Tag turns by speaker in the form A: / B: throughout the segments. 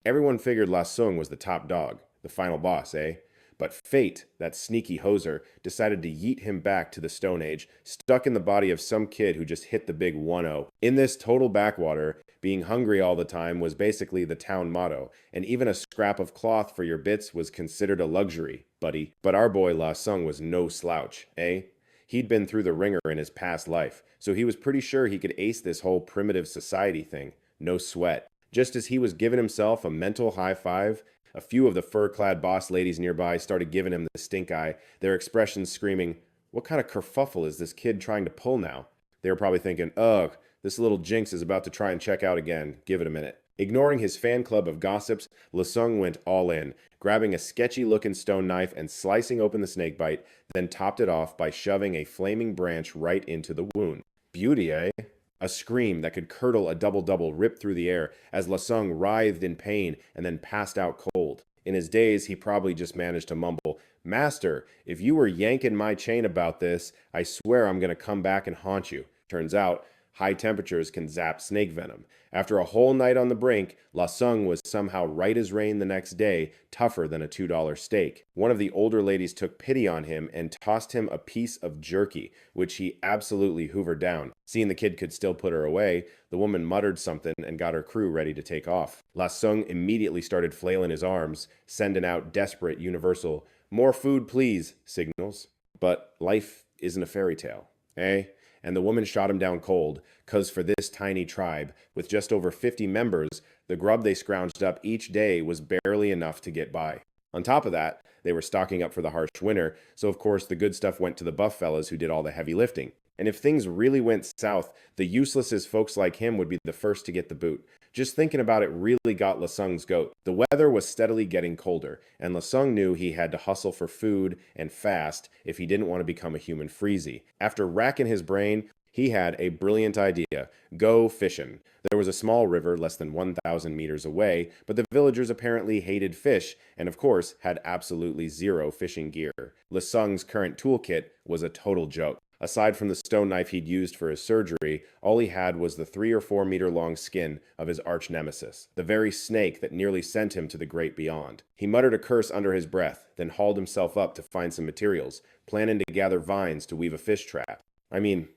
A: Everyone figured La Sung was the top dog, the final boss, eh? But fate, that sneaky hoser, decided to yeet him back to the Stone Age, stuck in the body of some kid who just hit the big 1-0. In this total backwater, being hungry all the time was basically the town motto, and even a scrap of cloth for your bits was considered a luxury, buddy. But our boy La Sung was no slouch, eh? He'd been through the ringer in his past life, so he was pretty sure he could ace this whole primitive society thing. No sweat. Just as he was giving himself a mental high five, a few of the fur-clad boss ladies nearby started giving him the stink eye, their expressions screaming, "What kind of kerfuffle is this kid trying to pull now?" They were probably thinking, "Ugh, this little jinx is about to try and check out again. Give it a minute." Ignoring his fan club of gossips, Lasung went all in, grabbing a sketchy-looking stone knife and slicing open the snakebite, then topped it off by shoving a flaming branch right into the wound. Beauty, eh? A scream that could curdle a double-double ripped through the air as Lasung writhed in pain and then passed out cold. In his daze, he probably just managed to mumble, "Master, if you were yanking my chain about this, I swear I'm going to come back and haunt you." Turns out, high temperatures can zap snake venom. After a whole night on the brink, Lasung was somehow right as rain the next day, tougher than a $2 steak. One of the older ladies took pity on him and tossed him a piece of jerky, which he absolutely hoovered down. Seeing the kid could still put her away, the woman muttered something and got her crew ready to take off. Lasung immediately started flailing his arms, sending out desperate, universal, "More food, please," signals. But life isn't a fairy tale, eh? And the woman shot him down cold, 'cause for this tiny tribe, with just over 50 members, the grub they scrounged up each day was barely enough to get by. On top of that, they were stocking up for the harsh winter, so of course the good stuff went to the buff fellas who did all the heavy lifting. And if things really went south, the useless as folks like him would be the first to get the boot. Just thinking about it really got Lasung's goat. The weather was steadily getting colder, and Lasung knew he had to hustle for food and fast if he didn't want to become a human freezy. After racking his brain, he had a brilliant idea: go fishing. There was a small river less than 1,000 meters away, but the villagers apparently hated fish and, of course, had absolutely zero fishing gear. Lasung's current toolkit was a total joke. Aside from the stone knife he'd used for his surgery, all he had was the 3 or 4 meter long skin of his arch nemesis, the very snake that nearly sent him to the great beyond. He muttered a curse under his breath, then hauled himself up to find some materials, planning to gather vines to weave a fish trap. I mean,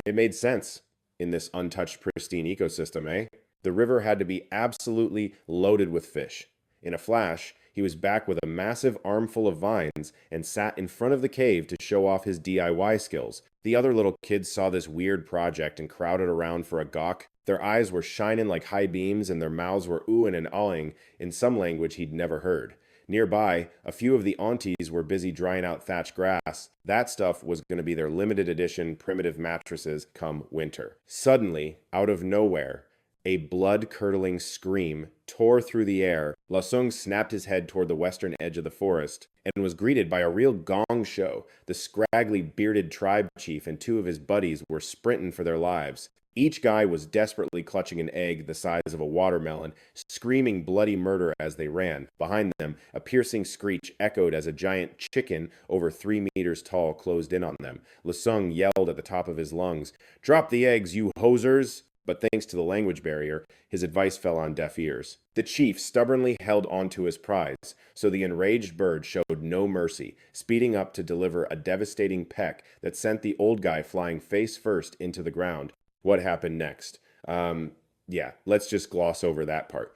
A: it made sense in this untouched, pristine ecosystem, eh? The river had to be absolutely loaded with fish. In a flash, he was back with a massive armful of vines and sat in front of the cave to show off his DIY skills. The other little kids saw this weird project and crowded around for a gawk. Their eyes were shining like high beams and their mouths were oohing and awing in some language he'd never heard. Nearby, a few of the aunties were busy drying out thatched grass. That stuff was going to be their limited edition primitive mattresses come winter. Suddenly, out of nowhere, a blood-curdling scream tore through the air. Lasung snapped his head toward the western edge of the forest and was greeted by a real gong show. The scraggly, bearded tribe chief and 2 of his buddies were sprinting for their lives. Each guy was desperately clutching an egg the size of a watermelon, screaming bloody murder as they ran. Behind them, a piercing screech echoed as a giant chicken over 3 meters tall closed in on them. Lasung yelled at the top of his lungs, "Drop the eggs, you hosers!" But thanks to the language barrier, his advice fell on deaf ears. The chief stubbornly held onto his prize, so the enraged bird showed no mercy, speeding up to deliver a devastating peck that sent the old guy flying face first into the ground. What happened next? Let's just gloss over that part.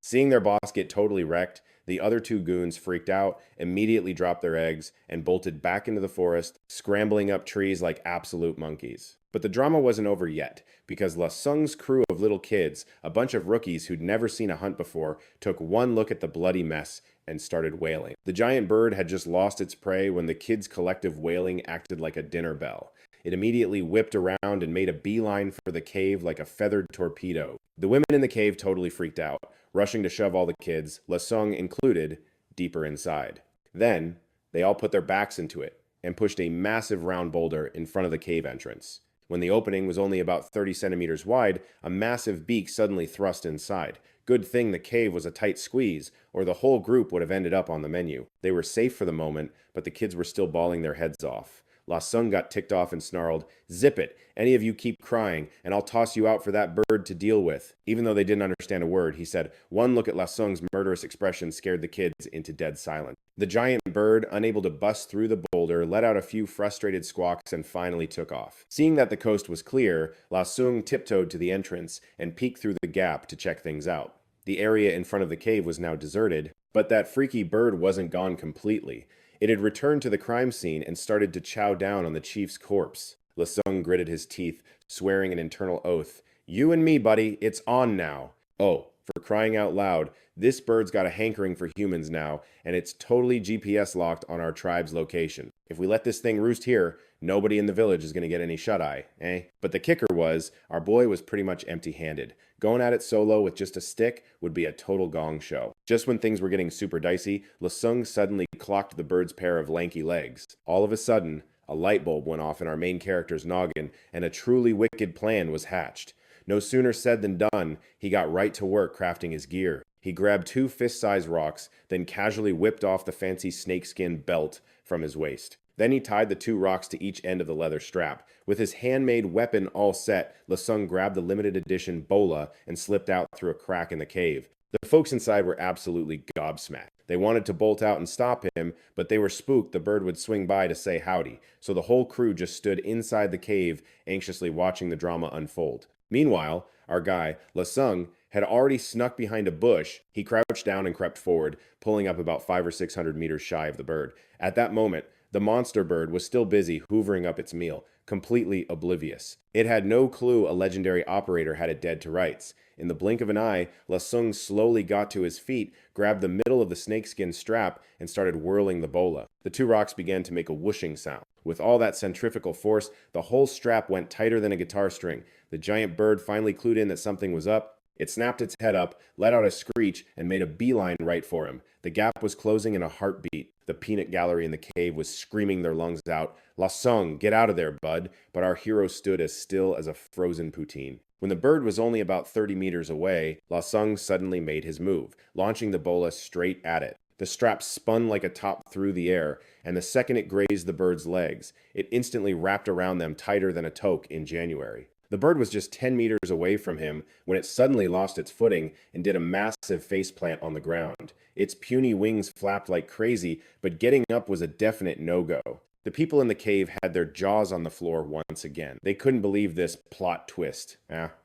A: Seeing their boss get totally wrecked, the other 2 goons freaked out, immediately dropped their eggs, and bolted back into the forest, scrambling up trees like absolute monkeys. But the drama wasn't over yet, because Lasung's crew of little kids, a bunch of rookies who'd never seen a hunt before, took one look at the bloody mess and started wailing. The giant bird had just lost its prey when the kids' collective wailing acted like a dinner bell. It immediately whipped around and made a beeline for the cave like a feathered torpedo. The women in the cave totally freaked out, rushing to shove all the kids, Lasung included, deeper inside. Then, they all put their backs into it and pushed a massive round boulder in front of the cave entrance. When the opening was only about 30 centimeters wide, a massive beak suddenly thrust inside. Good thing the cave was a tight squeeze, or the whole group would have ended up on the menu. They were safe for the moment, but the kids were still bawling their heads off. La Sung got ticked off and snarled, "Zip it! Any of you keep crying, and I'll toss you out for that bird to deal with." Even though they didn't understand a word, he said. One look at La Sung's murderous expression scared the kids into dead silence. The giant bird, unable to bust through the boulder, let out a few frustrated squawks and finally took off. Seeing that the coast was clear, La Sung tiptoed to the entrance and peeked through the gap to check things out. The area in front of the cave was now deserted, but that freaky bird wasn't gone completely. It had returned to the crime scene and started to chow down on the chief's corpse. Lasung gritted his teeth, swearing an internal oath. "You and me, buddy, it's on now." Oh, for crying out loud, this bird's got a hankering for humans now, and it's totally GPS locked on our tribe's location. If we let this thing roost here, nobody in the village is going to get any shut-eye, eh? But the kicker was, our boy was pretty much empty-handed. Going at it solo with just a stick would be a total gong show. Just when things were getting super dicey, Lasung suddenly clocked the bird's pair of lanky legs. All of a sudden, a light bulb went off in our main character's noggin, and a truly wicked plan was hatched. No sooner said than done, he got right to work crafting his gear. He grabbed 2 fist-sized rocks, then casually whipped off the fancy snakeskin belt from his waist. Then he tied the 2 rocks to each end of the leather strap. With his handmade weapon all set, Lasung grabbed the limited edition bola and slipped out through a crack in the cave. The folks inside were absolutely gobsmacked. They wanted to bolt out and stop him, but they were spooked the bird would swing by to say howdy, so the whole crew just stood inside the cave, anxiously watching the drama unfold. Meanwhile, our guy, Lasung, had already snuck behind a bush. He crouched down and crept forward, pulling up about 500 or 600 meters shy of the bird. At that moment, the monster bird was still busy hoovering up its meal, completely oblivious. It had no clue a legendary operator had it dead to rights. In the blink of an eye, Lasung slowly got to his feet, grabbed the middle of the snakeskin strap, and started whirling the bola. The 2 rocks began to make a whooshing sound. With all that centrifugal force, the whole strap went tighter than a guitar string. The giant bird finally clued in that something was up. It snapped its head up, let out a screech, and made a beeline right for him. The gap was closing in a heartbeat. The peanut gallery in the cave was screaming their lungs out. "Lasung, get out of there, bud." But our hero stood as still as a frozen poutine. When the bird was only about 30 meters away, Lasung suddenly made his move, launching the bola straight at it. The strap spun like a top through the air, and the second it grazed the bird's legs, it instantly wrapped around them tighter than a toque in January. The bird was just 10 meters away from him when it suddenly lost its footing and did a massive faceplant on the ground. Its puny wings flapped like crazy, but getting up was a definite no-go. The people in the cave had their jaws on the floor once again. They couldn't believe this plot twist.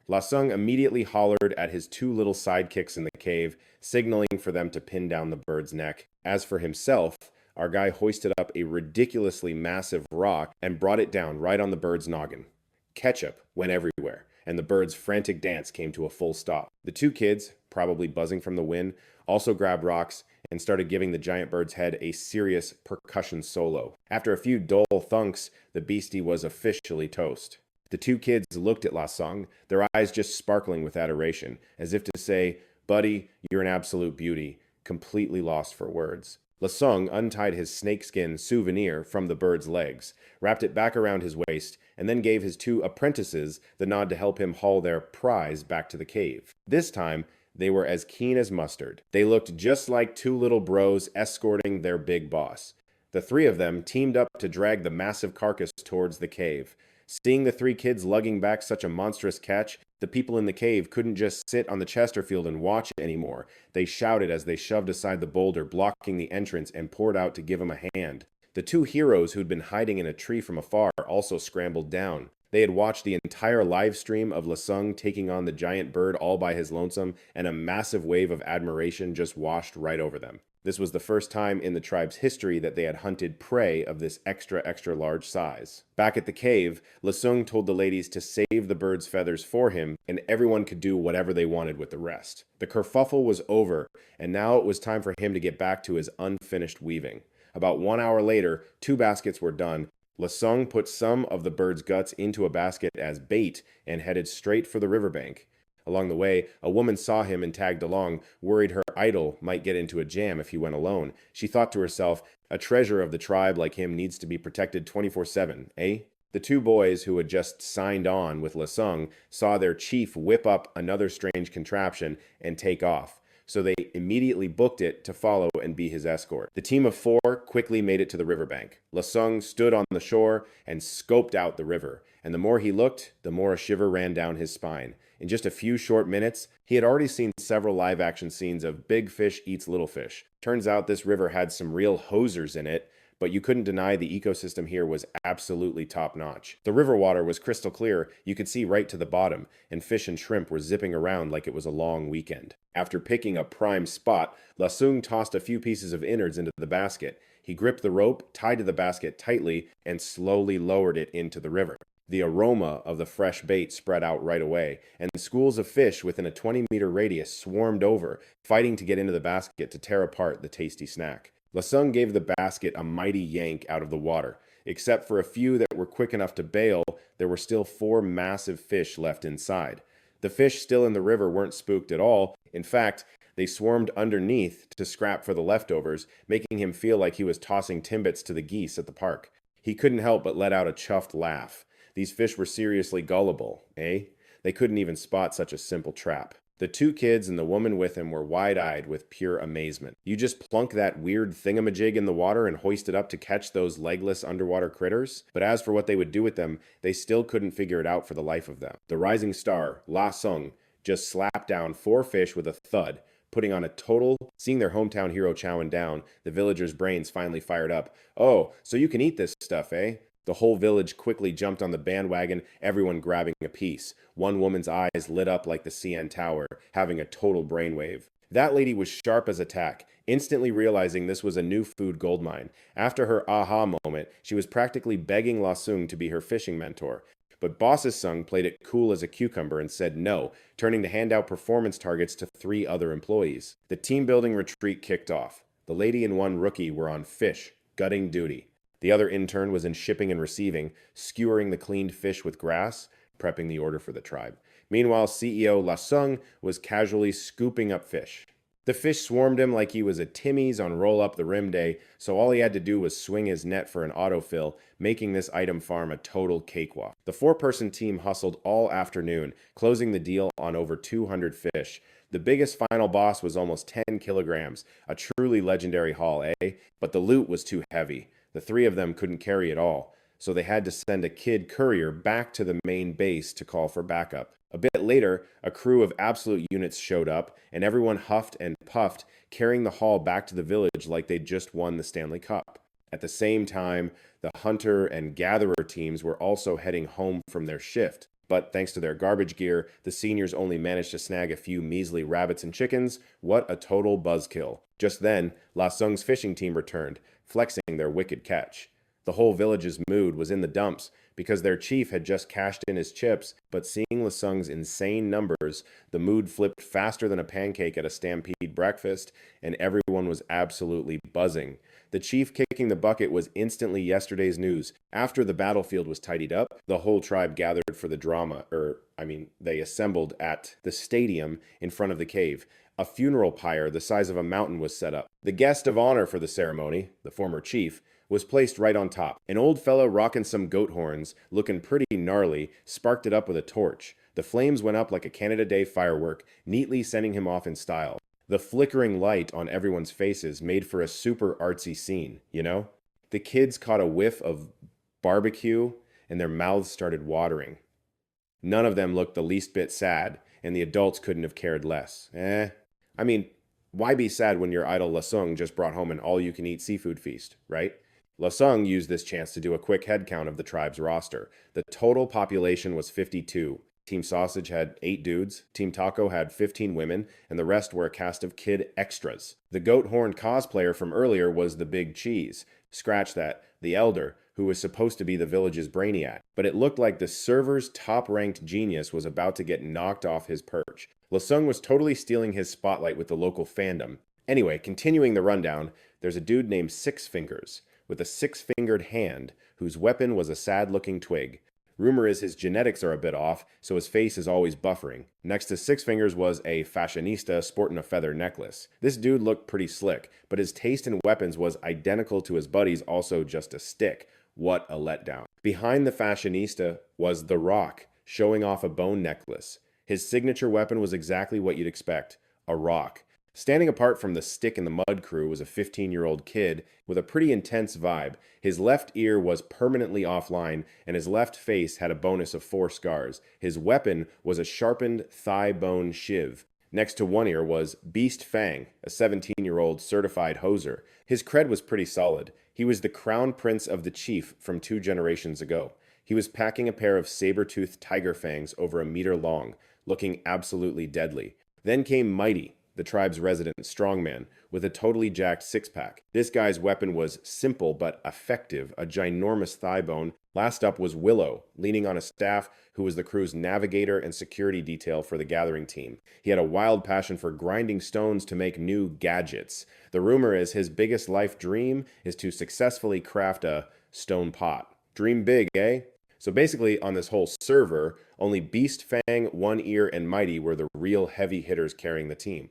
A: Lasung immediately hollered at his 2 little sidekicks in the cave, signaling for them to pin down the bird's neck. As for himself, our guy hoisted up a ridiculously massive rock and brought it down right on the bird's noggin. Ketchup went everywhere, and the bird's frantic dance came to a full stop. The 2 kids, probably buzzing from the wind, also grabbed rocks and started giving the giant bird's head a serious percussion solo. After a few dull thunks, the beastie was officially toast. The 2 kids looked at Lasung, their eyes just sparkling with adoration, as if to say, "Buddy, you're an absolute beauty," completely lost for words. Lasung untied his snakeskin souvenir from the bird's legs, wrapped it back around his waist, and then gave his 2 apprentices the nod to help him haul their prize back to the cave. This time, they were as keen as mustard. They looked just like 2 little bros escorting their big boss. The 3 of them teamed up to drag the massive carcass towards the cave. Seeing the 3 kids lugging back such a monstrous catch, the people in the cave couldn't just sit on the Chesterfield and watch anymore. They shouted as they shoved aside the boulder, blocking the entrance, and poured out to give him a hand. The 2 heroes who'd been hiding in a tree from afar also scrambled down. They had watched the entire live stream of Lasung taking on the giant bird all by his lonesome, and a massive wave of admiration just washed right over them. This was the first time in the tribe's history that they had hunted prey of this extra large size. Back at the cave, Lasung told the ladies to save the bird's feathers for him, and everyone could do whatever they wanted with the rest. The kerfuffle was over, and now it was time for him to get back to his unfinished weaving. About 1 hour later, 2 baskets were done. Lasung put some of the bird's guts into a basket as bait and headed straight for the riverbank. Along the way, a woman saw him and tagged along, worried her idol might get into a jam if he went alone. She thought to herself, a treasure of the tribe like him needs to be protected 24/7, eh? The 2 boys who had just signed on with Lasung saw their chief whip up another strange contraption and take off. so they immediately booked it to follow and be his escort. The team of 4 quickly made it to the riverbank. Lasung stood on the shore and scoped out the river, and the more he looked, the more a shiver ran down his spine. In just a few short minutes, he had already seen several live-action scenes of big fish eats little fish. Turns out this river had some real hosers in it, but you couldn't deny the ecosystem here was absolutely top-notch. The river water was crystal clear, you could see right to the bottom, and fish and shrimp were zipping around like it was a long weekend. After picking a prime spot, Lasung tossed a few pieces of innards into the basket. He gripped the rope, tied to the basket tightly, and slowly lowered it into the river. The aroma of the fresh bait spread out right away, and schools of fish within a 20-meter radius swarmed over, fighting to get into the basket to tear apart the tasty snack. Lasung gave the basket a mighty yank out of the water. Except for a few that were quick enough to bail, there were still 4 massive fish left inside. The fish still in the river weren't spooked at all. In fact, they swarmed underneath to scrap for the leftovers, making him feel like he was tossing timbits to the geese at the park. He couldn't help but let out a chuffed laugh. These fish were seriously gullible, eh? They couldn't even spot such a simple trap. The 2 kids and the woman with him were wide-eyed with pure amazement. You just plunk that weird thingamajig in the water and hoist it up to catch those legless underwater critters? But as for what they would do with them, they still couldn't figure it out for the life of them. The rising star, La Sung, just slapped down 4 fish with a thud, putting on a total. Seeing their hometown hero chowing down, the villagers' brains finally fired up. Oh, so you can eat this stuff, eh? The whole village quickly jumped on the bandwagon, everyone grabbing a piece. One woman's eyes lit up like the CN Tower, having a total brainwave. That lady was sharp as a tack, instantly realizing this was a new food goldmine. After her aha moment, she was practically begging Lasung to be her fishing mentor. But Boss's Sung played it cool as a cucumber and said no, turning to hand out performance targets to 3 other employees. The team-building retreat kicked off. The lady and one rookie were on fish, gutting duty. The other intern was in shipping and receiving, skewering the cleaned fish with grass, prepping the order for the tribe. Meanwhile, CEO Lasung was casually scooping up fish. The fish swarmed him like he was a Timmy's on roll-up-the-rim day, so all he had to do was swing his net for an autofill, making this item farm a total cakewalk. The 4-person team hustled all afternoon, closing the deal on over 200 fish. The biggest final boss was almost 10 kilograms, a truly legendary haul, eh? But the loot was too heavy. The 3 of them couldn't carry it all, so they had to send a kid courier back to the main base to call for backup. A bit later, a crew of absolute units showed up, and everyone huffed and puffed, carrying the haul back to the village like they'd just won the Stanley Cup. At the same time, the hunter and gatherer teams were also heading home from their shift. But thanks to their garbage gear, the seniors only managed to snag a few measly rabbits and chickens. What a total buzzkill. Just then, La Sung's fishing team returned, flexing their wicked catch. The whole village's mood was in the dumps because their chief had just cashed in his chips, but seeing Lasung's insane numbers, the mood flipped faster than a pancake at a stampede breakfast, and everyone was absolutely buzzing. The chief kicking the bucket was instantly yesterday's news. After the battlefield was tidied up, the whole tribe gathered for the drama, they assembled at the stadium in front of the cave. A funeral pyre the size of a mountain was set up. The guest of honor for the ceremony, the former chief, was placed right on top. An old fellow rocking some goat horns, looking pretty gnarly, sparked it up with a torch. The flames went up like a Canada Day firework, neatly sending him off in style. The flickering light on everyone's faces made for a super artsy scene, you know? The kids caught a whiff of barbecue, and their mouths started watering. None of them looked the least bit sad, and the adults couldn't have cared less. Why be sad when your idol Lasung just brought home an all-you-can-eat seafood feast, right? Lasung used this chance to do a quick head count of the tribe's roster. The total population was 52. Team Sausage had 8 dudes, Team Taco had 15 women, and the rest were a cast of kid extras. The goat horn cosplayer from earlier was the Big Cheese. Scratch that, the Elder, who was supposed to be the village's brainiac. But it looked like the server's top-ranked genius was about to get knocked off his perch. Lasung was totally stealing his spotlight with the local fandom. Anyway, continuing the rundown, there's a dude named Six Fingers, with a 6-fingered hand, whose weapon was a sad-looking twig. Rumor is his genetics are a bit off, so his face is always buffering. Next to 6 Fingers was a fashionista sporting a feather necklace. This dude looked pretty slick, but his taste in weapons was identical to his buddy's, also just a stick. What a letdown. Behind the fashionista was The Rock, showing off a bone necklace. His signature weapon was exactly what you'd expect, a rock. Standing apart from the stick in the mud crew was a 15-year-old kid with a pretty intense vibe. His left ear was permanently offline, and his left face had a bonus of 4 scars. His weapon was a sharpened thigh bone shiv. Next to one ear was Beast Fang, a 17-year-old certified hoser. His cred was pretty solid. He was the crown prince of the chief from 2 generations ago. He was packing a pair of saber-toothed tiger fangs over a meter long, looking absolutely deadly. Then came Mighty, the tribe's resident strongman, with a totally jacked six-pack. This guy's weapon was simple but effective, a ginormous thigh bone. Last up was Willow, leaning on a staff, who was the crew's navigator and security detail for the gathering team. He had a wild passion for grinding stones to make new gadgets. The rumor is his biggest life dream is to successfully craft a stone pot. Dream big, eh? So basically, on this whole server, only Beast Fang, One Ear, and Mighty were the real heavy hitters carrying the team.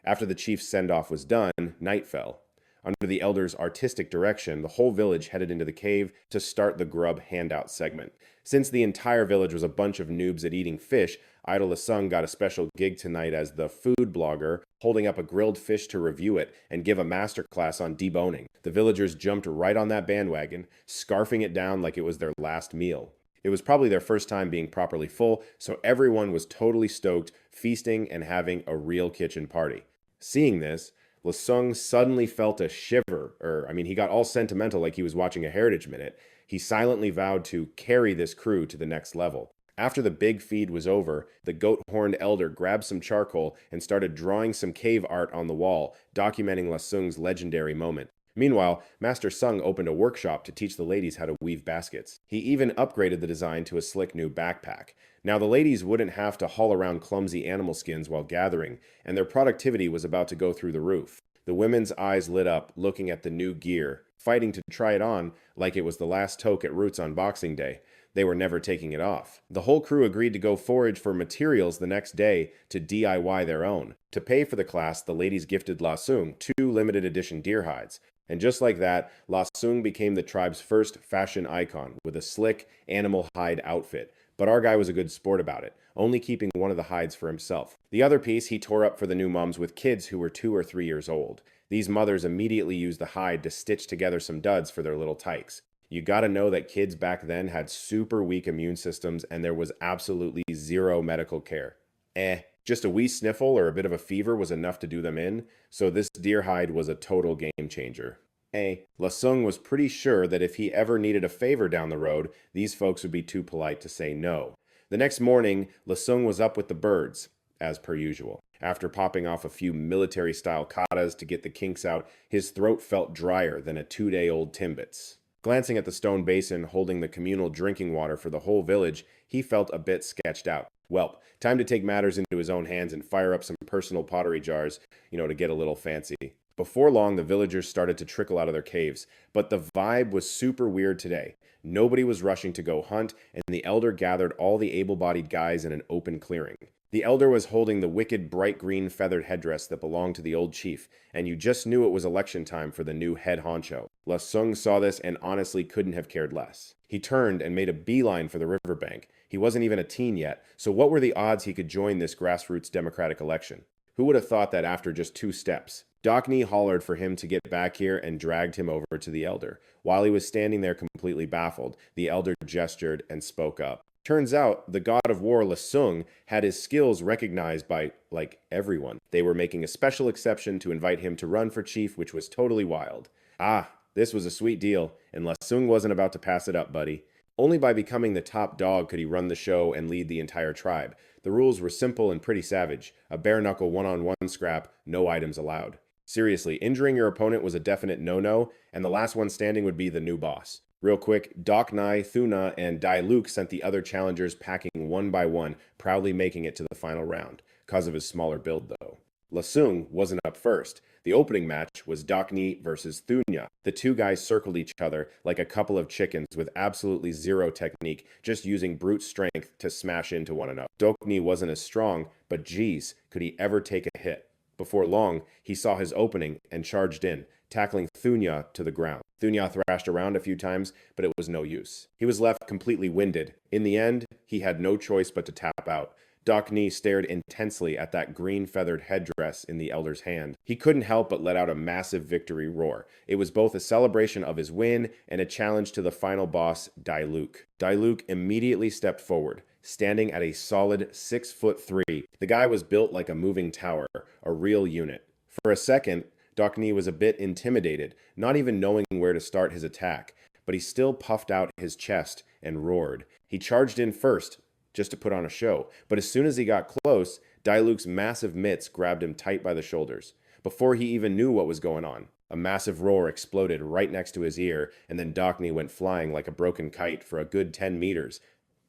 A: After the chief's send-off was done, night fell. Under the elder's artistic direction, the whole village headed into the cave to start the grub handout segment. Since the entire village was a bunch of noobs at eating fish, Idol Sung got a special gig tonight as the food blogger, holding up a grilled fish to review it and give a masterclass on deboning. The villagers jumped right on that bandwagon, scarfing it down like it was their last meal. It was probably their first time being properly full, so everyone was totally stoked, feasting and having a real kitchen party. Seeing this, Lasung suddenly felt a shiver, he got all sentimental like he was watching a Heritage Minute. He silently vowed to carry this crew to the next level. After the big feed was over, the goat-horned elder grabbed some charcoal and started drawing some cave art on the wall, documenting Lasung's legendary moment. Meanwhile, Master Sung opened a workshop to teach the ladies how to weave baskets. He even upgraded the design to a slick new backpack. Now the ladies wouldn't have to haul around clumsy animal skins while gathering, and their productivity was about to go through the roof. The women's eyes lit up, looking at the new gear, fighting to try it on like it was the last toque at Roots on Boxing Day. They were never taking it off. The whole crew agreed to go forage for materials the next day to DIY their own. To pay for the class, the ladies gifted Lasung 2 limited edition deer hides. And just like that, Lasung became the tribe's first fashion icon with a slick animal hide outfit. But our guy was a good sport about it, only keeping one of the hides for himself. The other piece he tore up for the new moms with kids who were 2 or 3 years old. These mothers immediately used the hide to stitch together some duds for their little tykes. You gotta know that kids back then had super weak immune systems and there was absolutely zero medical care. Just a wee sniffle or a bit of a fever was enough to do them in, so this deer hide was a total game changer. Lasung was pretty sure that if he ever needed a favor down the road, these folks would be too polite to say no. The next morning, Lasung was up with the birds, as per usual. After popping off a few military-style katas to get the kinks out, his throat felt drier than a 2-day-old Timbits. Glancing at the stone basin holding the communal drinking water for the whole village, he felt a bit sketched out. Well, time to take matters into his own hands and fire up some personal pottery jars, to get a little fancy. Before long, the villagers started to trickle out of their caves, but the vibe was super weird today. Nobody was rushing to go hunt, and the elder gathered all the able-bodied guys in an open clearing. The elder was holding the wicked bright green feathered headdress that belonged to the old chief, and you just knew it was election time for the new head honcho. Lasung saw this and honestly couldn't have cared less. He turned and made a beeline for the riverbank. He wasn't even a teen yet, so what were the odds he could join this grassroots democratic election? Who would have thought that after just 2 steps? Dockney hollered for him to get back here and dragged him over to the elder. While he was standing there completely baffled, the elder gestured and spoke up. Turns out, the god of war Lasung had his skills recognized by, everyone. They were making a special exception to invite him to run for chief, which was totally wild. This was a sweet deal, and Lasung wasn't about to pass it up, buddy. Only by becoming the top dog could he run the show and lead the entire tribe. The rules were simple and pretty savage. A bare-knuckle one-on-one scrap, no items allowed. Seriously, injuring your opponent was a definite no-no, and the last one standing would be the new boss. Real quick, Doc Nai, Thuna, and Dai Luke sent the other challengers packing one by one, proudly making it to the final round. Cause of his smaller build, though. Lasung wasn't up first. The opening match was Dokni versus Thunya. The 2 guys circled each other like a couple of chickens with absolutely zero technique, just using brute strength to smash into one another. Dokni wasn't as strong, but geez, could he ever take a hit? Before long, he saw his opening and charged in, tackling Thunya to the ground. Thunya thrashed around a few times, but it was no use. He was left completely winded. In the end, he had no choice but to tap out. Doc Nee stared intensely at that green-feathered headdress in the elder's hand. He couldn't help but let out a massive victory roar. It was both a celebration of his win and a challenge to the final boss, Dailuk. Dailuk immediately stepped forward, standing at a solid 6'3". The guy was built like a moving tower, a real unit. For a second, Doc Nee was a bit intimidated, not even knowing where to start his attack, but he still puffed out his chest and roared. He charged in first, just to put on a show, but as soon as he got close, Dailuk's massive mitts grabbed him tight by the shoulders. Before he even knew what was going on, a massive roar exploded right next to his ear, and then Doc Nee went flying like a broken kite for a good 10 meters.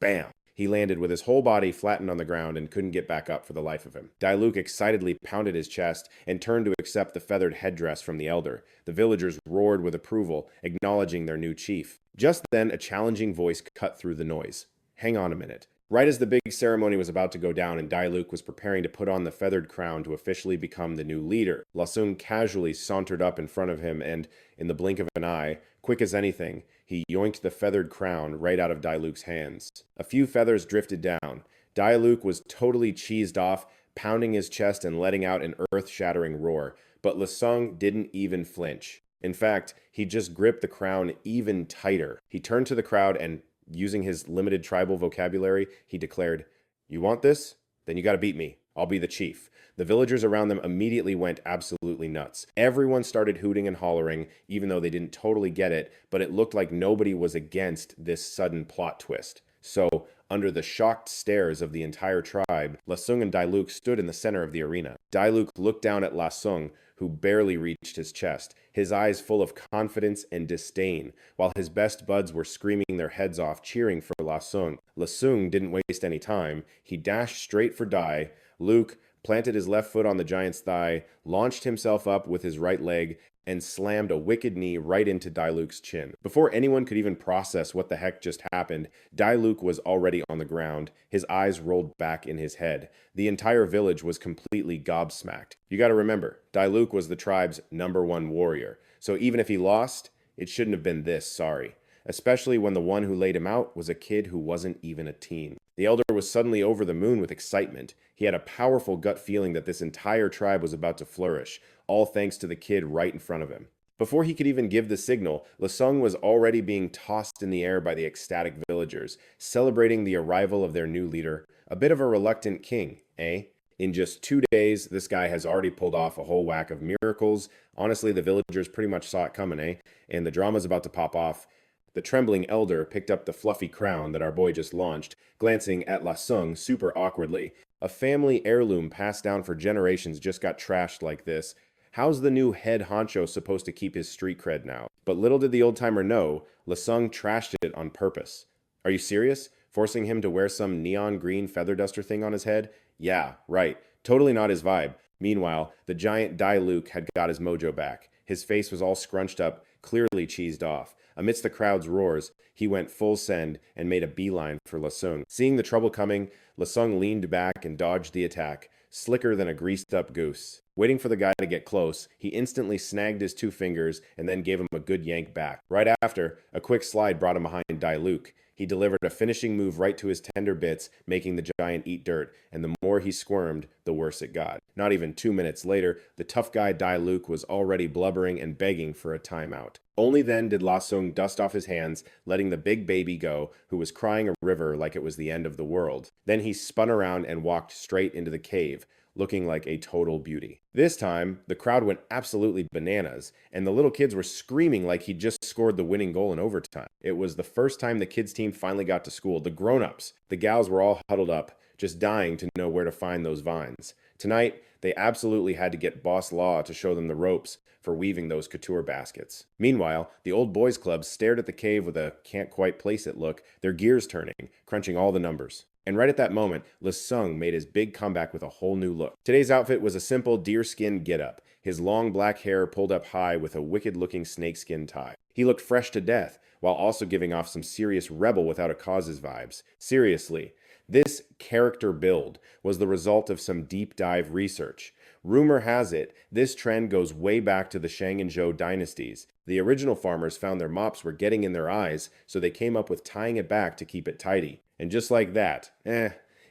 A: Bam! He landed with his whole body flattened on the ground and couldn't get back up for the life of him. Dailuk excitedly pounded his chest and turned to accept the feathered headdress from the elder. The villagers roared with approval, acknowledging their new chief. Just then, a challenging voice cut through the noise. Hang on a minute. Right as the big ceremony was about to go down and Dailuk was preparing to put on the feathered crown to officially become the new leader, Lasung casually sauntered up in front of him and, in the blink of an eye, quick as anything, he yoinked the feathered crown right out of Dailuk's hands. A few feathers drifted down. Dailuk was totally cheesed off, pounding his chest and letting out an earth-shattering roar, but Lasung didn't even flinch. In fact, he just gripped the crown even tighter. He turned to the crowd and, using his limited tribal vocabulary, he declared, "You want this? Then you gotta beat me. I'll be the chief." The villagers around them immediately went absolutely nuts. Everyone started hooting and hollering, even though they didn't totally get it, but it looked like nobody was against this sudden plot twist. So, under the shocked stares of the entire tribe, Lasung and Dailuk stood in the center of the arena. Dailuk looked down at Lasung, who barely reached his chest, his eyes full of confidence and disdain, while his best buds were screaming their heads off, cheering for Lasung. Lasung didn't waste any time. He dashed straight for Dai. Luke planted his left foot on the giant's thigh, launched himself up with his right leg, and slammed a wicked knee right into Dailuk's chin. Before anyone could even process what the heck just happened, Dailuk was already on the ground, his eyes rolled back in his head. The entire village was completely gobsmacked. You gotta remember, Dailuk was the tribe's #1 warrior, so even if he lost, it shouldn't have been this sorry. Especially when the one who laid him out was a kid who wasn't even a teen. The elder was suddenly over the moon with excitement. He had a powerful gut feeling that this entire tribe was about to flourish, all thanks to the kid right in front of him. Before he could even give the signal, Lasung was already being tossed in the air by the ecstatic villagers, celebrating the arrival of their new leader, a bit of a reluctant king, eh? In just 2 days, this guy has already pulled off a whole whack of miracles. Honestly, the villagers pretty much saw it coming, eh? And the drama's about to pop off. The trembling elder picked up the fluffy crown that our boy just launched, glancing at Lasung super awkwardly. A family heirloom passed down for generations just got trashed like this. How's the new head honcho supposed to keep his street cred now? But little did the old-timer know, Lasung trashed it on purpose. Are you serious? Forcing him to wear some neon green feather duster thing on his head? Yeah, right. Totally not his vibe. Meanwhile, the giant Dailuk had got his mojo back. His face was all scrunched up, clearly cheesed off. Amidst the crowd's roars, he went full send and made a beeline for Lasung. Seeing the trouble coming, Lasung leaned back and dodged the attack, slicker than a greased-up goose. Waiting for the guy to get close, he instantly snagged his 2 fingers and then gave him a good yank back. Right after, a quick slide brought him behind Dailuk. He delivered a finishing move right to his tender bits, making the giant eat dirt, and the more he squirmed, the worse it got. Not even 2 minutes later, the tough guy Dailuk was already blubbering and begging for a timeout. Only then did Lasung dust off his hands, letting the big baby go, who was crying a river like it was the end of the world. Then he spun around and walked straight into the cave, looking like a total beauty. This time, the crowd went absolutely bananas, and the little kids were screaming like he'd just scored the winning goal in overtime. It was the first time the kids' team finally got to school. The grown-ups, the gals were all huddled up, just dying to know where to find those vines. Tonight, they absolutely had to get Boss Law to show them the ropes for weaving those couture baskets. Meanwhile, the old boys club stared at the cave with a can't-quite-place-it look, their gears turning, crunching all the numbers. And right at that moment, Lasung made his big comeback with a whole new look. Today's outfit was a simple deerskin getup, his long black hair pulled up high with a wicked-looking snakeskin tie. He looked fresh to death, while also giving off some serious rebel without a cause's vibes. Seriously, this character build was the result of some deep dive research. Rumor has it, this trend goes way back to the Shang and Zhou dynasties. The original farmers found their mops were getting in their eyes, so they came up with tying it back to keep it tidy. And just like that,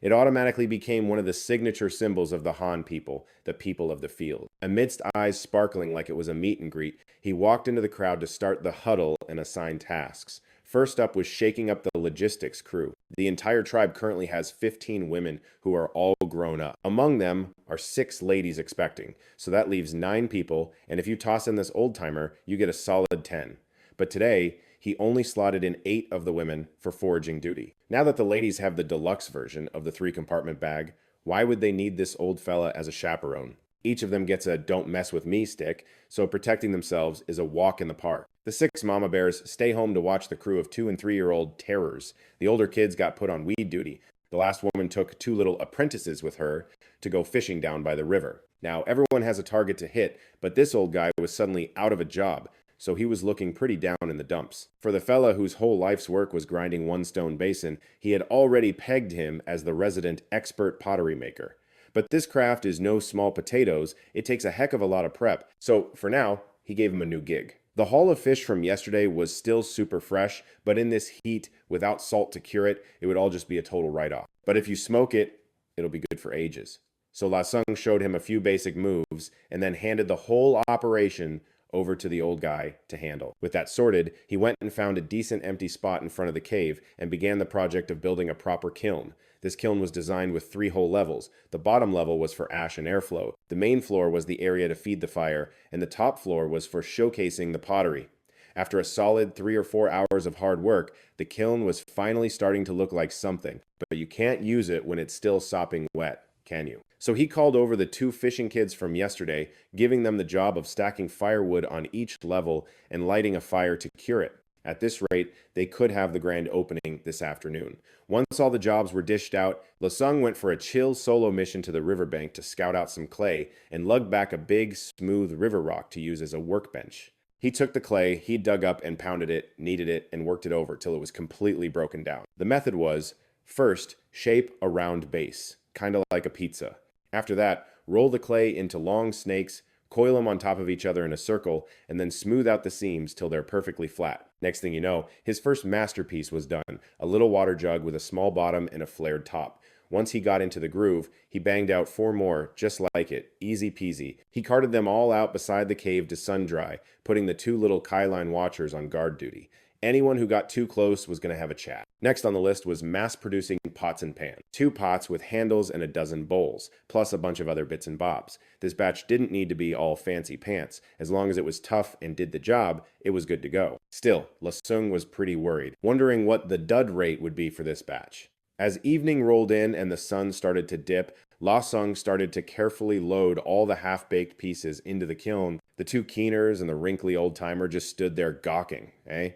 A: It automatically became one of the signature symbols of the Han people, the people of the field. Amidst eyes sparkling like it was a meet and greet, he walked into the crowd to start the huddle and assign tasks. First up was shaking up the logistics crew. The entire tribe currently has 15 women who are all grown up. Among them are 6 ladies expecting, so that leaves 9 people, and if you toss in this old timer, you get a solid 10. But today, he only slotted in 8 of the women for foraging duty. Now that the ladies have the deluxe version of the 3-compartment bag, why would they need this old fella as a chaperone? Each of them gets a "don't mess with me" stick, so protecting themselves is a walk in the park. The 6 mama bears stay home to watch the crew of 2- and 3-year-old terrors. The older kids got put on weed duty. The last woman took 2 little apprentices with her to go fishing down by the river. Now, everyone has a target to hit, but this old guy was suddenly out of a job, so he was looking pretty down in the dumps. For the fella whose whole life's work was grinding one stone basin, he had already pegged him as the resident expert pottery maker. But this craft is no small potatoes, it takes a heck of a lot of prep, so for now, he gave him a new gig. The haul of fish from yesterday was still super fresh, but in this heat, without salt to cure it, it would all just be a total write-off. But if you smoke it, it'll be good for ages. So La Sung showed him a few basic moves, and then handed the whole operation over to the old guy to handle. With that sorted, he went and found a decent empty spot in front of the cave and began the project of building a proper kiln. This kiln was designed with 3 whole levels. The bottom level was for ash and airflow. The main floor was the area to feed the fire, and the top floor was for showcasing the pottery. After a solid 3 or 4 hours of hard work, the kiln was finally starting to look like something, but you can't use it when it's still sopping wet, can you? So he called over the 2 fishing kids from yesterday, giving them the job of stacking firewood on each level and lighting a fire to cure it. At this rate, they could have the grand opening this afternoon. Once all the jobs were dished out, La Sung went for a chill solo mission to the riverbank to scout out some clay and lug back a big, smooth river rock to use as a workbench. He took the clay he dug up and pounded it, kneaded it, and worked it over till it was completely broken down. The method was, first, shape a round base, kind of like a pizza. After that, roll the clay into long snakes, coil them on top of each other in a circle, and then smooth out the seams till they're perfectly flat. Next thing you know, his first masterpiece was done, a little water jug with a small bottom and a flared top. Once he got into the groove, he banged out 4 more just like it, easy peasy. He carted them all out beside the cave to sun dry, putting the 2 little Kailine watchers on guard duty. Anyone who got too close was going to have a chat. Next on the list was mass-producing pots and pans. 2 pots with handles and a dozen bowls, plus a bunch of other bits and bobs. This batch didn't need to be all fancy pants. As long as it was tough and did the job, it was good to go. Still, La Sung was pretty worried, wondering what the dud rate would be for this batch. As evening rolled in and the sun started to dip, La Sung started to carefully load all the half-baked pieces into the kiln. The 2 keeners and the wrinkly old-timer just stood there gawking, eh?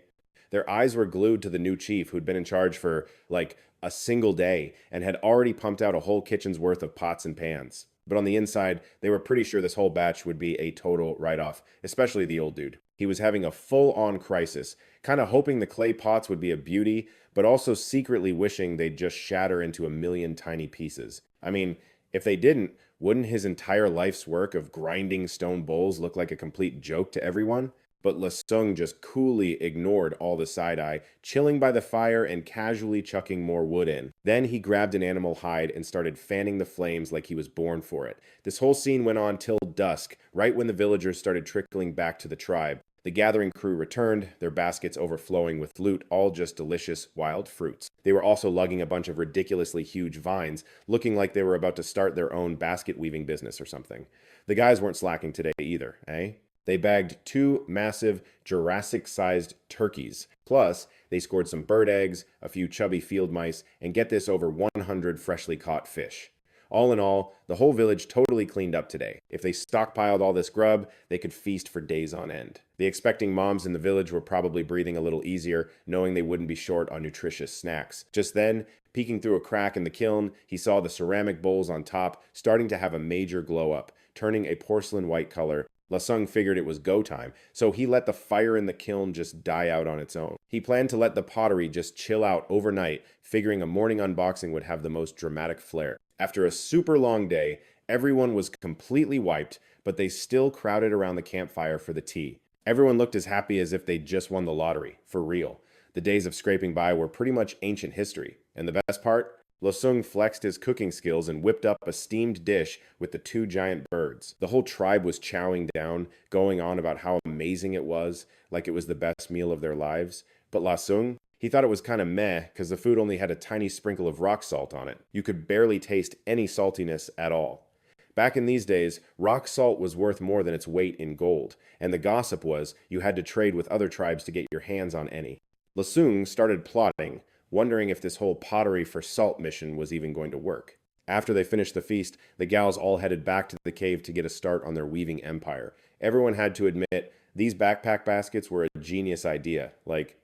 A: Their eyes were glued to the new chief who'd been in charge for, like, a single day and had already pumped out a whole kitchen's worth of pots and pans. But on the inside, they were pretty sure this whole batch would be a total write-off, especially the old dude. He was having a full-on crisis, kind of hoping the clay pots would be a beauty, but also secretly wishing they'd just shatter into a million tiny pieces. I mean, if they didn't, wouldn't his entire life's work of grinding stone bowls look like a complete joke to everyone? But La Sung just coolly ignored all the side-eye, chilling by the fire and casually chucking more wood in. Then he grabbed an animal hide and started fanning the flames like he was born for it. This whole scene went on till dusk, right when the villagers started trickling back to the tribe. The gathering crew returned, their baskets overflowing with loot, all just delicious wild fruits. They were also lugging a bunch of ridiculously huge vines, looking like they were about to start their own basket weaving business or something. The guys weren't slacking today either, eh? They bagged 2 massive Jurassic-sized turkeys. Plus, they scored some bird eggs, a few chubby field mice, and get this, over 100 freshly caught fish. All in all, the whole village totally cleaned up today. If they stockpiled all this grub, they could feast for days on end. The expecting moms in the village were probably breathing a little easier, knowing they wouldn't be short on nutritious snacks. Just then, peeking through a crack in the kiln, he saw the ceramic bowls on top starting to have a major glow up, turning a porcelain white color. La Sung figured it was go time, so he let the fire in the kiln just die out on its own. He planned to let the pottery just chill out overnight, figuring a morning unboxing would have the most dramatic flair. After a super long day, everyone was completely wiped, but they still crowded around the campfire for the tea. Everyone looked as happy as if they'd just won the lottery, for real. The days of scraping by were pretty much ancient history, and the best part? Losung flexed his cooking skills and whipped up a steamed dish with the two giant birds. The whole tribe was chowing down, going on about how amazing it was, like it was the best meal of their lives. But Losung, he thought it was kind of meh because the food only had a tiny sprinkle of rock salt on it. You could barely taste any saltiness at all. Back in these days, rock salt was worth more than its weight in gold, and the gossip was you had to trade with other tribes to get your hands on any. Lasung started plotting, wondering if this whole pottery for salt mission was even going to work. After they finished the feast, the gals all headed back to the cave to get a start on their weaving empire. Everyone had to admit these backpack baskets were a genius idea, like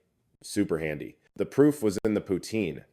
A: super handy. The proof was in the poutine.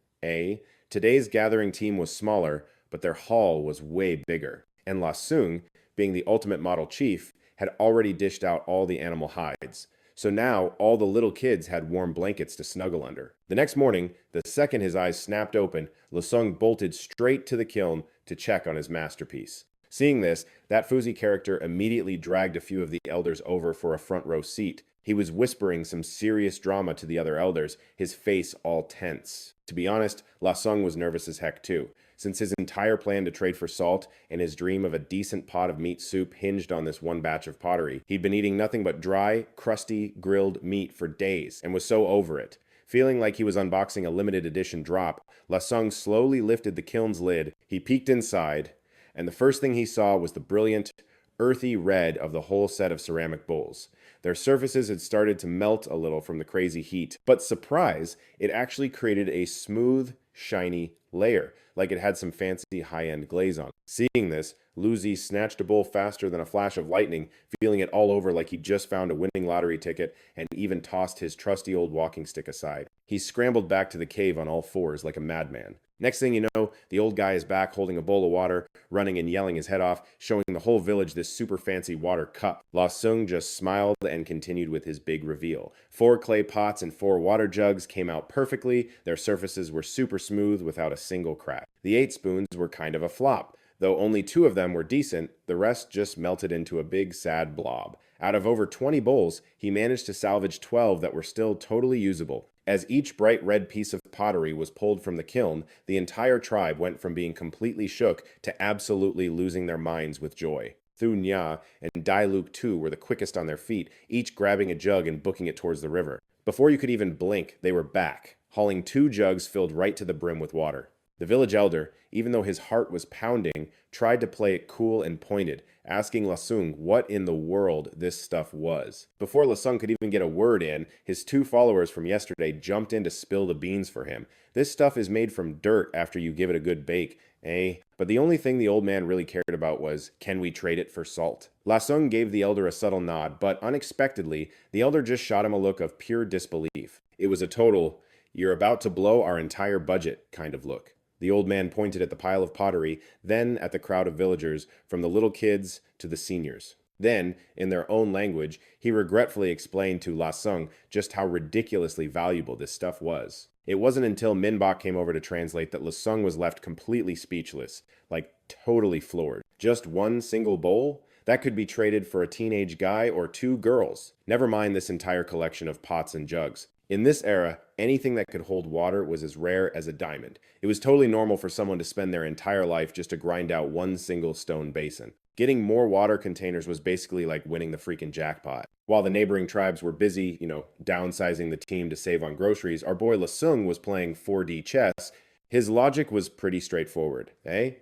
A: Today's gathering team was smaller, but their haul was way bigger. And Lasung, being the ultimate model chief, had already dished out all the animal hides. So now all the little kids had warm blankets to snuggle under. The next morning, the second his eyes snapped open, Lasung bolted straight to the kiln to check on his masterpiece. Seeing this, that Fuzi character immediately dragged a few of the elders over for a front row seat. He was whispering some serious drama to the other elders, his face all tense. To be honest, Lasung was nervous as heck too, since his entire plan to trade for salt and his dream of a decent pot of meat soup hinged on this one batch of pottery. He'd been eating nothing but dry, crusty, grilled meat for days and was so over it. Feeling like he was unboxing a limited edition drop, Lasung slowly lifted the kiln's lid. He peeked inside, and the first thing he saw was the brilliant, earthy red of the whole set of ceramic bowls. Their surfaces had started to melt a little from the crazy heat, but surprise, it actually created a smooth, shiny layer, like it had some fancy high-end glaze on it. Seeing this, Luzi snatched a bowl faster than a flash of lightning, feeling it all over like he'd just found a winning lottery ticket, and even tossed his trusty old walking stick aside. He scrambled back to the cave on all fours like a madman. Next thing you know, the old guy is back holding a bowl of water, running and yelling his head off, showing the whole village this super fancy water cup. Lasung just smiled and continued with his big reveal. 4 clay pots and 4 water jugs came out perfectly. Their surfaces were super smooth without a single crack. The 8 spoons were kind of a flop. Though only 2 of them were decent, the rest just melted into a big sad blob. Out of over 20 bowls, he managed to salvage 12 that were still totally usable. As each bright red piece of pottery was pulled from the kiln, the entire tribe went from being completely shook to absolutely losing their minds with joy. Thu Nya and Dai Luke too were the quickest on their feet, each grabbing a jug and booking it towards the river. Before you could even blink, they were back, hauling 2 jugs filled right to the brim with water. The village elder, even though his heart was pounding, tried to play it cool and pointed, asking Lasung what in the world this stuff was. Before Lasung could even get a word in, his 2 followers from yesterday jumped in to spill the beans for him. This stuff is made from dirt after you give it a good bake, eh? But the only thing the old man really cared about was, can we trade it for salt? Lasung gave the elder a subtle nod, but unexpectedly, the elder just shot him a look of pure disbelief. It was a total, you're about to blow our entire budget kind of look. The old man pointed at the pile of pottery, then at the crowd of villagers, from the little kids to the seniors. Then, in their own language, he regretfully explained to Lasung just how ridiculously valuable this stuff was. It wasn't until Minbok came over to translate that Lasung was left completely speechless, like totally floored. Just 1 single bowl? That could be traded for a teenage guy or 2 girls. Never mind this entire collection of pots and jugs. In this era, anything that could hold water was as rare as a diamond. It was totally normal for someone to spend their entire life just to grind out 1 single stone basin. Getting more water containers was basically like winning the freaking jackpot. While the neighboring tribes were busy, downsizing the team to save on groceries, our boy Lasung was playing 4D chess. His logic was pretty straightforward, eh?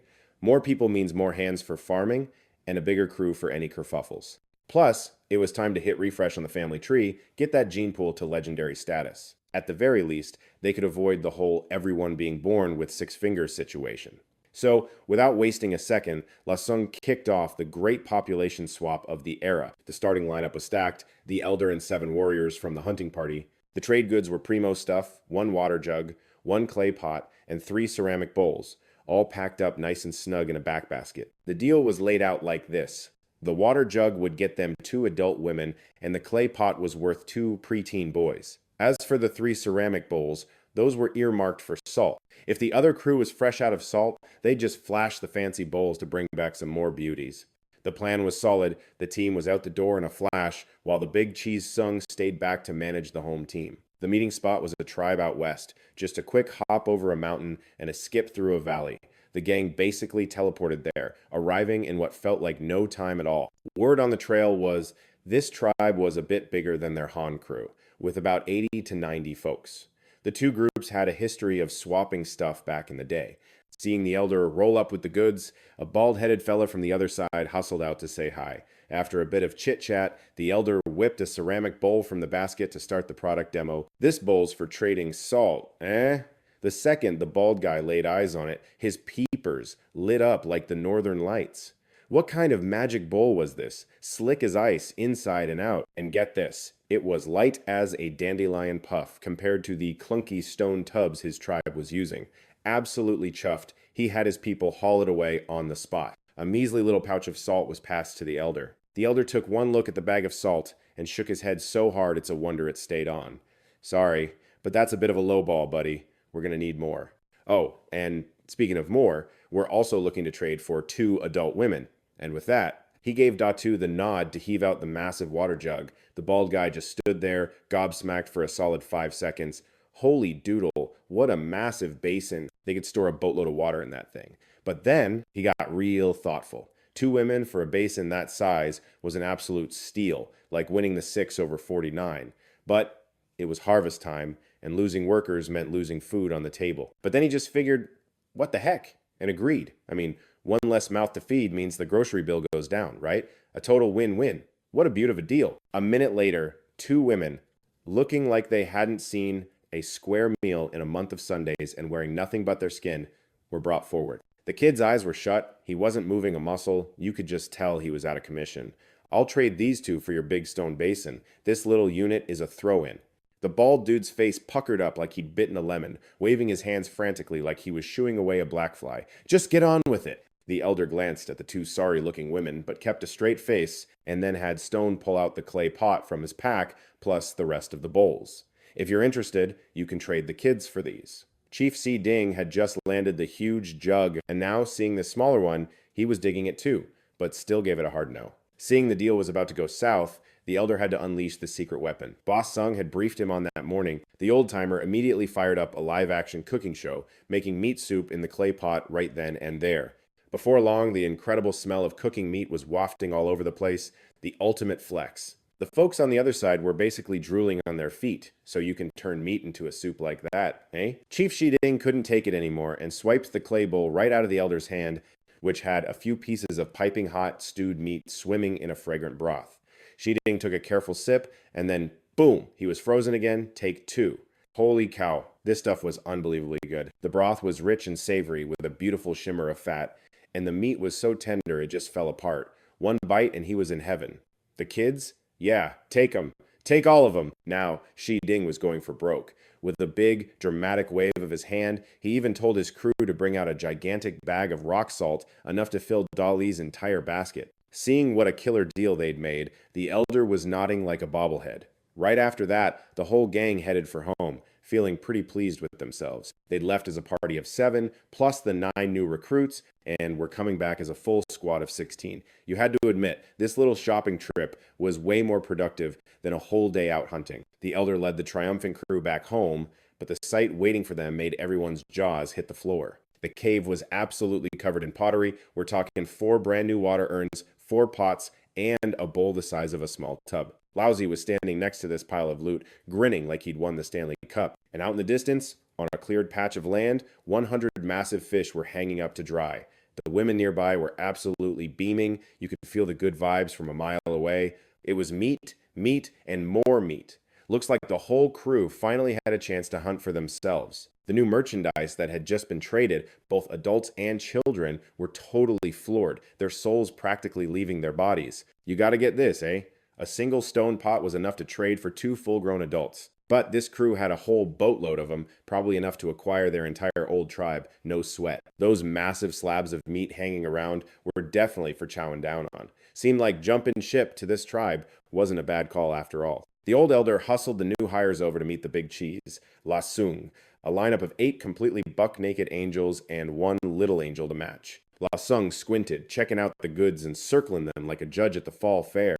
A: More people means more hands for farming, and a bigger crew for any kerfuffles. Plus, it was time to hit refresh on the family tree, get that gene pool to legendary status. At the very least, they could avoid the whole everyone being born with 6 fingers situation. So, without wasting a second, Lasung kicked off the great population swap of the era. The starting lineup was stacked, the elder and 7 warriors from the hunting party. The trade goods were primo stuff, 1 water jug, 1 clay pot, and 3 ceramic bowls, all packed up nice and snug in a back basket. The deal was laid out like this. The water jug would get them 2 adult women, and the clay pot was worth 2 preteen boys. As for the 3 ceramic bowls, those were earmarked for salt. If the other crew was fresh out of salt, they'd just flash the fancy bowls to bring back some more beauties. The plan was solid, the team was out the door in a flash, while the big cheese Sung stayed back to manage the home team. The meeting spot was a tribe out west, just a quick hop over a mountain and a skip through a valley. The gang basically teleported there, arriving in what felt like no time at all. Word on the trail was this tribe was a bit bigger than their Han crew, with about 80 to 90 folks. The two groups had a history of swapping stuff back in the day. Seeing the elder roll up with the goods, a bald-headed fella from the other side hustled out to say hi. After a bit of chit-chat, the elder whipped a ceramic bowl from the basket to start the product demo. This bowl's for trading salt, eh? The second the bald guy laid eyes on it, his peepers lit up like the northern lights. What kind of magic bowl was this? Slick as ice, inside and out. And get this, it was light as a dandelion puff compared to the clunky stone tubs his tribe was using. Absolutely chuffed, he had his people haul it away on the spot. A measly little pouch of salt was passed to the elder. The elder took one look at the bag of salt and shook his head so hard it's a wonder it stayed on. Sorry, but that's a bit of a low ball, buddy. We're going to need more. Oh, and speaking of more, we're also looking to trade for 2 adult women. And with that, he gave Datu the nod to heave out the massive water jug. The bald guy just stood there, gobsmacked for a solid 5 seconds. Holy doodle, what a massive basin. They could store a boatload of water in that thing. But then he got real thoughtful. 2 women for a basin that size was an absolute steal, like winning the 6 over 49. But it was harvest time, and losing workers meant losing food on the table. But then he just figured, what the heck? And agreed. I mean, one less mouth to feed means the grocery bill goes down, right? A total win-win. What a beaut of a deal. A minute later, 2 women, looking like they hadn't seen a square meal in a month of Sundays and wearing nothing but their skin, were brought forward. The kid's eyes were shut. He wasn't moving a muscle. You could just tell he was out of commission. I'll trade these 2 for your big stone basin. This little unit is a throw-in. The bald dude's face puckered up like he'd bitten a lemon, waving his hands frantically like he was shooing away a black fly. Just get on with it. The elder glanced at the 2 sorry-looking women, but kept a straight face, and then had Stone pull out the clay pot from his pack, plus the rest of the bowls. If you're interested, you can trade the kids for these. Chief C. Ding had just landed the huge jug, and now, seeing the smaller one, he was digging it too, but still gave it a hard no. Seeing the deal was about to go south, the elder had to unleash the secret weapon. Boss Sung had briefed him on that morning. The old-timer immediately fired up a live-action cooking show, making meat soup in the clay pot right then and there. Before long, the incredible smell of cooking meat was wafting all over the place, the ultimate flex. The folks on the other side were basically drooling on their feet, so you can turn meat into a soup like that, eh? Chief Shiding couldn't take it anymore and swiped the clay bowl right out of the elder's hand, which had a few pieces of piping hot stewed meat swimming in a fragrant broth. Shiding took a careful sip, and then, boom, he was frozen again. Take 2. Holy cow, this stuff was unbelievably good. The broth was rich and savory with a beautiful shimmer of fat, and the meat was so tender it just fell apart. One bite and he was in heaven. The kids? Yeah, take 'em. Take all of them. Now, Shi Ding was going for broke. With a big, dramatic wave of his hand, he even told his crew to bring out a gigantic bag of rock salt, enough to fill Dali's entire basket. Seeing what a killer deal they'd made, the elder was nodding like a bobblehead. Right after that, the whole gang headed for home, feeling pretty pleased with themselves. They'd left as a party of 7, plus the 9 new recruits, and were coming back as a full squad of 16. You had to admit, this little shopping trip was way more productive than a whole day out hunting. The elder led the triumphant crew back home, but the sight waiting for them made everyone's jaws hit the floor. The cave was absolutely covered in pottery. We're talking 4 brand new water urns, 4 pots, and a bowl the size of a small tub. Lousy was standing next to this pile of loot, grinning like he'd won the Stanley Cup. And out in the distance, on a cleared patch of land, 100 massive fish were hanging up to dry. The women nearby were absolutely beaming. You could feel the good vibes from a mile away. It was meat, meat, and more meat. Looks like the whole crew finally had a chance to hunt for themselves. The new merchandise that had just been traded, both adults and children, were totally floored, their souls practically leaving their bodies. You gotta get this, eh? A single stone pot was enough to trade for 2 full-grown adults. But this crew had a whole boatload of them, probably enough to acquire their entire old tribe, no sweat. Those massive slabs of meat hanging around were definitely for chowing down on. Seemed like jumping ship to this tribe wasn't a bad call after all. The old elder hustled the new hires over to meet the big cheese, La Sung, a lineup of 8 completely buck-naked angels and 1 little angel to match. La Sung squinted, checking out the goods and circling them like a judge at the fall fair.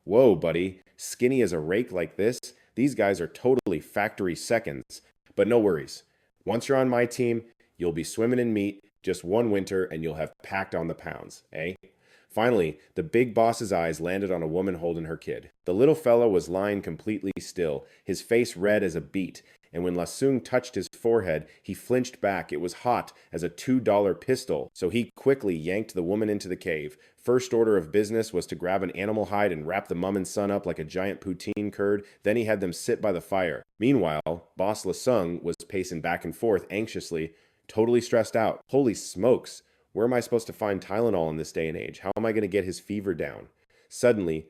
A: Whoa, buddy, skinny as a rake like this? These guys are totally factory seconds. But no worries. Once you're on my team, you'll be swimming in meat just one winter and you'll have packed on the pounds, eh? Finally, the big boss's eyes landed on a woman holding her kid. The little fellow was lying completely still, his face red as a beet, and when Lasung touched his forehead, he flinched back. It was hot as a $2 pistol, so he quickly yanked the woman into the cave. First order of business was to grab an animal hide and wrap the mum and son up like a giant poutine curd. Then he had them sit by the fire. Meanwhile, Boss Lasung was pacing back and forth anxiously, totally stressed out. Holy smokes! Where am I supposed to find Tylenol in this day and age? How am I going to get his fever down? Suddenly,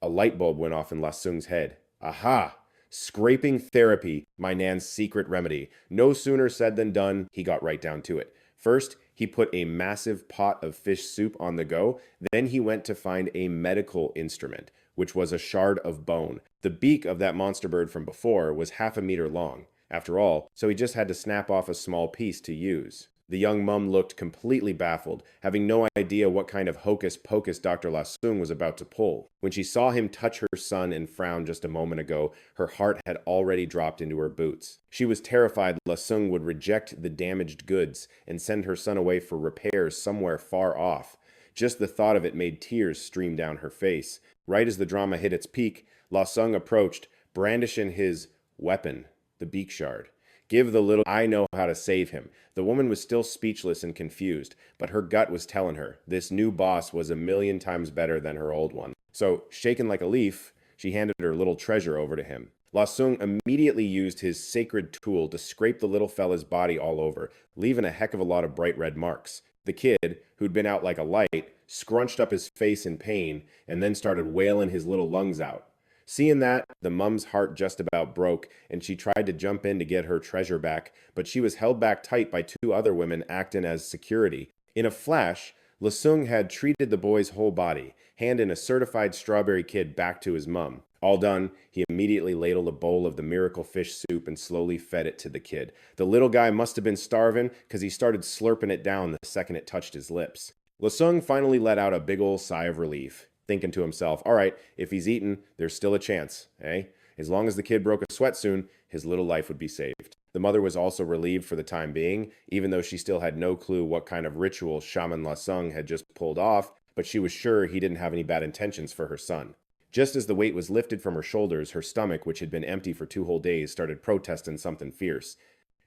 A: a light bulb went off in Lasung's head. Aha! Scraping therapy, my Nan's secret remedy. No sooner said than done, he got right down to it. First, he put a massive pot of fish soup on the go. Then he went to find a medical instrument, which was a shard of bone. The beak of that monster bird from before was half a meter long, after all, so he just had to snap off a small piece to use. The young mum looked completely baffled, having no idea what kind of hocus-pocus Dr. Lasung was about to pull. When she saw him touch her son and frown just a moment ago, her heart had already dropped into her boots. She was terrified Lasung would reject the damaged goods and send her son away for repairs somewhere far off. Just the thought of it made tears stream down her face. Right as the drama hit its peak, Lasung approached, brandishing his weapon, the beak shard. Give the little, I know how to save him. The woman was still speechless and confused, but her gut was telling her this new boss was 1,000,000 times better than her old one. So, shaken like a leaf, she handed her little treasure over to him. Lasung immediately used his sacred tool to scrape the little fella's body all over, leaving a heck of a lot of bright red marks. The kid, who'd been out like a light, scrunched up his face in pain and then started wailing his little lungs out. Seeing that, the mum's heart just about broke, and she tried to jump in to get her treasure back, but she was held back tight by two other women acting as security. In a flash, Lasung had treated the boy's whole body, handing a certified strawberry kid back to his mum. All done, he immediately ladled a bowl of the miracle fish soup and slowly fed it to the kid. The little guy must have been starving, because he started slurping it down the second it touched his lips. Lasung finally let out a big ol' sigh of relief, thinking to himself, all right, if he's eaten, there's still a chance, eh? As long as the kid broke a sweat soon, his little life would be saved. The mother was also relieved for the time being, even though she still had no clue what kind of ritual Shaman Lasung had just pulled off, but she was sure he didn't have any bad intentions for her son. Just as the weight was lifted from her shoulders, her stomach, which had been empty for 2 whole days, started protesting something fierce.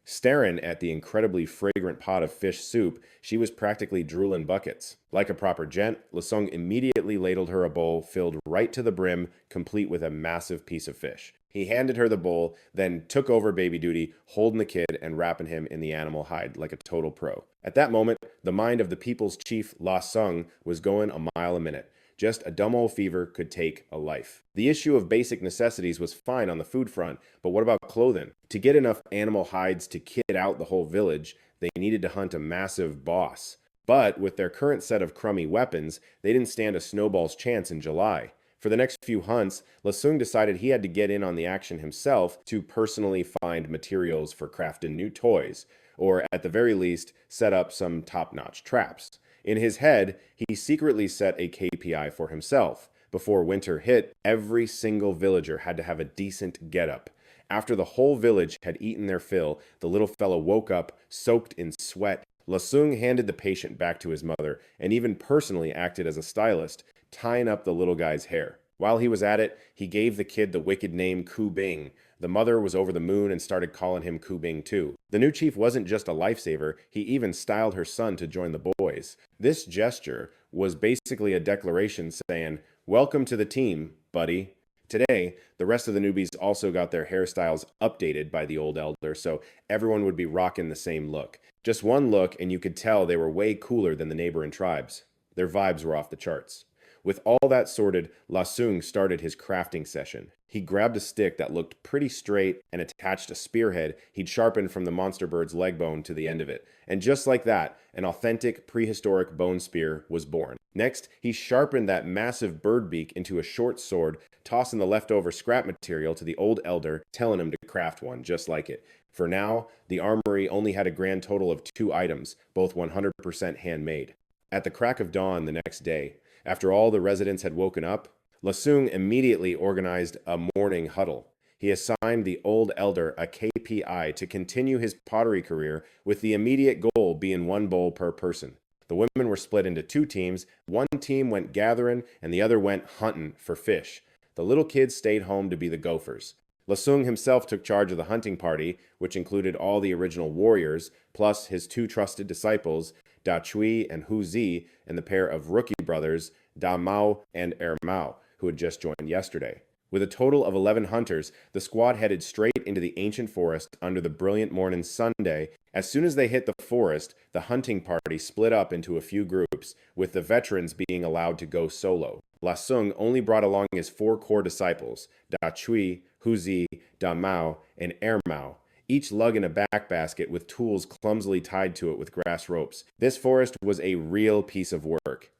A: Staring at the incredibly fragrant pot of fish soup, she was practically drooling buckets. Like a proper gent, Lasung immediately ladled her a bowl filled right to the brim, complete with a massive piece of fish. He handed her the bowl, then took over baby duty, holding the kid and wrapping him in the animal hide like a total pro. At that moment, the mind of the people's chief, Lasung, was going a mile a minute. Just a dumb old fever could take a life. The issue of basic necessities was fine on the food front, but what about clothing? To get enough animal hides to kit out the whole village, they needed to hunt a massive boss. But with their current set of crummy weapons, they didn't stand a snowball's chance in July. For the next few hunts, Lasung decided he had to get in on the action himself to personally find materials for crafting new toys, or at the very least, set up some top-notch traps. In his head, he secretly set a KPI for himself. Before winter hit, every single villager had to have a decent getup. After the whole village had eaten their fill, the little fellow woke up, soaked in sweat. Lasung handed the patient back to his mother, and even personally acted as a stylist, tying up the little guy's hair. While he was at it, he gave the kid the wicked name Ku Bing. The mother was over the moon and started calling him Ku Bing too. The new chief wasn't just a lifesaver, he even styled her son to join the boys. This gesture was basically a declaration saying, "Welcome to the team, buddy." Today, the rest of the newbies also got their hairstyles updated by the old elder, so everyone would be rocking the same look. Just one look and you could tell they were way cooler than the neighboring tribes. Their vibes were off the charts. With all that sorted, Lasung started his crafting session. He grabbed a stick that looked pretty straight and attached a spearhead he'd sharpened from the monster bird's leg bone to the end of it. And just like that, an authentic prehistoric bone spear was born. Next, he sharpened that massive bird beak into a short sword, tossing the leftover scrap material to the old elder, telling him to craft one just like it. For now, the armory only had a grand total of 2 items, both 100% handmade. At the crack of dawn the next day, after all the residents had woken up, Lasung immediately organized a morning huddle. He assigned the old elder a KPI to continue his pottery career, with the immediate goal being one bowl per person. The women were split into two teams. One team went gathering and the other went hunting for fish. The little kids stayed home to be the gophers. Lasung himself took charge of the hunting party, which included all the original warriors, plus his two trusted disciples, Da Chui and Hu Zi, and the pair of rookie brothers, Da Mao and Er Mao, who had just joined yesterday. With a total of 11 hunters, the squad headed straight into the ancient forest under the brilliant morning Sunday. As soon as they hit the forest, the hunting party split up into a few groups, with the veterans being allowed to go solo. Lasung only brought along his four core disciples, Da Chui, Hu Zi, Da Mao, and Er Mao, each lugging a back basket with tools clumsily tied to it with grass ropes. This forest was a real piece of work.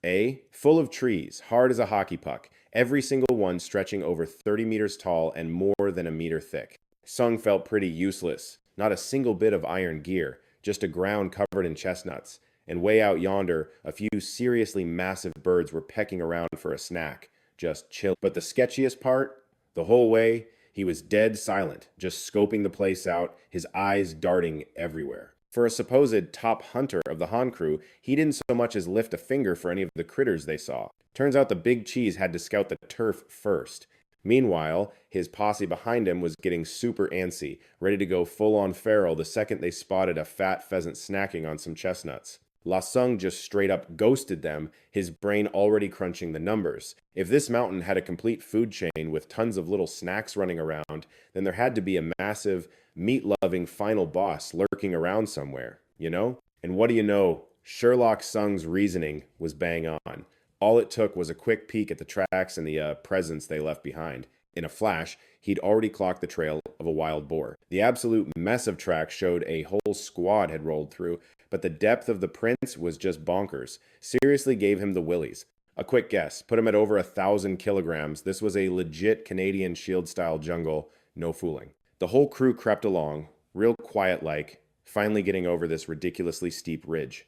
A: Full of trees, hard as a hockey puck, every single one stretching over 30 meters tall and more than a meter thick. Sung felt pretty useless. Not a single bit of iron gear, just a ground covered in chestnuts. And way out yonder, a few seriously massive birds were pecking around for a snack. Just chill. But the sketchiest part? The whole way, he was dead silent, just scoping the place out, his eyes darting everywhere. For a supposed top hunter of the Han crew, he didn't so much as lift a finger for any of the critters they saw. Turns out the big cheese had to scout the turf first. Meanwhile, his posse behind him was getting super antsy, ready to go full-on feral the second they spotted a fat pheasant snacking on some chestnuts. Lasung just straight up ghosted them, his brain already crunching the numbers. If this mountain had a complete food chain with tons of little snacks running around, then there had to be a massive, meat-loving final boss lurking around somewhere, you know? And what do you know? Sherlock Sung's reasoning was bang on. All it took was a quick peek at the tracks and the presents they left behind. In a flash, he'd already clocked the trail of a wild boar. The absolute mess of tracks showed a whole squad had rolled through, but the depth of the prints was just bonkers. Seriously gave him the willies. A quick guess, put him at over 1,000 kilograms. This was a legit Canadian Shield-style jungle, no fooling. The whole crew crept along, real quiet-like, finally getting over this ridiculously steep ridge.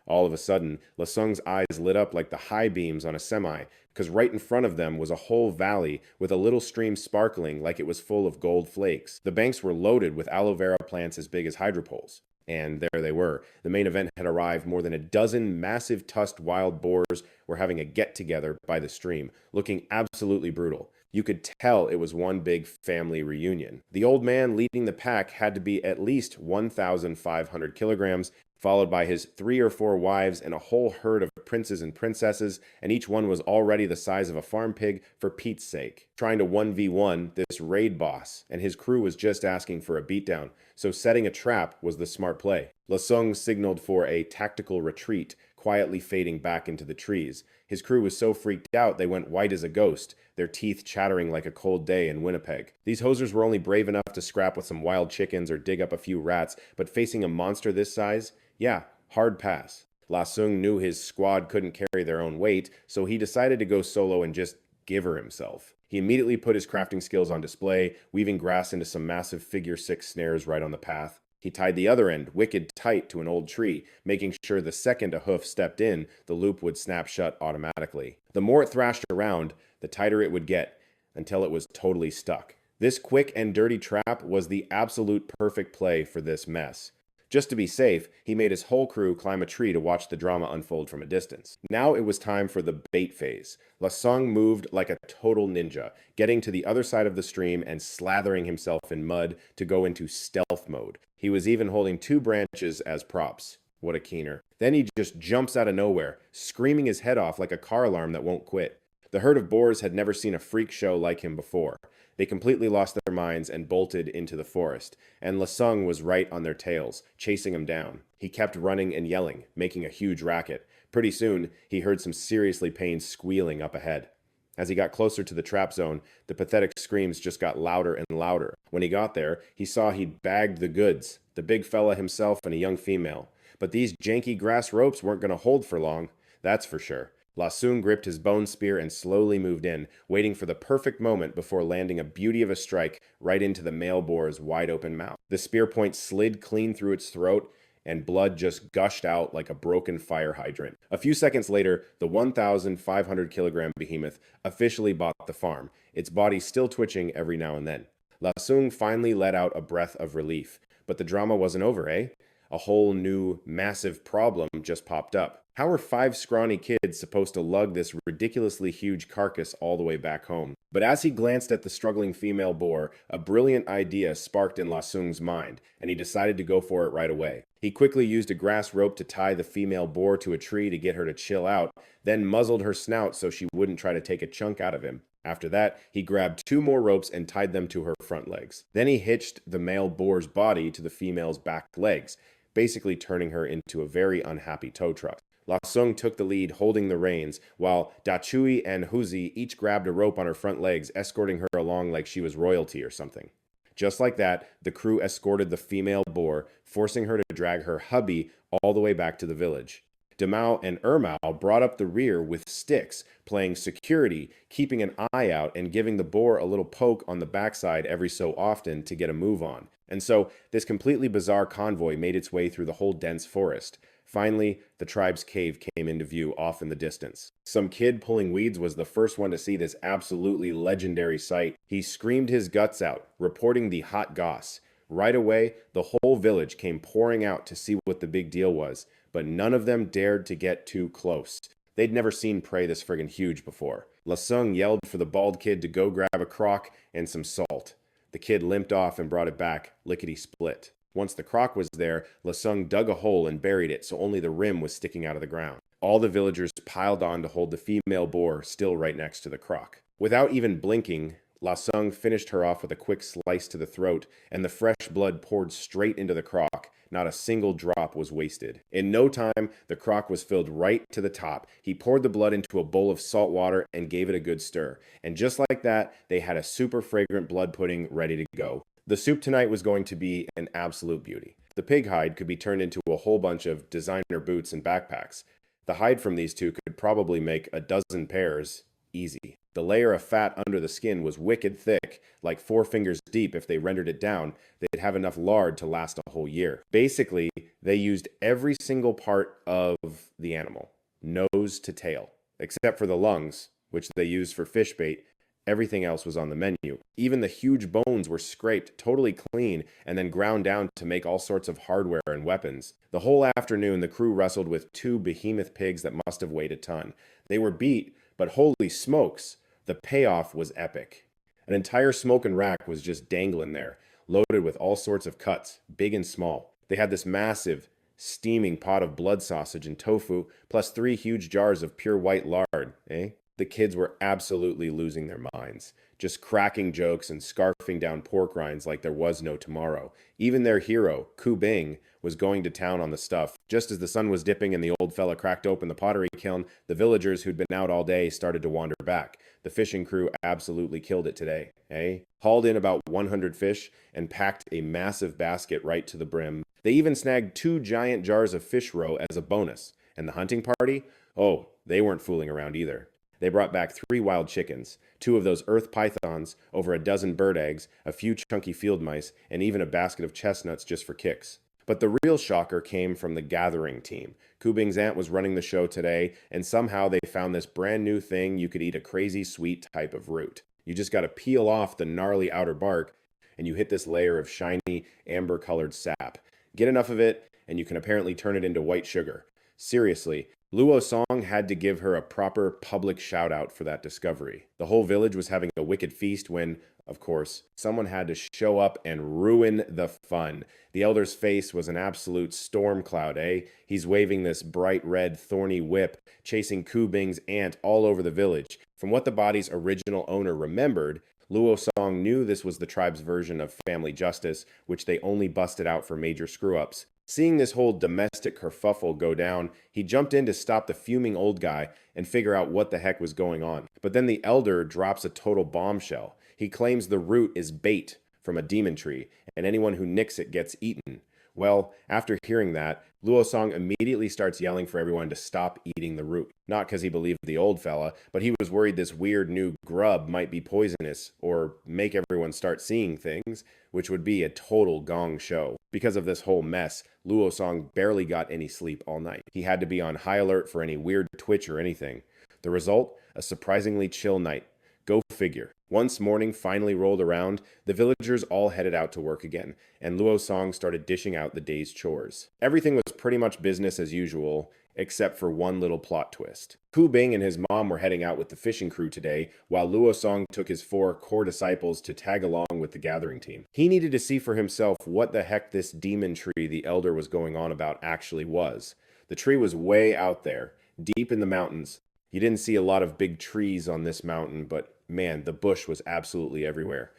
A: All of a sudden, Lasung's eyes lit up like the high beams on a semi, because right in front of them was a whole valley with a little stream sparkling like it was full of gold flakes. The banks were loaded with aloe vera plants as big as hydropoles. And there they were. The main event had arrived. More than a dozen massive tusked wild boars were having a get-together by the stream, looking absolutely brutal. You could tell it was one big family reunion. The old man leading the pack had to be at least 1,500 kilograms, followed by his 3 or 4 wives and a whole herd of princes and princesses, and each one was already the size of a farm pig for Pete's sake. Trying to 1v1 this raid boss, and his crew was just asking for a beatdown, so setting a trap was the smart play. Lasung signaled for a tactical retreat, quietly fading back into the trees. His crew was so freaked out they went white as a ghost, their teeth chattering like a cold day in Winnipeg. These hosers were only brave enough to scrap with some wild chickens or dig up a few rats, but facing a monster this size? Yeah, hard pass. Lasung knew his squad couldn't carry their own weight, so he decided to go solo and just give her himself. He immediately put his crafting skills on display, weaving grass into some massive figure-6 snares right on the path. He tied the other end wicked tight to an old tree, making sure the second a hoof stepped in, the loop would snap shut automatically. The more it thrashed around, the tighter it would get, until it was totally stuck. This quick and dirty trap was the absolute perfect play for this mess. Just to be safe, he made his whole crew climb a tree to watch the drama unfold from a distance. Now it was time for the bait phase. Lasung moved like a total ninja, getting to the other side of the stream and slathering himself in mud to go into stealth mode. He was even holding 2 branches as props. What a keener. Then he just jumps out of nowhere, screaming his head off like a car alarm that won't quit. The herd of boars had never seen a freak show like him before. They completely lost their minds and bolted into the forest, and Lasung was right on their tails, chasing him down. He kept running and yelling, making a huge racket. Pretty soon, he heard some seriously pained squealing up ahead. As he got closer to the trap zone, the pathetic screams just got louder and louder. When he got there, he saw he'd bagged the goods, the big fella himself and a young female. But these janky grass ropes weren't going to hold for long, that's for sure. Lasung gripped his bone spear and slowly moved in, waiting for the perfect moment before landing a beauty of a strike right into the male boar's wide-open mouth. The spear point slid clean through its throat, and blood just gushed out like a broken fire hydrant. A few seconds later, the 1,500-kilogram behemoth officially bought the farm, its body still twitching every now and then. La Sung finally let out a breath of relief. But the drama wasn't over, eh? A whole new, massive problem just popped up. How are five scrawny kids supposed to lug this ridiculously huge carcass all the way back home? But as he glanced at the struggling female boar, a brilliant idea sparked in La Sung's mind, and he decided to go for it right away. He quickly used a grass rope to tie the female boar to a tree to get her to chill out, then muzzled her snout so she wouldn't try to take a chunk out of him. After that, he grabbed two more ropes and tied them to her front legs. Then he hitched the male boar's body to the female's back legs, basically turning her into a very unhappy tow truck. La Sung took the lead, holding the reins, while Da Chui and Huzi each grabbed a rope on her front legs, escorting her along like she was royalty or something. Just like that, the crew escorted the female boar, forcing her to drag her hubby all the way back to the village. Demao and Ermao brought up the rear with sticks, playing security, keeping an eye out, and giving the boar a little poke on the backside every so often to get a move on. And so, this completely bizarre convoy made its way through the whole dense forest. Finally, the tribe's cave came into view off in the distance. Some kid pulling weeds was the first one to see this absolutely legendary sight. He screamed his guts out, reporting the hot goss. Right away, the whole village came pouring out to see what the big deal was, but none of them dared to get too close. They'd never seen prey this friggin' huge before. La Sung yelled for the bald kid to go grab a crock and some salt. The kid limped off and brought it back, lickety-split. Once the crock was there, La Sung dug a hole and buried it so only the rim was sticking out of the ground. All the villagers piled on to hold the female boar still right next to the crock. Without even blinking, La Sung finished her off with a quick slice to the throat, and the fresh blood poured straight into the crock. Not a single drop was wasted. In no time, the crock was filled right to the top. He poured the blood into a bowl of salt water and gave it a good stir. And just like that, they had a super fragrant blood pudding ready to go. The soup tonight was going to be an absolute beauty. The pig hide could be turned into a whole bunch of designer boots and backpacks. The hide from these two could probably make a dozen pairs easy. The layer of fat under the skin was wicked thick, like 4 fingers deep. If they rendered it down, they'd have enough lard to last a whole year. Basically, they used every single part of the animal, nose to tail, except for the lungs, which they used for fish bait. Everything else was on the menu. Even the huge bones were scraped totally clean and then ground down to make all sorts of hardware and weapons. The whole afternoon, the crew wrestled with 2 behemoth pigs that must have weighed a ton. They were beat, but holy smokes, the payoff was epic. An entire smoking rack was just dangling there, loaded with all sorts of cuts, big and small. They had this massive, steaming pot of blood sausage and tofu, plus 3 huge jars of pure white lard, eh? The kids were absolutely losing their minds, just cracking jokes and scarfing down pork rinds like there was no tomorrow. Even their hero, Ku Bing, was going to town on the stuff. Just as the sun was dipping and the old fella cracked open the pottery kiln, the villagers who'd been out all day started to wander back. The fishing crew absolutely killed it today, eh? Hauled in about 100 fish and packed a massive basket right to the brim. They even snagged 2 giant jars of fish roe as a bonus. And the hunting party? Oh, they weren't fooling around either. They brought back 3 wild chickens, 2 of those earth pythons, over a dozen bird eggs, a few chunky field mice, and even a basket of chestnuts just for kicks. But the real shocker came from the gathering team. Ku Bing's aunt was running the show today, and somehow they found this brand new thing you could eat a crazy sweet type of root. You just gotta peel off the gnarly outer bark, and you hit this layer of shiny, amber-colored sap. Get enough of it, and you can apparently turn it into white sugar. Seriously, Luo Song had to give her a proper public shout out for that discovery. The whole village was having a wicked feast when, of course, someone had to show up and ruin the fun. The elder's face was an absolute storm cloud, eh? He's waving this bright red thorny whip, chasing Ku Bing's aunt all over the village. From what the body's original owner remembered, Luo Song knew this was the tribe's version of family justice, which they only busted out for major screw-ups. Seeing this whole domestic kerfuffle go down, he jumped in to stop the fuming old guy and figure out what the heck was going on. But then the elder drops a total bombshell. He claims the root is bait from a demon tree, and anyone who nicks it gets eaten. Well, after hearing that, Luo Song immediately starts yelling for everyone to stop eating the root. Not because he believed the old fella, but he was worried this weird new grub might be poisonous or make everyone start seeing things, which would be a total gong show. Because of this whole mess, Luo Song barely got any sleep all night. He had to be on high alert for any weird twitch or anything. The result? A surprisingly chill night. Go figure. Once morning finally rolled around, the villagers all headed out to work again, and Luo Song started dishing out the day's chores. Everything was pretty much business as usual, except for one little plot twist. Hu Bing and his mom were heading out with the fishing crew today, while Luo Song took his 4 core disciples to tag along with the gathering team. He needed to see for himself what the heck this demon tree the elder was going on about actually was. The tree was way out there, deep in the mountains. You didn't see a lot of big trees on this mountain, but man, the bush was absolutely everywhere.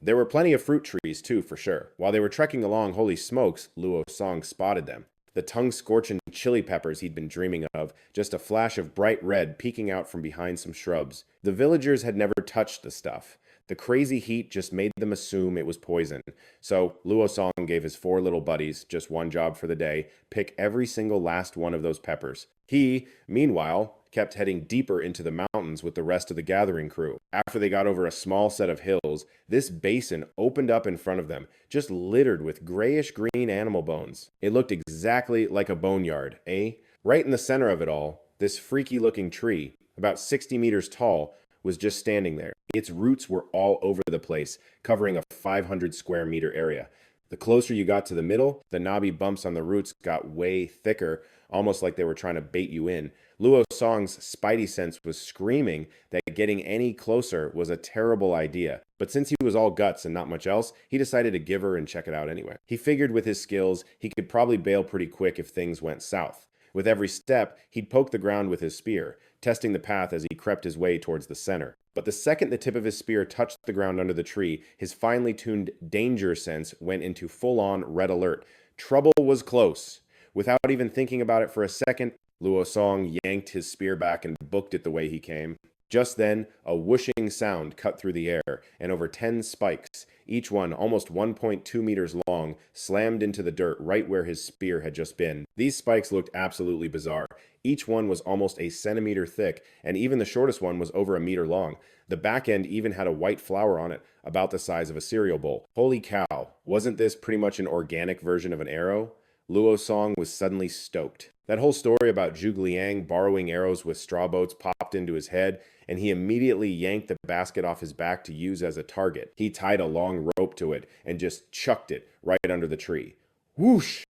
A: There were plenty of fruit trees too, for sure. While they were trekking along, holy smokes, Luo Song spotted them. The tongue-scorching chili peppers he'd been dreaming of, just a flash of bright red peeking out from behind some shrubs. The villagers had never touched the stuff. The crazy heat just made them assume it was poison. So Luo Song gave his 4 little buddies just one job for the day: pick every single last one of those peppers. He, meanwhile, kept heading deeper into the mountains with the rest of the gathering crew. After they got over a small set of hills, this basin opened up in front of them, just littered with grayish-green animal bones. It looked exactly like a boneyard, eh? Right in the center of it all, this freaky-looking tree, about 60 meters tall, was just standing there. Its roots were all over the place, covering a 500 square meter area. The closer you got to the middle, the knobby bumps on the roots got way thicker, almost like they were trying to bait you in. Luo Song's spidey sense was screaming that getting any closer was a terrible idea. But since he was all guts and not much else, he decided to give her and check it out anyway. He figured with his skills, he could probably bail pretty quick if things went south. With every step, he'd poke the ground with his spear, testing the path as he crept his way towards the center. But the second the tip of his spear touched the ground under the tree, his finely tuned danger sense went into full-on red alert. Trouble was close. Without even thinking about it for a second, Luo Song yanked his spear back and booked it the way he came. Just then, a whooshing sound cut through the air, and over 10 spikes, each one almost 1.2 meters long, slammed into the dirt right where his spear had just been. These spikes looked absolutely bizarre. Each one was almost a centimeter thick, and even the shortest one was over a meter long. The back end even had a white flower on it, about the size of a cereal bowl. Holy cow, wasn't this pretty much an organic version of an arrow? Luo Song was suddenly stoked. That whole story about Zhuge Liang borrowing arrows with straw boats popped into his head, and he immediately yanked the basket off his back to use as a target. He tied a long rope to it and just chucked it right under the tree. Whoosh!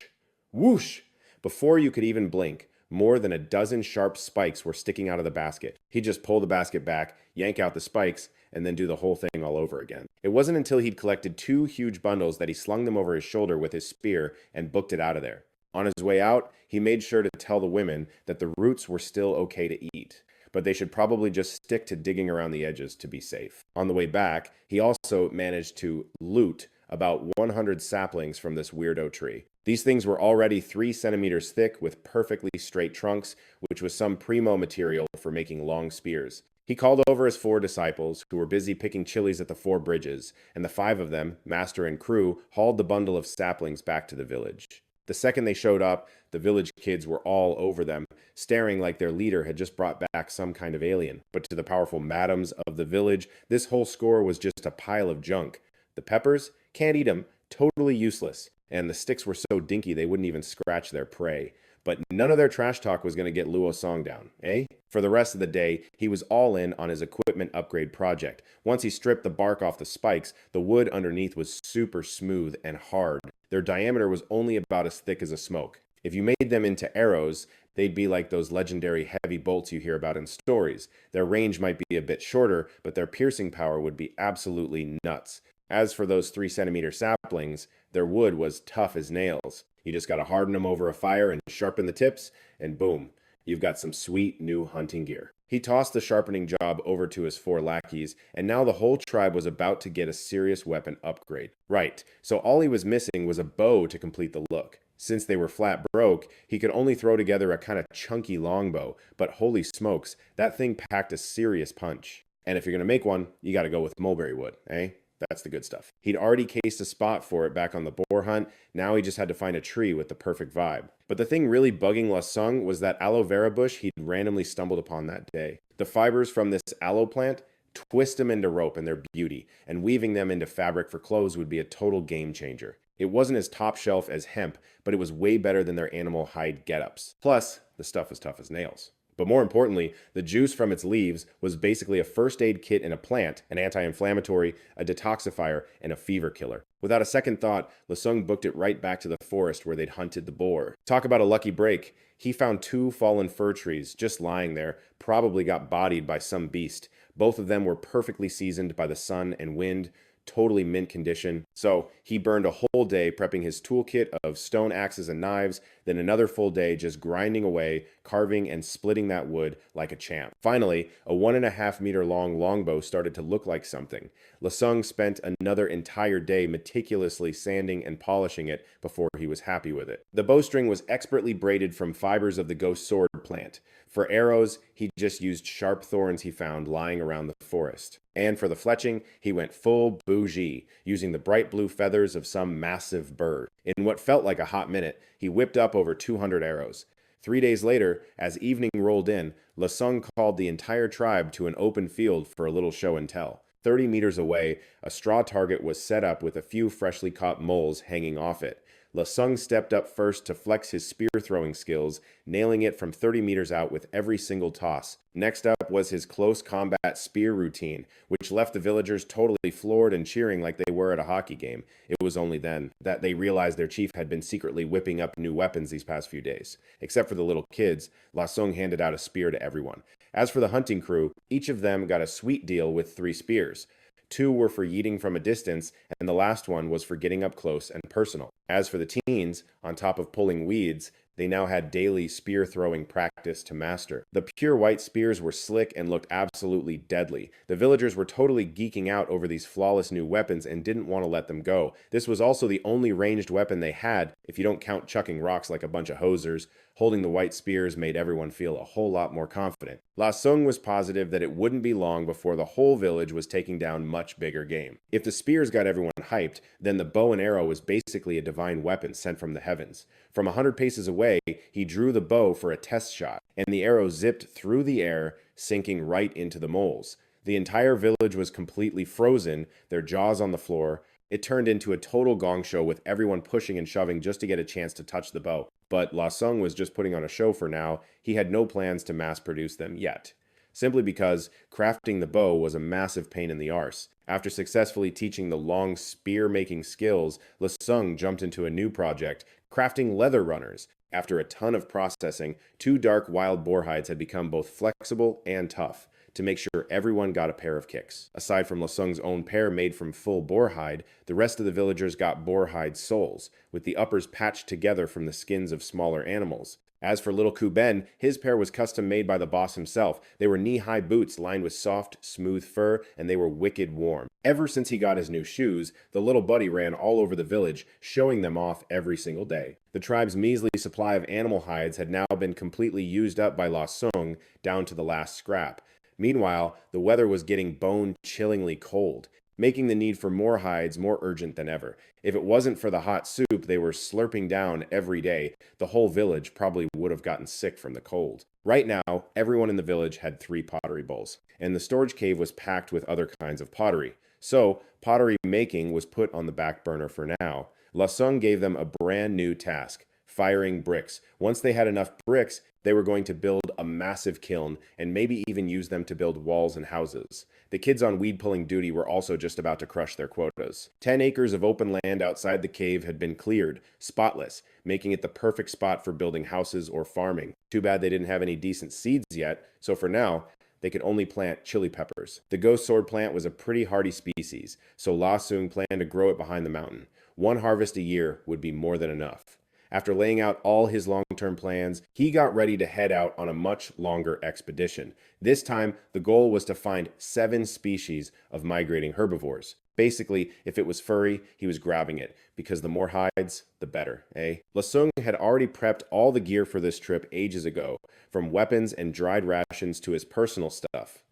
A: Whoosh! Before you could even blink, more than a dozen sharp spikes were sticking out of the basket. He'd just pull the basket back, yank out the spikes, and then do the whole thing all over again. It wasn't until he'd collected 2 huge bundles that he slung them over his shoulder with his spear and booked it out of there. On his way out, he made sure to tell the women that the roots were still okay to eat, but they should probably just stick to digging around the edges to be safe. On the way back, he also managed to loot about 100 saplings from this weirdo tree. These things were already 3 centimeters thick with perfectly straight trunks, which was some primo material for making long spears. He called over his 4 disciples, who were busy picking chilies at the 4 bridges, and the 5 of them, master and crew, hauled the bundle of saplings back to the village. The second they showed up, the village kids were all over them, staring like their leader had just brought back some kind of alien. But to the powerful madams of the village, this whole score was just a pile of junk. The peppers? Can't eat them. Totally useless. And the sticks were so dinky they wouldn't even scratch their prey. But none of their trash talk was going to get Luo Song down, eh? For the rest of the day, he was all in on his equipment upgrade project. Once he stripped the bark off the spikes, the wood underneath was super smooth and hard. Their diameter was only about as thick as a smoke. If you made them into arrows, they'd be like those legendary heavy bolts you hear about in stories. Their range might be a bit shorter, but their piercing power would be absolutely nuts. As for those 3-centimeter saplings, their wood was tough as nails. You just gotta harden them over a fire and sharpen the tips, and boom, you've got some sweet new hunting gear. He tossed the sharpening job over to his 4 lackeys, and now the whole tribe was about to get a serious weapon upgrade. Right, so all he was missing was a bow to complete the look. Since they were flat broke, he could only throw together a kind of chunky longbow, but holy smokes, that thing packed a serious punch. And if you're gonna make one, you gotta go with mulberry wood, eh? That's the good stuff. He'd already cased a spot for it back on the boar hunt. Now he just had to find a tree with the perfect vibe. But the thing really bugging La Sung was that aloe vera bush he'd randomly stumbled upon that day. The fibers from this aloe plant, twist them into rope and their beauty, and weaving them into fabric for clothes would be a total game changer. It wasn't as top shelf as hemp, but it was way better than their animal hide get-ups. Plus, the stuff was tough as nails. But more importantly, the juice from its leaves was basically a first aid kit in a plant, an anti-inflammatory, a detoxifier, and a fever killer. Without a second thought, Lasung booked it right back to the forest where they'd hunted the boar. Talk about a lucky break. He found two fallen fir trees just lying there, probably got bodied by some beast. Both of them were perfectly seasoned by the sun and wind, totally mint condition. So he burned a whole day prepping his toolkit of stone axes and knives, then another full day just grinding away, carving and splitting that wood like a champ. Finally, a 1.5 meter long longbow started to look like something. Lasung spent another entire day meticulously sanding and polishing it before he was happy with it. The bowstring was expertly braided from fibers of the ghost sword plant. For arrows, he just used sharp thorns he found lying around the forest. And for the fletching, he went full bougie, using the bright blue feathers of some massive bird. In what felt like a hot minute, he whipped up over 200 arrows. 3 days later, as evening rolled in, Lasung called the entire tribe to an open field for a little show and tell. 30 meters away, a straw target was set up with a few freshly caught moles hanging off it. Lasung stepped up first to flex his spear-throwing skills, nailing it from 30 meters out with every single toss. Next up was his close combat spear routine, which left the villagers totally floored and cheering like they were at a hockey game. It was only then that they realized their chief had been secretly whipping up new weapons these past few days. Except for the little kids, Lasung handed out a spear to everyone. As for the hunting crew, each of them got a sweet deal with 3 spears. 2 were for yeeting from a distance, and the last one was for getting up close and personal. As for the teens, on top of pulling weeds, they now had daily spear-throwing practice to master. The pure white spears were slick and looked absolutely deadly. The villagers were totally geeking out over these flawless new weapons and didn't want to let them go. This was also the only ranged weapon they had, if you don't count chucking rocks like a bunch of hosers. Holding the white spears made everyone feel a whole lot more confident. Lasung was positive that it wouldn't be long before the whole village was taking down much bigger game. If the spears got everyone hyped, then the bow and arrow was basically a divine weapon sent from the heavens. From 100 paces away, he drew the bow for a test shot, and the arrow zipped through the air, sinking right into the moles. The entire village was completely frozen, their jaws on the floor. It turned into a total gong show with everyone pushing and shoving just to get a chance to touch the bow. But Lasung was just putting on a show for now. He had no plans to mass produce them yet. Simply because crafting the bow was a massive pain in the arse. After successfully teaching the long spear-making skills, Lasung jumped into a new project, crafting leather runners. After a ton of processing, 2 dark wild boar hides had become both flexible and tough, to make sure everyone got a pair of kicks. Aside from Lasung's own pair made from full boar hide, the rest of the villagers got boar hide soles, with the uppers patched together from the skins of smaller animals. As for little Kuben, his pair was custom made by the boss himself. They were knee-high boots lined with soft, smooth fur, and they were wicked warm. Ever since he got his new shoes, the little buddy ran all over the village, showing them off every single day. The tribe's measly supply of animal hides had now been completely used up by Lasung, down to the last scrap. Meanwhile, the weather was getting bone-chillingly cold, making the need for more hides more urgent than ever. If it wasn't for the hot soup they were slurping down every day, the whole village probably would have gotten sick from the cold. Right now, everyone in the village had 3 pottery bowls, and the storage cave was packed with other kinds of pottery. So, pottery making was put on the back burner for now. Lasung gave them a brand new task: firing bricks. Once they had enough bricks, they were going to build a massive kiln and maybe even use them to build walls and houses. The kids on weed-pulling duty were also just about to crush their quotas. 10 acres of open land outside the cave had been cleared, spotless, making it the perfect spot for building houses or farming. Too bad they didn't have any decent seeds yet, so for now, they could only plant chili peppers. The ghost sword plant was a pretty hardy species, so Lasung planned to grow it behind the mountain. 1 harvest a year would be more than enough. After laying out all his long-term plans, he got ready to head out on a much longer expedition. This time, the goal was to find 7 species of migrating herbivores. Basically, if it was furry, he was grabbing it, because the more hides, the better, eh? Lasung had already prepped all the gear for this trip ages ago, from weapons and dried rations to his personal stuff.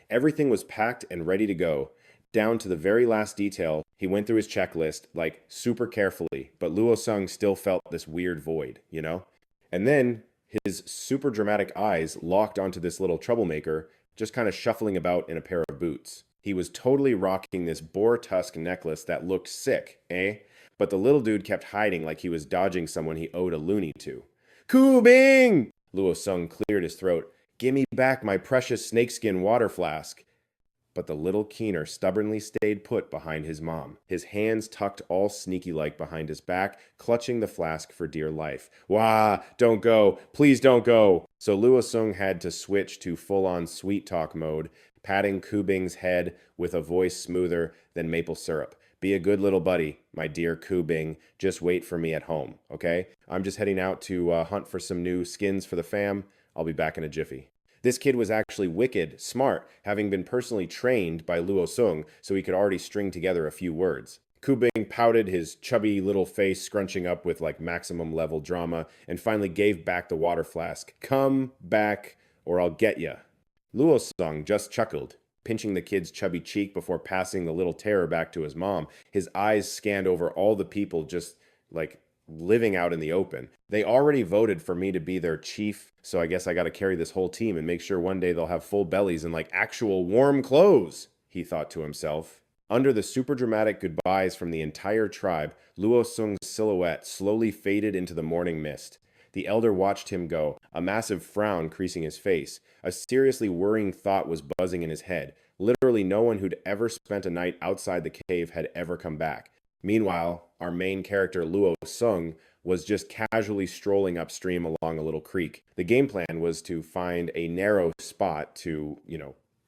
A: Everything was packed and ready to go. Down to the very last detail, he went through his checklist, like, super carefully, but Luo Sung still felt this weird void, you know? And then, his super dramatic eyes locked onto this little troublemaker, just kind of shuffling about in a pair of boots. He was totally rocking this boar tusk necklace that looked sick, eh? But the little dude kept hiding like he was dodging someone he owed a loonie to. "Ku Bing!" Luo Sung cleared his throat. Gimme back my precious snakeskin water flask. But the little keener stubbornly stayed put behind his mom, his hands tucked all sneaky like behind his back, clutching the flask for dear life. Wah, don't go, please don't go. So Luo Sung had to switch to full-on sweet talk mode, patting Ku Bing's head with a voice smoother than maple syrup. Be a good little buddy, my dear Ku Bing. Just wait for me at home, okay? I'm just heading out to hunt for some new skins for the fam. I'll be back in a jiffy. This kid was actually wicked smart, having been personally trained by Luo Sung, so he could already string together a few words. Ku Bing pouted, his chubby little face scrunching up with like maximum level drama, and finally gave back the water flask. Come back, or I'll get ya. Luo Sung just chuckled, pinching the kid's chubby cheek before passing the little terror back to his mom. His eyes scanned over all the people just like living out in the open. They already voted for me to be their chief, so I guess I gotta carry this whole team and make sure one day they'll have full bellies and like actual warm clothes, he thought to himself. Under the super dramatic goodbyes from the entire tribe, Luo Sung's silhouette slowly faded into the morning mist. The elder watched him go, a massive frown creasing his face. A seriously worrying thought was buzzing in his head. Literally no one who'd ever spent a night outside the cave had ever come back. Meanwhile, our main character Luo Sung was just casually strolling upstream along a little creek. The game plan was to find a narrow spot to,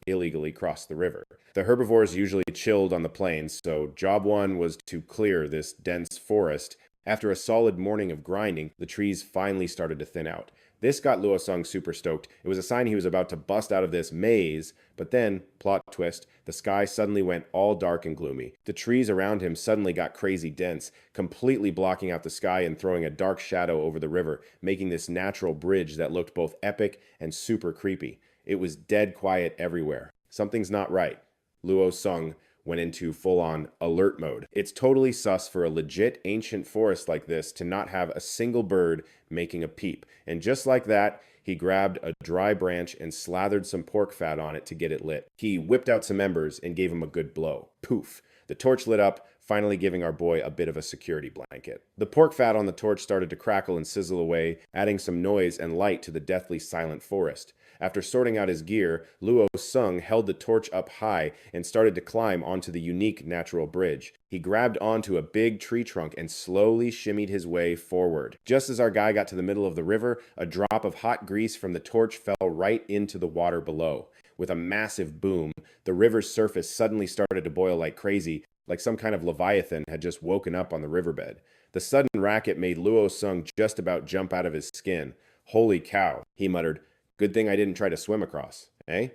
A: illegally cross the river. The herbivores usually chilled on the plains, so job one was to clear this dense forest. After a solid morning of grinding, the trees finally started to thin out. This got Luo Sung super stoked. It was a sign he was about to bust out of this maze, but then, plot twist, the sky suddenly went all dark and gloomy. The trees around him suddenly got crazy dense, completely blocking out the sky and throwing a dark shadow over the river, making this natural bridge that looked both epic and super creepy. It was dead quiet everywhere. Something's not right. Luo Sung went into full-on alert mode. It's totally sus for a legit ancient forest like this to not have a single bird making a peep. And just like that, he grabbed a dry branch and slathered some pork fat on it to get it lit. He whipped out some embers and gave him a good blow. Poof. The torch lit up, finally giving our boy a bit of a security blanket. The pork fat on the torch started to crackle and sizzle away, adding some noise and light to the deathly silent forest. After sorting out his gear, Luo Sung held the torch up high and started to climb onto the unique natural bridge. He grabbed onto a big tree trunk and slowly shimmied his way forward. Just as our guy got to the middle of the river, a drop of hot grease from the torch fell right into the water below. With a massive boom, the river's surface suddenly started to boil like crazy, like some kind of leviathan had just woken up on the riverbed. The sudden racket made Luo Sung just about jump out of his skin. Holy cow, he muttered. Good thing I didn't try to swim across, eh?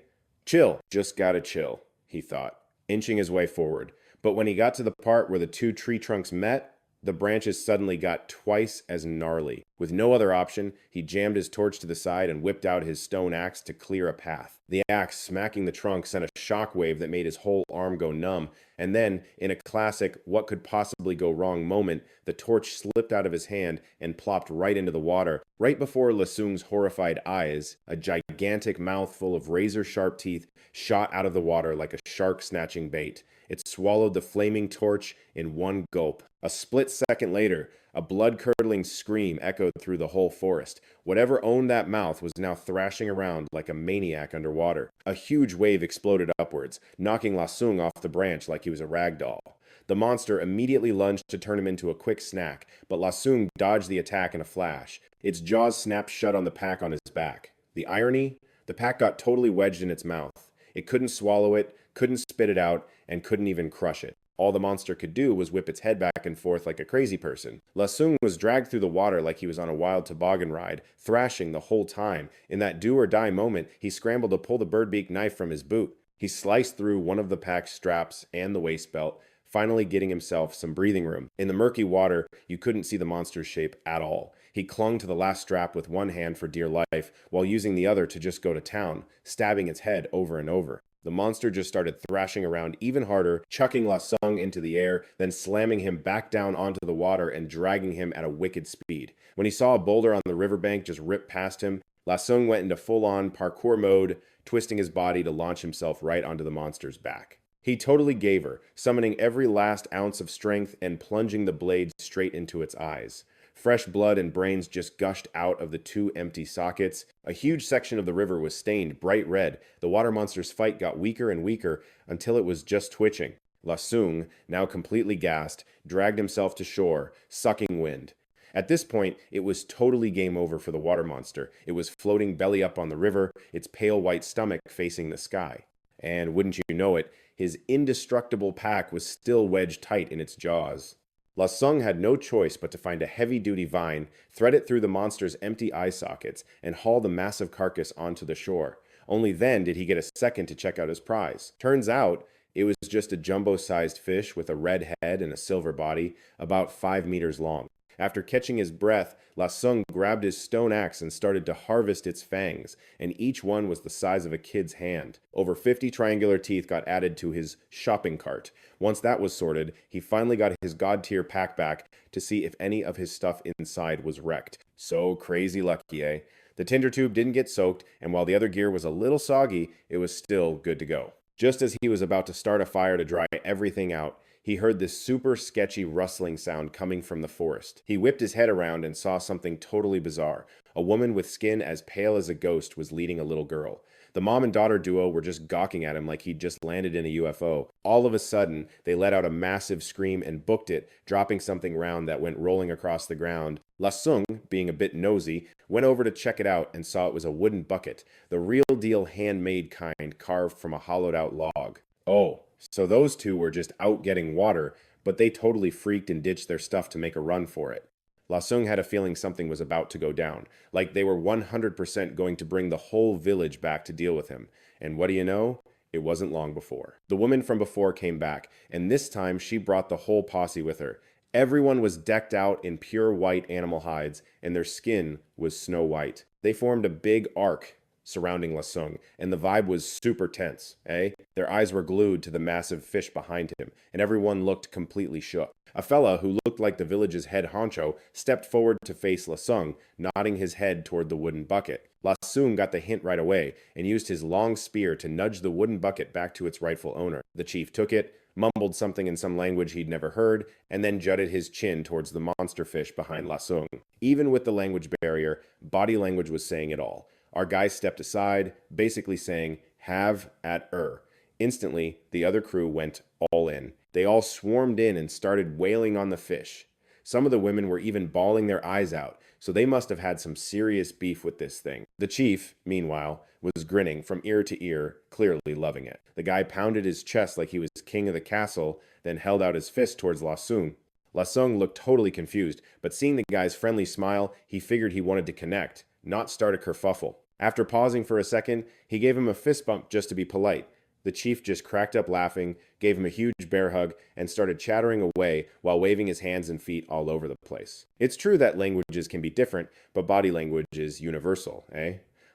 A: Chill, just gotta chill, he thought, inching his way forward. But when he got to the part where the two tree trunks met, the branches suddenly got twice as gnarly. With no other option, he jammed his torch to the side and whipped out his stone axe to clear a path. The axe smacking the trunk sent a shockwave that made his whole arm go numb, and then, in a classic what could possibly go wrong moment, the torch slipped out of his hand and plopped right into the water. Right before Lasung's horrified eyes, a gigantic mouth full of razor-sharp teeth shot out of the water like a shark snatching bait. It swallowed the flaming torch in one gulp. A split second later, a blood-curdling scream echoed through the whole forest. Whatever owned that mouth was now thrashing around like a maniac underwater. A huge wave exploded upwards, knocking Lasung off the branch like he was a rag doll. The monster immediately lunged to turn him into a quick snack, but Lasung dodged the attack in a flash. Its jaws snapped shut on the pack on his back. The irony? The pack got totally wedged in its mouth. It couldn't swallow it, couldn't spit it out, and couldn't even crush it. All the monster could do was whip its head back and forth like a crazy person. Lasung was dragged through the water like he was on a wild toboggan ride, thrashing the whole time. In that do-or-die moment, he scrambled to pull the birdbeak knife from his boot. He sliced through one of the pack's straps and the waist belt, finally getting himself some breathing room. In the murky water, you couldn't see the monster's shape at all. He clung to the last strap with one hand for dear life, while using the other to just go to town, stabbing its head over and over. The monster just started thrashing around even harder, chucking Lasung into the air, then slamming him back down onto the water and dragging him at a wicked speed. When he saw a boulder on the riverbank just rip past him, Lasung went into full-on parkour mode, twisting his body to launch himself right onto the monster's back. He totally gave her, summoning every last ounce of strength and plunging the blade straight into its eyes. Fresh blood and brains just gushed out of the two empty sockets. A huge section of the river was stained bright red. The water monster's fight got weaker and weaker until it was just twitching. Lasung, now completely gassed, dragged himself to shore, sucking wind. At this point, it was totally game over for the water monster. It was floating belly up on the river, its pale white stomach facing the sky. And wouldn't you know it, his indestructible pack was still wedged tight in its jaws. Lasung had no choice but to find a heavy-duty vine, thread it through the monster's empty eye sockets, and haul the massive carcass onto the shore. Only then did he get a second to check out his prize. Turns out, it was just a jumbo-sized fish with a red head and a silver body, about 5 meters long. After catching his breath, Lasung grabbed his stone axe and started to harvest its fangs, and each one was the size of a kid's hand. Over 50 triangular teeth got added to his shopping cart. Once that was sorted, he finally got his god-tier pack back to see if any of his stuff inside was wrecked. So crazy lucky, eh? The tinder tube didn't get soaked, and while the other gear was a little soggy, it was still good to go. Just as he was about to start a fire to dry everything out, he heard this super sketchy rustling sound coming from the forest. He whipped his head around and saw something totally bizarre. A woman with skin as pale as a ghost was leading a little girl. The mom and daughter duo were just gawking at him like he'd just landed in a UFO. All of a sudden, they let out a massive scream and booked it, dropping something round that went rolling across the ground. Lasung, being a bit nosy, went over to check it out and saw it was a wooden bucket, the real deal handmade kind carved from a hollowed out log. Oh, so those two were just out getting water, but they totally freaked and ditched their stuff to make a run for it. Lasung had a feeling something was about to go down, like they were 100% going to bring the whole village back to deal with him. And what do you know? It wasn't long before. The woman from before came back, and this time she brought the whole posse with her. Everyone was decked out in pure white animal hides, and their skin was snow white. They formed a big arc surrounding Lasung, and the vibe was super tense, eh? Their eyes were glued to the massive fish behind him, and everyone looked completely shook. A fella who looked like the village's head honcho stepped forward to face Lasung, nodding his head toward the wooden bucket. Lasung got the hint right away, and used his long spear to nudge the wooden bucket back to its rightful owner. The chief took it, mumbled something in some language he'd never heard, and then jutted his chin towards the monster fish behind Lasung. Even with the language barrier, body language was saying it all. Our guy stepped aside, basically saying, "Have at er." Instantly, the other crew went all in. They all swarmed in and started wailing on the fish. Some of the women were even bawling their eyes out, so they must have had some serious beef with this thing. The chief, meanwhile, was grinning from ear to ear, clearly loving it. The guy pounded his chest like he was king of the castle, then held out his fist towards Lasung. Lasung looked totally confused, but seeing the guy's friendly smile, he figured he wanted to connect, not start a kerfuffle. After pausing for a second, he gave him a fist bump just to be polite. The chief just cracked up laughing, gave him a huge bear hug, and started chattering away while waving his hands and feet all over the place. It's true that languages can be different, but body language is universal, eh?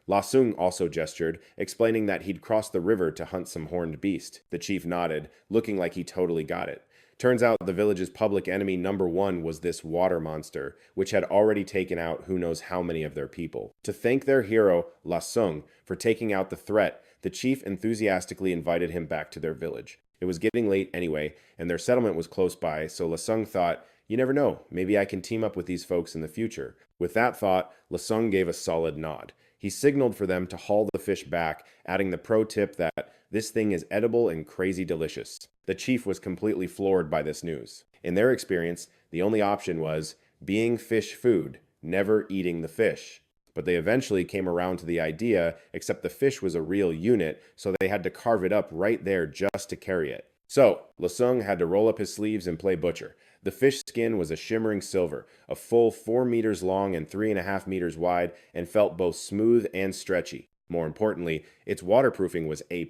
A: Lasung also gestured, explaining that he'd crossed the river to hunt some horned beast. The chief nodded, looking like he totally got it. Turns out the village's public enemy number one was this water monster, which had already taken out who knows how many of their people. To thank their hero, Lasung, for taking out the threat, the chief enthusiastically invited him back to their village. It was getting late anyway, and their settlement was close by, so Lasung thought, you never know, maybe I can team up with these folks in the future. With that thought, Lasung gave a solid nod. He signaled for them to haul the fish back, adding the pro tip that this thing is edible and crazy delicious. The chief was completely floored by this news. In their experience, the only option was being fish food, never eating the fish. But they eventually came around to the idea, except the fish was a real unit, so they had to carve it up right there just to carry it. So, Lasung had to roll up his sleeves and play butcher. The fish skin was a shimmering silver, a full 4 meters long and 3.5 meters wide, and felt both smooth and stretchy. More importantly, its waterproofing was A+.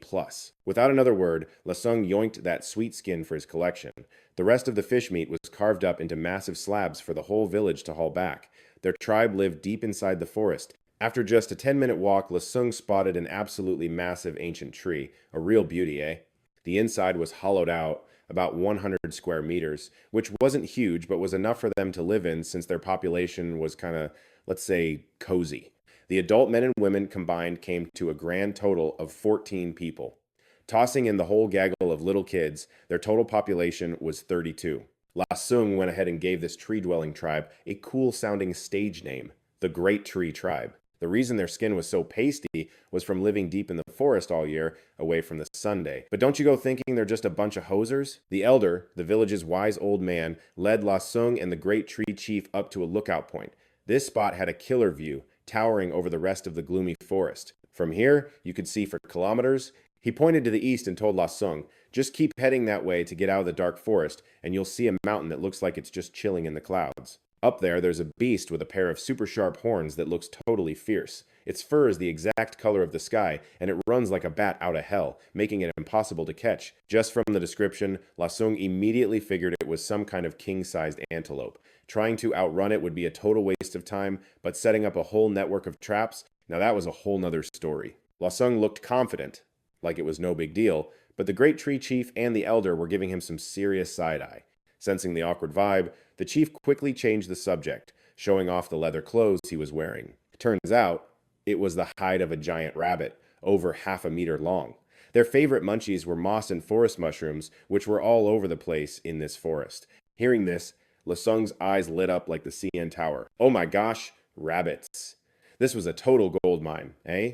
A: Without another word, Lasung yoinked that sweet skin for his collection. The rest of the fish meat was carved up into massive slabs for the whole village to haul back. Their tribe lived deep inside the forest. After just a 10-minute walk, Lasung spotted an absolutely massive ancient tree. A real beauty, eh? The inside was hollowed out, about 100 square meters, which wasn't huge, but was enough for them to live in since their population was kind of, let's say, cozy. The adult men and women combined came to a grand total of 14 people. Tossing in the whole gaggle of little kids, their total population was 32. La Sung went ahead and gave this tree-dwelling tribe a cool-sounding stage name, the Great Tree Tribe. The reason their skin was so pasty was from living deep in the forest all year, away from the sun. But don't you go thinking they're just a bunch of hosers? The elder, the village's wise old man, led La Sung and the Great Tree Chief up to a lookout point. This spot had a killer view, towering over the rest of the gloomy forest. From here, you could see for kilometers. He pointed to the east and told La Sung, just keep heading that way to get out of the dark forest, and you'll see a mountain that looks like it's just chilling in the clouds. Up there's a beast with a pair of super sharp horns that looks totally fierce. Its fur is the exact color of the sky, and it runs like a bat out of hell, making it impossible to catch. Just from the description, La Sung immediately figured it was some kind of king-sized antelope. Trying to outrun it would be a total waste of time, but setting up a whole network of traps, now that was a whole nother story. La Sung looked confident, like it was no big deal, but the Great Tree Chief and the Elder were giving him some serious side-eye. Sensing the awkward vibe, the chief quickly changed the subject, showing off the leather clothes he was wearing. Turns out, it was the hide of a giant rabbit, over half a meter long. Their favorite munchies were moss and forest mushrooms, which were all over the place in this forest. Hearing this, La Sung's eyes lit up like the CN Tower. Oh my gosh, rabbits. This was a total gold mine, eh?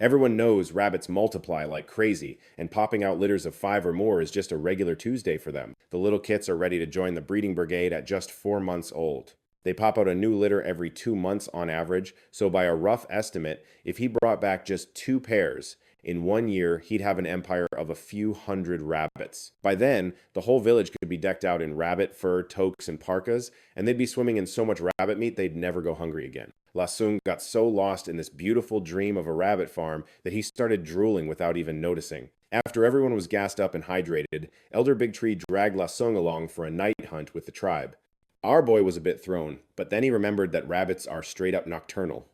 A: Everyone knows rabbits multiply like crazy, and popping out litters of 5 or more is just a regular Tuesday for them. The little kits are ready to join the breeding brigade at just 4 months old. They pop out a new litter every 2 months on average, so by a rough estimate, if he brought back just 2 pairs, in 1 year, he'd have an empire of a few hundred rabbits. By then, the whole village could be decked out in rabbit fur, toques, and parkas, and they'd be swimming in so much rabbit meat they'd never go hungry again. La Sung got so lost in this beautiful dream of a rabbit farm that he started drooling without even noticing. After everyone was gassed up and hydrated, Elder Big Tree dragged La Sung along for a night hunt with the tribe. Our boy was a bit thrown, but then he remembered that rabbits are straight up nocturnal.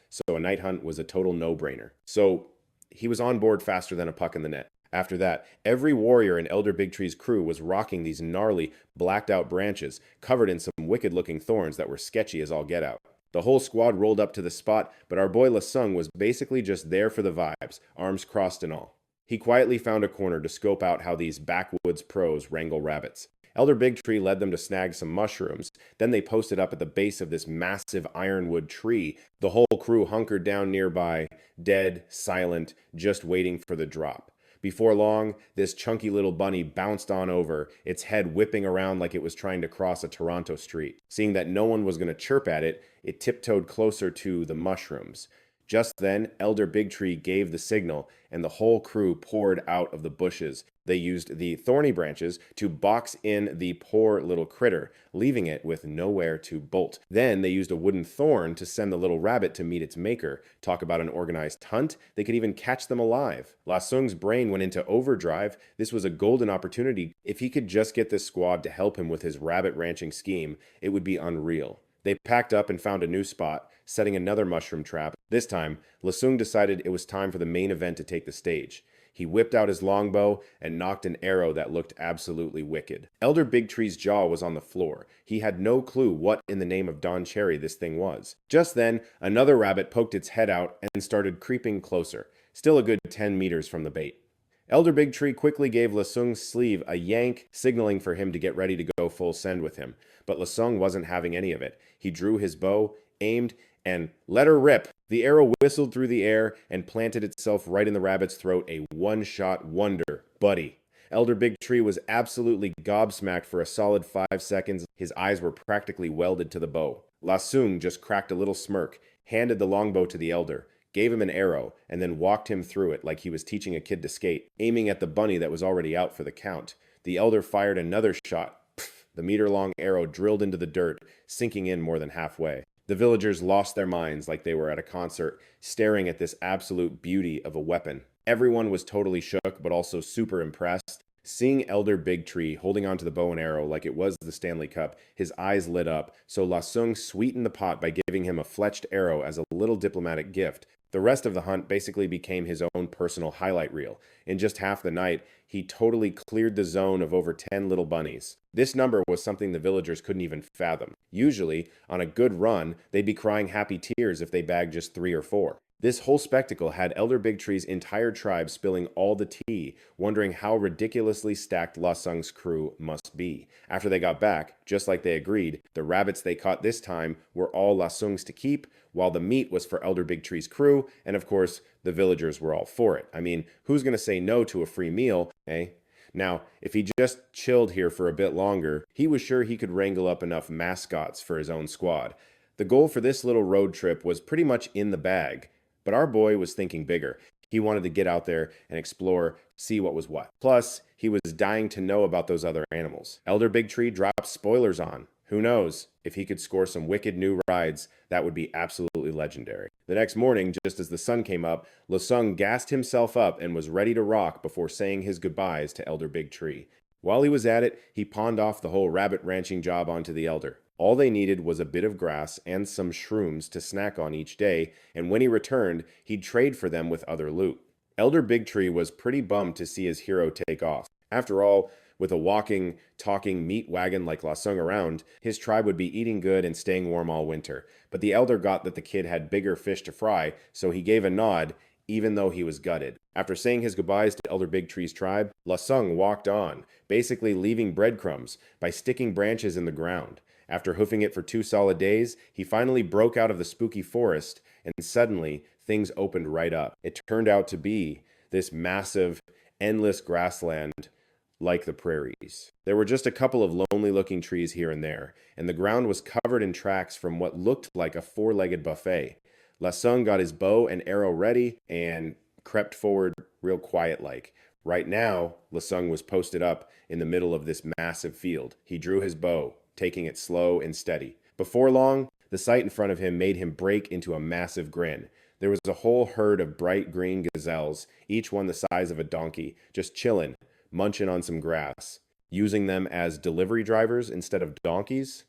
A: So a night hunt was a total no-brainer. So he was on board faster than a puck in the net. After that, every warrior in Elder Big Tree's crew was rocking these gnarly, blacked-out branches, covered in some wicked-looking thorns that were sketchy as all get out. The whole squad rolled up to the spot, but our boy La Sung was basically just there for the vibes, arms crossed and all. He quietly found a corner to scope out how these backwoods pros wrangle rabbits. Elder Big Tree led them to snag some mushrooms. Then they posted up at the base of this massive ironwood tree. The whole crew hunkered down nearby, dead, silent, just waiting for the drop. Before long, this chunky little bunny bounced on over, its head whipping around like it was trying to cross a Toronto street. Seeing that no one was going to chirp at it, it tiptoed closer to the mushrooms. Just then, Elder Big Tree gave the signal, and the whole crew poured out of the bushes. They used the thorny branches to box in the poor little critter, leaving it with nowhere to bolt. Then they used a wooden thorn to send the little rabbit to meet its maker. Talk about an organized hunt, they could even catch them alive. La Sung's brain went into overdrive. This was a golden opportunity. If he could just get this squad to help him with his rabbit ranching scheme, it would be unreal. They packed up and found a new spot, setting another mushroom trap. This time, La Sung decided it was time for the main event to take the stage. He whipped out his longbow and knocked an arrow that looked absolutely wicked. Elder Big Tree's jaw was on the floor. He had no clue what in the name of Don Cherry this thing was. Just then, another rabbit poked its head out and started creeping closer, still a good 10 meters from the bait. Elder Big Tree quickly gave La Sung's sleeve a yank, signaling for him to get ready to go full send with him. But La Sung wasn't having any of it. He drew his bow, aimed, and let her rip. The arrow whistled through the air and planted itself right in the rabbit's throat, a one-shot wonder. Buddy. Elder Big Tree was absolutely gobsmacked for a solid 5 seconds. His eyes were practically welded to the bow. La Sung just cracked a little smirk, handed the longbow to the elder, gave him an arrow, and then walked him through it like he was teaching a kid to skate, aiming at the bunny that was already out for the count. The elder fired another shot. The meter-long arrow drilled into the dirt, sinking in more than halfway. The villagers lost their minds like they were at a concert, staring at this absolute beauty of a weapon. Everyone was totally shook, but also super impressed. Seeing Elder Big Tree holding onto the bow and arrow like it was the Stanley Cup, his eyes lit up, so La Sung sweetened the pot by giving him a fletched arrow as a little diplomatic gift. The rest of the hunt basically became his own personal highlight reel. In just half the night, he totally cleared the zone of over 10 little bunnies. This number was something the villagers couldn't even fathom. Usually, on a good run, they'd be crying happy tears if they bagged just 3 or 4. This whole spectacle had Elder Big Tree's entire tribe spilling all the tea, wondering how ridiculously stacked La Sung's crew must be. After they got back, just like they agreed, the rabbits they caught this time were all La Sung's to keep, while the meat was for Elder Big Tree's crew, and of course, the villagers were all for it. I mean, who's going to say no to a free meal, eh? Now, if he just chilled here for a bit longer, he was sure he could wrangle up enough mascots for his own squad. The goal for this little road trip was pretty much in the bag, but our boy was thinking bigger. He wanted to get out there and explore, see what was what. Plus, he was dying to know about those other animals. Elder Big Tree dropped spoilers on. Who knows? If he could score some wicked new rides, that would be absolutely legendary. The next morning, just as the sun came up, Lasung gassed himself up and was ready to rock before saying his goodbyes to Elder Big Tree. While he was at it, he pawned off the whole rabbit ranching job onto the Elder. All they needed was a bit of grass and some shrooms to snack on each day, and when he returned, he'd trade for them with other loot. Elder Big Tree was pretty bummed to see his hero take off. After all, with a walking, talking meat wagon like Lasung around, his tribe would be eating good and staying warm all winter. But the Elder got that the kid had bigger fish to fry, so he gave a nod, even though he was gutted. After saying his goodbyes to Elder Big Tree's tribe, Lasung walked on, basically leaving breadcrumbs by sticking branches in the ground. After hoofing it for 2 solid days, he finally broke out of the spooky forest, and suddenly things opened right up. It turned out to be this massive, endless grassland like the prairies. There were just a couple of lonely-looking trees here and there, and the ground was covered in tracks from what looked like a 4-legged buffet. Lasung got his bow and arrow ready and crept forward real quiet-like. Right now, Lasung was posted up in the middle of this massive field. He drew his bow, taking it slow and steady. Before long, the sight in front of him made him break into a massive grin. There was a whole herd of bright green gazelles, each one the size of a donkey, just chillin', munching on some grass, using them as delivery drivers instead of donkeys.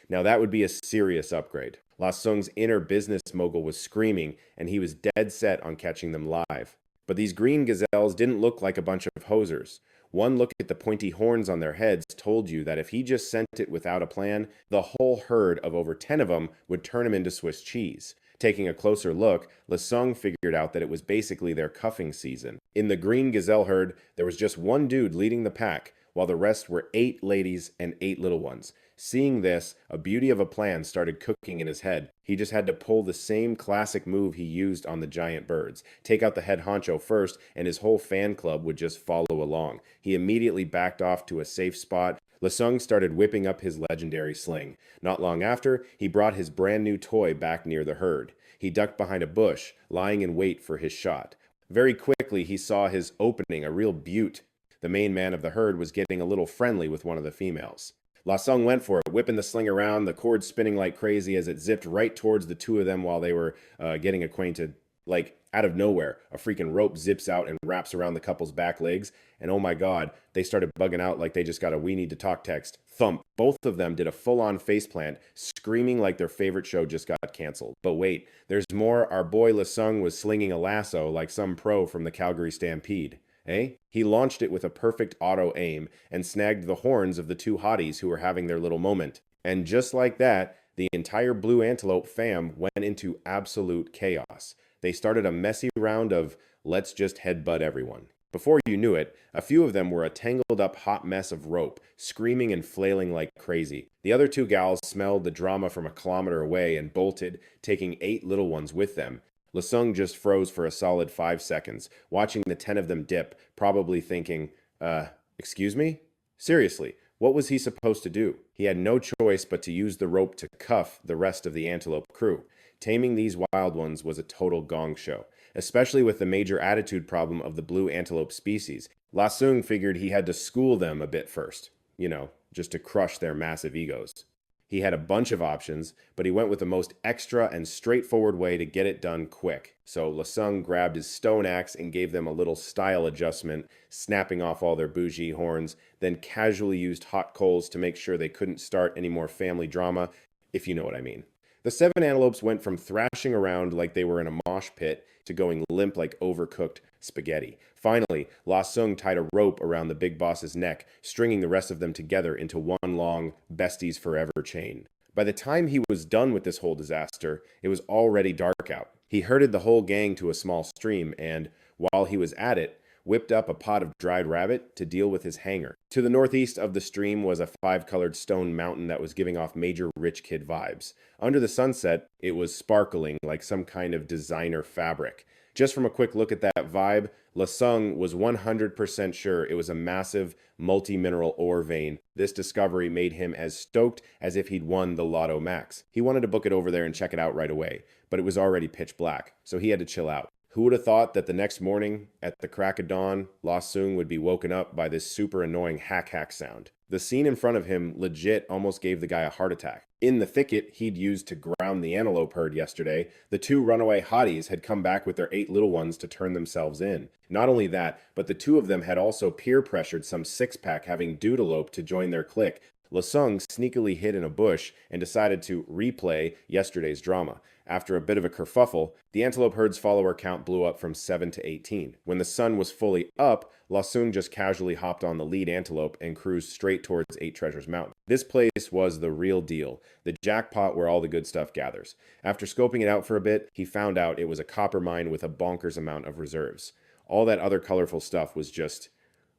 A: Now that would be a serious upgrade. La Sung's inner business mogul was screaming, and he was dead set on catching them live. But these green gazelles didn't look like a bunch of hosers. One look at the pointy horns on their heads told you that if he just sent it without a plan, the whole herd of over 10 of them would turn him into Swiss cheese. Taking a closer look, Lasung figured out that it was basically their cuffing season. In the green gazelle herd, there was just one dude leading the pack, while the rest were 8 ladies and 8 little ones. Seeing this, a beauty of a plan started cooking in his head. He just had to pull the same classic move he used on the giant birds. Take out the head honcho first, and his whole fan club would just follow along. He immediately backed off to a safe spot. Lasung started whipping up his legendary sling. Not long after, he brought his brand new toy back near the herd. He ducked behind a bush, lying in wait for his shot. Very quickly, he saw his opening, a real beaut. The main man of the herd was getting a little friendly with one of the females. Lasung went for it, whipping the sling around, the cord spinning like crazy as it zipped right towards the two of them while they were getting acquainted. Like, out of nowhere, a freaking rope zips out and wraps around the couple's back legs, and oh my god, they started bugging out like they just got a "we need to talk" text. Thump. Both of them did a full-on faceplant, screaming like their favorite show just got canceled. But wait, there's more. Our boy Lasung was slinging a lasso like some pro from the Calgary Stampede. He launched it with a perfect auto aim and snagged the horns of the 2 hotties who were having their little moment. And just like that, the entire Blue Antelope fam went into absolute chaos. They started a messy round of let's just headbutt everyone. Before you knew it, a few of them were a tangled up hot mess of rope, screaming and flailing like crazy. The other 2 gals smelled the drama from a kilometer away and bolted, taking 8 little ones with them. Lasung just froze for a solid 5 seconds, watching the 10 of them dip, probably thinking, excuse me? Seriously, what was he supposed to do? He had no choice but to use the rope to cuff the rest of the antelope crew. Taming these wild ones was a total gong show, especially with the major attitude problem of the blue antelope species. Lasung figured he had to school them a bit first, just to crush their massive egos. He had a bunch of options, but he went with the most extra and straightforward way to get it done quick. So Lasung grabbed his stone axe and gave them a little style adjustment, snapping off all their bougie horns, then casually used hot coals to make sure they couldn't start any more family drama, if you know what I mean. The 7 antelopes went from thrashing around like they were in a mosh pit to going limp like overcooked spaghetti. Finally, Lasung tied a rope around the big boss's neck, stringing the rest of them together into one long besties forever chain. By the time he was done with this whole disaster, it was already dark out. He herded the whole gang to a small stream and, while he was at it, whipped up a pot of dried rabbit to deal with his hanger. To the northeast of the stream was a five-colored stone mountain that was giving off major rich kid vibes. Under the sunset, it was sparkling like some kind of designer fabric. Just from a quick look at that vibe, Lasung was 100% sure it was a massive, multi-mineral ore vein. This discovery made him as stoked as if he'd won the Lotto Max. He wanted to book it over there and check it out right away, but it was already pitch black, so he had to chill out. Who would have thought that the next morning, at the crack of dawn, La Sung would be woken up by this super annoying hack sound? The scene in front of him legit almost gave the guy a heart attack. In the thicket he'd used to ground the antelope herd yesterday, the two runaway hotties had come back with their 8 little ones to turn themselves in. Not only that, but the two of them had also peer pressured some six-pack having doodleope to join their clique. Lasung sneakily hid in a bush and decided to replay yesterday's drama. After a bit of a kerfuffle, the antelope herd's follower count blew up from 7 to 18. When the sun was fully up, Lasung just casually hopped on the lead antelope and cruised straight towards Eight Treasures Mountain. This place was the real deal, the jackpot where all the good stuff gathers. After scoping it out for a bit, he found out it was a copper mine with a bonkers amount of reserves. All that other colorful stuff was just,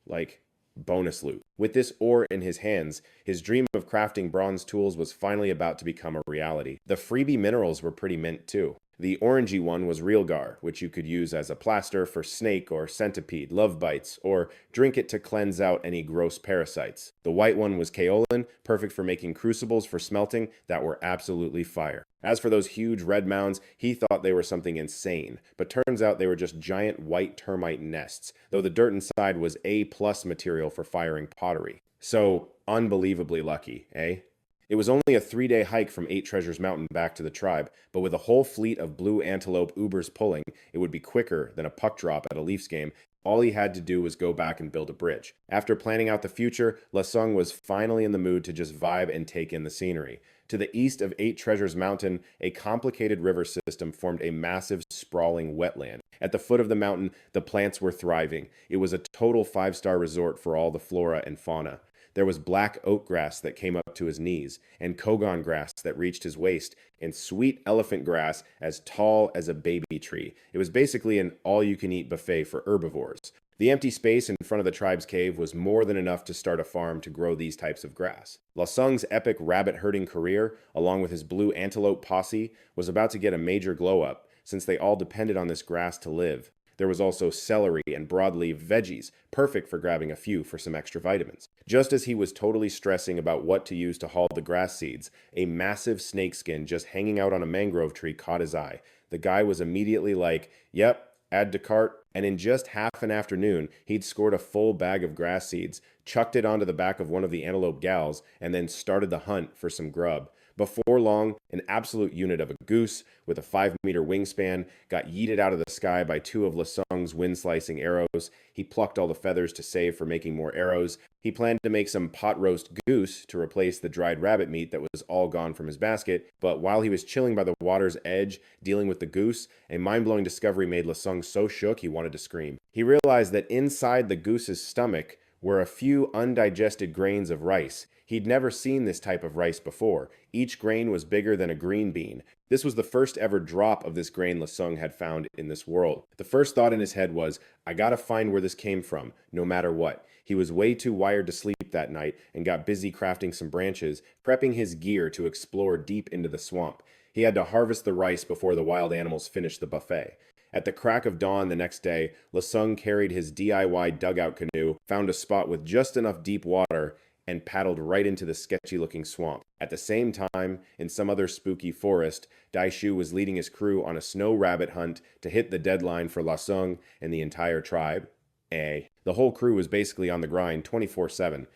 A: like, bonus loot. With this ore in his hands, his dream of crafting bronze tools was finally about to become a reality. The freebie minerals were pretty mint too. The orangey one was real gar, which you could use as a plaster for snake or centipede love bites, or drink it to cleanse out any gross parasites. The white one was kaolin, perfect for making crucibles for smelting that were absolutely fire. As for those huge red mounds, he thought they were something insane, but turns out they were just giant white termite nests, though the dirt inside was A+ material for firing pottery. So, unbelievably lucky, eh? It was only a 3-day hike from Eight Treasures Mountain back to the tribe, but with a whole fleet of blue antelope ubers pulling, it would be quicker than a puck drop at a Leafs game. All he had to do was go back and build a bridge. After planning out the future, Lasung was finally in the mood to just vibe and take in the scenery. To the east of Eight Treasures Mountain, a complicated river system formed a massive, sprawling wetland. At the foot of the mountain, the plants were thriving. It was a total 5-star resort for all the flora and fauna. There was black oak grass that came up to his knees, and kogon grass that reached his waist, and sweet elephant grass as tall as a baby tree. It was basically an all-you-can-eat buffet for herbivores. The empty space in front of the tribe's cave was more than enough to start a farm to grow these types of grass. Lasung's epic rabbit-herding career, along with his blue antelope posse, was about to get a major glow-up, since they all depended on this grass to live. There was also celery and broadleaf veggies, perfect for grabbing a few for some extra vitamins. Just as he was totally stressing about what to use to haul the grass seeds, a massive snakeskin just hanging out on a mangrove tree caught his eye. The guy was immediately like, "Yep, add to cart," and in just half an afternoon, he'd scored a full bag of grass seeds, chucked it onto the back of one of the antelope gals, and then started the hunt for some grub. Before long, an absolute unit of a goose with a 5-meter wingspan got yeeted out of the sky by 2 of Lasung's wind-slicing arrows. He plucked all the feathers to save for making more arrows. He planned to make some pot roast goose to replace the dried rabbit meat that was all gone from his basket, but while he was chilling by the water's edge, dealing with the goose, a mind-blowing discovery made Lasung so shook he wanted to scream. He realized that inside the goose's stomach were a few undigested grains of rice. He'd never seen this type of rice before. Each grain was bigger than a green bean. This was the first ever drop of this grain Lasung had found in this world. The first thought in his head was, I gotta find where this came from, no matter what. He was way too wired to sleep that night and got busy crafting some branches, prepping his gear to explore deep into the swamp. He had to harvest the rice before the wild animals finished the buffet. At the crack of dawn the next day, Lasung carried his DIY dugout canoe, found a spot with just enough deep water, and paddled right into the sketchy-looking swamp. At the same time, in some other spooky forest, Daishu was leading his crew on a snow rabbit hunt to hit the deadline for Lasung and the entire tribe. The whole crew was basically on the grind 24/7,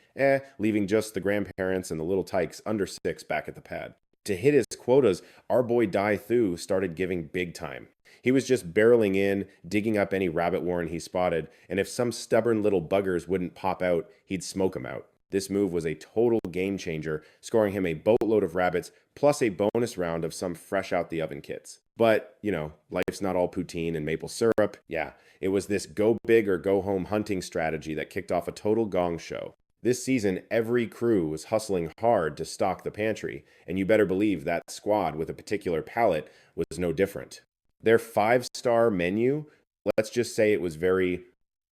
A: leaving just the grandparents and the little tykes under 6 back at the pad. To hit his quotas, our boy Dai Thu started giving big time. He was just barreling in, digging up any rabbit warren he spotted, and if some stubborn little buggers wouldn't pop out, he'd smoke 'em out. This move was a total game changer, scoring him a boatload of rabbits, plus a bonus round of some fresh out the oven kits. But, life's not all poutine and maple syrup. Yeah, it was this go big or go home hunting strategy that kicked off a total gong show. This season, every crew was hustling hard to stock the pantry, and you better believe that squad with a particular palate was no different. Their 5-star menu, let's just say it was very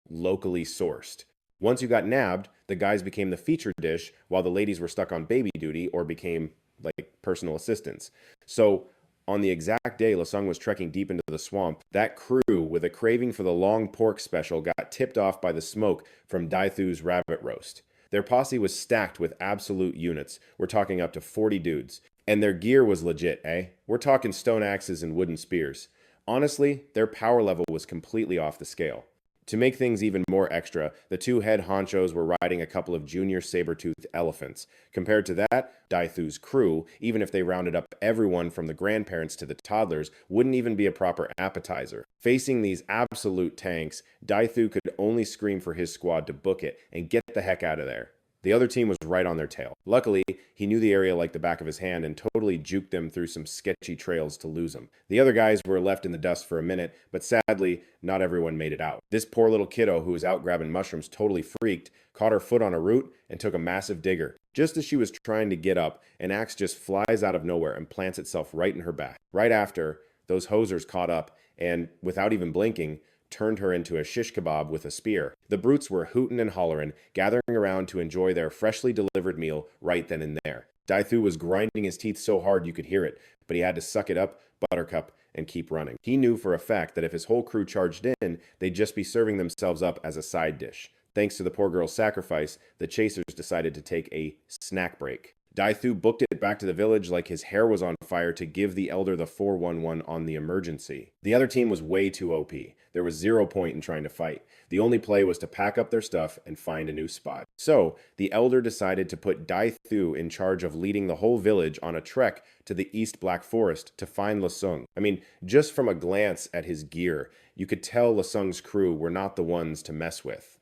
A: locally sourced. Once you got nabbed, the guys became the featured dish while the ladies were stuck on baby duty or became like personal assistants. So on the exact day Lasung was trekking deep into the swamp, that crew with a craving for the long pork special got tipped off by the smoke from Daithu's rabbit roast. Their posse was stacked with absolute units. We're talking up to 40 dudes. And their gear was legit, eh? We're talking stone axes and wooden spears. Honestly, their power level was completely off the scale. To make things even more extra, the two head honchos were riding a couple of junior saber-toothed elephants. Compared to that, Daithu's crew, even if they rounded up everyone from the grandparents to the toddlers, wouldn't even be a proper appetizer. Facing these absolute tanks, Daithu could only scream for his squad to book it and get the heck out of there. The other team was right on their tail. Luckily, he knew the area like the back of his hand and totally juked them through some sketchy trails to lose them. The other guys were left in the dust for a minute, but sadly, not everyone made it out. This poor little kiddo who was out grabbing mushrooms totally freaked, caught her foot on a root, and took a massive digger. Just as she was trying to get up, an axe just flies out of nowhere and plants itself right in her back. Right after, those hosers caught up and, without even blinking, turned her into a shish kebab with a spear. The brutes were hooting and hollering, gathering around to enjoy their freshly delivered meal right then and there. Daithu was grinding his teeth so hard you could hear it, but he had to suck it up, buttercup, and keep running. He knew for a fact that if his whole crew charged in, they'd just be serving themselves up as a side dish. Thanks to the poor girl's sacrifice, the chasers decided to take a snack break. Daithu booked it back to the village like his hair was on fire to give the elder the 411 on the emergency. The other team was way too OP. There was 0 point in trying to fight. The only play was to pack up their stuff and find a new spot. So, the elder decided to put Daithu in charge of leading the whole village on a trek to the East Black Forest to find Lasung. I mean, just from a glance at his gear, you could tell Lasung's crew were not the ones to mess with.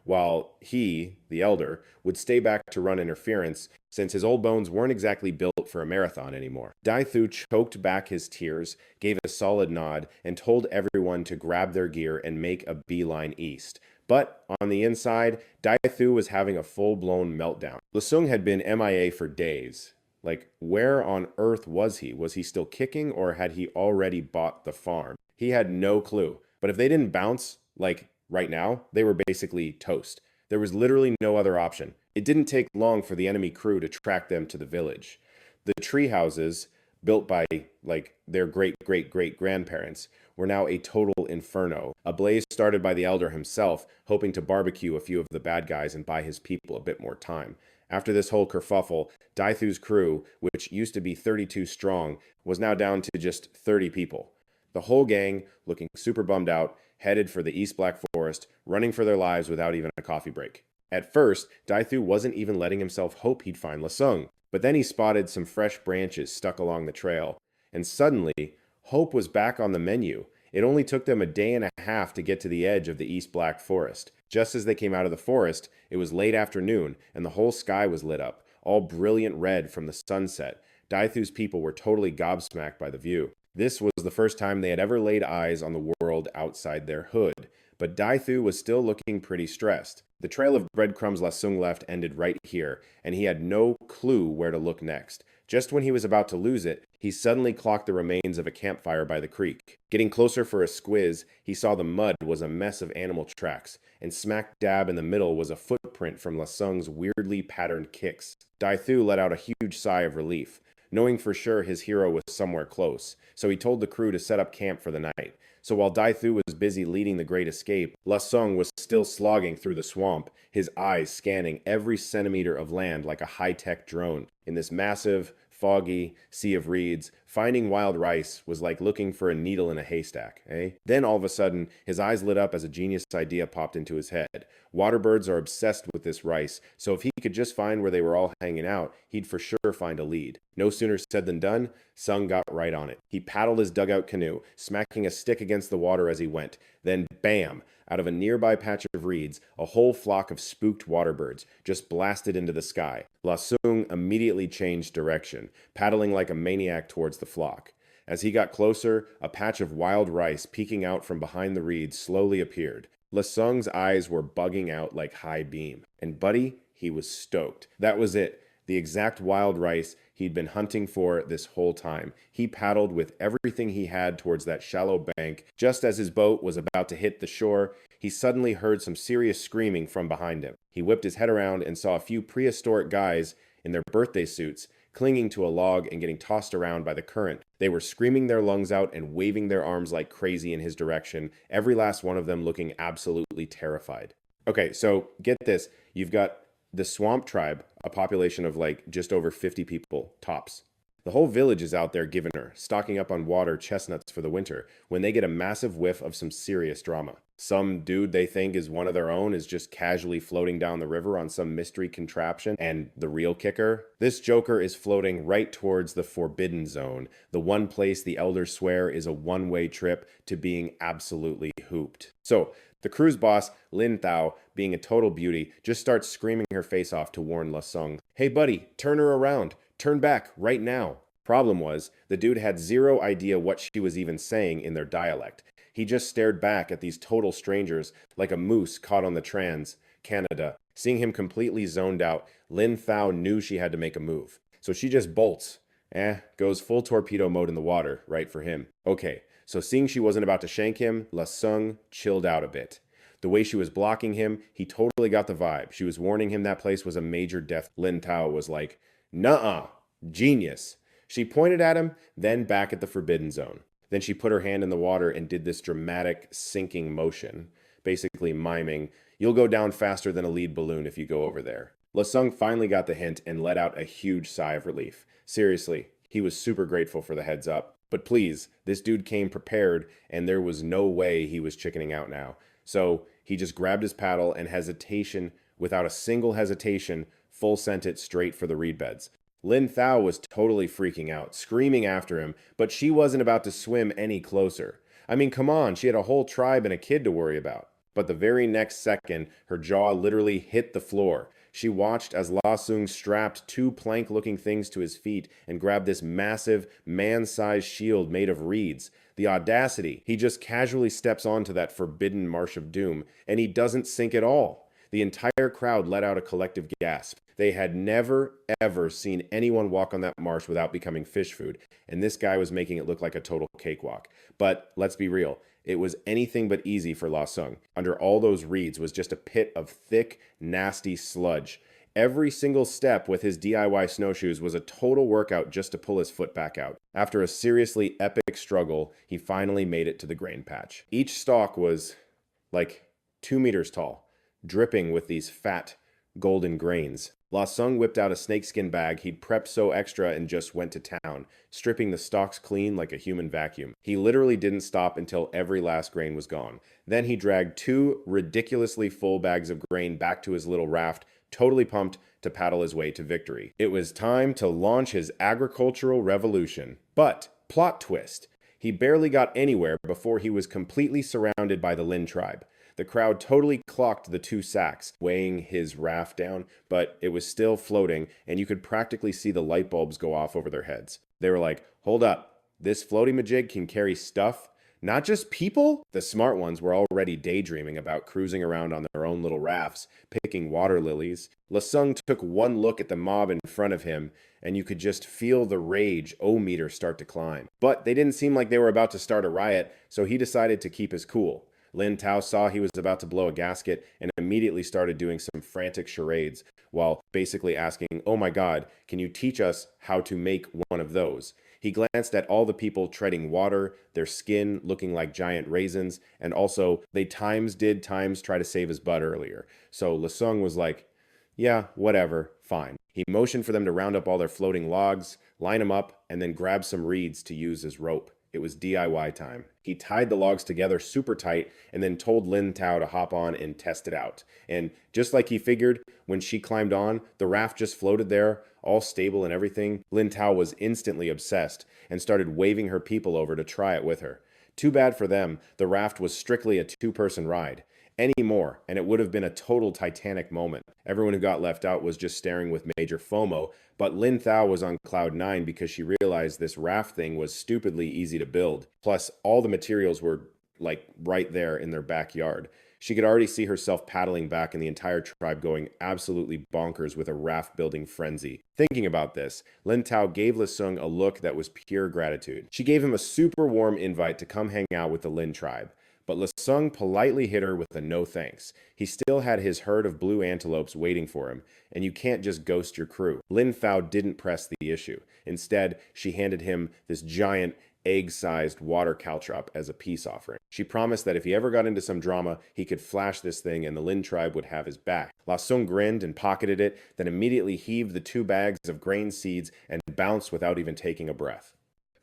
A: While he, the elder, would stay back to run interference since his old bones weren't exactly built for a marathon anymore. Daithu choked back his tears, gave a solid nod, and told everyone to grab their gear and make a beeline east. But on the inside, Daithu was having a full-blown meltdown. Lasung had been MIA for days. Like, where on earth was he? Was he still kicking, or had he already bought the farm? He had no clue. But if they didn't bounce, like right now, they were basically toast. There was literally no other option. It didn't take long for the enemy crew to track them to the village. The tree houses, built by, like, their great-great-great-grandparents, were now a total inferno. A blaze started by the elder himself, hoping to barbecue a few of the bad guys and buy his people a bit more time. After this whole kerfuffle, Daithu's crew, which used to be 32 strong, was now down to just 30 people. The whole gang, looking super bummed out, headed for the East Black Forest, running for their lives without even a coffee break. At first, Daithu wasn't even letting himself hope he'd find Lasung, but then he spotted some fresh branches stuck along the trail, and suddenly, hope was back on the menu. It only took them a day and a half to get to the edge of the East Black Forest. Just as they came out of the forest, it was late afternoon, and the whole sky was lit up, all brilliant red from the sunset. Daithu's people were totally gobsmacked by the view. This was the first time they had ever laid eyes on the world outside their hood, but Daithu was still looking pretty stressed. The trail of breadcrumbs Lasung left ended right here, and he had no clue where to look next. Just when he was about to lose it, he suddenly clocked the remains of a campfire by the creek. Getting closer for a squiz, he saw the mud was a mess of animal tracks, and smack dab in the middle was a footprint from Lasung's weirdly patterned kicks. Daithu let out a huge sigh of relief, knowing for sure his hero was somewhere close, so he told the crew to set up camp for the night. So while Daithu was busy leading the great escape, Lasung was still slogging through the swamp, his eyes scanning every centimeter of land like a high-tech drone. In this massive, foggy sea of reeds, finding wild rice was like looking for a needle in a haystack, eh? Then all of a sudden, his eyes lit up as a genius idea popped into his head. Waterbirds are obsessed with this rice, so if he could just find where they were all hanging out, he'd for sure find a lead. No sooner said than done, Sung got right on it. He paddled his dugout canoe, smacking a stick against the water as he went. Then, bam! Out of a nearby patch of reeds, a whole flock of spooked waterbirds just blasted into the sky. Lasung immediately changed direction, paddling like a maniac towards the flock. As he got closer, a patch of wild rice peeking out from behind the reeds slowly appeared. Lasung's eyes were bugging out like high beam. And buddy, he was stoked. That was it. the exact wild rice he'd been hunting for this whole time. He paddled with everything he had towards that shallow bank. Just as his boat was about to hit the shore, he suddenly heard some serious screaming from behind him. He whipped his head around and saw a few prehistoric guys in their birthday suits clinging to a log and getting tossed around by the current. They were screaming their lungs out and waving their arms like crazy in his direction, every last one of them looking absolutely terrified. Okay, so get this. You've got the swamp tribe, a population of like just over 50 people, tops. The whole village is out there giving her, stocking up on water chestnuts for the winter, when they get a massive whiff of some serious drama. Some dude they think is one of their own is just casually floating down the river on some mystery contraption, and the real kicker? This joker is floating right towards the forbidden zone, the one place the elders swear is a one-way trip to being absolutely hooped. So, the crew's boss, Lin Thao, being a total beauty, just starts screaming her face off to warn La Sung, "Hey buddy, turn her around. Turn back, right now." Problem was, the dude had zero idea what she was even saying in their dialect. He just stared back at these total strangers like a moose caught on the Trans, Canada. Seeing him completely zoned out, Lin Thao knew she had to make a move. So she just bolts. Goes full torpedo mode in the water, right for him. Okay, so seeing she wasn't about to shank him, La Sung chilled out a bit. The way she was blocking him, he totally got the vibe. She was warning him that place was a major death. Lin Thao was like, "Nuh-uh, genius." She pointed at him, then back at the forbidden zone. Then she put her hand in the water and did this dramatic sinking motion, basically miming, "You'll go down faster than a lead balloon if you go over there." La Sung finally got the hint and let out a huge sigh of relief. Seriously, he was super grateful for the heads up. But please, this dude came prepared, and there was no way he was chickening out now. So he just grabbed his paddle and without a single hesitation, full sent it straight for the reed beds. Lin Thao was totally freaking out, screaming after him, but she wasn't about to swim any closer. I mean, come on, she had a whole tribe and a kid to worry about. But the very next second, her jaw literally hit the floor. She watched as La Sung strapped two plank-looking things to his feet and grabbed this massive, man-sized shield made of reeds. The audacity. He just casually steps onto that forbidden marsh of doom, and he doesn't sink at all. The entire crowd let out a collective gasp. They had never, ever seen anyone walk on that marsh without becoming fish food, and this guy was making it look like a total cakewalk. But let's be real, it was anything but easy for La Sung. Under all those reeds was just a pit of thick, nasty sludge. Every single step with his DIY snowshoes was a total workout just to pull his foot back out. After a seriously epic struggle, he finally made it to the grain patch. Each stalk was like 2 meters tall, dripping with these fat, golden grains. La Sung whipped out a snakeskin bag he'd prepped so extra and just went to town, stripping the stalks clean like a human vacuum. He literally didn't stop until every last grain was gone. Then he dragged 2 ridiculously full bags of grain back to his little raft, totally pumped to paddle his way to victory. It was time to launch his agricultural revolution. But, plot twist, he barely got anywhere before he was completely surrounded by the Lin tribe. The crowd totally clocked the 2 sacks, weighing his raft down, but it was still floating, and you could practically see the light bulbs go off over their heads. They were like, "Hold up, this floaty majig can carry stuff? Not just people?" The smart ones were already daydreaming about cruising around on their own little rafts, picking water lilies. La Sung took one look at the mob in front of him, and you could just feel the rage O-meter start to climb. But they didn't seem like they were about to start a riot, so he decided to keep his cool. Lin Thao saw he was about to blow a gasket and immediately started doing some frantic charades while basically asking, "Oh my God, can you teach us how to make one of those?" He glanced at all the people treading water, their skin looking like giant raisins, and also they did try to save his butt earlier. So La Sung was like, "Yeah, whatever, fine." He motioned for them to round up all their floating logs, line them up, and then grab some reeds to use as rope. It was DIY time. He tied the logs together super tight and then told Lin Thao to hop on and test it out. And just like he figured, when she climbed on, the raft just floated there, all stable and everything. Lin Thao was instantly obsessed and started waving her people over to try it with her. Too bad for them, the raft was strictly a 2-person ride. Any more, and it would have been a total Titanic moment. Everyone who got left out was just staring with major FOMO, but Lin Thao was on cloud 9 because she realized this raft thing was stupidly easy to build. Plus, all the materials were like right there in their backyard. She could already see herself paddling back and the entire tribe going absolutely bonkers with a raft building frenzy. Thinking about this, Lin Tao gave Lasung a look that was pure gratitude. She gave him a super warm invite to come hang out with the Lin tribe. But Lasung politely hit her with a no thanks. He still had his herd of blue antelopes waiting for him, and you can't just ghost your crew. Lin Fao didn't press the issue. Instead, she handed him this giant egg-sized water caltrop as a peace offering. She promised that if he ever got into some drama, he could flash this thing and the Lin tribe would have his back. La Sung grinned and pocketed it, then immediately heaved the 2 bags of grain seeds and bounced without even taking a breath.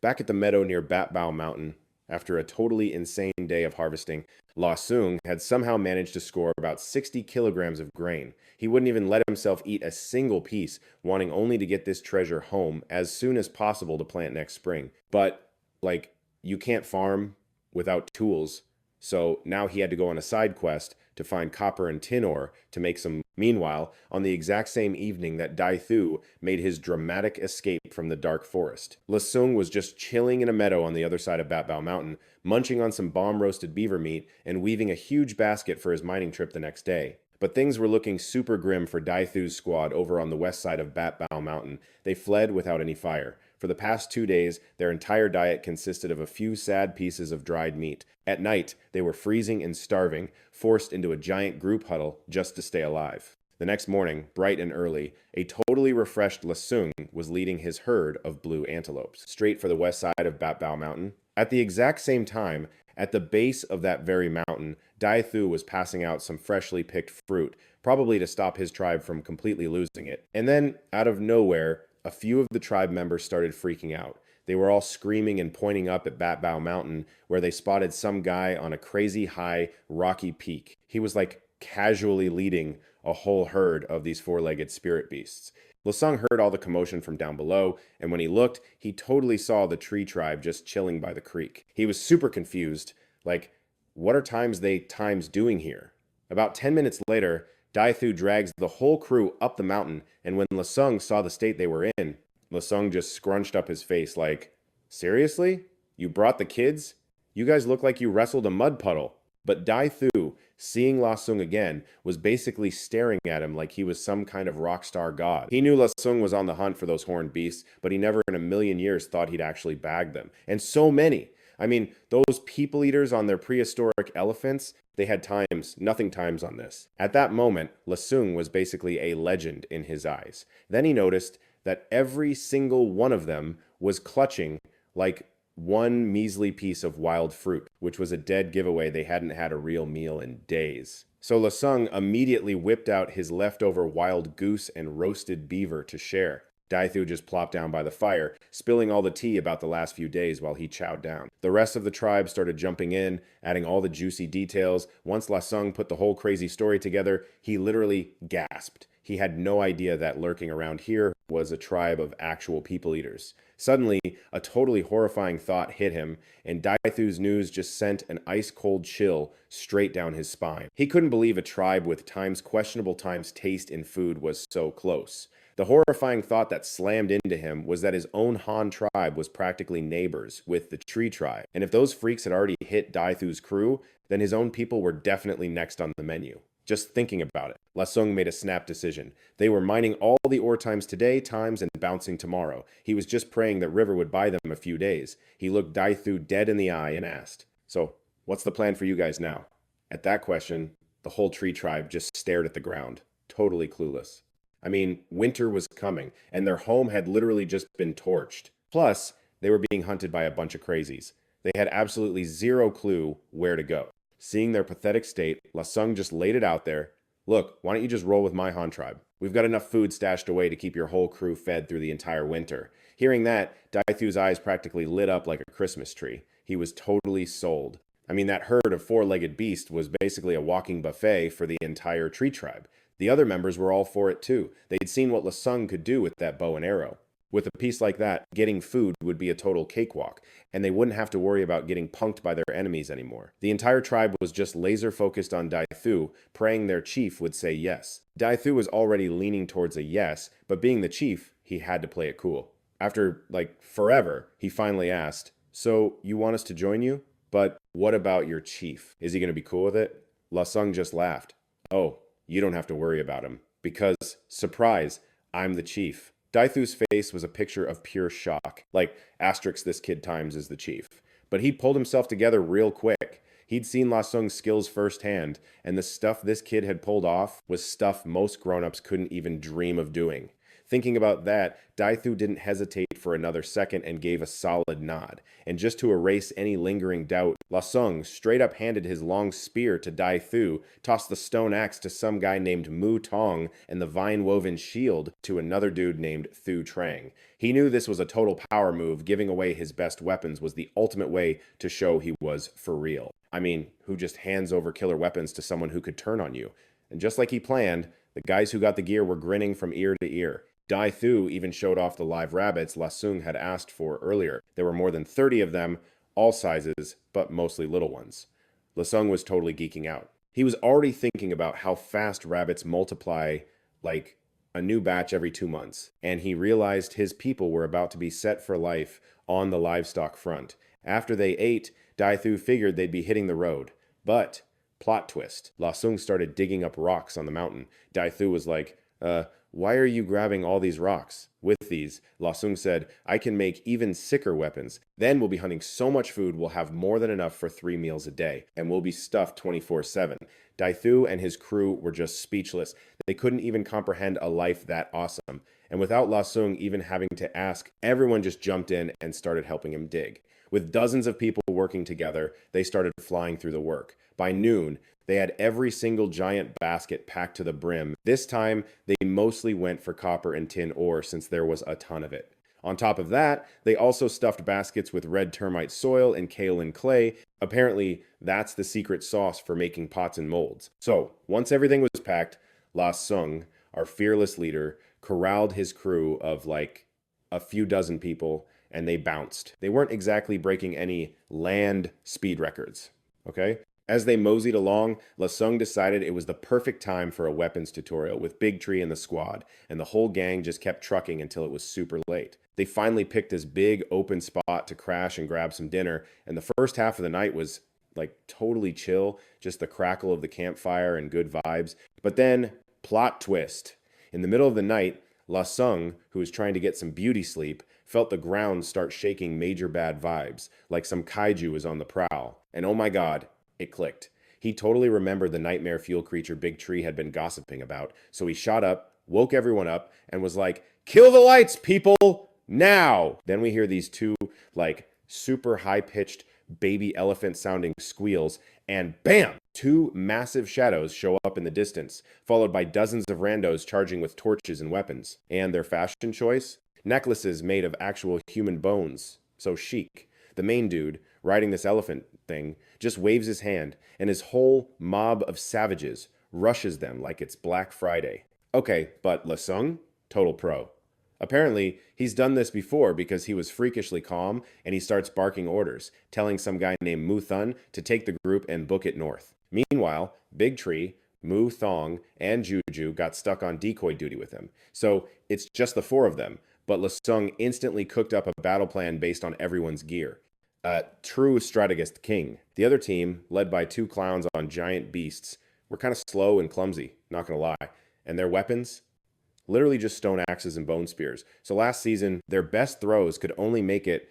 A: Back at the meadow near Bat Bao Mountain, after a totally insane day of harvesting, La Sung had somehow managed to score about 60 kilograms of grain. He wouldn't even let himself eat a single piece, wanting only to get this treasure home as soon as possible to plant next spring. But you can't farm without tools. So now he had to go on a side quest to find copper and tin ore to make some. Meanwhile, on the exact same evening that Dai Thu made his dramatic escape from the dark forest, Lasung was just chilling in a meadow on the other side of Bat Bao Mountain, munching on some bomb-roasted beaver meat and weaving a huge basket for his mining trip the next day. But things were looking super grim for Dai Thu's squad over on the west side of Bat Bao Mountain. They fled without any fire. For the past 2 days, their entire diet consisted of a few sad pieces of dried meat. At night, they were freezing and starving, forced into a giant group huddle just to stay alive. The next morning, bright and early, a totally refreshed Lasung was leading his herd of blue antelopes straight for the west side of Bat Bao Mountain. At the exact same time, at the base of that very mountain, Dai Thu was passing out some freshly picked fruit, probably to stop his tribe from completely losing it. And then, out of nowhere, a few of the tribe members started freaking out. They were all screaming and pointing up at Bat Bao Mountain, where they spotted some guy on a crazy high, rocky peak. He was casually leading a whole herd of these 4-legged spirit beasts. Lasung heard all the commotion from down below, and when he looked, he totally saw the tree tribe just chilling by the creek. He was super confused, what are times doing here? About 10 minutes later, Dai Thu drags the whole crew up the mountain, and when Lasung saw the state they were in, Lasung just scrunched up his face seriously? You brought the kids? You guys look like you wrestled a mud puddle. But Dai Thu, seeing Lasung again, was basically staring at him like he was some kind of rock star god. He knew Lasung was on the hunt for those horned beasts, but he never in a million years thought he'd actually bag them. And so many. I mean, those people eaters on their prehistoric elephants, they had nothing times on this. At that moment, Lasung was basically a legend in his eyes. Then he noticed that every single one of them was clutching one measly piece of wild fruit, which was a dead giveaway they hadn't had a real meal in days. So Lasung immediately whipped out his leftover wild goose and roasted beaver to share. Dai Thu just plopped down by the fire, spilling all the tea about the last few days while he chowed down. The rest of the tribe started jumping in, adding all the juicy details. Once Lasung put the whole crazy story together, he literally gasped. He had no idea that lurking around here was a tribe of actual people eaters. Suddenly, a totally horrifying thought hit him, and Dai Thu's news just sent an ice-cold chill straight down his spine. He couldn't believe a tribe with questionable taste in food was so close. The horrifying thought that slammed into him was that his own Han tribe was practically neighbors with the Tree tribe. And if those freaks had already hit Dai Thu's crew, then his own people were definitely next on the menu. Just thinking about it, Lasung made a snap decision. They were mining all the ore times today, and bouncing tomorrow. He was just praying that River would buy them a few days. He looked Dai Thu dead in the eye and asked, "So, what's the plan for you guys now?" At that question, the whole Tree tribe just stared at the ground, totally clueless. I mean, winter was coming, and their home had literally just been torched. Plus, they were being hunted by a bunch of crazies. They had absolutely zero clue where to go. Seeing their pathetic state, Lasung just laid it out there. "Look, why don't you just roll with my Han tribe? We've got enough food stashed away to keep your whole crew fed through the entire winter." Hearing that, Dai Thu's eyes practically lit up like a Christmas tree. He was totally sold. I mean, that herd of 4-legged beasts was basically a walking buffet for the entire Tree tribe. The other members were all for it too. They'd seen what Lasung could do with that bow and arrow. With a piece like that, getting food would be a total cakewalk, and they wouldn't have to worry about getting punked by their enemies anymore. The entire tribe was just laser focused on Dai Thu, praying their chief would say yes. Dai Thu was already leaning towards a yes, but being the chief, he had to play it cool. After, forever, he finally asked, "So, you want us to join you? But what about your chief? Is he going to be cool with it?" La Sung just laughed. Oh, you don't have to worry about him. Because, surprise, I'm the chief. Daithu's face was a picture of pure shock. Like, asterisk this kid times is the chief. But he pulled himself together real quick. He'd seen La Sung's skills firsthand, and the stuff this kid had pulled off was stuff most grown-ups couldn't even dream of doing. Thinking about that, Daithu didn't hesitate for another second and gave a solid nod. And just to erase any lingering doubt, La Sung straight up handed his long spear to Daithu, tossed the stone axe to some guy named Mu Tong, and the vine-woven shield to another dude named Thu Trang. He knew this was a total power move. Giving away his best weapons was the ultimate way to show he was for real. I mean, who just hands over killer weapons to someone who could turn on you? And just like he planned, the guys who got the gear were grinning from ear to ear. Dai Thu even showed off the live rabbits La Sung had asked for earlier. There were more than 30 of them, all sizes, but mostly little ones. La Sung was totally geeking out. He was already thinking about how fast rabbits multiply, like a new batch every 2 months, and he realized his people were about to be set for life on the livestock front. After they ate, Dai Thu figured they'd be hitting the road. But, plot twist, La Sung started digging up rocks on the mountain. Dai Thu was like, why are you grabbing all these rocks? With these, La Sung said, I can make even sicker weapons. Then we'll be hunting so much food we'll have more than enough for 3 meals a day, and we'll be stuffed 24/7. Dai Thu and his crew were just speechless. They couldn't even comprehend a life that awesome. And without La Sung even having to ask, everyone just jumped in and started helping him dig. With dozens of people working together, they started flying through the work. By noon, they had every single giant basket packed to the brim. This time, they mostly went for copper and tin ore since there was a ton of it. On top of that, they also stuffed baskets with red termite soil and kaolin clay. Apparently, that's the secret sauce for making pots and molds. So, once everything was packed, La Sung, our fearless leader, corralled his crew of like a few dozen people, and they bounced. They weren't exactly breaking any land speed records, okay? As they moseyed along, La Sung decided it was the perfect time for a weapons tutorial with Big Tree in the squad, and the whole gang just kept trucking until it was super late. They finally picked this big open spot to crash and grab some dinner, and the first half of the night was like totally chill, just the crackle of the campfire and good vibes. But then, plot twist. In the middle of the night, La Sung, who was trying to get some beauty sleep, felt the ground start shaking major bad vibes, like some kaiju was on the prowl. And oh my god, it clicked. He totally remembered the nightmare fuel creature Big Tree had been gossiping about, so he shot up, woke everyone up, and was like, "Kill the lights, people! Now!" Then we hear these two, like, super high-pitched, baby elephant-sounding squeals, and BAM! 2 massive shadows show up in the distance, followed by dozens of randos charging with torches and weapons. And their fashion choice? Necklaces made of actual human bones. So chic. The main dude, riding this elephant thing, just waves his hand, and his whole mob of savages rushes them like it's Black Friday. Okay, but La Sung? Total pro. Apparently, he's done this before because he was freakishly calm, and he starts barking orders, telling some guy named Mu Thun to take the group and book it north. Meanwhile, Big Tree, Mu Thong, and Juju got stuck on decoy duty with him. So it's just the 4 of them, but La Sung instantly cooked up a battle plan based on everyone's gear. True strategist king. The other team, led by 2 clowns on giant beasts, were kind of slow and clumsy, not gonna lie. And their weapons? Literally just stone axes and bone spears. So last season, their best throws could only make it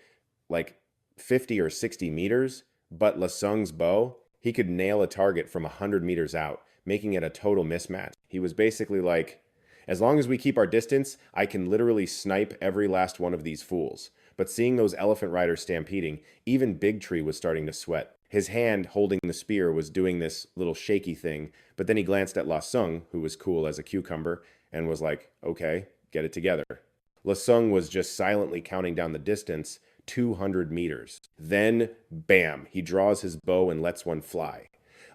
A: like 50 or 60 meters, but La Sung's bow, he could nail a target from 100 meters out, making it a total mismatch. He was basically like, as long as we keep our distance, I can literally snipe every last one of these fools. But seeing those elephant riders stampeding, even Big Tree was starting to sweat. His hand holding the spear was doing this little shaky thing, but then he glanced at La Sung, who was cool as a cucumber, and was like, okay, get it together. La Sung was just silently counting down the distance, 200 meters. Then, bam, he draws his bow and lets one fly.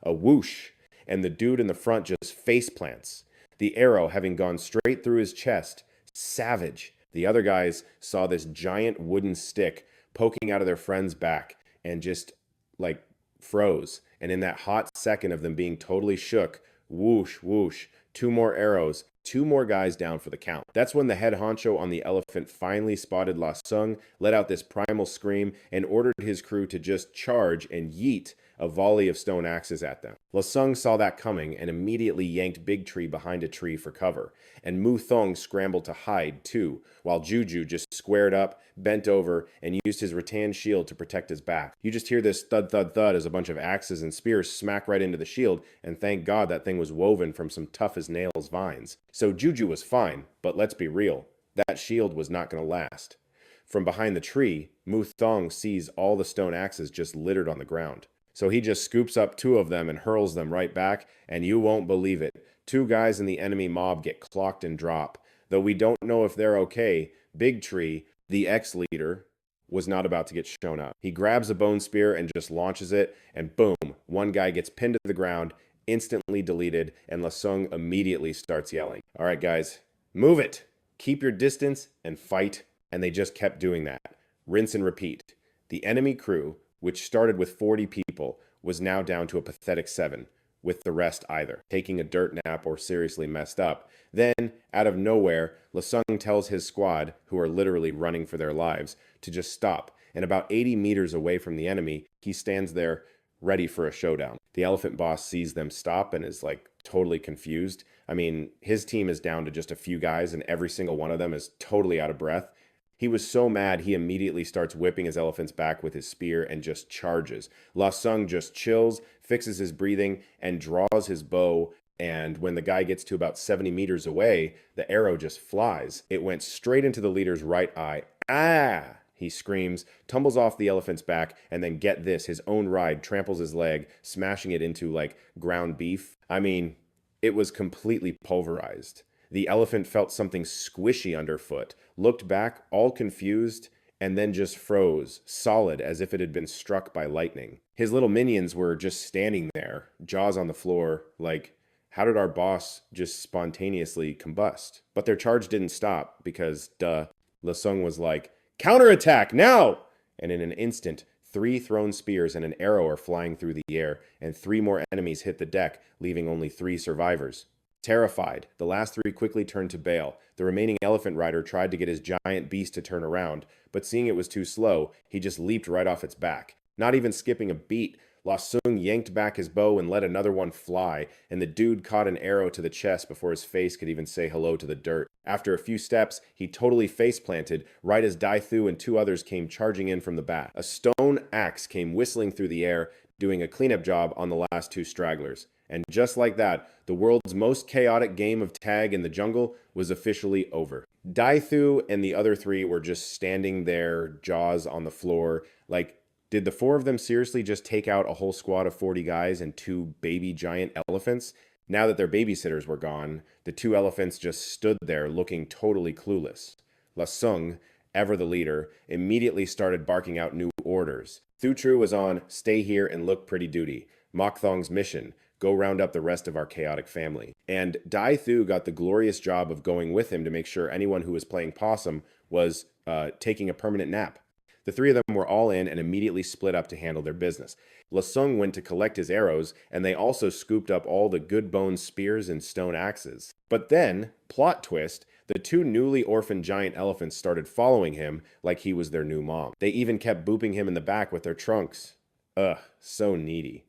A: A whoosh, and the dude in the front just face plants. The arrow having gone straight through his chest. Savage. The other guys saw this giant wooden stick poking out of their friend's back and just, like, froze. And in that hot second of them being totally shook, whoosh, whoosh, 2 more arrows, 2 more guys down for the count. That's when the head honcho on the elephant finally spotted La Sung, let out this primal scream, and ordered his crew to just charge and yeet a volley of stone axes at them. Lasung saw that coming and immediately yanked Big Tree behind a tree for cover, and Mu Thong scrambled to hide too, while Juju just squared up, bent over, and used his rattan shield to protect his back. You just hear this thud thud thud as a bunch of axes and spears smack right into the shield, and thank God that thing was woven from some tough as nails vines. So Juju was fine, but let's be real, that shield was not going to last. From behind the tree, Mu Thong sees all the stone axes just littered on the ground. So he just scoops up 2 of them and hurls them right back, and you won't believe it. 2 guys in the enemy mob get clocked and drop. Though we don't know if they're okay, Big Tree, the ex-leader, was not about to get shown up. He grabs a bone spear and just launches it, and boom, 1 guy gets pinned to the ground, instantly deleted, and Lasung immediately starts yelling. All right, guys, move it! Keep your distance and fight. And they just kept doing that. Rinse and repeat. The enemy crew, which started with 40 people, was now down to a pathetic 7, with the rest either taking a dirt nap or seriously messed up. Then, out of nowhere, Lasung tells his squad, who are literally running for their lives, to just stop. And about 80 meters away from the enemy, he stands there ready for a showdown. The elephant boss sees them stop and is like totally confused. I mean, his team is down to just a few guys and every single one of them is totally out of breath. He was so mad, he immediately starts whipping his elephant's back with his spear and just charges. Lasung just chills, fixes his breathing, and draws his bow. And when the guy gets to about 70 meters away, the arrow just flies. It went straight into the leader's right eye. Ah! He screams, tumbles off the elephant's back, and then get this, his own ride tramples his leg, smashing it into like ground beef. I mean, it was completely pulverized. The elephant felt something squishy underfoot, looked back, all confused, and then just froze, solid as if it had been struck by lightning. His little minions were just standing there, jaws on the floor, like, how did our boss just spontaneously combust? But their charge didn't stop, because, Lasung was like, counterattack, now! And in an instant, 3 thrown spears and an arrow are flying through the air, and 3 more enemies hit the deck, leaving only 3 survivors. Terrified, the last 3 quickly turned to bail. The remaining elephant rider tried to get his giant beast to turn around, but seeing it was too slow, he just leaped right off its back. Not even skipping a beat, Lasung yanked back his bow and let another one fly, and the dude caught an arrow to the chest before his face could even say hello to the dirt. After a few steps, he totally face-planted, right as Dai Thu and 2 others came charging in from the back. A stone axe came whistling through the air, doing a cleanup job on the last 2 stragglers. And just like that, the world's most chaotic game of tag in the jungle was officially over. Dai Thu and the other 3 were just standing there, jaws on the floor. Like, did the 4 of them seriously just take out a whole squad of 40 guys and 2 baby giant elephants? Now that their babysitters were gone, the 2 elephants just stood there looking totally clueless. Lasung, ever the leader, immediately started barking out new orders. Thu Tru was on stay here and look pretty duty. Mok Thong's mission, go round up the rest of our chaotic family. And Dai Thu got the glorious job of going with him to make sure anyone who was playing possum was taking a permanent nap. The 3 of them were all in and immediately split up to handle their business. Lasung went to collect his arrows, and they also scooped up all the good bone spears and stone axes. But then, plot twist, the 2 newly orphaned giant elephants started following him like he was their new mom. They even kept booping him in the back with their trunks. Ugh, so needy.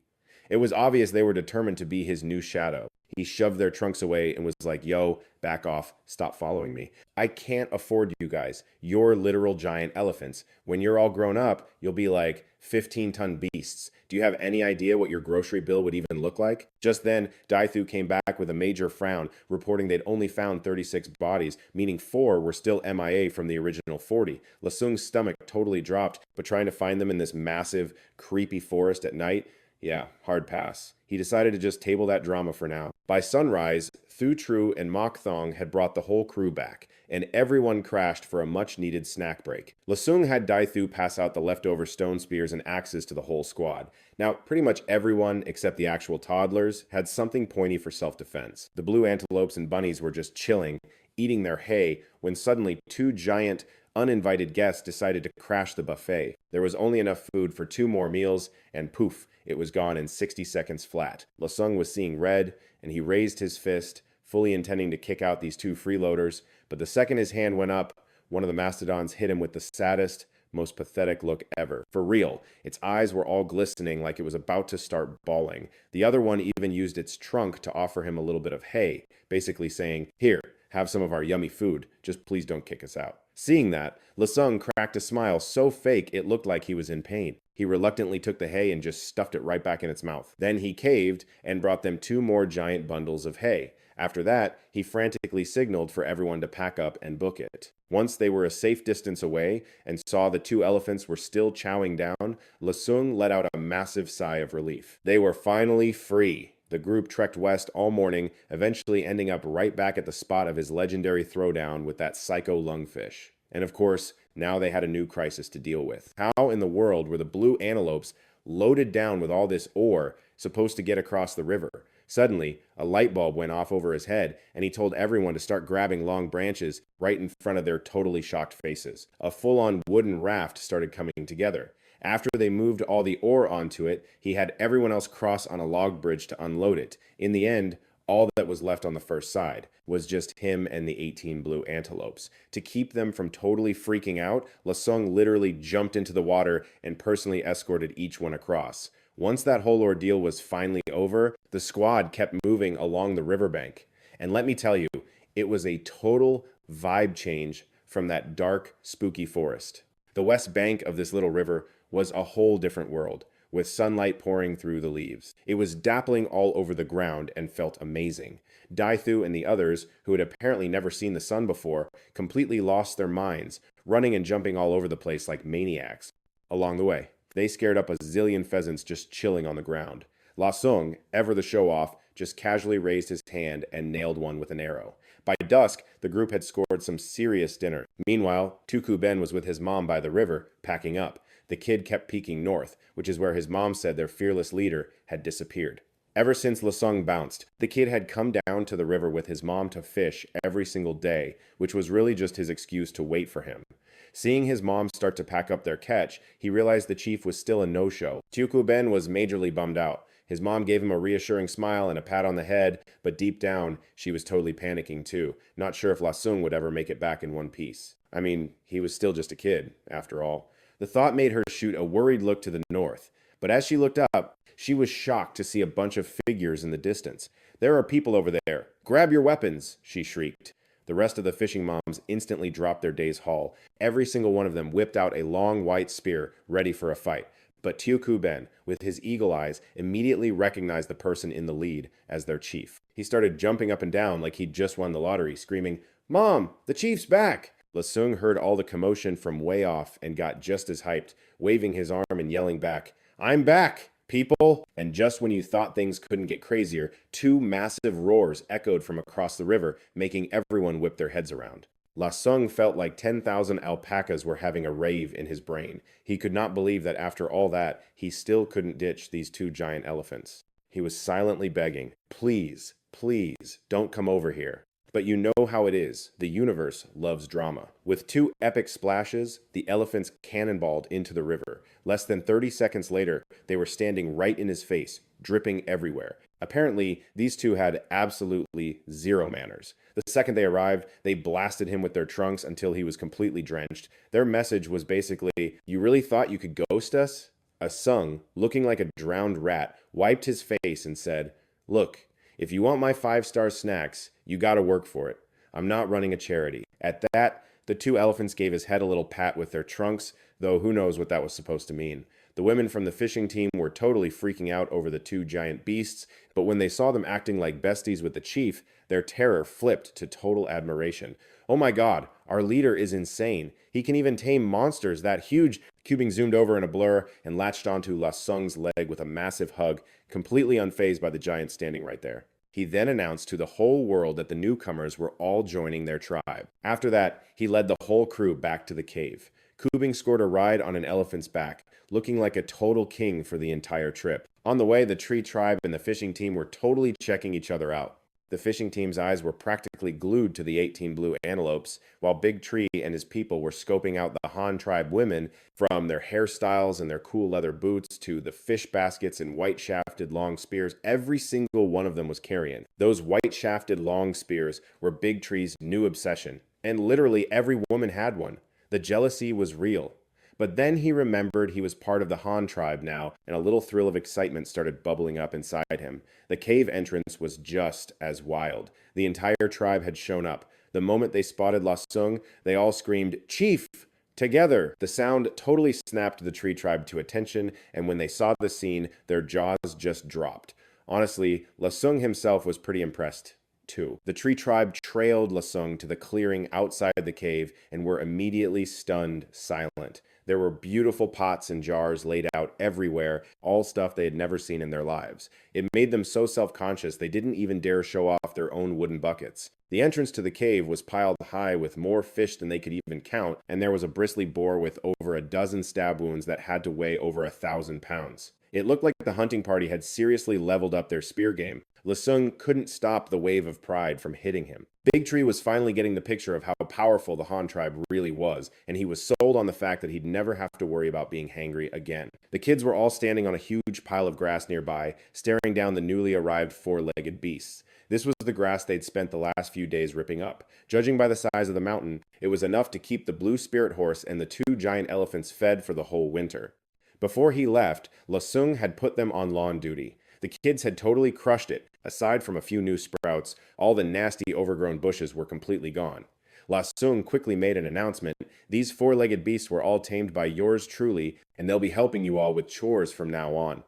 A: It was obvious they were determined to be his new shadow. He shoved their trunks away and was like, yo, back off, stop following me. I can't afford you guys. You're literal giant elephants. When you're all grown up, you'll be like 15-ton beasts. Do you have any idea what your grocery bill would even look like? Just then, Dai Thu came back with a major frown, reporting they'd only found 36 bodies, meaning 4 were still MIA from the original 40. Lasung's stomach totally dropped, but trying to find them in this massive, creepy forest at night, yeah, hard pass. He decided to just table that drama for now. By sunrise, Thu Tru and Mok Thong had brought the whole crew back, and everyone crashed for a much-needed snack break. Lasung had Dai Thu pass out the leftover stone spears and axes to the whole squad. Now, pretty much everyone, except the actual toddlers, had something pointy for self-defense. The blue antelopes and bunnies were just chilling, eating their hay, when suddenly 2 giant, uninvited guests decided to crash the buffet. There was only enough food for 2 more meals, and poof, it was gone in 60 seconds flat. Lasung was seeing red, and he raised his fist, fully intending to kick out these 2 freeloaders, but the second his hand went up, one of the mastodons hit him with the saddest, most pathetic look ever. For real, its eyes were all glistening like it was about to start bawling. The other one even used its trunk to offer him a little bit of hay, basically saying, "Here, have some of our yummy food, just please don't kick us out." Seeing that, Lasung cracked a smile so fake it looked like he was in pain. He reluctantly took the hay and just stuffed it right back in its mouth. Then he caved and brought them 2 more giant bundles of hay. After that, he frantically signaled for everyone to pack up and book it. Once they were a safe distance away and saw the 2 elephants were still chowing down, Lasung let out a massive sigh of relief. They were finally free. The group trekked west all morning, eventually ending up right back at the spot of his legendary throwdown with that psycho lungfish. And of course, now they had a new crisis to deal with. How in the world were the blue antelopes loaded down with all this ore supposed to get across the river? Suddenly, a light bulb went off over his head, and he told everyone to start grabbing long branches right in front of their totally shocked faces. A full-on wooden raft started coming together. After they moved all the ore onto it, he had everyone else cross on a log bridge to unload it. In the end, all that was left on the first side was just him and the 18 blue antelopes. To keep them from totally freaking out, Lasung literally jumped into the water and personally escorted each one across. Once that whole ordeal was finally over, the squad kept moving along the riverbank. And let me tell you, it was a total vibe change from that dark, spooky forest. The west bank of this little river was a whole different world, with sunlight pouring through the leaves. It was dappling all over the ground and felt amazing. Daithu and the others, who had apparently never seen the sun before, completely lost their minds, running and jumping all over the place like maniacs. Along the way, they scared up a zillion pheasants just chilling on the ground. Lasung, ever the show-off, just casually raised his hand and nailed one with an arrow. By dusk, the group had scored some serious dinner. Meanwhile, Tuku Ben was with his mom by the river, packing up. The kid kept peeking north, which is where his mom said their fearless leader had disappeared. Ever since Lasung bounced, the kid had come down to the river with his mom to fish every single day, which was really just his excuse to wait for him. Seeing his mom start to pack up their catch, he realized the chief was still a no-show. Tuku Ben was majorly bummed out. His mom gave him a reassuring smile and a pat on the head, but deep down, she was totally panicking too, not sure if Lasung would ever make it back in one piece. I mean, he was still just a kid, after all. The thought made her shoot a worried look to the north, but as she looked up, she was shocked to see a bunch of figures in the distance. "There are people over there. Grab your weapons," she shrieked. The rest of the fishing moms instantly dropped their day's haul. Every single one of them whipped out a long white spear, ready for a fight. But Tuku Ben, with his eagle eyes, immediately recognized the person in the lead as their chief. He started jumping up and down like he'd just won the lottery, screaming, "Mom, the chief's back!" Lasung heard all the commotion from way off and got just as hyped, waving his arm and yelling back, "I'm back, people!" And just when you thought things couldn't get crazier, 2 massive roars echoed from across the river, making everyone whip their heads around. Lasung felt like 10,000 alpacas were having a rave in his brain. He could not believe that after all that, he still couldn't ditch these 2 giant elephants. He was silently begging, "Please, please, don't come over here." But you know how it is. The universe loves drama. With 2 epic splashes, the elephants cannonballed into the river. Less than 30 seconds later, they were standing right in his face, dripping everywhere. Apparently, these 2 had absolutely zero manners. The second they arrived, they blasted him with their trunks until he was completely drenched. Their message was basically, "You really thought you could ghost us?" Asung, looking like a drowned rat, wiped his face and said, "Look, if you want my 5-star snacks, you gotta work for it. I'm not running a charity." At that, the 2 elephants gave his head a little pat with their trunks, though who knows what that was supposed to mean. The women from the fishing team were totally freaking out over the 2 giant beasts, but when they saw them acting like besties with the chief, their terror flipped to total admiration. "Oh my god, our leader is insane. He can even tame monsters that huge." Cubing zoomed over in a blur and latched onto Lasung's leg with a massive hug, completely unfazed by the giant standing right there. He then announced to the whole world that the newcomers were all joining their tribe. After that, he led the whole crew back to the cave. Kubing scored a ride on an elephant's back, looking like a total king for the entire trip. On the way, the tree tribe and the fishing team were totally checking each other out. The fishing team's eyes were practically glued to the 18 blue antelopes, while Big Tree and his people were scoping out the Han tribe women, from their hairstyles and their cool leather boots to the fish baskets and white-shafted long spears every single one of them was carrying. Those white-shafted long spears were Big Tree's new obsession, and literally every woman had one. The jealousy was real. But then he remembered he was part of the Han tribe now, and a little thrill of excitement started bubbling up inside him. The cave entrance was just as wild. The entire tribe had shown up. The moment they spotted La Sung, they all screamed, "Chief!" Together. The sound totally snapped the tree tribe to attention, and when they saw the scene, their jaws just dropped. Honestly, Lasung himself was pretty impressed, too. The tree tribe trailed Lasung to the clearing outside the cave and were immediately stunned silent. There were beautiful pots and jars laid out everywhere, all stuff they had never seen in their lives. It made them so self-conscious they didn't even dare show off their own wooden buckets. The entrance to the cave was piled high with more fish than they could even count, and there was a bristly boar with over a dozen stab wounds that had to weigh over 1,000 pounds. It looked like the hunting party had seriously leveled up their spear game. Lasung couldn't stop the wave of pride from hitting him. Big Tree was finally getting the picture of how powerful the Han tribe really was, and he was sold on the fact that he'd never have to worry about being hangry again. The kids were all standing on a huge pile of grass nearby, staring down the newly arrived four-legged beasts. This was the grass they'd spent the last few days ripping up. Judging by the size of the mountain, it was enough to keep the blue spirit horse and the two giant elephants fed for the whole winter. Before he left, Lasung had put them on lawn duty. The kids had totally crushed it. Aside from a few new sprouts, all the nasty overgrown bushes were completely gone. Lasung quickly made an announcement. These four-legged beasts were all tamed by yours truly, and they'll be helping you all with chores from now on.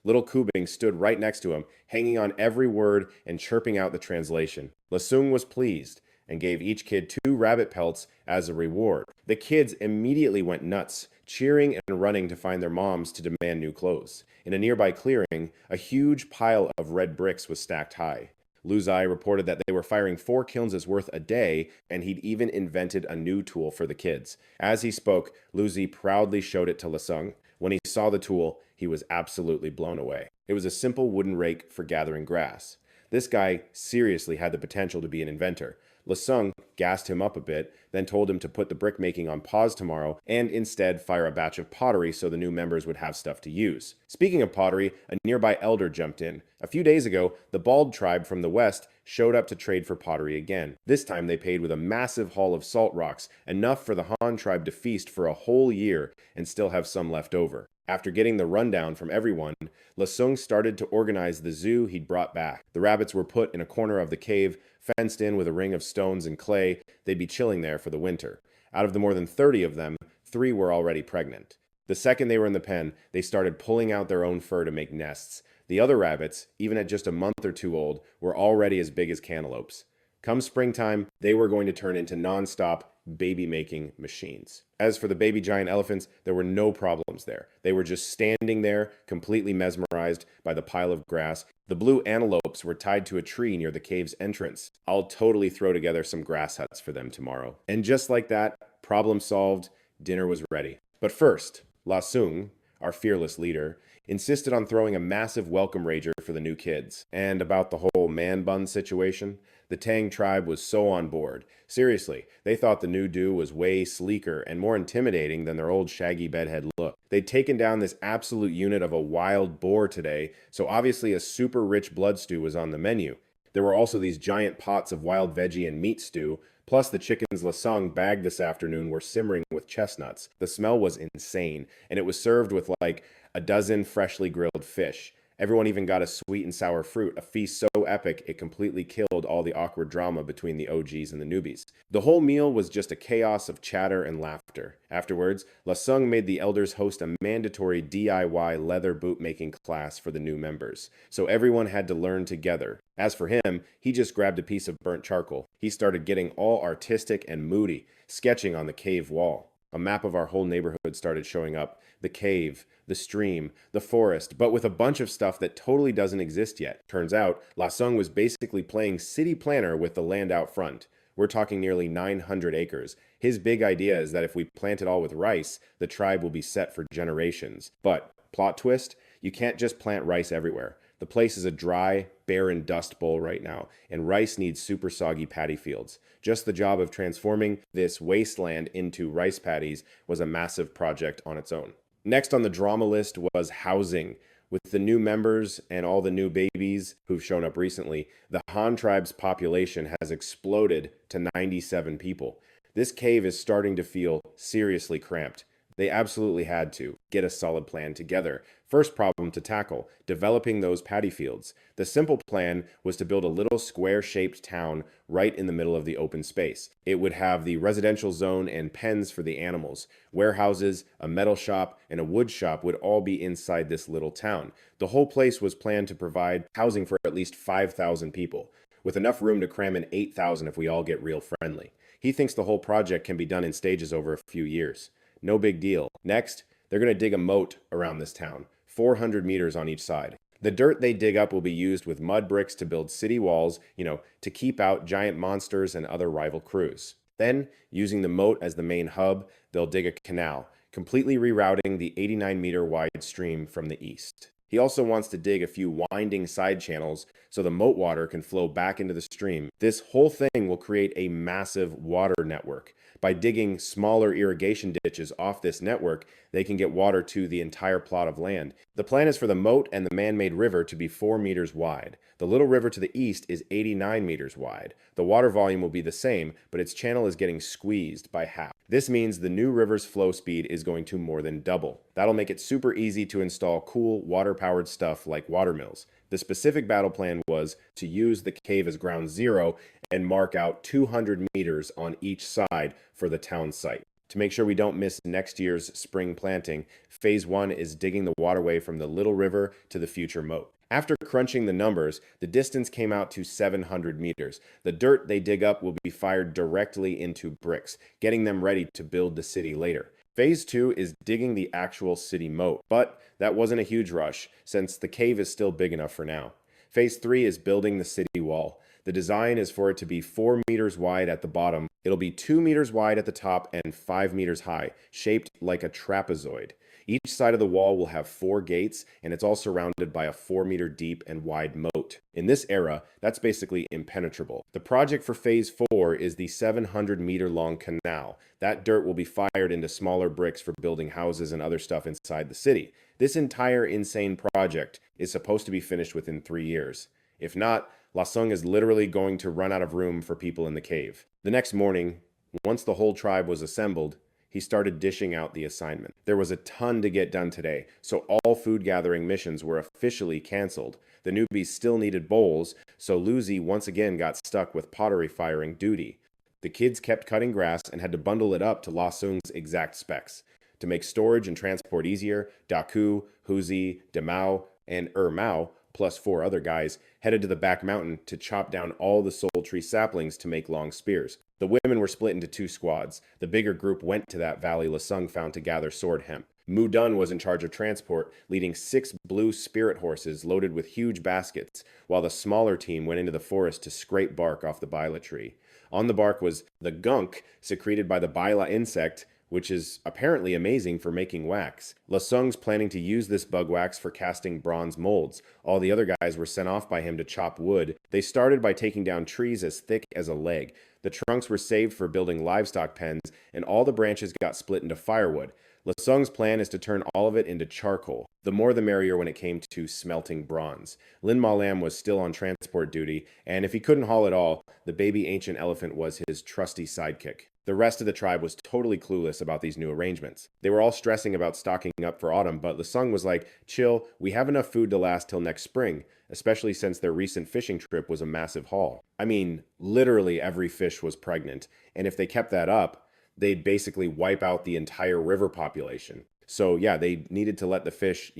A: Little Kubing stood right next to him, hanging on every word and chirping out the translation. Lasung was pleased and gave each kid 2 rabbit pelts as a reward. The kids immediately went nuts, cheering and running to find their moms to demand new clothes. In a nearby clearing, a huge pile of red bricks was stacked high. Luzai reported that they were firing 4 kilns worth a day, and he'd even invented a new tool for the kids. As he spoke, Luzai proudly showed it to Lasung. When he saw the tool, he was absolutely blown away. It was a simple wooden rake for gathering grass. This guy seriously had the potential to be an inventor. Lasung gassed him up a bit, then told him to put the brick making on pause tomorrow and instead fire a batch of pottery so the new members would have stuff to use. Speaking of pottery, a nearby elder jumped in. A few days ago, the Bald tribe from the west showed up to trade for pottery again. This time they paid with a massive haul of salt rocks, enough for the Han tribe to feast for a whole year and still have some left over. After getting the rundown from everyone, Lasung started to organize the zoo he'd brought back. The rabbits were put in a corner of the cave, fenced in with a ring of stones and clay. They'd be chilling there for the winter. Out of the more than 30 of them, 3 were already pregnant. The second they were in the pen, they started pulling out their own fur to make nests. The other rabbits, even at just a month or 2 old, were already as big as cantaloupes. Come springtime, they were going to turn into non-stop baby-making machines. As for the baby giant elephants, there were no problems there. They were just standing there, completely mesmerized by the pile of grass. The blue antelopes were tied to a tree near the cave's entrance. I'll totally throw together some grass huts for them tomorrow. And just like that, problem solved, dinner was ready. But first, Lasung, our fearless leader, insisted on throwing a massive welcome rager for the new kids. And about the whole man bun situation, the Tang tribe was so on board. Seriously, they thought the new do was way sleeker and more intimidating than their old shaggy bedhead look. They'd taken down this absolute unit of a wild boar today, so obviously a super rich blood stew was on the menu. There were also these giant pots of wild veggie and meat stew, plus the chickens Lasung bagged this afternoon were simmering with chestnuts. The smell was insane, and it was served with like a dozen freshly grilled fish. Everyone even got a sweet and sour fruit, a feast so epic it completely killed all the awkward drama between the OGs and the newbies. The whole meal was just a chaos of chatter and laughter. Afterwards, Lasung made the elders host a mandatory DIY leather boot making class for the new members, so everyone had to learn together. As for him, he just grabbed a piece of burnt charcoal. He started getting all artistic and moody, sketching on the cave wall. A map of our whole neighborhood started showing up. The cave, the stream, the forest, but with a bunch of stuff that totally doesn't exist yet. Turns out, Lasung was basically playing city planner with the land out front. We're talking nearly 900 acres. His big idea is that if we plant it all with rice, the tribe will be set for generations. But, plot twist, you can't just plant rice everywhere. The place is a dry, barren dust bowl right now, and rice needs super soggy paddy fields. Just the job of transforming this wasteland into rice paddies was a massive project on its own. Next on the drama list was housing. With the new members and all the new babies who've shown up recently, the Han tribe's population has exploded to 97 people. This cave is starting to feel seriously cramped. They absolutely had to get a solid plan together. First problem to tackle, developing those paddy fields. The simple plan was to build a little square-shaped town right in the middle of the open space. It would have the residential zone and pens for the animals. Warehouses, a metal shop, and a wood shop would all be inside this little town. The whole place was planned to provide housing for at least 5,000 people, with enough room to cram in 8,000 if we all get real friendly. He thinks the whole project can be done in stages over a few years. No big deal. Next, they're going to dig a moat around this town, 400 meters on each side. The dirt they dig up will be used with mud bricks to build city walls, to keep out giant monsters and other rival crews. Then, using the moat as the main hub, they'll dig a canal, completely rerouting the 89-meter wide stream from the east. He also wants to dig a few winding side channels so the moat water can flow back into the stream. This whole thing will create a massive water network. By digging smaller irrigation ditches off this network, they can get water to the entire plot of land. The plan is for the moat and the man-made river to be 4 meters wide. The little river to the east is 89 meters wide. The water volume will be the same, but its channel is getting squeezed by half. This means the new river's flow speed is going to more than double. That'll make it super easy to install cool water-powered stuff like water mills. The specific battle plan was to use the cave as ground zero and mark out 200 meters on each side for the town site. To make sure we don't miss next year's spring planting, Phase 1 is digging the waterway from the Little River to the future moat. After crunching the numbers, the distance came out to 700 meters. The dirt they dig up will be fired directly into bricks, getting them ready to build the city later. Phase 2 is digging the actual city moat, but that wasn't a huge rush, since the cave is still big enough for now. Phase 3 is building the city wall. The design is for it to be 4 meters wide at the bottom. It'll be 2 meters wide at the top and 5 meters high, shaped like a trapezoid. Each side of the wall will have 4 gates, and it's all surrounded by a 4-meter deep and wide moat. In this era, that's basically impenetrable. The project for Phase 4 is the 700-meter-long canal. That dirt will be fired into smaller bricks for building houses and other stuff inside the city. This entire insane project is supposed to be finished within 3 years. If not, La Sung is literally going to run out of room for people in the cave. The next morning, once the whole tribe was assembled, he started dishing out the assignment. There was a ton to get done today, so all food gathering missions were officially canceled. The newbies still needed bowls, so Lucy once again got stuck with pottery firing duty. The kids kept cutting grass and had to bundle it up to La Sung's exact specs. To make storage and transport easier, Daku, Huzi, Demao, and Mao, plus 4 other guys, headed to the back mountain to chop down all the soul tree saplings to make long spears. The women were split into 2 squads. The bigger group went to that valley La Sung found to gather sword hemp. Mu Dun was in charge of transport, leading 6 blue spirit horses loaded with huge baskets, while the smaller team went into the forest to scrape bark off the bila tree. On the bark was the gunk secreted by the bila insect, which is apparently amazing for making wax. La Sung's planning to use this bug wax for casting bronze molds. All the other guys were sent off by him to chop wood. They started by taking down trees as thick as a leg. The trunks were saved for building livestock pens, and all the branches got split into firewood. La Sung's plan is to turn all of it into charcoal. The more the merrier when it came to smelting bronze. Lin Ma Lam was still on transport duty, and if he couldn't haul it all, the baby ancient elephant was his trusty sidekick. The rest of the tribe was totally clueless about these new arrangements. They were all stressing about stocking up for autumn, but La Sung was like, chill, we have enough food to last till next spring, especially since their recent fishing trip was a massive haul. I mean, literally every fish was pregnant, and if they kept that up, they'd basically wipe out the entire river population. So yeah, they needed to let the fish,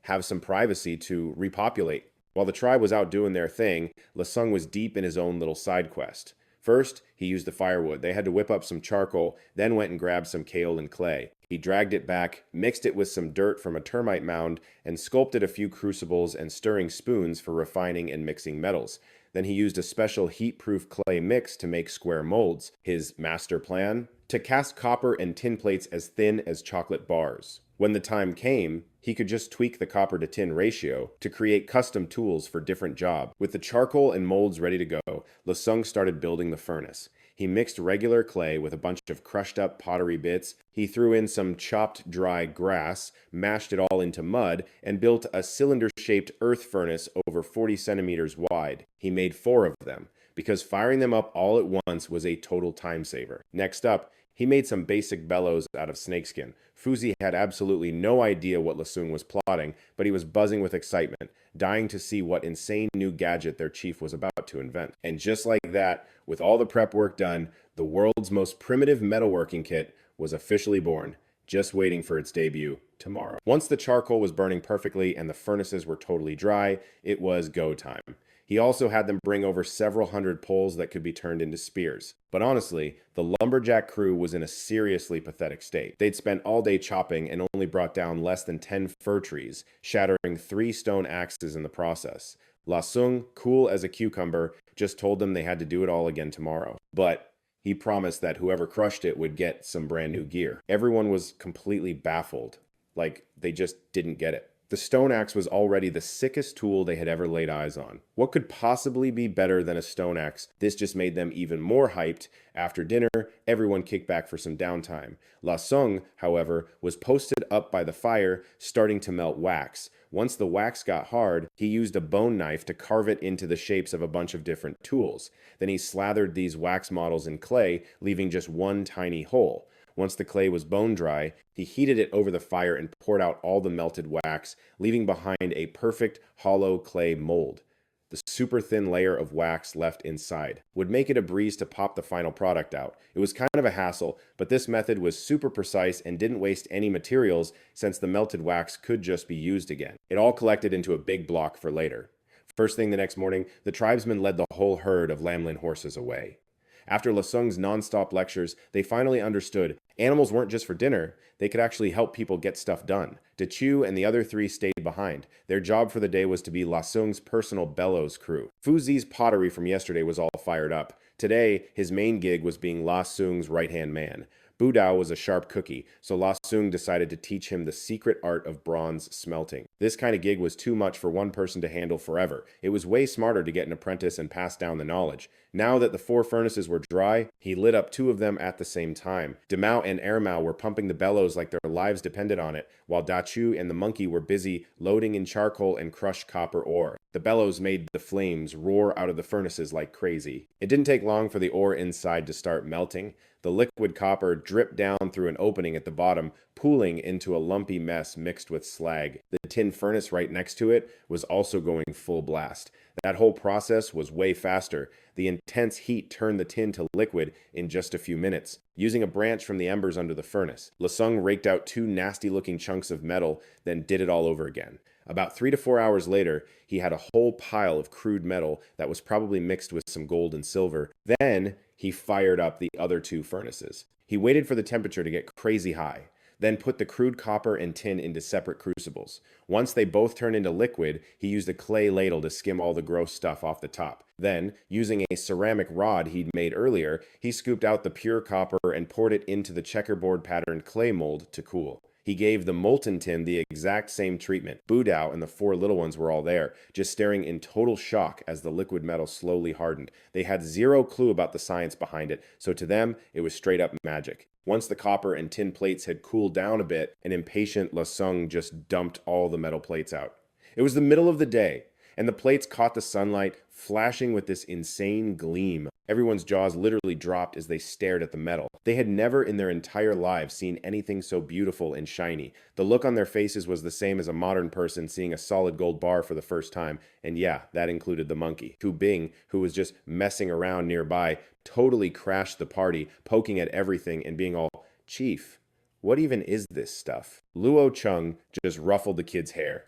A: have some privacy to repopulate. While the tribe was out doing their thing, La Sung was deep in his own little side quest. First, he used the firewood. They had to whip up some charcoal, then went and grabbed some kaolin clay. He dragged it back, mixed it with some dirt from a termite mound, and sculpted a few crucibles and stirring spoons for refining and mixing metals. Then he used a special heat-proof clay mix to make square molds. His master plan? To cast copper and tin plates as thin as chocolate bars. When the time came, he could just tweak the copper to tin ratio to create custom tools for different jobs. With the charcoal and molds ready to go, La Sung started building the furnace. He mixed regular clay with a bunch of crushed up pottery bits. He threw in some chopped dry grass, mashed it all into mud, and built a cylinder-shaped earth furnace over 40 centimeters wide. He made 4 of them, because firing them up all at once was a total time saver. Next up, He made some basic bellows out of snakeskin. Fuzi had absolutely no idea what Lasung was plotting, but he was buzzing with excitement, dying to see what insane new gadget their chief was about to invent. And just like that, with all the prep work done, the world's most primitive metalworking kit was officially born, just waiting for its debut tomorrow. Once the charcoal was burning perfectly and the furnaces were totally dry, it was go time. He also had them bring over several hundred poles that could be turned into spears. But honestly, the lumberjack crew was in a seriously pathetic state. They'd spent all day chopping and only brought down less than 10 fir trees, shattering 3 stone axes in the process. La Sung, cool as a cucumber, just told them they had to do it all again tomorrow. But he promised that whoever crushed it would get some brand new gear. Everyone was completely baffled. Like, they just didn't get it. The stone axe was already the sickest tool they had ever laid eyes on. What could possibly be better than a stone axe? This just made them even more hyped. After dinner, everyone kicked back for some downtime. La Sung, however, was posted up by the fire, starting to melt wax. Once the wax got hard, he used a bone knife to carve it into the shapes of a bunch of different tools. Then he slathered these wax models in clay, leaving just one tiny hole. Once the clay was bone dry, he heated it over the fire and poured out all the melted wax, leaving behind a perfect hollow clay mold. The super thin layer of wax left inside would make it a breeze to pop the final product out. It was kind of a hassle, but this method was super precise and didn't waste any materials since the melted wax could just be used again. It all collected into a big block for later. First thing the next morning, the tribesmen led the whole herd of lamlin horses away. After Lasung's non-stop lectures, they finally understood animals weren't just for dinner, they could actually help people get stuff done. Dechu and the other 3 stayed behind. Their job for the day was to be Lasung's personal bellows crew. Fuzi's pottery from yesterday was all fired up. Today, his main gig was being Lasung's right-hand man. Budao was a sharp cookie, so La Sung decided to teach him the secret art of bronze smelting. This kind of gig was too much for one person to handle forever. It was way smarter to get an apprentice and pass down the knowledge. Now that the 4 furnaces were dry, he lit up 2 of them at the same time. Demao and Ermao were pumping the bellows like their lives depended on it, while Dachu and the monkey were busy loading in charcoal and crushed copper ore. The bellows made the flames roar out of the furnaces like crazy. It didn't take long for the ore inside to start melting. The liquid copper dripped down through an opening at the bottom, pooling into a lumpy mess mixed with slag. The tin furnace right next to it was also going full blast. That whole process was way faster. The intense heat turned the tin to liquid in just a few minutes. Using a branch from the embers under the furnace, Lasung raked out 2 nasty-looking chunks of metal, then did it all over again. About 3 to 4 hours later, he had a whole pile of crude metal that was probably mixed with some gold and silver. Then he fired up the other 2 furnaces. He waited for the temperature to get crazy high, then put the crude copper and tin into separate crucibles. Once they both turned into liquid, he used a clay ladle to skim all the gross stuff off the top. Then, using a ceramic rod he'd made earlier, he scooped out the pure copper and poured it into the checkerboard patterned clay mold to cool. He gave the molten tin the exact same treatment. Budao and the 4 little ones were all there, just staring in total shock as the liquid metal slowly hardened. They had zero clue about the science behind it, so to them, it was straight up magic. Once the copper and tin plates had cooled down a bit, an impatient Lasung just dumped all the metal plates out. It was the middle of the day, and the plates caught the sunlight, flashing with this insane gleam. Everyone's jaws literally dropped as they stared at the metal. They had never in their entire lives seen anything so beautiful and shiny. The look on their faces was the same as a modern person seeing a solid gold bar for the first time, and yeah, that included the monkey. Hu Bing, who was just messing around nearby, totally crashed the party, poking at everything and being all, "Chief, what even is this stuff?" Luo Chung just ruffled the kid's hair.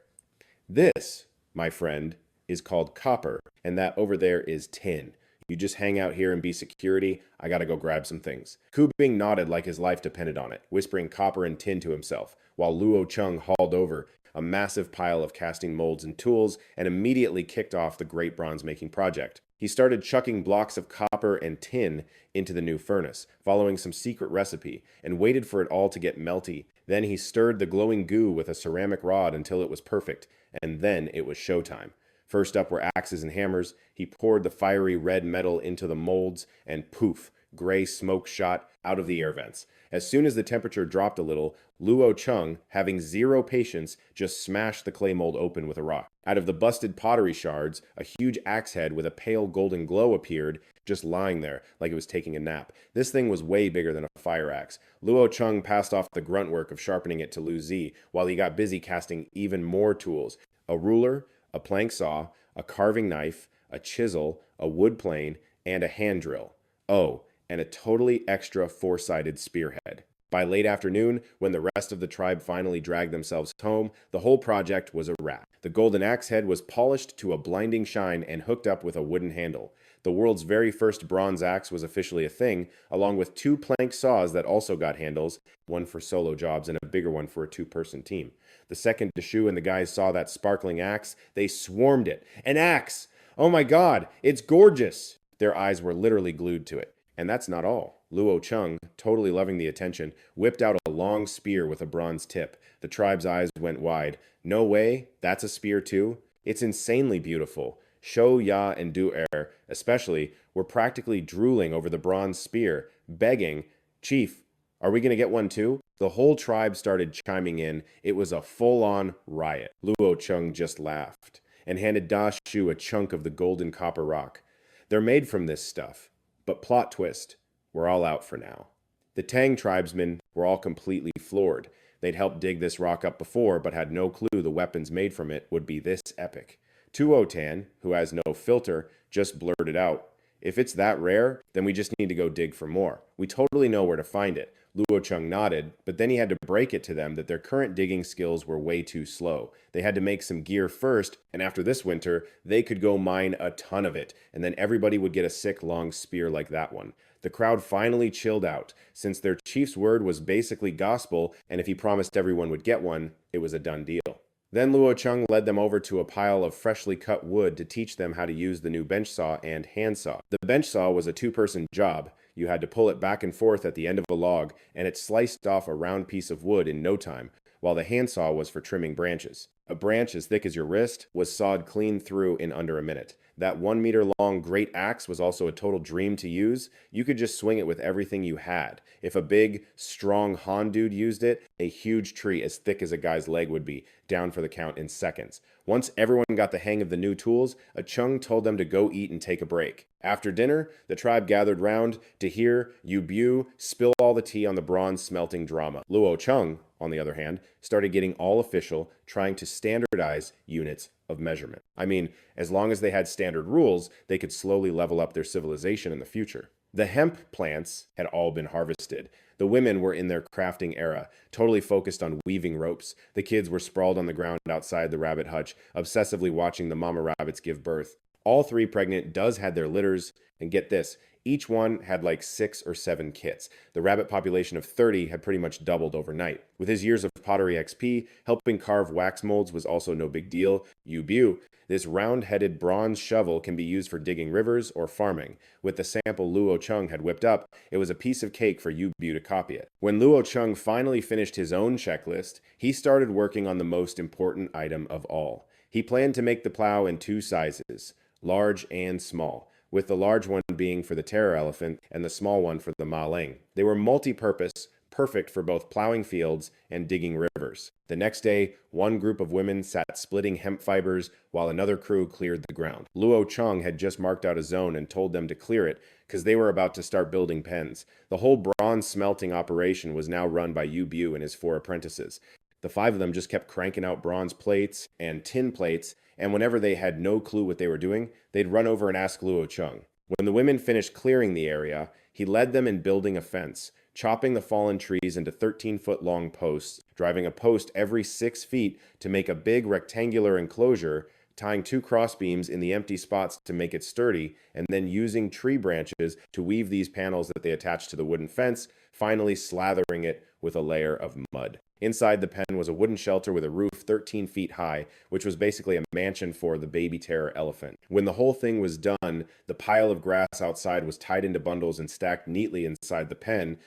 A: "This, my friend, is called copper, and that over there is tin. You just hang out here and be security. I gotta go grab some things." Ku Bing nodded like his life depended on it, whispering copper and tin to himself, while Luo Chung hauled over a massive pile of casting molds and tools and immediately kicked off the great bronze making project. He started chucking blocks of copper and tin into the new furnace, following some secret recipe, and waited for it all to get melty. Then he stirred the glowing goo with a ceramic rod until it was perfect, and then it was showtime. First up were axes and hammers. He poured the fiery red metal into the molds, and poof, gray smoke shot out of the air vents. As soon as the temperature dropped a little, Luo Chung, having zero patience, just smashed the clay mold open with a rock. Out of the busted pottery shards, a huge axe head with a pale golden glow appeared, just lying there like it was taking a nap. This thing was way bigger than a fire axe. Luo Cheng passed off the grunt work of sharpening it to Lu Zi while he got busy casting even more tools: a ruler, a plank saw, a carving knife, a chisel, a wood plane, and a hand drill. Oh, and a totally extra four-sided spearhead. By late afternoon, when the rest of the tribe finally dragged themselves home, the whole project was a wrap. The golden axe head was polished to a blinding shine and hooked up with a wooden handle. The world's very first bronze axe was officially a thing, along with two plank saws that also got handles, one for solo jobs and a bigger one for a two-person team. The second Deshu and the guys saw that sparkling axe, they swarmed it. An axe! Oh my god, it's gorgeous! Their eyes were literally glued to it. And that's not all. Luo Cheng, totally loving the attention, whipped out a long spear with a bronze tip. The tribe's eyes went wide. No way, that's a spear too? It's insanely beautiful. Shou, Ya, and Du Er, especially, were practically drooling over the bronze spear, begging, "Chief, are we going to get one too?" The whole tribe started chiming in. It was a full-on riot. Luo Cheng just laughed and handed Da Shu a chunk of the golden copper rock. "They're made from this stuff. But plot twist, we're all out for now." The Tang tribesmen were all completely floored. They'd helped dig this rock up before, but had no clue the weapons made from it would be this epic. Tuo Tan, who has no filter, just blurted out, "If it's that rare, then we just need to go dig for more. We totally know where to find it." Luo Cheng nodded, but then he had to break it to them that their current digging skills were way too slow. They had to make some gear first, and after this winter, they could go mine a ton of it, and then everybody would get a sick long spear like that one. The crowd finally chilled out, since their chief's word was basically gospel, and if he promised everyone would get one, it was a done deal. Then Luo Cheng led them over to a pile of freshly cut wood to teach them how to use the new bench saw and hand saw. The bench saw was a two-person job. You had to pull it back and forth at the end of a log, and it sliced off a round piece of wood in no time, while the handsaw was for trimming branches. A branch as thick as your wrist was sawed clean through in under a minute. That 1-meter-long great axe was also a total dream to use. You could just swing it with everything you had. If a big, strong Han dude used it, a huge tree as thick as a guy's leg would be, down for the count in seconds. Once everyone got the hang of the new tools, a Chung told them to go eat and take a break. After dinner, the tribe gathered round to hear Yu Bu spill all the tea on the bronze smelting drama. Luo Cheng, on the other hand, started getting all official, trying to standardize units of measurement. I mean, as long as they had standard rules, they could slowly level up their civilization in the future. The hemp plants had all been harvested. The women were in their crafting era, totally focused on weaving ropes. The kids were sprawled on the ground outside the rabbit hutch, obsessively watching the mama rabbits give birth. All three pregnant does had their litters, and get this, each one had like 6 or 7 kits. The rabbit population of 30 had pretty much doubled overnight. With his years of pottery XP, helping carve wax molds was also no big deal. Yu Bu, this round-headed bronze shovel can be used for digging rivers or farming. With the sample Luo Cheng had whipped up, it was a piece of cake for Yu Bu to copy it. When Luo Cheng finally finished his own checklist, he started working on the most important item of all. He planned to make the plow in 2 sizes, large and small, with the large one being for the terror elephant and the small one for the Ma Ling. They were multi-purpose, perfect for both plowing fields and digging rivers. The next day, one group of women sat splitting hemp fibers while another crew cleared the ground. Luo Cheng had just marked out a zone and told them to clear it because they were about to start building pens. The whole bronze smelting operation was now run by Yu Bu and his 4 apprentices. The 5 of them just kept cranking out bronze plates and tin plates, and whenever they had no clue what they were doing, they'd run over and ask Luo Cheng. When the women finished clearing the area, he led them in building a fence, chopping the fallen trees into 13-foot-long posts, driving a post every 6 feet to make a big rectangular enclosure, tying 2 crossbeams in the empty spots to make it sturdy, and then using tree branches to weave these panels that they attached to the wooden fence, finally slathering it with a layer of mud. Inside the pen was a wooden shelter with a roof 13 feet high, which was basically a mansion for the baby terror elephant. When the whole thing was done, the pile of grass outside was tied into bundles and stacked neatly inside the pen,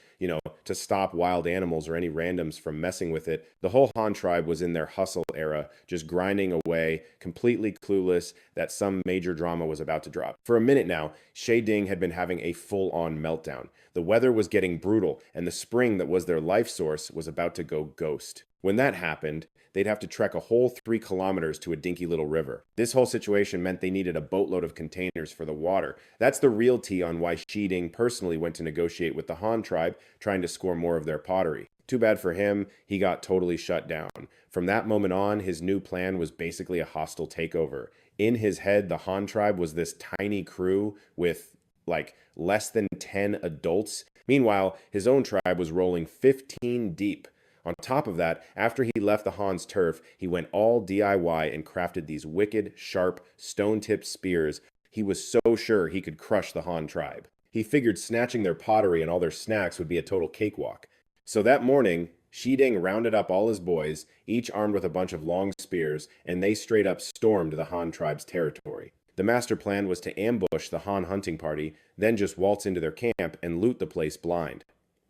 A: to stop wild animals or any randoms from messing with it. The whole Han tribe was in their hustle era, just grinding away, completely clueless that some major drama was about to drop. For a minute now, Shay Ding had been having a full-on meltdown. The weather was getting brutal, and the spring that was their life life source was about to go ghost. When that happened, they'd have to trek a whole 3 kilometers to a dinky little river. This whole situation meant they needed a boatload of containers for the water. That's the real tea on why Shiding personally went to negotiate with the Han tribe, trying to score more of their pottery. Too bad for him, he got totally shut down. From that moment on, his new plan was basically a hostile takeover. In his head, the Han tribe was this tiny crew with like less than 10 adults. Meanwhile, his own tribe was rolling 15 deep. On top of that, after he left the Han's turf, he went all DIY and crafted these wicked, sharp, stone-tipped spears. He was so sure he could crush the Han tribe. He figured snatching their pottery and all their snacks would be a total cakewalk. So that morning, Shiding rounded up all his boys, each armed with a bunch of long spears, and they straight up stormed the Han tribe's territory. The master plan was to ambush the Han hunting party, then just waltz into their camp and loot the place blind.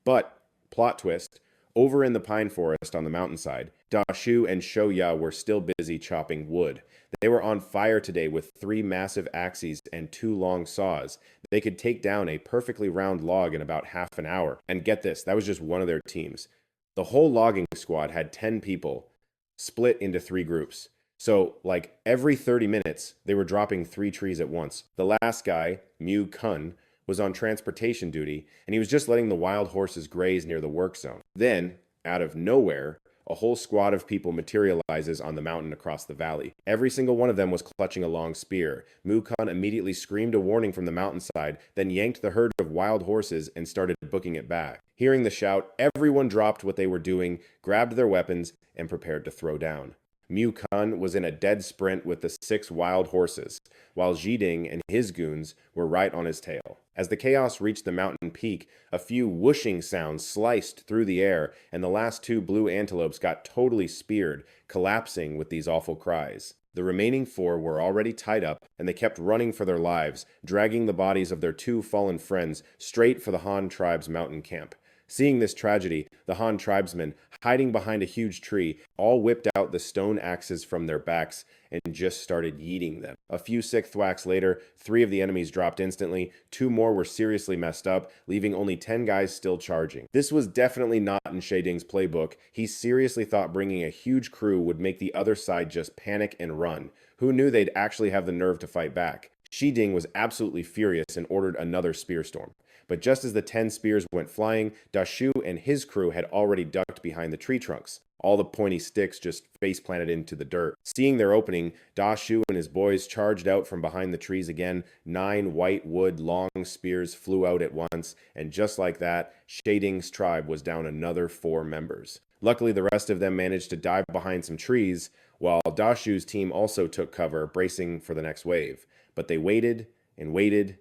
A: But, plot twist, over in the pine forest on the mountainside, Da Shu and Shou Ya were still busy chopping wood. They were on fire today with 3 massive axes and 2 long saws. They could take down a perfectly round log in about half an hour. And get this, that was just one of their teams. The whole logging squad had 10 people, split into 3 groups. So, like, every 30 minutes, they were dropping 3 trees at once. The last guy, Mu Kun, was on transportation duty, and he was just letting the wild horses graze near the work zone. Then, out of nowhere, a whole squad of people materializes on the mountain across the valley. Every single one of them was clutching a long spear. Mu Kun immediately screamed a warning from the mountainside, then yanked the herd of wild horses and started booking it back. Hearing the shout, everyone dropped what they were doing, grabbed their weapons, and prepared to throw down. Mu Kun was in a dead sprint with the 6 wild horses, while Jiding and his goons were right on his tail. As the chaos reached the mountain peak, a few whooshing sounds sliced through the air, and the last 2 blue antelopes got totally speared, collapsing with these awful cries. The remaining 4 were already tied up, and they kept running for their lives, dragging the bodies of their 2 fallen friends straight for the Han tribe's mountain camp. Seeing this tragedy, the Han tribesmen, hiding behind a huge tree, all whipped out the stone axes from their backs and just started yeeting them. A few sick thwacks later, 3 of the enemies dropped instantly, 2 more were seriously messed up, leaving only 10 guys still charging. This was definitely not in Shading's playbook. He seriously thought bringing a huge crew would make the other side just panic and run. Who knew they'd actually have the nerve to fight back? Shiding was absolutely furious and ordered another spear storm. But just as the 10 spears went flying, Da Shu and his crew had already ducked behind the tree trunks. All the pointy sticks just face-planted into the dirt. Seeing their opening, Da Shu and his boys charged out from behind the trees again. 9 white wood long spears flew out at once, and just like that, Shading's tribe was down another 4 members. Luckily, the rest of them managed to dive behind some trees, while Da Shu's team also took cover, bracing for the next wave. But they waited and waited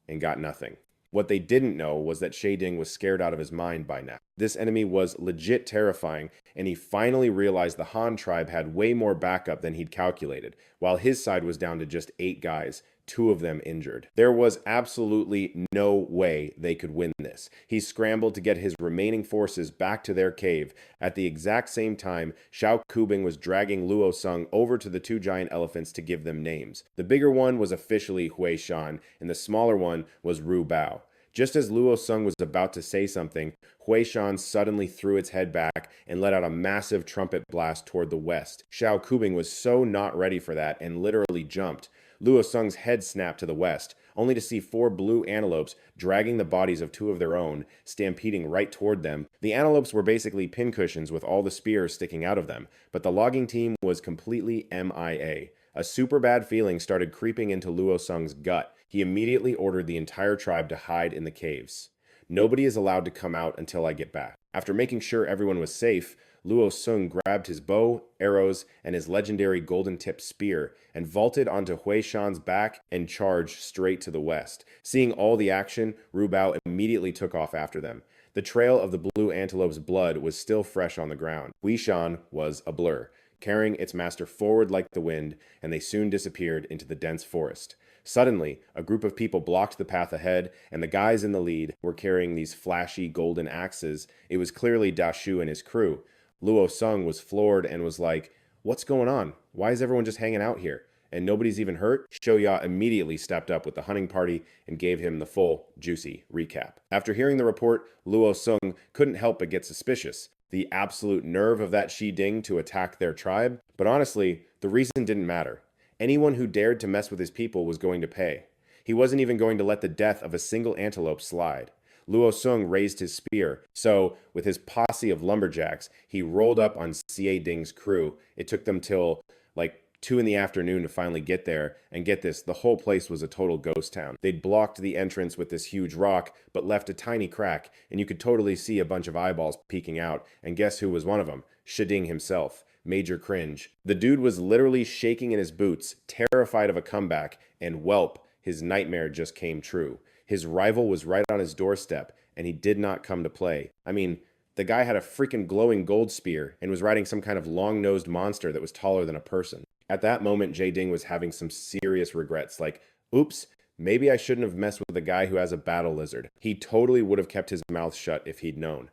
A: and got nothing. What they didn't know was that Shading was scared out of his mind by now. This enemy was legit terrifying, and he finally realized the Han tribe had way more backup than he'd calculated, while his side was down to just 8 guys, 2 of them injured. There was absolutely no way they could win this. He scrambled to get his remaining forces back to their cave. At the exact same time, Xiao Kubing was dragging Luo Sung over to the 2 giant elephants to give them names. The bigger one was officially Hui Shan, and the smaller one was Ru Bao. Just as Luo Sung was about to say something, Hui Shan suddenly threw its head back and let out a massive trumpet blast toward the west. Xiao Kubing was so not ready for that and literally jumped. Luo Sung's head snapped to the west, only to see 4 blue antelopes dragging the bodies of 2 of their own, stampeding right toward them. The antelopes were basically pincushions with all the spears sticking out of them, but the logging team was completely MIA. A super bad feeling started creeping into Luo Sung's gut. He immediately ordered the entire tribe to hide in the caves. Nobody is allowed to come out until I get back. After making sure everyone was safe, Luo Sung grabbed his bow, arrows, and his legendary golden-tipped spear and vaulted onto Hui Shan's back and charged straight to the west. Seeing all the action, Ru Bao immediately took off after them. The trail of the blue antelope's blood was still fresh on the ground. Hui Shan was a blur, carrying its master forward like the wind, and they soon disappeared into the dense forest. Suddenly, a group of people blocked the path ahead, and the guys in the lead were carrying these flashy golden axes. It was clearly Da Shu and his crew. Luo Sung was floored and was like, "What's going on? Why is everyone just hanging out here?" and nobody's even hurt, Shoya immediately stepped up with the hunting party and gave him the full, juicy recap. After hearing the report, Luo Sung couldn't help but get suspicious. The absolute nerve of that Shi Ding to attack their tribe. But honestly, the reason didn't matter. Anyone who dared to mess with his people was going to pay. He wasn't even going to let the death of a single antelope slide. Luo Sung raised his spear, so with his posse of lumberjacks, he rolled up on Xie Ding's crew. It took them till like 2 in the afternoon to finally get there, and get this, the whole place was a total ghost town. They'd blocked the entrance with this huge rock, but left a tiny crack, and you could totally see a bunch of eyeballs peeking out, and guess who was one of them? Shiding himself. Major cringe. The dude was literally shaking in his boots, terrified of a comeback, and whelp, his nightmare just came true. His rival was right on his doorstep, and he did not come to play. I mean, the guy had a freaking glowing gold spear and was riding some kind of long-nosed monster that was taller than a person. At that moment, Jae Ding was having some serious regrets, like, oops, maybe I shouldn't have messed with a guy who has a battle lizard. He totally would have kept his mouth shut if he'd known.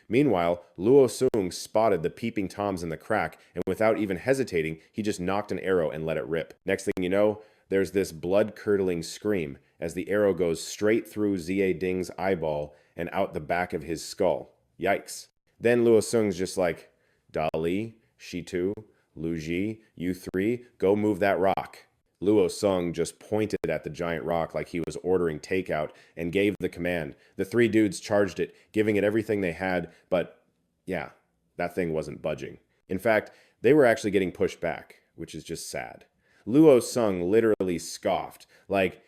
A: Meanwhile, Luo Sung spotted the peeping toms in the crack, and without even hesitating, he just knocked an arrow and let it rip. Next thing you know, there's this blood-curdling scream as the arrow goes straight through Xie Ding's eyeball and out the back of his skull. Yikes. Then Luo Sung's just like, Dali, Shitu, Lu Ji, you three, go move that rock. Luo Sung just pointed at the giant rock like he was ordering takeout and gave the command. The 3 dudes charged it, giving it everything they had, but yeah, that thing wasn't budging. In fact, they were actually getting pushed back, which is just sad. Luo Sung literally scoffed, like,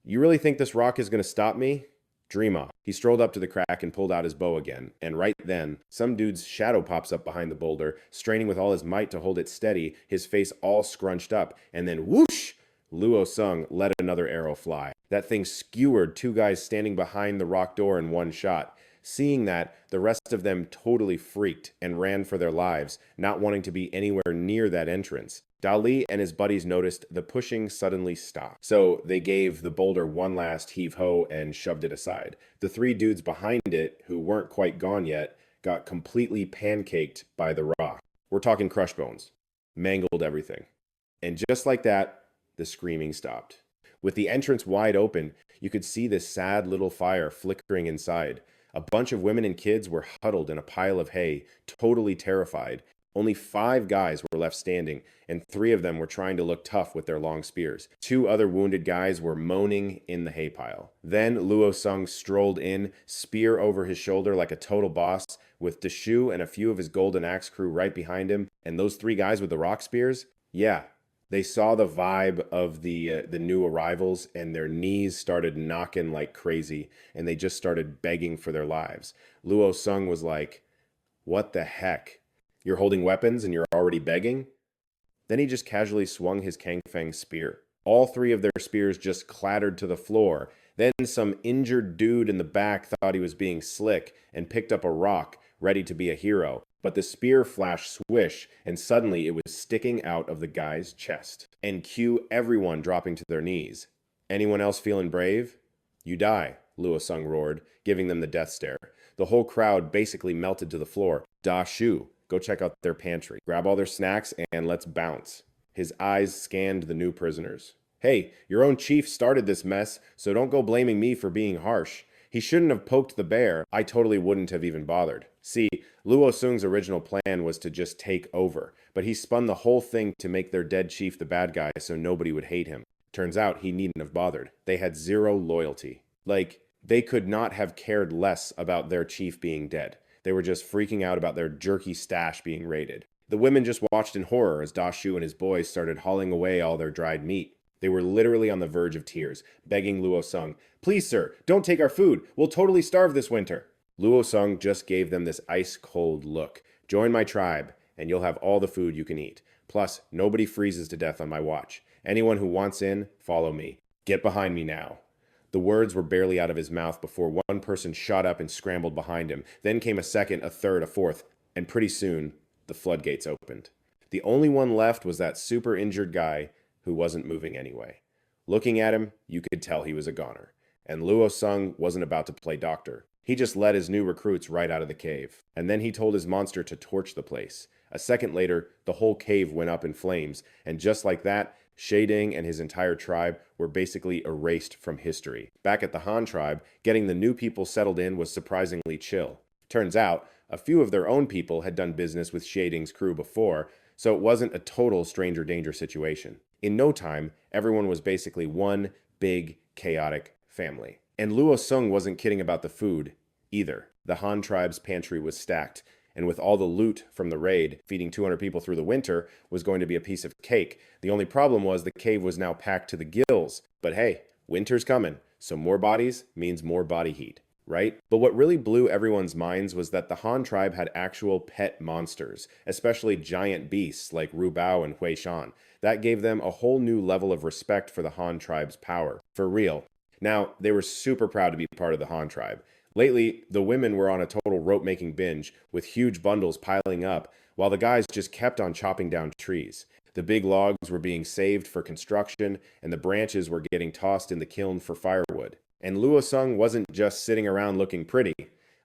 A: you really think this rock is going to stop me? Dream on. He strolled up to the crack and pulled out his bow again, and right then, some dude's shadow pops up behind the boulder, straining with all his might to hold it steady, his face all scrunched up, and then whoosh! Luo Sung let another arrow fly. That thing skewered 2 guys standing behind the rock door in one shot. Seeing that, the rest of them totally freaked and ran for their lives, not wanting to be anywhere near that entrance. Dali and his buddies noticed the pushing suddenly stopped, so they gave the boulder one last heave-ho and shoved it aside. The 3 dudes behind it, who weren't quite gone yet, got completely pancaked by the rock. We're talking crush bones. Mangled everything. And just like that, the screaming stopped. With the entrance wide open, you could see this sad little fire flickering inside. A bunch of women and kids were huddled in a pile of hay, totally terrified. Only 5 guys were left standing, and 3 of them were trying to look tough with their long spears. 2 other wounded guys were moaning in the hay pile. Then Luo Sung strolled in, spear over his shoulder like a total boss, with Deshu and a few of his golden axe crew right behind him, and those 3 guys with the rock spears? Yeah, they saw the vibe of the new arrivals, and their knees started knocking like crazy, and they just started begging for their lives. Luo Sung was like, what the heck? You're holding weapons and you're already begging? Then he just casually swung his Kangfeng spear. All 3 of their spears just clattered to the floor. Then some injured dude in the back thought he was being slick and picked up a rock, ready to be a hero. But the spear flashed swish, and suddenly it was sticking out of the guy's chest. And cue everyone dropping to their knees. Anyone else feeling brave? You die, Luo Sung roared, giving them the death stare. The whole crowd basically melted to the floor. Da Shu, go check out their pantry. Grab all their snacks and let's bounce. His eyes scanned the new prisoners. Hey, your own chief started this mess, so don't go blaming me for being harsh. He shouldn't have poked the bear. I totally wouldn't have even bothered. See, Luo Sung's original plan was to just take over, but he spun the whole thing to make their dead chief the bad guy so nobody would hate him. Turns out he needn't have bothered. They had 0 loyalty. Like, they could not have cared less about their chief being dead. They were just freaking out about their jerky stash being raided. The women just watched in horror as Da Shu and his boys started hauling away all their dried meat. They were literally on the verge of tears, begging Luo Sung, please sir, don't take our food. We'll totally starve this winter. Luo Sung just gave them this ice-cold look. Join my tribe, and you'll have all the food you can eat. Plus, nobody freezes to death on my watch. Anyone who wants in, follow me. Get behind me now. The words were barely out of his mouth before one person shot up and scrambled behind him. Then came a second, a third, a fourth, and pretty soon, the floodgates opened. The only one left was that super injured guy who wasn't moving anyway. Looking at him, you could tell he was a goner. And Luo Sung wasn't about to play doctor. He just led his new recruits right out of the cave. And then he told his monster to torch the place. A second later, the whole cave went up in flames, and just like that, Shading and his entire tribe were basically erased from history. Back at the Han tribe, getting the new people settled in was surprisingly chill. Turns out, a few of their own people had done business with Shading's crew before, so it wasn't a total stranger danger situation. In no time, everyone was basically one big, chaotic family. And Luo Sung wasn't kidding about the food either. The Han tribe's pantry was stacked, and with all the loot from the raid, feeding 200 people through the winter was going to be a piece of cake. The only problem was the cave was now packed to the gills. But hey, winter's coming, so more bodies means more body heat, right? But what really blew everyone's minds was that the Han tribe had actual pet monsters, especially giant beasts like Ru Bao and Hui Shan. That gave them a whole new level of respect for the Han tribe's power. For real. Now, they were super proud to be part of the Han tribe. Lately, the women were on a total rope-making binge, with huge bundles piling up, while the guys just kept on chopping down trees. The big logs were being saved for construction, and the branches were getting tossed in the kiln for firewood. And Luo Sung wasn't just sitting around looking pretty.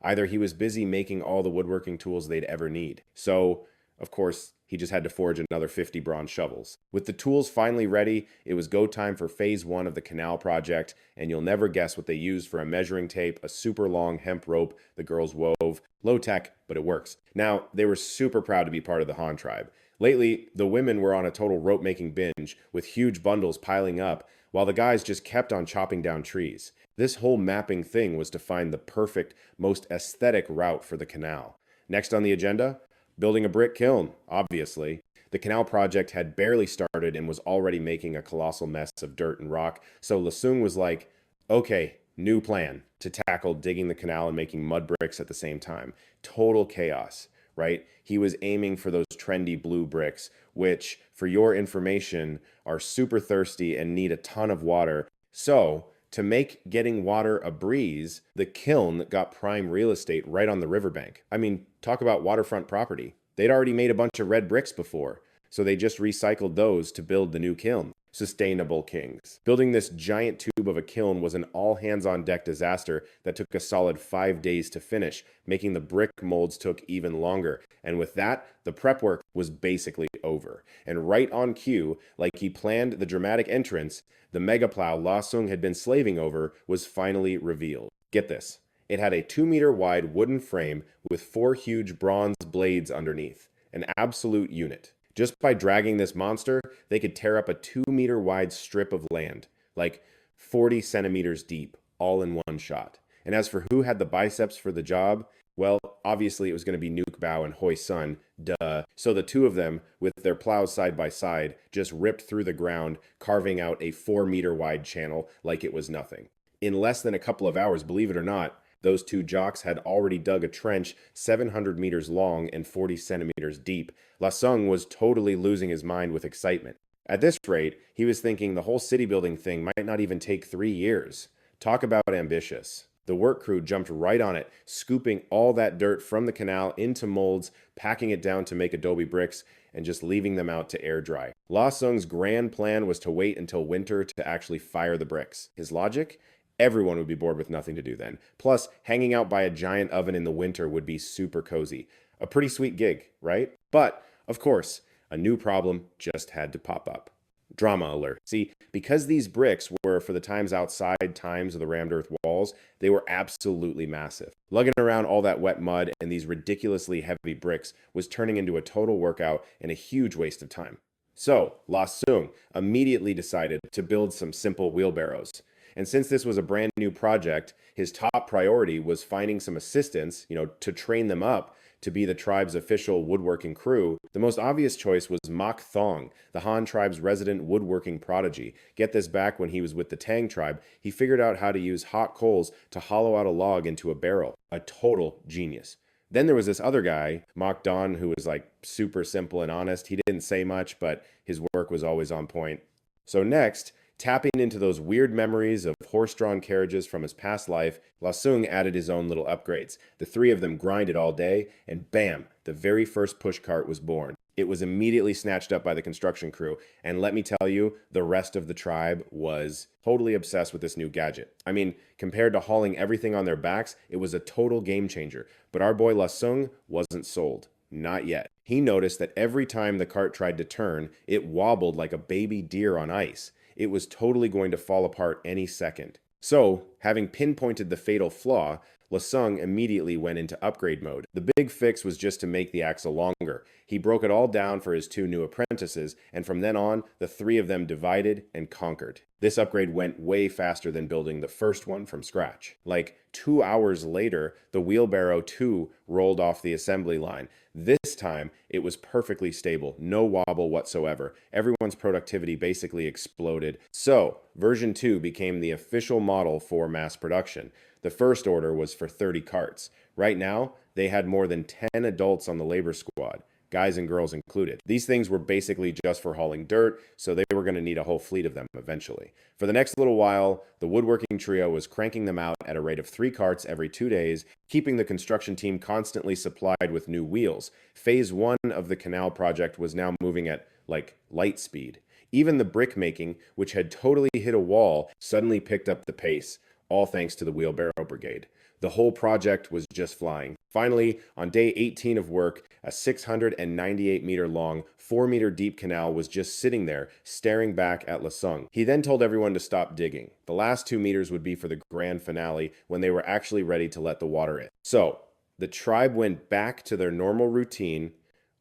A: Either he was busy making all the woodworking tools they'd ever need. So, of course, he just had to forge another 50 bronze shovels. With the tools finally ready, it was go time for phase 1 of the canal project, and you'll never guess what they used for a measuring tape, a super long hemp rope the girls wove. Low tech, but it works. Now, they were super proud to be part of the Han tribe. Lately, the women were on a total rope-making binge, with huge bundles piling up, while the guys just kept on chopping down trees. This whole mapping thing was to find the perfect, most aesthetic route for the canal. Next on the agenda, building a brick kiln, obviously. The canal project had barely started and was already making a colossal mess of dirt and rock, so Lasung was like, okay, new plan to tackle digging the canal and making mud bricks at the same time. Total chaos, right? He was aiming for those trendy blue bricks, which, for your information, are super thirsty and need a ton of water. So, to make getting water a breeze, the kiln got prime real estate right on the riverbank. I mean, talk about waterfront property. They'd already made a bunch of red bricks before, so they just recycled those to build the new kiln. Sustainable kings. Building this giant tube of a kiln was an all-hands-on-deck disaster that took a solid 5 days to finish, making the brick molds took even longer. And with that, the prep work was basically over. And right on cue, like he planned the dramatic entrance, the mega plow La Sung had been slaving over was finally revealed. Get this. It had a 2-meter wide wooden frame with 4 huge bronze blades underneath. An absolute unit. Just by dragging this monster, they could tear up a 2-meter wide strip of land, like 40 centimeters deep, all in one shot. And as for who had the biceps for the job, well, obviously it was going to be Nuke Bao and Hoi Sun, duh. So the two of them, with their plows side by side, just ripped through the ground, carving out a 4-meter wide channel like it was nothing. In less than a couple of hours, believe it or not, those two jocks had already dug a trench 700 meters long and 40 centimeters deep. La Sung was totally losing his mind with excitement. At this rate, he was thinking the whole city building thing might not even take 3 years. Talk about ambitious. The work crew jumped right on it, scooping all that dirt from the canal into molds, packing it down to make adobe bricks, and just leaving them out to air dry. La Sung's grand plan was to wait until winter to actually fire the bricks. His logic? Everyone would be bored with nothing to do then. Plus, hanging out by a giant oven in the winter would be super cozy. A pretty sweet gig, right? But, of course, a new problem just had to pop up. Drama alert. See, because these bricks were for the times outside times of the rammed earth walls, they were absolutely massive. Lugging around all that wet mud and these ridiculously heavy bricks was turning into a total workout and a huge waste of time. So, La Sung immediately decided to build some simple wheelbarrows. And since this was a brand new project, his top priority was finding some assistants, to train them up to be the tribe's official woodworking crew. The most obvious choice was Mak Thong, the Han tribe's resident woodworking prodigy. Get this, back when he was with the Tang tribe, he figured out how to use hot coals to hollow out a log into a barrel. A total genius. Then there was this other guy, Mak Don, who was like super simple and honest. He didn't say much, but his work was always on point. So next, tapping into those weird memories of horse-drawn carriages from his past life, La Sung added his own little upgrades. The three of them grinded all day, and bam, the very first pushcart was born. It was immediately snatched up by the construction crew, and let me tell you, the rest of the tribe was totally obsessed with this new gadget. I mean, compared to hauling everything on their backs, it was a total game changer. But our boy La Sung wasn't sold. Not yet. He noticed that every time the cart tried to turn, it wobbled like a baby deer on ice. It was totally going to fall apart any second. So, having pinpointed the fatal flaw, Lasung immediately went into upgrade mode. The big fix was just to make the axle longer. He broke it all down for his two new apprentices, and from then on, the three of them divided and conquered. This upgrade went way faster than building the first one from scratch. Like 2 hours later, the wheelbarrow 2 rolled off the assembly line. This time, it was perfectly stable, no wobble whatsoever. Everyone's productivity basically exploded. So, version 2 became the official model for mass production. The first order was for 30 carts. Right now, they had more than 10 adults on the labor squad, guys and girls included. These things were basically just for hauling dirt, so they were going to need a whole fleet of them eventually. For the next little while, the woodworking trio was cranking them out at a rate of 3 carts every 2 days, keeping the construction team constantly supplied with new wheels. Phase 1 of the canal project was now moving at, like, light speed. Even the brick making, which had totally hit a wall, suddenly picked up the pace, all thanks to the wheelbarrow brigade. The whole project was just flying. Finally, on day 18 of work, a 698-meter-long, 4-meter-deep canal was just sitting there, staring back at Lasung. He then told everyone to stop digging. The last 2 meters would be for the grand finale, when they were actually ready to let the water in. So, the tribe went back to their normal routine,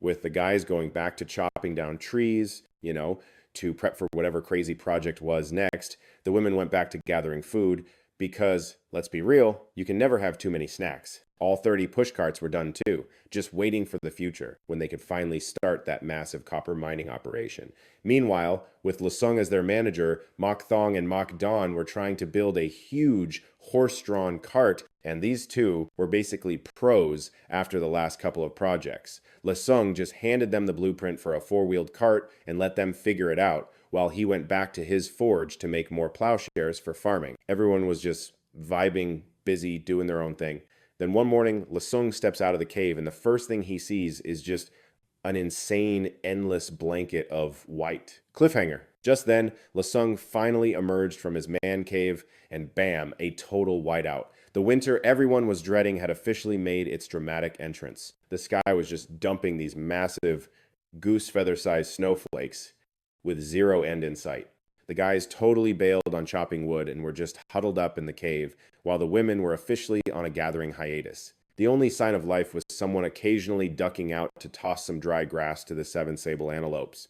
A: with the guys going back to chopping down trees, to prep for whatever crazy project was next. The women went back to gathering food, because, let's be real, you can never have too many snacks. All 30 pushcarts were done too, just waiting for the future, when they could finally start that massive copper mining operation. Meanwhile, with Lasung as their manager, Mok Thong and Mok Don were trying to build a huge horse-drawn cart, and these two were basically pros after the last couple of projects. Lasung just handed them the blueprint for a 4-wheeled cart and let them figure it out, while he went back to his forge to make more plowshares for farming. Everyone was just vibing, busy, doing their own thing. Then one morning, Lasung steps out of the cave, and the first thing he sees is just an insane, endless blanket of white. Cliffhanger. Just then, Lasung finally emerged from his man cave, and bam, a total whiteout. The winter everyone was dreading had officially made its dramatic entrance. The sky was just dumping these massive, goose feather-sized snowflakes, with zero end in sight. The guys totally bailed on chopping wood and were just huddled up in the cave, while the women were officially on a gathering hiatus. The only sign of life was someone occasionally ducking out to toss some dry grass to the 7 sable antelopes.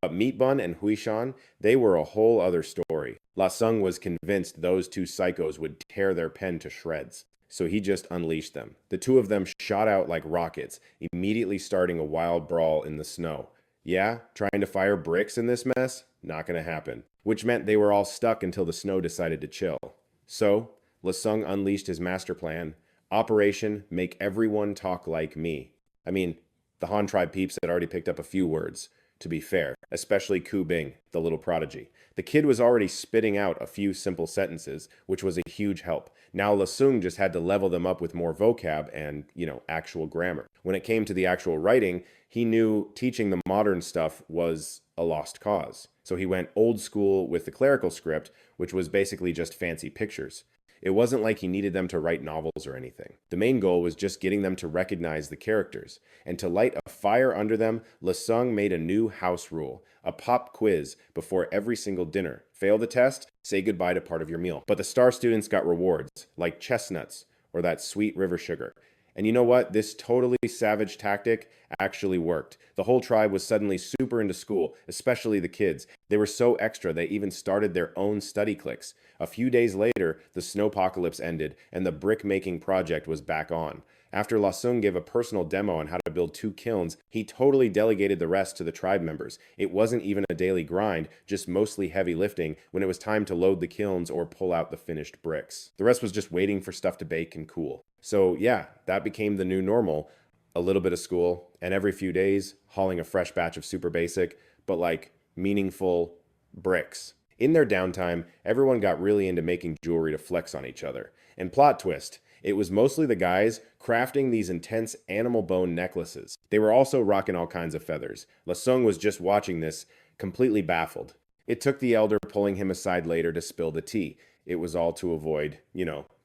A: But Meatbun and Huishan, they were a whole other story. Lasung was convinced those two psychos would tear their pen to shreds, so he just unleashed them. The two of them shot out like rockets, immediately starting a wild brawl in the snow. Yeah, trying to fire bricks in this mess? Not gonna happen. Which meant they were all stuck until the snow decided to chill. So, Lasung unleashed his master plan. Operation Make Everyone Talk Like Me. I mean, the Han tribe peeps had already picked up a few words, to be fair, especially Ku Bing, the little prodigy. The kid was already spitting out a few simple sentences, which was a huge help. Now Lasung just had to level them up with more vocab and, actual grammar. When it came to the actual writing, he knew teaching the modern stuff was a lost cause. So he went old school with the clerical script, which was basically just fancy pictures. It wasn't like he needed them to write novels or anything. The main goal was just getting them to recognize the characters. And to light a fire under them, Lasung made a new house rule, a pop quiz before every single dinner. Fail the test, say goodbye to part of your meal. But the star students got rewards, like chestnuts or that sweet river sugar. And you know what? This totally savage tactic actually worked. The whole tribe was suddenly super into school, especially the kids. They were so extra they even started their own study cliques. A few days later, the snowpocalypse ended and the brick-making project was back on. After Lasung gave a personal demo on how to build 2 kilns, he totally delegated the rest to the tribe members. It wasn't even a daily grind, just mostly heavy lifting when it was time to load the kilns or pull out the finished bricks. The rest was just waiting for stuff to bake and cool. So yeah, that became the new normal. A little bit of school, and every few days, hauling a fresh batch of super basic, but like meaningful bricks. In their downtime, everyone got really into making jewelry to flex on each other. And plot twist, it was mostly the guys crafting these intense animal bone necklaces. They were also rocking all kinds of feathers. Lasung was just watching this, completely baffled. It took the elder pulling him aside later to spill the tea. It was all to avoid,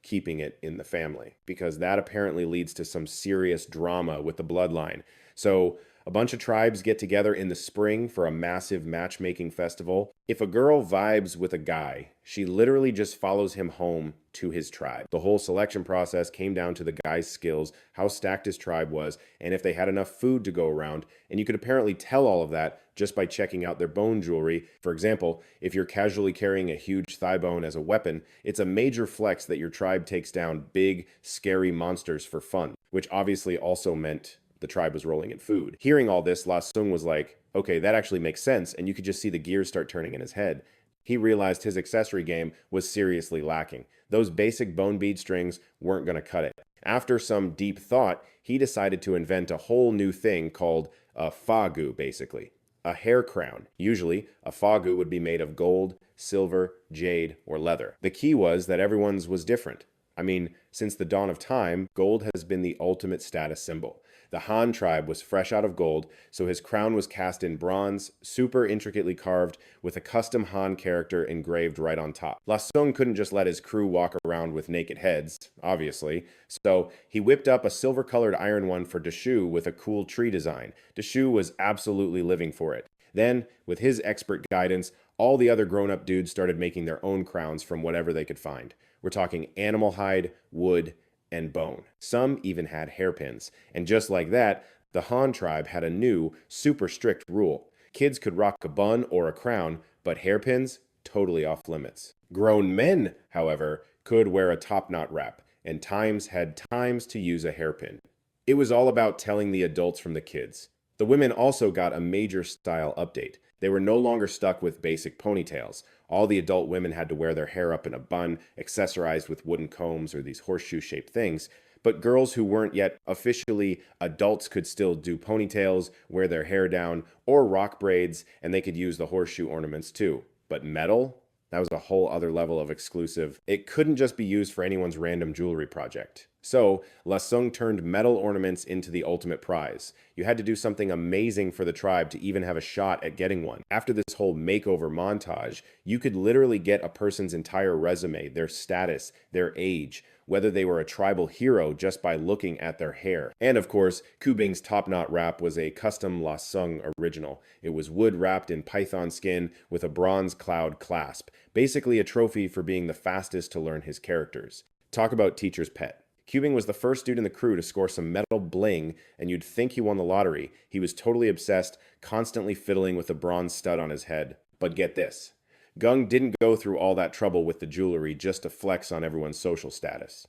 A: keeping it in the family, because that apparently leads to some serious drama with the bloodline. So a bunch of tribes get together in the spring for a massive matchmaking festival. If a girl vibes with a guy, she literally just follows him home to his tribe. The whole selection process came down to the guy's skills, how stacked his tribe was, and if they had enough food to go around. And you could apparently tell all of that just by checking out their bone jewelry. For example, if you're casually carrying a huge thigh bone as a weapon, it's a major flex that your tribe takes down big, scary monsters for fun, which obviously also meant the tribe was rolling in food. Hearing all this, La Sung was like, okay, that actually makes sense, and you could just see the gears start turning in his head. He realized his accessory game was seriously lacking. Those basic bone bead strings weren't going to cut it. After some deep thought, he decided to invent a whole new thing called a fagu, basically. A hair crown. Usually, a fagu would be made of gold, silver, jade, or leather. The key was that everyone's was different. I mean, since the dawn of time, gold has been the ultimate status symbol. The Han tribe was fresh out of gold, so his crown was cast in bronze, super intricately carved, with a custom Han character engraved right on top. La Sung couldn't just let his crew walk around with naked heads, obviously, so he whipped up a silver-colored iron one for Deshu with a cool tree design. Deshu was absolutely living for it. Then, with his expert guidance, all the other grown-up dudes started making their own crowns from whatever they could find. We're talking animal hide, wood, and bone. Some even had hairpins. And just like that, the Han tribe had a new, super strict rule. Kids could rock a bun or a crown, but hairpins, totally off limits. Grown men, however, could wear a top knot wrap, and times had times to use a hairpin. It was all about telling the adults from the kids. The women also got a major style update. They were no longer stuck with basic ponytails. All the adult women had to wear their hair up in a bun, accessorized with wooden combs or these horseshoe-shaped things. But girls who weren't yet officially adults could still do ponytails, wear their hair down, or rock braids, and they could use the horseshoe ornaments too. But metal? That was a whole other level of exclusive. It couldn't just be used for anyone's random jewelry project. So, La Sung turned metal ornaments into the ultimate prize. You had to do something amazing for the tribe to even have a shot at getting one. After this whole makeover montage, you could literally get a person's entire resume, their status, their age, whether they were a tribal hero just by looking at their hair. And of course, Kubing's top knot wrap was a custom La Sung original. It was wood wrapped in python skin with a bronze cloud clasp, basically a trophy for being the fastest to learn his characters. Talk about teacher's pet. Kubing was the first dude in the crew to score some metal bling, and you'd think he won the lottery. He was totally obsessed, constantly fiddling with a bronze stud on his head. But get this. Gung didn't go through all that trouble with the jewelry just to flex on everyone's social status.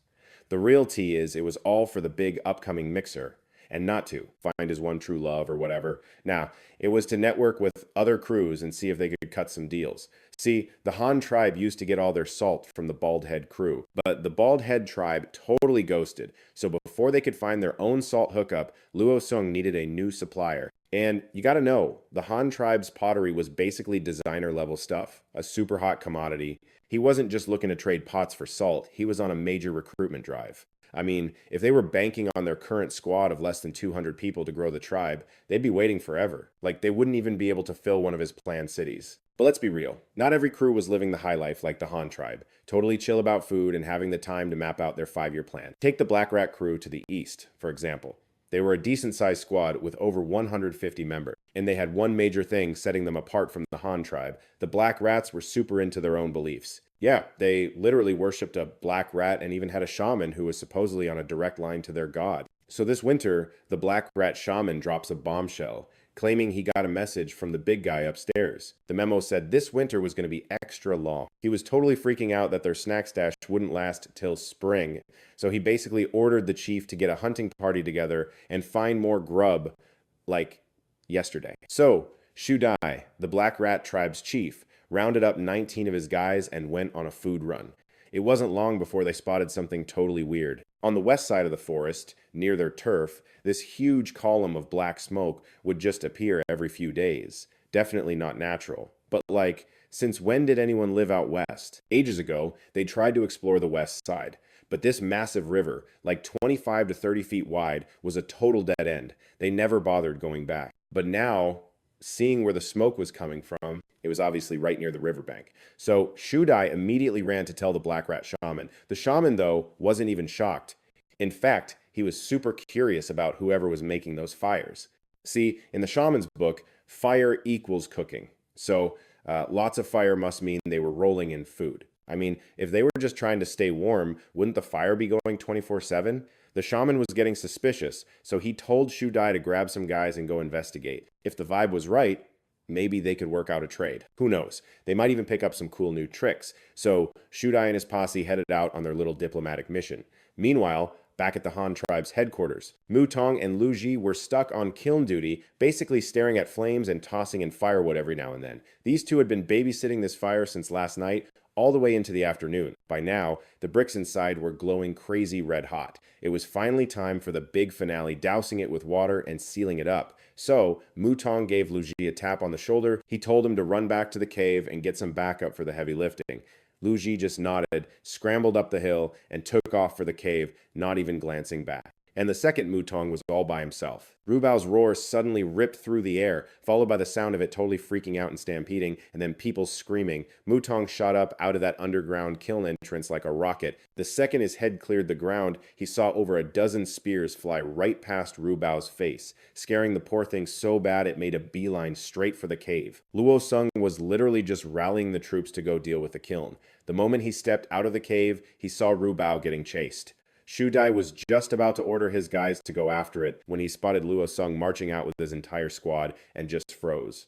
A: The real tea is it was all for the big upcoming mixer, and not to find his one true love or whatever. Now, it was to network with other crews and see if they could cut some deals. See, the Han tribe used to get all their salt from the Bald Head crew, but the Bald Head tribe totally ghosted. So before they could find their own salt hookup, Luo Sung needed a new supplier. And you gotta know, the Han tribe's pottery was basically designer level stuff, a super hot commodity. He wasn't just looking to trade pots for salt, he was on a major recruitment drive. I mean, if they were banking on their current squad of less than 200 people to grow the tribe, they'd be waiting forever. Like, they wouldn't even be able to fill one of his planned cities. But let's be real, not every crew was living the high life like the Han tribe, totally chill about food and having the time to map out their 5-year plan. Take the Black Rat crew to the east, for example. They were a decent-sized squad with over 150 members, and they had one major thing setting them apart from the Han tribe. The Black Rats were super into their own beliefs. Yeah, they literally worshipped a black rat and even had a shaman who was supposedly on a direct line to their god. So this winter, the Black Rat shaman drops a bombshell, claiming he got a message from the big guy upstairs. The memo said this winter was going to be extra long. He was totally freaking out that their snack stash wouldn't last till spring, so he basically ordered the chief to get a hunting party together and find more grub, like yesterday. So, Shu Dai, the Black Rat tribe's chief, rounded up 19 of his guys and went on a food run. It wasn't long before they spotted something totally weird. On the west side of the forest, near their turf, this huge column of black smoke would just appear every few days. Definitely not natural. But like, since when did anyone live out west? Ages ago, they tried to explore the west side. But this massive river, like 25 to 30 feet wide, was a total dead end. They never bothered going back. But now, seeing where the smoke was coming from, it was obviously right near the riverbank. So Shudai immediately ran to tell the Black Rat shaman. The shaman, though, wasn't even shocked. In fact, he was super curious about whoever was making those fires. See, in the shaman's book, fire equals cooking. So, lots of fire must mean they were rolling in food. I mean, if they were just trying to stay warm, wouldn't the fire be going 24/7? The shaman was getting suspicious, so he told Shudai to grab some guys and go investigate. If the vibe was right, maybe they could work out a trade. Who knows? They might even pick up some cool new tricks. So Shudai and his posse headed out on their little diplomatic mission. Meanwhile, back at the Han tribe's headquarters, Mutong and Lu Ji were stuck on kiln duty, basically staring at flames and tossing in firewood every now and then. These two had been babysitting this fire since last night, all the way into the afternoon. By now, the bricks inside were glowing crazy red hot. It was finally time for the big finale, dousing it with water and sealing it up. So, Mutong gave Lu Ji a tap on the shoulder. He told him to run back to the cave and get some backup for the heavy lifting. Lu Ji just nodded, scrambled up the hill, and took off for the cave, not even glancing back. And the second Mutong was all by himself. Rubao's roar suddenly ripped through the air, followed by the sound of it totally freaking out and stampeding, and then people screaming. Mutong shot up out of that underground kiln entrance like a rocket. The second his head cleared the ground, he saw over a dozen spears fly right past Rubao's face, scaring the poor thing so bad it made a beeline straight for the cave. Luo Sung was literally just rallying the troops to go deal with the kiln. The moment he stepped out of the cave, he saw Rubao getting chased. Shudai was just about to order his guys to go after it when he spotted Luo Sung marching out with his entire squad and just froze.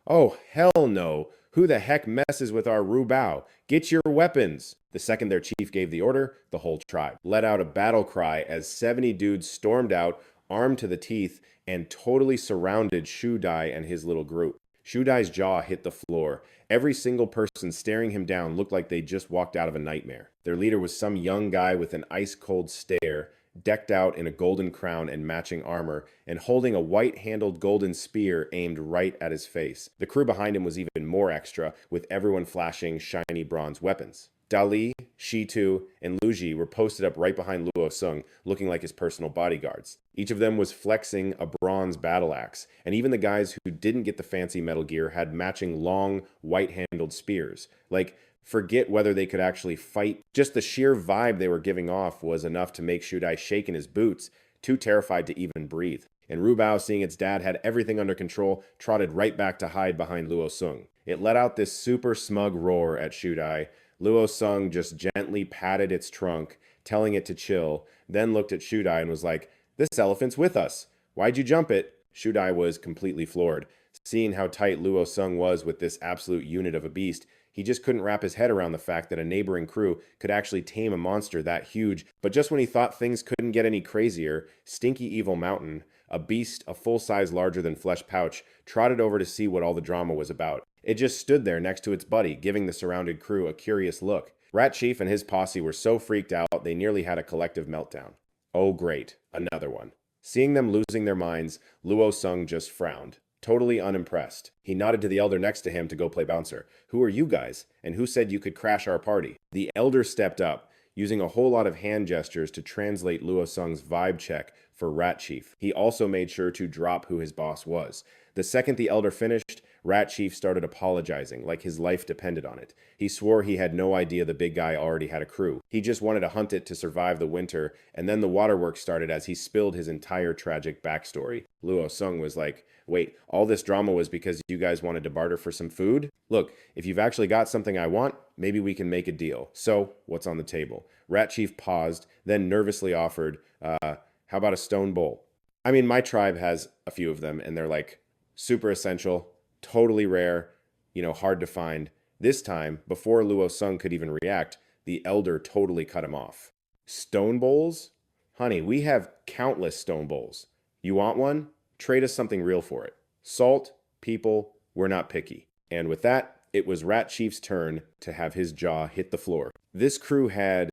A: "Oh, hell no! Who the heck messes with our Rubao? Get your weapons!" The second their chief gave the order, the whole tribe let out a battle cry as 70 dudes stormed out, armed to the teeth, and totally surrounded Shudai and his little group. Shudai's jaw hit the floor. Every single person staring him down looked like they just walked out of a nightmare. Their leader was some young guy with an ice-cold stare, decked out in a golden crown and matching armor, and holding a white-handled golden spear aimed right at his face. The crew behind him was even more extra, with everyone flashing shiny bronze weapons. Dali, Shitu, and Luji were posted up right behind Luo Sung, looking like his personal bodyguards. Each of them was flexing a bronze battle axe, and even the guys who didn't get the fancy metal gear had matching long, white-handled spears. Like, forget whether they could actually fight. Just the sheer vibe they were giving off was enough to make Shudai shake in his boots, too terrified to even breathe. And Rubao, seeing its dad had everything under control, trotted right back to hide behind Luo Sung. It let out this super smug roar at Shudai. Luo Sung just gently patted its trunk, telling it to chill, then looked at Shudai and was like, "This elephant's with us. Why'd you jump it?" Shudai was completely floored. Seeing how tight Luo Sung was with this absolute unit of a beast, he just couldn't wrap his head around the fact that a neighboring crew could actually tame a monster that huge. But just when he thought things couldn't get any crazier, Stinky Evil Mountain, a beast a full size larger than Flesh Pouch, trotted over to see what all the drama was about. It just stood there next to its buddy, giving the surrounded crew a curious look. Rat Chief and his posse were so freaked out they nearly had a collective meltdown. Oh great, another one. Seeing them losing their minds, Luo Sung just frowned, totally unimpressed. He nodded to the elder next to him to go play bouncer. "Who are you guys? And who said you could crash our party?" The elder stepped up, using a whole lot of hand gestures to translate Luo Sung's vibe check for Rat Chief. He also made sure to drop who his boss was. The second the elder finished, Rat Chief started apologizing, like his life depended on it. He swore he had no idea the big guy already had a crew. He just wanted to hunt it to survive the winter, and then the waterworks started as he spilled his entire tragic backstory. Luo Sung was like, "Wait, all this drama was because you guys wanted to barter for some food? Look, if you've actually got something I want, maybe we can make a deal. So, what's on the table?" Rat Chief paused, then nervously offered, how about a stone bowl? I mean, my tribe has a few of them, and they're like super essential, totally rare, hard to find. This time, before Luo Sung could even react, the elder totally cut him off. "Stone bowls? Honey, we have countless stone bowls. You want one? Trade us something real for it. Salt, people, we're not picky." And with that, it was Rat Chief's turn to have his jaw hit the floor. This crew had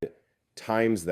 A: times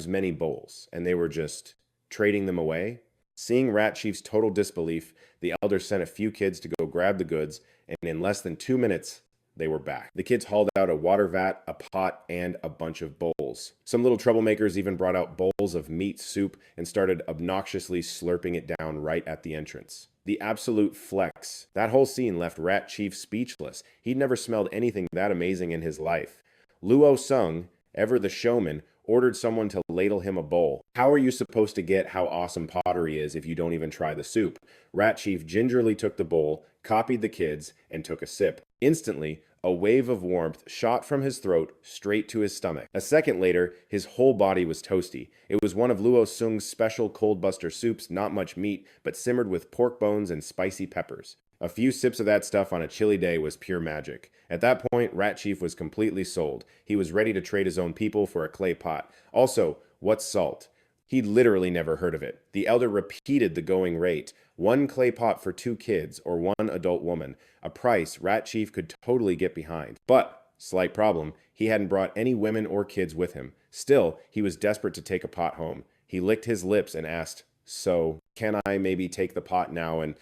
A: many bowls, and they were just trading them away. Seeing Rat Chief's total disbelief, the elder sent a few kids to go grab the goods, and in less than 2 minutes, they were back. The kids hauled out a water vat, a pot, and a bunch of bowls. Some little troublemakers even brought out bowls of meat soup and started obnoxiously slurping it down right at the entrance. The absolute flex. That whole scene left Rat Chief speechless. He'd never smelled anything that amazing in his life. Luo Sung, ever the showman, ordered someone to ladle him a bowl. How are you supposed to get how awesome pottery is if you don't even try the soup? Rat Chief gingerly took the bowl, copied the kids, and took a sip. Instantly, a wave of warmth shot from his throat straight to his stomach. A second later, his whole body was toasty. It was one of Luo Sung's special cold buster soups, not much meat, but simmered with pork bones and spicy peppers. A few sips of that stuff on a chilly day was pure magic. At that point, Rat Chief was completely sold. He was ready to trade his own people for a clay pot. Also, what's salt? He'd literally never heard of it. The elder repeated the going rate. 1 clay pot for 2 kids, or 1 adult woman. A price Rat Chief could totally get behind. But, slight problem, he hadn't brought any women or kids with him. Still, he was desperate to take a pot home. He licked his lips and asked, "So, can I maybe take the pot now and,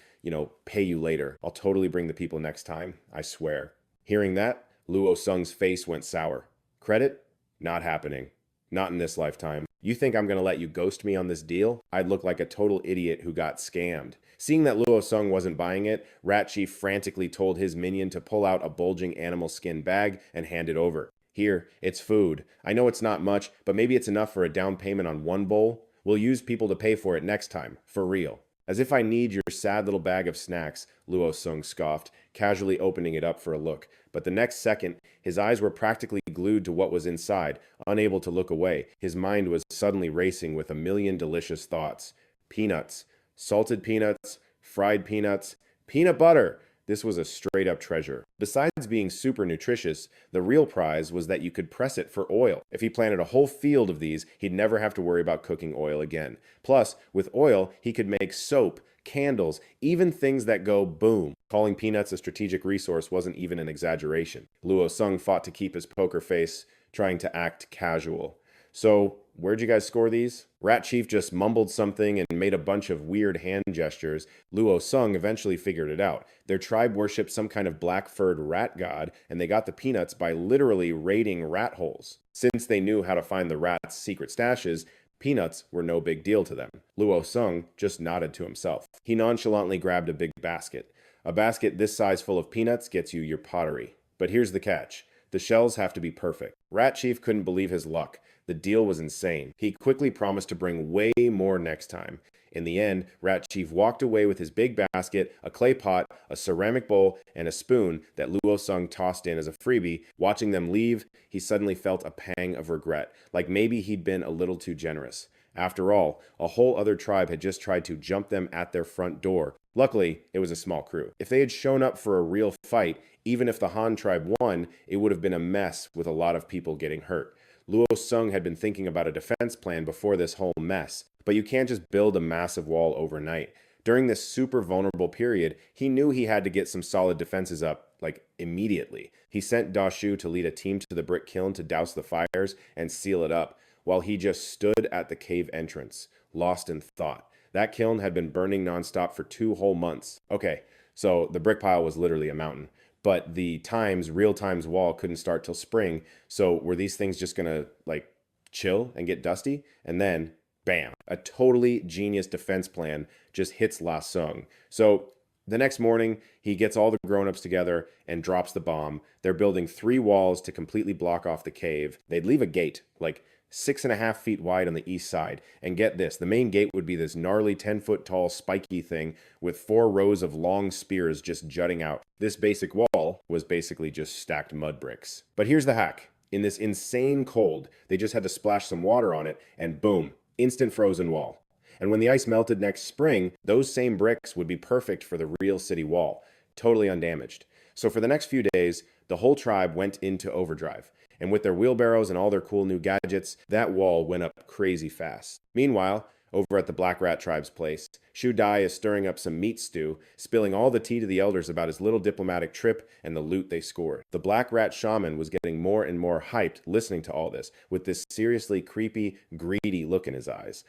A: pay you later? I'll totally bring the people next time, I swear." Hearing that, Luo Sung's face went sour. Credit? Not happening. Not in this lifetime. You think I'm going to let you ghost me on this deal? I'd look like a total idiot who got scammed. Seeing that Luo Sung wasn't buying it, Rat Chief frantically told his minion to pull out a bulging animal skin bag and hand it over. "Here, it's food. I know it's not much, but maybe it's enough for a down payment on 1 bowl. We'll use people to pay for it next time, for real." "As if I need your sad little bag of snacks," Luo Sung scoffed, casually opening it up for a look. But the next second, his eyes were practically glued to what was inside, unable to look away. His mind was suddenly racing with a million delicious thoughts. Peanuts. Salted peanuts. Fried peanuts. Peanut butter! This was a straight-up treasure. Besides being super nutritious, the real prize was that you could press it for oil. If he planted a whole field of these, he'd never have to worry about cooking oil again. Plus, with oil, he could make soap, candles, even things that go boom. Calling peanuts a strategic resource wasn't even an exaggeration. Luo Sung fought to keep his poker face, trying to act casual. "So, where'd you guys score these?" Rat Chief just mumbled something and made a bunch of weird hand gestures. Luo Sung eventually figured it out. Their tribe worshipped some kind of black-furred rat god, and they got the peanuts by literally raiding rat holes. Since they knew how to find the rats' secret stashes, peanuts were no big deal to them. Luo Sung just nodded to himself. He nonchalantly grabbed a big basket. A basket this size full of peanuts gets you your pottery. But here's the catch. The shells have to be perfect. Rat Chief couldn't believe his luck. The deal was insane. He quickly promised to bring way more next time. In the end, Rat Chief walked away with his big basket, a clay pot, a ceramic bowl, and a spoon that Luo Sung tossed in as a freebie. Watching them leave, he suddenly felt a pang of regret, like maybe he'd been a little too generous. After all, a whole other tribe had just tried to jump them at their front door. Luckily, it was a small crew. If they had shown up for a real fight, even if the Han tribe won, it would have been a mess with a lot of people getting hurt. Luo Sung had been thinking about a defense plan before this whole mess, but you can't just build a massive wall overnight. During this super vulnerable period, he knew he had to get some solid defenses up, immediately. He sent Da Shu to lead a team to the brick kiln to douse the fires and seal it up, while he just stood at the cave entrance, lost in thought. That kiln had been burning nonstop for 2 whole months. Okay, so the brick pile was literally a mountain. But the real times wall couldn't start till spring, so were these things just gonna, chill and get dusty? And then, bam, a totally genius defense plan just hits La Sung. So, the next morning, he gets all the grown-ups together and drops the bomb. They're building 3 walls to completely block off the cave. They'd leave a gate, 6.5 feet wide on the east side. And get this, the main gate would be this gnarly 10-foot tall spiky thing with 4 rows of long spears just jutting out. This basic wall was basically just stacked mud bricks. But here's the hack. In this insane cold, they just had to splash some water on it and boom, instant frozen wall. And when the ice melted next spring, those same bricks would be perfect for the real city wall, totally undamaged. So for the next few days, the whole tribe went into overdrive. And with their wheelbarrows and all their cool new gadgets, that wall went up crazy fast. Meanwhile, over at the Black Rat tribe's place, Shu Dai is stirring up some meat stew, spilling all the tea to the elders about his little diplomatic trip and the loot they scored. The Black Rat shaman was getting more and more hyped listening to all this, with this seriously creepy, greedy look in his eyes.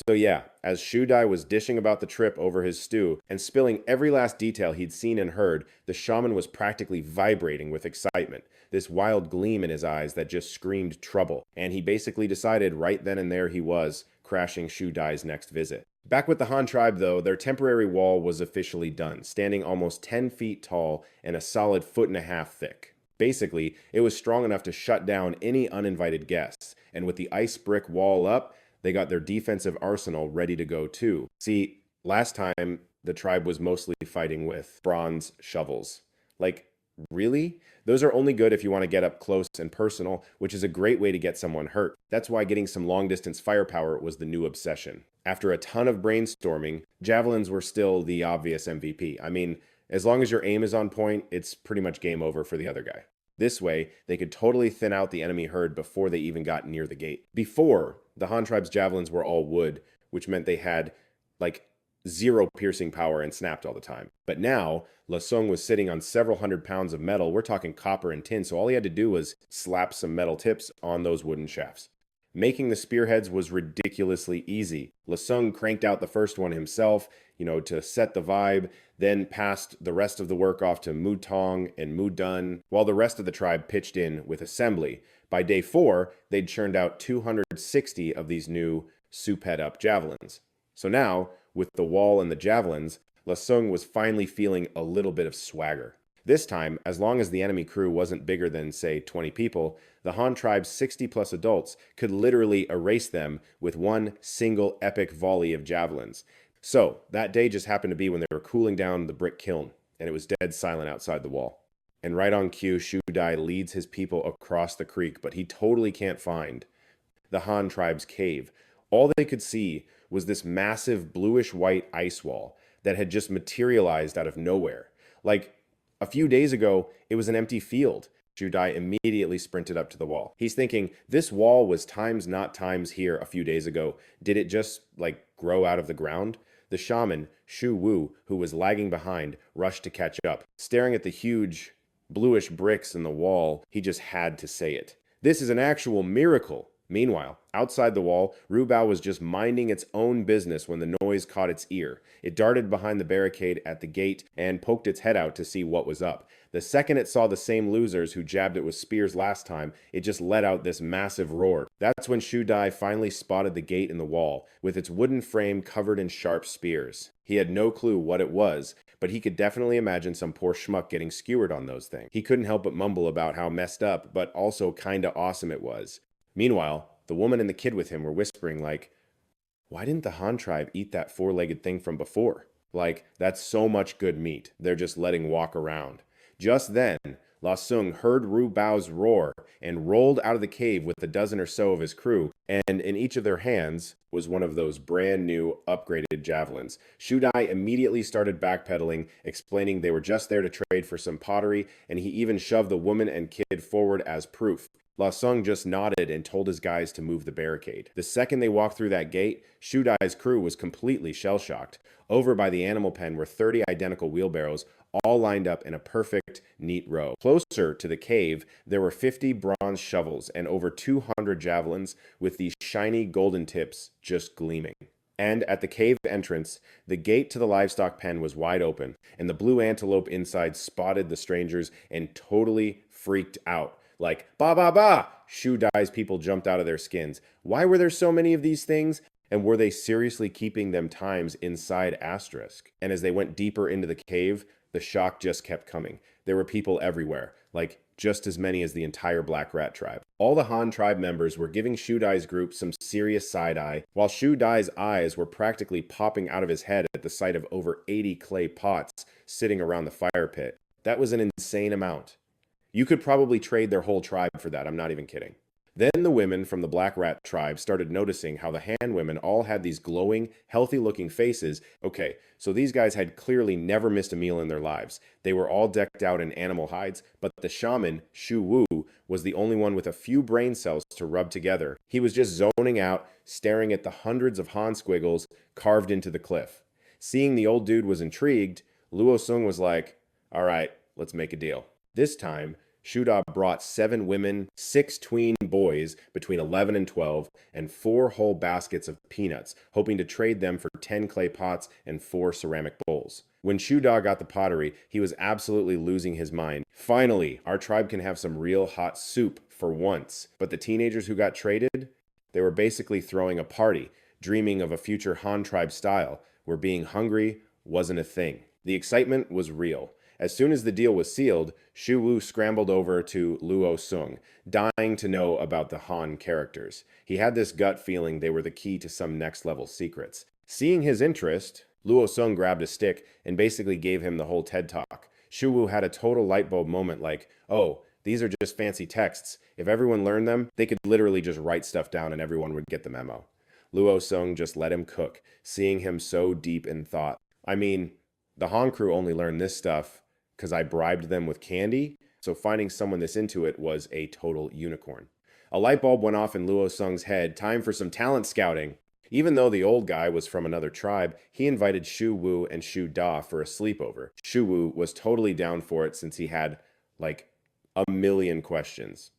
A: So yeah, as Shu Dai was dishing about the trip over his stew and spilling every last detail he'd seen and heard, the shaman was practically vibrating with excitement, this wild gleam in his eyes that just screamed trouble, and he basically decided right then and there he was crashing Shu Dai's next visit. Back with the Han tribe though, their temporary wall was officially done, standing almost 10 feet tall and a solid 1.5 feet thick. Basically, it was strong enough to shut down any uninvited guests, and with the ice brick wall up, they got their defensive arsenal ready to go too. See, last time the tribe was mostly fighting with bronze shovels. Like, really? Those are only good if you want to get up close and personal, which is a great way to get someone hurt. That's why getting some long distance firepower was the new obsession. After a ton of brainstorming, javelins were still the obvious MVP. I mean, as long as your aim is on point, it's pretty much game over for the other guy. This way, they could totally thin out the enemy herd before they even got near the gate. Before, the Han tribe's javelins were all wood, which meant they had, like, zero piercing power and snapped all the time. But now, La Sung was sitting on several hundred pounds of metal. We're talking copper and tin, so all he had to do was slap some metal tips on those wooden shafts. Making the spearheads was ridiculously easy. La Sung cranked out the first one himself, to set the vibe, then passed the rest of the work off to Mu Tong and Mu Dun, while the rest of the tribe pitched in with assembly. By day 4, they'd churned out 260 of these new soup-head-up javelins. So now, with the wall and the javelins, La Sung was finally feeling a little bit of swagger. This time, as long as the enemy crew wasn't bigger than, say, 20 people, the Han tribe's 60-plus adults could literally erase them with one single epic volley of javelins. So, that day just happened to be when they were cooling down the brick kiln, and it was dead silent outside the wall. And right on cue, Shu Dai leads his people across the creek, but he totally can't find the Han tribe's cave. All they could see was this massive bluish-white ice wall that had just materialized out of nowhere. Like, a few days ago, it was an empty field. Shu Dai immediately sprinted up to the wall. He's thinking, this wall was times not times here a few days ago. Did it just, grow out of the ground? The shaman, Shu Wu, who was lagging behind, rushed to catch up. Staring at the huge, bluish bricks in the wall, he just had to say it. This is an actual miracle. Meanwhile, outside the wall, Ru Bao was just minding its own business when the noise caught its ear. It darted behind the barricade at the gate and poked its head out to see what was up. The second it saw the same losers who jabbed it with spears last time, it just let out this massive roar. That's when Shu Dai finally spotted the gate in the wall, with its wooden frame covered in sharp spears. He had no clue what it was, but he could definitely imagine some poor schmuck getting skewered on those things. He couldn't help but mumble about how messed up, but also kinda awesome it was. Meanwhile, the woman and the kid with him were whispering why didn't the Han tribe eat that four-legged thing from before? That's so much good meat. They're just letting walk around. Just then, La Sung heard Ru Bao's roar and rolled out of the cave with a dozen or so of his crew, and in each of their hands was one of those brand new upgraded javelins. Shu Dai immediately started backpedaling, explaining they were just there to trade for some pottery, and he even shoved the woman and kid forward as proof. La Sung just nodded and told his guys to move the barricade. The second they walked through that gate, Shu Dai's crew was completely shell-shocked. Over by the animal pen were 30 identical wheelbarrows, all lined up in a perfect, neat row. Closer to the cave, there were 50 bronze shovels and over 200 javelins with these shiny golden tips just gleaming. And at the cave entrance, the gate to the livestock pen was wide open, and the blue antelope inside spotted the strangers and totally freaked out. Ba ba ba! Shu Dai's people jumped out of their skins. Why were there so many of these things? And were they seriously keeping them times inside Asterisk? And as they went deeper into the cave, the shock just kept coming. There were people everywhere, just as many as the entire Black Rat tribe. All the Han tribe members were giving Shu Dai's group some serious side-eye, while Shu Dai's eyes were practically popping out of his head at the sight of over 80 clay pots sitting around the fire pit. That was an insane amount. You could probably trade their whole tribe for that, I'm not even kidding. Then the women from the Black Rat tribe started noticing how the Han women all had these glowing, healthy-looking faces. Okay, so these guys had clearly never missed a meal in their lives. They were all decked out in animal hides, but the shaman, Shu Wu, was the only one with a few brain cells to rub together. He was just zoning out, staring at the hundreds of Han squiggles carved into the cliff. Seeing the old dude was intrigued, Luo Sung was like, all right, let's make a deal. This time, Shu Dai brought 7 women, 6 tween boys between 11 and 12, and 4 whole baskets of peanuts, hoping to trade them for 10 clay pots and 4 ceramic bowls. When Shu Dai got the pottery, he was absolutely losing his mind. Finally, our tribe can have some real hot soup for once. But the teenagers who got traded, they were basically throwing a party, dreaming of a future Han tribe style, where being hungry wasn't a thing. The excitement was real. As soon as the deal was sealed, Shu Wu scrambled over to Luo Sung, dying to know about the Han characters. He had this gut feeling they were the key to some next level secrets. Seeing his interest, Luo Sung grabbed a stick and basically gave him the whole TED talk. Shu Wu had a total light bulb moment like, oh, these are just fancy texts. If everyone learned them, they could literally just write stuff down and everyone would get the memo. Luo Sung just let him cook, seeing him so deep in thought. I mean, the Han crew only learned this stuff because I bribed them with candy, so finding someone this into it was a total unicorn. A light bulb went off in Luo Sung's head, time for some talent scouting. Even though the old guy was from another tribe, he invited Shu Wu and Shu Da for a sleepover. Shu Wu was totally down for it since he had, like, a million questions.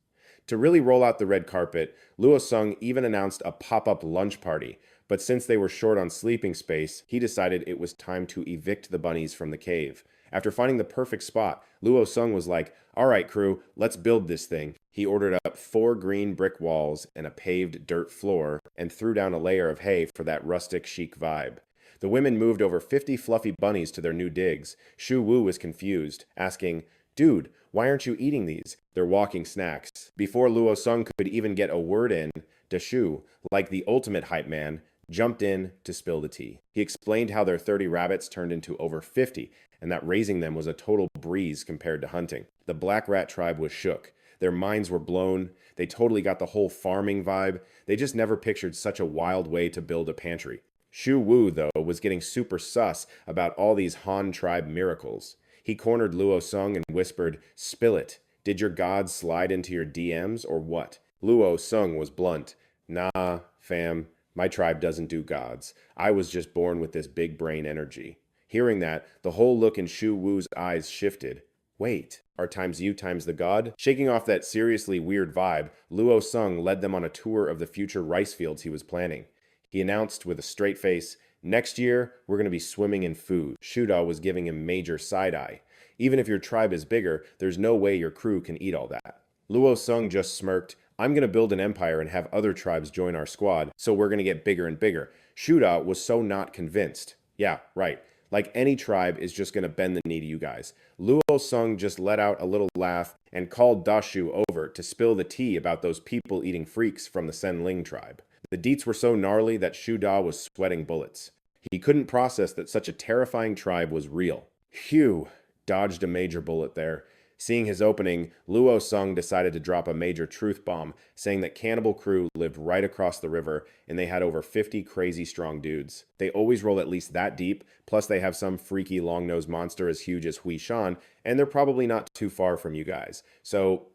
A: To really roll out the red carpet, Luo Sung even announced a pop-up lunch party, but since they were short on sleeping space, he decided it was time to evict the bunnies from the cave. After finding the perfect spot, Luo Sung was like, all right, crew, let's build this thing. He ordered up 4 green brick walls and a paved dirt floor and threw down a layer of hay for that rustic chic vibe. The women moved over 50 fluffy bunnies to their new digs. Shu Wu was confused, asking, dude, why aren't you eating these? They're walking snacks. Before Luo Sung could even get a word in, Shu, like the ultimate hype man, jumped in to spill the tea. He explained how their 30 rabbits turned into over 50, and that raising them was a total breeze compared to hunting. The Black Rat tribe was shook. Their minds were blown. They totally got the whole farming vibe. They just never pictured such a wild way to build a pantry. Shu Wu, though, was getting super sus about all these Han tribe miracles. He cornered Luo Sung and whispered, spill it. Did your gods slide into your DMs or what? Luo Sung was blunt. Nah, fam, my tribe doesn't do gods. I was just born with this big brain energy. Hearing that, the whole look in Shu Wu's eyes shifted. Wait, are times you times the god? Shaking off that seriously weird vibe, Luo Sung led them on a tour of the future rice fields he was planning. He announced with a straight face, next year, we're going to be swimming in food. Shuda was giving him major side-eye. Even if your tribe is bigger, there's no way your crew can eat all that. Luo Sung just smirked, I'm going to build an empire and have other tribes join our squad, so we're going to get bigger and bigger. Shuda was so not convinced. Yeah, right. Like any tribe is just going to bend the knee to you guys. Luo Sung just let out a little laugh and called Dashu over to spill the tea about those people-eating freaks from the Senling tribe. The deets were so gnarly that Shu Da was sweating bullets. He couldn't process that such a terrifying tribe was real. Phew, dodged a major bullet there. Seeing his opening, Luo Sung decided to drop a major truth bomb, saying that Cannibal Crew lived right across the river and they had over 50 crazy strong dudes. They always roll at least that deep, plus they have some freaky long-nosed monster as huge as Hui Shan, and they're probably not too far from you guys. So,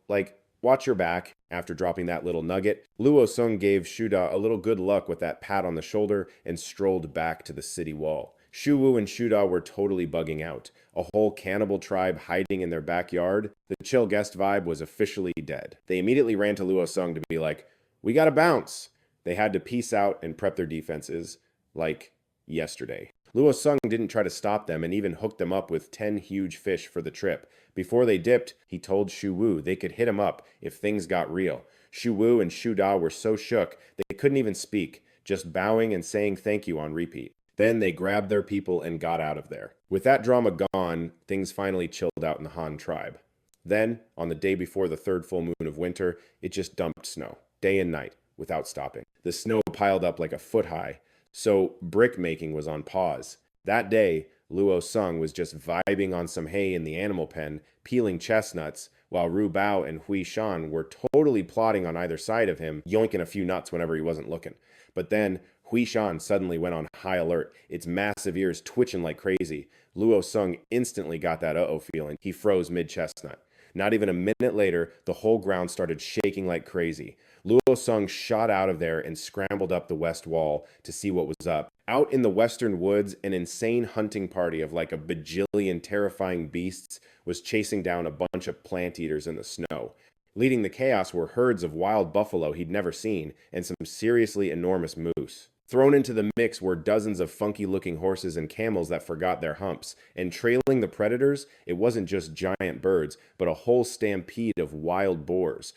A: watch your back. After dropping that little nugget, Luo Sung gave Shuda a little good luck with that pat on the shoulder and strolled back to the city wall. Shu Wu and Shuda were totally bugging out. A whole cannibal tribe hiding in their backyard. The chill guest vibe was officially dead. They immediately ran to Luo Sung to be like, we gotta bounce. They had to peace out and prep their defenses, like yesterday. Luo Sung didn't try to stop them and even hooked them up with 10 huge fish for the trip. Before they dipped, he told Shu Wu they could hit him up if things got real. Shu Wu and Shu Da were so shook they couldn't even speak, just bowing and saying thank you on repeat. Then they grabbed their people and got out of there. With that drama gone, things finally chilled out in the Han tribe. Then, on the day before the third full moon of winter, it just dumped snow, day and night, without stopping. The snow piled up like a foot high, so brick making was on pause. That day, Luo Sung was just vibing on some hay in the animal pen, peeling chestnuts, while Ru Bao and Hui Shan were totally plotting on either side of him, yoinking a few nuts whenever he wasn't looking. But then, Hui Shan suddenly went on high alert, its massive ears twitching like crazy. Luo Sung instantly got that uh-oh feeling. He froze mid-chestnut. Not even a minute later, the whole ground started shaking like crazy. Luo Sung shot out of there and scrambled up the west wall to see what was up. Out in the western woods, an insane hunting party of like a bajillion terrifying beasts was chasing down a bunch of plant eaters in the snow. Leading the chaos were herds of wild buffalo he'd never seen and some seriously enormous moose. Thrown into the mix were dozens of funky-looking horses and camels that forgot their humps, and trailing the predators, it wasn't just giant birds, but a whole stampede of wild boars.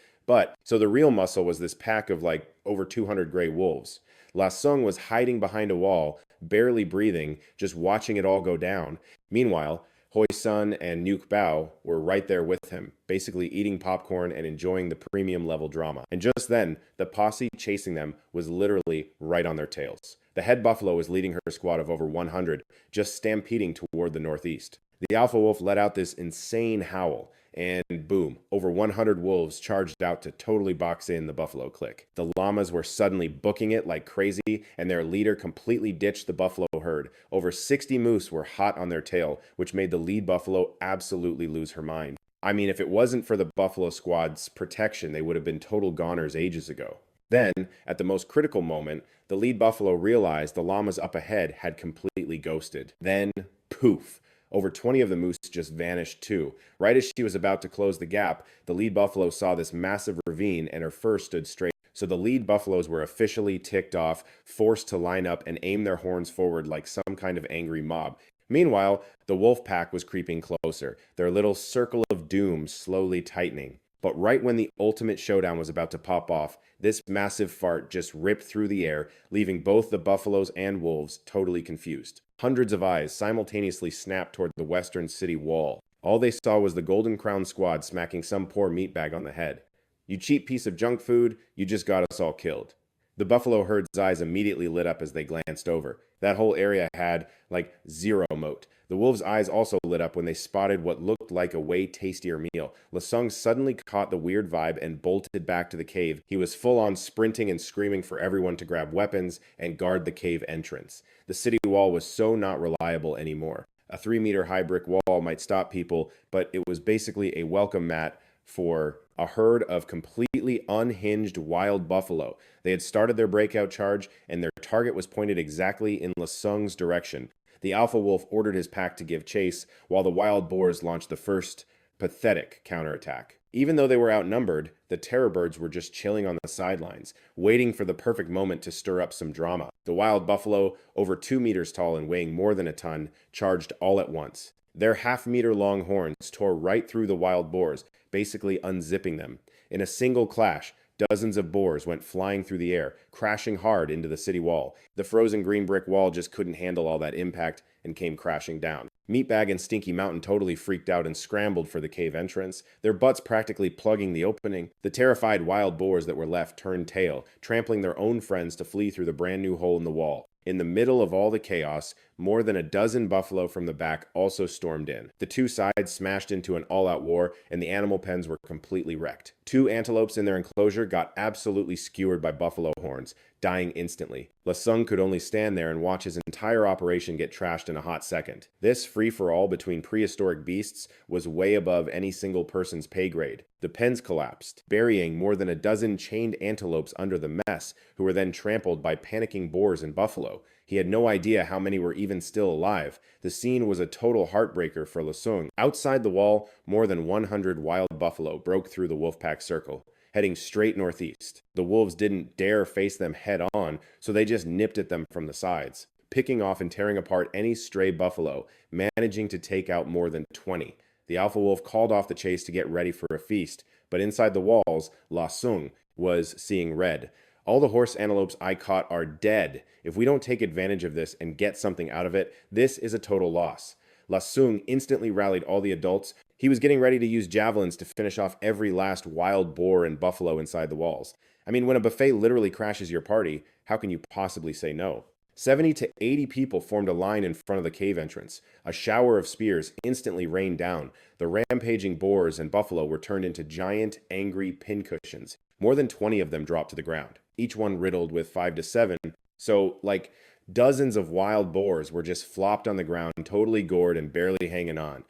A: So the real muscle was this pack of over 200 gray wolves. La Sung was hiding behind a wall, barely breathing, just watching it all go down. Meanwhile, Hoi Sun and Nuke Bao were right there with him, basically eating popcorn and enjoying the premium level drama. And just then, the posse chasing them was literally right on their tails. The head buffalo was leading her squad of over 100, just stampeding toward the northeast. The alpha wolf let out this insane howl, and boom, over 100 wolves charged out to totally box in the buffalo clique. The llamas were suddenly booking it like crazy, and their leader completely ditched the buffalo herd. Over 60 moose were hot on their tail, which made the lead buffalo absolutely lose her mind. I mean, if it wasn't for the buffalo squad's protection, they would have been total goners ages ago. Then, at the most critical moment, the lead buffalo realized the llamas up ahead had completely ghosted. Then, poof! Over 20 of the moose just vanished too. Right as she was about to close the gap, the lead buffalo saw this massive ravine and her fur stood straight. So the lead buffaloes were officially ticked off, forced to line up and aim their horns forward like some kind of angry mob. Meanwhile, the wolf pack was creeping closer, their little circle of doom slowly tightening. But right when the ultimate showdown was about to pop off, this massive fart just ripped through the air, leaving both the buffaloes and wolves totally confused. Hundreds of eyes simultaneously snapped toward the western city wall. All they saw was the Golden Crown squad smacking some poor meatbag on the head. "You cheap piece of junk food, you just got us all killed." The buffalo herd's eyes immediately lit up as they glanced over. That whole area had, like, zero moat. The wolves' eyes also lit up when they spotted what looked like a way tastier meal. Lasung suddenly caught the weird vibe and bolted back to the cave. He was full on sprinting and screaming for everyone to grab weapons and guard the cave entrance. The city wall was so not reliable anymore. A 3-meter high brick wall might stop people, but it was basically a welcome mat for a herd of completely unhinged wild buffalo. They had started their breakout charge, and their target was pointed exactly in Lasung's direction. The alpha wolf ordered his pack to give chase, while the wild boars launched the first pathetic counterattack. Even though they were outnumbered, the terror birds were just chilling on the sidelines, waiting for the perfect moment to stir up some drama. The wild buffalo, over 2 meters tall and weighing more than a ton, charged all at once. Their half-meter long horns tore right through the wild boars, basically unzipping them. In a single clash, dozens of boars went flying through the air, crashing hard into the city wall. The frozen green brick wall just couldn't handle all that impact and came crashing down. Meatbag and Stinky Mountain totally freaked out and scrambled for the cave entrance, their butts practically plugging the opening. The terrified wild boars that were left turned tail, trampling their own friends to flee through the brand new hole in the wall. In the middle of all the chaos, more than a dozen buffalo from the back also stormed in. The two sides smashed into an all-out war, and the animal pens were completely wrecked. 2 antelopes in their enclosure got absolutely skewered by buffalo horns, dying instantly. Lasung could only stand there and watch his entire operation get trashed in a hot second. This free-for-all between prehistoric beasts was way above any single person's pay grade. The pens collapsed, burying more than a dozen chained antelopes under the mess, who were then trampled by panicking boars and buffalo. He had no idea how many were even still alive. The scene was a total heartbreaker for Lasung. Outside the wall, more than 100 wild buffalo broke through the wolfpack circle, heading straight northeast. The wolves didn't dare face them head on, so they just nipped at them from the sides, picking off and tearing apart any stray buffalo, managing to take out more than 20. The alpha wolf called off the chase to get ready for a feast, but inside the walls, Lasung was seeing red. "All the horse antelopes I caught are dead. If we don't take advantage of this and get something out of it, this is a total loss." Lasung instantly rallied all the adults. He was getting ready to use javelins to finish off every last wild boar and buffalo inside the walls. I mean, when a buffet literally crashes your party, how can you possibly say no? 70 to 80 people formed a line in front of the cave entrance. A shower of spears instantly rained down. The rampaging boars and buffalo were turned into giant, angry pincushions. More than 20 of them dropped to the ground, each one riddled with 5 to 7. So, like, dozens of wild boars were just flopped on the ground, totally gored and barely hanging on.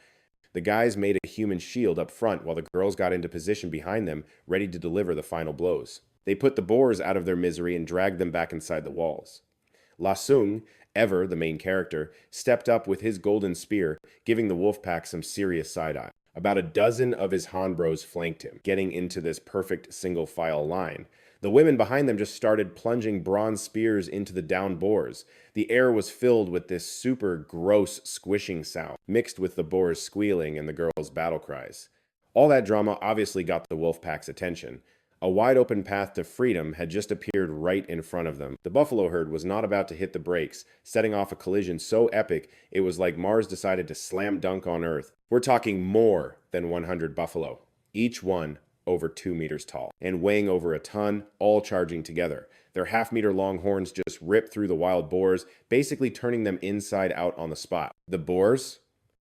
A: The guys made a human shield up front while the girls got into position behind them, ready to deliver the final blows. They put the boars out of their misery and dragged them back inside the walls. Lasung, ever the main character, stepped up with his golden spear, giving the wolf pack some serious side-eye. About a dozen of his Han bros flanked him, getting into this perfect single-file line. The women behind them just started plunging bronze spears into the downed boars. The air was filled with this super gross squishing sound, mixed with the boars squealing and the girls' battle cries. All that drama obviously got the wolf pack's attention. A wide open path to freedom had just appeared right in front of them. The buffalo herd was not about to hit the brakes, setting off a collision so epic it was like Mars decided to slam dunk on Earth. We're talking more than 100 buffalo, each one over 2 meters tall and weighing over a ton, all charging together. Their half-meter long horns just ripped through the wild boars, basically turning them inside out on the spot. The boars,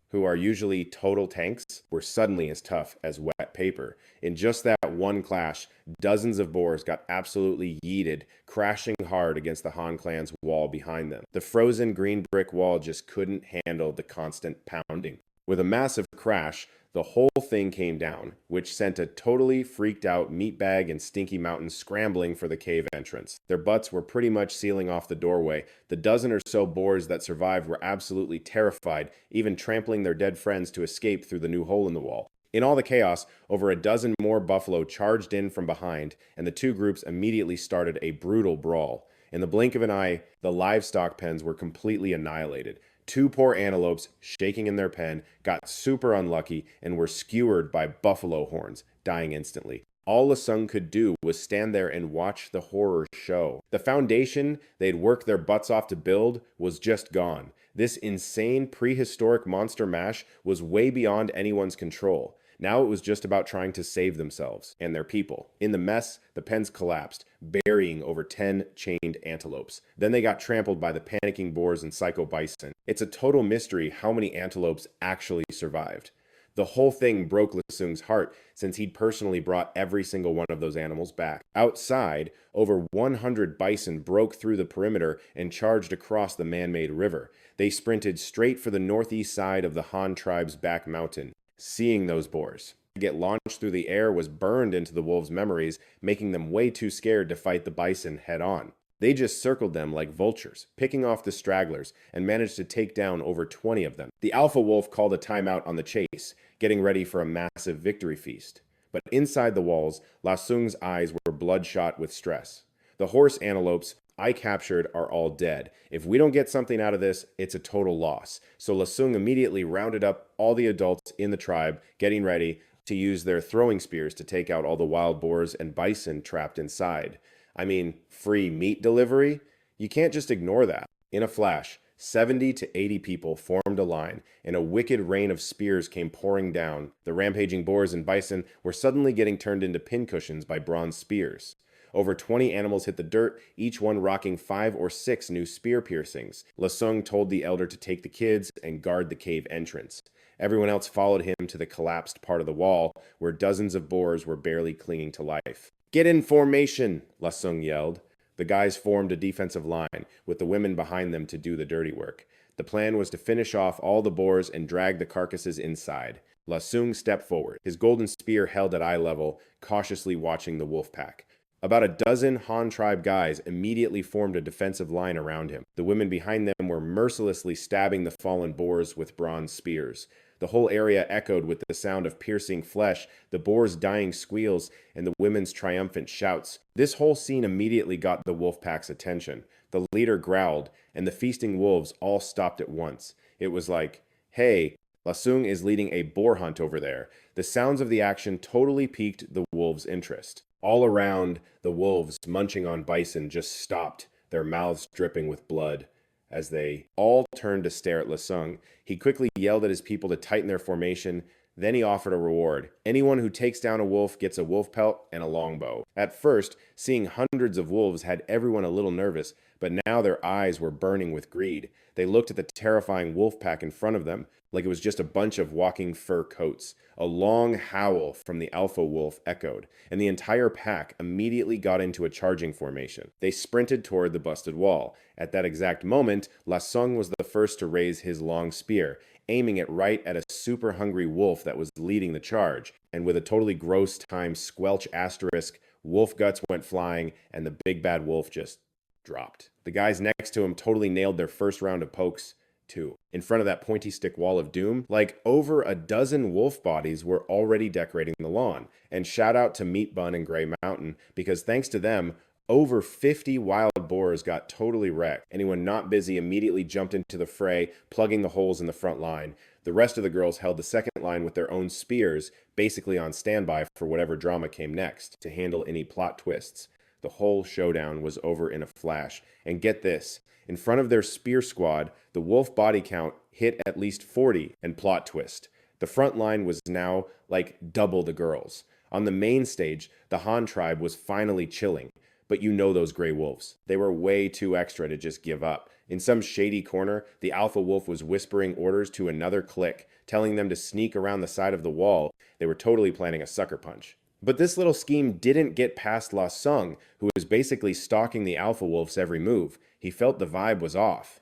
A: who are usually total tanks, were suddenly as tough as wet paper. In just that one clash, dozens of boars got absolutely yeeted, crashing hard against the Han clan's wall behind them. The frozen green brick wall just couldn't handle the constant pounding. With a massive crash, the whole thing came down, which sent a totally freaked out Meatbag and Stinky Mountain scrambling for the cave entrance. Their butts were pretty much sealing off the doorway. The dozen or so boars that survived were absolutely terrified, even trampling their dead friends to escape through the new hole in the wall. In all the chaos, over a dozen more buffalo charged in from behind, and the two groups immediately started a brutal brawl. In the blink of an eye, the livestock pens were completely annihilated. Two poor antelopes, shaking in their pen, got super unlucky and were skewered by buffalo horns, dying instantly. All Lasung could do was stand there and watch the horror show. The foundation they'd worked their butts off to build was just gone. This insane prehistoric monster mash was way beyond anyone's control. Now it was just about trying to save themselves and their people. In the mess, the pens collapsed, burying over 10 chained antelopes. Then they got trampled by the panicking boars and psycho bison. It's a total mystery how many antelopes actually survived. The whole thing broke Lasung's heart since he'd personally brought every single one of those animals back. Outside, over 100 bison broke through the perimeter and charged across the man-made river. They sprinted straight for the northeast side of the Han tribe's back mountain. Seeing those boars get launched through the air was burned into the wolves' memories, making them way too scared to fight the bison head-on. They just circled them like vultures, picking off the stragglers, and managed to take down over 20 of them. The alpha wolf called a timeout on the chase, getting ready for a massive victory feast. But inside the walls, Lasung's eyes were bloodshot with stress. The horse antelopes I captured are all dead. If we don't get something out of this, it's a total loss. So Lasung immediately rounded up all the adults in the tribe, getting ready to use their throwing spears to take out all the wild boars and bison trapped inside. I mean, free meat delivery? You can't just ignore that. In a flash, 70 to 80 people formed a line, and a wicked rain of spears came pouring down. The rampaging boars and bison were suddenly getting turned into pincushions by bronze spears. Over 20 animals hit the dirt, each one rocking 5 or 6 new spear piercings. Lasung told the elder to take the kids and guard the cave entrance. Everyone else followed him to the collapsed part of the wall, where dozens of boars were barely clinging to life. "Get in formation," Lasung yelled. The guys formed a defensive line, with the women behind them to do the dirty work. The plan was to finish off all the boars and drag the carcasses inside. Lasung stepped forward, his golden spear held at eye level, cautiously watching the wolf pack. About a dozen Han tribe guys immediately formed a defensive line around him. The women behind them were mercilessly stabbing the fallen boars with bronze spears. The whole area echoed with the sound of piercing flesh, the boars' dying squeals, and the women's triumphant shouts. This whole scene immediately got the wolf pack's attention. The leader growled, and the feasting wolves all stopped at once. It was like, "Hey, Lasung is leading a boar hunt over there." The sounds of the action totally piqued the wolves' interest. All around, the wolves, munching on bison, just stopped, their mouths dripping with blood. As they all turned to stare at Lasung, he quickly yelled at his people to tighten their formation. Then he offered a reward. Anyone who takes down a wolf gets a wolf pelt and a longbow. At first, seeing hundreds of wolves had everyone a little nervous, but now their eyes were burning with greed. They looked at the terrifying wolf pack in front of them like it was just a bunch of walking fur coats. A long howl from the alpha wolf echoed, and the entire pack immediately got into a charging formation. They sprinted toward the busted wall. At that exact moment, Lasung was the first to raise his long spear, aiming it right at a super hungry wolf that was leading the charge. And with a totally gross time squelch asterisk, wolf guts went flying, and the big bad wolf just dropped. The guys next to him totally nailed their first round of pokes, too. In front of that pointy stick wall of doom, like over a dozen wolf bodies were already decorating the lawn. And shout out to Meat Bun and Gray Mountain, because thanks to them, over 50 wild boars got totally wrecked. Anyone not busy immediately jumped into the fray, plugging the holes in the front line. The rest of the girls held the second line with their own spears, basically on standby for whatever drama came next, to handle any plot twists. The whole showdown was over in a flash. And get this, in front of their spear squad, the wolf body count hit at least 40, and plot twist. The front line was now like double the girls. On the main stage, the Han tribe was finally chilling. But you know those gray wolves. They were way too extra to just give up. In some shady corner, the alpha wolf was whispering orders to another clique, telling them to sneak around the side of the wall. They were totally planning a sucker punch. But this little scheme didn't get past La Sung, who was basically stalking the alpha wolf's every move. He felt the vibe was off,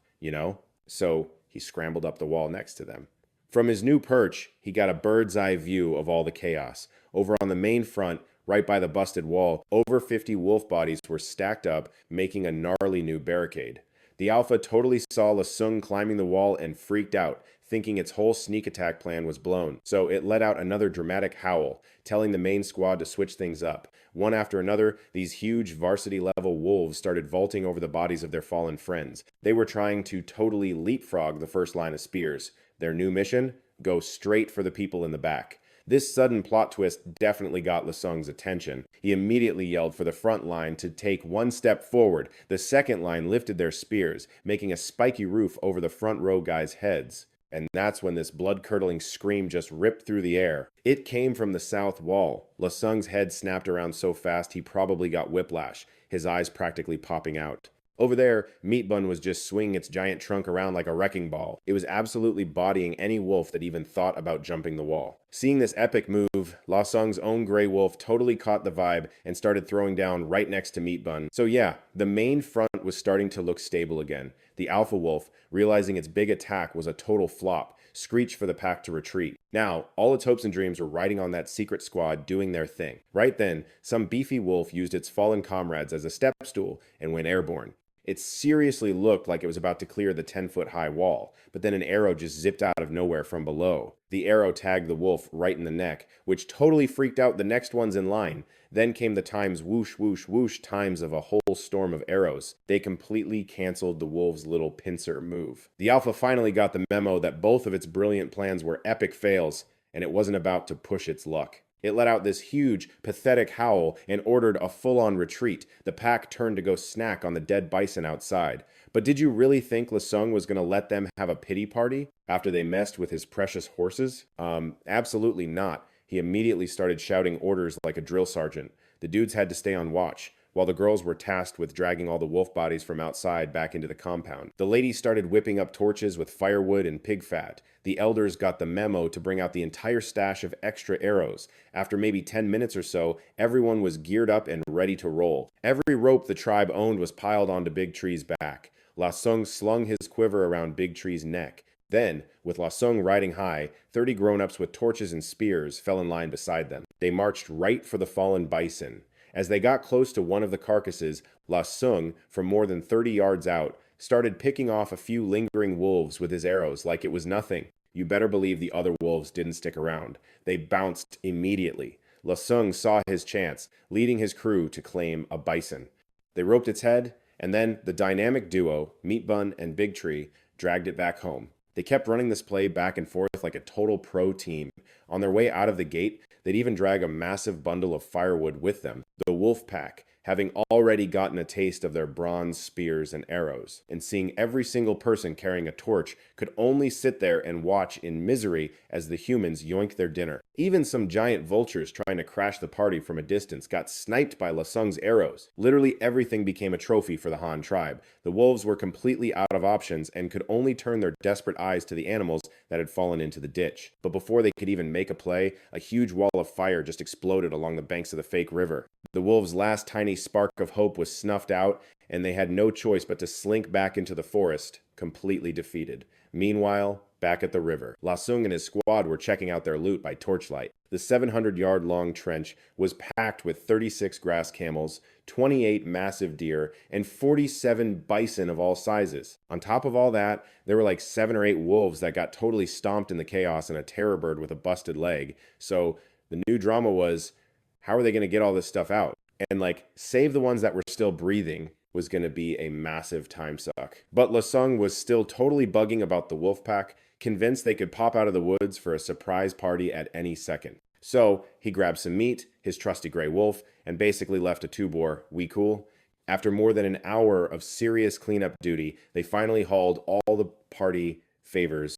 A: So he scrambled up the wall next to them. From his new perch, he got a bird's eye view of all the chaos. Over on the main front, right by the busted wall, over 50 wolf bodies were stacked up, making a gnarly new barricade. The alpha totally saw La Sung climbing the wall and freaked out, thinking its whole sneak attack plan was blown. So it let out another dramatic howl, telling the main squad to switch things up. One after another, these huge varsity-level wolves started vaulting over the bodies of their fallen friends. They were trying to totally leapfrog the first line of spears. Their new mission? Go straight for the people in the back. This sudden plot twist definitely got La Sung's attention. He immediately yelled for the front line to take one step forward. The second line lifted their spears, making a spiky roof over the front row guys' heads. And that's when this blood-curdling scream just ripped through the air. It came from the south wall. La Sung's head snapped around so fast he probably got whiplash, his eyes practically popping out. Over there, Meat Bun was just swinging its giant trunk around like a wrecking ball. It was absolutely bodying any wolf that even thought about jumping the wall. Seeing this epic move, La Sung's own gray wolf totally caught the vibe and started throwing down right next to Meat Bun. So yeah, the main front was starting to look stable again. The alpha wolf, realizing its big attack was a total flop, screeched for the pack to retreat. Now, all its hopes and dreams were riding on that secret squad doing their thing. Right then, some beefy wolf used its fallen comrades as a step stool and went airborne. It seriously looked like it was about to clear the 10-foot-high wall, but then an arrow just zipped out of nowhere from below. The arrow tagged the wolf right in the neck, which totally freaked out the next ones in line. Then came the times whoosh, whoosh, whoosh times of a whole storm of arrows. They completely canceled the wolf's little pincer move. The alpha finally got the memo that both of its brilliant plans were epic fails, and it wasn't about to push its luck. It let out this huge, pathetic howl and ordered a full-on retreat. The pack turned to go snack on the dead bison outside. But did you really think La Sung was going to let them have a pity party after they messed with his precious horses? Absolutely not. He immediately started shouting orders like a drill sergeant. The dudes had to stay on watch, while the girls were tasked with dragging all the wolf bodies from outside back into the compound. The ladies started whipping up torches with firewood and pig fat. The elders got the memo to bring out the entire stash of extra arrows. After maybe 10 minutes or so, everyone was geared up and ready to roll. Every rope the tribe owned was piled onto Big Tree's back. La Sung slung his quiver around Big Tree's neck. Then, with La Sung riding high, 30 grown-ups with torches and spears fell in line beside them. They marched right for the fallen bison. As they got close to one of the carcasses, La Sung, from more than 30 yards out, started picking off a few lingering wolves with his arrows like it was nothing. You better believe the other wolves didn't stick around. They bounced immediately. La Sung saw his chance, leading his crew to claim a bison. They roped its head, and then the dynamic duo, Meat Bun and Big Tree, dragged it back home. They kept running this play back and forth like a total pro team. On their way out of the gate, they'd even drag a massive bundle of firewood with them. The wolf pack, having already gotten a taste of their bronze spears and arrows, and seeing every single person carrying a torch, could only sit there and watch in misery as the humans yoinked their dinner. Even some giant vultures trying to crash the party from a distance got sniped by La Sung's arrows. Literally everything became a trophy for the Han tribe. The wolves were completely out of options and could only turn their desperate eyes to the animals that had fallen into the ditch. But before they could even make a play, a huge wall of fire just exploded along the banks of the fake river. The wolves' last tiny spark of hope was snuffed out, and they had no choice but to slink back into the forest, completely defeated. Meanwhile, back at the river, La Sung and his squad were checking out their loot by torchlight. The 700-yard-long trench was packed with 36 grass camels, 28 massive deer, and 47 bison of all sizes. On top of all that, there were like 7 or 8 wolves that got totally stomped in the chaos and a terror bird with a busted leg. So the new drama was, how are they going to get all this stuff out? And save the ones that were still breathing was going to be a massive time suck. But La Sung was still totally bugging about the wolf pack, convinced they could pop out of the woods for a surprise party at any second. So he grabbed some meat, his trusty gray wolf, and basically left a two-bore. We cool? After more than an hour of serious cleanup duty, they finally hauled all the party favors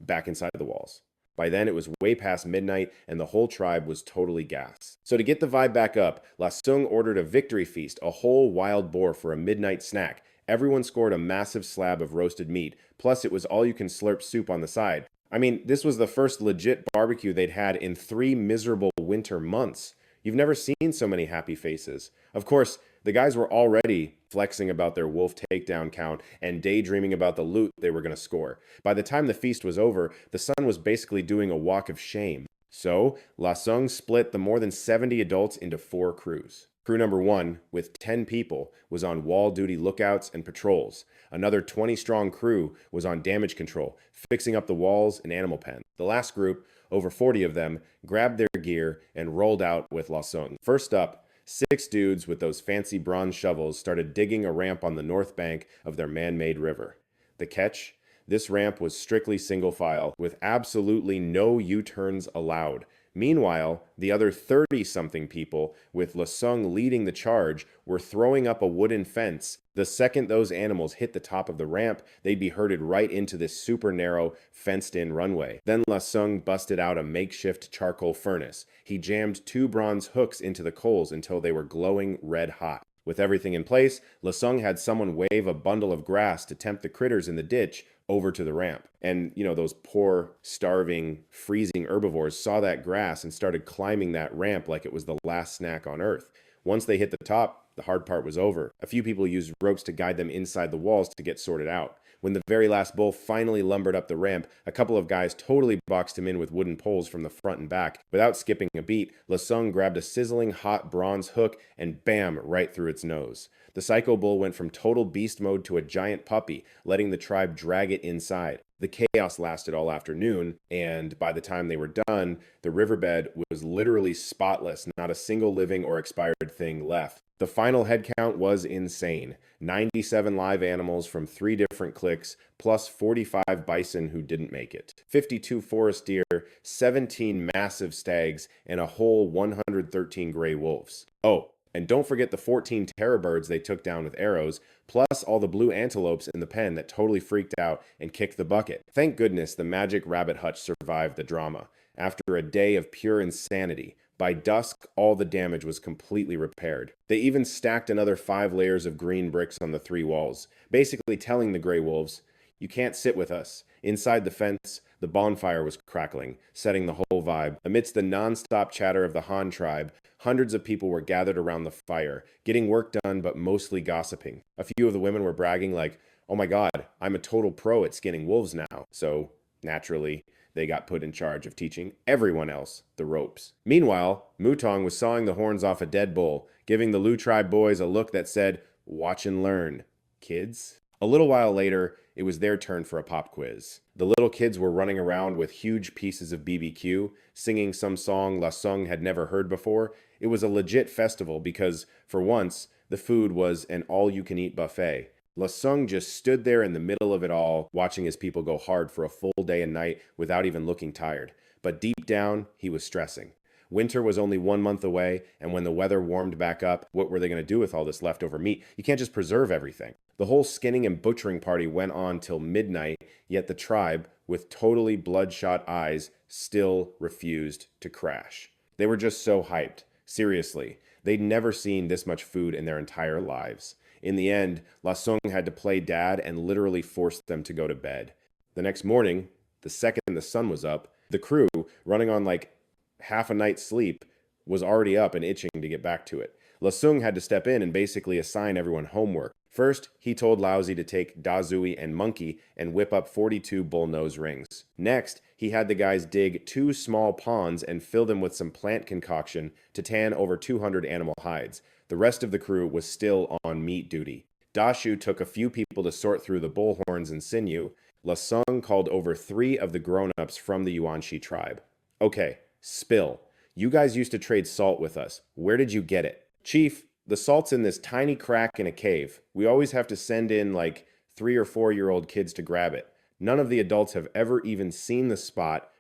A: back inside the walls. By then, it was way past midnight, and the whole tribe was totally gassed. So to get the vibe back up, La Sung ordered a victory feast, a whole wild boar for a midnight snack. Everyone scored a massive slab of roasted meat, plus it was all-you-can-slurp soup on the side. I mean, this was the first legit barbecue they'd had in 3 miserable winter months. You've never seen so many happy faces. Of course, the guys were already flexing about their wolf takedown count and daydreaming about the loot they were going to score. By the time the feast was over, the sun was basically doing a walk of shame. So, La Sung split the more than 70 adults into 4 crews. Crew number 1, with 10 people, was on wall duty lookouts and patrols. Another 20-strong crew was on damage control, fixing up the walls and animal pens. The last group, over 40 of them, grabbed their gear and rolled out with La Sung. First up, 6 dudes with those fancy bronze shovels started digging a ramp on the north bank of their man-made river. The catch? This ramp was strictly single file, with absolutely no U-turns allowed. Meanwhile, the other 30-something people, with La Sung leading the charge, were throwing up a wooden fence. The second those animals hit the top of the ramp, they'd be herded right into this super narrow, fenced-in runway. Then La Sung busted out a makeshift charcoal furnace. He jammed 2 bronze hooks into the coals until they were glowing red hot. With everything in place, La Sung had someone wave a bundle of grass to tempt the critters in the ditch over to the ramp. And, those poor, starving, freezing herbivores saw that grass and started climbing that ramp like it was the last snack on earth. Once they hit the top, the hard part was over. A few people used ropes to guide them inside the walls to get sorted out. When the very last bull finally lumbered up the ramp, a couple of guys totally boxed him in with wooden poles from the front and back. Without skipping a beat, La Sung grabbed a sizzling hot bronze hook and bam, right through its nose. The psycho bull went from total beast mode to a giant puppy, letting the tribe drag it inside. The chaos lasted all afternoon, and by the time they were done, the riverbed was literally spotless, not a single living or expired thing left. The final head count was insane. 97 live animals from 3 different cliques, plus 45 bison who didn't make it. 52 forest deer, 17 massive stags, and a whole 113 gray wolves. Oh, and don't forget the 14 terror birds they took down with arrows, plus all the blue antelopes in the pen that totally freaked out and kicked the bucket. Thank goodness the magic rabbit hutch survived the drama. After a day of pure insanity, by dusk, all the damage was completely repaired. They even stacked another 5 layers of green bricks on the 3 walls, basically telling the gray wolves, "You can't sit with us." Inside the fence, the bonfire was crackling, setting the whole vibe. Amidst the non-stop chatter of the Han tribe, hundreds of people were gathered around the fire, getting work done but mostly gossiping. A few of the women were bragging like, "Oh my god, I'm a total pro at skinning wolves now." So, naturally, they got put in charge of teaching everyone else the ropes. Meanwhile, Mutong was sawing the horns off a dead bull, giving the Lu tribe boys a look that said, "Watch and learn, kids." A little while later, it was their turn for a pop quiz. The little kids were running around with huge pieces of BBQ, singing some song La Sung had never heard before. It was a legit festival because, for once, the food was an all-you-can-eat buffet. La Sung just stood there in the middle of it all, watching his people go hard for a full day and night without even looking tired. But deep down, he was stressing. Winter was only 1 month away, and when the weather warmed back up, what were they going to do with all this leftover meat? You can't just preserve everything. The whole skinning and butchering party went on till midnight, yet the tribe, with totally bloodshot eyes, still refused to crash. They were just so hyped. Seriously, they'd never seen this much food in their entire lives. In the end, La Sung had to play dad and literally forced them to go to bed. The next morning, the second the sun was up, the crew, running on like half a night's sleep, was already up and itching to get back to it. La Sung had to step in and basically assign everyone homework. First, he told Laozi to take Da Zui and Monkey and whip up 42 bullnose rings. Next, he had the guys dig 2 small ponds and fill them with some plant concoction to tan over 200 animal hides. The rest of the crew was still on meat duty. Da Shu took a few people to sort through the bull horns and sinew. La Sung called over 3 of the grown-ups from the Yuanshi tribe. "Okay, spill. You guys used to trade salt with us. Where did you get it?" "Chief, the salt's in this tiny crack in a cave. We always have to send in like 3 or 4-year-old kids to grab it. None of the adults have ever even seen the spot.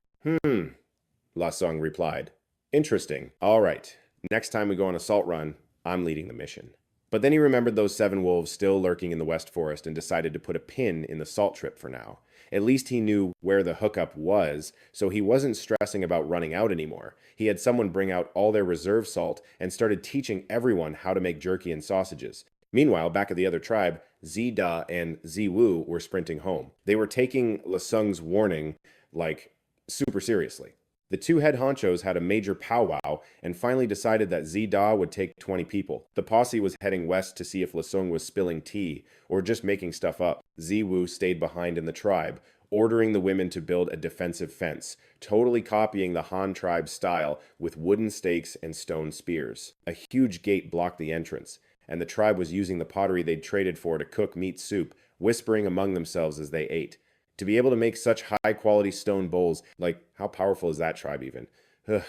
A: La Sung replied. Interesting. All right. Next time we go on a salt run, I'm leading the mission. But then he remembered those 7 wolves still lurking in the West Forest and decided to put a pin in the salt trip for now. At least he knew where the hookup was, so he wasn't stressing about running out anymore. He had someone bring out all their reserve salt and started teaching everyone how to make jerky and sausages. Meanwhile, back at the other tribe, Zida and Ziwu were sprinting home. They were taking Lasung's warning, super seriously. The 2 head honchos had a major powwow and finally decided that Zida would take 20 people. The posse was heading west to see if Lasung was spilling tea or just making stuff up. Ziwu stayed behind in the tribe, ordering the women to build a defensive fence, totally copying the Han tribe style with wooden stakes and stone spears. A huge gate blocked the entrance, and the tribe was using the pottery they'd traded for to cook meat soup, whispering among themselves as they ate. To be able to make such high-quality stone bowls, how powerful is that tribe even? Ugh,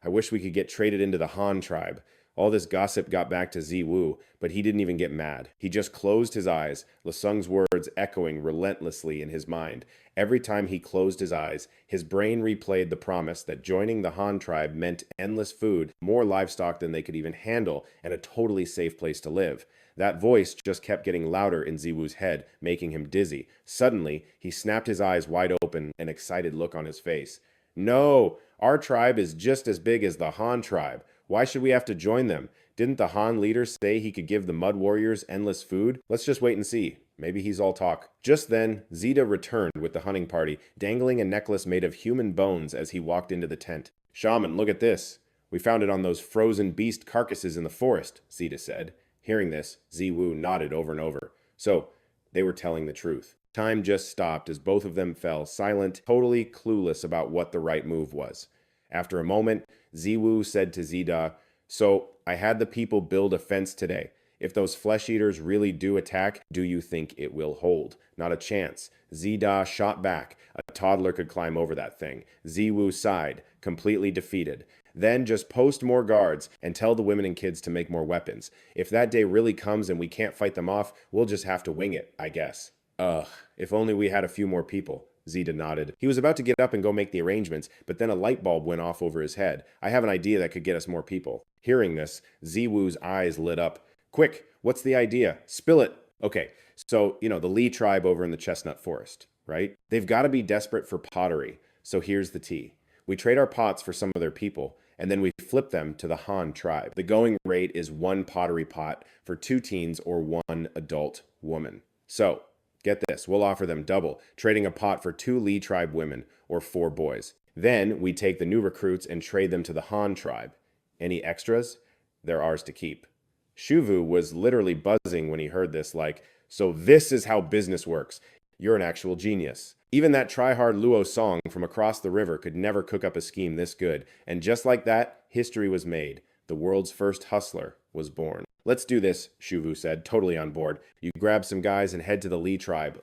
A: I wish we could get traded into the Han tribe. All this gossip got back to Ziwu, but he didn't even get mad. He just closed his eyes, Lasung's words echoing relentlessly in his mind. Every time he closed his eyes, his brain replayed the promise that joining the Han tribe meant endless food, more livestock than they could even handle, and a totally safe place to live. That voice just kept getting louder in Ziwu's head, making him dizzy. Suddenly, he snapped his eyes wide open, an excited look on his face. No, our tribe is just as big as the Han tribe. Why should we have to join them? Didn't the Han leader say he could give the Mud Warriors endless food? Let's just wait and see. Maybe he's all talk. Just then, Zida returned with the hunting party, dangling a necklace made of human bones as he walked into the tent. Shaman, look at this. We found it on those frozen beast carcasses in the forest, Zida said. Hearing this, Ziwu nodded over and over. So, they were telling the truth. Time just stopped as both of them fell silent, totally clueless about what the right move was. After a moment, Ziwu said to Zida, So, I had the people build a fence today. If those flesh-eaters really do attack, do you think it will hold? Not a chance. Zida shot back. A toddler could climb over that thing. Ziwu sighed, completely defeated. Then just post more guards and tell the women and kids to make more weapons. If that day really comes and we can't fight them off, we'll just have to wing it, I guess. Ugh, if only we had a few more people. Zida nodded. He was about to get up and go make the arrangements, but then a light bulb went off over his head. I have an idea that could get us more people. Hearing this, Ziwu's eyes lit up. Quick, what's the idea? Spill it. Okay, so, the Lee tribe over in the Chestnut Forest, right? They've got to be desperate for pottery. So here's the tea. We trade our pots for some of their people, and then we flip them to the Han tribe. The going rate is 1 pottery pot for 2 teens or 1 adult woman. So, get this, we'll offer them double, trading a pot for 2 Lee tribe women or 4 boys. Then we take the new recruits and trade them to the Han tribe. Any extras? They're ours to keep. Shuvu was literally buzzing when he heard this, so this is how business works. You're an actual genius. Even that try-hard Luo Song from across the river could never cook up a scheme this good. And just like that, history was made. The world's first hustler was born. Let's do this, Shuvu said, totally on board. You grab some guys and head to the Lee tribe,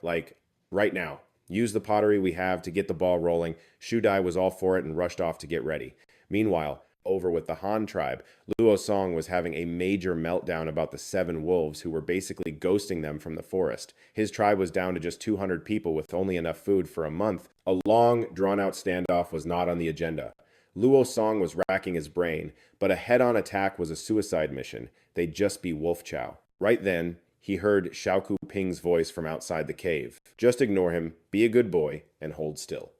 A: right now. Use the pottery we have to get the ball rolling. Shudai was all for it and rushed off to get ready. Meanwhile, over with the Han tribe, Luo Song was having a major meltdown about the 7 wolves who were basically ghosting them from the forest. His tribe was down to just 200 people with only enough food for a month. A long, drawn-out standoff was not on the agenda. Luo Song was racking his brain, but a head-on attack was a suicide mission. They'd just be wolf chow. Right then, he heard Xiaoku Ping's voice from outside the cave. Just ignore him, be a good boy, and hold still.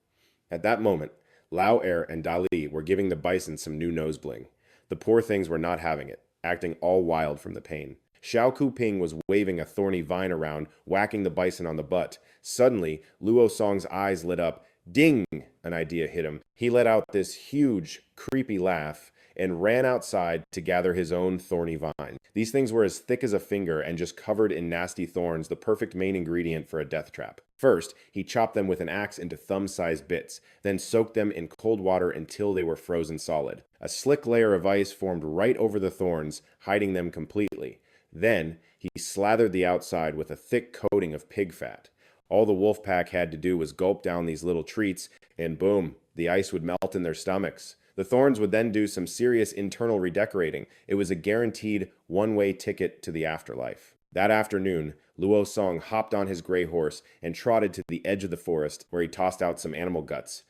A: At that moment, Lao Er and Dali were giving the bison some new nose bling. The poor things were not having it, acting all wild from the pain. Xiao Ping was waving a thorny vine around, whacking the bison on the butt. Suddenly, Luo Song's eyes lit up. Ding! An idea hit him. He let out this huge, creepy laugh and ran outside to gather his own thorny vine. These things were as thick as a finger and just covered in nasty thorns, the perfect main ingredient for a death trap. First, he chopped them with an axe into thumb-sized bits, then soaked them in cold water until they were frozen solid. A slick layer of ice formed right over the thorns, hiding them completely. Then, he slathered the outside with a thick coating of pig fat. All the wolf pack had to do was gulp down these little treats, and boom, the ice would melt in their stomachs. The thorns would then do some serious internal redecorating. It was a guaranteed one-way ticket to the afterlife. That afternoon, Luo Song hopped on his gray horse and trotted to the edge of the forest where he tossed out some animal guts.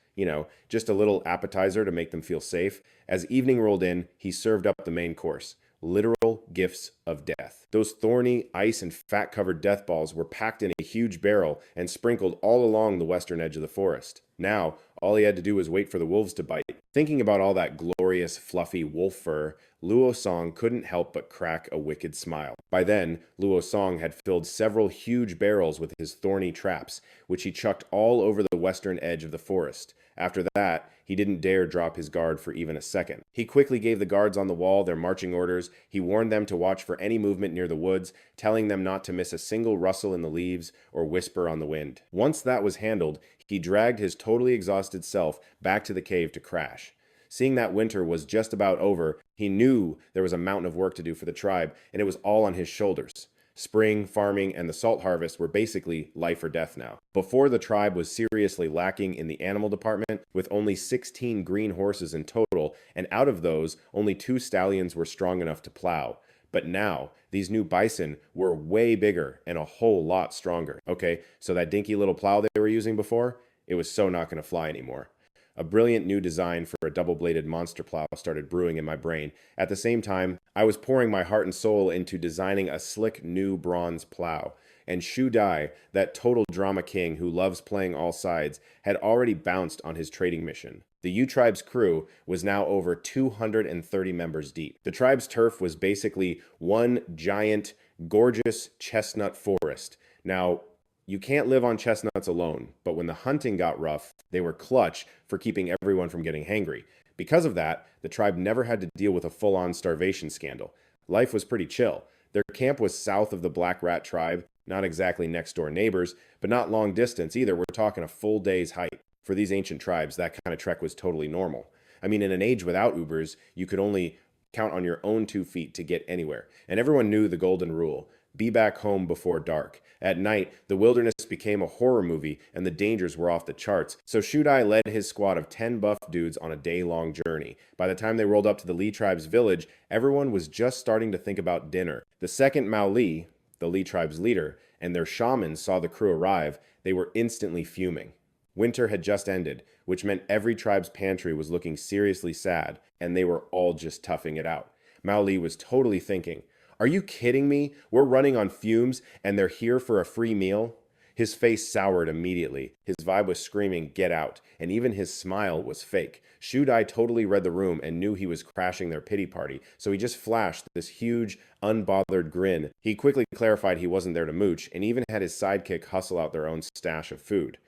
A: Just a little appetizer to make them feel safe. As evening rolled in, he served up the main course. Literal gifts of death. Those thorny, ice and fat covered death balls were packed in a huge barrel and sprinkled all along the western edge of the forest. Now, all he had to do was wait for the wolves to bite. Thinking about all that glorious, fluffy wolf fur, Luo Song couldn't help but crack a wicked smile. By then, Luo Song had filled several huge barrels with his thorny traps, which he chucked all over the western edge of the forest. After that, he didn't dare drop his guard for even a second. He quickly gave the guards on the wall their marching orders. He warned them to watch for any movement near the woods, telling them not to miss a single rustle in the leaves or whisper on the wind. Once that was handled, he dragged his totally exhausted self back to the cave to crash. Seeing that winter was just about over, he knew there was a mountain of work to do for the tribe, and it was all on his shoulders. Spring, farming, and the salt harvest were basically life or death now. Before, the tribe was seriously lacking in the animal department, with only 16 green horses in total, and out of those, only 2 stallions were strong enough to plow. But now, these new bison were way bigger and a whole lot stronger. Okay, so that dinky little plow they were using before, it was so not going to fly anymore. A brilliant new design for a double-bladed monster plow started brewing in my brain. At the same time, I was pouring my heart and soul into designing a slick new bronze plow. And Shu Dai, that total drama king who loves playing all sides, had already bounced on his trading mission. The U Tribe's crew was now over 230 members deep. The tribe's turf was basically one giant, gorgeous chestnut forest. Now, you can't live on chestnuts alone, but when the hunting got rough, they were clutch for keeping everyone from getting hangry. Because of that, the tribe never had to deal with a full-on starvation scandal. Life was pretty chill. Their camp was south of the Black Rat tribe, not exactly next-door neighbors, but not long distance either. We're talking a full day's hike. For these ancient tribes, that kind of trek was totally normal. I mean, in an age without Ubers, you could only count on your own 2 feet to get anywhere. And everyone knew the golden rule: be back home before dark. At night, the wilderness became a horror movie and the dangers were off the charts. So Shu Dai led his squad of 10 buff dudes on a day-long journey. By the time they rolled up to the Li tribe's village, everyone was just starting to think about dinner. The second Mao Li, the Li tribe's leader, and their shamans saw the crew arrive, they were instantly fuming. Winter had just ended, which meant every tribe's pantry was looking seriously sad, and they were all just toughing it out. Mao Li was totally thinking, "Are you kidding me? We're running on fumes, and they're here for a free meal?" His face soured immediately. His vibe was screaming, "Get out," and even his smile was fake. Shu Dai totally read the room and knew he was crashing their pity party, so he just flashed this huge, unbothered grin. He quickly clarified he wasn't there to mooch, and even had his sidekick hustle out their own stash of food.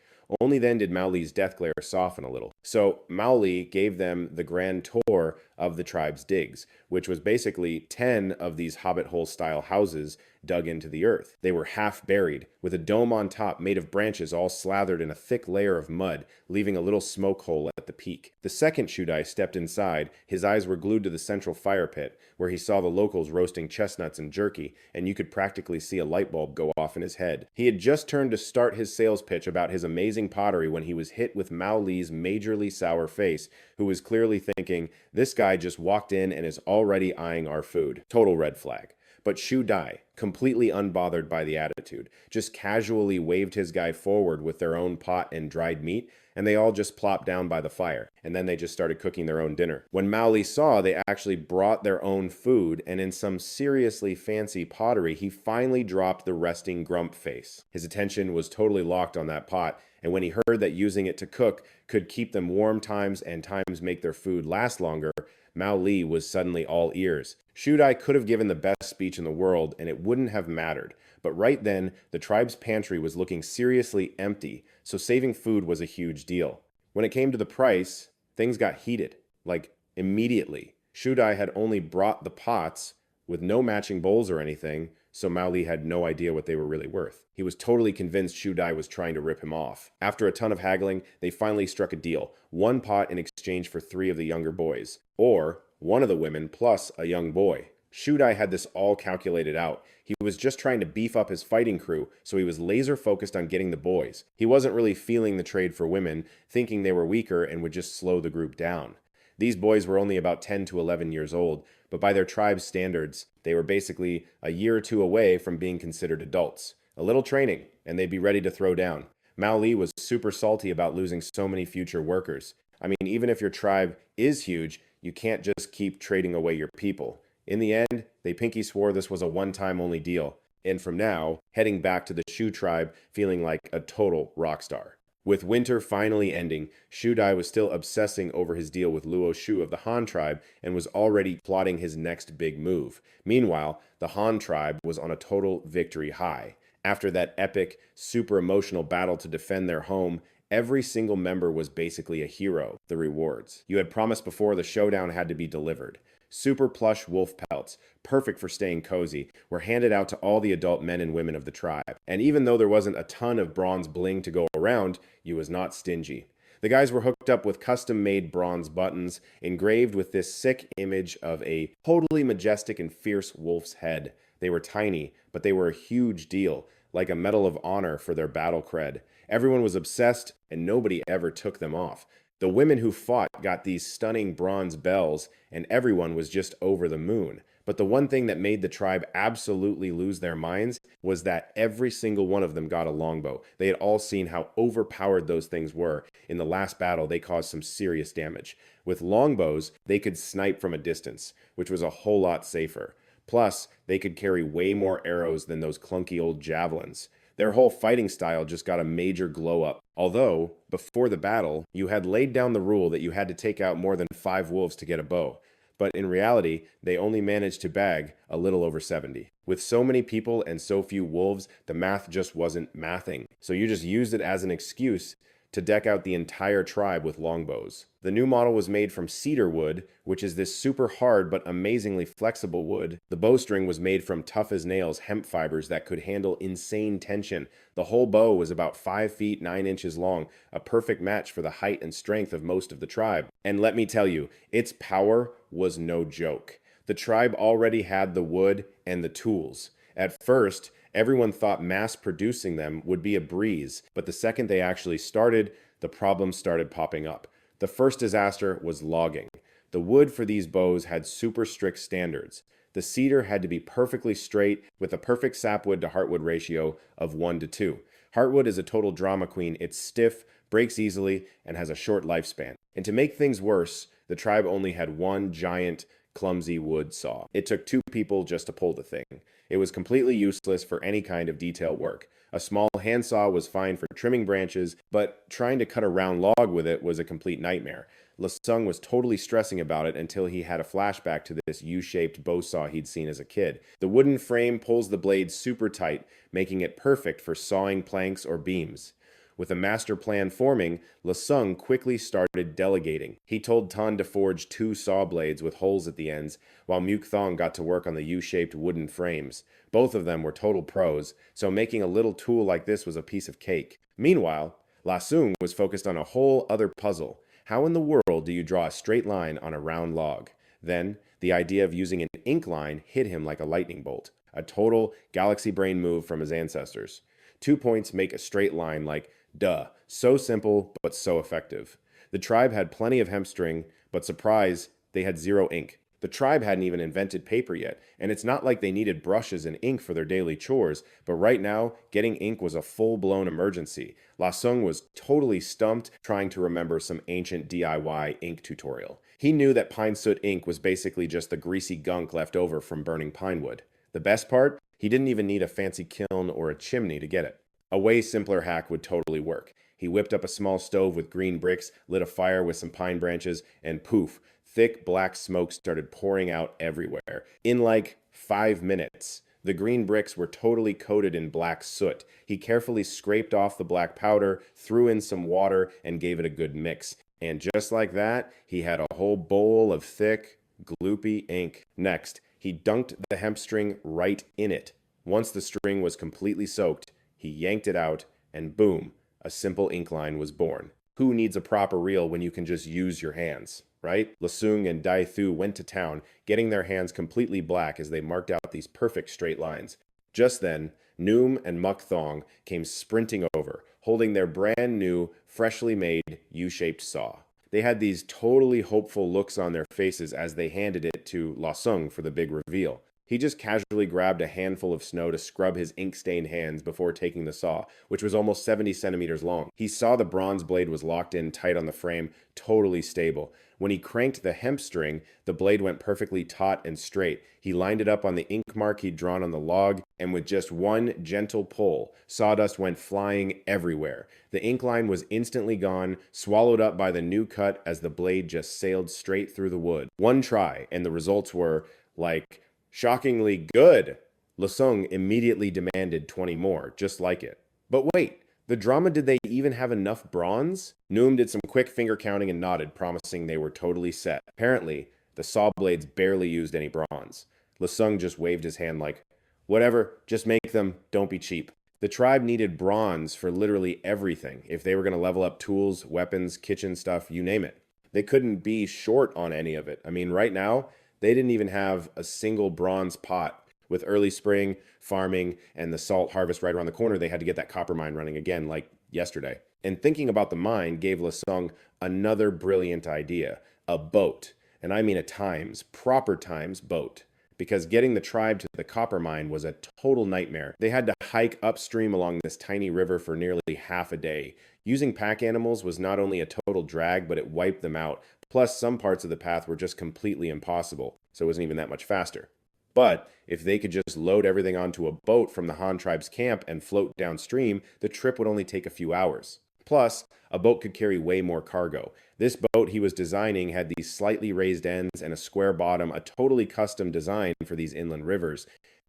A: Only then did Mao Li's death glare soften a little. So Mao Li gave them the grand tour of the tribe's digs, which was basically 10 of these hobbit hole-style houses dug into the earth. They were half buried, with a dome on top made of branches all slathered in a thick layer of mud, leaving a little smoke hole at the peak. The second Shu Dai stepped inside, his eyes were glued to the central fire pit, where he saw the locals roasting chestnuts and jerky, and you could practically see a light bulb go off in his head. He had just turned to start his sales pitch about his amazing pottery when he was hit with Mao Li's majorly sour face, who was clearly thinking, "This guy just walked in and is already eyeing our food." Total red flag. But Shu Dai, completely unbothered by the attitude, just casually waved his guy forward with their own pot and dried meat, and they all just plopped down by the fire, and then they just started cooking their own dinner. When Mao Li saw they actually brought their own food, and in some seriously fancy pottery, he finally dropped the resting grump face. His attention was totally locked on that pot, and when he heard that using it to cook could keep them warm times and times make their food last longer, Mao Li was suddenly all ears. Shu Dai could have given the best speech in the world, and it wouldn't have mattered. But right then, the tribe's pantry was looking seriously empty, so saving food was a huge deal. When it came to the price, things got heated, like immediately. Shu Dai had only brought the pots with no matching bowls or anything, so Mao Li had no idea what they were really worth. He was totally convinced Shu Dai was trying to rip him off. After a ton of haggling, they finally struck a deal. 1 pot in exchange for 3 of the younger boys, or 1 of the women plus a young boy. Shu Dai had this all calculated out. He was just trying to beef up his fighting crew, so he was laser focused on getting the boys. He wasn't really feeling the trade for women, thinking they were weaker and would just slow the group down. These boys were only about 10 to 11 years old, but by their tribe's standards, they were basically a year or 2 away from being considered adults. A little training, and they'd be ready to throw down. Mao Li was super salty about losing so many future workers. I mean, even if your tribe is huge, you can't just keep trading away your people. In the end, they pinky swore this was a one-time only deal, and from now, heading back to the Shu tribe feeling like a total rock star. With winter finally ending, Shu Dai was still obsessing over his deal with Luo Shu of the Han tribe and was already plotting his next big move. Meanwhile, the Han tribe was on a total victory high. After that epic, super emotional battle to defend their home, every single member was basically a hero. The rewards you had promised before the showdown had to be delivered. Super plush wolf pelts, perfect for staying cozy, were handed out to all the adult men and women of the tribe. And even though there wasn't a ton of bronze bling to go around, you was not stingy. The guys were hooked up with custom-made bronze buttons, engraved with this sick image of a totally majestic and fierce wolf's head. They were tiny, but they were a huge deal, like a medal of honor for their battle cred. Everyone was obsessed, and nobody ever took them off. The women who fought got these stunning bronze bells, and everyone was just over the moon. But the one thing that made the tribe absolutely lose their minds was that every single one of them got a longbow. They had all seen how overpowered those things were. In the last battle, they caused some serious damage. With longbows, they could snipe from a distance, which was a whole lot safer. Plus, they could carry way more arrows than those clunky old javelins. Their whole fighting style just got a major glow up. Although, before the battle, you had laid down the rule that you had to take out more than 5 wolves to get a bow. But in reality, they only managed to bag a little over 70. With so many people and so few wolves, the math just wasn't mathing. So you just used it as an excuse to deck out the entire tribe with longbows. The new model was made from cedar wood, which is this super hard but amazingly flexible wood. The bowstring was made from tough as nails hemp fibers that could handle insane tension. The whole bow was about 5 feet 9 inches long, a perfect match for the height and strength of most of the tribe. And let me tell you, its power was no joke. The tribe already had the wood and the tools. At first, everyone thought mass producing them would be a breeze, but the second they actually started, the problems started popping up. The first disaster was logging. The wood for these bows had super strict standards. The cedar had to be perfectly straight with a perfect sapwood to heartwood ratio of 1:2. Heartwood is a total drama queen. It's stiff, breaks easily, and has a short lifespan. And to make things worse, the tribe only had one giant, clumsy wood saw. It took 2 people just to pull the thing. It was completely useless for any kind of detail work. A small handsaw was fine for trimming branches, but trying to cut a round log with it was a complete nightmare. Lasung was totally stressing about it until he had a flashback to this U-shaped bow saw he'd seen as a kid. The wooden frame pulls the blade super tight, making it perfect for sawing planks or beams. With a master plan forming, Lasung quickly started delegating. He told Tan to forge 2 saw blades with holes at the ends, while Mukthong got to work on the U-shaped wooden frames. Both of them were total pros, so making a little tool like this was a piece of cake. Meanwhile, Lasung was focused on a whole other puzzle. How in the world do you draw a straight line on a round log? Then, the idea of using an ink line hit him like a lightning bolt. A total galaxy brain move from his ancestors. 2 points make a straight line like duh. So simple, but so effective. The tribe had plenty of hemp string, but surprise, they had 0 ink. The tribe hadn't even invented paper yet, and it's not like they needed brushes and ink for their daily chores, but right now, getting ink was a full-blown emergency. Lasung was totally stumped trying to remember some ancient DIY ink tutorial. He knew that pine soot ink was basically just the greasy gunk left over from burning pine wood. The best part? He didn't even need a fancy kiln or a chimney to get it. A way simpler hack would totally work. He whipped up a small stove with green bricks, lit a fire with some pine branches, and poof, thick black smoke started pouring out everywhere. In like 5 minutes, the green bricks were totally coated in black soot. He carefully scraped off the black powder, threw in some water, and gave it a good mix. And just like that, he had a whole bowl of thick, gloopy ink. Next, he dunked the hemp string right in it. Once the string was completely soaked, he yanked it out, and boom, a simple ink line was born. Who needs a proper reel when you can just use your hands, right? Lasung and Dai Thu went to town, getting their hands completely black as they marked out these perfect straight lines. Just then, Noom and Muk Thong came sprinting over, holding their brand new, freshly made U-shaped saw. They had these totally hopeful looks on their faces as they handed it to Lasung for the big reveal. He just casually grabbed a handful of snow to scrub his ink-stained hands before taking the saw, which was almost 70 centimeters long. He saw the bronze blade was locked in tight on the frame, totally stable. When he cranked the hemp string, the blade went perfectly taut and straight. He lined it up on the ink mark he'd drawn on the log, and with just one gentle pull, sawdust went flying everywhere. The ink line was instantly gone, swallowed up by the new cut as the blade just sailed straight through the wood. One try, and the results were, like, shockingly good. Lasung immediately demanded 20 more, just like it. But wait, the drama, did they even have enough bronze? Noom did some quick finger counting and nodded, promising they were totally set. Apparently, the saw blades barely used any bronze. Lasung just waved his hand like, whatever, just make them, don't be cheap. The tribe needed bronze for literally everything if they were going to level up tools, weapons, kitchen stuff, you name it. They couldn't be short on any of it. I mean, right now, they didn't even have a single bronze pot. With early spring, farming, and the salt harvest right around the corner, they had to get that copper mine running again like yesterday. And thinking about the mine gave Lasung another brilliant idea. A boat. And I mean a proper times boat. Because getting the tribe to the copper mine was a total nightmare. They had to hike upstream along this tiny river for nearly half a day. Using pack animals was not only a total drag, but it wiped them out. Plus, some parts of the path were just completely impossible, so it wasn't even that much faster. But if they could just load everything onto a boat from the Han tribe's camp and float downstream, the trip would only take a few hours. Plus, a boat could carry way more cargo. This boat he was designing had these slightly raised ends and a square bottom, a totally custom design for these inland rivers.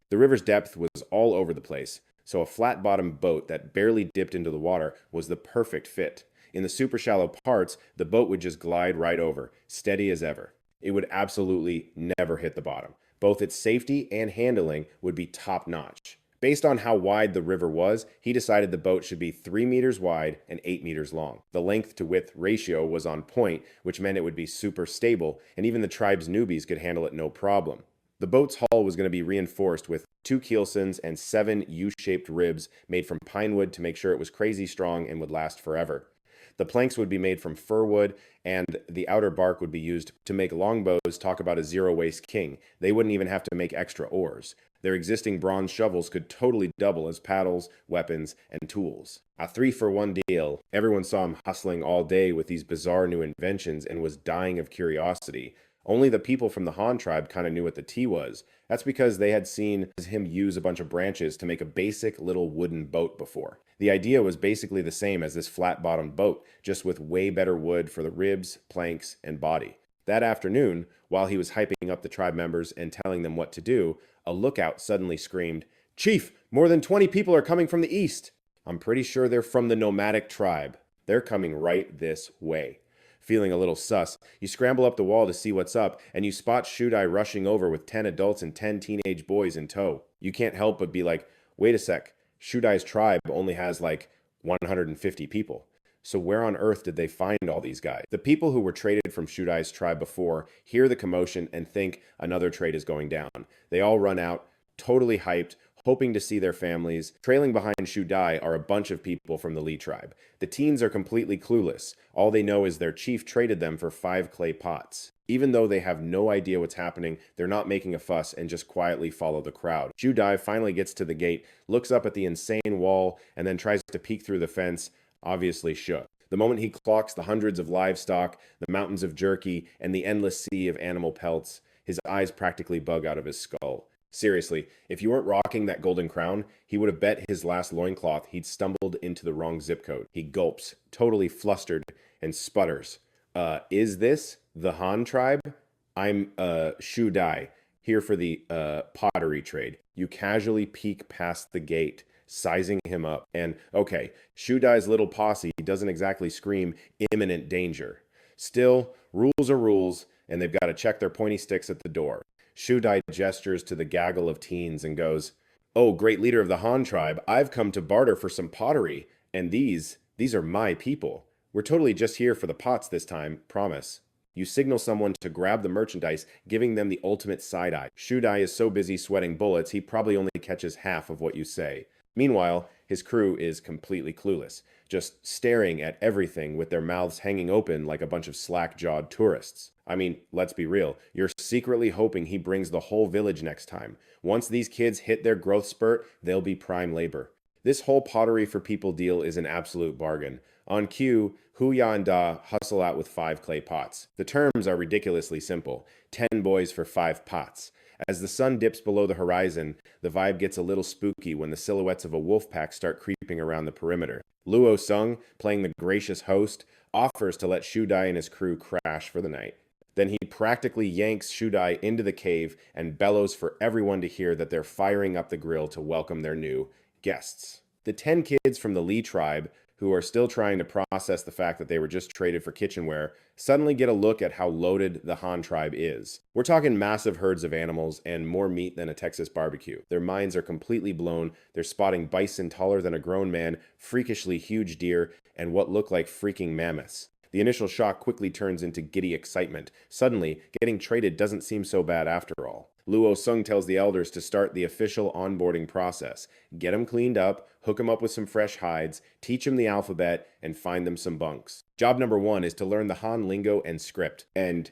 A: The river's depth was all over the place, so a flat-bottomed boat that barely dipped into the water was the perfect fit. In the super shallow parts, the boat would just glide right over, steady as ever. It would absolutely never hit the bottom. Both its safety and handling would be top-notch. Based on how wide the river was, he decided the boat should be 3 meters wide and 8 meters long. The length to width ratio was on point, which meant it would be super stable, and even the tribe's newbies could handle it no problem. The boat's hull was going to be reinforced with 2 keelsons and 7 U-shaped ribs made from pine wood to make sure it was crazy strong and would last forever. The planks would be made from fir wood, and the outer bark would be used to make longbows. Talk about a zero-waste king. They wouldn't even have to make extra oars. Their existing bronze shovels could totally double as paddles, weapons, and tools. A 3-for-1 deal. Everyone saw him hustling all day with these bizarre new inventions and was dying of curiosity. Only the people from the Han tribe kind of knew what the tea was. That's because they had seen him use a bunch of branches to make a basic little wooden boat before. The idea was basically the same as this flat-bottomed boat, just with way better wood for the ribs, planks, and body. That afternoon, while he was hyping up the tribe members and telling them what to do, a lookout suddenly screamed, "Chief, more than 20 people are coming from the east." "I'm pretty sure they're from the nomadic tribe. They're coming right this way." Feeling a little sus, you scramble up the wall to see what's up, and you spot Shudai rushing over with 10 adults and 10 teenage boys in tow. You can't help but be like, wait a sec, Shudai's tribe only has like 150 people. So where on earth did they find all these guys? The people who were traded from Shudai's tribe before hear the commotion and think another trade is going down. They all run out, totally hyped, hoping to see their families. Trailing behind Shudai are a bunch of people from the Lee tribe. The teens are completely clueless. All they know is their chief traded them for 5 clay pots. Even though they have no idea what's happening, they're not making a fuss and just quietly follow the crowd. Shudai finally gets to the gate, looks up at the insane wall, and then tries to peek through the fence, obviously shook. The moment he clocks the hundreds of livestock, the mountains of jerky, and the endless sea of animal pelts, his eyes practically bug out of his skull. Seriously, if you weren't rocking that golden crown, he would have bet his last loincloth he'd stumbled into the wrong zip code. He gulps, totally flustered, and sputters. Is this the Han tribe? I'm, Shudai, here for the, pottery trade. You casually peek past the gate, sizing him up. And, okay, Shudai's little posse doesn't exactly scream imminent danger. Still, rules are rules, and they've got to check their pointy sticks at the door. Shudai gestures to the gaggle of teens and goes, "Oh, great leader of the Han tribe, I've come to barter for some pottery, and these are my people. We're totally just here for the pots this time, promise." You signal someone to grab the merchandise, giving them the ultimate side-eye. Shudai is so busy sweating bullets, he probably only catches half of what you say. Meanwhile, his crew is completely clueless, just staring at everything with their mouths hanging open like a bunch of slack-jawed tourists. I mean, let's be real, you're secretly hoping he brings the whole village next time. Once these kids hit their growth spurt, they'll be prime labor. This whole pottery for people deal is an absolute bargain. On cue, Huya and Da hustle out with 5 clay pots. The terms are ridiculously simple: 10 boys for 5 pots. As the sun dips below the horizon, the vibe gets a little spooky when the silhouettes of a wolf pack start creeping around the perimeter. Luo Sung, playing the gracious host, offers to let Shudai and his crew crash for the night. Then he practically yanks Shudai into the cave and bellows for everyone to hear that they're firing up the grill to welcome their new guests. The 10 kids from the Lee tribe, who are still trying to process the fact that they were just traded for kitchenware, suddenly get a look at how loaded the Han tribe is. We're talking massive herds of animals and more meat than a Texas barbecue. Their minds are completely blown. They're spotting bison taller than a grown man, freakishly huge deer, and what look like freaking mammoths. The initial shock quickly turns into giddy excitement. Suddenly, getting traded doesn't seem so bad after all. Luo Sung tells the elders to start the official onboarding process. Get them cleaned up, hook them up with some fresh hides, teach them the alphabet, and find them some bunks. Job number 1 is to learn the Han lingo and script, and,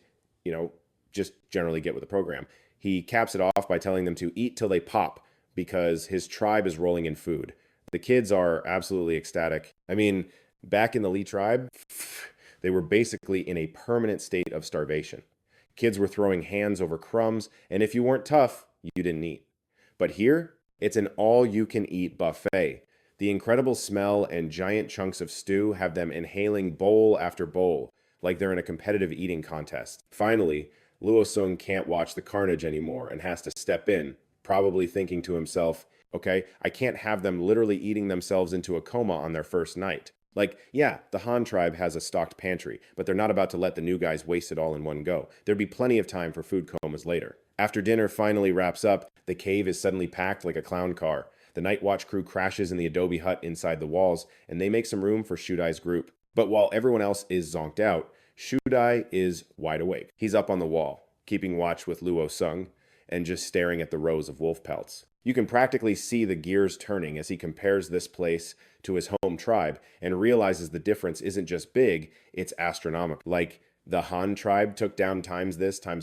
A: just generally get with the program. He caps it off by telling them to eat till they pop, because his tribe is rolling in food. The kids are absolutely ecstatic. I mean, back in the Lee tribe, they were basically in a permanent state of starvation. Kids were throwing hands over crumbs, and if you weren't tough, you didn't eat. But here, it's an all-you-can-eat buffet. The incredible smell and giant chunks of stew have them inhaling bowl after bowl, like they're in a competitive eating contest. Finally, Luo Sung can't watch the carnage anymore and has to step in, probably thinking to himself, okay, I can't have them literally eating themselves into a coma on their first night. Like, yeah, the Han tribe has a stocked pantry, but they're not about to let the new guys waste it all in one go. There'd be plenty of time for food comas later. After dinner finally wraps up, the cave is suddenly packed like a clown car. The night watch crew crashes in the adobe hut inside the walls, and they make some room for Shudai's group. But while everyone else is zonked out, Shudai is wide awake. He's up on the wall, keeping watch with Luo Sung, and just staring at the rows of wolf pelts. You can practically see the gears turning as he compares this place to his home tribe and realizes the difference isn't just big, it's astronomical. Like, the Han tribe took down times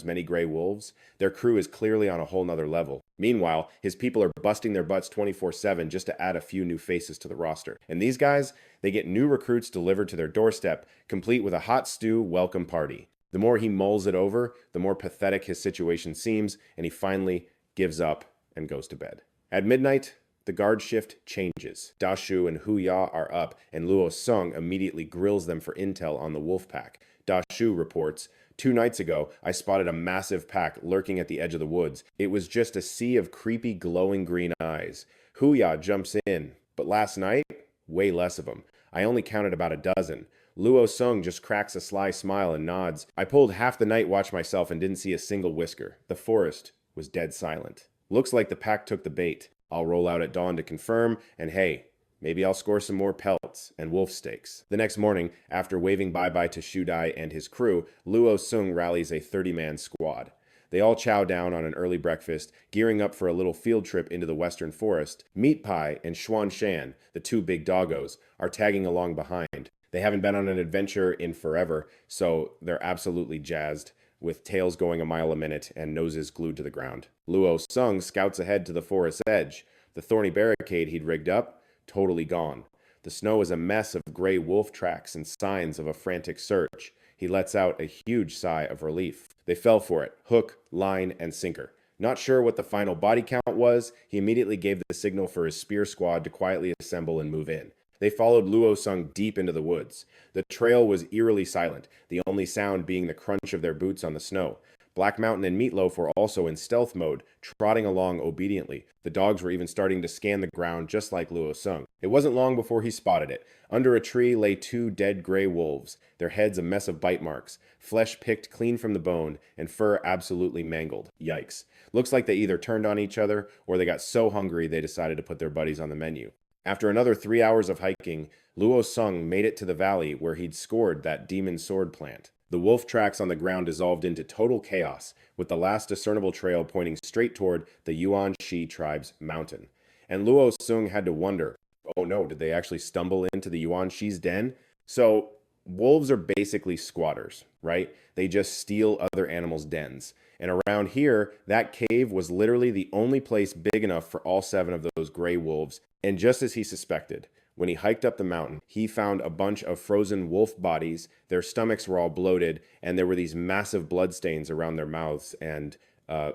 A: many gray wolves. Their crew is clearly on a whole nother level. Meanwhile, his people are busting their butts 24/7 just to add a few new faces to the roster. And these guys, they get new recruits delivered to their doorstep, complete with a hot stew welcome party. The more he mulls it over, the more pathetic his situation seems, and he finally gives up and goes to bed. At midnight, the guard shift changes. Da Shu and Hu Ya are up, and Luo Sung immediately grills them for intel on the wolf pack. Da Shu reports, 2 nights ago, I spotted a massive pack lurking at the edge of the woods. It was just a sea of creepy, glowing green eyes. Hu Ya jumps in, but last night, way less of them. I only counted about a dozen. Luo Sung just cracks a sly smile and nods. I pulled half the night watch myself and didn't see a single whisker. The forest was dead silent. Looks like the pack took the bait. I'll roll out at dawn to confirm, and hey, maybe I'll score some more pelts and wolf steaks. The next morning, after waving bye-bye to Shudai and his crew, Luo Sung rallies a 30-man squad. They all chow down on an early breakfast, gearing up for a little field trip into the western forest. Meat Pie and Xuan Shan, the 2 big doggos, are tagging along behind. They haven't been on an adventure in forever, so they're absolutely jazzed, with tails going a mile a minute and noses glued to the ground. Luo Sung scouts ahead to the forest's edge. The thorny barricade he'd rigged up, totally gone. The snow is a mess of gray wolf tracks and signs of a frantic search. He lets out a huge sigh of relief. They fell for it, hook, line, and sinker. Not sure what the final body count was, he immediately gave the signal for his spear squad to quietly assemble and move in. They followed Luo Sung deep into the woods. The trail was eerily silent, the only sound being the crunch of their boots on the snow. Black Mountain and Meatloaf were also in stealth mode, trotting along obediently. The dogs were even starting to scan the ground just like Luo Sung. It wasn't long before he spotted it. Under a tree lay 2 dead gray wolves, their heads a mess of bite marks, flesh picked clean from the bone, and fur absolutely mangled. Yikes. Looks like they either turned on each other, or they got so hungry they decided to put their buddies on the menu. After another 3 hours of hiking, Luo Sung made it to the valley where he'd scored that demon sword plant. The wolf tracks on the ground dissolved into total chaos, with the last discernible trail pointing straight toward the Yuan Shi tribe's mountain. And Luo Sung had to wonder, oh no, did they actually stumble into the Yuan Shi's den? So wolves are basically squatters, right? They just steal other animals' dens. And around here, that cave was literally the only place big enough for all seven of those gray wolves. And just as he suspected, when he hiked up the mountain, he found a bunch of frozen wolf bodies. Their stomachs were all bloated, and there were these massive bloodstains around their mouths and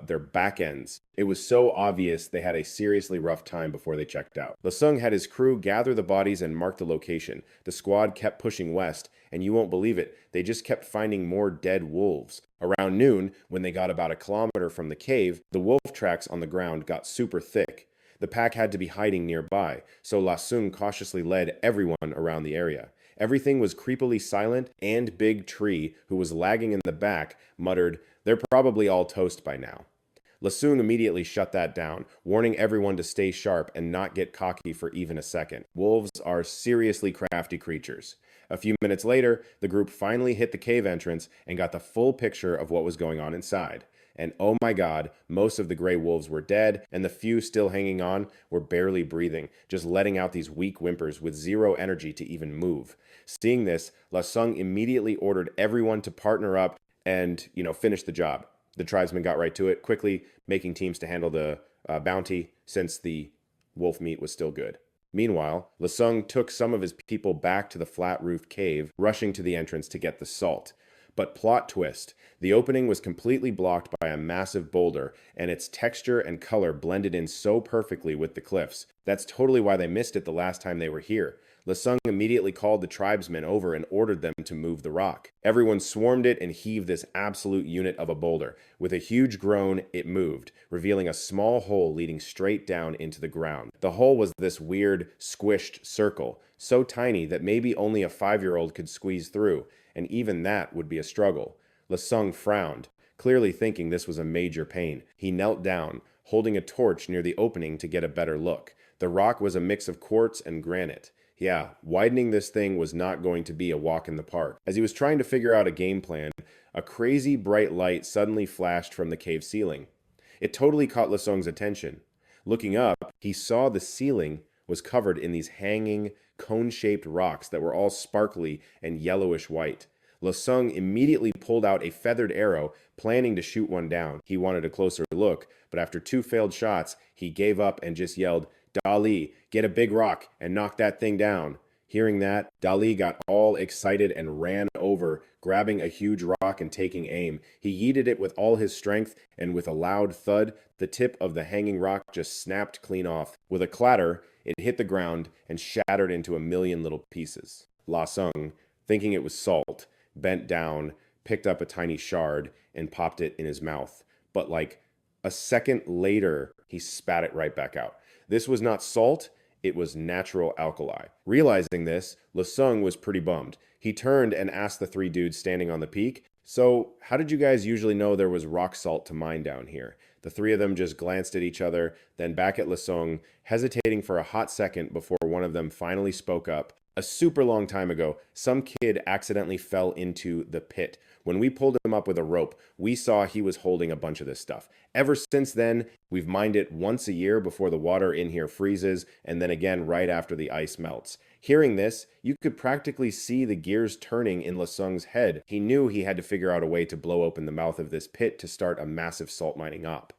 A: their back ends. It was so obvious they had a seriously rough time before they checked out. Lasung had his crew gather the bodies and mark the location. The squad kept pushing west, and you won't believe it, they just kept finding more dead wolves. Around noon, when they got about a kilometer from the cave, the wolf tracks on the ground got super thick. The pack had to be hiding nearby, so Lasung cautiously led everyone around the area. Everything was creepily silent, and Big Tree, who was lagging in the back, muttered, "They're probably all toast by now." Lasung immediately shut that down, warning everyone to stay sharp and not get cocky for even a second. Wolves are seriously crafty creatures. A few minutes later, the group finally hit the cave entrance and got the full picture of what was going on inside. And oh my god, most of the gray wolves were dead, and the few still hanging on were barely breathing, just letting out these weak whimpers with zero energy to even move. Seeing this, Lasung immediately ordered everyone to partner up and, finish the job. The tribesmen got right to it, quickly making teams to handle the bounty since the wolf meat was still good. Meanwhile, Lasung took some of his people back to the flat-roofed cave, rushing to the entrance to get the salt. But plot twist, the opening was completely blocked by a massive boulder, and its texture and color blended in so perfectly with the cliffs. That's totally why they missed it the last time they were here. Lasung immediately called the tribesmen over and ordered them to move the rock. Everyone swarmed it and heaved this absolute unit of a boulder. With a huge groan, it moved, revealing a small hole leading straight down into the ground. The hole was this weird, squished circle, so tiny that maybe only a 5-year-old could squeeze through, and even that would be a struggle. Lasung frowned, clearly thinking this was a major pain. He knelt down, holding a torch near the opening to get a better look. The rock was a mix of quartz and granite. Yeah, widening this thing was not going to be a walk in the park. As he was trying to figure out a game plan, a crazy bright light suddenly flashed from the cave ceiling. It totally caught Lasung's attention. Looking up, he saw the ceiling was covered in these hanging, cone-shaped rocks that were all sparkly and yellowish white. Lasung immediately pulled out a feathered arrow, planning to shoot one down. He wanted a closer look, but after 2 failed shots, he gave up and just yelled, "Dali, get a big rock and knock that thing down." Hearing that, Dali got all excited and ran over, grabbing a huge rock and taking aim. He yeeted it with all his strength, and with a loud thud, the tip of the hanging rock just snapped clean off. With a clatter, it hit the ground and shattered into a million little pieces. Lasung, thinking it was salt, bent down, picked up a tiny shard, and popped it in his mouth. But like a second later, he spat it right back out. This was not salt, it was natural alkali. Realizing this, Lasung was pretty bummed. He turned and asked the 3 dudes standing on the peak, "So, how did you guys usually know there was rock salt to mine down here?" The 3 of them just glanced at each other, then back at Lasung, hesitating for a hot second before one of them finally spoke up. "A super long time ago, some kid accidentally fell into the pit. When we pulled him up with a rope, we saw he was holding a bunch of this stuff. Ever since then, we've mined it once a year before the water in here freezes, and then again right after the ice melts." Hearing this, you could practically see the gears turning in Lasung's head. He knew he had to figure out a way to blow open the mouth of this pit to start a massive salt mining op.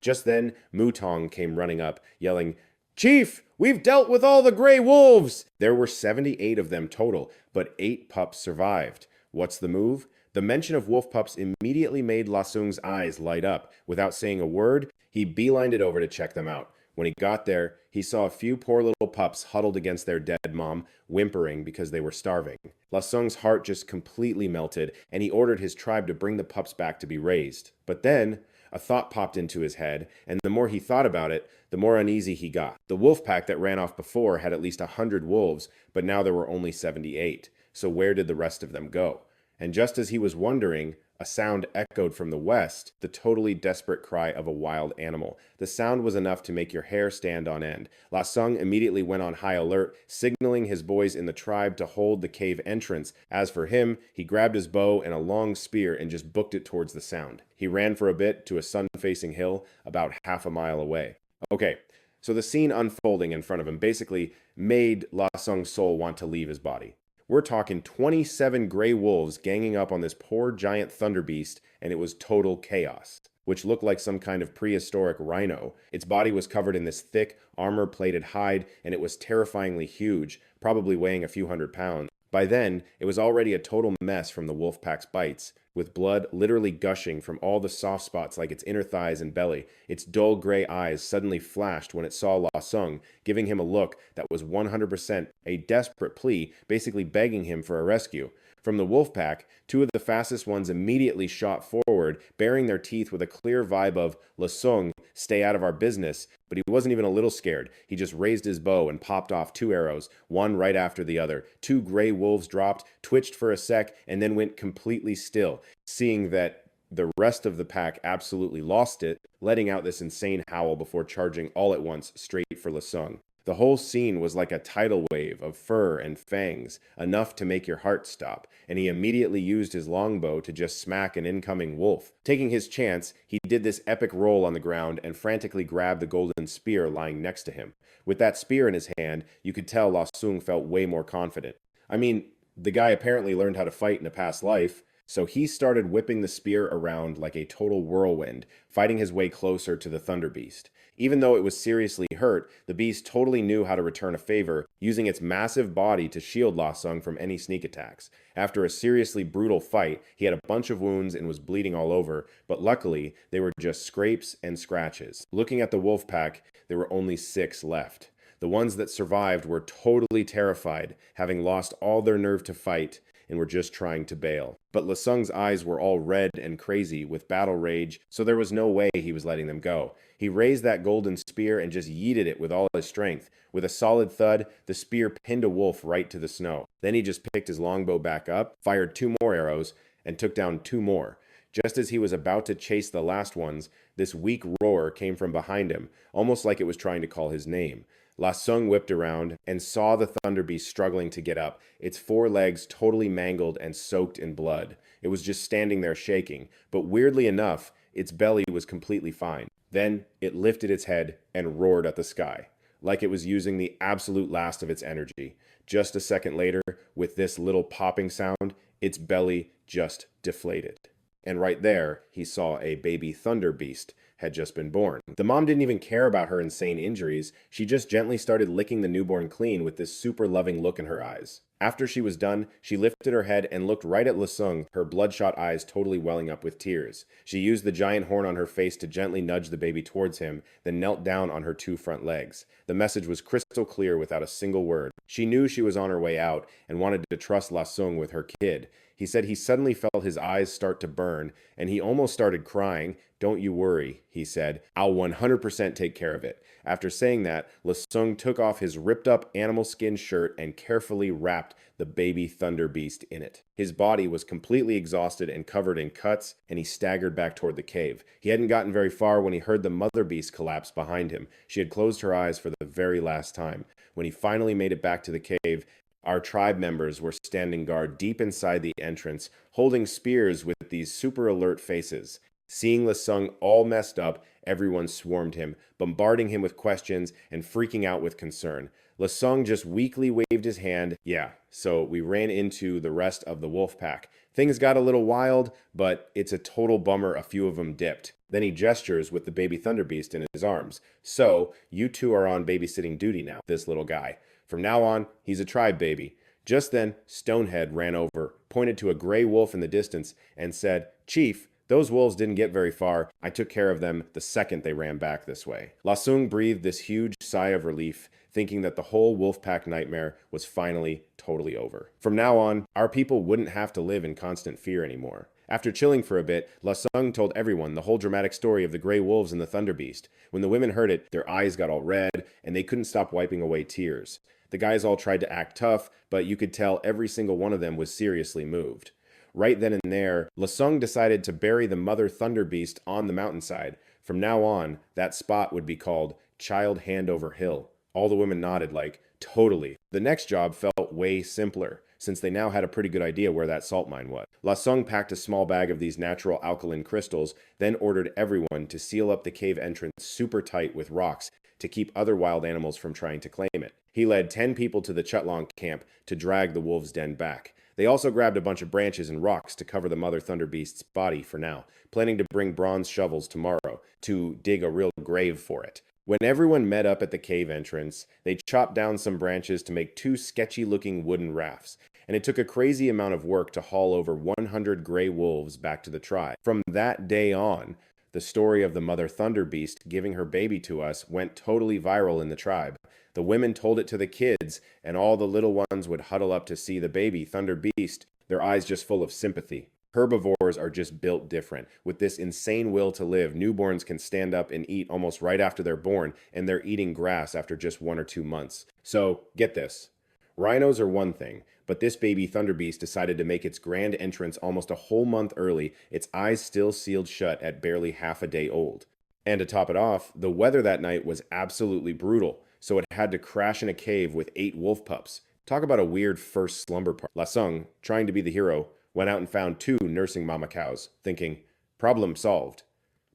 A: Just then, Mutong came running up, yelling, "Chief, we've dealt with all the gray wolves!" There were 78 of them total, but 8 pups survived. What's the move? The mention of wolf pups immediately made Lasung's eyes light up. Without saying a word, he beelined it over to check them out. When he got there, he saw a few poor little pups huddled against their dead mom, whimpering because they were starving. Lasung's heart just completely melted, and he ordered his tribe to bring the pups back to be raised. But then, a thought popped into his head, and the more he thought about it, the more uneasy he got. The wolf pack that ran off before had at least 100 wolves, but now there were only 78. So where did the rest of them go? And just as he was wondering, a sound echoed from the west, the totally desperate cry of a wild animal. The sound was enough to make your hair stand on end. Lasung immediately went on high alert, signaling his boys in the tribe to hold the cave entrance. As for him, he grabbed his bow and a long spear and just booked it towards the sound. He ran for a bit to a sun-facing hill about half a mile away. Okay, So the scene unfolding in front of him basically made La Sung's soul want to leave his body. We're talking 27 gray wolves ganging up on this poor giant thunder beast, and it was total chaos, which looked like some kind of prehistoric rhino. Its body was covered in this thick, armor-plated hide, and it was terrifyingly huge, probably weighing a few hundred pounds. By then, it was already a total mess from the wolf pack's bites, with blood literally gushing from all the soft spots like its inner thighs and belly. Its dull gray eyes suddenly flashed when it saw La Sung, giving him a look that was 100% a desperate plea, basically begging him for a rescue. From the wolf pack, two of the fastest ones immediately shot forward, baring their teeth with a clear vibe of "La Sung, stay out of our business," but he wasn't even a little scared. He just raised his bow and popped off two arrows, one right after the other. Two gray wolves dropped, twitched for a sec, and then went completely still, seeing that the rest of the pack absolutely lost it, letting out this insane howl before charging all at once straight for La Sung. The whole scene was like a tidal wave of fur and fangs, enough to make your heart stop, and he immediately used his longbow to just smack an incoming wolf. Taking his chance, he did this epic roll on the ground and frantically grabbed the golden spear lying next to him. With that spear in his hand, you could tell La Sung felt way more confident. I mean, the guy apparently learned how to fight in a past life, so he started whipping the spear around like a total whirlwind, fighting his way closer to the Thunder Beast. Even though it was seriously hurt, the beast totally knew how to return a favor, using its massive body to shield La Sung from any sneak attacks. After a seriously brutal fight, he had a bunch of wounds and was bleeding all over, but luckily, they were just scrapes and scratches. Looking at the wolf pack, there were only 6 left. The ones that survived were totally terrified, having lost all their nerve to fight, and were just trying to bail. But La Sung's eyes were all red and crazy with battle rage, so there was no way he was letting them go. He raised that golden spear and just yeeted it with all his strength. With a solid thud, the spear pinned a wolf right to the snow. Then he just picked his longbow back up, fired 2 more arrows, and took down 2 more. Just as he was about to chase the last ones, this weak roar came from behind him, almost like it was trying to call his name. La Sung whipped around and saw the thunder beast struggling to get up, its 4 legs totally mangled and soaked in blood. It was just standing there shaking, but weirdly enough, its belly was completely fine. Then it lifted its head and roared at the sky, like it was using the absolute last of its energy. Just a second later, with this little popping sound, its belly just deflated. And right there, he saw a baby thunder beast had just been born. The mom didn't even care about her insane injuries. She just gently started licking the newborn clean with this super loving look in her eyes. After she was done, she lifted her head and looked right at La Sung, her bloodshot eyes totally welling up with tears. She used the giant horn on her face to gently nudge the baby towards him, then knelt down on her 2 front legs. The message was crystal clear without a single word. She knew she was on her way out and wanted to trust La Sung with her kid. He said he suddenly felt his eyes start to burn, and he almost started crying. "Don't you worry," he said. "I'll 100% take care of it." After saying that, La Sung took off his ripped-up animal skin shirt and carefully wrapped the baby thunder beast in it. His body was completely exhausted and covered in cuts, and he staggered back toward the cave. He hadn't gotten very far when he heard the mother beast collapse behind him. She had closed her eyes for the very last time. When he finally made it back to the cave, our tribe members were standing guard deep inside the entrance, holding spears with these super alert faces. Seeing La Sung all messed up, everyone swarmed him, bombarding him with questions and freaking out with concern. La Sung just weakly waved his hand. Yeah, so we ran into the rest of the wolf pack. Things got a little wild, but it's a total bummer a few of them dipped. Then he gestures with the baby thunder beast in his arms. "So, you two are on babysitting duty now, this little guy. From now on, he's a tribe baby." Just then, Stonehead ran over, pointed to a gray wolf in the distance, and said, "Chief, those wolves didn't get very far. I took care of them the second they ran back this way." La Sung breathed this huge sigh of relief, thinking that the whole wolfpack nightmare was finally totally over. From now on, our people wouldn't have to live in constant fear anymore. After chilling for a bit, La Sung told everyone the whole dramatic story of the gray wolves and the thunder beast. When the women heard it, their eyes got all red, and they couldn't stop wiping away tears. The guys all tried to act tough, but you could tell every single one of them was seriously moved. Right then and there, La Sung decided to bury the mother thunder beast on the mountainside. From now on, that spot would be called Child Handover Hill. All the women nodded like, totally. The next job felt way simpler, since they now had a pretty good idea where that salt mine was. La Sung packed a small bag of these natural alkaline crystals, then ordered everyone to seal up the cave entrance super tight with rocks, to keep other wild animals from trying to claim it. He led 10 people to the Chutlong camp to drag the wolves' den back. They also grabbed a bunch of branches and rocks to cover the mother thunder beast's body for now, planning to bring bronze shovels tomorrow to dig a real grave for it. When everyone met up at the cave entrance, they chopped down some branches to make two sketchy-looking wooden rafts, and it took a crazy amount of work to haul over 100 gray wolves back to the tribe. From that day on, the story of the mother thunder beast giving her baby to us went totally viral in the tribe. The women told it to the kids, and all the little ones would huddle up to see the baby thunder beast, their eyes just full of sympathy. Herbivores are just built different. With this insane will to live, newborns can stand up and eat almost right after they're born, and they're eating grass after just 1 or 2 months. So, get this. Rhinos are one thing, but this baby thunderbeast decided to make its grand entrance almost a whole month early, its eyes still sealed shut at barely half a day old. And to top it off, the weather that night was absolutely brutal, so it had to crash in a cave with 8 wolf pups. Talk about a weird first slumber party. La Sung, trying to be the hero, went out and found 2 nursing mama cows, thinking, problem solved.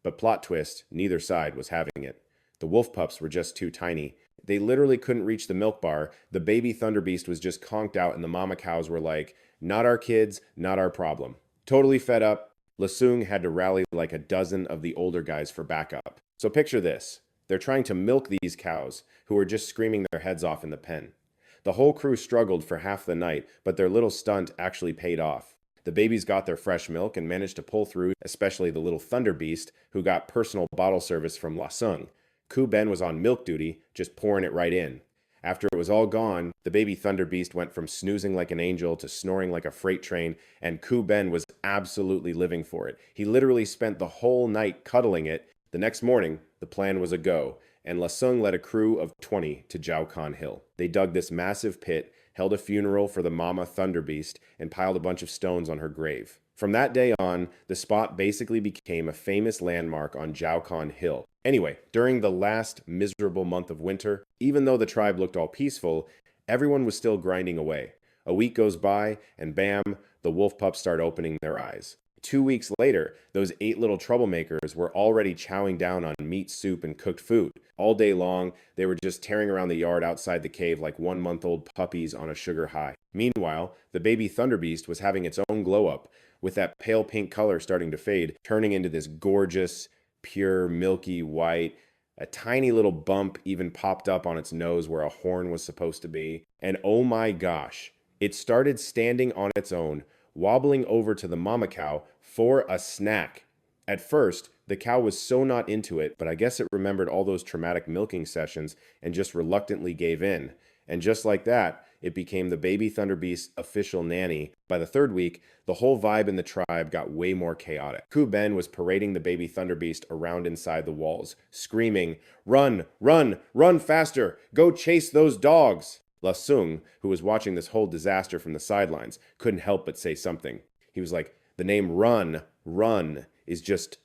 A: But plot twist, neither side was having it. The wolf pups were just too tiny. They literally couldn't reach the milk bar. The baby thunderbeast was just conked out, and the mama cows were like, not our kids, not our problem. Totally fed up, Lasung had to rally like a dozen of the older guys for backup. So picture this. They're trying to milk these cows, who are just screaming their heads off in the pen. The whole crew struggled for half the night, but their little stunt actually paid off. The babies got their fresh milk and managed to pull through, especially the little thunder beast, who got personal bottle service from Lasung. Ku Ben was on milk duty, just pouring it right in. After it was all gone, the baby thunder beast went from snoozing like an angel to snoring like a freight train, and Ku Ben was absolutely living for it. He literally spent the whole night cuddling it. The next morning, the plan was a go, and Lasung led a crew of 20 to Jiaokan Hill. They dug this massive pit, held a funeral for the mama thunderbeast, and piled a bunch of stones on her grave. From that day on, the spot basically became a famous landmark on Jiaokan Hill. Anyway, during the last miserable month of winter, even though the tribe looked all peaceful, everyone was still grinding away. A week goes by, and bam, the wolf pups start opening their eyes. 2 weeks later, those 8 little troublemakers were already chowing down on meat soup and cooked food. All day long, they were just tearing around the yard outside the cave like 1-month-old puppies on a sugar high. Meanwhile, the baby thunderbeast was having its own glow-up, with that pale pink color starting to fade, turning into this gorgeous, pure, milky white. A tiny little bump even popped up on its nose where a horn was supposed to be. And oh my gosh, it started standing on its own, wobbling over to the mama cow for a snack. At first, the cow was so not into it, but I guess it remembered all those traumatic milking sessions and just reluctantly gave in. And just like that, it became the baby thunderbeast's official nanny. By the 3rd week, the whole vibe in the tribe got way more chaotic. Ku Ben was parading the baby thunderbeast around inside the walls, screaming, "Run, run, run faster! Go chase those dogs!" Lasung, who was watching this whole disaster from the sidelines, couldn't help but say something. He was like, the name run, run, is just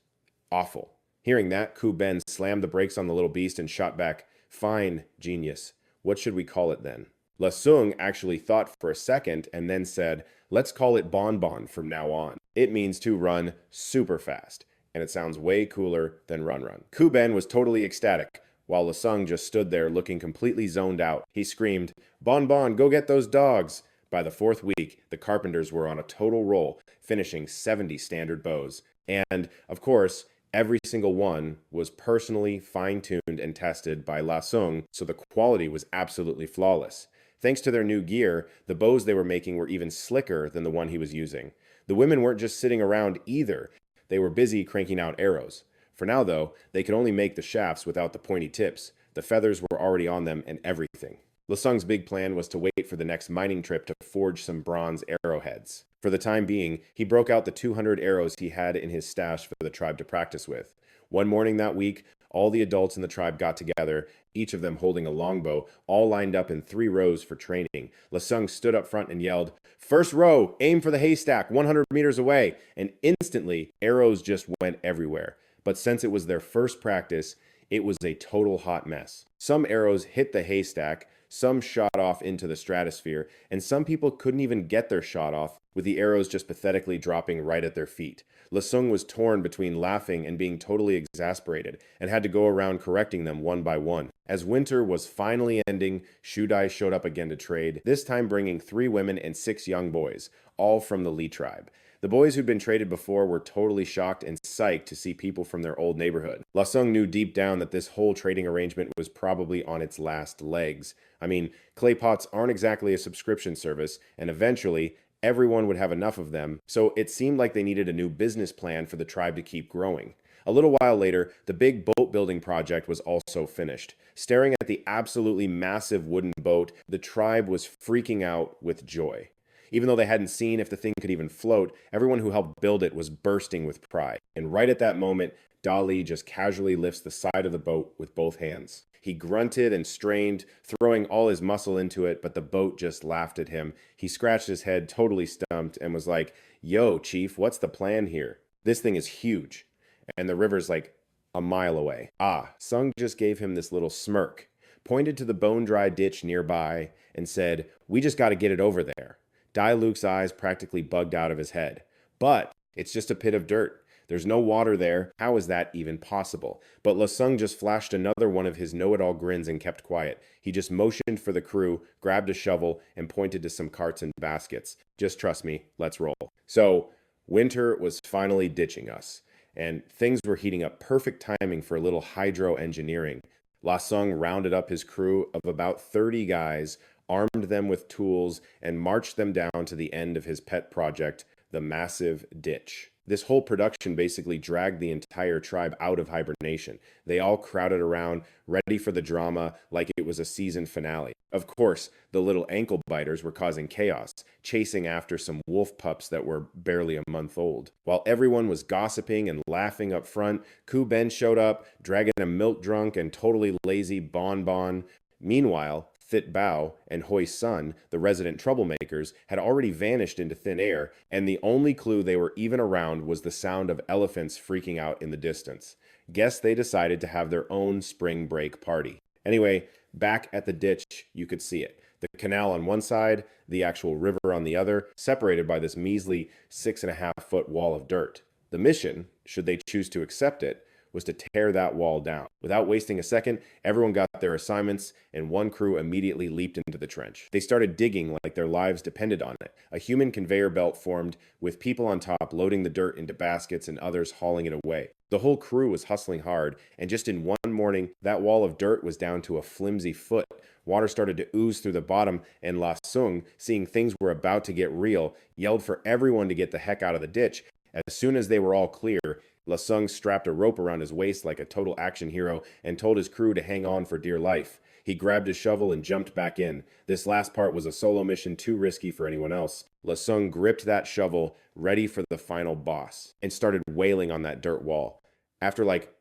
A: awful. Hearing that, Ku Ben slammed the brakes on the little beast and shot back, "Fine, genius. What should we call it then?" Lasung actually thought for a second and then said, "Let's call it Bon Bon from now on. It means to run super fast, and it sounds way cooler than Run Run." Ku Ben was totally ecstatic, while Lasung just stood there looking completely zoned out. He screamed, "Bon Bon, go get those dogs!" By the 4th week, the carpenters were on a total roll, finishing 70 standard bows. And, of course, every single one was personally fine-tuned and tested by Lasung, so the quality was absolutely flawless. Thanks to their new gear, the bows they were making were even slicker than the one he was using. The women weren't just sitting around either. They were busy cranking out arrows. For now, though, they could only make the shafts without the pointy tips. The feathers were already on them and everything. Lasung's big plan was to wait for the next mining trip to forge some bronze arrowheads. For the time being, he broke out the 200 arrows he had in his stash for the tribe to practice with. One morning that week, all the adults in the tribe got together, each of them holding a longbow, all lined up in 3 rows for training. Lasung stood up front and yelled, "First row, aim for the haystack 100 meters away," and instantly, arrows just went everywhere. But since it was their first practice, it was a total hot mess. Some arrows hit the haystack, some shot off into the stratosphere, and some people couldn't even get their shot off with the arrows just pathetically dropping right at their feet. Lasung was torn between laughing and being totally exasperated, and had to go around correcting them one by one. As winter was finally ending, Shudai showed up again to trade, this time bringing 3 women and 6 young boys, all from the Lee tribe. The boys who'd been traded before were totally shocked and psyched to see people from their old neighborhood. Lasung knew deep down that this whole trading arrangement was probably on its last legs. I mean, clay pots aren't exactly a subscription service, and eventually, everyone would have enough of them, so it seemed like they needed a new business plan for the tribe to keep growing. A little while later, the big boat building project was also finished. Staring at the absolutely massive wooden boat, the tribe was freaking out with joy. Even though they hadn't seen if the thing could even float, everyone who helped build it was bursting with pride. And right at that moment, Dali just casually lifts the side of the boat with both hands. He grunted and strained, throwing all his muscle into it, but the boat just laughed at him. He scratched his head, totally stumped, and was like, "Yo, chief, what's the plan here? This thing is huge." And the river's like a mile away. Sung just gave him this little smirk, pointed to the bone-dry ditch nearby, and said, "We just got to get it over there." Dai Luke's eyes practically bugged out of his head. "But it's just a pit of dirt. There's no water there. How is that even possible?" But Lasung just flashed another one of his know-it-all grins and kept quiet. He just motioned for the crew, grabbed a shovel, and pointed to some carts and baskets. "Just trust me, let's roll." So, winter was finally ditching us, and things were heating up. Perfect timing for a little hydro engineering. Lasung rounded up his crew of about 30 guys, armed them with tools, and marched them down to the end of his pet project, the massive ditch. This whole production basically dragged the entire tribe out of hibernation. They all crowded around, ready for the drama like it was a season finale. Of course, the little ankle biters were causing chaos, chasing after some wolf pups that were barely a month old. While everyone was gossiping and laughing up front, Ku Ben showed up, dragging a milk-drunk and totally lazy Bon Bon. Meanwhile, Thit Bao and Hoi Sun, the resident troublemakers, had already vanished into thin air, and the only clue they were even around was the sound of elephants freaking out in the distance. Guess they decided to have their own spring break party. Anyway, back at the ditch, you could see it. The canal on one side, the actual river on the other, separated by this measly 6.5-foot wall of dirt. The mission, should they choose to accept it, was to tear that wall down. Without wasting a second, everyone got their assignments, and one crew immediately leaped into the trench. They started digging like their lives depended on it. A human conveyor belt formed, with people on top loading the dirt into baskets and others hauling it away. The whole crew was hustling hard, and just in one morning, that wall of dirt was down to a flimsy foot. Water started to ooze through the bottom, and La Sung, seeing things were about to get real, yelled for everyone to get the heck out of the ditch. As soon as they were all clear, Lasung strapped a rope around his waist like a total action hero and told his crew to hang on for dear life. He grabbed his shovel and jumped back in. This last part was a solo mission too risky for anyone else. Lasung gripped that shovel, ready for the final boss, and started wailing on that dirt wall. After like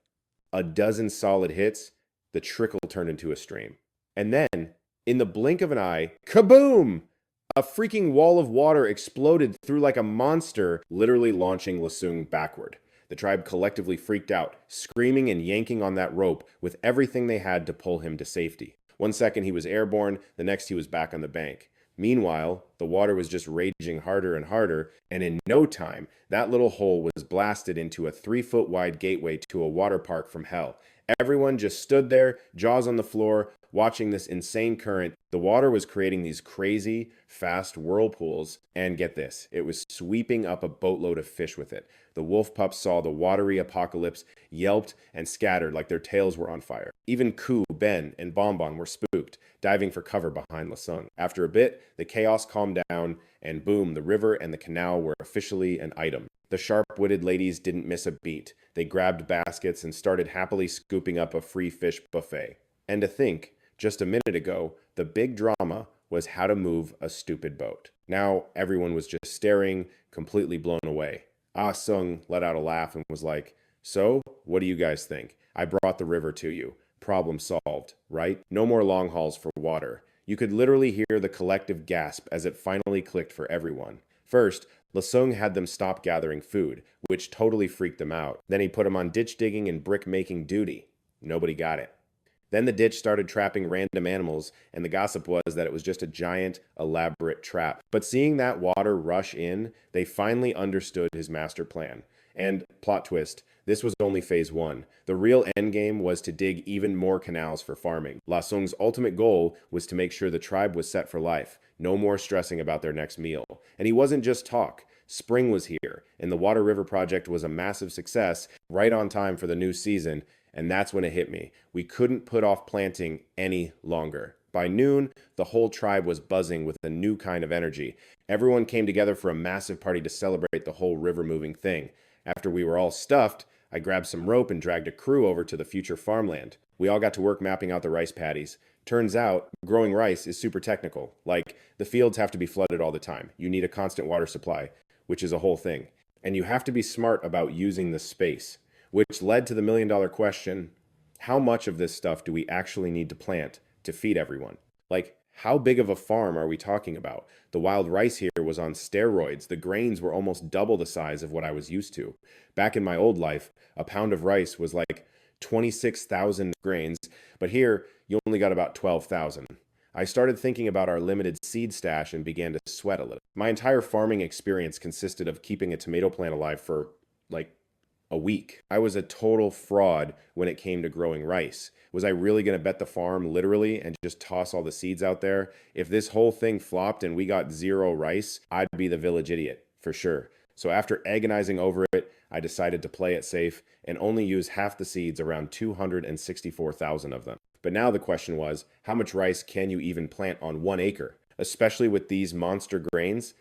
A: a dozen solid hits, the trickle turned into a stream. And then, in the blink of an eye, kaboom! A freaking wall of water exploded through like a monster, literally launching Lasung backward. The tribe collectively freaked out, screaming and yanking on that rope with everything they had to pull him to safety. One second he was airborne, the next he was back on the bank. Meanwhile, the water was just raging harder and harder, and in no time, that little hole was blasted into a 3-foot wide gateway to a water park from hell. Everyone just stood there, jaws on the floor, watching this insane current. The water was creating these crazy, fast whirlpools, and get this, it was sweeping up a boatload of fish with it. The wolf pups saw the watery apocalypse, yelped, and scattered like their tails were on fire. Even Ku, Ben, and Bonbon were spooked, diving for cover behind Lasung. After a bit, the chaos calmed down, and boom, the river and the canal were officially an item. The sharp-witted ladies didn't miss a beat. They grabbed baskets and started happily scooping up a free fish buffet. And to think, just a minute ago, the big drama was how to move a stupid boat. Now everyone was just staring, completely blown away. Ah Sung let out a laugh and was like, "So, what do you guys think? I brought the river to you. Problem solved, right? No more long hauls for water." You could literally hear the collective gasp as it finally clicked for everyone. First, Lasung had them stop gathering food, which totally freaked them out. Then he put them on ditch digging and brick making duty. Nobody got it. Then the ditch started trapping random animals, and the gossip was that it was just a giant, elaborate trap. But seeing that water rush in, they finally understood his master plan. And plot twist, this was only phase one. The real endgame was to dig even more canals for farming. La Sung's ultimate goal was to make sure the tribe was set for life. No more stressing about their next meal. And he wasn't just talk. Spring was here, and the Water River Project was a massive success, right on time for the new season, and that's when it hit me. We couldn't put off planting any longer. By noon, the whole tribe was buzzing with a new kind of energy. Everyone came together for a massive party to celebrate the whole river-moving thing. After we were all stuffed, I grabbed some rope and dragged a crew over to the future farmland. We all got to work mapping out the rice paddies. Turns out, growing rice is super technical. Like, the fields have to be flooded all the time. You need a constant water supply, which is a whole thing. And you have to be smart about using the space, which led to the million-dollar question, how much of this stuff do we actually need to plant to feed everyone? Like, how big of a farm are we talking about? The wild rice here was on steroids. The grains were almost double the size of what I was used to. Back in my old life, a pound of rice was like 26,000 grains, but here you only got about 12,000. I started thinking about our limited seed stash and began to sweat a little. My entire farming experience consisted of keeping a tomato plant alive for like a week. I was a total fraud when it came to growing rice. Was I really going to bet the farm literally and just toss all the seeds out there? If this whole thing flopped and we got zero rice, I'd be the village idiot for sure. So after agonizing over it, I decided to play it safe and only use half the seeds, around 264,000 of them. But now the question was, how much rice can you even plant on 1 acre? Especially with these monster grains,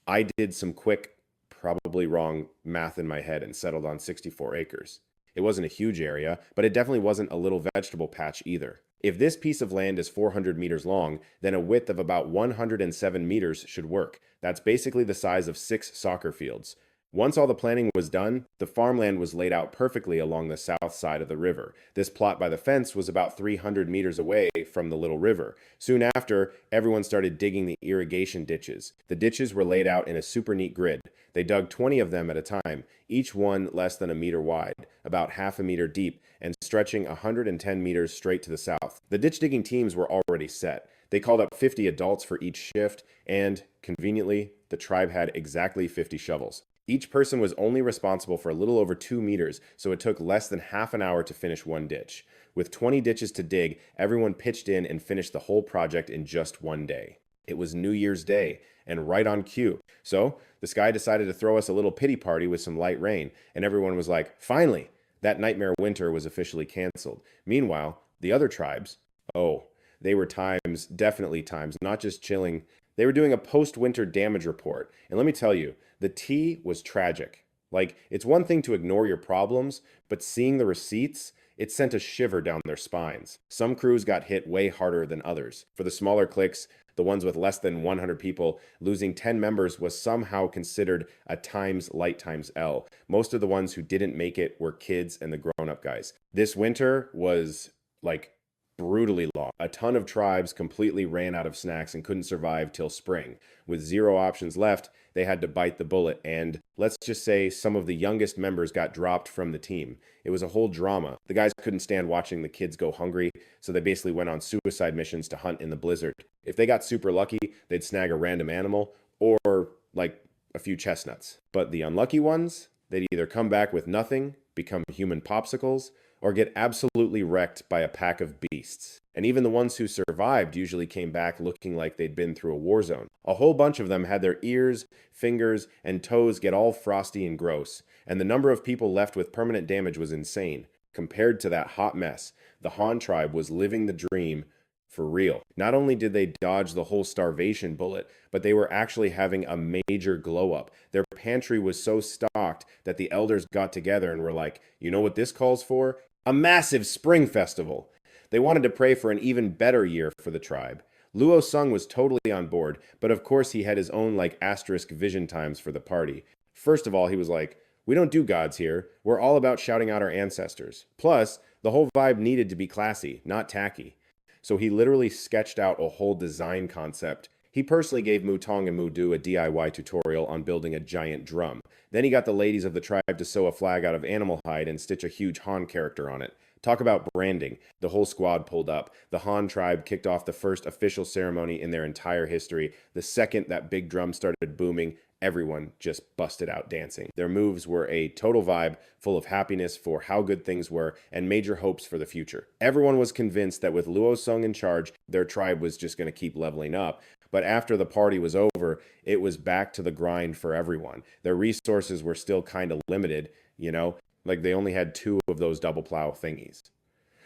A: I did some quick, probably wrong math in my head and settled on 64 acres. It wasn't a huge area, but it definitely wasn't a little vegetable patch either. If this piece of land is 400 meters long, then a width of about 107 meters should work. That's basically the size of 6 soccer fields. Once all the planning was done, the farmland was laid out perfectly along the south side of the river. This plot by the fence was about 300 meters away from the little river. Soon after, everyone started digging the irrigation ditches. The ditches were laid out in a super neat grid. They dug 20 of them at a time, each one less than a meter wide, about half a meter deep, and stretching 110 meters straight to the south. The ditch digging teams were already set. They called up 50 adults for each shift, and, conveniently, the tribe had exactly 50 shovels. Each person was only responsible for a little over 2 meters, so it took less than half an hour to finish one ditch. With 20 ditches to dig, everyone pitched in and finished the whole project in just one day. It was New Year's Day, and right on cue. So, the sky decided to throw us a little pity party with some light rain, and everyone was like, finally! That nightmare winter was officially canceled. Meanwhile, the other tribes, oh, they were times, definitely times, not just chilling. They were doing a post-winter damage report, and let me tell you, the tea was tragic. Like, it's one thing to ignore your problems, but seeing the receipts, it sent a shiver down their spines. Some crews got hit way harder than others. For the smaller cliques, the ones with less than 100 people, losing 10 members was somehow considered a times light times L. Most of the ones who didn't make it were kids and the grown-up guys. This winter was, like, brutally long. A ton of tribes completely ran out of snacks and couldn't survive till spring. With 0 options left, they had to bite the bullet, and let's just say some of the youngest members got dropped from the team. It was a whole drama. The guys couldn't stand watching the kids go hungry, so they basically went on suicide missions to hunt in the blizzard. If they got super lucky, they'd snag a random animal or, like, a few chestnuts. But the unlucky ones, they'd either come back with nothing, become human popsicles, or get absolutely wrecked by a pack of beasts. And even the ones who survived usually came back looking like they'd been through a war zone. A whole bunch of them had their ears, fingers, and toes get all frosty and gross, and the number of people left with permanent damage was insane. Compared to that hot mess, the Han tribe was living the dream for real. Not only did they dodge the whole starvation bullet, but they were actually having a major glow up. Their pantry was so stocked that the elders got together and were like, you know what this calls for? A massive spring festival. They wanted to pray for an even better year for the tribe. Luo Sung was totally on board, but of course he had his own asterisk vision times for the party. First of all, he was like, we don't do gods here. We're all about shouting out our ancestors. Plus, the whole vibe needed to be classy, not tacky. So he literally sketched out a whole design concept. He personally gave Mutong and Mudu a DIY tutorial on building a giant drum. Then he got the ladies of the tribe to sew a flag out of animal hide and stitch a huge Han character on it. Talk about branding. The whole squad pulled up. The Han tribe kicked off the first official ceremony in their entire history. The second that big drum started booming, everyone just busted out dancing. Their moves were a total vibe, full of happiness for how good things were and major hopes for the future. Everyone was convinced that with Luo Sung in charge, their tribe was just going to keep leveling up. But after the party was over, it was back to the grind for everyone. Their resources were still kind of limited, like they only had 2 of those double plow thingies.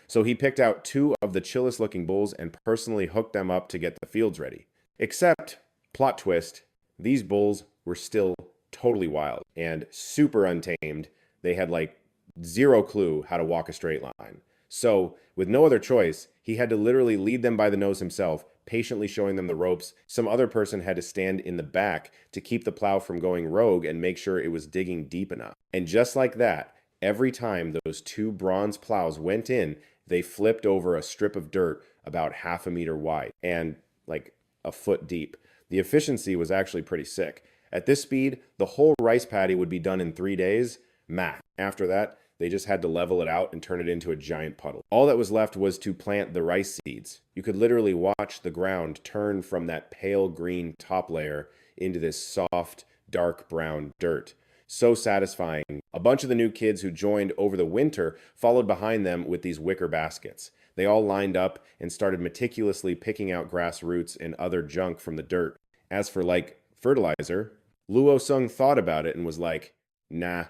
A: So he picked out 2 of the chillest looking bulls and personally hooked them up to get the fields ready. Except, plot twist, these bulls were still totally wild and super untamed. They had like 0 clue how to walk a straight line. So, with no other choice, he had to literally lead them by the nose himself, patiently showing them the ropes. Some other person had to stand in the back to keep the plow from going rogue and make sure it was digging deep enough. And just like that, every time those 2 bronze plows went in, they flipped over a strip of dirt about half a meter wide and like a foot deep. The efficiency was actually pretty sick. At this speed, the whole rice paddy would be done in 3 days, max. After that, they just had to level it out and turn it into a giant puddle. All that was left was to plant the rice seeds. You could literally watch the ground turn from that pale green top layer into this soft, dark brown dirt. So satisfying. A bunch of the new kids who joined over the winter followed behind them with these wicker baskets. They all lined up and started meticulously picking out grass roots and other junk from the dirt. As for fertilizer, Luo Sung thought about it and was like, nah,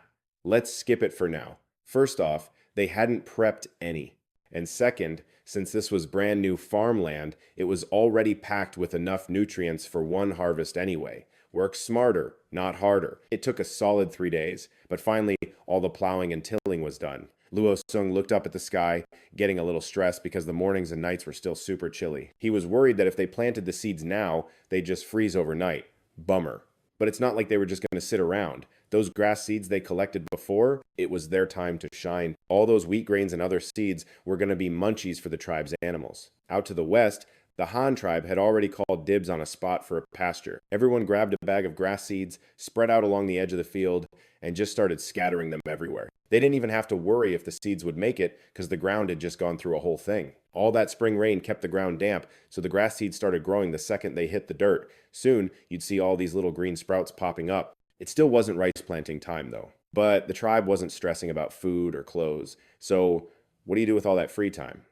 A: let's skip it for now. First off, they hadn't prepped any. And second, since this was brand new farmland, it was already packed with enough nutrients for one harvest anyway. Work smarter, not harder. It took a solid 3 days, but finally all the plowing and tilling was done. Luo Sung looked up at the sky, getting a little stressed because the mornings and nights were still super chilly. He was worried that if they planted the seeds now, they'd just freeze overnight. Bummer. But it's not like they were just going to sit around. Those grass seeds they collected before, it was their time to shine. All those wheat grains and other seeds were going to be munchies for the tribe's animals. Out to the west, the Han tribe had already called dibs on a spot for a pasture. Everyone grabbed a bag of grass seeds, spread out along the edge of the field, and just started scattering them everywhere. They didn't even have to worry if the seeds would make it because the ground had just gone through a whole thing. All that spring rain kept the ground damp, so the grass seeds started growing the second they hit the dirt. Soon, you'd see all these little green sprouts popping up. It still wasn't rice planting time, though. But the tribe wasn't stressing about food or clothes. So, what do you do with all that free time?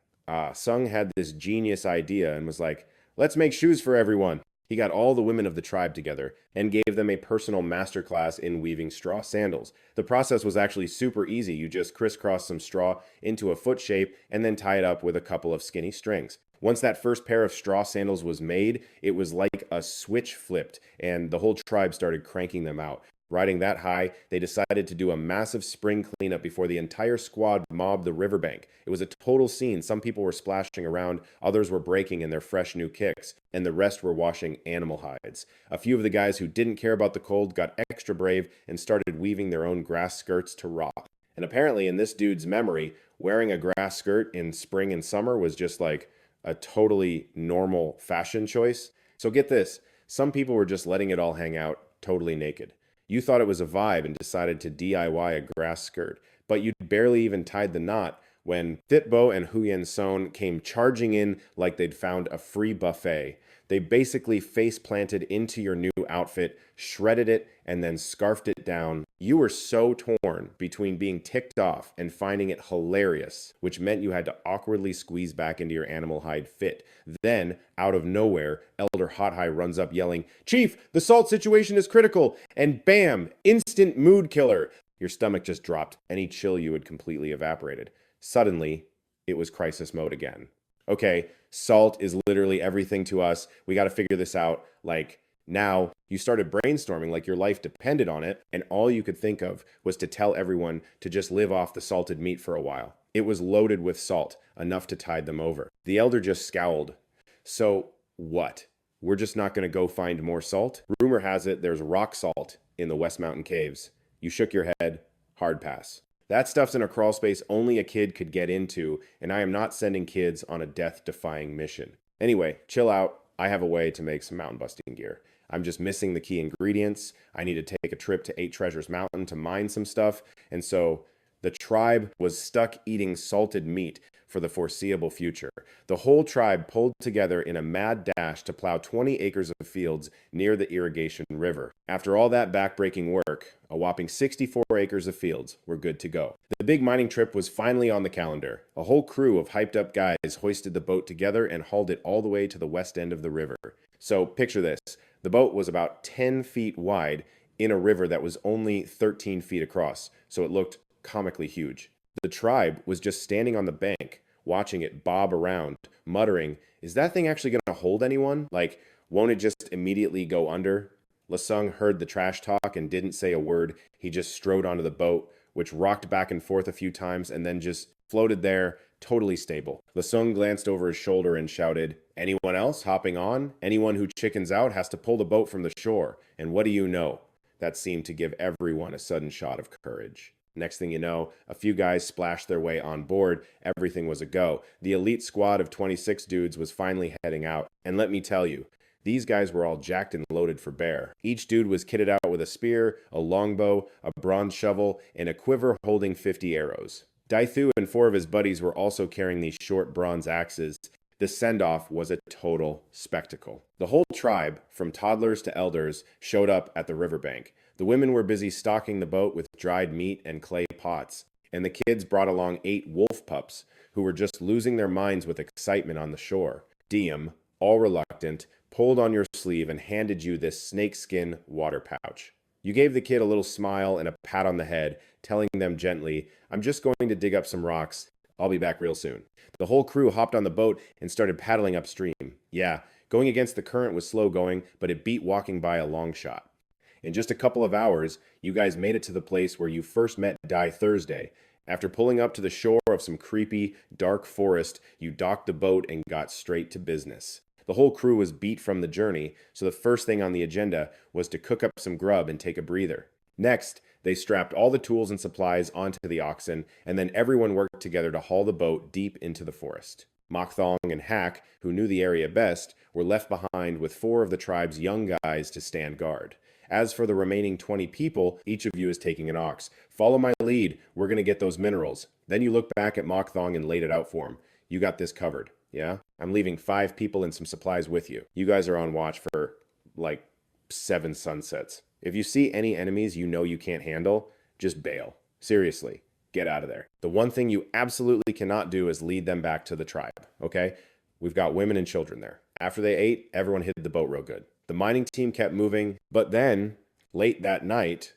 A: Sung had this genius idea and was like, let's make shoes for everyone. He got all the women of the tribe together and gave them a personal masterclass in weaving straw sandals. The process was actually super easy. You just crisscross some straw into a foot shape and then tie it up with a couple of skinny strings. Once that first pair of straw sandals was made, it was like a switch flipped and the whole tribe started cranking them out. Riding that high, they decided to do a massive spring cleanup before the entire squad mobbed the riverbank. It was a total scene. Some people were splashing around, others were breaking in their fresh new kicks, and the rest were washing animal hides. A few of the guys who didn't care about the cold got extra brave and started weaving their own grass skirts to rock. And apparently, in this dude's memory, wearing a grass skirt in spring and summer was just like a totally normal fashion choice. So get this, some people were just letting it all hang out totally naked. You thought it was a vibe and decided to DIY a grass skirt, but you'd barely even tied the knot when Thitbo and Huyen Son came charging in like they'd found a free buffet. They basically face planted into your new outfit, shredded it, and then scarfed it down. You were so torn between being ticked off and finding it hilarious, which meant you had to awkwardly squeeze back into your animal hide fit. Then, out of nowhere, Elder Hot High runs up yelling, "Chief, the salt situation is critical!" And bam, instant mood killer. Your stomach just dropped. Any chill you had completely evaporated. Suddenly, it was crisis mode again. Okay, salt is literally everything to us. We got to figure this out. Now you started brainstorming like your life depended on it, and all you could think of was to tell everyone to just live off the salted meat for a while. It was loaded with salt, enough to tide them over. The elder just scowled. So what? We're just not going to go find more salt? Rumor has it there's rock salt in the West Mountain caves. You shook your head. Hard pass. That stuff's in a crawl space only a kid could get into, and I am not sending kids on a death-defying mission. Anyway, chill out. I have a way to make some mountain busting gear. I'm just missing the key ingredients. I need to take a trip to Eight Treasures Mountain to mine some stuff. And so the tribe was stuck eating salted meat for the foreseeable future. The whole tribe pulled together in a mad dash to plow 20 acres of fields near the irrigation river. After all that backbreaking work, a whopping 64 acres of fields were good to go. The big mining trip was finally on the calendar. A whole crew of hyped up guys hoisted the boat together and hauled it all the way to the west end of the river. So picture this. The boat was about 10 feet wide in a river that was only 13 feet across, so it looked comically huge. The tribe was just standing on the bank, watching it bob around, muttering, "Is that thing actually going to hold anyone? Like, won't it just immediately go under?" Lasung heard the trash talk and didn't say a word. He just strode onto the boat, which rocked back and forth a few times and then just floated there, totally stable. Lasung glanced over his shoulder and shouted, "Anyone else hopping on? Anyone who chickens out has to pull the boat from the shore. And what do you know?" That seemed to give everyone a sudden shot of courage. Next thing you know, a few guys splashed their way on board. Everything was a go. The elite squad of 26 dudes was finally heading out. And let me tell you, these guys were all jacked and loaded for bear. Each dude was kitted out with a spear, a longbow, a bronze shovel, and a quiver holding 50 arrows. Daithu and 4 of his buddies were also carrying these short bronze axes. The send-off was a total spectacle. The whole tribe, from toddlers to elders, showed up at the riverbank. The women were busy stocking the boat with dried meat and clay pots, and the kids brought along 8 wolf pups who were just losing their minds with excitement on the shore. Diem, all reluctant, pulled on your sleeve and handed you this snakeskin water pouch. You gave the kid a little smile and a pat on the head, telling them gently, "I'm just going to dig up some rocks. I'll be back real soon." The whole crew hopped on the boat and started paddling upstream. Yeah, going against the current was slow going, but it beat walking by a long shot. In just a couple of hours, you guys made it to the place where you first met Die Thursday. After pulling up to the shore of some creepy, dark forest, you docked the boat and got straight to business. The whole crew was beat from the journey, so the first thing on the agenda was to cook up some grub and take a breather. Next, they strapped all the tools and supplies onto the oxen, and then everyone worked together to haul the boat deep into the forest. Mokthong and Hack, who knew the area best, were left behind with 4 of the tribe's young guys to stand guard. As for the remaining 20 people, each of you is taking an ox. "Follow my lead. We're going to get those minerals." Then you looked back at Mokthong and laid it out for him. "You got this covered, yeah? I'm leaving 5 people and some supplies with you. You guys are on watch for, like, 7 sunsets. If you see any enemies you know you can't handle, just bail. Seriously, get out of there. The one thing you absolutely cannot do is lead them back to the tribe, okay? We've got women and children there." After they ate, everyone hid the boat real good. The mining team kept moving, but then, late that night,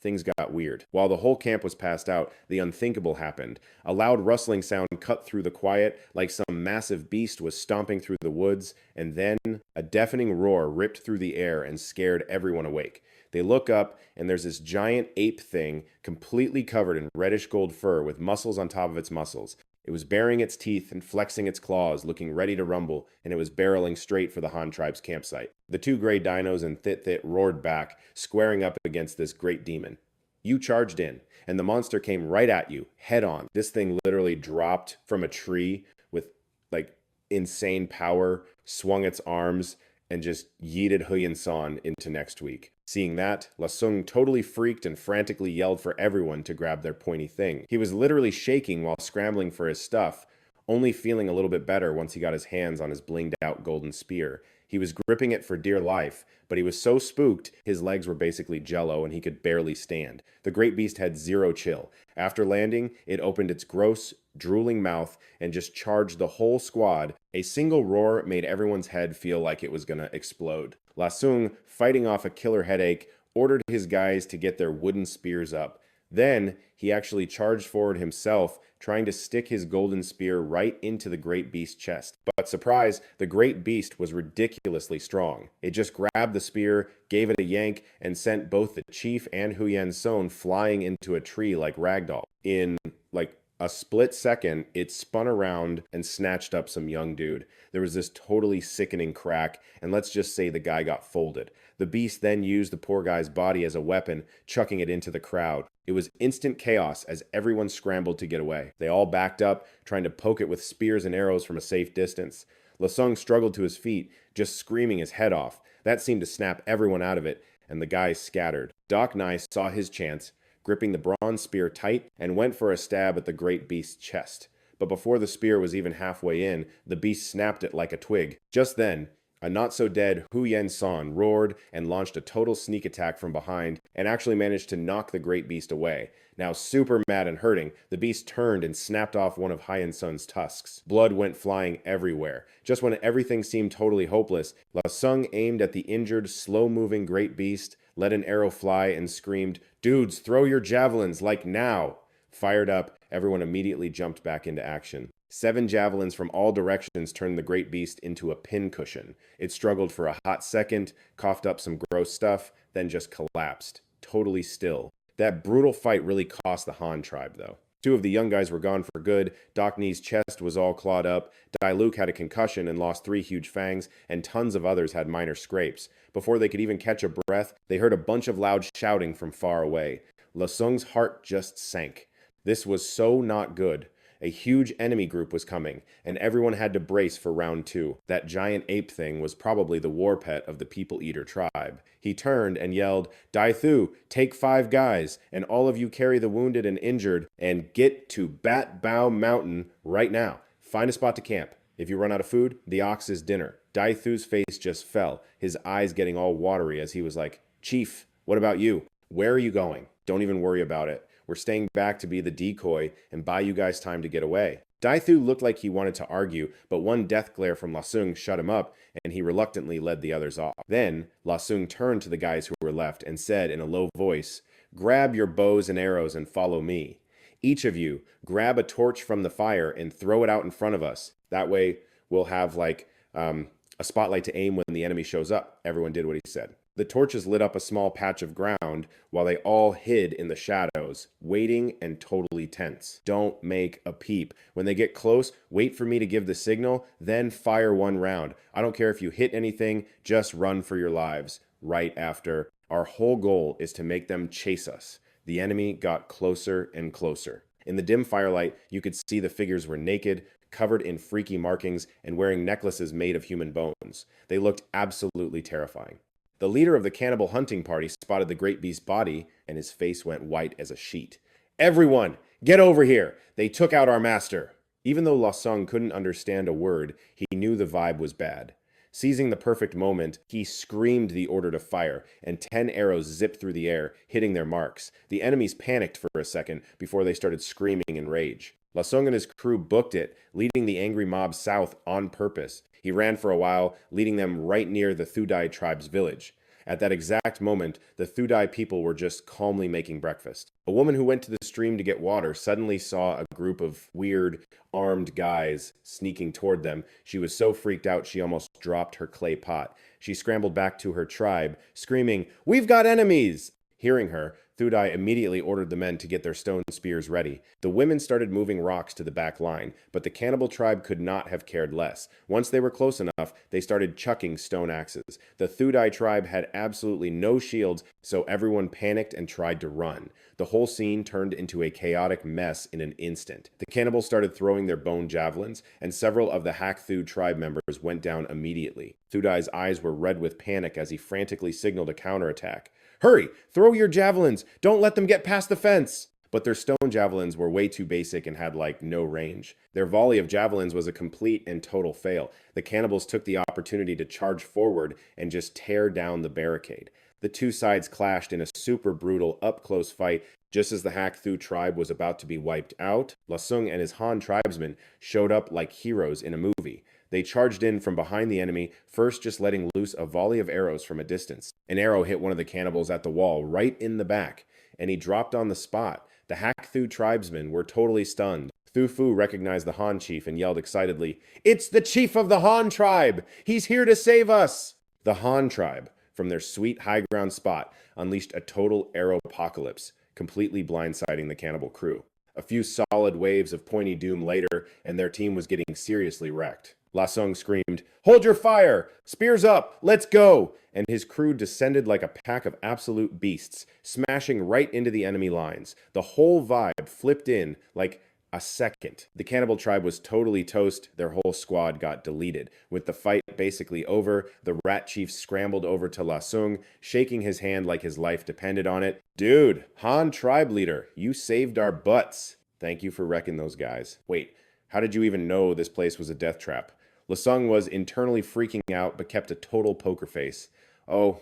A: things got weird. While the whole camp was passed out, the unthinkable happened. A loud rustling sound cut through the quiet, like some massive beast was stomping through the woods, and then a deafening roar ripped through the air and scared everyone awake. They look up, and there's this giant ape thing completely covered in reddish gold fur with muscles on top of its muscles. It was baring its teeth and flexing its claws, looking ready to rumble, and it was barreling straight for the Han tribe's campsite. The 2 gray dinos and Thit roared back, squaring up against this great demon. You charged in, and the monster came right at you, head on. This thing literally dropped from a tree with, like, insane power, swung its arms, and just yeeted Huyen San into next week. Seeing that, Lasung totally freaked and frantically yelled for everyone to grab their pointy thing. He was literally shaking while scrambling for his stuff, only feeling a little bit better once he got his hands on his blinged out golden spear. He was gripping it for dear life, but he was so spooked his legs were basically jello and he could barely stand. The great beast had zero chill. After landing, it opened its gross, drooling mouth and just charged the whole squad. A single roar made everyone's head feel like it was gonna explode. Lasung, fighting off a killer headache, ordered his guys to get their wooden spears up. Then he actually charged forward himself, trying to stick his golden spear right into the great beast's chest. But surprise, the great beast was ridiculously strong. It just grabbed the spear, gave it a yank, and sent both the chief and Huyen San flying into a tree like ragdoll. In, like, a split second, it spun around and snatched up some young dude. There was this totally sickening crack, and let's just say the guy got folded. The beast then used the poor guy's body as a weapon, chucking it into the crowd. It was instant chaos as everyone scrambled to get away. They all backed up, trying to poke it with spears and arrows from a safe distance. Lasung struggled to his feet, just screaming his head off. That seemed to snap everyone out of it, and the guys scattered. Doc Nye saw his chance, gripping the bronze spear tight, and went for a stab at the great beast's chest. But before the spear was even halfway in, the beast snapped it like a twig. Just then, a not-so-dead Hu Yen San roared and launched a total sneak attack from behind and actually managed to knock the great beast away. Now super mad and hurting, the beast turned and snapped off one of Hyen Sun's tusks. Blood went flying everywhere. Just when everything seemed totally hopeless, Lasung aimed at the injured, slow-moving great beast, let an arrow fly, and screamed, "Dudes, throw your javelins, like now!" Fired up, everyone immediately jumped back into action. 7 javelins from all directions turned the great beast into a pincushion. It struggled for a hot second, coughed up some gross stuff, then just collapsed, totally still. That brutal fight really cost the Han tribe, though. 2 of the young guys were gone for good, Doc Nee's chest was all clawed up, Dai Luke had a concussion and lost 3 huge fangs, and tons of others had minor scrapes. Before they could even catch a breath, they heard a bunch of loud shouting from far away. Lasung's heart just sank. This was so not good. A huge enemy group was coming, and everyone had to brace for round 2. That giant ape thing was probably the war pet of the People Eater tribe. He turned and yelled, "Dai Thu, take 5 guys, and all of you carry the wounded and injured, and get to Bat Bao Mountain right now. Find a spot to camp. If you run out of food, the ox is dinner." Dai Thu's face just fell, his eyes getting all watery as he was like, "Chief, what about you? Where are you going? Don't even worry about it. We're staying back to be the decoy and buy you guys time to get away." Dai Thu looked like he wanted to argue, but one death glare from Lasung shut him up, and he reluctantly led the others off. Then, Lasung turned to the guys who were left and said in a low voice, "Grab your bows and arrows and follow me. Each of you, grab a torch from the fire and throw it out in front of us. That way, we'll have a spotlight to aim when the enemy shows up." Everyone did what he said. The torches lit up a small patch of ground while they all hid in the shadows, waiting and totally tense. Don't make a peep. When they get close, wait for me to give the signal, then fire 1 round. I don't care if you hit anything, just run for your lives. Right after. Our whole goal is to make them chase us. The enemy got closer and closer. In the dim firelight, you could see the figures were naked, covered in freaky markings, and wearing necklaces made of human bones. They looked absolutely terrifying. The leader of the cannibal hunting party spotted the great beast's body, and his face went white as a sheet. "Everyone, get over here! They took out our master!" Even though Lasung couldn't understand a word, he knew the vibe was bad. Seizing the perfect moment, he screamed the order to fire, and 10 arrows zipped through the air, hitting their marks. The enemies panicked for a second before they started screaming in rage. Lasung and his crew booked it, leading the angry mob south on purpose. He ran for a while, leading them right near the Thudai tribe's village. At that exact moment, the Thudai people were just calmly making breakfast. A woman who went to the stream to get water suddenly saw a group of weird, armed guys sneaking toward them. She was so freaked out she almost dropped her clay pot. She scrambled back to her tribe, screaming, "We've got enemies!" Hearing her, Thudai immediately ordered the men to get their stone spears ready. The women started moving rocks to the back line, but the cannibal tribe could not have cared less. Once they were close enough, they started chucking stone axes. The Thudai tribe had absolutely no shields, so everyone panicked and tried to run. The whole scene turned into a chaotic mess in an instant. The cannibals started throwing their bone javelins, and several of the Hak Thu tribe members went down immediately. Thudai's eyes were red with panic as he frantically signaled a counterattack. "Hurry! Throw your javelins! Don't let them get past the fence!" But their stone javelins were way too basic and had no range. Their volley of javelins was a complete and total fail. The cannibals took the opportunity to charge forward and just tear down the barricade. The 2 sides clashed in a super brutal up-close fight. Just as the Hak Thu tribe was about to be wiped out, Lasung and his Han tribesmen showed up like heroes in a movie. They charged in from behind the enemy, first just letting loose a volley of arrows from a distance. An arrow hit one of the cannibals at the wall, right in the back, and he dropped on the spot. The Hak Thu tribesmen were totally stunned. Thu Fu recognized the Han chief and yelled excitedly, "It's the chief of the Han tribe! He's here to save us!" The Han tribe, from their sweet high ground spot, unleashed a total arrow apocalypse, completely blindsiding the cannibal crew. A few solid waves of pointy doom later, and their team was getting seriously wrecked. Lasung screamed, "Hold your fire! Spears up! Let's go!" And his crew descended like a pack of absolute beasts, smashing right into the enemy lines. The whole vibe flipped in like a second. The cannibal tribe was totally toast. Their whole squad got deleted. With the fight basically over, the rat chief scrambled over to La Sung, shaking his hand like his life depended on it. Dude, Han tribe leader, you saved our butts. Thank you for wrecking those guys. Wait, how did you even know this place was a death trap? Lasung was internally freaking out, but kept a total poker face. Oh,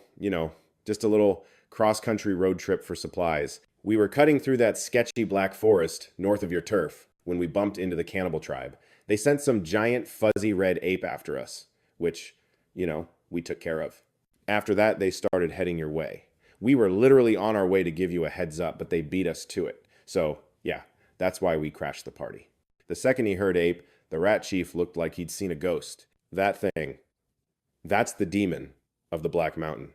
A: just a little cross-country road trip for supplies. We were cutting through that sketchy black forest north of your turf when we bumped into the cannibal tribe. They sent some giant fuzzy red ape after us, which, we took care of. After that, they started heading your way. We were literally on our way to give you a heads up, but they beat us to it. So, yeah, that's why we crashed the party. The second he heard ape, the rat chief looked like he'd seen a ghost. That thing, that's the demon of the Black Mountain.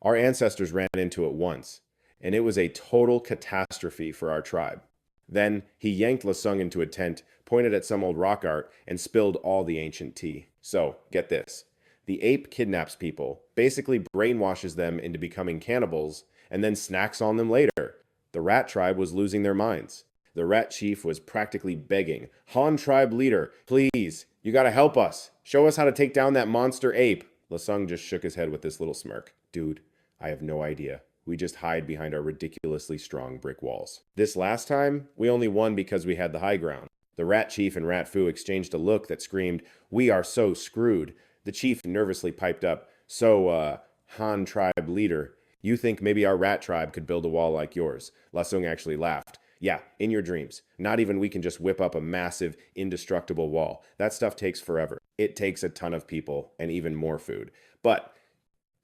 A: Our ancestors ran into it once, and it was a total catastrophe for our tribe. Then he yanked Lasung into a tent, pointed at some old rock art, and spilled all the ancient tea. So, get this. The ape kidnaps people, basically brainwashes them into becoming cannibals, and then snacks on them later. The rat tribe was losing their minds. The rat chief was practically begging, Han tribe leader, please, you gotta help us. Show us how to take down that monster ape. Lasung just shook his head with this little smirk. Dude, I have no idea. We just hide behind our ridiculously strong brick walls. This last time, we only won because we had the high ground. The rat chief and Rat Fu exchanged a look that screamed, we are so screwed. The chief nervously piped up, so, Han tribe leader, you think maybe our rat tribe could build a wall like yours? Lasung actually laughed. Yeah, in your dreams. Not even we can just whip up a massive, indestructible wall. That stuff takes forever. It takes a ton of people and even more food. But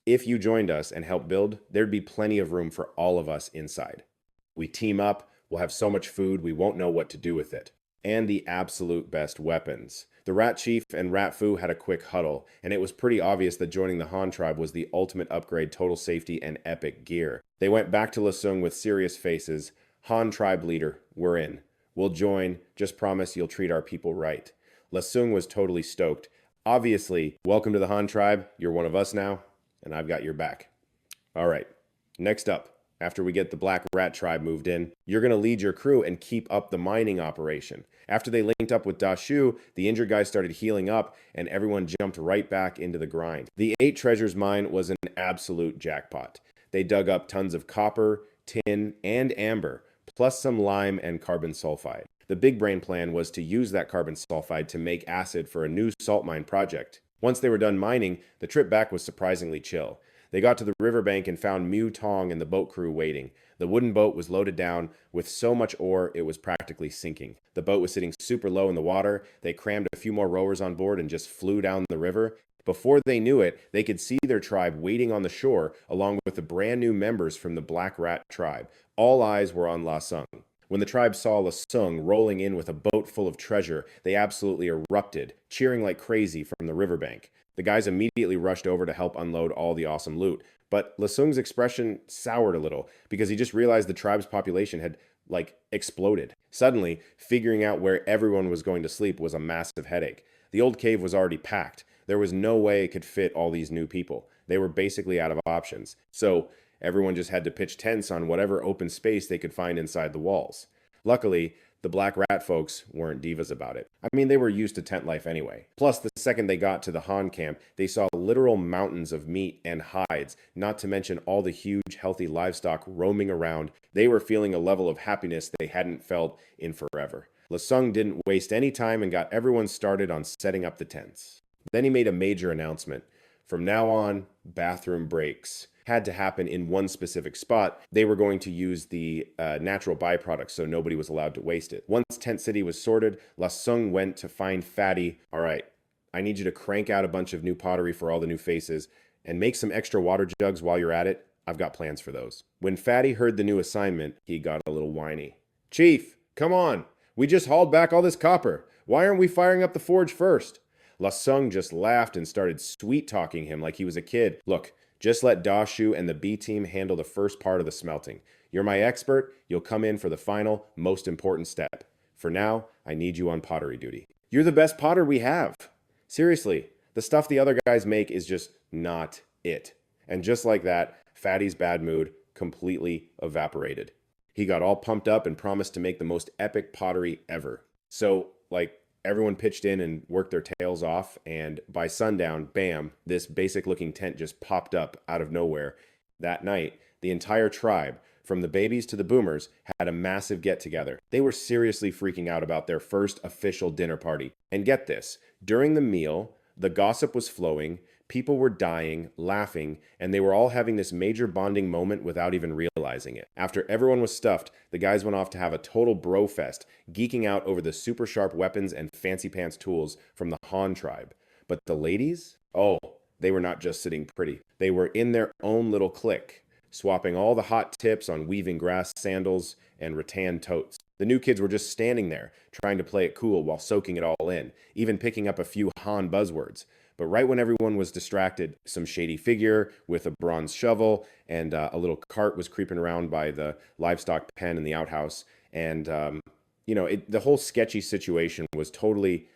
A: if you joined us and helped build, there'd be plenty of room for all of us inside. We team up, we'll have so much food we won't know what to do with it. And the absolute best weapons. The Rat Chief and Rat Fu had a quick huddle, and it was pretty obvious that joining the Han tribe was the ultimate upgrade, total safety, and epic gear. They went back to Lasung with serious faces. Han tribe leader, we're in. We'll join, just promise you'll treat our people right. Lasung was totally stoked. Obviously, welcome to the Han tribe, you're one of us now, and I've got your back. All right, next up, after we get the Black Rat tribe moved in, you're going to lead your crew and keep up the mining operation. After they linked up with Da Shu, the injured guy started healing up, and everyone jumped right back into the grind. The 8 treasures mine was an absolute jackpot. They dug up tons of copper, tin, and amber, plus some lime and carbon sulfide. The big brain plan was to use that carbon sulfide to make acid for a new salt mine project. Once they were done mining, the trip back was surprisingly chill. They got to the riverbank and found Mu Tong and the boat crew waiting. The wooden boat was loaded down with so much ore it was practically sinking. The boat was sitting super low in the water. They crammed a few more rowers on board and just flew down the river. Before they knew it, they could see their tribe waiting on the shore along with the brand new members from the Black Rat tribe. All eyes were on La Sung. When the tribe saw La Sung rolling in with a boat full of treasure, they absolutely erupted, cheering like crazy from the riverbank. The guys immediately rushed over to help unload all the awesome loot. But La Sung's expression soured a little because he just realized the tribe's population had, exploded. Suddenly, figuring out where everyone was going to sleep was a massive headache. The old cave was already packed. There was no way it could fit all these new people. They were basically out of options. So everyone just had to pitch tents on whatever open space they could find inside the walls. Luckily, the Black Rat folks weren't divas about it. I mean, they were used to tent life anyway. Plus, the second they got to the Han camp, they saw literal mountains of meat and hides, not to mention all the huge, healthy livestock roaming around. They were feeling a level of happiness they hadn't felt in forever. Lasung didn't waste any time and got everyone started on setting up the tents. Then he made a major announcement. From now on, bathroom breaks had to happen in one specific spot. They were going to use the natural byproducts, so nobody was allowed to waste it. Once Tent City was sorted, Lasung went to find Fatty. All right, I need you to crank out a bunch of new pottery for all the new faces and make some extra water jugs while you're at it. I've got plans for those. When Fatty heard the new assignment, he got a little whiny. Chief, come on. We just hauled back all this copper. Why aren't we firing up the forge first? Lasung just laughed and started sweet-talking him like he was a kid. Look, just let Da Shu and the B team handle the first part of the smelting. You're my expert. You'll come in for the final, most important step. For now, I need you on pottery duty. You're the best potter we have. Seriously, the stuff the other guys make is just not it. And just like that, Fatty's bad mood completely evaporated. He got all pumped up and promised to make the most epic pottery ever. So, like, everyone pitched in and worked their tails off, and by sundown, bam, this basic looking tent just popped up out of nowhere. That night, the entire tribe, from the babies to the boomers, had a massive get together. They were seriously freaking out about their first official dinner party. And get this, during the meal, the gossip was flowing, people were dying, laughing, and they were all having this major bonding moment without even realizing it. After everyone was stuffed, the guys went off to have a total bro fest, geeking out over the super sharp weapons and fancy pants tools from the Han tribe. But the ladies? Oh, they were not just sitting pretty. They were in their own little clique, swapping all the hot tips on weaving grass sandals and rattan totes. The new kids were just standing there, trying to play it cool while soaking it all in, even picking up a few Han buzzwords. But right when everyone was distracted, some shady figure with a bronze shovel and a little cart was creeping around by the livestock pen in the outhouse. And, the whole sketchy situation was totally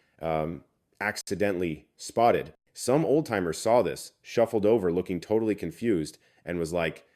A: accidentally spotted. Some old timers saw this, shuffled over looking totally confused, and was like,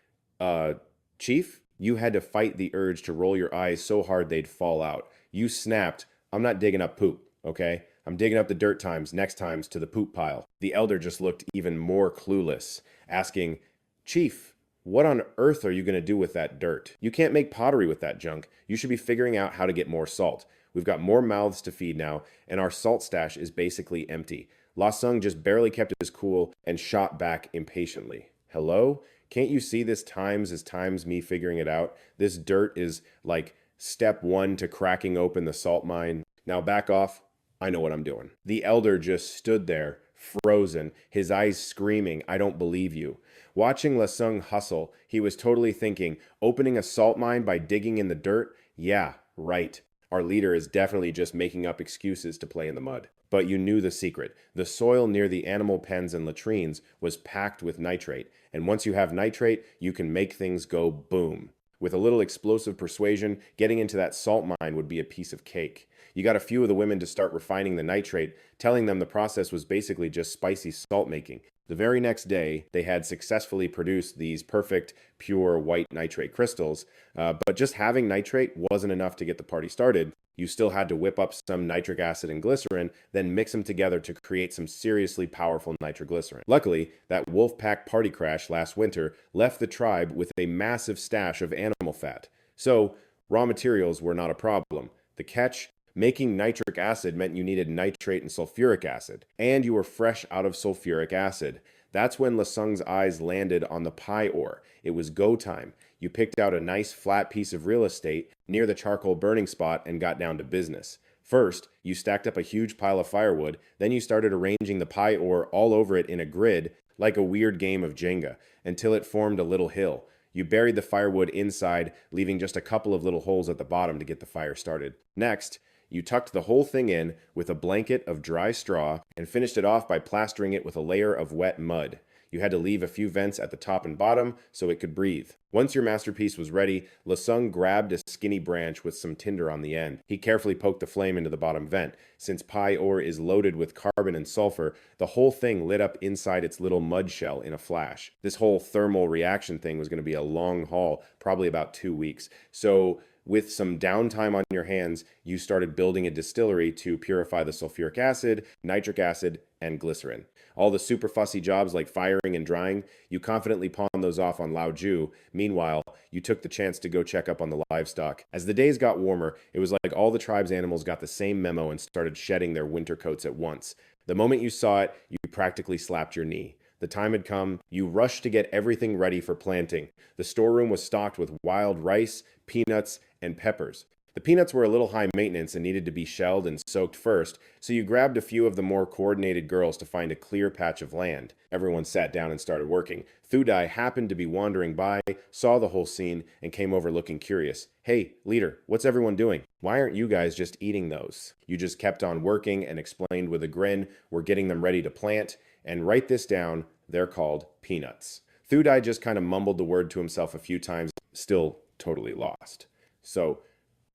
A: Chief, you had to fight the urge to roll your eyes so hard they'd fall out. You snapped, I'm not digging up poop, okay? I'm digging up the dirt next times to the poop pile. The elder just looked even more clueless, asking, Chief, what on earth are you going to do with that dirt? You can't make pottery with that junk. You should be figuring out how to get more salt. We've got more mouths to feed now, and our salt stash is basically empty. La Sung just barely kept his cool and shot back impatiently. Hello? Can't you see this times me figuring it out? This dirt is like step one to cracking open the salt mine. Now back off. I know what I'm doing. The elder just stood there, frozen, his eyes screaming, I don't believe you. Watching La Sung hustle, he was totally thinking, opening a salt mine by digging in the dirt? Yeah, right. Our leader is definitely just making up excuses to play in the mud. But you knew the secret. The soil near the animal pens and latrines was packed with nitrate, and once you have nitrate, you can make things go boom. With a little explosive persuasion, getting into that salt mine would be a piece of cake. You got a few of the women to start refining the nitrate, telling them the process was basically just spicy salt making. The very next day, they had successfully produced these perfect, pure white nitrate crystals, but just having nitrate wasn't enough to get the party started. You still had to whip up some nitric acid and glycerin, then mix them together to create some seriously powerful nitroglycerin. Luckily, that Wolfpack party crash last winter left the tribe with a massive stash of animal fat. So, raw materials were not a problem. The catch? Making nitric acid meant you needed nitrate and sulfuric acid, and you were fresh out of sulfuric acid. That's when La Sung's eyes landed on the pie ore. It was go time. You picked out a nice flat piece of real estate near the charcoal burning spot and got down to business. First, you stacked up a huge pile of firewood, then you started arranging the pie ore all over it in a grid, like a weird game of Jenga, until it formed a little hill. You buried the firewood inside, leaving just a couple of little holes at the bottom to get the fire started. Next, you tucked the whole thing in with a blanket of dry straw and finished it off by plastering it with a layer of wet mud. You had to leave a few vents at the top and bottom so it could breathe. Once your masterpiece was ready, La Sung grabbed a skinny branch with some tinder on the end. He carefully poked the flame into the bottom vent. Since pie ore is loaded with carbon and sulfur, the whole thing lit up inside its little mud shell in a flash. This whole thermal reaction thing was going to be a long haul, probably about 2 weeks. So with some downtime on your hands, you started building a distillery to purify the sulfuric acid, nitric acid, and glycerin. All the super fussy jobs like firing and drying, you confidently pawned those off on Lao Ju. Meanwhile, you took the chance to go check up on the livestock. As the days got warmer, it was like all the tribe's animals got the same memo and started shedding their winter coats at once. The moment you saw it, you practically slapped your knee. The time had come. You rushed to get everything ready for planting. The storeroom was stocked with wild rice, peanuts, and peppers. The peanuts were a little high maintenance and needed to be shelled and soaked first, so you grabbed a few of the more coordinated girls to find a clear patch of land. Everyone sat down and started working. Thudai happened to be wandering by, saw the whole scene, and came over looking curious. Hey, leader, what's everyone doing? Why aren't you guys just eating those? You just kept on working and explained with a grin, we're getting them ready to plant, and write this down, they're called peanuts. Thudai just kind of mumbled the word to himself a few times, still totally lost. So,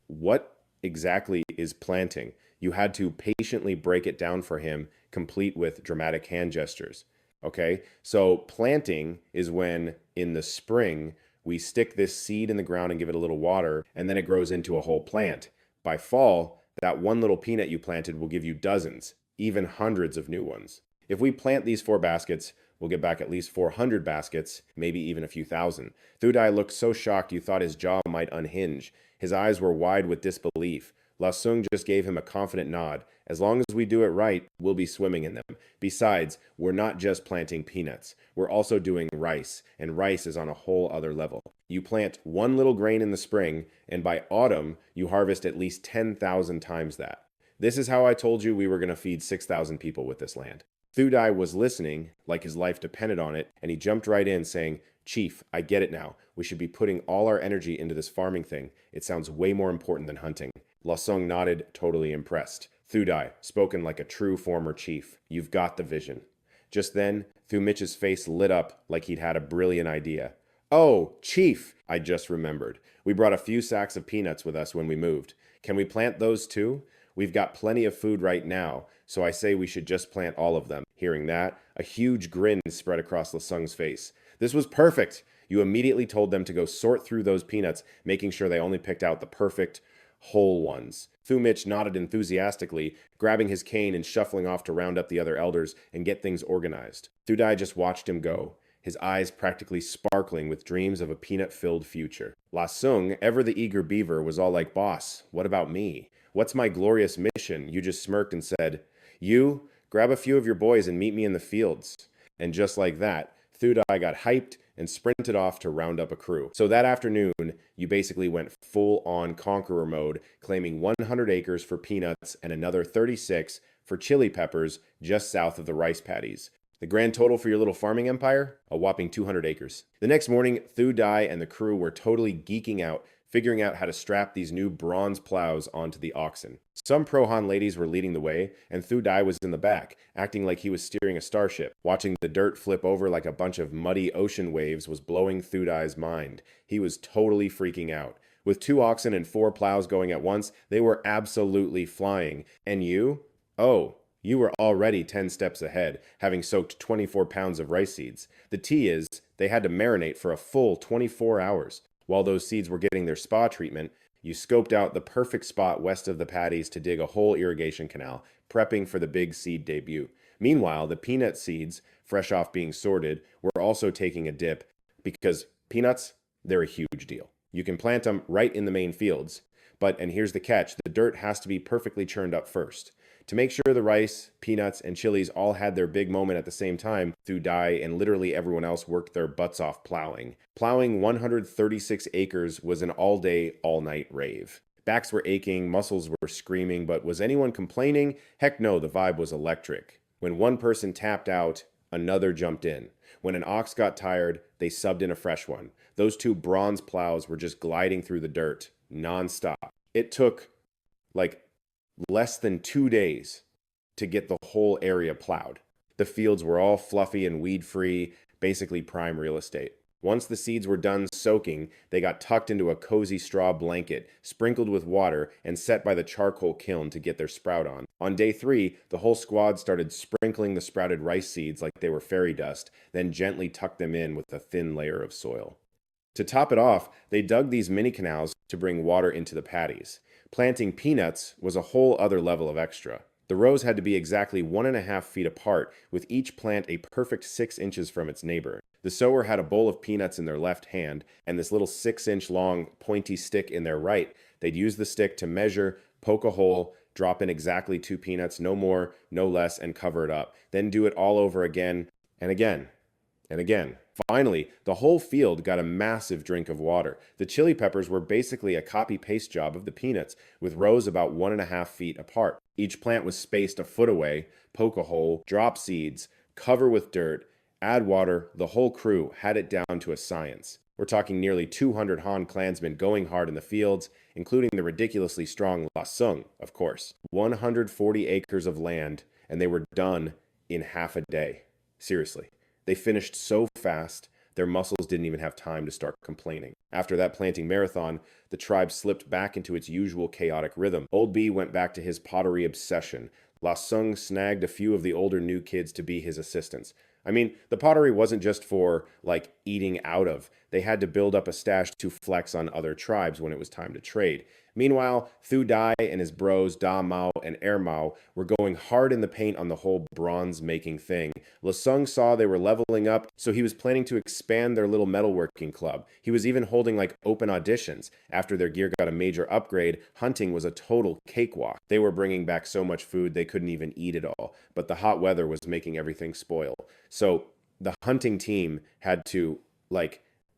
A: what exactly is planting? You had to patiently break it down for him, complete with dramatic hand gestures. Okay, so planting is when in the spring We stick this seed in the ground and give it a little water, and then it grows into a whole plant. By fall, that one little peanut you planted will give you dozens, even hundreds of new ones. If we plant these 4 baskets, we'll get back at least 400 baskets, maybe even a few thousand. Thudai looked so shocked you thought his jaw might unhinge. His eyes were wide with disbelief. Lasung just gave him a confident nod. As long as we do it right, we'll be swimming in them. Besides, we're not just planting peanuts. We're also doing rice, and rice is on a whole other level. You plant one little grain in the spring, and by autumn, you harvest at least 10,000 times that. This is how I told you we were going to feed 6,000 people with this land. Thudai was listening, like his life depended on it, and he jumped right in, saying, "Chief, I get it now. We should be putting all our energy into this farming thing. It sounds way more important than hunting." Lasung nodded, totally impressed. Thudai, spoken like a true former chief. You've got the vision. Just then, Thumitch's face lit up like he'd had a brilliant idea. "Oh, Chief, I just remembered. We brought a few sacks of peanuts with us when we moved. Can we plant those too? We've got plenty of food right now, so I say we should just plant all of them." Hearing that, a huge grin spread across Lasung's face. This was perfect. You immediately told them to go sort through those peanuts, making sure they only picked out the perfect, whole ones. Thumitch nodded enthusiastically, grabbing his cane and shuffling off to round up the other elders and get things organized. Thudai just watched him go, his eyes practically sparkling with dreams of a peanut-filled future. Lasung, ever the eager beaver, was all like, "Boss, what about me? What's my glorious mission?" You just smirked and said, "You, grab a few of your boys and meet me in the fields." And just like that, Thudai got hyped and sprinted off to round up a crew. So that afternoon, you basically went full-on conqueror mode, claiming 100 acres for peanuts and another 36 for chili peppers just south of the rice paddies. The grand total for your little farming empire? A whopping 200 acres. The next morning, Thudai and the crew were totally geeking out, figuring out how to strap these new bronze plows onto the oxen. Some Prohan ladies were leading the way, and Thudai was in the back, acting like he was steering a starship. Watching the dirt flip over like a bunch of muddy ocean waves was blowing Thudai's mind. He was totally freaking out. With 2 oxen and 4 plows going at once, they were absolutely flying. And you? Oh, you were already 10 steps ahead, having soaked 24 pounds of rice seeds. The tea is, they had to marinate for a full 24 hours. While those seeds were getting their spa treatment, you scoped out the perfect spot west of the paddies to dig a whole irrigation canal, prepping for the big seed debut. Meanwhile, the peanut seeds, fresh off being sorted, were also taking a dip because peanuts, they're a huge deal. You can plant them right in the main fields, but, and here's the catch, the dirt has to be perfectly churned up first. To make sure the rice, peanuts, and chilies all had their big moment at the same time, Thudai and literally everyone else worked their butts off plowing. Plowing 136 acres was an all-day, all-night rave. Backs were aching, muscles were screaming, but was anyone complaining? Heck no, the vibe was electric. When one person tapped out, another jumped in. When an ox got tired, they subbed in a fresh one. Those 2 bronze plows were just gliding through the dirt, non-stop. It took, less than 2 days to get the whole area plowed. The fields were all fluffy and weed-free, basically prime real estate. Once the seeds were done soaking, they got tucked into a cozy straw blanket, sprinkled with water, and set by the charcoal kiln to get their sprout on. On day 3, the whole squad started sprinkling the sprouted rice seeds like they were fairy dust, then gently tucked them in with a thin layer of soil. To top it off, they dug these mini canals to bring water into the paddies. Planting peanuts was a whole other level of extra. The rows had to be exactly 1.5 feet apart, with each plant a perfect 6 inches from its neighbor. The sower had a bowl of peanuts in their left hand, and this little 6-inch long pointy stick in their right. They'd use the stick to measure, poke a hole, drop in exactly 2 peanuts, no more, no less, and cover it up. Then do it all over again, and again, and again. Finally, the whole field got a massive drink of water. The chili peppers were basically a copy-paste job of the peanuts, with rows about 1.5 feet apart. Each plant was spaced a foot away, poke a hole, drop seeds, cover with dirt, add water. The whole crew had it down to a science. We're talking nearly 200 Han clansmen going hard in the fields, including the ridiculously strong Lasung, of course. 140 acres of land, and they were done in half a day. Seriously. They finished so fast, their muscles didn't even have time to start complaining. After that planting marathon, the tribe slipped back into its usual chaotic rhythm. Old B went back to his pottery obsession. Lasung snagged a few of the older new kids to be his assistants. I mean, the pottery wasn't just for, eating out of. they had to build up a stash to flex on other tribes when it was time to trade. Meanwhile, Thu Dai and his bros Da Mao and Er Mao were going hard in the paint on the whole bronze making thing. Lasung saw they were leveling up, so he was planning to expand their little metalworking club. He was even holding like open auditions. After their gear got a major upgrade, hunting was a total cakewalk. They were bringing back so much food they couldn't even eat it all, but the hot weather was making everything spoil. So the hunting team had to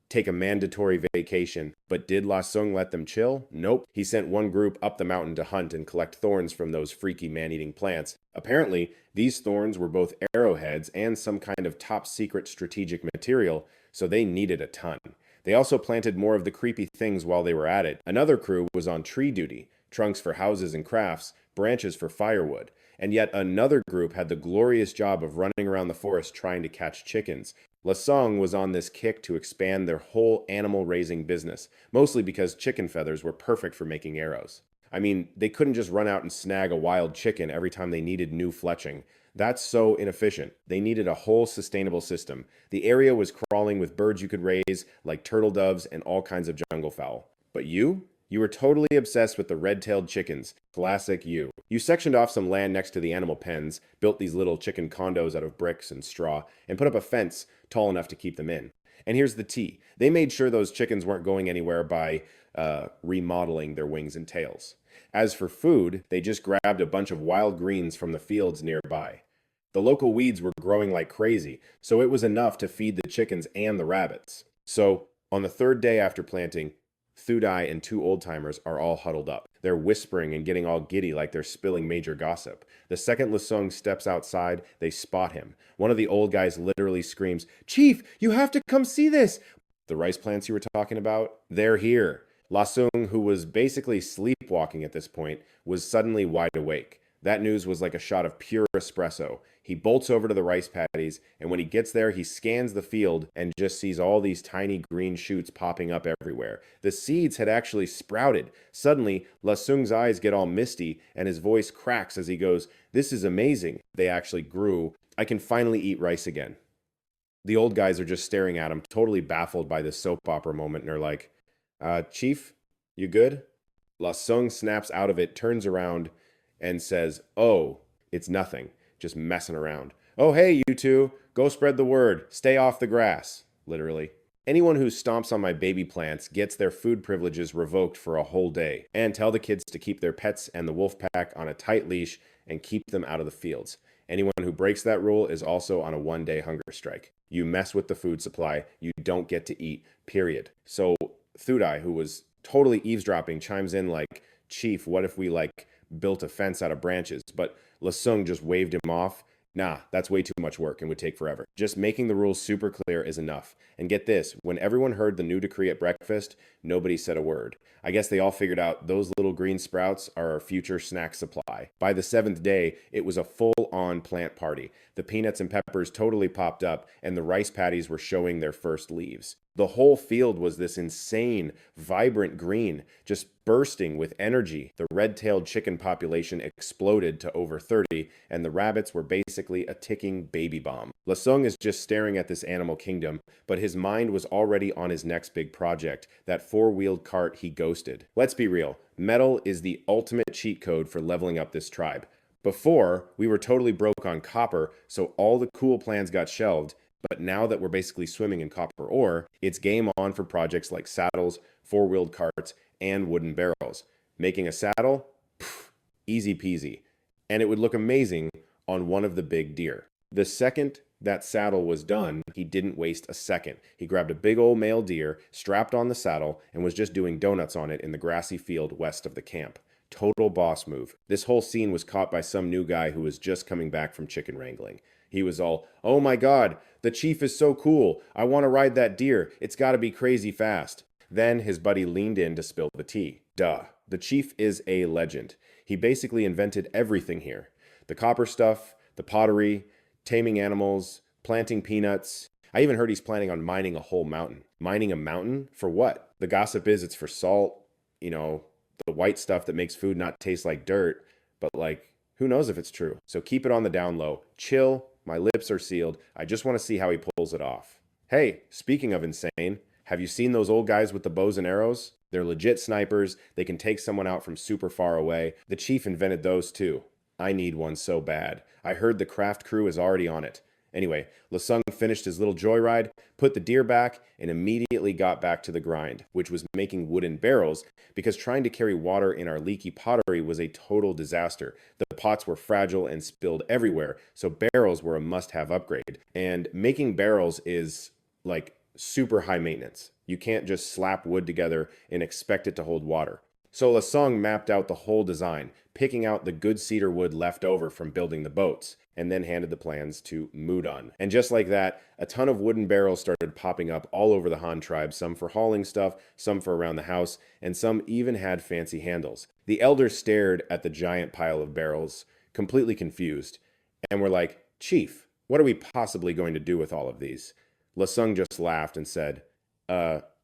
A: take a mandatory vacation, but did La Sung let them chill? Nope. He sent one group up the mountain to hunt and collect thorns from those freaky man-eating plants. Apparently, these thorns were both arrowheads and some kind of top-secret strategic material, so they needed a ton. They also planted more of the creepy things while they were at it. Another crew was on tree duty, trunks for houses and crafts, branches for firewood. And yet another group had the glorious job of running around the forest trying to catch chickens. Lasung was on this kick to expand their whole animal raising business, mostly because chicken feathers were perfect for making arrows. I mean, they couldn't just run out and snag a wild chicken every time they needed new fletching. That's so inefficient. They needed a whole sustainable system. The area was crawling with birds you could raise, like turtle doves and all kinds of jungle fowl. But you? You were totally obsessed with the red-tailed chickens. Classic you. You sectioned off some land next to the animal pens, built these little chicken condos out of bricks and straw, and put up a fence tall enough to keep them in. And here's the tea. They made sure those chickens weren't going anywhere by remodeling their wings and tails. As for food, they just grabbed a bunch of wild greens from the fields nearby. The local weeds were growing like crazy, so it was enough to feed the chickens and the rabbits. So, on the third day after planting, Thudai and two old-timers are all huddled up. They're whispering and getting all giddy like they're spilling major gossip. The second Lasung steps outside, they spot him. One of the old guys literally screams, "Chief, you have to come see this!" The rice plants you were talking about? They're here. Lasung, who was basically sleepwalking at this point, was suddenly wide awake. That news was like a shot of pure espresso. He bolts over to the rice paddies, and when he gets there, he scans the field and just sees all these tiny green shoots popping up everywhere. The seeds had actually sprouted. Suddenly, Lasung's eyes get all misty, and his voice cracks as he goes, "This is amazing. They actually grew. I can finally eat rice again." The old guys are just staring at him, totally baffled by this soap opera moment, and are like, Chief, you good?" Lasung snaps out of it, turns around, and says, "Oh, it's nothing. Just messing around. Oh, hey, you two. Go spread the word. Stay off the grass." Literally. Anyone who stomps on my baby plants gets their food privileges revoked for a whole day. And tell the kids to keep their pets and the wolf pack on a tight leash and keep them out of the fields. Anyone who breaks that rule is also on a one-day hunger strike. You mess with the food supply, you don't get to eat, period. So Thudai, who was totally eavesdropping, chimes in like, "Chief, what if we built a fence out of branches?" But Lasung just waved him off. "Nah, that's way too much work and would take forever. Just making the rules super clear is enough." And get this, when everyone heard the new decree at breakfast, nobody said a word. I guess they all figured out those little green sprouts are our future snack supply. By the 7th day, it was a full-on plant party. The peanuts and peppers totally popped up, and the rice paddies were showing their first leaves. The whole field was this insane, vibrant green, just bursting with energy. The red-tailed chicken population exploded to over 30, and the rabbits were basically a ticking baby bomb. Lasung is just staring at this animal kingdom, but his mind was already on his next big project, that four-wheeled cart he ghosted. Let's be real, metal is the ultimate cheat code for leveling up this tribe. Before, we were totally broke on copper, so all the cool plans got shelved. But now that we're basically swimming in copper ore, it's game on for projects like saddles, four-wheeled carts, and wooden barrels. Making a saddle? Pff, easy peasy. And it would look amazing on one of the big deer. The second that saddle was done, he didn't waste a second. He grabbed a big old male deer, strapped on the saddle, and was just doing donuts on it in the grassy field west of the camp. Total boss move. This whole scene was caught by some new guy who was just coming back from chicken wrangling. He was all, "Oh my god, the chief is so cool. I want to ride that deer. It's got to be crazy fast." Then his buddy leaned in to spill the tea. Duh. The chief is a legend. He basically invented everything here. The copper stuff, the pottery, taming animals, planting peanuts. I even heard he's planning on mining a whole mountain. Mining a mountain? For what? The gossip is it's for salt, the white stuff that makes food not taste like dirt. But who knows if it's true? So keep it on the down low. Chill. My lips are sealed. I just want to see how he pulls it off. Hey, speaking of insane, Have you seen those old guys with the bows and arrows? They're legit snipers. They can take someone out from super far away. The chief invented those too. I need one so bad. I heard the craft crew is already on it. Anyway, Lasung finished his little joyride, put the deer back, and immediately got back to the grind, which was making wooden barrels, because trying to carry water in our leaky pottery was a total disaster. The pots were fragile and spilled everywhere, so barrels were a must-have upgrade. And making barrels is like super high maintenance. You can't just slap wood together and expect it to hold water. So Lasung mapped out the whole design, picking out the good cedar wood left over from building the boats, and then handed the plans to Mudon. And just like that, a ton of wooden barrels started popping up all over the Han tribe, some for hauling stuff, some for around the house, and some even had fancy handles. The elders stared at the giant pile of barrels, completely confused, and were like, "Chief, what are we possibly going to do with all of these?" Lasung just laughed and said,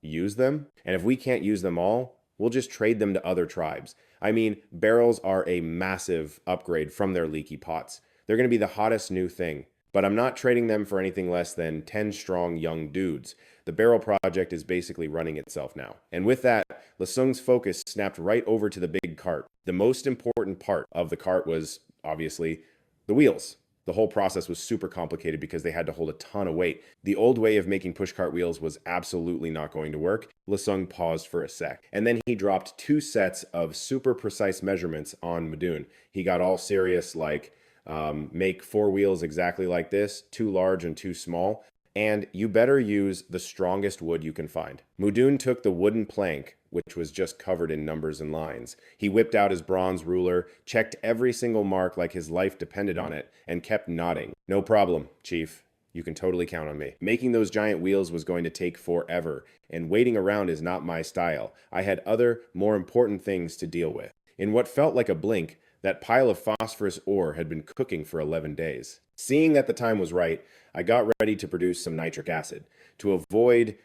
A: use them? And if we can't use them all, we'll just trade them to other tribes. I mean, barrels are a massive upgrade from their leaky pots. They're going to be the hottest new thing. But I'm not trading them for anything less than 10 strong young dudes. The barrel project is basically running itself now. And with that, Lasung's focus snapped right over to the big cart. The most important part of the cart was, obviously, the wheels. The whole process was super complicated because they had to hold a ton of weight. The old way of making pushcart wheels was absolutely not going to work. Lasung paused for a sec, and then he dropped 2 sets of super precise measurements on Mudun. He got all serious, like, make 4 wheels exactly like this, 2 large and 2 small, and you better use the strongest wood you can find. Mudun took the wooden plank, which was just covered in numbers and lines. He whipped out his bronze ruler, checked every single mark like his life depended on it, and kept nodding. "No problem, Chief. You can totally count on me." Making those giant wheels was going to take forever, and waiting around is not my style. I had other, more important things to deal with. In what felt like a blink, that pile of phosphorus ore had been cooking for 11 days. Seeing that the time was right, I got ready to produce some nitric acid. To avoid,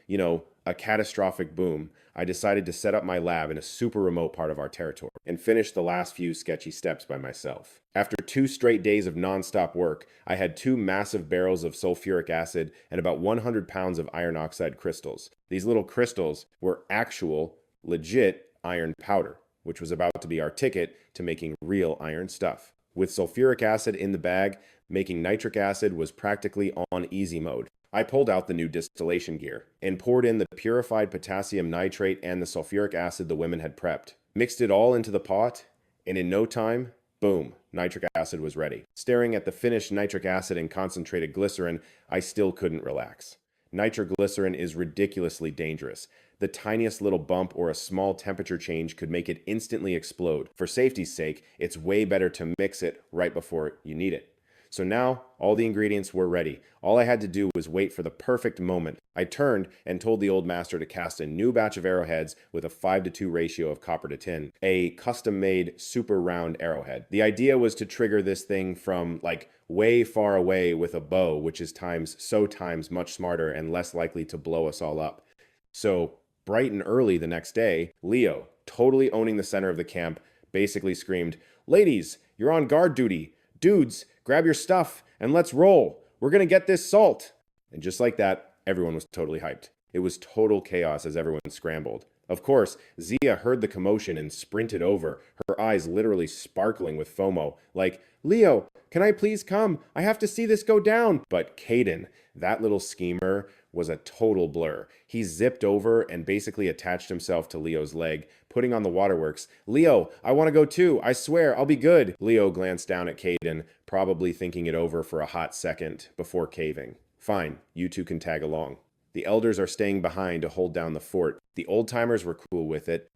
A: a catastrophic boom, I decided to set up my lab in a super remote part of our territory and finish the last few sketchy steps by myself. After 2 straight days of nonstop work, I had 2 massive barrels of sulfuric acid and about 100 pounds of iron oxide crystals. These little crystals were actual, legit iron powder, which was about to be our ticket to making real iron stuff. With sulfuric acid in the bag, making nitric acid was practically on easy mode. I pulled out the new distillation gear and poured in the purified potassium nitrate and the sulfuric acid the women had prepped. Mixed it all into the pot, and in no time, boom, nitric acid was ready. Staring at the finished nitric acid and concentrated glycerin, I still couldn't relax. Nitroglycerin is ridiculously dangerous. The tiniest little bump or a small temperature change could make it instantly explode. For safety's sake, it's way better to mix it right before you need it. So now, all the ingredients were ready. All I had to do was wait for the perfect moment. I turned and told the old master to cast a new batch of arrowheads with a 5:2 ratio of copper to tin, a custom-made super round arrowhead. The idea was to trigger this thing from way far away with a bow, which is times much smarter and less likely to blow us all up. So bright and early the next day, Leo, totally owning the center of the camp, basically screamed, "Ladies, you're on guard duty. Dudes, grab your stuff and let's roll. We're gonna get this salt." And just like that, everyone was totally hyped. It was total chaos as everyone scrambled. Of course, Zia heard the commotion and sprinted over, her eyes literally sparkling with FOMO, like, "Leo, can I please come? I have to see this go down." But Caden, that little schemer, was a total blur. He zipped over and basically attached himself to Leo's leg, putting on the waterworks. "Leo, I want to go too. I swear, I'll be good." Leo glanced down at Caden, probably thinking it over for a hot second before caving. "Fine, you two can tag along. The elders are staying behind to hold down the fort." The old-timers were cool with it.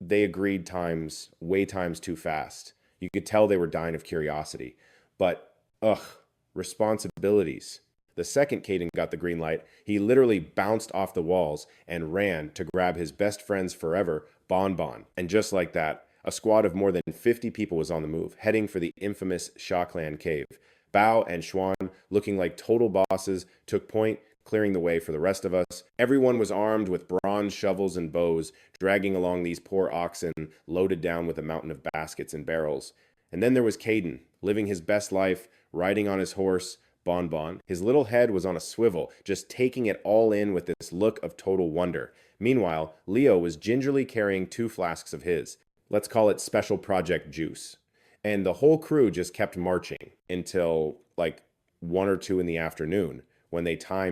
A: They agreed way times too fast. You could tell they were dying of curiosity. But, responsibilities. The second Caden got the green light, he literally bounced off the walls and ran to grab his best friends forever, Bon Bon. And just like that, a squad of more than 50 people was on the move, heading for the infamous Sha Clan cave. Bao and Xuan, looking like total bosses, took point, clearing the way for the rest of us. Everyone was armed with bronze shovels and bows, dragging along these poor oxen, loaded down with a mountain of baskets and barrels. And then there was Caden, living his best life, riding on his horse, Bonbon. His little head was on a swivel, just taking it all in with this look of total wonder. Meanwhile, Leo was gingerly carrying 2 flasks of his. Let's call it Special Project Juice. And the whole crew just kept marching until like 1 or 2 in the afternoon, when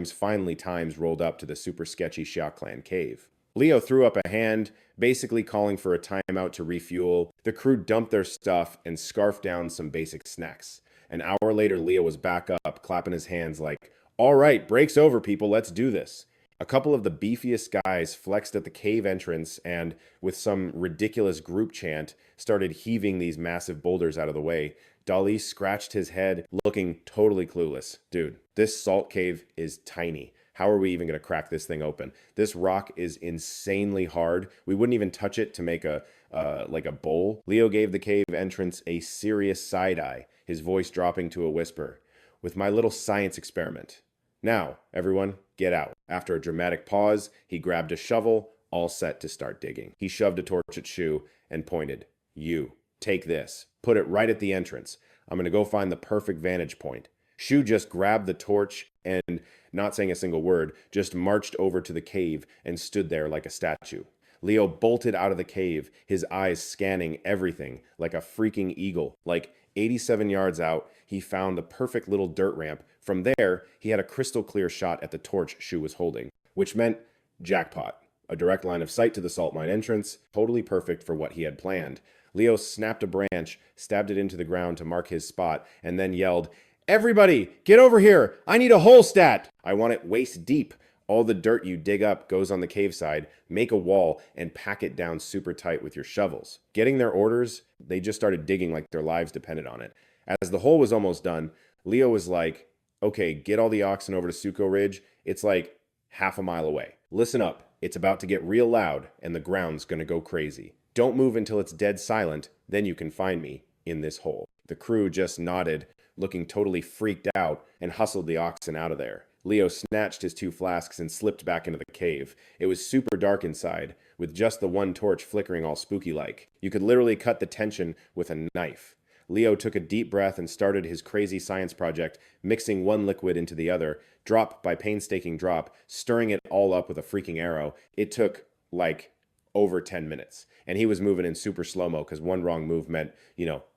A: finally times rolled up to the super sketchy Xia Clan cave. Leo threw up a hand, basically calling for a timeout to refuel. The crew dumped their stuff and scarfed down some basic snacks. An hour later, Leo was back up, clapping his hands like, "All right, break's over, people, let's do this." A couple of the beefiest guys flexed at the cave entrance and, with some ridiculous group chant, started heaving these massive boulders out of the way. Dali scratched his head, looking totally clueless. Dude, this salt cave is tiny. How are we even going to crack this thing open? This rock is insanely hard. We wouldn't even touch it to make a bowl. Leo gave the cave entrance a serious side eye, his voice dropping to a whisper. "With my little science experiment. Now, everyone, get out." After a dramatic pause, he grabbed a shovel, all set to start digging. He shoved a torch at Shu and pointed. "You, take this. Put it right at the entrance. I'm going to go find the perfect vantage point." Shu just grabbed the torch and, not saying a single word, just marched over to the cave and stood there like a statue. Leo bolted out of the cave, his eyes scanning everything like a freaking eagle. Like 87 yards out, he found the perfect little dirt ramp. From there, he had a crystal clear shot at the torch Shu was holding, which meant jackpot. A direct line of sight to the salt mine entrance, totally perfect for what he had planned. Leo snapped a branch, stabbed it into the ground to mark his spot, and then yelled, "Everybody, get over here! I need a hole stat! I want it waist deep. All the dirt you dig up goes on the cave side, make a wall, and pack it down super tight with your shovels." Getting their orders, they just started digging like their lives depended on it. As the hole was almost done, Leo was like, "Okay, get all the oxen over to Suko Ridge. It's like half a mile away. Listen up, it's about to get real loud, and the ground's gonna go crazy. Don't move until it's dead silent, then you can find me in this hole." The crew just nodded, looking totally freaked out, and hustled the oxen out of there. Leo snatched his 2 flasks and slipped back into the cave. It was super dark inside, with just the one torch flickering all spooky-like. You could literally cut the tension with a knife. Leo took a deep breath and started his crazy science project, mixing one liquid into the other, drop by painstaking drop, stirring it all up with a freaking arrow. It took, over 10 minutes. And he was moving in super slow-mo because one wrong move meant,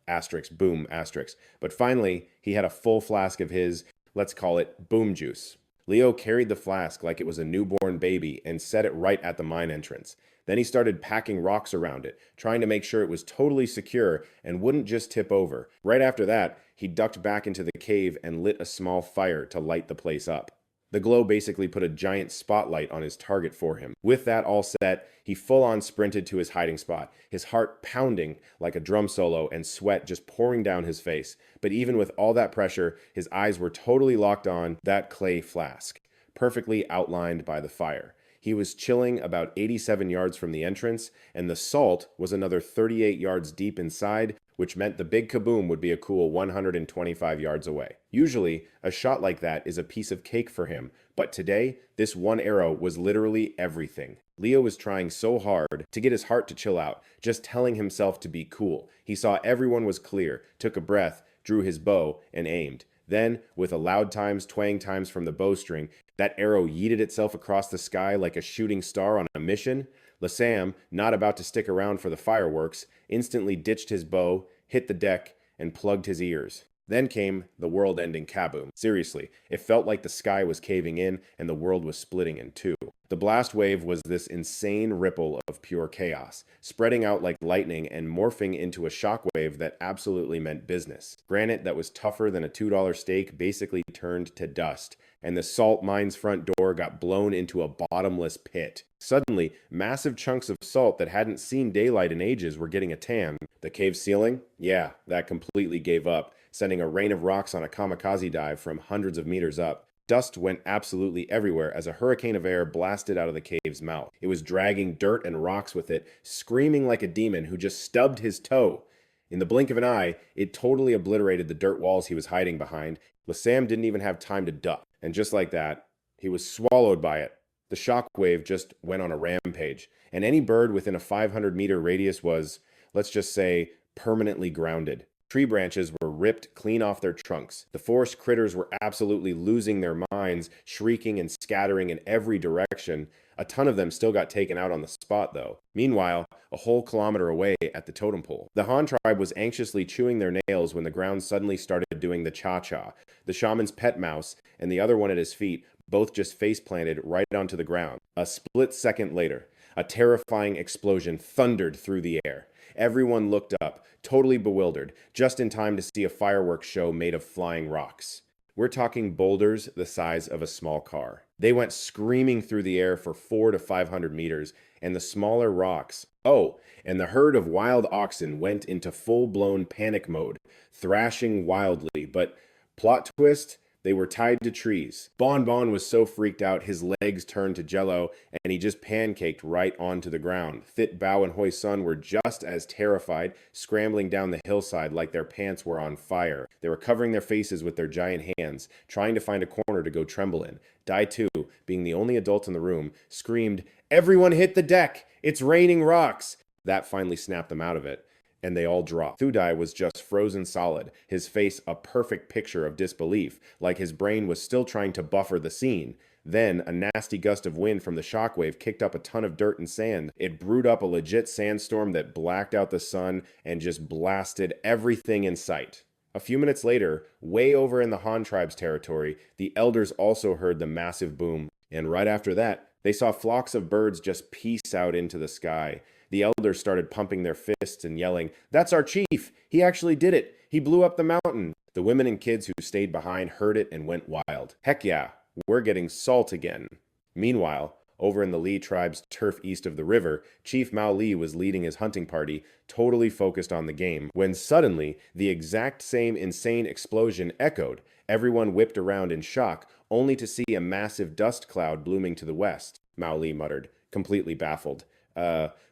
A: asterisk, boom, asterisk. But finally, he had a full flask of his, let's call it, boom juice. Leo carried the flask like it was a newborn baby and set it right at the mine entrance. Then he started packing rocks around it, trying to make sure it was totally secure and wouldn't just tip over. Right after that, he ducked back into the cave and lit a small fire to light the place up. The glow basically put a giant spotlight on his target for him. With that all set, he full-on sprinted to his hiding spot, his heart pounding like a drum solo and sweat just pouring down his face. But even with all that pressure, his eyes were totally locked on that clay flask, perfectly outlined by the fire. He was chilling about 87 yards from the entrance, and the salt was another 38 yards deep inside, which meant the big kaboom would be a cool 125 yards away. Usually, a shot like that is a piece of cake for him, but today, this one arrow was literally everything. Leo was trying so hard to get his heart to chill out, just telling himself to be cool. He saw everyone was clear, took a breath, drew his bow, and aimed. Then, with a loud twang times from the bowstring, that arrow yeeted itself across the sky like a shooting star on a mission. Lasam, not about to stick around for the fireworks, instantly ditched his bow, hit the deck, and plugged his ears. Then came the world-ending kaboom. Seriously, it felt like the sky was caving in and the world was splitting in two. The blast wave was this insane ripple of pure chaos, spreading out like lightning and morphing into a shockwave that absolutely meant business. Granite that was tougher than a $2 steak basically turned to dust, and the salt mine's front door got blown into a bottomless pit. Suddenly, massive chunks of salt that hadn't seen daylight in ages were getting a tan. The cave ceiling? Yeah, that completely gave up, sending a rain of rocks on a kamikaze dive from hundreds of meters up. Dust went absolutely everywhere as a hurricane of air blasted out of the cave's mouth. It was dragging dirt and rocks with it, screaming like a demon who just stubbed his toe. In the blink of an eye, it totally obliterated the dirt walls he was hiding behind. Lasam didn't even have time to duck. And just like that, he was swallowed by it. The shockwave just went on a rampage, and any bird within a 500-meter radius was, let's just say, permanently grounded. Tree branches were ripped clean off their trunks. The forest critters were absolutely losing their minds, shrieking and scattering in every direction. A ton of them still got taken out on the spot, though. Meanwhile, a whole kilometer away at the totem pole, the Han tribe was anxiously chewing their nails when the ground suddenly started doing the cha-cha. The shaman's pet mouse and the other one at his feet both just face-planted right onto the ground. A split second later, a terrifying explosion thundered through the air. Everyone looked up, totally bewildered, just in time to see a fireworks show made of flying rocks. We're talking boulders the size of a small car. They went screaming through the air for 400 to 500 meters, and the smaller rocks. Oh, and the herd of wild oxen went into full-blown panic mode, thrashing wildly, but plot twist, they were tied to trees. Bon Bon was so freaked out his legs turned to jello and he just pancaked right onto the ground. Thit Bao and Hoi Sun were just as terrified, scrambling down the hillside like their pants were on fire. They were covering their faces with their giant hands, trying to find a corner to go tremble in. Dai Tu, being the only adult in the room, screamed, "Everyone hit the deck! It's raining rocks!" That finally snapped them out of it, and they all dropped. Thudai was just frozen solid, his face a perfect picture of disbelief, like his brain was still trying to buffer the scene. Then, a nasty gust of wind from the shockwave kicked up a ton of dirt and sand. It brewed up a legit sandstorm that blacked out the sun and just blasted everything in sight. A few minutes later, way over in the Han tribe's territory, the elders also heard the massive boom, and right after that, they saw flocks of birds just peace out into the sky. The elders started pumping their fists and yelling, "That's our chief! He actually did it! He blew up the mountain!" The women and kids who stayed behind heard it and went wild. Heck yeah, we're getting salt again. Meanwhile, over in the Li tribe's turf east of the river, Chief Mao Li was leading his hunting party, totally focused on the game, when suddenly the exact same insane explosion echoed. Everyone whipped around in shock, only to see a massive dust cloud blooming to the west. Mao Li muttered, completely baffled.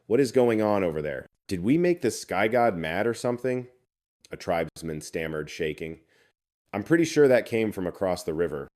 A: What is going on over there? Did we make the sky god mad or something?" A tribesman stammered, shaking. "I'm pretty sure that came from across the river."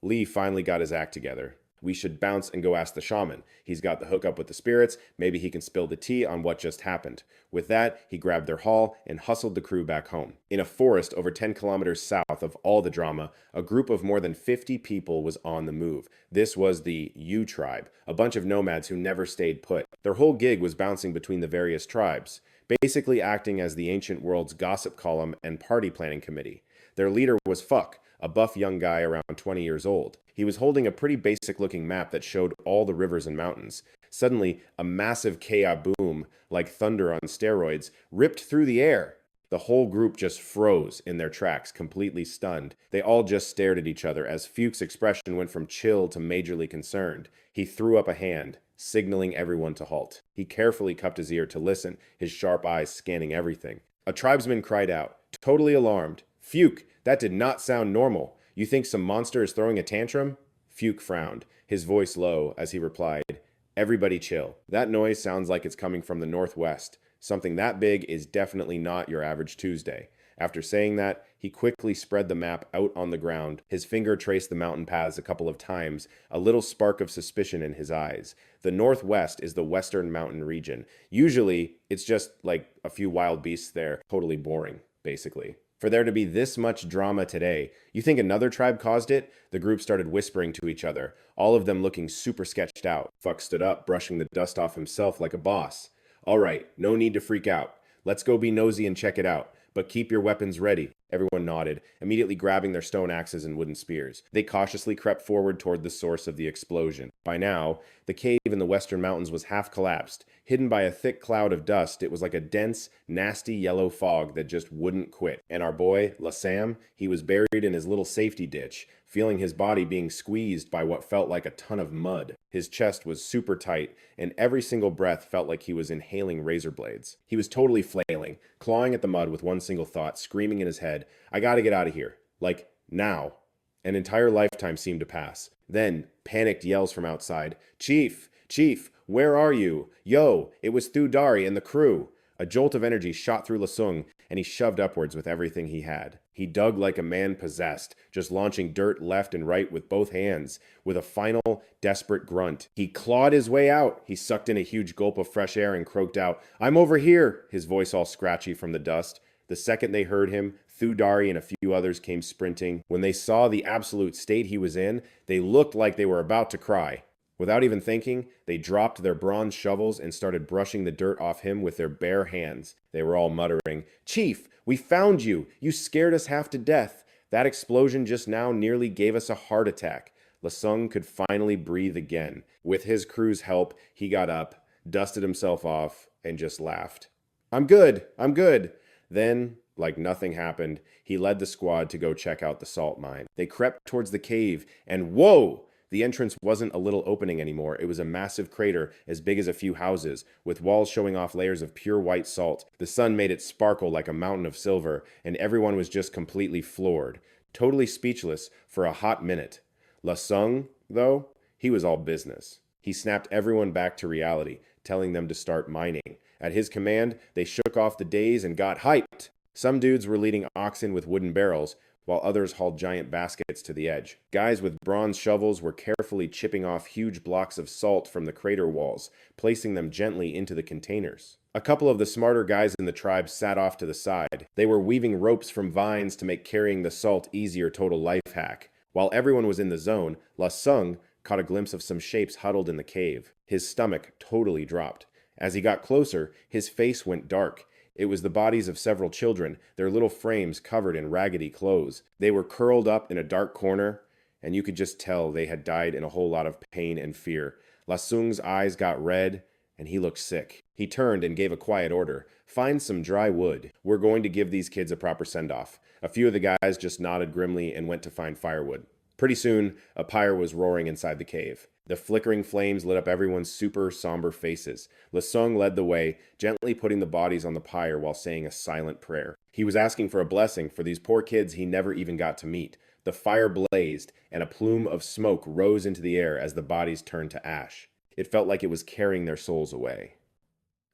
A: Li finally got his act together. "We should bounce and go ask the shaman. He's got the hookup with the spirits. Maybe he can spill the tea on what just happened." With that, he grabbed their haul and hustled the crew back home. In a forest over 10 kilometers south of all the drama, a group of more than 50 people was on the move. This was the Yu tribe, a bunch of nomads who never stayed put. Their whole gig was bouncing between the various tribes, basically acting as the ancient world's gossip column and party planning committee. Their leader was Fuck, a buff young guy around 20 years old. He was holding a pretty basic-looking map that showed all the rivers and mountains. Suddenly, a massive Kea boom, like thunder on steroids, ripped through the air. The whole group just froze in their tracks, completely stunned. They all just stared at each other as Fuch's expression went from chill to majorly concerned. He threw up a hand, signaling everyone to halt. He carefully cupped his ear to listen, his sharp eyes scanning everything. A tribesman cried out, totally alarmed, "Fuch, that did not sound normal. You think some monster is throwing a tantrum?" Fuch frowned, his voice low, as he replied, "Everybody chill. That noise sounds like it's coming from the northwest. Something that big is definitely not your average Tuesday." After saying that, he quickly spread the map out on the ground. His finger traced the mountain paths a couple of times, a little spark of suspicion in his eyes. The northwest is the western mountain region. Usually, it's just like a few wild beasts there. Totally boring, basically. For there to be this much drama today, you think another tribe caused it? The group started whispering to each other, all of them looking super sketched out. Fuck stood up, brushing the dust off himself like a boss. "All right, no need to freak out. Let's go be nosy and check it out. But keep your weapons ready." Everyone nodded, immediately grabbing their stone axes and wooden spears. They cautiously crept forward toward the source of the explosion. By now, the cave in the western mountains was half collapsed. Hidden by a thick cloud of dust, it was like a dense, nasty yellow fog that just wouldn't quit. And our boy, Lassam, he was buried in his little safety ditch, feeling his body being squeezed by what felt like a ton of mud. His chest was super tight, and every single breath felt like he was inhaling razor blades. He was totally flailing, clawing at the mud with one single thought, screaming in his head, "I gotta get out of here. Like, now." An entire lifetime seemed to pass. Then, panicked yells from outside. "Chief! Chief! Where are you? Yo, it was Thudari and the crew." A jolt of energy shot through Lasung, and he shoved upwards with everything he had. He dug like a man possessed, just launching dirt left and right with both hands. With a final, desperate grunt, he clawed his way out. He sucked in a huge gulp of fresh air and croaked out, "I'm over here," his voice all scratchy from the dust. The second they heard him, Thudari and a few others came sprinting. When they saw the absolute state he was in, they looked like they were about to cry. Without even thinking, they dropped their bronze shovels and started brushing the dirt off him with their bare hands. They were all muttering, "Chief, we found you! You scared us half to death! That explosion just now nearly gave us a heart attack." Lasung could finally breathe again. With his crew's help, he got up, dusted himself off, and just laughed. I'm good. Then, like nothing happened, he led the squad to go check out the salt mine. They crept towards the cave, and whoa! The entrance wasn't a little opening anymore. It was a massive crater as big as a few houses, with walls showing off layers of pure white salt. The sun made it sparkle like a mountain of silver, and everyone was just completely floored, totally speechless for a hot minute. Lasung, though, he was all business. He snapped everyone back to reality, telling them to start mining. At his command, they shook off the daze and got hyped. Some dudes were leading oxen with wooden barrels, while others hauled giant baskets to the edge. Guys with bronze shovels were carefully chipping off huge blocks of salt from the crater walls, placing them gently into the containers. A couple of the smarter guys in the tribe sat off to the side. They were weaving ropes from vines to make carrying the salt easier. Total life hack. While everyone was in the zone, Lasung caught a glimpse of some shapes huddled in the cave. His stomach totally dropped. As he got closer, his face went dark. It was the bodies of several children, their little frames covered in raggedy clothes. They were curled up in a dark corner, and you could just tell they had died in a whole lot of pain and fear. Lasung's eyes got red, and he looked sick. He turned and gave a quiet order. Find some dry wood. We're going to give these kids a proper send-off. A few of the guys just nodded grimly and went to find firewood. Pretty soon, a pyre was roaring inside the cave. The flickering flames lit up everyone's super somber faces. Lasung led the way, gently putting the bodies on the pyre while saying a silent prayer. He was asking for a blessing for these poor kids he never even got to meet. The fire blazed, and a plume of smoke rose into the air as the bodies turned to ash. It felt like it was carrying their souls away.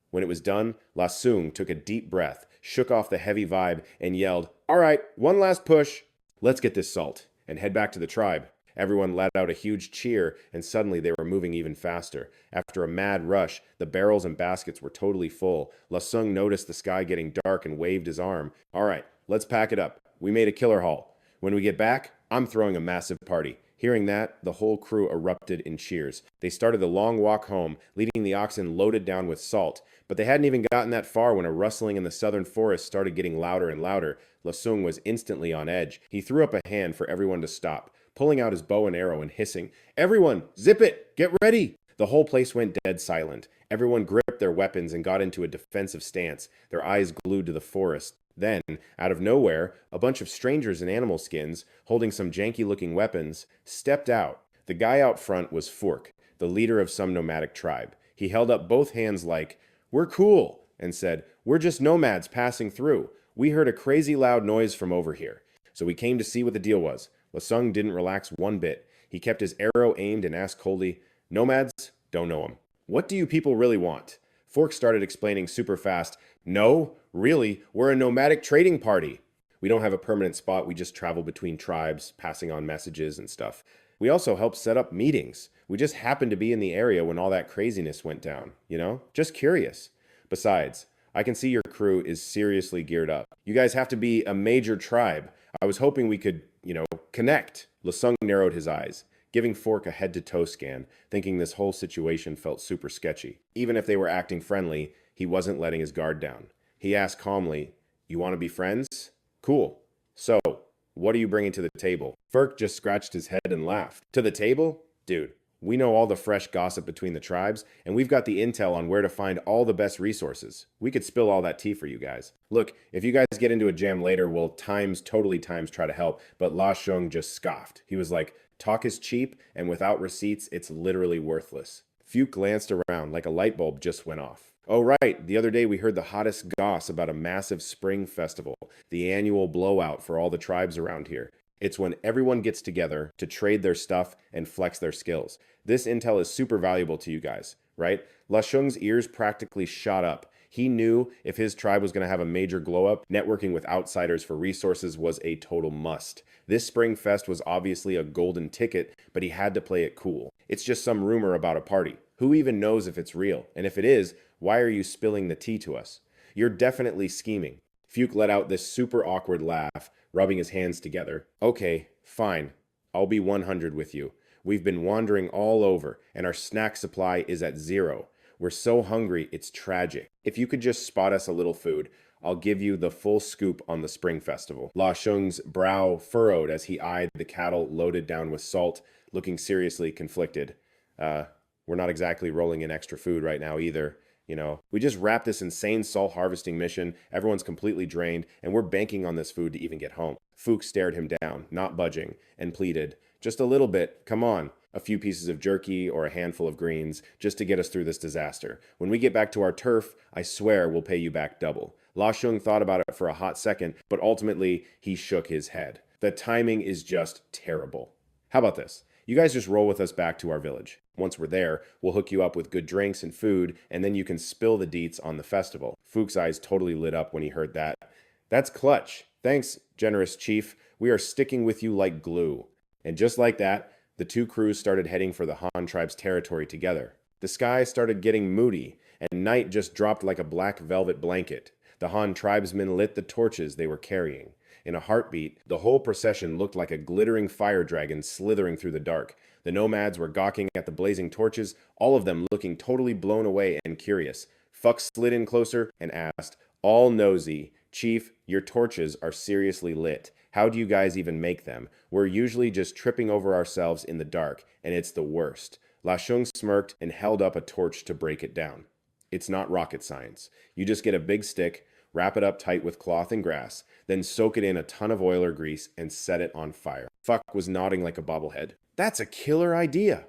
A: When it was done, Lasung took a deep breath, shook off the heavy vibe, and yelled, "All right, one last push. Let's get this salt and head back to the tribe." Everyone let out a huge cheer, and suddenly they were moving even faster. After a mad rush, the barrels and baskets were totally full. Lasung noticed the sky getting dark and waved his arm. "All right, let's pack it up. We made a killer haul. When we get back, I'm throwing a massive party." Hearing that, the whole crew erupted in cheers. They started the long walk home, leading the oxen loaded down with salt. But they hadn't even gotten that far when a rustling in the southern forest started getting louder and louder. Lasung was instantly on edge. He threw up a hand for everyone to stop, pulling out his bow and arrow and hissing, "Everyone, zip it! Get ready!" The whole place went dead silent. Everyone gripped their weapons and got into a defensive stance, their eyes glued to the forest. Then, out of nowhere, a bunch of strangers in animal skins, holding some janky-looking weapons, stepped out. The guy out front was Fork, the leader of some nomadic tribe. He held up both hands like, "We're cool," and said, "We're just nomads passing through. We heard a crazy loud noise from over here, so we came to see what the deal was." Lasung didn't relax one bit. He kept his arrow aimed and asked coldly, "Nomads? Don't know them. What do you people really want?" Fork started explaining super fast, "No, really, we're a nomadic trading party. We don't have a permanent spot, we just travel between tribes, passing on messages and stuff. We also help set up meetings. We just happened to be in the area when all that craziness went down, you know? Just curious. Besides, I can see your crew is seriously geared up. You guys have to be a major tribe. I was hoping we could, connect." Lasung narrowed his eyes, giving Fork a head-to-toe scan, thinking this whole situation felt super sketchy. Even if they were acting friendly, he wasn't letting his guard down. He asked calmly, "You want to be friends? Cool. So, what are you bringing to the table?" Fork just scratched his head and laughed. "To the table? Dude, we know all the fresh gossip between the tribes, and we've got the intel on where to find all the best resources. We could spill all that tea for you guys. Look, if you guys get into a jam later, we'll totally try to help." But La Shung just scoffed. He was like, "Talk is cheap, and without receipts, it's literally worthless." Fuke glanced around like a light bulb just went off. "Oh right, the other day we heard the hottest goss about a massive spring festival, the annual blowout for all the tribes around here. It's when everyone gets together to trade their stuff and flex their skills. This intel is super valuable to you guys, right?" La Shung's ears practically shot up. He knew if his tribe was going to have a major glow-up, networking with outsiders for resources was a total must. This Spring Fest was obviously a golden ticket, but he had to play it cool. It's just some rumor about a party. Who even knows if it's real? And if it is, why are you spilling the tea to us? You're definitely scheming. Fuke let out this super awkward laugh, rubbing his hands together. Okay, fine. I'll be 100 with you. We've been wandering all over, and our snack supply is at 0. We're so hungry, it's tragic. If you could just spot us a little food, I'll give you the full scoop on the Spring Festival. La Shung's brow furrowed as he eyed the cattle loaded down with salt, looking seriously conflicted. We're not exactly rolling in extra food right now either. We just wrapped this insane salt harvesting mission, everyone's completely drained, and we're banking on this food to even get home. Fuchs stared him down, not budging, and pleaded, just a little bit, come on. A few pieces of jerky or a handful of greens, just to get us through this disaster. When we get back to our turf, I swear we'll pay you back double. La Shung thought about it for a hot second, but ultimately he shook his head. The timing is just terrible. How about this? You guys just roll with us back to our village. Once we're there, we'll hook you up with good drinks and food, and then you can spill the deets on the festival. Fuchs' eyes totally lit up when he heard that. That's clutch. Thanks, generous chief. We are sticking with you like glue. And just like that, the two crews started heading for the Han tribe's territory together. The sky started getting moody, and night just dropped like a black velvet blanket. The Han tribesmen lit the torches they were carrying. In a heartbeat, the whole procession looked like a glittering fire dragon slithering through the dark. The nomads were gawking at the blazing torches, all of them looking totally blown away and curious. Fuck slid in closer and asked, all nosy, Chief, your torches are seriously lit. How do you guys even make them? We're usually just tripping over ourselves in the dark, and it's the worst. La Shung smirked and held up a torch to break it down. It's not rocket science. You just get a big stick, wrap it up tight with cloth and grass, then soak it in a ton of oil or grease and set it on fire. Fuck was nodding like a bobblehead. That's a killer idea.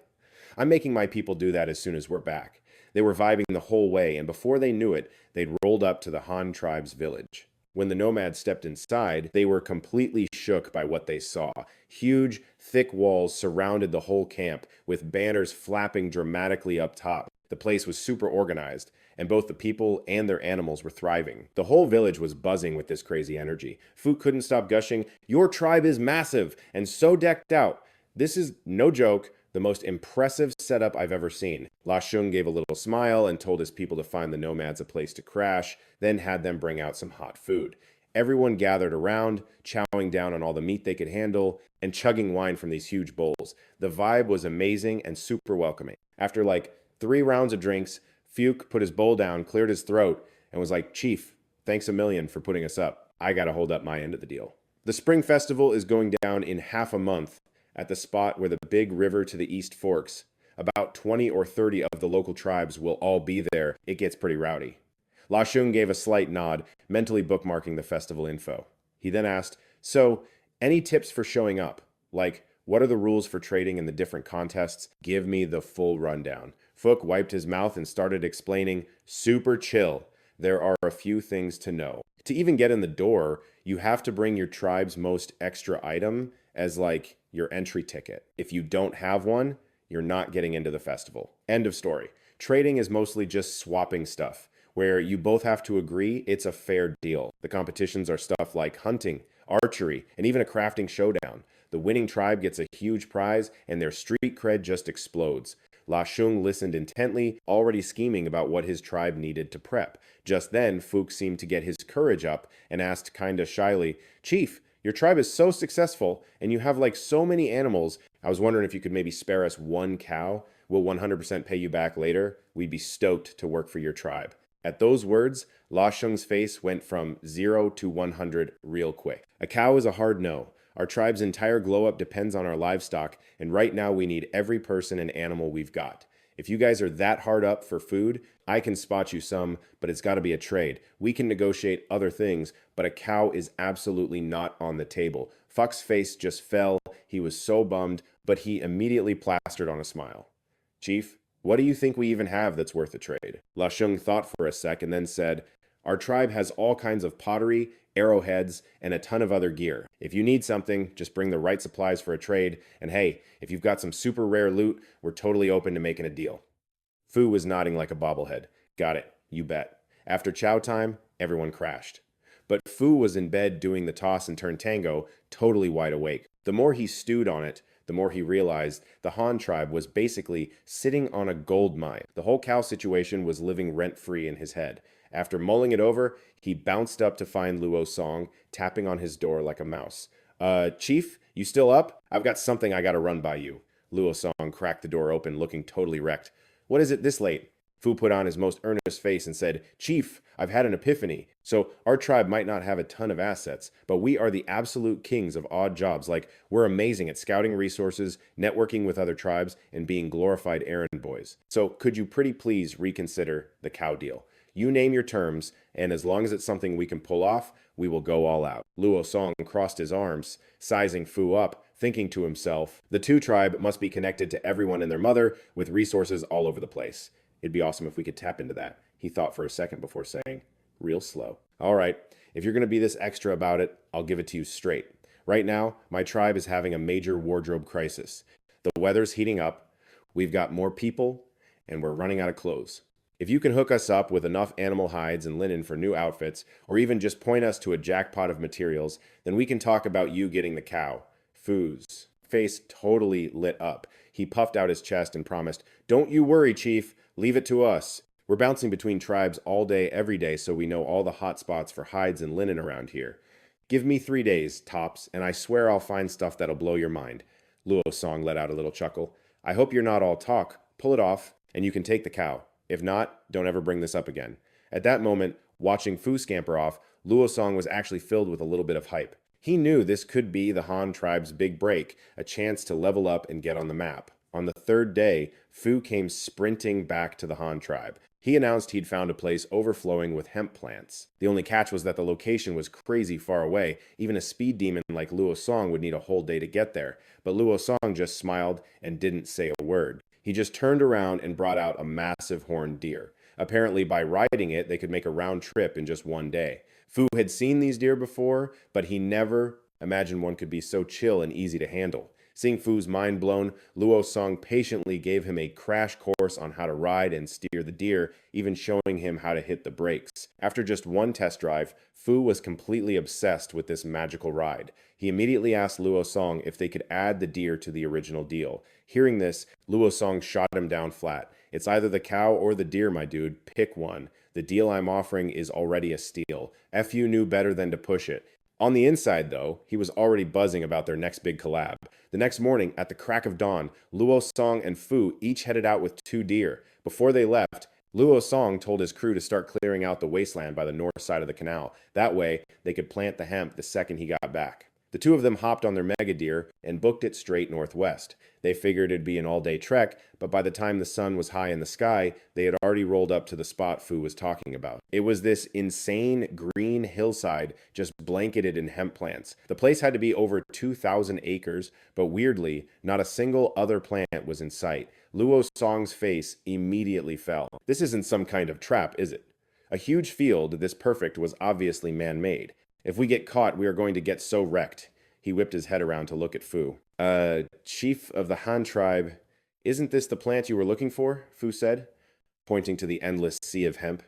A: I'm making my people do that as soon as we're back. They were vibing the whole way, and before they knew it, they'd rolled up to the Han tribe's village. When the nomads stepped inside, they were completely shook by what they saw. Huge, thick walls surrounded the whole camp, with banners flapping dramatically up top. The place was super organized, and both the people and their animals were thriving. The whole village was buzzing with this crazy energy. Fu couldn't stop gushing, "Your tribe is massive, and so decked out. This is, no joke, the most impressive setup I've ever seen." La Shung gave a little smile and told his people to find the nomads a place to crash, then had them bring out some hot food. Everyone gathered around, chowing down on all the meat they could handle, and chugging wine from these huge bowls. The vibe was amazing and super welcoming. After like 3 rounds of drinks, Fuke put his bowl down, cleared his throat, and was like, "Chief, thanks a million for putting us up. I gotta hold up my end of the deal." The Spring Festival is going down in half a month at the spot where the big river to the east forks. About 20 or 30 of the local tribes will all be there. It gets pretty rowdy. La Shung gave a slight nod, mentally bookmarking the festival info. He then asked, "So, any tips for showing up? Like, what are the rules for trading in the different contests? Give me the full rundown." Fook wiped his mouth and started explaining, "Super chill. There are a few things to know. To even get in the door, you have to bring your tribe's most extra item as like your entry ticket. If you don't have one, you're not getting into the festival. End of story. Trading is mostly just swapping stuff, where you both have to agree it's a fair deal. The competitions are stuff like hunting, archery, and even a crafting showdown. The winning tribe gets a huge prize, and their street cred just explodes." La Shung listened intently, already scheming about what his tribe needed to prep. Just then, Fook seemed to get his courage up and asked kinda shyly, "Chief, your tribe is so successful, and you have like so many animals. I was wondering if you could maybe spare us 1 cow. We'll 100% pay you back later. We'd be stoked to work for your tribe." At those words, La Shung's face went from 0 to 100 real quick. A cow is a hard no. Our tribe's entire glow-up depends on our livestock, and right now we need every person and animal we've got. If you guys are that hard up for food, I can spot you some, but it's gotta be a trade. We can negotiate other things, but a cow is absolutely not on the table. Fuck's face just fell. He was so bummed, but he immediately plastered on a smile. "Chief, what do you think we even have that's worth a trade?" La Shung thought for a sec and then said, "Our tribe has all kinds of pottery, arrowheads, and a ton of other gear. If you need something, just bring the right supplies for a trade, and hey, if you've got some super rare loot, we're totally open to making a deal." Fu was nodding like a bobblehead. "Got it, you bet." After chow time, everyone crashed. But Fu was in bed doing the toss and turn tango, totally wide awake. The more he stewed on it, the more he realized the Han tribe was basically sitting on a gold mine. The whole cow situation was living rent-free in his head. After mulling it over, he bounced up to find Luo Song, tapping on his door like a mouse. Chief, you still up? I've got something I gotta run by you. Luo Song cracked the door open, looking totally wrecked. What is it this late? Fu put on his most earnest face and said, Chief, I've had an epiphany. So our tribe might not have a ton of assets, but we are the absolute kings of odd jobs. Like, we're amazing at scouting resources, networking with other tribes, and being glorified errand boys. So could you pretty please reconsider the cow deal? You name your terms, and as long as it's something we can pull off, we will go all out. Luo Song crossed his arms, sizing Fu up, thinking to himself, the two tribe must be connected to everyone and their mother, with resources all over the place. It'd be awesome if we could tap into that. He thought for a second before saying, real slow. All right, if you're going to be this extra about it, I'll give it to you straight. Right now, my tribe is having a major wardrobe crisis. The weather's heating up, we've got more people, and we're running out of clothes. If you can hook us up with enough animal hides and linen for new outfits, or even just point us to a jackpot of materials, then we can talk about you getting the cow. Fu's face totally lit up. He puffed out his chest and promised, Don't you worry, Chief. Leave it to us. We're bouncing between tribes all day, every day, so we know all the hot spots for hides and linen around here. Give me 3 days, tops, and I swear I'll find stuff that'll blow your mind. Luo Song let out a little chuckle. I hope you're not all talk. Pull it off, and you can take the cow. If not, don't ever bring this up again. At that moment, watching Fu scamper off, Luo Song was actually filled with a little bit of hype. He knew this could be the Han tribe's big break, a chance to level up and get on the map. On the third day, Fu came sprinting back to the Han tribe. He announced he'd found a place overflowing with hemp plants. The only catch was that the location was crazy far away. Even a speed demon like Luo Song would need a whole day to get there. But Luo Song just smiled and didn't say a word. He just turned around and brought out a massive horned deer. Apparently, by riding it, they could make a round trip in just one day. Fu had seen these deer before, but he never imagined one could be so chill and easy to handle. Seeing Fu's mind blown, Luo Song patiently gave him a crash course on how to ride and steer the deer, even showing him how to hit the brakes. After just one test drive, Fu was completely obsessed with this magical ride. He immediately asked Luo Song if they could add the deer to the original deal. Hearing this, Luo Song shot him down flat. It's either the cow or the deer, my dude. Pick one. The deal I'm offering is already a steal. FU knew better than to push it. On the inside, though, he was already buzzing about their next big collab. The next morning, at the crack of dawn, Luo Song and Fu each headed out with 2 deer. Before they left, Luo Song told his crew to start clearing out the wasteland by the north side of the canal. That way, they could plant the hemp the second he got back. The two of them hopped on their mega deer and booked it straight northwest. They figured it'd be an all-day trek, but by the time the sun was high in the sky, they had already rolled up to the spot Fu was talking about. It was this insane green hillside just blanketed in hemp plants. The place had to be over 2,000 acres, but weirdly, not a single other plant was in sight. Luo Song's face immediately fell. This isn't some kind of trap, is it? A huge field this perfect was obviously man-made. If we get caught, we are going to get so wrecked. He whipped his head around to look at Fu. Chief of the Han tribe, isn't this the plant you were looking for? Fu said, pointing to the endless sea of hemp.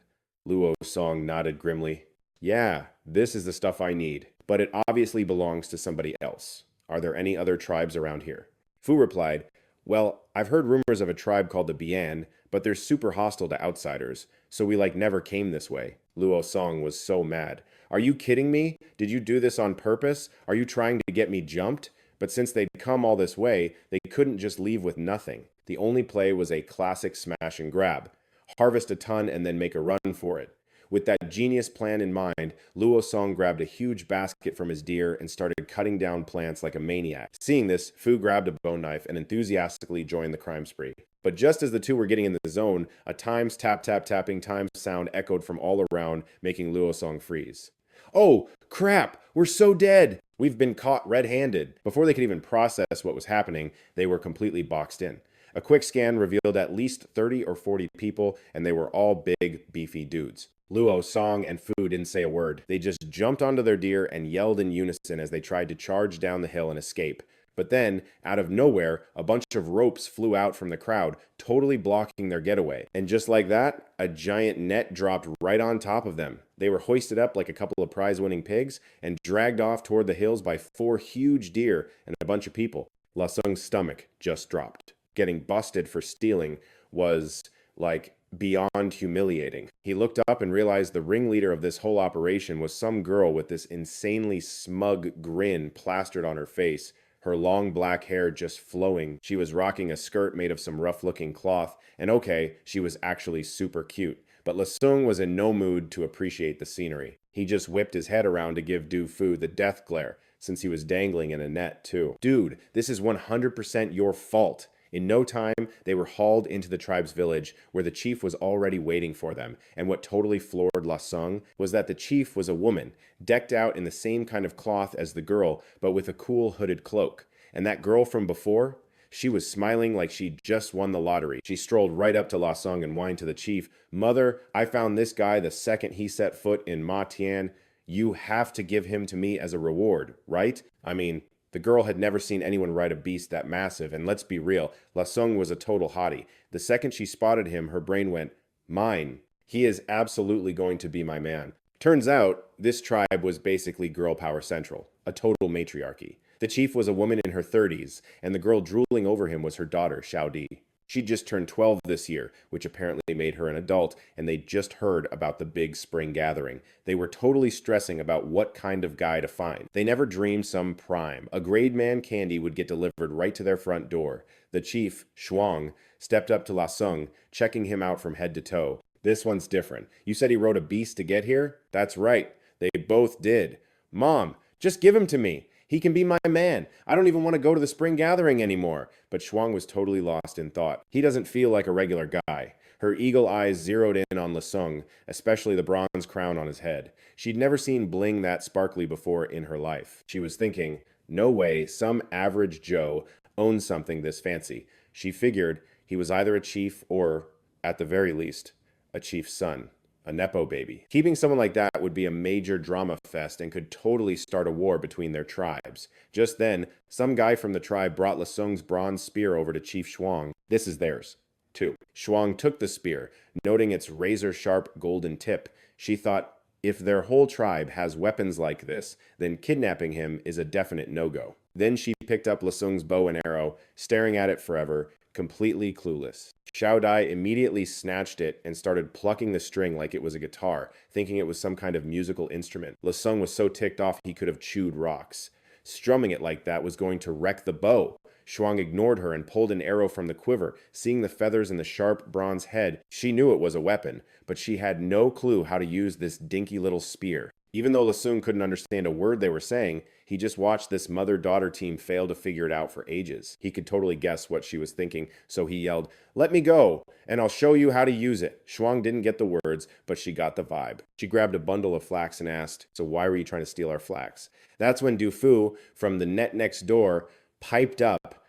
A: Luo Song nodded grimly. Yeah, this is the stuff I need, but it obviously belongs to somebody else. Are there any other tribes around here? Fu replied, well, I've heard rumors of a tribe called the Bian, but they're super hostile to outsiders, so we never came this way. Luo Song was so mad. Are you kidding me? Did you do this on purpose? Are you trying to get me jumped? But since they'd come all this way, they couldn't just leave with nothing. The only play was a classic smash and grab. Harvest a ton and then make a run for it. With that genius plan in mind, Luo Song grabbed a huge basket from his deer and started cutting down plants like a maniac. Seeing this, Fu grabbed a bone knife and enthusiastically joined the crime spree. But just as the two were getting in the zone, a Times tap-tap-tapping Times sound echoed from all around, making Luo Song freeze. Oh, crap! We're so dead! We've been caught red-handed. Before they could even process what was happening, they were completely boxed in. A quick scan revealed at least 30 or 40 people, and they were all big, beefy dudes. Luo, Song, and Fu didn't say a word. They just jumped onto their deer and yelled in unison as they tried to charge down the hill and escape. But then, out of nowhere, a bunch of ropes flew out from the crowd, totally blocking their getaway. And just like that, a giant net dropped right on top of them. They were hoisted up like a couple of prize-winning pigs and dragged off toward the hills by 4 huge deer and a bunch of people. La Sung's stomach just dropped. Getting busted for stealing was like beyond humiliating. He looked up and realized the ringleader of this whole operation was some girl with this insanely smug grin plastered on her face, her long black hair just flowing. She was rocking a skirt made of some rough-looking cloth, and okay, she was actually super cute. But Lasung was in no mood to appreciate the scenery. He just whipped his head around to give Du Fu the death glare, since he was dangling in a net too. Dude, this is 100% your fault. In no time, they were hauled into the tribe's village, where the chief was already waiting for them, and what totally floored Lasung was that the chief was a woman, decked out in the same kind of cloth as the girl, but with a cool hooded cloak. And that girl from before? She was smiling like she'd just won the lottery. She strolled right up to Lasung and whined to the chief, "Mother, I found this guy the second he set foot in Ma Tian. You have to give him to me as a reward, right?" I mean, the girl had never seen anyone ride a beast that massive, and let's be real, Lasung was a total hottie. The second she spotted him, her brain went, "Mine. He is absolutely going to be my man." Turns out, this tribe was basically girl power central, a total matriarchy. The chief was a woman in her 30s, and the girl drooling over him was her daughter, Xiao Di. She'd just turned 12 this year, which apparently made her an adult, and they'd just heard about the big spring gathering. They were totally stressing about what kind of guy to find. They never dreamed some prime. A grade man candy would get delivered right to their front door. The chief, Shuang, stepped up to Lasung, checking him out from head to toe. "This one's different. You said he rode a beast to get here?" "That's right. They both did." "Mom, just give him to me. He can be my man. I don't even want to go to the spring gathering anymore." But Shuang was totally lost in thought. He doesn't feel like a regular guy. Her eagle eyes zeroed in on Lasung, especially the bronze crown on his head. She'd never seen bling that sparkly before in her life. She was thinking, no way some average Joe owns something this fancy. She figured he was either a chief or, at the very least, a chief's son. A Nepo baby. Keeping someone like that would be a major drama fest and could totally start a war between their tribes. Just then, some guy from the tribe brought Lasung's bronze spear over to Chief Shuang. "This is theirs, too." Shuang took the spear, noting its razor-sharp golden tip. She thought, if their whole tribe has weapons like this, then kidnapping him is a definite no-go. Then she picked up Lasung's bow and arrow, staring at it forever, completely clueless. Xiao Dai immediately snatched it and started plucking the string like it was a guitar, thinking it was some kind of musical instrument. Lasung was so ticked off he could have chewed rocks. Strumming it like that was going to wreck the bow. Shuang ignored her and pulled an arrow from the quiver. Seeing the feathers in the sharp bronze head, she knew it was a weapon, but she had no clue how to use this dinky little spear. Even though Lasung couldn't understand a word they were saying, he just watched this mother-daughter team fail to figure it out for ages. He could totally guess what she was thinking, so he yelled, "Let me go, and I'll show you how to use it." Shuang didn't get the words, but she got the vibe. She grabbed a bundle of flax and asked, "So why were you trying to steal our flax?" That's when Du Fu, from the net next door, piped up,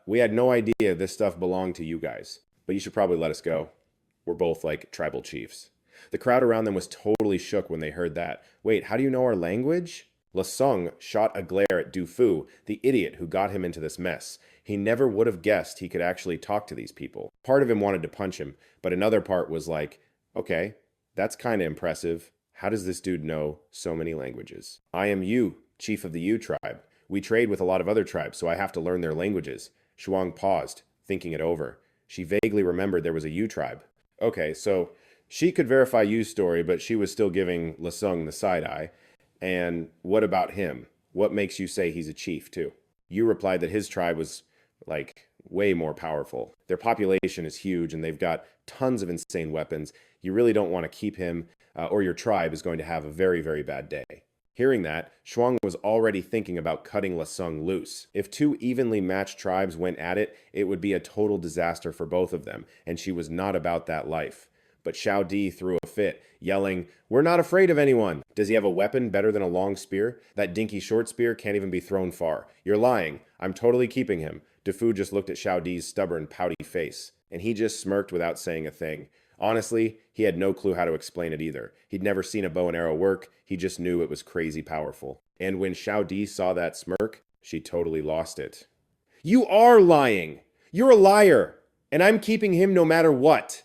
A: "We had no idea this stuff belonged to you guys, but you should probably let us go. We're both like tribal chiefs." The crowd around them was totally shook when they heard that. "Wait, how do you know our language?" Lasung shot a glare at Du Fu, the idiot who got him into this mess. He never would have guessed he could actually talk to these people. Part of him wanted to punch him, but another part was like, okay, that's kind of impressive. How does this dude know so many languages? "I am Yu, chief of the Yu tribe. We trade with a lot of other tribes, so I have to learn their languages." Shuang paused, thinking it over. She vaguely remembered there was a Yu tribe. Okay, so she could verify Yu's story, but she was still giving Lasung the side-eye. "And what about him? What makes you say he's a chief, too?" Yu replied that his tribe was, like, way more powerful. Their population is huge, and they've got tons of insane weapons. You really don't want to keep him, or your tribe is going to have a very, very bad day. Hearing that, Shuang was already thinking about cutting Lasung loose. If two evenly matched tribes went at it, it would be a total disaster for both of them, and she was not about that life. But Xiao Di threw a fit, yelling, "We're not afraid of anyone." "Does he have a weapon better than a long spear? That dinky short spear can't even be thrown far." "You're lying. I'm totally keeping him." Du Fu just looked at Xiao Di's stubborn, pouty face, and he just smirked without saying a thing. Honestly, he had no clue how to explain it either. He'd never seen a bow and arrow work, he just knew it was crazy powerful. And when Xiao Di saw that smirk, she totally lost it. "You are lying! You're a liar! And I'm keeping him no matter what!"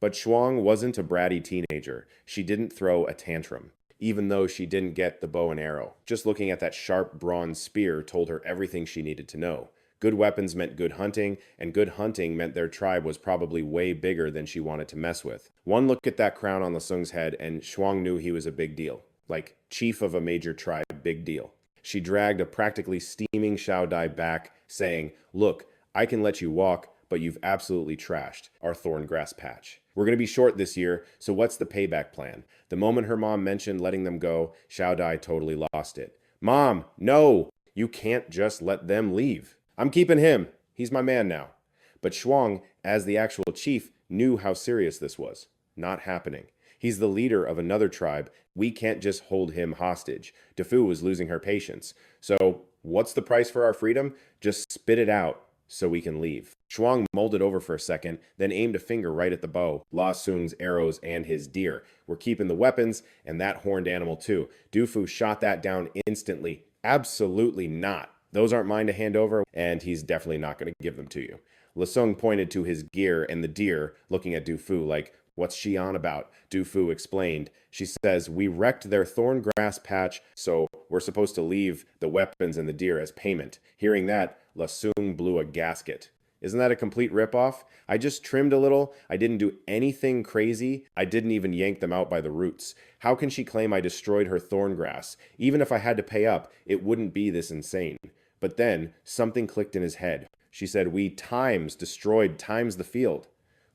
A: But Shuang wasn't a bratty teenager. She didn't throw a tantrum, even though she didn't get the bow and arrow. Just looking at that sharp bronze spear told her everything she needed to know. Good weapons meant good hunting, and good hunting meant their tribe was probably way bigger than she wanted to mess with. One look at that crown on Lasung's head, and Shuang knew he was a big deal. Like, chief of a major tribe, big deal. She dragged a practically steaming Xiao Dai back, saying, "Look, I can let you walk, but you've absolutely trashed our thorn grass patch. We're going to be short this year, so what's the payback plan?" The moment her mom mentioned letting them go, Xiao Dai totally lost it. "Mom, no! You can't just let them leave. I'm keeping him. He's my man now." But Shuang, as the actual chief, knew how serious this was. Not happening. He's the leader of another tribe. We can't just hold him hostage. DeFu was losing her patience. So, what's the price for our freedom? Just spit it out so we can leave. Shuang mulled it over for a second, then aimed a finger right at the bow. La Sung's arrows and his deer. We're keeping the weapons and that horned animal too. DuFu shot that down instantly. Absolutely not. Those aren't mine to hand over, and he's definitely not going to give them to you. Lasung pointed to his gear and the deer, looking at DuFu like, "What's she on about?" DuFu explained. She says, "We wrecked their thorn grass patch, so we're supposed to leave the weapons and the deer as payment." Hearing that, Lasung blew a gasket. Isn't that a complete ripoff? I just trimmed a little. I didn't do anything crazy. I didn't even yank them out by the roots. How can she claim I destroyed her thorn grass? Even if I had to pay up, it wouldn't be this insane. But then, something clicked in his head. She said, "We destroyed times the field."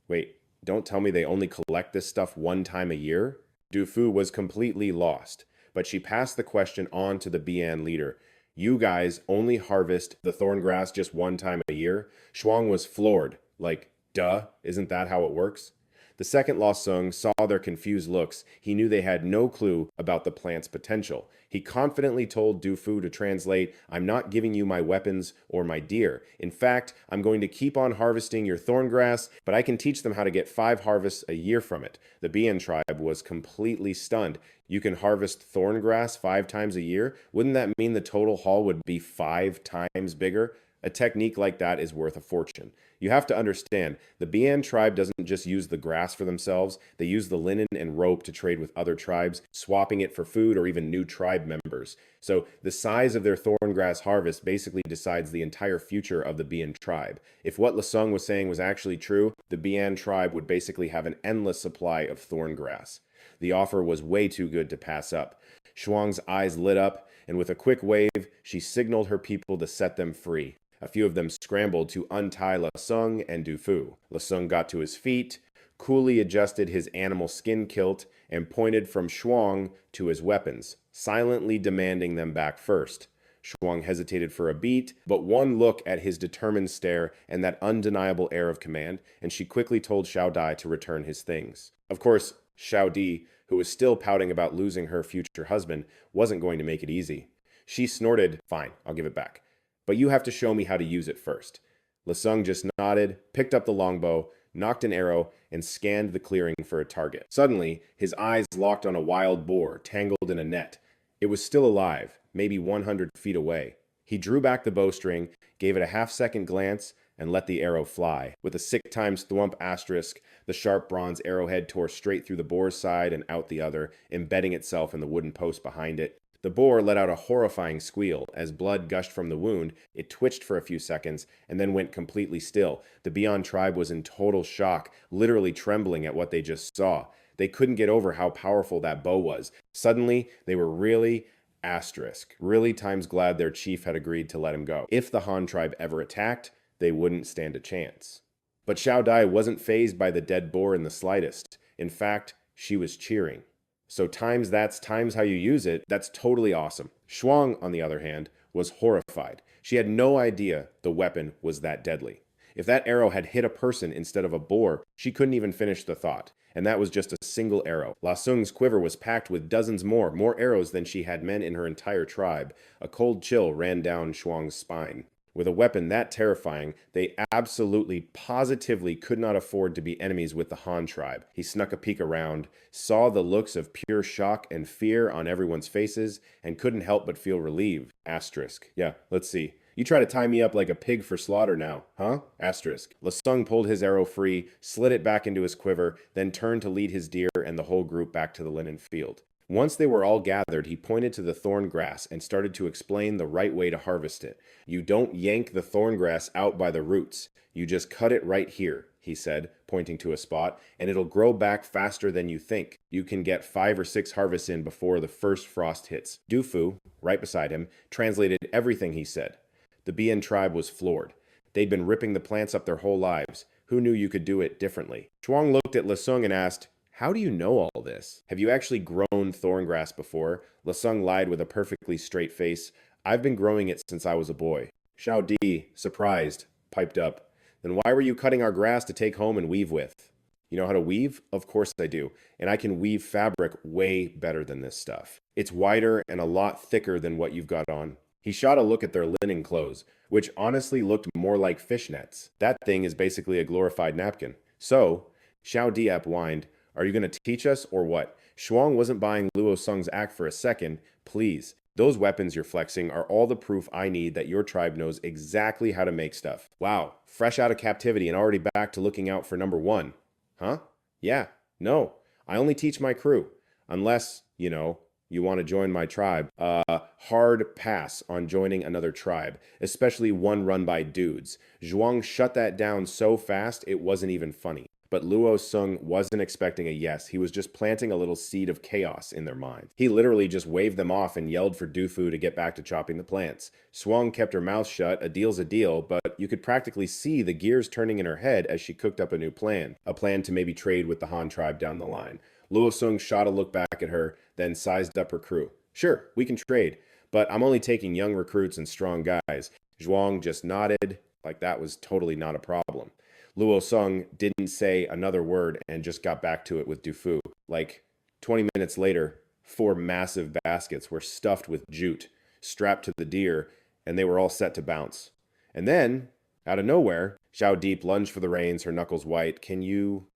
A: Wait, don't tell me they only collect this stuff one time a year? DuFu was completely lost, but she passed the question on to the Bian leader. "You guys only harvest the thorn grass just one time a year?" Shuang was floored. Like, duh, isn't that how it works? The second La Sung saw their confused looks. He knew they had no clue about the plant's potential. He confidently told DuFu to translate, "I'm not giving you my weapons or my deer. In fact, I'm going to keep on harvesting your thorn grass, but I can teach them how to get 5 harvests a year from it." The Bian tribe was completely stunned. You can harvest thorn grass 5 times a year? Wouldn't that mean the total haul would be 5 times bigger? A technique like that is worth a fortune. You have to understand, the Bian tribe doesn't just use the grass for themselves, they use the linen and rope to trade with other tribes, swapping it for food or even new tribe members. So the size of their thorn grass harvest basically decides the entire future of the Bian tribe. If what Lasung was saying was actually true, the Bian tribe would basically have an endless supply of thorn grass. The offer was way too good to pass up. Shuang's eyes lit up, and with a quick wave, she signaled her people to set them free. A few of them scrambled to untie Lasung and DuFu. Lasung got to his feet, coolly adjusted his animal skin kilt, and pointed from Shuang to his weapons, silently demanding them back first. Shuang hesitated for a beat, but one look at his determined stare and that undeniable air of command, and she quickly told Xiao Dai to return his things. Of course, Xiao Di, who was still pouting about losing her future husband, wasn't going to make it easy. She snorted, "Fine, I'll give it back. But you have to show me how to use it first." Lasung just nodded, picked up the longbow, knocked an arrow, and scanned the clearing for a target. Suddenly, his eyes locked on a wild boar tangled in a net. It was still alive, maybe 100 feet away. He drew back the bowstring, gave it a half-second glance, and let the arrow fly. With a 6 times thwump asterisk, the sharp bronze arrowhead tore straight through the boar's side and out the other, embedding itself in the wooden post behind it. The boar let out a horrifying squeal. As blood gushed from the wound, it twitched for a few seconds and then went completely still. The Bian tribe was in total shock, literally trembling at what they just saw. They couldn't get over how powerful that bow was. Suddenly, they were really times glad their chief had agreed to let him go. If the Han tribe ever attacked, they wouldn't stand a chance. But Xiao Dai wasn't fazed by the dead boar in the slightest. In fact, she was cheering. So that's times how you use it, that's totally awesome. Shuang, on the other hand, was horrified. She had no idea the weapon was that deadly. If that arrow had hit a person instead of a boar, she couldn't even finish the thought. And that was just a single arrow. La Sung's quiver was packed with dozens more arrows than she had men in her entire tribe. A cold chill ran down Shuang's spine. With a weapon that terrifying, they absolutely, positively could not afford to be enemies with the Han tribe. He snuck a peek around, saw the looks of pure shock and fear on everyone's faces, and couldn't help but feel relieved. Asterisk. Yeah, let's see. You try to tie me up like a pig for slaughter now, huh? Asterisk. Lasung pulled his arrow free, slid it back into his quiver, then turned to lead his deer and the whole group back to the linen field. Once they were all gathered, he pointed to the thorn grass and started to explain the right way to harvest it. You don't yank the thorn grass out by the roots. You just cut it right here, he said, pointing to a spot, and it'll grow back faster than you think. You can get 5 or 6 harvests in before the first frost hits. Dufu, right beside him, translated everything he said. The Bian tribe was floored. They'd been ripping the plants up their whole lives. Who knew you could do it differently? Chuang looked at Lesung and asked, "How do you know all this? Have you actually grown thorn grass before?" Lesung lied with a perfectly straight face. "I've been growing it since I was a boy." Xiao Di, surprised, piped up, "Then why were you cutting our grass to take home and weave with?" "You know how to weave?" "Of course I do. And I can weave fabric way better than this stuff. It's wider and a lot thicker than what you've got on." He shot a look at their linen clothes, which honestly looked more like fishnets. "That thing is basically a glorified napkin." "So," Xiao Diap whined, "are you going to teach us or what?" Shuang wasn't buying Luo Sung's act for a second. "Please, those weapons you're flexing are all the proof I need that your tribe knows exactly how to make stuff." "Wow, fresh out of captivity and already back to looking out for number one." "Huh? Yeah, no, I only teach my crew. Unless, you want to join my tribe. Hard pass on joining another tribe, especially one run by dudes." Zhuang shut that down so fast it wasn't even funny. But Luo Sung wasn't expecting a yes. He was just planting a little seed of chaos in their minds. He literally just waved them off and yelled for Dufu to get back to chopping the plants. Shuang kept her mouth shut. A deal's a deal, but you could practically see the gears turning in her head as she cooked up a new plan. A plan to maybe trade with the Han tribe down the line. Luo Sung shot a look back at her, then sized up her crew. "Sure, we can trade, but I'm only taking young recruits and strong guys." Zhuang just nodded like that was totally not a problem. Luo Sung didn't say another word and just got back to it with Dufu. Like 20 minutes later, 4 massive baskets were stuffed with jute, strapped to the deer, and they were all set to bounce. And then, out of nowhere, Xiao Deep lunged for the reins, her knuckles white. "Can you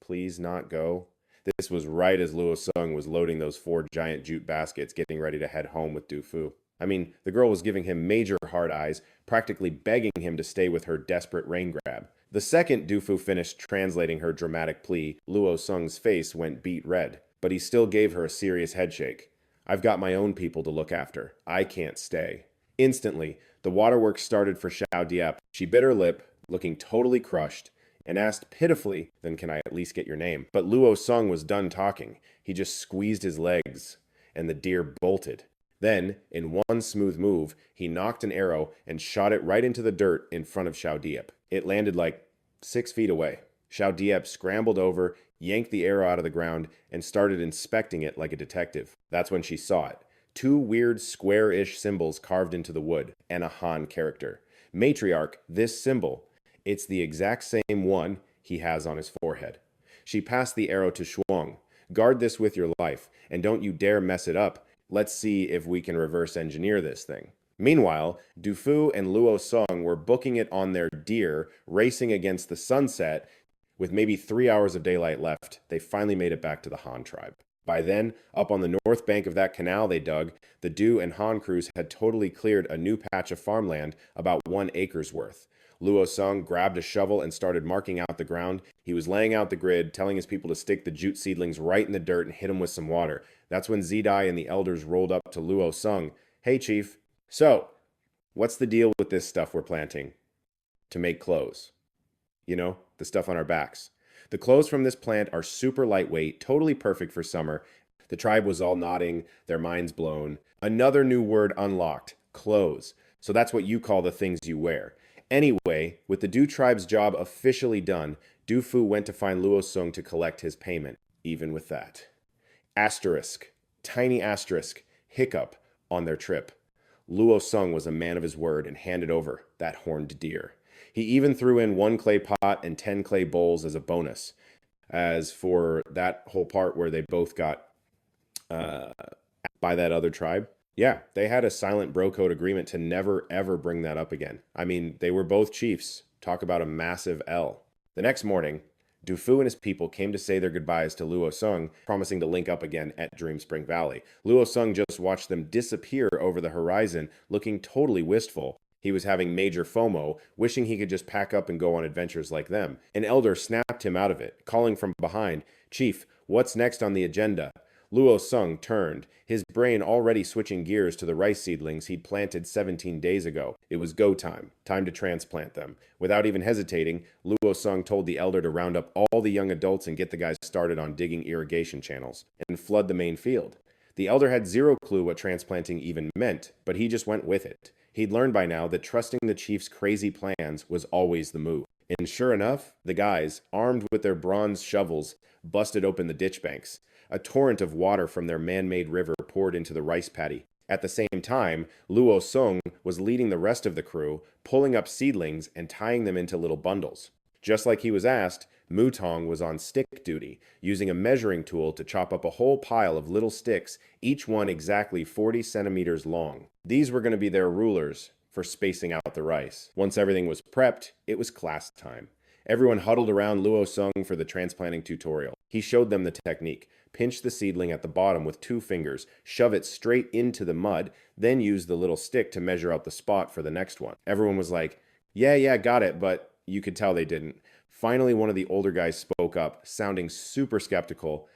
A: please not go?" This was right as Luo Sung was loading those 4 giant jute baskets, getting ready to head home with Dufu. I mean, the girl was giving him major hard eyes, practically begging him to stay with her desperate rain grab. The second Dufu finished translating her dramatic plea, Luo Sung's face went beet red, but he still gave her a serious headshake. "I've got my own people to look after. I can't stay." Instantly, the waterworks started for Xiao Diep. She bit her lip, looking totally crushed, and asked pitifully, "Then can I at least get your name?" But Luo Sung was done talking. He just squeezed his legs, and the deer bolted. Then, in one smooth move, he knocked an arrow and shot it right into the dirt in front of Xiao Diep. It landed like 6 feet away. Xiao Diep scrambled over, yanked the arrow out of the ground, and started inspecting it like a detective. That's when she saw it. 2 weird square-ish symbols carved into the wood, and a Han character. "Matriarch, this symbol. It's the exact same one he has on his forehead." She passed the arrow to Shuang. "Guard this with your life, and don't you dare mess it up. Let's see if we can reverse engineer this thing." Meanwhile, Dufu and Luo Sung were booking it on their deer, racing against the sunset. With maybe 3 hours of daylight left, they finally made it back to the Han tribe. By then, up on the north bank of that canal they dug, the Du and Han crews had totally cleared a new patch of farmland about 1 acre's worth. Luo Sung grabbed a shovel and started marking out the ground. He was laying out the grid, telling his people to stick the jute seedlings right in the dirt and hit them with some water. That's when Zidai and the elders rolled up to Luo Sung. "Hey, Chief. So, what's the deal with this stuff we're planting to make clothes? The stuff on our backs. The clothes from this plant are super lightweight, totally perfect for summer." The tribe was all nodding, their minds blown. Another new word unlocked, clothes. So that's what you call the things you wear. Anyway, with the Du tribe's job officially done, Du Fu went to find Luo Sung to collect his payment, even with that. Asterisk, tiny asterisk, hiccup on their trip. Luo Sung was a man of his word and handed over that horned deer. He even threw in 1 clay pot and 10 clay bowls as a bonus. As for that whole part where they both got by that other tribe, yeah, they had a silent bro code agreement to never ever bring that up again. I mean, they were both chiefs. Talk about a massive L. The next morning, Du Fu and his people came to say their goodbyes to Luo Sung, promising to link up again at Dream Spring Valley. Luo Sung just watched them disappear over the horizon, looking totally wistful. He was having major FOMO, wishing he could just pack up and go on adventures like them. An elder snapped him out of it, calling from behind, "Chief, what's next on the agenda?" Luo Sung turned, his brain already switching gears to the rice seedlings he'd planted 17 days ago. It was go time, time to transplant them. Without even hesitating, Luo Sung told the elder to round up all the young adults and get the guys started on digging irrigation channels and flood the main field. The elder had zero clue what transplanting even meant, but he just went with it. He'd learned by now that trusting the chief's crazy plans was always the move. And sure enough, the guys, armed with their bronze shovels, busted open the ditch banks. A torrent of water from their man-made river poured into the rice paddy. At the same time, Luo Sung was leading the rest of the crew, pulling up seedlings and tying them into little bundles. Just like he was asked, Mutong was on stick duty, using a measuring tool to chop up a whole pile of little sticks, each one exactly 40 centimeters long. These were going to be their rulers for spacing out the rice. Once everything was prepped, it was class time. Everyone huddled around Luo Sung for the transplanting tutorial. He showed them the technique. Pinch the seedling at the bottom with 2 fingers, shove it straight into the mud, then use the little stick to measure out the spot for the next one. Everyone was like, yeah, got it, but you could tell they didn't. Finally, one of the older guys spoke up, sounding super skeptical.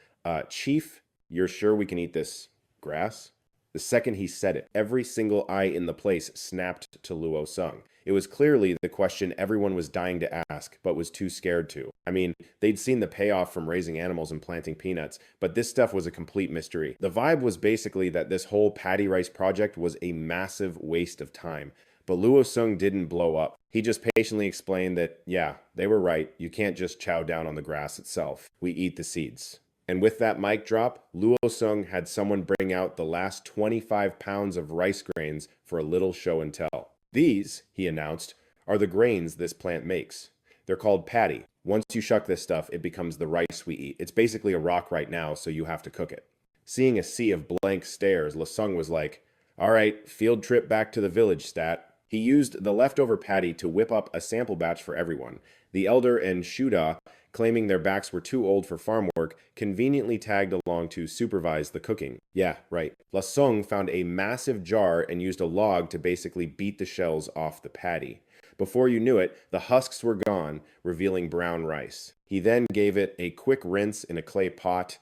A: Chief, you're sure we can eat this grass? The second he said it, every single eye in the place snapped to Luo Sung. It was clearly the question everyone was dying to ask, but was too scared to. I mean, they'd seen the payoff from raising animals and planting peanuts, but this stuff was a complete mystery. The vibe was basically that this whole paddy rice project was a massive waste of time. But Luo Sung didn't blow up. He just patiently explained that, yeah, they were right. You can't just chow down on the grass itself. We eat the seeds. And with that mic drop, Luo Sung had someone bring out the last 25 pounds of rice grains for a little show and tell. These, he announced, are the grains this plant makes. They're called paddy. Once you shuck this stuff, it becomes the rice we eat. It's basically a rock right now, so you have to cook it. Seeing a sea of blank stares, Lasung was like, all right, field trip back to the village, stat. He used the leftover paddy to whip up a sample batch for everyone. The elder and Shuda, claiming their backs were too old for farm work, conveniently tagged along to supervise the cooking. Yeah, right. Lasung found a massive jar and used a log to basically beat the shells off the paddy. Before you knew it, the husks were gone, revealing brown rice. He then gave it a quick rinse in a clay pot,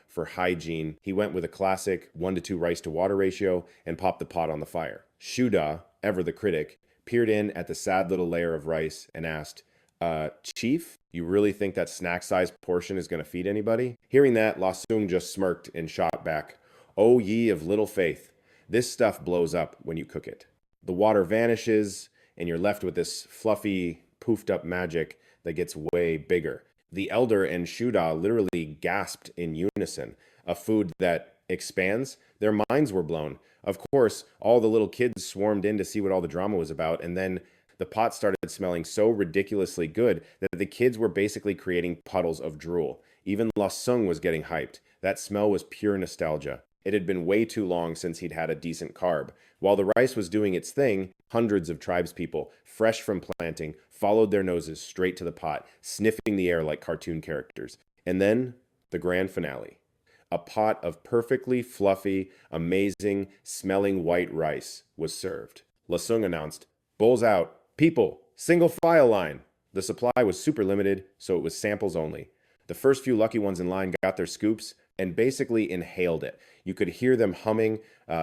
A: for hygiene. He went with a classic 1-to-2 rice to water ratio and popped the pot on the fire. Shuda, ever the critic, peered in at the sad little layer of rice and asked, Chief, you really think that snack-sized portion is going to feed anybody? Hearing that, Lasung just smirked and shot back, O ye of little faith, this stuff blows up when you cook it. The water vanishes, and you're left with this fluffy, poofed-up magic that gets way bigger. The elder and Shuda literally gasped in unison. A food that expands, their minds were blown. Of course, all the little kids swarmed in to see what all the drama was about, and then the pot started smelling so ridiculously good that the kids were basically creating puddles of drool. Even Lasung was getting hyped. That smell was pure nostalgia. It had been way too long since he'd had a decent carb. While the rice was doing its thing, hundreds of tribespeople, fresh from planting, followed their noses straight to the pot, sniffing the air like cartoon characters. And then, the grand finale. A pot of perfectly fluffy, amazing, smelling white rice was served. Lasung announced, bowls out. People, single file line. The supply was super limited, so it was samples only. The first few lucky ones in line got their scoops and basically inhaled it. You could hear them humming,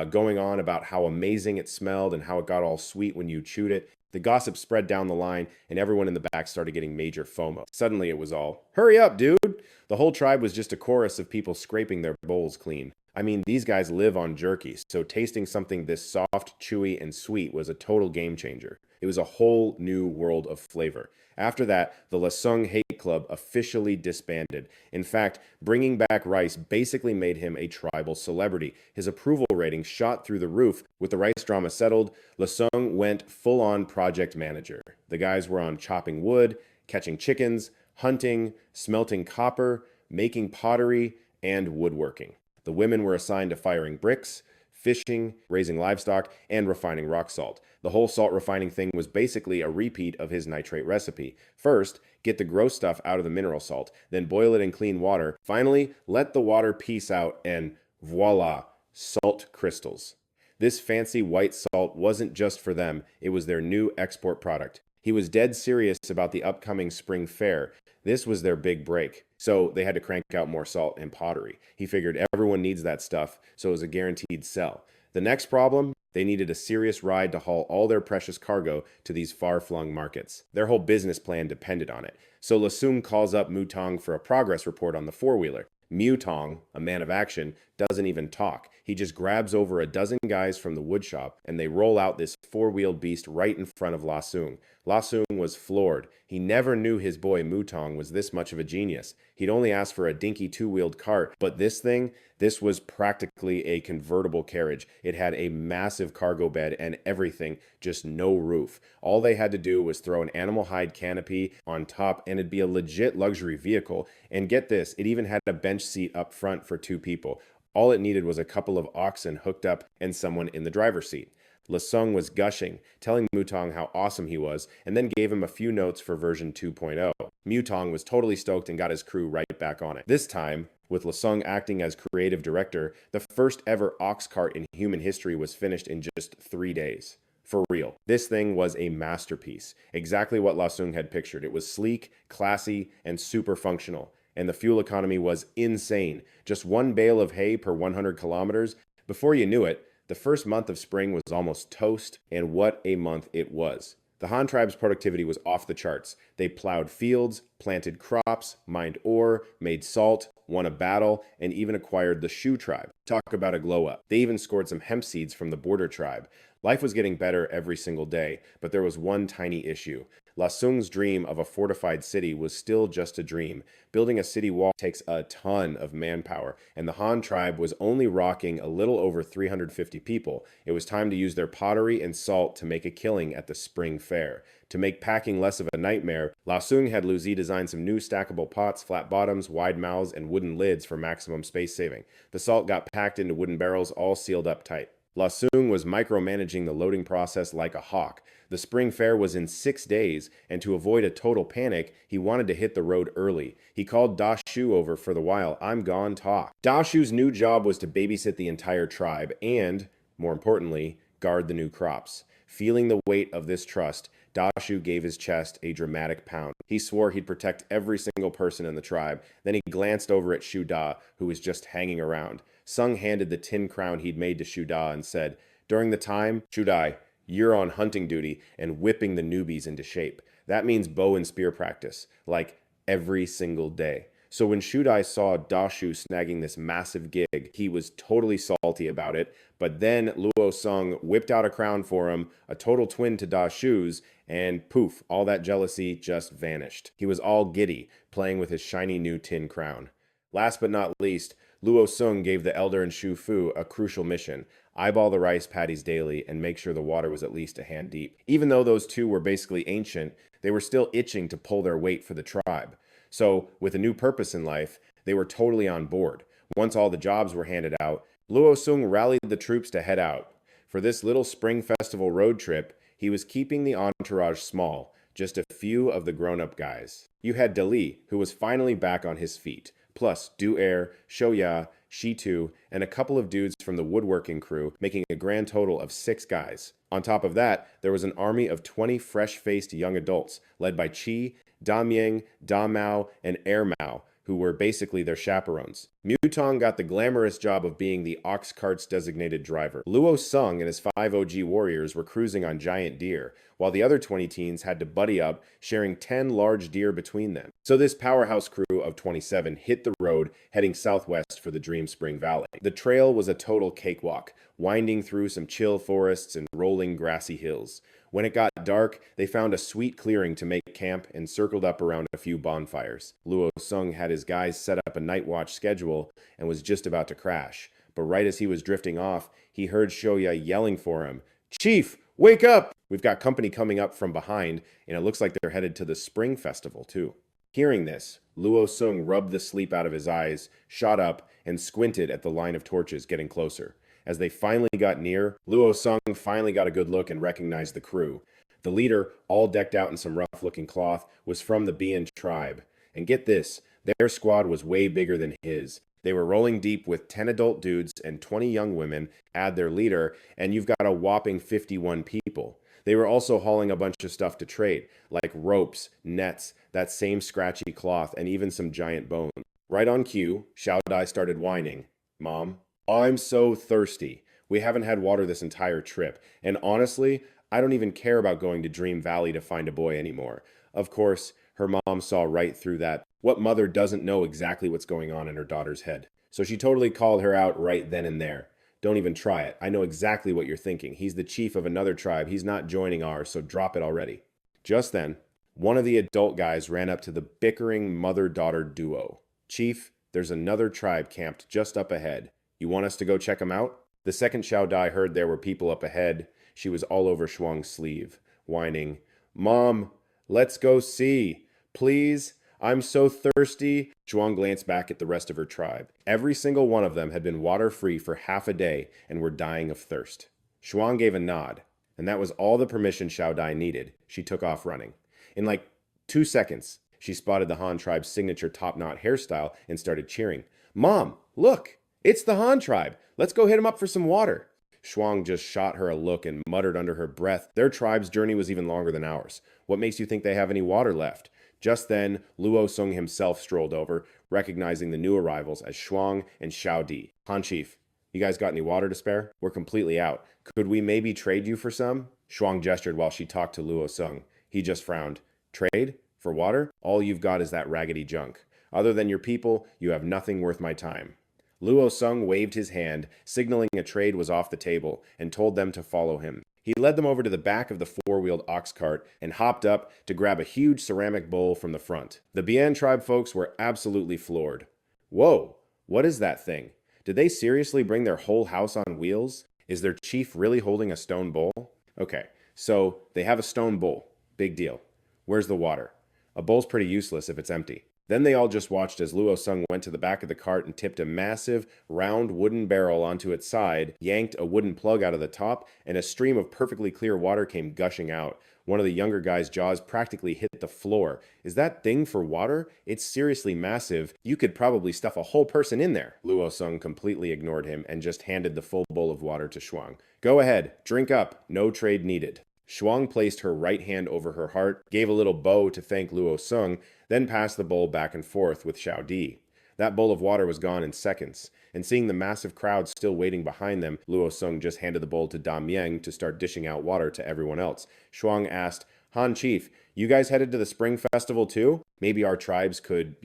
A: going on about how amazing it smelled and how it got all sweet when you chewed it. The gossip spread down the line, and everyone in the back started getting major FOMO. Suddenly it was all, hurry up, dude! The whole tribe was just a chorus of people scraping their bowls clean. I mean, these guys live on jerky, so tasting something this soft, chewy, and sweet was a total game changer. It was a whole new world of flavor. After that, the Lasung Hate Club officially disbanded. In fact, bringing back rice basically made him a tribal celebrity. His approval rating shot through the roof. With the rice drama settled, Lasung went full-on project manager. The guys were on chopping wood, catching chickens, hunting, smelting copper, making pottery, and woodworking. The women were assigned to firing bricks, fishing, raising livestock, and refining rock salt. The whole salt refining thing was basically a repeat of his nitrate recipe. First, get the gross stuff out of the mineral salt, then boil it in clean water. Finally, let the water piece out and voila, salt crystals. This fancy white salt wasn't just for them, it was their new export product. He was dead serious about the upcoming spring fair. This was their big break. So they had to crank out more salt and pottery. He figured everyone needs that stuff, so it was a guaranteed sell. The next problem, they needed a serious ride to haul all their precious cargo to these far-flung markets. Their whole business plan depended on it. So Lasung calls up Mutong for a progress report on the four-wheeler. Mutong, a man of action, doesn't even talk. He just grabs over a dozen guys from the woodshop and they roll out this four-wheeled beast right in front of Lasung. Lasung was floored. He never knew his boy Mutong was this much of a genius. He'd only asked for a dinky two-wheeled cart, but this was practically a convertible carriage. It had a massive cargo bed and everything, just no roof. All they had to do was throw an animal hide canopy on top and it'd be a legit luxury vehicle. And get this, it even had a bench seat up front for two people. All it needed was a couple of oxen hooked up and someone in the driver's seat. Lasung was gushing, telling Mutong how awesome he was, and then gave him a few notes for version 2.0. Mutong was totally stoked and got his crew right back on it. This time, with Lasung acting as creative director, the first ever ox cart in human history was finished in just 3 days. For real. This thing was a masterpiece. Exactly what Lasung had pictured. It was sleek, classy, and super functional. And the fuel economy was insane. Just one bale of hay per 100 kilometers. Before you knew it, the first month of spring was almost toast, and what a month it was. The Han tribe's productivity was off the charts. They plowed fields, planted crops, mined ore, made salt, won a battle, and even acquired the Shu tribe. Talk about a glow up. They even scored some hemp seeds from the border tribe. Life was getting better every single day, but there was one tiny issue. Lasung's dream of a fortified city was still just a dream. Building a city wall takes a ton of manpower, and the Han tribe was only rocking a little over 350 people. It was time to use their pottery and salt to make a killing at the spring fair. To make packing less of a nightmare, Lasung had Lu Zi design some new stackable pots, flat bottoms, wide mouths, and wooden lids for maximum space saving. The salt got packed into wooden barrels, all sealed up tight. Lasung was micromanaging the loading process like a hawk. The spring fair was in 6 days, and to avoid a total panic, he wanted to hit the road early. He called Da Shu over for the while I'm gone talk. Da Shu's new job was to babysit the entire tribe and, more importantly, guard the new crops. Feeling the weight of this trust, Da Shu gave his chest a dramatic pound. He swore he'd protect every single person in the tribe. Then he glanced over at Shu Da, who was just hanging around. Sung handed the tin crown he'd made to Shu Da and said, during the time, Shu Da, you're on hunting duty and whipping the newbies into shape. That means bow and spear practice, like every single day. So when Shu Da saw Da Shu snagging this massive gig, he was totally salty about it. But then Luo Sung whipped out a crown for him, a total twin to Da Shu's, and poof, all that jealousy just vanished. He was all giddy, playing with his shiny new tin crown. Last but not least, Luo Sung gave the elder and Shu Fu a crucial mission. Eyeball the rice paddies daily and make sure the water was at least a hand deep. Even though those two were basically ancient, they were still itching to pull their weight for the tribe. So, with a new purpose in life, they were totally on board. Once all the jobs were handed out, Luo Sung rallied the troops to head out. For this little spring festival road trip, he was keeping the entourage small, just a few of the grown-up guys. You had Dali, who was finally back on his feet, plus Du-Er, Shoya, Shi-Tu, and a couple of dudes from the woodworking crew, making a grand total of 6 guys. On top of that, there was an army of 20 fresh-faced young adults, led by Chi, Da Mieng, Da Mao, and Air Mao, who were basically their chaperones. Mutong got the glamorous job of being the ox cart's designated driver. Luo Sung and his 5 OG warriors were cruising on giant deer, while the other 20 teens had to buddy up, sharing 10 large deer between them. So this powerhouse crew of 27 hit the road, heading southwest for the Dream Spring Valley. The trail was a total cakewalk, winding through some chill forests and rolling grassy hills. When it got dark, they found a sweet clearing to make camp and circled up around a few bonfires. Luo Sung had his guys set up a night watch schedule and was just about to crash. But right as he was drifting off, he heard Shoya yelling for him, "Chief, wake up! We've got company coming up from behind, and it looks like they're headed to the Spring Festival, too." Hearing this, Luo Sung rubbed the sleep out of his eyes, shot up, and squinted at the line of torches getting closer. As they finally got near, Luo Sung finally got a good look and recognized the crew. The leader, all decked out in some rough-looking cloth, was from the Bian tribe. And get this, their squad was way bigger than his. They were rolling deep with 10 adult dudes and 20 young women, add their leader, and you've got a whopping 51 people. They were also hauling a bunch of stuff to trade, like ropes, nets, that same scratchy cloth, and even some giant bones. Right on cue, Xiao Dai started whining. Mom, I'm so thirsty. We haven't had water this entire trip, and honestly, I don't even care about going to Dream Valley to find a boy anymore. Of course, her mom saw right through that. What mother doesn't know exactly what's going on in her daughter's head? So she totally called her out right then and there. Don't even try it. I know exactly what you're thinking. He's the chief of another tribe. He's not joining ours, so drop it already. Just then, one of the adult guys ran up to the bickering mother-daughter duo. Chief, there's another tribe camped just up ahead. You want us to go check them out? The second Xiao Dai heard there were people up ahead, she was all over Shuang's sleeve, whining, Mom, let's go see. Please, I'm so thirsty. Shuang glanced back at the rest of her tribe. Every single one of them had been water-free for half a day and were dying of thirst. Shuang gave a nod, and that was all the permission Xiao Dai needed. She took off running. In like 2 seconds, she spotted the Han tribe's signature top-knot hairstyle and started cheering. Mom, look! It's the Han tribe! Let's go hit them up for some water! Shuang just shot her a look and muttered under her breath, their tribe's journey was even longer than ours. What makes you think they have any water left? Just then, Luo Sung himself strolled over, recognizing the new arrivals as Shuang and Xiao Di. Han Chief, you guys got any water to spare? We're completely out. Could we maybe trade you for some? Shuang gestured while she talked to Luo Sung. He just frowned. Trade? For water? All you've got is that raggedy junk. Other than your people, you have nothing worth my time. Luo Sung waved his hand, signaling a trade was off the table, and told them to follow him. He led them over to the back of the four-wheeled ox cart and hopped up to grab a huge ceramic bowl from the front. The Bian tribe folks were absolutely floored. Whoa, what is that thing? Did they seriously bring their whole house on wheels? Is their chief really holding a stone bowl? Okay, so they have a stone bowl. Big deal. Where's the water? A bowl's pretty useless if it's empty. Then they all just watched as Luo Sung went to the back of the cart and tipped a massive, round wooden barrel onto its side, yanked a wooden plug out of the top, and a stream of perfectly clear water came gushing out. One of the younger guy's jaws practically hit the floor. Is that thing for water? It's seriously massive. You could probably stuff a whole person in there. Luo Sung completely ignored him and just handed the full bowl of water to Shuang. Go ahead, drink up. No trade needed. Shuang placed her right hand over her heart, gave a little bow to thank Luo Sung, then passed the bowl back and forth with Xiao Di. That bowl of water was gone in seconds, and seeing the massive crowd still waiting behind them, Luo Sung just handed the bowl to Dam Yang to start dishing out water to everyone else. Shuang asked, Han Chief, you guys headed to the Spring Festival too? Maybe our tribes could,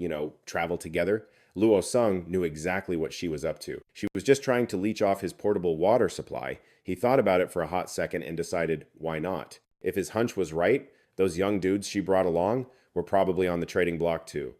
A: travel together? Luo Sung knew exactly what she was up to. She was just trying to leech off his portable water supply. He thought about it for a hot second and decided, why not? If his hunch was right, those young dudes she brought along were probably on the trading block too.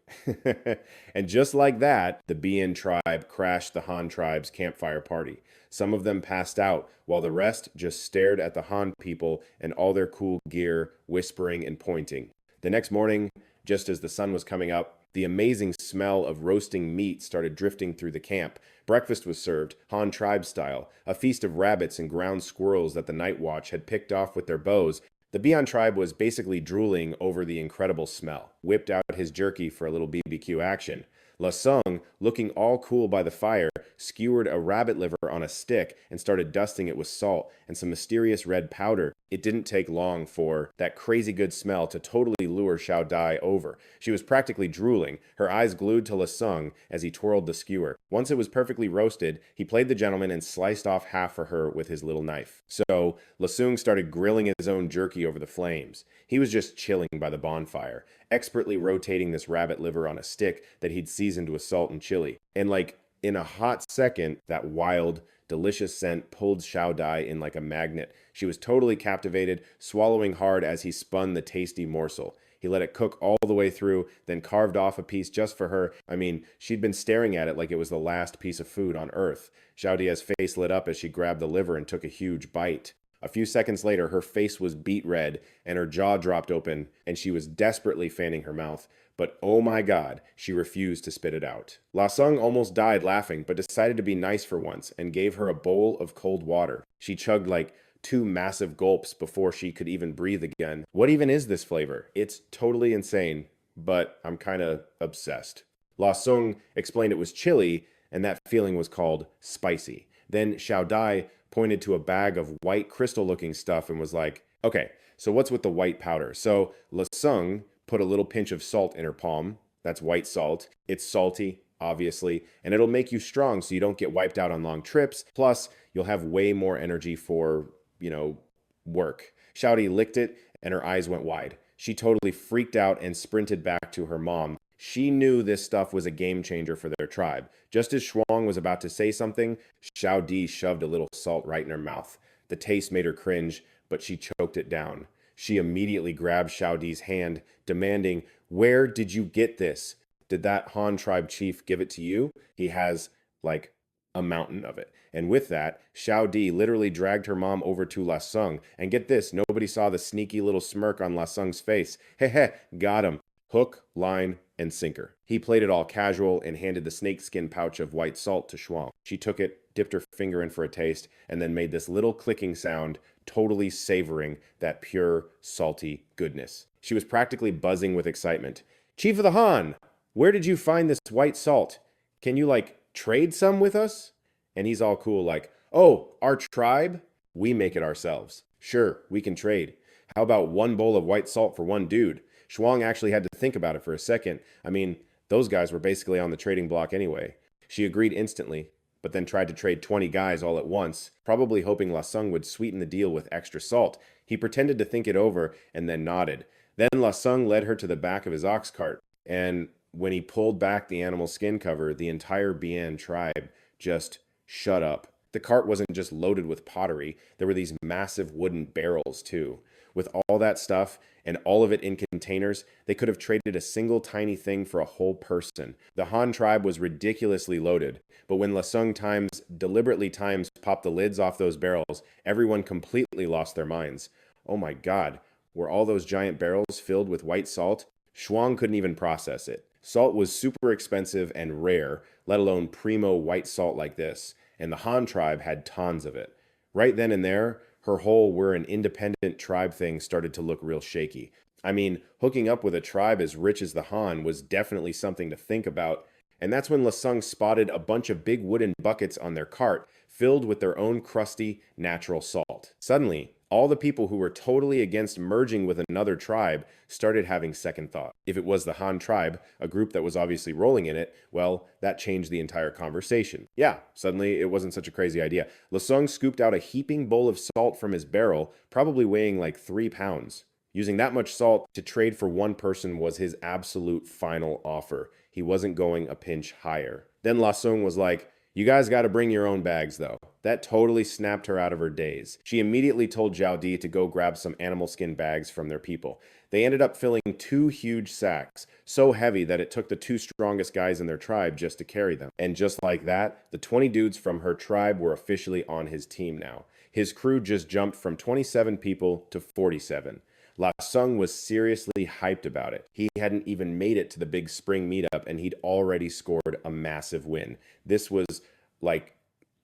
A: And just like that, the Bian tribe crashed the Han tribe's campfire party. Some of them passed out, while the rest just stared at the Han people and all their cool gear, whispering and pointing. The next morning, just as the sun was coming up, the amazing smell of roasting meat started drifting through the camp. Breakfast was served, Han tribe style, a feast of rabbits and ground squirrels that the night watch had picked off with their bows. The Bian tribe was basically drooling over the incredible smell, whipped out his jerky for a little BBQ action. La Sung, looking all cool by the fire, skewered a rabbit liver on a stick and started dusting it with salt and some mysterious red powder. It didn't take long for that crazy good smell to totally lure Xiao Dai over. She was practically drooling, her eyes glued to La Sung as he twirled the skewer. Once it was perfectly roasted, he played the gentleman and sliced off half for her with his little knife. So, La Sung started grilling his own jerky over the flames. He was just chilling by the bonfire, expertly rotating this rabbit liver on a stick that he'd seasoned with salt and chili. And in a hot second, that wild, delicious scent pulled Xiao Dai in like a magnet. She was totally captivated, swallowing hard as he spun the tasty morsel. He let it cook all the way through, then carved off a piece just for her. I mean, she'd been staring at it like it was the last piece of food on earth. Xiao Dia's face lit up as she grabbed the liver and took a huge bite. A few seconds later, her face was beet red, and her jaw dropped open, and she was desperately fanning her mouth. But oh my god, she refused to spit it out. La Sung almost died laughing, but decided to be nice for once, and gave her a bowl of cold water. She chugged like 2 massive gulps before she could even breathe again. What even is this flavor? It's totally insane, but I'm kinda obsessed. La Sung explained it was chili, and that feeling was called spicy. Then Xiao Dai pointed to a bag of white crystal-looking stuff and was like, Okay, so what's with the white powder? So Lasung put a little pinch of salt in her palm. That's white salt. It's salty, obviously, and it'll make you strong so you don't get wiped out on long trips. Plus, you'll have way more energy for, you know, work. Shouty licked it and her eyes went wide. She totally freaked out and sprinted back to her mom. She knew this stuff was a game changer for their tribe. Just as Shuang was about to say something, Xiao Di shoved a little salt right in her mouth. The taste made her cringe, but she choked it down. She immediately grabbed Xiao Di's hand, demanding, "Where did you get this? Did that Han tribe chief give it to you? He has, like, a mountain of it." And with that, Xiao Di literally dragged her mom over to La Sung. And get this, nobody saw the sneaky little smirk on La Sung's face. Heh heh, got him. Hook, line, and sinker. He played it all casual and handed the snakeskin pouch of white salt to Shuang. She took it, dipped her finger in for a taste, and then made this little clicking sound, totally savoring that pure, salty goodness. She was practically buzzing with excitement. "Chief of the Han, where did you find this white salt? Can you, like, trade some with us?" And he's all cool, like, "Oh, our tribe? We make it ourselves. Sure, we can trade. How about one bowl of white salt for one dude?" Shuang actually had to think about it for a second. I mean, those guys were basically on the trading block anyway. She agreed instantly, but then tried to trade 20 guys all at once, probably hoping La Sung would sweeten the deal with extra salt. He pretended to think it over and then nodded. Then La Sung led her to the back of his ox cart, and when he pulled back the animal skin cover, the entire Bian tribe just shut up. The cart wasn't just loaded with pottery, there were these massive wooden barrels too. With all that stuff and all of it in containers, they could have traded a single tiny thing for a whole person. The Han tribe was ridiculously loaded, but when Lasung times deliberately times popped the lids off those barrels, everyone completely lost their minds. Oh my god, were all those giant barrels filled with white salt? Shuang couldn't even process it. Salt was super expensive and rare, let alone primo white salt like this, and the Han tribe had tons of it. Right then and there, her whole we're an independent tribe thing started to look real shaky. I mean, hooking up with a tribe as rich as the Han was definitely something to think about, and that's when Lasung spotted a bunch of big wooden buckets on their cart filled with their own crusty, natural salt. Suddenly, all the people who were totally against merging with another tribe started having second thought. If it was the Han tribe, a group that was obviously rolling in it, well, that changed the entire conversation. Yeah, suddenly it wasn't such a crazy idea. Lasung scooped out a heaping bowl of salt from his barrel, probably weighing like 3 pounds. Using that much salt to trade for one person was his absolute final offer. He wasn't going a pinch higher. Then Lasung was like, "You guys got to bring your own bags, though." That totally snapped her out of her daze. She immediately told Zhao Di to go grab some animal skin bags from their people. They ended up filling 2 huge sacks, so heavy that it took the 2 strongest guys in their tribe just to carry them. And just like that, the 20 dudes from her tribe were officially on his team now. His crew just jumped from 27 people to 47. La Sung was seriously hyped about it. He hadn't even made it to the big spring meetup and he'd already scored a massive win. This was like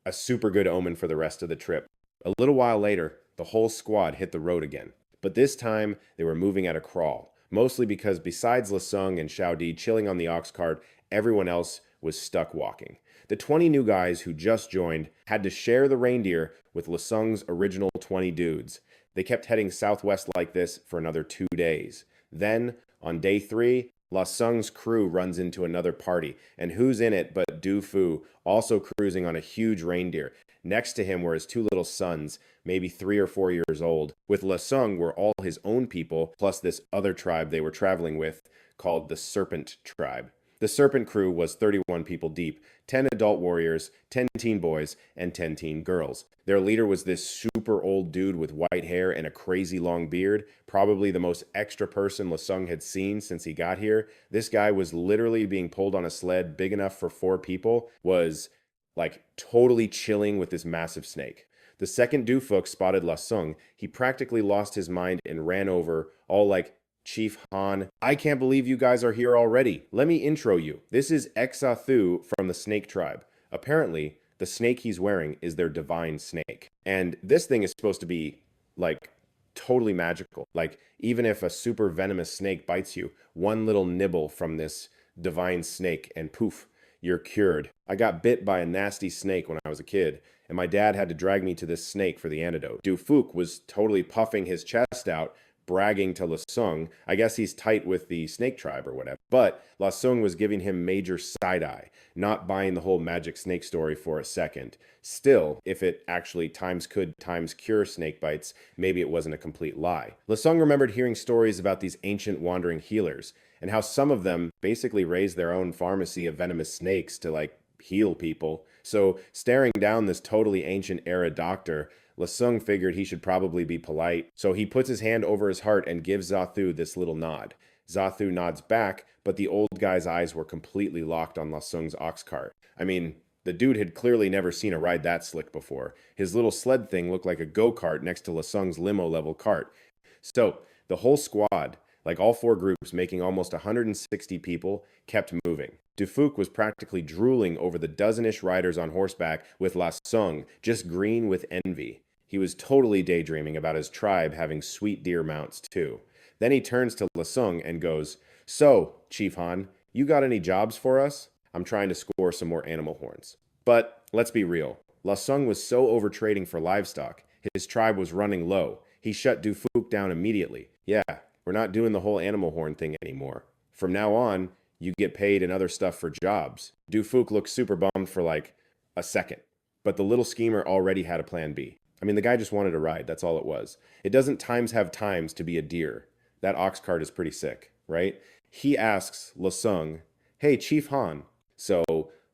A: a super good omen for the rest of the trip. A little while later, the whole squad hit the road again. But this time, they were moving at a crawl, mostly because besides Lasung and Xiao Di chilling on the ox cart, everyone else was stuck walking. The 20 new guys who just joined had to share the reindeer with Lasung's original 20 dudes. They kept heading southwest like this for another 2 days. Then, on day 3, La Sung's crew runs into another party, and who's in it but Du Fu, also cruising on a huge reindeer. Next to him were his 2 little sons, maybe 3 or 4 years old. With La Sung were all his own people, plus this other tribe they were traveling with, called the Serpent Tribe. The Serpent crew was 31 people deep, 10 adult warriors, 10 teen boys, and 10 teen girls. Their leader was this super old dude with white hair and a crazy long beard, probably the most extra person Lasung had seen since he got here. This guy was literally being pulled on a sled big enough for 4 people, was like totally chilling with this massive snake. The second Dufuk spotted Lasung. He practically lost his mind and ran over, all like, "Chief Han, I can't believe you guys are here already. Let me intro you. This is Exathu from the Snake Tribe. Apparently, the snake he's wearing is their divine snake. And this thing is supposed to be, like, totally magical. Like, even if a super venomous snake bites you, one little nibble from this divine snake and poof, you're cured. I got bit by a nasty snake when I was a kid, and my dad had to drag me to this snake for the antidote. Du Fuc was totally puffing his chest out, bragging to Lasung. I guess he's tight with the snake tribe or whatever. But Lasung was giving him major side-eye, not buying the whole magic snake story for a second. Still, if it actually times could times cure snake bites, maybe it wasn't a complete lie. Lasung remembered hearing stories about these ancient wandering healers, and how some of them basically raised their own pharmacy of venomous snakes to, like, heal people. So, staring down this totally ancient era doctor, Lasung figured he should probably be polite, so he puts his hand over his heart and gives Xathu this little nod. Xathu nods back, but the old guy's eyes were completely locked on Lasung's ox cart. I mean, the dude had clearly never seen a ride that slick before. His little sled thing looked like a go-kart next to Lasung's limo-level cart. So, the whole squad, like all four groups making almost 160 people, kept moving. Du Fuc was practically drooling over the dozen-ish riders on horseback with Lasung, just green with envy. He was totally daydreaming about his tribe having sweet deer mounts too. Then he turns to Lasung and goes, "So, Chief Han, you got any jobs for us? I'm trying to score some more animal horns." But let's be real. Lasung was so overtrading for livestock. His tribe was running low. He shut Du Fuc down immediately. "Yeah, we're not doing the whole animal horn thing anymore. From now on, you get paid and other stuff for jobs." Du Fuc looked super bummed for like a second. But the little schemer already had a plan B. I mean, the guy just wanted a ride, that's all it was. It doesn't times have times to be a deer. That ox cart is pretty sick, right? He asks Lasung, "Hey, Chief Han, so,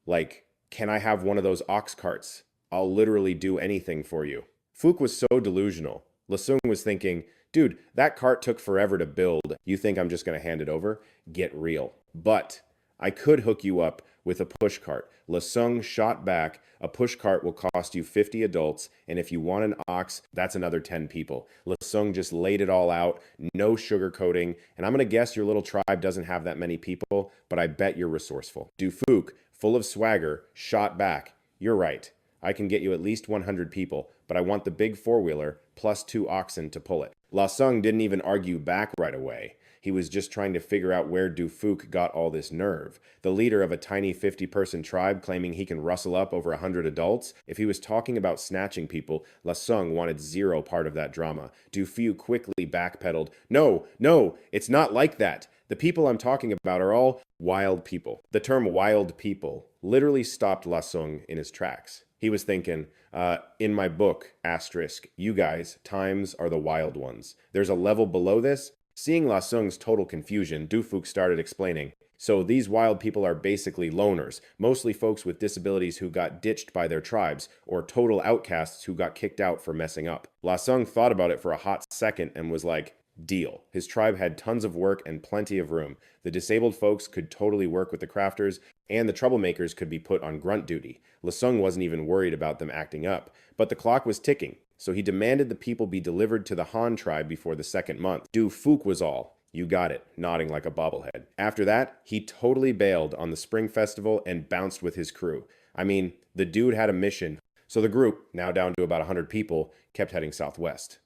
A: like, can I have one of those ox carts? I'll literally do anything for you." Fuc was so delusional. Lasung was thinking, "Dude, that cart took forever to build. You think I'm just going to hand it over? Get real. But I could hook you up with a push cart." Lasung shot back, "A push cart will cost you 50 adults, and if you want an ox, that's another 10 people. Lasung just laid it all out, no sugarcoating, and I'm going to guess your little tribe doesn't have that many people, but I bet you're resourceful. Du Fuc, full of swagger, shot back, "You're right. I can get you at least 100 people, but I want the big four-wheeler plus 2 oxen to pull it." Lasung didn't even argue back right away. He was just trying to figure out where Du Fuc got all this nerve. The leader of a tiny 50-person tribe claiming he can rustle up over 100 adults? If he was talking about snatching people, Lasung wanted zero part of that drama. Du Fuc quickly backpedaled. No, it's not like that. The people I'm talking about are all wild people." The term wild people literally stopped Lasung in his tracks. He was thinking, in my book, asterisk, you guys, times are the wild ones. There's a level below this. Seeing Lasung's total confusion, Du Fuc started explaining. "So these wild people are basically loners, mostly folks with disabilities who got ditched by their tribes, or total outcasts who got kicked out for messing up." Lasung thought about it for a hot second and was like, deal. His tribe had tons of work and plenty of room. The disabled folks could totally work with the crafters, and the troublemakers could be put on grunt duty. Lasung wasn't even worried about them acting up. But the clock was ticking, so he demanded the people be delivered to the Han tribe before the second month. Du Fuc was all, "You got it," nodding like a bobblehead. After that, he totally bailed on the spring festival and bounced with his crew. I mean, the dude had a mission. So the group, now down to about 100 people, kept heading southwest.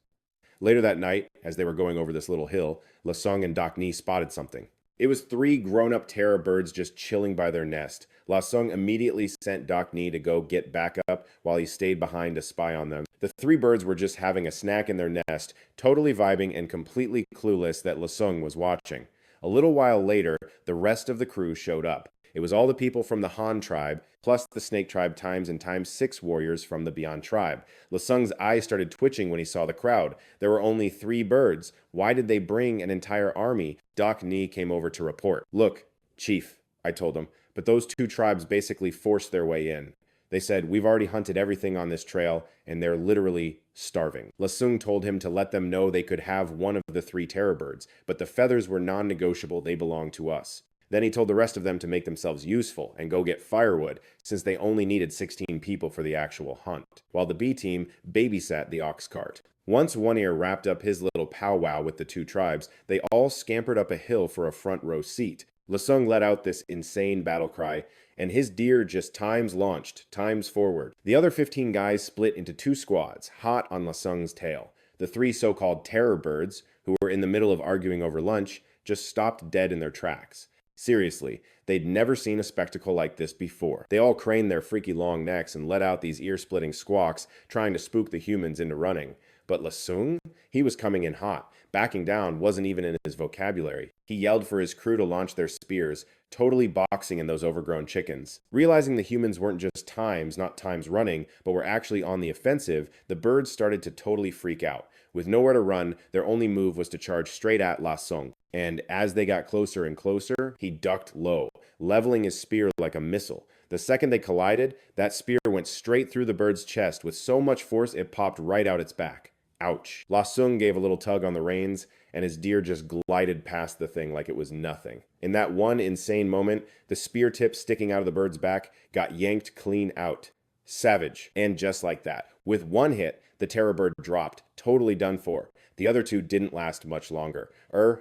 A: Later that night, as they were going over this little hill, Lasung and Dak Ni spotted something. It was 3 grown-up terror birds just chilling by their nest. Lasung immediately sent Dak Ni to go get back up while he stayed behind to spy on them. The 3 birds were just having a snack in their nest, totally vibing and completely clueless that Lasung was watching. A little while later, the rest of the crew showed up. It was all the people from the Han tribe, plus the Snake tribe times and times 6 warriors from the Beyond tribe. Lasung's eyes started twitching when he saw the crowd. There were only 3 birds. Why did they bring an entire army? Dak Ni came over to report. "Look, Chief," I told him, "but those 2 tribes basically forced their way in. They said, we've already hunted everything on this trail, and they're literally starving." Lasung told him to let them know they could have one of the 3 terror birds, but the feathers were non-negotiable, they belonged to us. Then he told the rest of them to make themselves useful and go get firewood, since they only needed 16 people for the actual hunt, while the B team babysat the ox cart. Once One Ear wrapped up his little powwow with the 2 tribes, they all scampered up a hill for a front row seat. Lasung let out this insane battle cry, and his deer just times launched, times forward. The other 15 guys split into 2 squads, hot on Lasung's tail. The 3 so-called terror birds, who were in the middle of arguing over lunch, just stopped dead in their tracks. Seriously, they'd never seen a spectacle like this before. They all craned their freaky long necks and let out these ear-splitting squawks, trying to spook the humans into running. But Lasung? He was coming in hot. Backing down wasn't even in his vocabulary. He yelled for his crew to launch their spears, totally boxing in those overgrown chickens. Realizing the humans weren't just not times running, but were actually on the offensive, the birds started to totally freak out. With nowhere to run, their only move was to charge straight at La Song. And as they got closer and closer, he ducked low, leveling his spear like a missile. The second they collided, that spear went straight through the bird's chest with so much force it popped right out its back. Ouch. La Sung gave a little tug on the reins, and his deer just glided past the thing like it was nothing. In that one insane moment, the spear tip sticking out of the bird's back got yanked clean out. Savage. And just like that, with one hit, the terror bird dropped, totally done for. The other two didn't last much longer.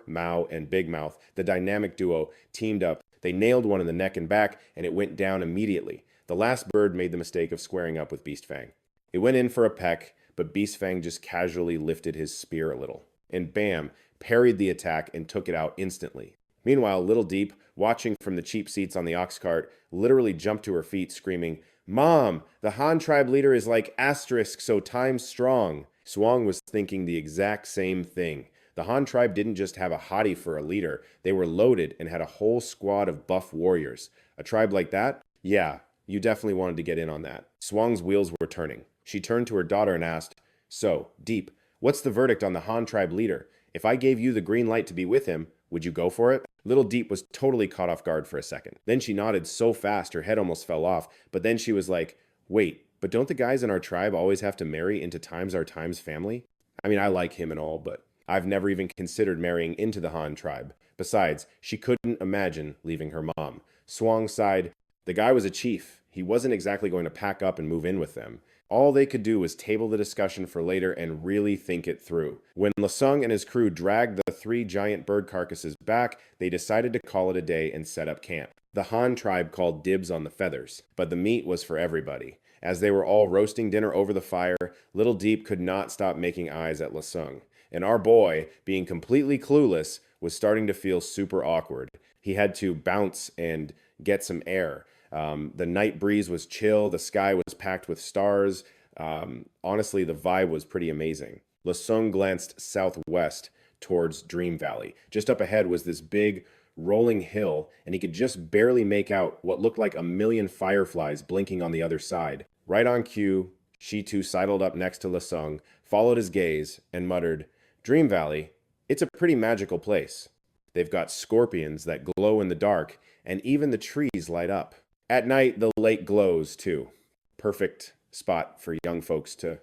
A: Mao, and Big Mouth, the dynamic duo, teamed up. They nailed one in the neck and back, and it went down immediately. The last bird made the mistake of squaring up with Beast Fang. It went in for a peck, but Beast Fang just casually lifted his spear a little. And bam, parried the attack and took it out instantly. Meanwhile, Little Deep, watching from the cheap seats on the ox cart, literally jumped to her feet, screaming, "Mom, the Han tribe leader is like asterisk so times strong." Swang was thinking the exact same thing. The Han tribe didn't just have a hottie for a leader, they were loaded and had a whole squad of buff warriors. A tribe like that? Yeah, you definitely wanted to get in on that. Swang's wheels were turning. She turned to her daughter and asked, "So, Deep, what's the verdict on the Han tribe leader? If I gave you the green light to be with him, would you go for it?" Little Deep was totally caught off guard for a second. Then she nodded so fast her head almost fell off, but then she was like, "Wait, but don't the guys in our tribe always have to marry into our times family? I mean, I like him and all, but I've never even considered marrying into the Han tribe. Besides, she couldn't imagine leaving her mom." Swang sighed. The guy was a chief. He wasn't exactly going to pack up and move in with them. All they could do was table the discussion for later and really think it through. When Lasung and his crew dragged the 3 giant bird carcasses back, they decided to call it a day and set up camp. The Han tribe called dibs on the feathers, but the meat was for everybody. As they were all roasting dinner over the fire, Little Deep could not stop making eyes at Lasung. And our boy, being completely clueless, was starting to feel super awkward. He had to bounce and get some air. The night breeze was chill, the sky was packed with stars. Honestly, the vibe was pretty amazing. Lasung glanced southwest towards Dream Valley. Just up ahead was this big, rolling hill, and he could just barely make out what looked like a million fireflies blinking on the other side. Right on cue, she too sidled up next to Lasung, followed his gaze, and muttered, "Dream Valley, it's a pretty magical place. They've got scorpions that glow in the dark, and even the trees light up. At night, the lake glows, too. Perfect spot for young folks to,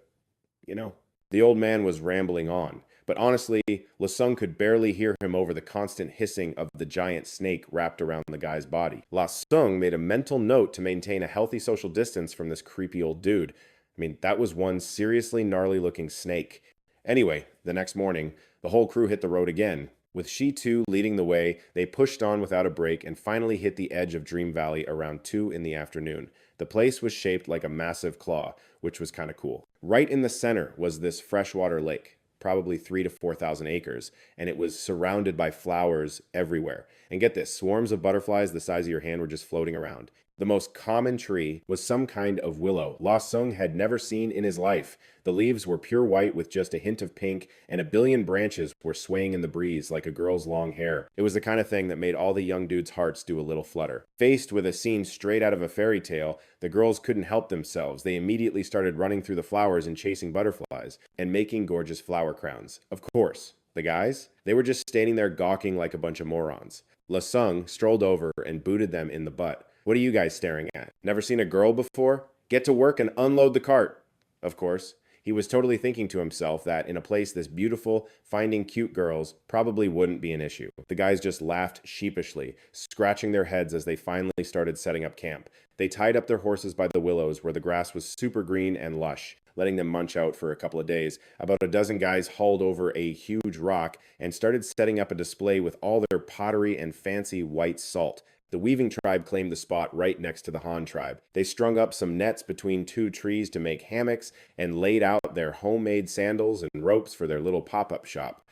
A: you know." The old man was rambling on, but honestly, Lasung could barely hear him over the constant hissing of the giant snake wrapped around the guy's body. Lasung made a mental note to maintain a healthy social distance from this creepy old dude. I mean, that was one seriously gnarly-looking snake. Anyway, the next morning, the whole crew hit the road again. With she two leading the way, they pushed on without a break and finally hit the edge of Dream Valley around 2 in the afternoon. The place was shaped like a massive claw, which was kind of cool. Right in the center was this freshwater lake, probably 3,000 to 4,000 acres, and it was surrounded by flowers everywhere. And get this, swarms of butterflies the size of your hand were just floating around. The most common tree was some kind of willow La Sung had never seen in his life. The leaves were pure white with just a hint of pink, and a billion branches were swaying in the breeze like a girl's long hair. It was the kind of thing that made all the young dudes' hearts do a little flutter. Faced with a scene straight out of a fairy tale, the girls couldn't help themselves. They immediately started running through the flowers and chasing butterflies, and making gorgeous flower crowns. Of course, the guys? They were just standing there gawking like a bunch of morons. La Sung strolled over and booted them in the butt. "What are you guys staring at? Never seen a girl before? Get to work and unload the cart." Of course, he was totally thinking to himself that in a place this beautiful, finding cute girls probably wouldn't be an issue. The guys just laughed sheepishly, scratching their heads as they finally started setting up camp. They tied up their horses by the willows where the grass was super green and lush, letting them munch out for a couple of days. About a dozen guys hauled over a huge rock and started setting up a display with all their pottery and fancy white salt. The weaving tribe claimed the spot right next to the Han tribe. They strung up some nets between 2 trees to make hammocks and laid out their homemade sandals and ropes for their little pop-up shop.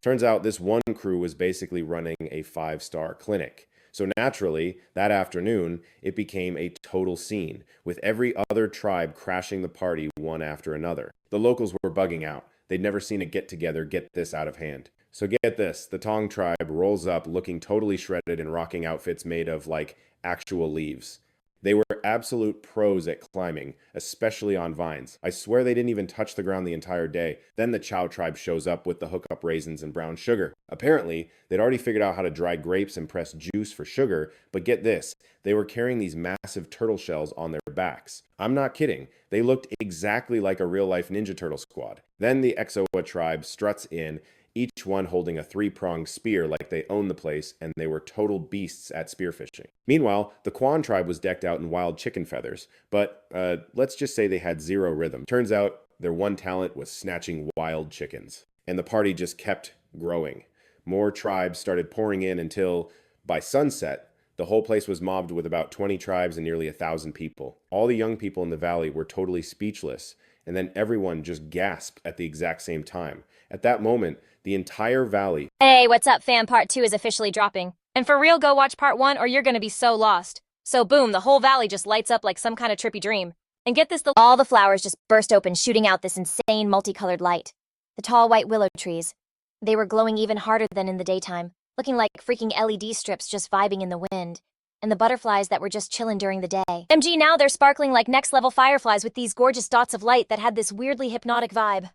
A: Turns out this one crew was basically running a 5-star clinic. So naturally, that afternoon, it became a total scene, with every other tribe crashing the party one after another. The locals were bugging out. They'd never seen a get-together get this out of hand. So get this, the Tong tribe rolls up looking totally shredded in rocking outfits made of, like, actual leaves. They were absolute pros at climbing, especially on vines. I swear they didn't even touch the ground the entire day. Then the Chow tribe shows up with the hookup raisins and brown sugar. Apparently, they'd already figured out how to dry grapes and press juice for sugar, but get this, they were carrying these massive turtle shells on their backs. I'm not kidding. They looked exactly like a real-life Ninja Turtle squad. Then the Exoa tribe struts in, each one holding a three-pronged spear like they owned the place, and they were total beasts at spearfishing. Meanwhile, the Quan tribe was decked out in wild chicken feathers, but let's just say they had zero rhythm. Turns out their one talent was snatching wild chickens. And the party just kept growing. More tribes started pouring in until, by sunset, the whole place was mobbed with about 20 tribes and nearly 1,000 people. All the young people in the valley were totally speechless, and then everyone just gasped at the exact same time. At that moment, the entire valley...
B: Hey, what's up, fam? Part 2 is officially dropping. And for real, go watch Part 1 or you're gonna be so lost. So boom, the whole valley just lights up like some kind of trippy dream. And get this, all the flowers just burst open, shooting out this insane multicolored light. The tall white willow trees, they were glowing even harder than in the daytime, looking like freaking LED strips just vibing in the wind. And the butterflies that were just chilling during the day. MG, now they're sparkling like next-level fireflies with these gorgeous dots of light that had this weirdly hypnotic vibe.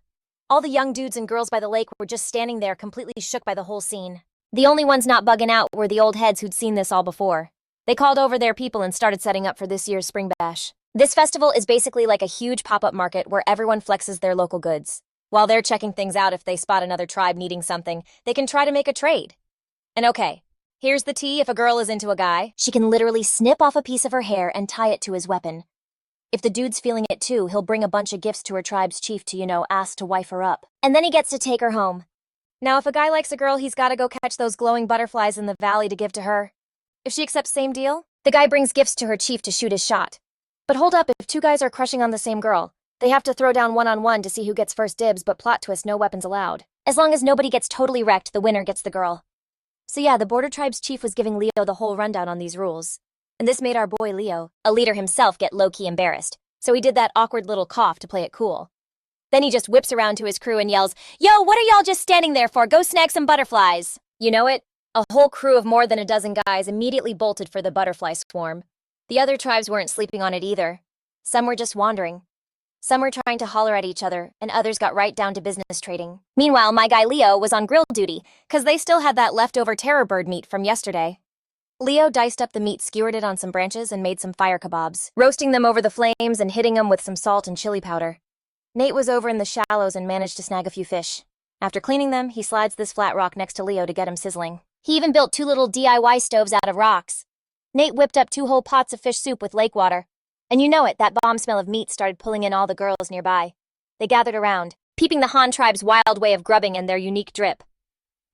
B: All the young dudes and girls by the lake were just standing there completely shook by the whole scene. The only ones not bugging out were the old heads who'd seen this all before. They called over their people and started setting up for this year's Spring Bash. This festival is basically like a huge pop-up market where everyone flexes their local goods. While they're checking things out, if they spot another tribe needing something, they can try to make a trade. And okay, here's the tea. If a girl is into a guy, she can literally snip off a piece of her hair and tie it to his weapon. If the dude's feeling it too, he'll bring a bunch of gifts to her tribe's chief to, ask to wife her up. And then he gets to take her home. Now, if a guy likes a girl, he's gotta go catch those glowing butterflies in the valley to give to her. If she accepts same deal, the guy brings gifts to her chief to shoot his shot. But hold up, if two guys are crushing on the same girl, they have to throw down one-on-one to see who gets first dibs, but plot twist, no weapons allowed. As long as nobody gets totally wrecked, the winner gets the girl. So yeah, the border tribe's chief was giving Leo the whole rundown on these rules. And this made our boy Leo, a leader himself, get low-key embarrassed. So he did that awkward little cough to play it cool. Then he just whips around to his crew and yells, "Yo, what are y'all just standing there for? Go snag some butterflies." You know it? A whole crew of more than a dozen guys immediately bolted for the butterfly swarm. The other tribes weren't sleeping on it either. Some were just wandering. Some were trying to holler at each other, and others got right down to business trading. Meanwhile, my guy Leo was on grill duty, cause they still had that leftover terror bird meat from yesterday. Leo diced up the meat, skewered it on some branches, and made some fire kebabs, roasting them over the flames and hitting them with some salt and chili powder. Nate was over in the shallows and managed to snag a few fish. After cleaning them, he slides this flat rock next to Leo to get him sizzling. He even built 2 little DIY stoves out of rocks. Nate whipped up 2 whole pots of fish soup with lake water. And you know it, that bomb smell of meat started pulling in all the girls nearby. They gathered around, peeping the Han tribe's wild way of grubbing and their unique drip.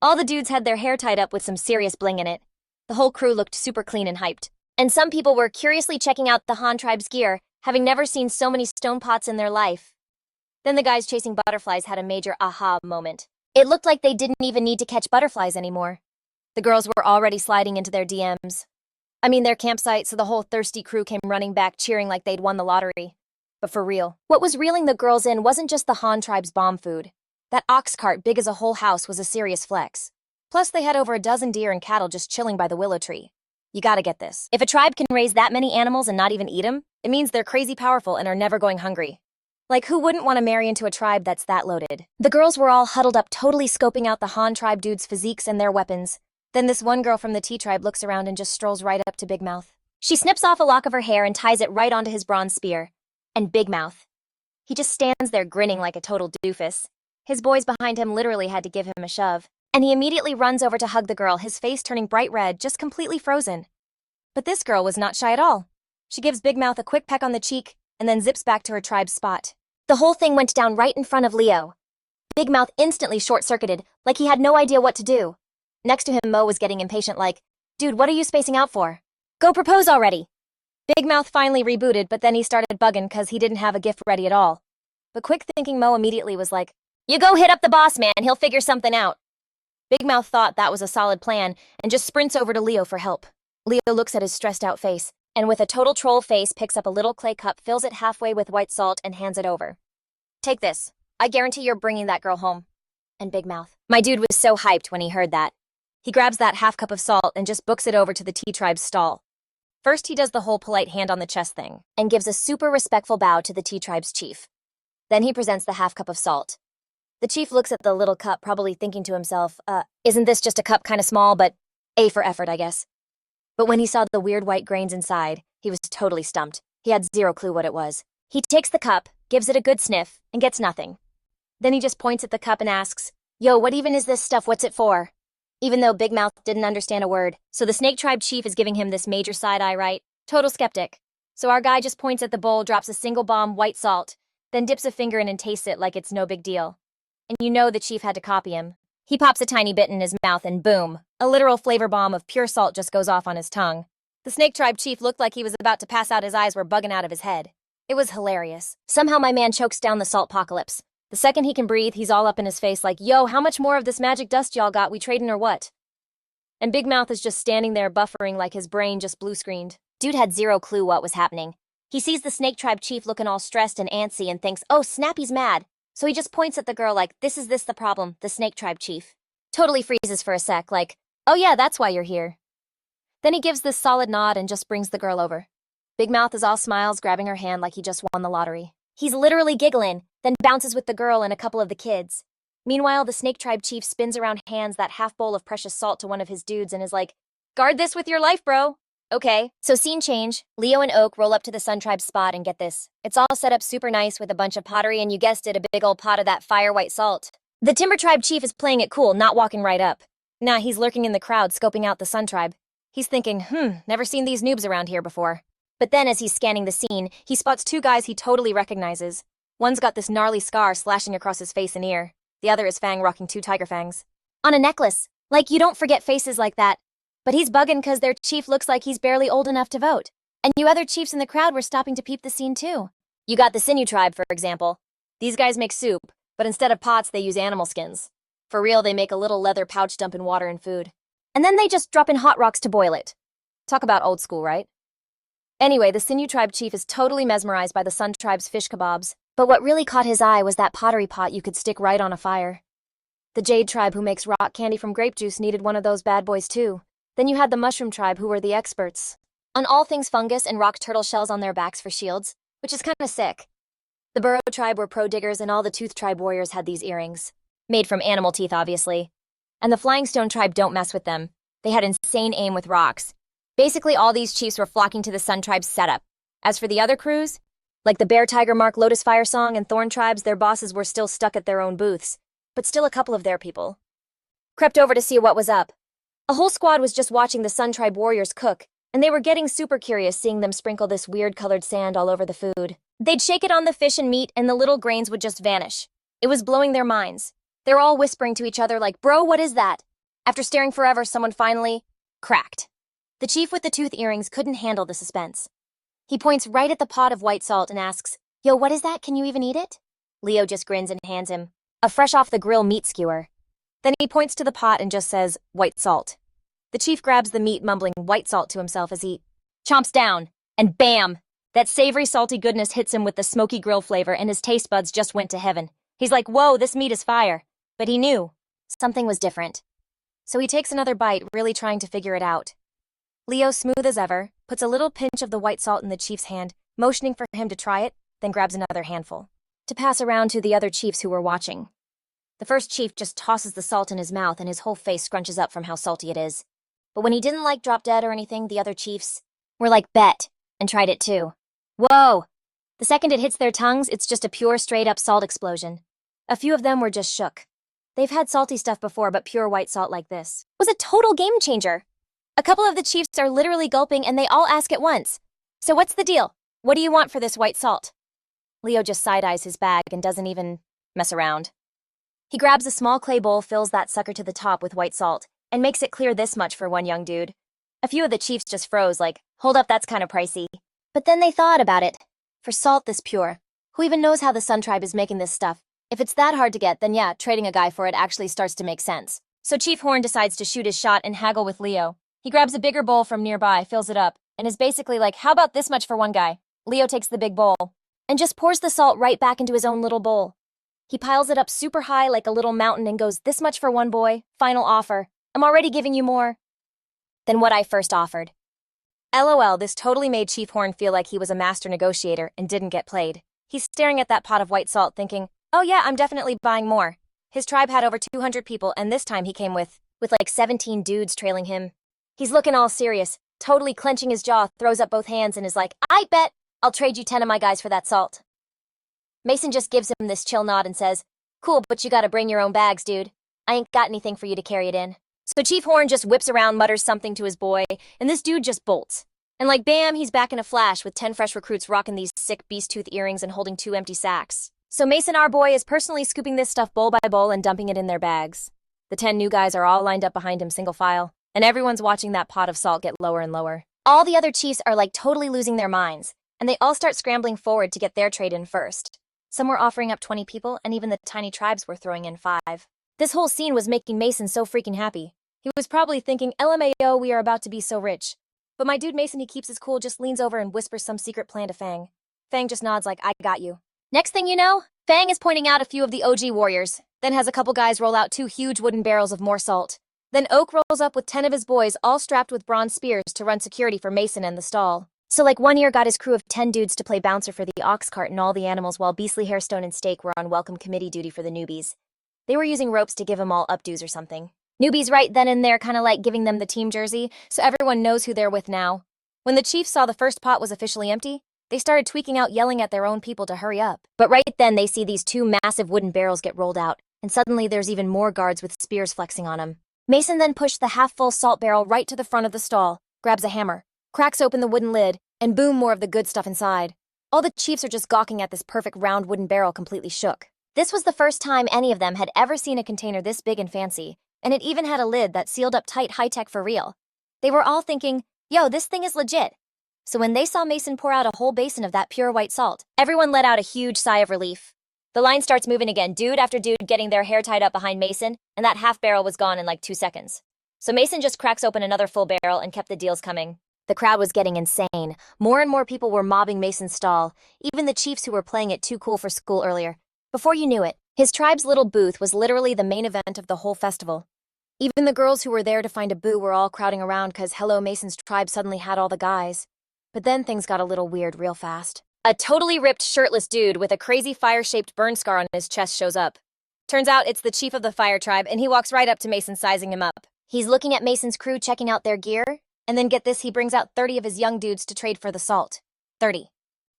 B: All the dudes had their hair tied up with some serious bling in it. The whole crew looked super clean and hyped. And some people were curiously checking out the Han tribe's gear, having never seen so many stone pots in their life. Then the guys chasing butterflies had a major aha moment. It looked like they didn't even need to catch butterflies anymore. The girls were already sliding into their DMs. I mean, their campsite, so the whole thirsty crew came running back cheering like they'd won the lottery. But for real, what was reeling the girls in wasn't just the Han tribe's bomb food. That ox cart big as a whole house was a serious flex. Plus, they had over a dozen deer and cattle just chilling by the willow tree. You gotta get this. If a tribe can raise that many animals and not even eat them, it means they're crazy powerful and are never going hungry. Like, who wouldn't want to marry into a tribe that's that loaded? The girls were all huddled up, totally scoping out the Han tribe dudes' physiques and their weapons. Then this one girl from the T tribe looks around and just strolls right up to Big Mouth. She snips off a lock of her hair and ties it right onto his bronze spear. And Big Mouth, he just stands there grinning like a total doofus. His boys behind him literally had to give him a shove. And he immediately runs over to hug the girl, his face turning bright red, just completely frozen. But this girl was not shy at all. She gives Big Mouth a quick peck on the cheek, and then zips back to her tribe's spot. The whole thing went down right in front of Leo. Big Mouth instantly short-circuited, like he had no idea what to do. Next to him, Mo was getting impatient like, "Dude, what are you spacing out for? Go propose already!" Big Mouth finally rebooted, but then he started bugging cause he didn't have a gift ready at all. But quick-thinking Mo immediately was like, "You go hit up the boss man, he'll figure something out." Big Mouth thought that was a solid plan and just sprints over to Leo for help. Leo looks at his stressed out face, and with a total troll face picks up a little clay cup, fills it halfway with white salt, and hands it over. Take this. I guarantee you're bringing that girl home. And Big Mouth. My dude was so hyped when he heard that. He grabs that half cup of salt and just books it over to the T-Tribe's stall. First, he does the whole polite hand on the chest thing, and gives a super respectful bow to the T-Tribe's chief. Then he presents the half cup of salt. The chief looks at the little cup, probably thinking to himself, isn't this just a cup kind of small, but A for effort, I guess. But when he saw the weird white grains inside, he was totally stumped. He had zero clue what it was. He takes the cup, gives it a good sniff, and gets nothing. Then he just points at the cup and asks, Yo, what even is this stuff? What's it for? Even though Big Mouth didn't understand a word, so the Snake Tribe chief is giving him this major side-eye, right? Total skeptic. So our guy just points at the bowl, drops a single bomb white salt, then dips a finger in and tastes it like it's no big deal. And you know the chief had to copy him. He pops a tiny bit in his mouth and boom, a literal flavor bomb of pure salt just goes off on his tongue. The Snake Tribe chief looked like he was about to pass out. His eyes were bugging out of his head. It was hilarious. Somehow my man chokes down the saltpocalypse. The second he can breathe, he's all up in his face like, yo, how much more of this magic dust y'all got? We trading or what? And Big Mouth is just standing there buffering like his brain just blue-screened. Dude had zero clue what was happening. He sees the Snake Tribe chief looking all stressed and antsy and thinks, oh, Snappy's mad. So he just points at the girl like, this the problem, the Snake Tribe chief. Totally freezes for a sec like, oh yeah, that's why you're here. Then he gives this solid nod and just brings the girl over. Big Mouth is all smiles, grabbing her hand like he just won the lottery. He's literally giggling, then bounces with the girl and a couple of the kids. Meanwhile, the Snake Tribe chief spins around, hands that half bowl of precious salt to one of his dudes and is like, guard this with your life, bro. Okay, so scene change. Leo and Oak roll up to the Sun Tribe's spot and get this. It's all set up super nice with a bunch of pottery and you guessed it, a big old pot of that fire white salt. The Timber Tribe chief is playing it cool, not walking right up. Nah, he's lurking in the crowd, scoping out the Sun Tribe. He's thinking, never seen these noobs around here before. But then as he's scanning the scene, he spots two guys he totally recognizes. One's got this gnarly scar slashing across his face and ear. The other is Fang rocking two tiger fangs. On a necklace. Like, you don't forget faces like that. But he's bugging cause their chief looks like he's barely old enough to vote. And you other chiefs in the crowd were stopping to peep the scene too. You got the Sinew Tribe, for example. These guys make soup, but instead of pots, they use animal skins. For real, they make a little leather pouch dump in water and food. And then they just drop in hot rocks to boil it. Talk about old school, right? Anyway, the Sinew Tribe chief is totally mesmerized by the Sun Tribe's fish kebabs. But what really caught his eye was that pottery pot you could stick right on a fire. The Jade Tribe, who makes rock candy from grape juice, needed one of those bad boys too. Then you had the Mushroom Tribe, who were the experts on all things fungus and rock turtle shells on their backs for shields, which is kinda sick. The Burrow Tribe were pro diggers, and all the Tooth Tribe warriors had these earrings. Made from animal teeth, obviously. And the Flying Stone Tribe, don't mess with them. They had insane aim with rocks. Basically, all these chiefs were flocking to the Sun Tribe's setup. As for the other crews, like the Bear Tiger Mark Lotus Fire Song and Thorn Tribes, their bosses were still stuck at their own booths. But still a couple of their people crept over to see what was up. A whole squad was just watching the Sun Tribe warriors cook, and they were getting super curious seeing them sprinkle this weird colored sand all over the food. They'd shake it on the fish and meat, and the little grains would just vanish. It was blowing their minds. They were all whispering to each other like, bro, what is that? After staring forever, someone finally cracked. The chief with the tooth earrings couldn't handle the suspense. He points right at the pot of white salt and asks, yo, what is that? Can you even eat it? Leo just grins and hands him a fresh-off-the-grill meat skewer. Then he points to the pot and just says, white salt. The chief grabs the meat, mumbling white salt to himself as he chomps down, and bam! That savory, salty goodness hits him with the smoky grill flavor, and his taste buds just went to heaven. He's like, whoa, this meat is fire. But he knew something was different. So he takes another bite, really trying to figure it out. Leo, smooth as ever, puts a little pinch of the white salt in the chief's hand, motioning for him to try it, then grabs another handful to pass around to the other chiefs who were watching. The first chief just tosses the salt in his mouth and his whole face scrunches up from how salty it is. But when he didn't like drop dead or anything, the other chiefs were like, bet, and tried it too. Whoa! The second it hits their tongues, it's just a pure straight-up salt explosion. A few of them were just shook. They've had salty stuff before, but pure white salt like this was a total game changer. A couple of the chiefs are literally gulping and they all ask at once, so what's the deal? What do you want for this white salt? Leo just side-eyes his bag and doesn't even mess around. He grabs a small clay bowl, fills that sucker to the top with white salt, and makes it clear this much for one young dude. A few of the chiefs just froze like, hold up, that's kind of pricey. But then they thought about it. For salt this pure, who even knows how the Sun Tribe is making this stuff? If it's that hard to get, then yeah, trading a guy for it actually starts to make sense. So Chief Horn decides to shoot his shot and haggle with Leo. He grabs a bigger bowl from nearby, fills it up, and is basically like, how about this much for one guy? Leo takes the big bowl and just pours the salt right back into his own little bowl. He piles it up super high like a little mountain and goes, this much for one boy, final offer. I'm already giving you more than what I first offered. LOL, this totally made Chief Horn feel like he was a master negotiator and didn't get played. He's staring at that pot of white salt thinking, oh yeah, I'm definitely buying more. His tribe had over 200 people and this time he came with like 17 dudes trailing him. He's looking all serious, totally clenching his jaw, throws up both hands and is like, I bet I'll trade you 10 of my guys for that salt. Mason just gives him this chill nod and says, cool, but you gotta bring your own bags, dude. I ain't got anything for you to carry it in. So Chief Horn just whips around, mutters something to his boy, and this dude just bolts. And like bam, he's back in a flash with 10 fresh recruits rocking these sick beast tooth earrings and holding 2 empty sacks. So Mason, our boy, is personally scooping this stuff bowl by bowl and dumping it in their bags. The 10 new guys are all lined up behind him single file, and everyone's watching that pot of salt get lower and lower. All the other chiefs are like totally losing their minds, and they all start scrambling forward to get their trade in first. Some were offering up 20 people, and even the tiny tribes were throwing in 5. This whole scene was making Mason so freaking happy. He was probably thinking, LMAO, we are about to be so rich. But my dude Mason, he keeps his cool, just leans over and whispers some secret plan to Fang. Fang just nods like, I got you. Next thing you know, Fang is pointing out a few of the OG warriors, then has a couple guys roll out 2 huge wooden barrels of more salt. Then Oak rolls up with 10 of his boys all strapped with bronze spears to run security for Mason and the stall. So like one year got his crew of 10 dudes to play bouncer for the ox cart and all the animals while Beastly, Hairstone, and Steak were on welcome committee duty for the newbies. They were using ropes to give them all updos or something. Newbies right then and there kinda like giving them the team jersey, so everyone knows who they're with now. When the chiefs saw the first pot was officially empty, they started tweaking out yelling at their own people to hurry up. But right then they see these 2 massive wooden barrels get rolled out, and suddenly there's even more guards with spears flexing on them. Mason then pushed the half-full salt barrel right to the front of the stall, grabs a hammer, cracks open the wooden lid, and boom, more of the good stuff inside. All the chiefs are just gawking at this perfect round wooden barrel completely shook. This was the first time any of them had ever seen a container this big and fancy, and it even had a lid that sealed up tight, high-tech for real. They were all thinking, yo, this thing is legit. So when they saw Mason pour out a whole basin of that pure white salt, everyone let out a huge sigh of relief. The line starts moving again, dude after dude getting their hair tied up behind Mason, and that half barrel was gone in like 2 seconds. So Mason just cracks open another full barrel and kept the deals coming. The crowd was getting insane. More and more people were mobbing Mason's stall, even the chiefs who were playing it too cool for school earlier. Before you knew it, his tribe's little booth was literally the main event of the whole festival. Even the girls who were there to find a boo were all crowding around because Hello Mason's tribe suddenly had all the guys. But then things got a little weird real fast. A totally ripped, shirtless dude with a crazy fire-shaped burn scar on his chest shows up. Turns out it's the chief of the fire tribe, and he walks right up to Mason, sizing him up. He's looking at Mason's crew, checking out their gear, and then get this, he brings out 30 of his young dudes to trade for the salt. 30.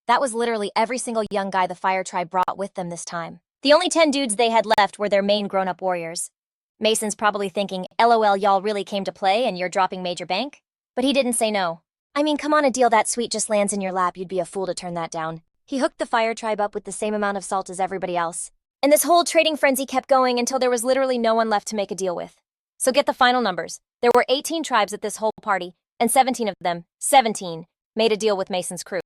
B: That was literally every single young guy the fire tribe brought with them this time. The only 10 dudes they had left were their main grown-up warriors. Mason's probably thinking, LOL, y'all really came to play and you're dropping major bank? But he didn't say no. I mean, come on, a deal that sweet just lands in your lap, you'd be a fool to turn that down. He hooked the fire tribe up with the same amount of salt as everybody else. And this whole trading frenzy kept going until there was literally no one left to make a deal with. So get the final numbers. There were 18 tribes at this whole party, and 17 of them, 17, made a deal with Mason's crew.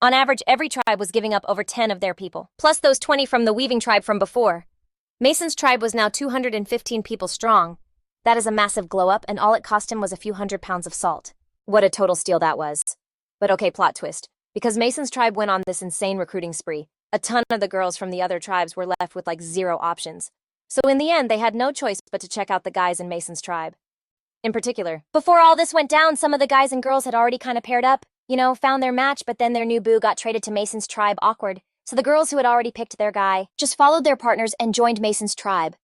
B: On average, every tribe was giving up over 10 of their people, plus those 20 from the weaving tribe from before. Mason's tribe was now 215 people strong. That is a massive glow-up, and all it cost him was a few £100 of salt. What a total steal that was. But okay, plot twist. Because Mason's tribe went on this insane recruiting spree, a ton of the girls from the other tribes were left with like 0 options. So in the end, they had no choice but to check out the guys in Mason's tribe. In particular, before all this went down, some of the guys and girls had already kind of paired up, found their match, but then their new boo got traded to Mason's tribe awkward. So the girls who had already picked their guy just followed their partners and joined Mason's tribe.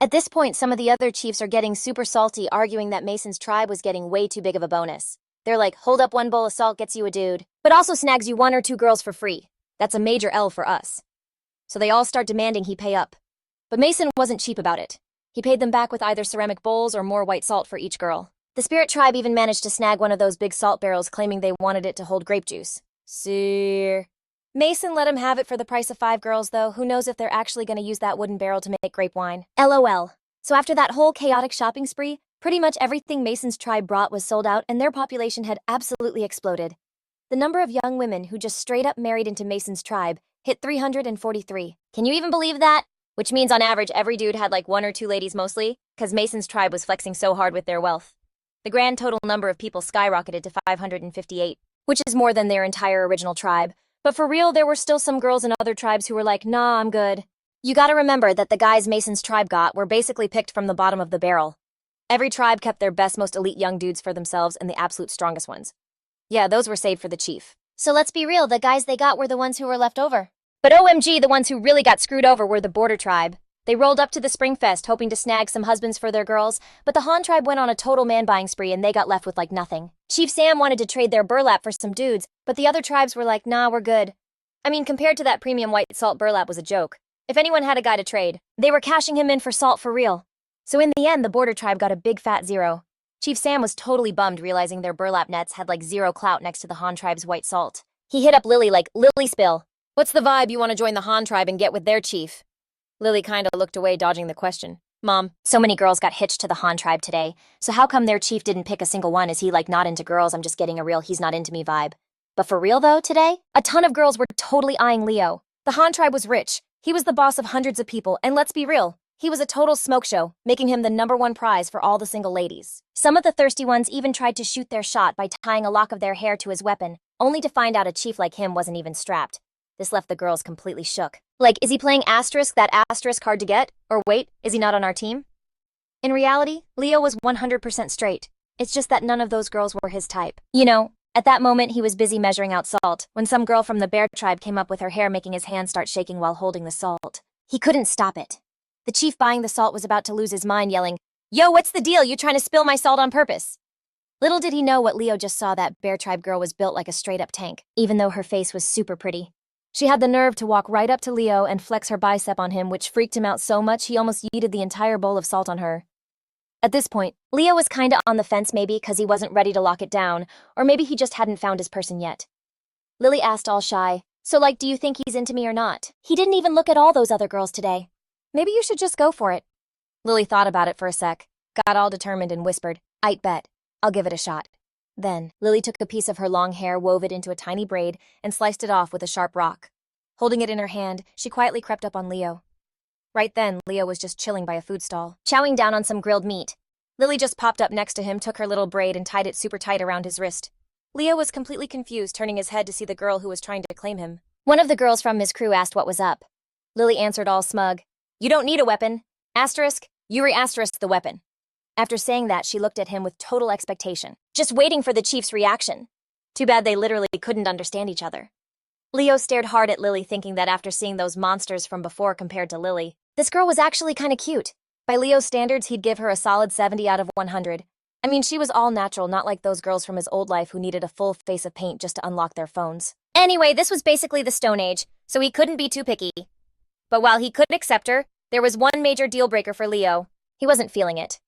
B: At this point, some of the other chiefs are getting super salty, arguing that Mason's tribe was getting way too big of a bonus. They're like, hold up, 1 bowl of salt gets you a dude, but also snags you 1 or 2 girls for free. That's a major L for us. So they all start demanding he pay up. But Mason wasn't cheap about it. He paid them back with either ceramic bowls or more white salt for each girl. The spirit tribe even managed to snag one of those big salt barrels, claiming they wanted it to hold grape juice. Seer. Mason let him have it for the price of 5 girls, though. Who knows if they're actually going to use that wooden barrel to make grape wine. LOL. So after that whole chaotic shopping spree, pretty much everything Mason's tribe brought was sold out, and their population had absolutely exploded. The number of young women who just straight up married into Mason's tribe hit 343. Can you even believe that? Which means on average every dude had like 1 or 2 ladies mostly, because Mason's tribe was flexing so hard with their wealth. The grand total number of people skyrocketed to 558, which is more than their entire original tribe. But for real, there were still some girls in other tribes who were like, nah, I'm good. You gotta remember that the guys Mason's tribe got were basically picked from the bottom of the barrel. Every tribe kept their best, most elite young dudes for themselves and the absolute strongest ones. Yeah, those were saved for the chief. So let's be real, the guys they got were the ones who were left over. But OMG, the ones who really got screwed over were the border tribe. They rolled up to the Springfest hoping to snag some husbands for their girls, but the Han tribe went on a total man-buying spree and they got left with like nothing. Chief Sam wanted to trade their burlap for some dudes, but the other tribes were like, nah, we're good. I mean, compared to that premium white salt, burlap was a joke. If anyone had a guy to trade, they were cashing him in for salt for real. So in the end, the border tribe got a big fat zero. Chief Sam was totally bummed realizing their burlap nets had like zero clout next to the Han tribe's white salt. He hit up Lily like, Lily Spill, what's the vibe, you want to join the Han tribe and get with their chief? Lily kinda looked away, dodging the question. Mom, so many girls got hitched to the Han tribe today, so how come their chief didn't pick a single one? Is he like not into girls, I'm just getting a real he's not into me vibe? But for real though, today, a ton of girls were totally eyeing Leo. The Han tribe was rich, he was the boss of hundreds of people, and let's be real, he was a total smoke show, making him the #1 prize for all the single ladies. Some of the thirsty ones even tried to shoot their shot by tying a lock of their hair to his weapon, only to find out a chief like him wasn't even strapped. This left the girls completely shook. Like, is he playing asterisk, that asterisk hard to get? Or wait, is he not on our team? In reality, Leo was 100% straight. It's just that none of those girls were his type. You know, at that moment he was busy measuring out salt, when some girl from the bear tribe came up with her hair making his hand start shaking while holding the salt. He couldn't stop it. The chief buying the salt was about to lose his mind, yelling, Yo, what's the deal? You trying to spill my salt on purpose? Little did he know what Leo just saw, that bear tribe girl was built like a straight-up tank, even though her face was super pretty. She had the nerve to walk right up to Leo and flex her bicep on him, which freaked him out so much he almost yeeted the entire bowl of salt on her. At this point, Leo was kinda on the fence, maybe because he wasn't ready to lock it down, or maybe he just hadn't found his person yet. Lily asked all shy, so like, do you think he's into me or not? He didn't even look at all those other girls today. Maybe you should just go for it. Lily thought about it for a sec, got all determined and whispered, I'd bet. I'll give it a shot. Then, Lily took a piece of her long hair, wove it into a tiny braid, and sliced it off with a sharp rock. Holding it in her hand, she quietly crept up on Leo. Right then, Leo was just chilling by a food stall, chowing down on some grilled meat. Lily just popped up next to him, took her little braid and tied it super tight around his wrist. Leo was completely confused, turning his head to see the girl who was trying to claim him. One of the girls from his crew asked what was up. Lily answered all smug, You don't need a weapon. Asterisk, Yuri asterisk the weapon. After saying that, she looked at him with total expectation, just waiting for the chief's reaction. Too bad they literally couldn't understand each other. Leo stared hard at Lily, thinking that after seeing those monsters from before compared to Lily, this girl was actually kinda cute. By Leo's standards, he'd give her a solid 70 out of 100. I mean, she was all natural, not like those girls from his old life who needed a full face of paint just to unlock their phones. Anyway, this was basically the Stone Age, so he couldn't be too picky. But while he could accept her, there was one major deal breaker for Leo. He wasn't feeling it.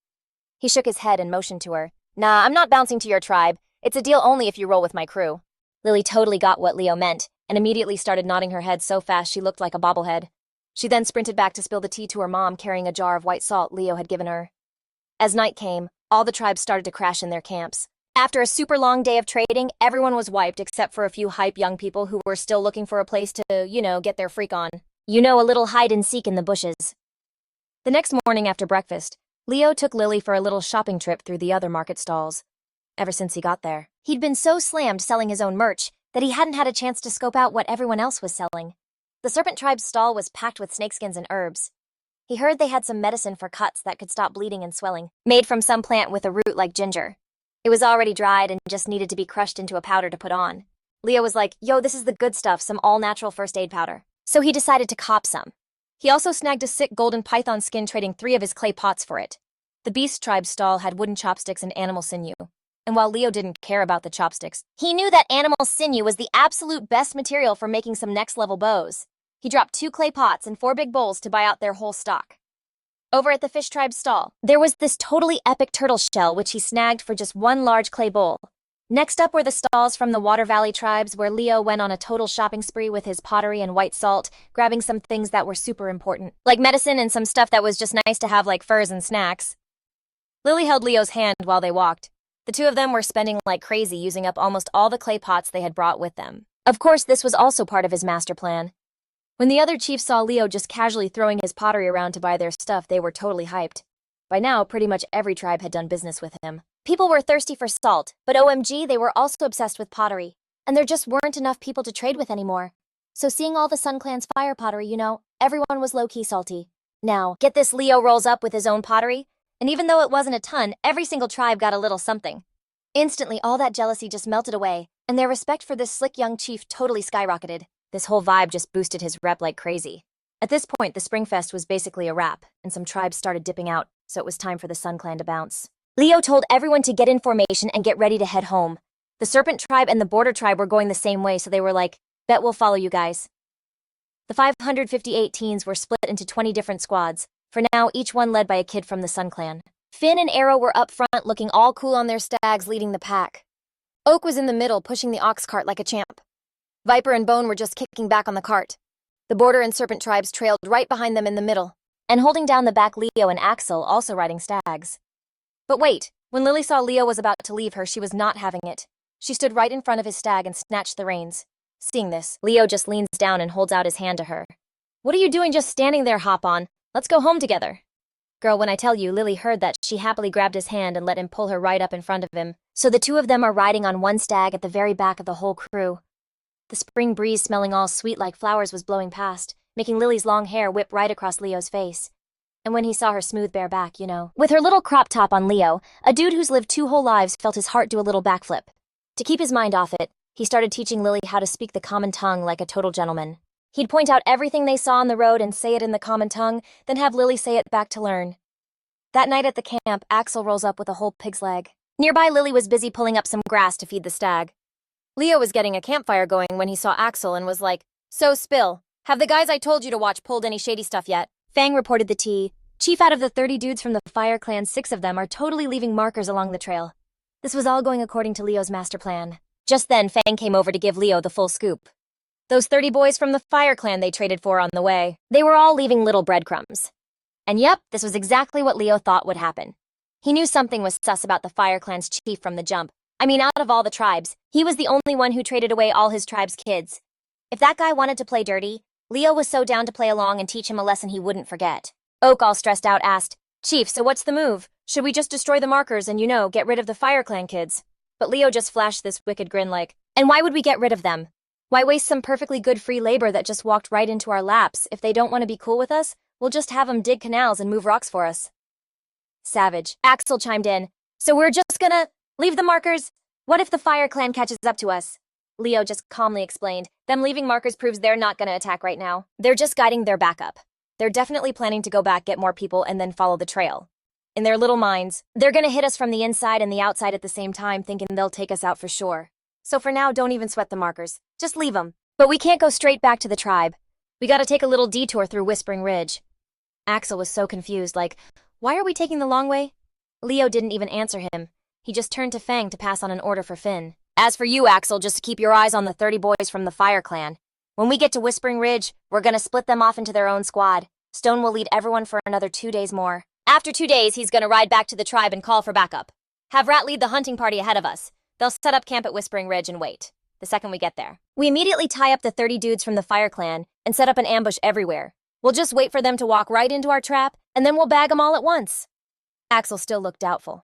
B: He shook his head and motioned to her. Nah, I'm not bouncing to your tribe. It's a deal only if you roll with my crew. Lily totally got what Leo meant, and immediately started nodding her head so fast she looked like a bobblehead. She then sprinted back to spill the tea to her mom, carrying a jar of white salt Leo had given her. As night came, all the tribes started to crash in their camps. After a super long day of trading, everyone was wiped except for a few hype young people who were still looking for a place to, get their freak on. A little hide and seek in the bushes. The next morning after breakfast, Leo took Lily for a little shopping trip through the other market stalls. Ever since he got there, he'd been so slammed selling his own merch that he hadn't had a chance to scope out what everyone else was selling. The Serpent Tribe's stall was packed with snakeskins and herbs. He heard they had some medicine for cuts that could stop bleeding and swelling, made from some plant with a root like ginger. It was already dried and just needed to be crushed into a powder to put on. Leo was like, yo, this is the good stuff, some all-natural first aid powder. So he decided to cop some. He also snagged a sick golden python skin, trading 3 of his clay pots for it. The Beast Tribe's stall had wooden chopsticks and animal sinew. And while Leo didn't care about the chopsticks, he knew that animal sinew was the absolute best material for making some next-level bows. He dropped 2 clay pots and 4 big bowls to buy out their whole stock. Over at the Fish Tribe's stall, there was this totally epic turtle shell which he snagged for just 1 large clay bowl. Next up were the stalls from the Water Valley tribes, where Leo went on a total shopping spree with his pottery and white salt, grabbing some things that were super important, like medicine and some stuff that was just nice to have, like furs and snacks. Lily held Leo's hand while they walked. The two of them were spending like crazy, using up almost all the clay pots they had brought with them. Of course, this was also part of his master plan. When the other chiefs saw Leo just casually throwing his pottery around to buy their stuff, they were totally hyped. By now, pretty much every tribe had done business with him. People were thirsty for salt, but OMG, they were also obsessed with pottery. And there just weren't enough people to trade with anymore. So seeing all the Sun Clan's fire pottery, everyone was low-key salty. Now, get this, Leo rolls up with his own pottery, and even though it wasn't a ton, every single tribe got a little something. Instantly, all that jealousy just melted away, and their respect for this slick young chief totally skyrocketed. This whole vibe just boosted his rep like crazy. At this point, the Springfest was basically a wrap, and some tribes started dipping out, so it was time for the Sun Clan to bounce. Leo told everyone to get in formation and get ready to head home. The Serpent tribe and the Border tribe were going the same way, so they were like, bet we'll follow you guys. The 558 teens were split into 20 different squads, for now each one led by a kid from the Sun Clan. Finn and Arrow were up front looking all cool on their stags leading the pack. Oak was in the middle pushing the ox cart like a champ. Viper and Bone were just kicking back on the cart. The Border and Serpent tribes trailed right behind them in the middle, and holding down the back Leo and Axel also riding stags. But wait, when Lily saw Leo was about to leave her, she was not having it. She stood right in front of his stag and snatched the reins. Seeing this, Leo just leans down and holds out his hand to her. What are you doing just standing there, Hop On? Let's go home together. Girl, when I tell you, Lily heard that, she happily grabbed his hand and let him pull her right up in front of him. So the two of them are riding on one stag at the very back of the whole crew. The spring breeze smelling all sweet like flowers was blowing past, making Lily's long hair whip right across Leo's face. And when he saw her smooth bare back, with her little crop top on Leo, a dude who's lived 2 whole lives felt his heart do a little backflip. To keep his mind off it, he started teaching Lily how to speak the common tongue like a total gentleman. He'd point out everything they saw on the road and say it in the common tongue, then have Lily say it back to learn. That night at the camp, Axel rolls up with a whole pig's leg. Nearby, Lily was busy pulling up some grass to feed the stag. Leo was getting a campfire going when he saw Axel and was like, "So, Spill, have the guys I told you to watch pulled any shady stuff yet?" Fang reported the tea. Chief, out of the 30 dudes from the Fire Clan, 6 of them are totally leaving markers along the trail. This was all going according to Leo's master plan. Just then, Fang came over to give Leo the full scoop. Those 30 boys from the Fire Clan they traded for on the way, they were all leaving little breadcrumbs. And yep, this was exactly what Leo thought would happen. He knew something was sus about the Fire Clan's chief from the jump. I mean, out of all the tribes, he was the only one who traded away all his tribe's kids. If that guy wanted to play dirty, Leo was so down to play along and teach him a lesson he wouldn't forget. Oak, all stressed out, asked, "Chief, so what's the move? Should we just destroy the markers and, get rid of the Fire Clan kids?" But Leo just flashed this wicked grin like, "And why would we get rid of them? Why waste some perfectly good free labor that just walked right into our laps? If they don't want to be cool with us, we'll just have them dig canals and move rocks for us." Savage. Axel chimed in, "So we're just gonna leave the markers? What if the Fire Clan catches up to us?" Leo just calmly explained, "Them leaving markers proves they're not gonna attack right now. They're just guiding their backup. They're definitely planning to go back, get more people, and then follow the trail. In their little minds, they're gonna hit us from the inside and the outside at the same time, thinking they'll take us out for sure. So for now, don't even sweat the markers. Just leave them. But we can't go straight back to the tribe. We gotta take a little detour through Whispering Ridge." Axel was so confused, like, "Why are we taking the long way?" Leo didn't even answer him. He just turned to Fang to pass on an order for Finn. "As for you, Axel, just keep your eyes on the 30 boys from the Fire Clan. When we get to Whispering Ridge, we're gonna split them off into their own squad. Stone will lead everyone for another 2 days more. After 2 days, he's gonna ride back to the tribe and call for backup. Have Rat lead the hunting party ahead of us. They'll set up camp at Whispering Ridge and wait. The second we get there, we immediately tie up the 30 dudes from the Fire Clan and set up an ambush everywhere. We'll just wait for them to walk right into our trap, and then we'll bag them all at once." Axel still looked doubtful.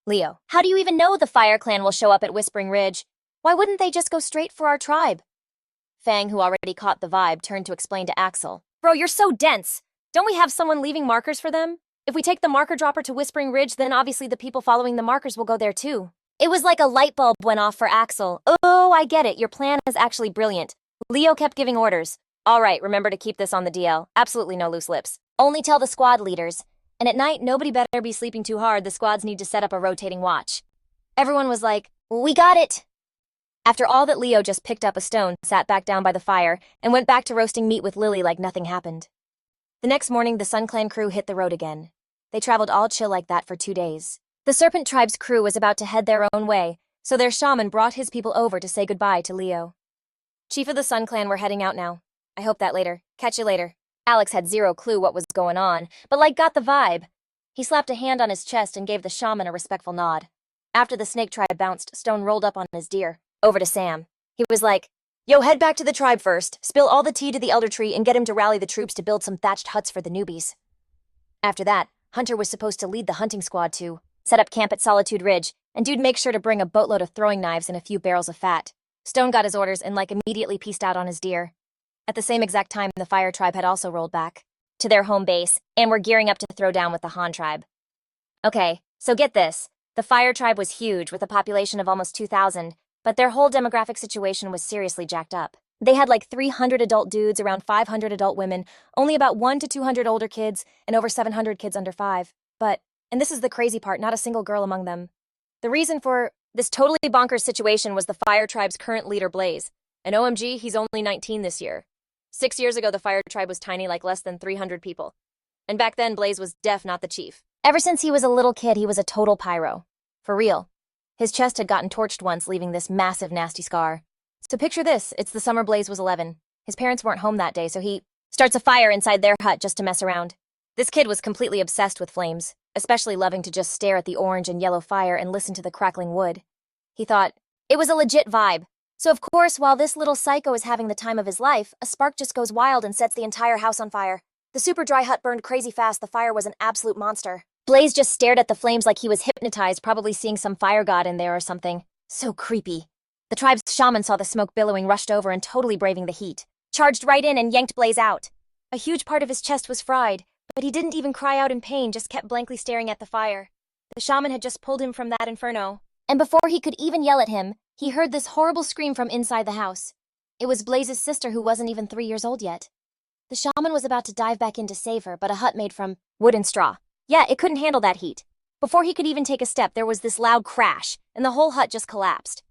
B: "Leo, how do you even know the Fire Clan will show up at Whispering Ridge? Why wouldn't they just go straight for our tribe?" Fang, who already caught the vibe, turned to explain to Axel. "Bro, you're so dense. Don't we have someone leaving markers for them? If we take the marker dropper to Whispering Ridge, then obviously the people following the markers will go there too." It was like a light bulb went off for Axel. "Oh, I get it. Your plan is actually brilliant." Leo kept giving orders. "All right, remember to keep this on the DL. Absolutely no loose lips. Only tell the squad leaders. And at night, nobody better be sleeping too hard. The squads need to set up a rotating watch." Everyone was like, "We got it." After all that, Leo just picked up a stone, sat back down by the fire, and went back to roasting meat with Lily like nothing happened. The next morning, the Sun Clan crew hit the road again. They traveled all chill like that for 2 days. The Serpent Tribe's crew was about to head their own way, so their shaman brought his people over to say goodbye to Leo. "Chief of the Sun Clan, we're heading out now. I hope that later. Catch you later." Alex had zero clue what was going on, but got the vibe. He slapped a hand on his chest and gave the shaman a respectful nod. After the Snake Tribe bounced, Stone rolled up on his deer, over to Sam. He was like, "Yo, head back to the tribe first, spill all the tea to the Elder Tree, and get him to rally the troops to build some thatched huts for the newbies." After that, Hunter was supposed to lead the hunting squad to set up camp at Solitude Ridge, and dude make sure to bring a boatload of throwing knives and a few barrels of fat. Stone got his orders and immediately pieced out on his deer. At the same exact time, the Fire Tribe had also rolled back to their home base and were gearing up to throw down with the Han Tribe. Okay, so get this. The Fire Tribe was huge with a population of almost 2,000, but their whole demographic situation was seriously jacked up. They had 300 adult dudes, around 500 adult women, only about 1 to 200 older kids, and over 700 kids under 5. But, and this is the crazy part, not a single girl among them. The reason for this totally bonkers situation was the Fire Tribe's current leader, Blaze. And OMG, he's only 19 this year. 6 years ago, the Fire Tribe was tiny, less than 300 people. And back then, Blaze was not the chief. Ever since he was a little kid, he was a total pyro. For real. His chest had gotten torched once, leaving this massive, nasty scar. So picture this, it's the summer Blaze was 11. His parents weren't home that day, so he starts a fire inside their hut just to mess around. This kid was completely obsessed with flames, especially loving to just stare at the orange and yellow fire and listen to the crackling wood. He thought, it was a legit vibe. So of course, while this little psycho is having the time of his life, a spark just goes wild and sets the entire house on fire. The super dry hut burned crazy fast, the fire was an absolute monster. Blaze just stared at the flames like he was hypnotized, probably seeing some fire god in there or something. So creepy. The tribe's shaman saw the smoke billowing, rushed over and totally braving the heat. Charged right in and yanked Blaze out. A huge part of his chest was fried, but he didn't even cry out in pain, just kept blankly staring at the fire. The shaman had just pulled him from that inferno. And before he could even yell at him, he heard this horrible scream from inside the house. It was Blaze's sister, who wasn't even 3 years old yet. The shaman was about to dive back in to save her, but a hut made from wood and straw. Yeah, it couldn't handle that heat. Before he could even take a step, there was this loud crash, and the whole hut just collapsed.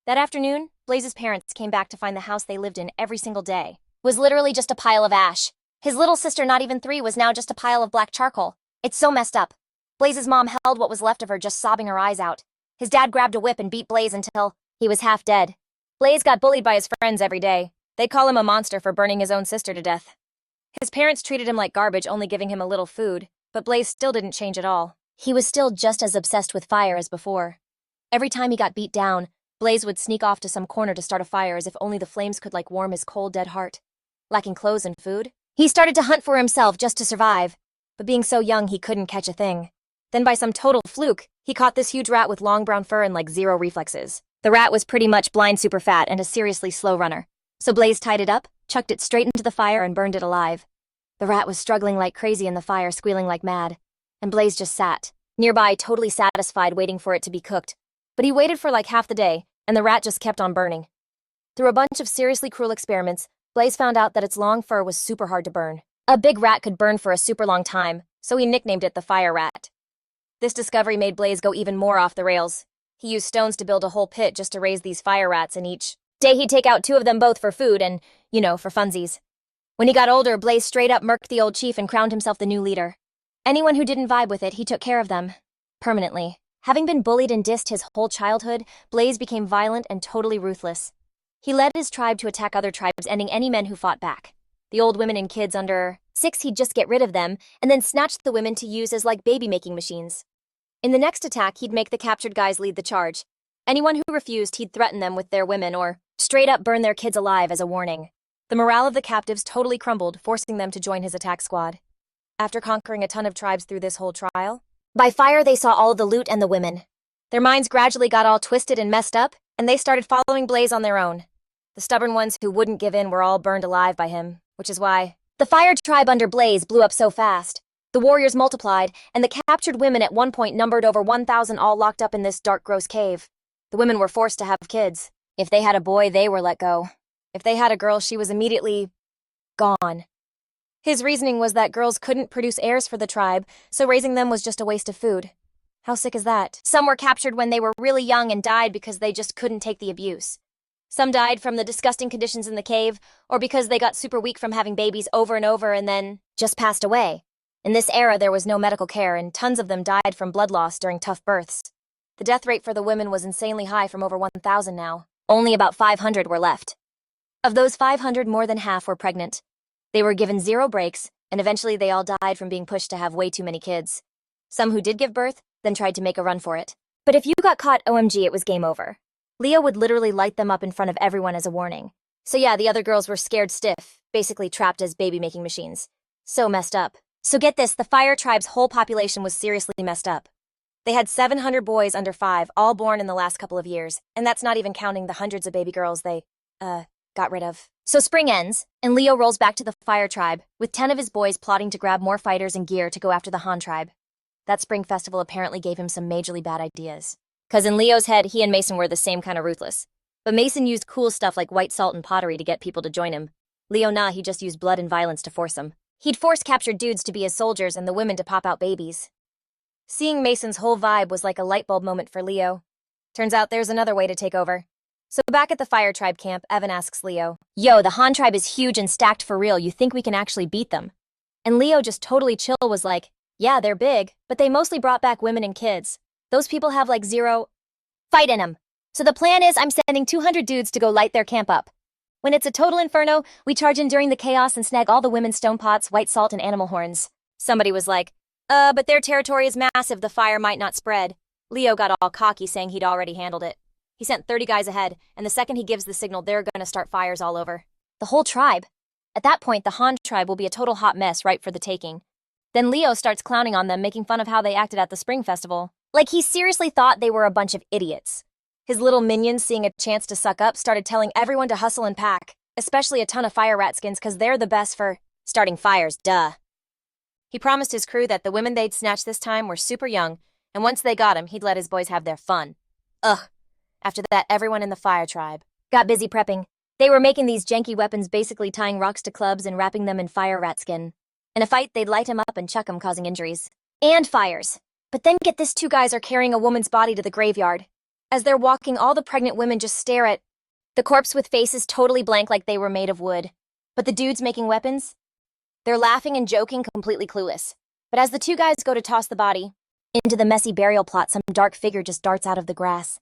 B: That afternoon, Blaze's parents came back to find the house they lived in every single day was literally just a pile of ash. His little sister, not even 3, was now just a pile of black charcoal. It's so messed up. Blaze's mom held what was left of her, just sobbing her eyes out. His dad grabbed a whip and beat Blaze until he was half dead. Blaze got bullied by his friends every day. They'd call him a monster for burning his own sister to death. His parents treated him like garbage, only giving him a little food, but Blaze still didn't change at all. He was still just as obsessed with fire as before. Every time he got beat down, Blaze would sneak off to some corner to start a fire, as if only the flames could warm his cold, dead heart. Lacking clothes and food, he started to hunt for himself just to survive, but being so young he couldn't catch a thing. Then by some total fluke, he caught this huge rat with long brown fur and zero reflexes. The rat was pretty much blind, super fat, and a seriously slow runner. So Blaze tied it up, chucked it straight into the fire, and burned it alive. The rat was struggling like crazy in the fire, squealing like mad. And Blaze just sat nearby, totally satisfied, waiting for it to be cooked. But he waited for half the day, and the rat just kept on burning. Through a bunch of seriously cruel experiments, Blaze found out that its long fur was super hard to burn. A big rat could burn for a super long time, so he nicknamed it the Fire Rat. This discovery made Blaze go even more off the rails. He used stones to build a whole pit just to raise these fire rats, and each day he'd take out 2 of them both for food and, for funsies. When he got older, Blaze straight up murked the old chief and crowned himself the new leader. Anyone who didn't vibe with it, he took care of them. Permanently. Having been bullied and dissed his whole childhood, Blaze became violent and totally ruthless. He led his tribe to attack other tribes, ending any men who fought back. The old women and kids under 6, he'd just get rid of them, and then snatch the women to use as baby-making machines. In the next attack, he'd make the captured guys lead the charge. Anyone who refused, he'd threaten them with their women or straight up burn their kids alive as a warning. The morale of the captives totally crumbled, forcing them to join his attack squad. After conquering a ton of tribes through this whole trial, by fire they saw all the loot and the women. Their minds gradually got all twisted and messed up, and they started following Blaze on their own. The stubborn ones who wouldn't give in were all burned alive by him, which is why the fire tribe under Blaze blew up so fast. The warriors multiplied, and the captured women at one point numbered over 1,000, all locked up in this dark, gross cave. The women were forced to have kids. If they had a boy, they were let go. If they had a girl, she was immediately gone. His reasoning was that girls couldn't produce heirs for the tribe, so raising them was just a waste of food. How sick is that? Some were captured when they were really young and died because they just couldn't take the abuse. Some died from the disgusting conditions in the cave, or because they got super weak from having babies over and over and then just passed away. In this era, there was no medical care, and tons of them died from blood loss during tough births. The death rate for the women was insanely high, from over 1,000 now. Only about 500 were left. Of those 500, more than half were pregnant. They were given 0 breaks, and eventually they all died from being pushed to have way too many kids. Some who did give birth then tried to make a run for it. But if you got caught, OMG, it was game over. Leah would literally light them up in front of everyone as a warning. So yeah, the other girls were scared stiff, basically trapped as baby-making machines. So messed up. So get this, the fire tribe's whole population was seriously messed up. They had 700 boys under 5, all born in the last couple of years, and that's not even counting the hundreds of baby girls they, got rid of. So spring ends, and Leo rolls back to the fire tribe, with 10 of his boys plotting to grab more fighters and gear to go after the Han tribe. That spring festival apparently gave him some majorly bad ideas. Cause in Leo's head, he and Mason were the same kind of ruthless. But Mason used cool stuff like white salt and pottery to get people to join him. Leo, nah, he just used blood and violence to force them. He'd force captured dudes to be his soldiers and the women to pop out babies. Seeing Mason's whole vibe was like a light bulb moment for Leo. Turns out there's another way to take over. So back at the fire tribe camp, Evan asks Leo, "Yo, the Han tribe is huge and stacked for real, you think we can actually beat them?" And Leo, just totally chill, was like, "Yeah, they're big, but they mostly brought back women and kids. Those people have like zero fight in them. So the plan is I'm sending 200 dudes to go light their camp up. When it's a total inferno, we charge in during the chaos and snag all the women's stone pots, white salt, and animal horns." Somebody was like, but their territory is massive, the fire might not spread." Leo got all cocky, saying he'd already handled it. He sent 30 guys ahead, and the second he gives the signal, they're gonna start fires all over. The whole tribe. At that point, the Han tribe will be a total hot mess ripe for the taking. Then Leo starts clowning on them, making fun of how they acted at the spring festival. Like he seriously thought they were a bunch of idiots. His little minions, seeing a chance to suck up, started telling everyone to hustle and pack, especially a ton of fire rat skins cause they're the best for starting fires, duh. He promised his crew that the women they'd snatch this time were super young, and once they got him, he'd let his boys have their fun. Ugh. After that, everyone in the fire tribe got busy prepping. They were making these janky weapons, basically tying rocks to clubs and wrapping them in fire rat skin. In a fight, they'd light him up and chuck him, causing injuries. And fires. But then get this, 2 guys are carrying a woman's body to the graveyard. As they're walking, all the pregnant women just stare at the corpse with faces totally blank like they were made of wood. But the dudes making weapons? They're laughing and joking, completely clueless. But as the 2 guys go to toss the body into the messy burial plot, some dark figure just darts out of the grass.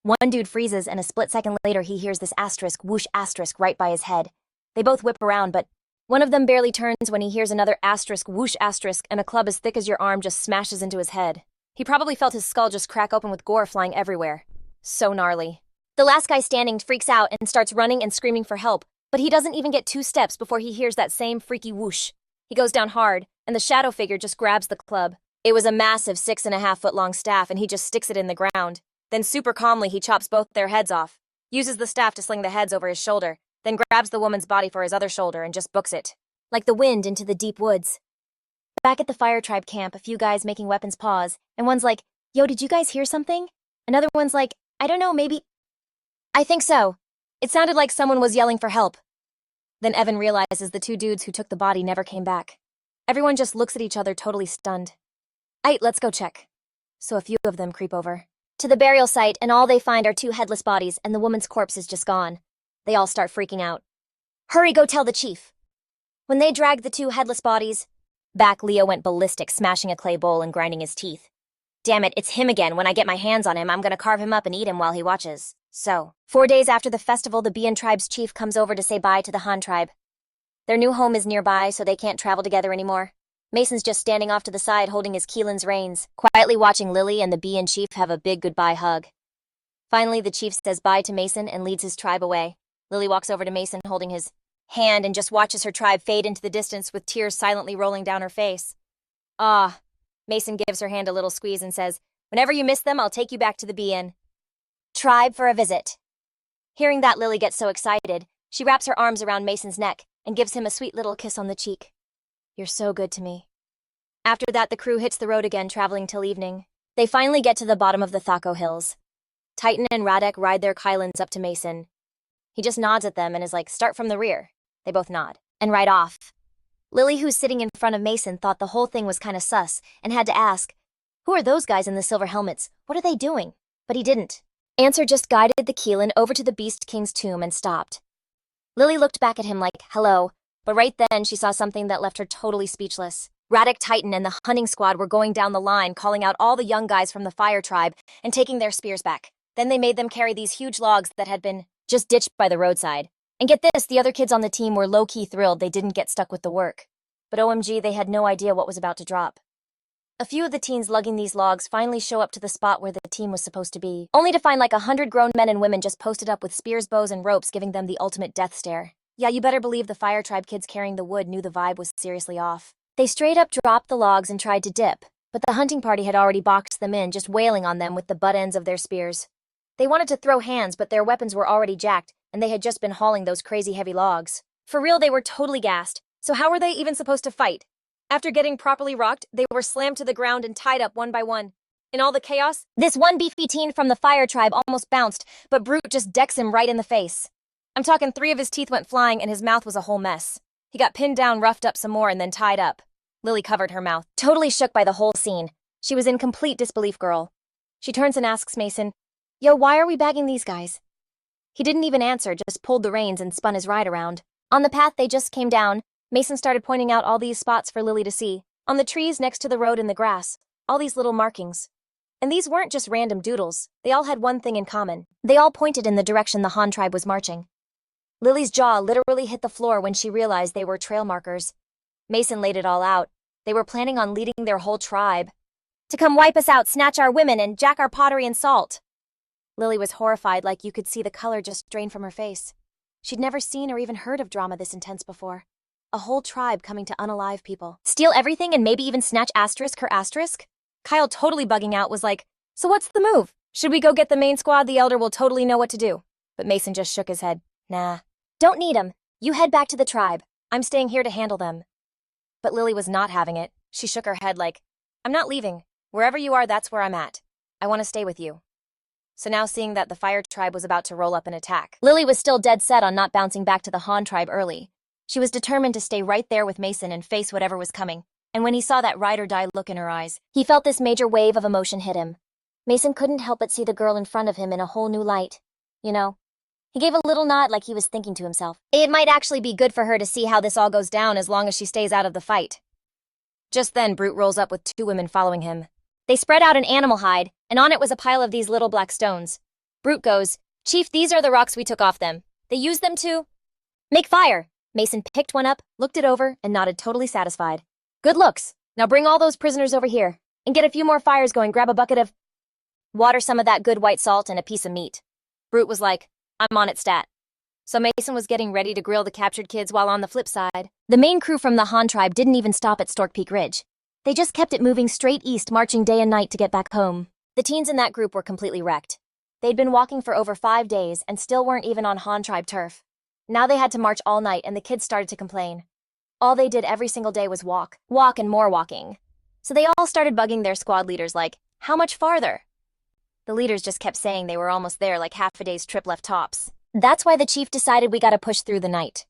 B: One dude freezes, and a split second later he hears this asterisk, whoosh asterisk, right by his head. They both whip around, but one of them barely turns when he hears another asterisk, whoosh asterisk, and a club as thick as your arm just smashes into his head. He probably felt his skull just crack open with gore flying everywhere. So gnarly. The last guy standing freaks out and starts running and screaming for help, but he doesn't even get 2 steps before he hears that same freaky whoosh. He goes down hard, and the shadow figure just grabs the club. It was a massive 6.5-foot long staff, and he just sticks it in the ground. Then super calmly he chops both their heads off, uses the staff to sling the heads over his shoulder, then grabs the woman's body for his other shoulder and just books it. Like the wind into the deep woods. Back at the fire tribe camp, a few guys making weapons pause, and one's like, "Yo, did you guys hear something?" Another one's like, "I don't know, maybe." "I think so. It sounded like someone was yelling for help." Then Evan realizes the 2 dudes who took the body never came back. Everyone just looks at each other totally stunned. "Aight, let's go check." So a few of them creep over to the burial site, and all they find are 2 headless bodies, and the woman's corpse is just gone. They all start freaking out. "Hurry, go tell the chief." When they dragged the 2 headless bodies back, Leo went ballistic, smashing a clay bowl and grinding his teeth. Damn it, it's him again. When I get my hands on him, I'm gonna carve him up and eat him while he watches. So, 4 days after the festival, the Bian tribe's chief comes over to say bye to the Han tribe. Their new home is nearby, so they can't travel together anymore. Mason's just standing off to the side, holding his Keelan's reins, quietly watching Lily and the Bian chief have a big goodbye hug. Finally, the chief says bye to Mason and leads his tribe away. Lily walks over to Mason, holding his hand, and just watches her tribe fade into the distance with tears silently rolling down her face. "Ah." Mason gives her hand a little squeeze and says, "Whenever you miss them, I'll take you back to the Bian tribe for a visit." Hearing that, Lily gets so excited, she wraps her arms around Mason's neck and gives him a sweet little kiss on the cheek. "You're so good to me." After that, the crew hits the road again, traveling till evening. They finally get to the bottom of the Thaco Hills. Titan and Radek ride their Kylans up to Mason. He just nods at them and is like, "Start from the rear." They both nod and ride off. Lily, who's sitting in front of Mason, thought the whole thing was kind of sus and had to ask, "Who are those guys in the silver helmets? What are they doing?" But he didn't. Answer just guided the Keelan over to the Beast King's tomb and stopped. Lily looked back at him like, "Hello," but right then she saw something that left her totally speechless. Radek, Titan, and the hunting squad were going down the line, calling out all the young guys from the fire tribe and taking their spears back. Then they made them carry these huge logs that had been just ditched by the roadside. And get this, the other kids on the team were low-key thrilled they didn't get stuck with the work. But OMG, they had no idea what was about to drop. A few of the teens lugging these logs finally show up to the spot where the team was supposed to be, only to find like 100 grown men and women just posted up with spears, bows, and ropes, giving them the ultimate death stare. Yeah, you better believe the fire tribe kids carrying the wood knew the vibe was seriously off. They straight up dropped the logs and tried to dip, but the hunting party had already boxed them in, just wailing on them with the butt ends of their spears. They wanted to throw hands, but their weapons were already jacked, and they had just been hauling those crazy heavy logs. For real, they were totally gassed, so how were they even supposed to fight? After getting properly rocked, they were slammed to the ground and tied up one by one. In all the chaos, this one beefy teen from the fire tribe almost bounced, but Brute just decks him right in the face. I'm talking 3 of his teeth went flying and his mouth was a whole mess. He got pinned down, roughed up some more, and then tied up. Lily covered her mouth, totally shook by the whole scene. She was in complete disbelief, girl. She turns and asks Mason, "Yo, why are we bagging these guys?" He didn't even answer, just pulled the reins and spun his ride around. On the path they just came down, Mason started pointing out all these spots for Lily to see. On the trees next to the road in the grass, all these little markings. And these weren't just random doodles, they all had one thing in common. They all pointed in the direction the Han tribe was marching. Lily's jaw literally hit the floor when she realized they were trail markers. Mason laid it all out. They were planning on leading their whole tribe to come wipe us out, snatch our women, and jack our pottery and salt. Lily was horrified, like you could see the color just drain from her face. She'd never seen or even heard of drama this intense before. A whole tribe coming to unalive people. Steal everything and maybe even snatch asterisk her asterisk? Kyle, totally bugging out, was like, "So what's the move? Should we go get the main squad? The elder will totally know what to do." But Mason just shook his head. "Nah. Don't need 'em. You head back to the tribe. I'm staying here to handle them." But Lily was not having it. She shook her head like, "I'm not leaving. Wherever you are, that's where I'm at. I want to stay with you." So now, seeing that the fire tribe was about to roll up and attack, Lily was still dead set on not bouncing back to the Han tribe early. She was determined to stay right there with Mason and face whatever was coming. And when he saw that ride-or-die look in her eyes, he felt this major wave of emotion hit him. Mason couldn't help but see the girl in front of him in a whole new light. You know? He gave a little nod like he was thinking to himself, it might actually be good for her to see how this all goes down as long as she stays out of the fight. Just then, Brute rolls up with 2 women following him. They spread out an animal hide, and on it was a pile of these little black stones. Brute goes, "Chief, these are the rocks we took off them. They used them to make fire." Mason picked one up, looked it over, and nodded, totally satisfied. "Good looks. Now bring all those prisoners over here, and get a few more fires going. Grab a bucket of water, some of that good white salt, and a piece of meat." Brute was like, "I'm on it, stat." So Mason was getting ready to grill the captured kids, while on the flip side, the main crew from the Han tribe didn't even stop at Stork Peak Ridge. They just kept it moving straight east, marching day and night to get back home. The teens in that group were completely wrecked. They'd been walking for over 5 days and still weren't even on Han tribe turf. Now they had to march all night, and the kids started to complain. All they did every single day was walk and more walking. So they all started bugging their squad leaders like, "How much farther?" The leaders just kept saying they were almost there, like half a day's trip left tops. That's why the chief decided we gotta push through the night.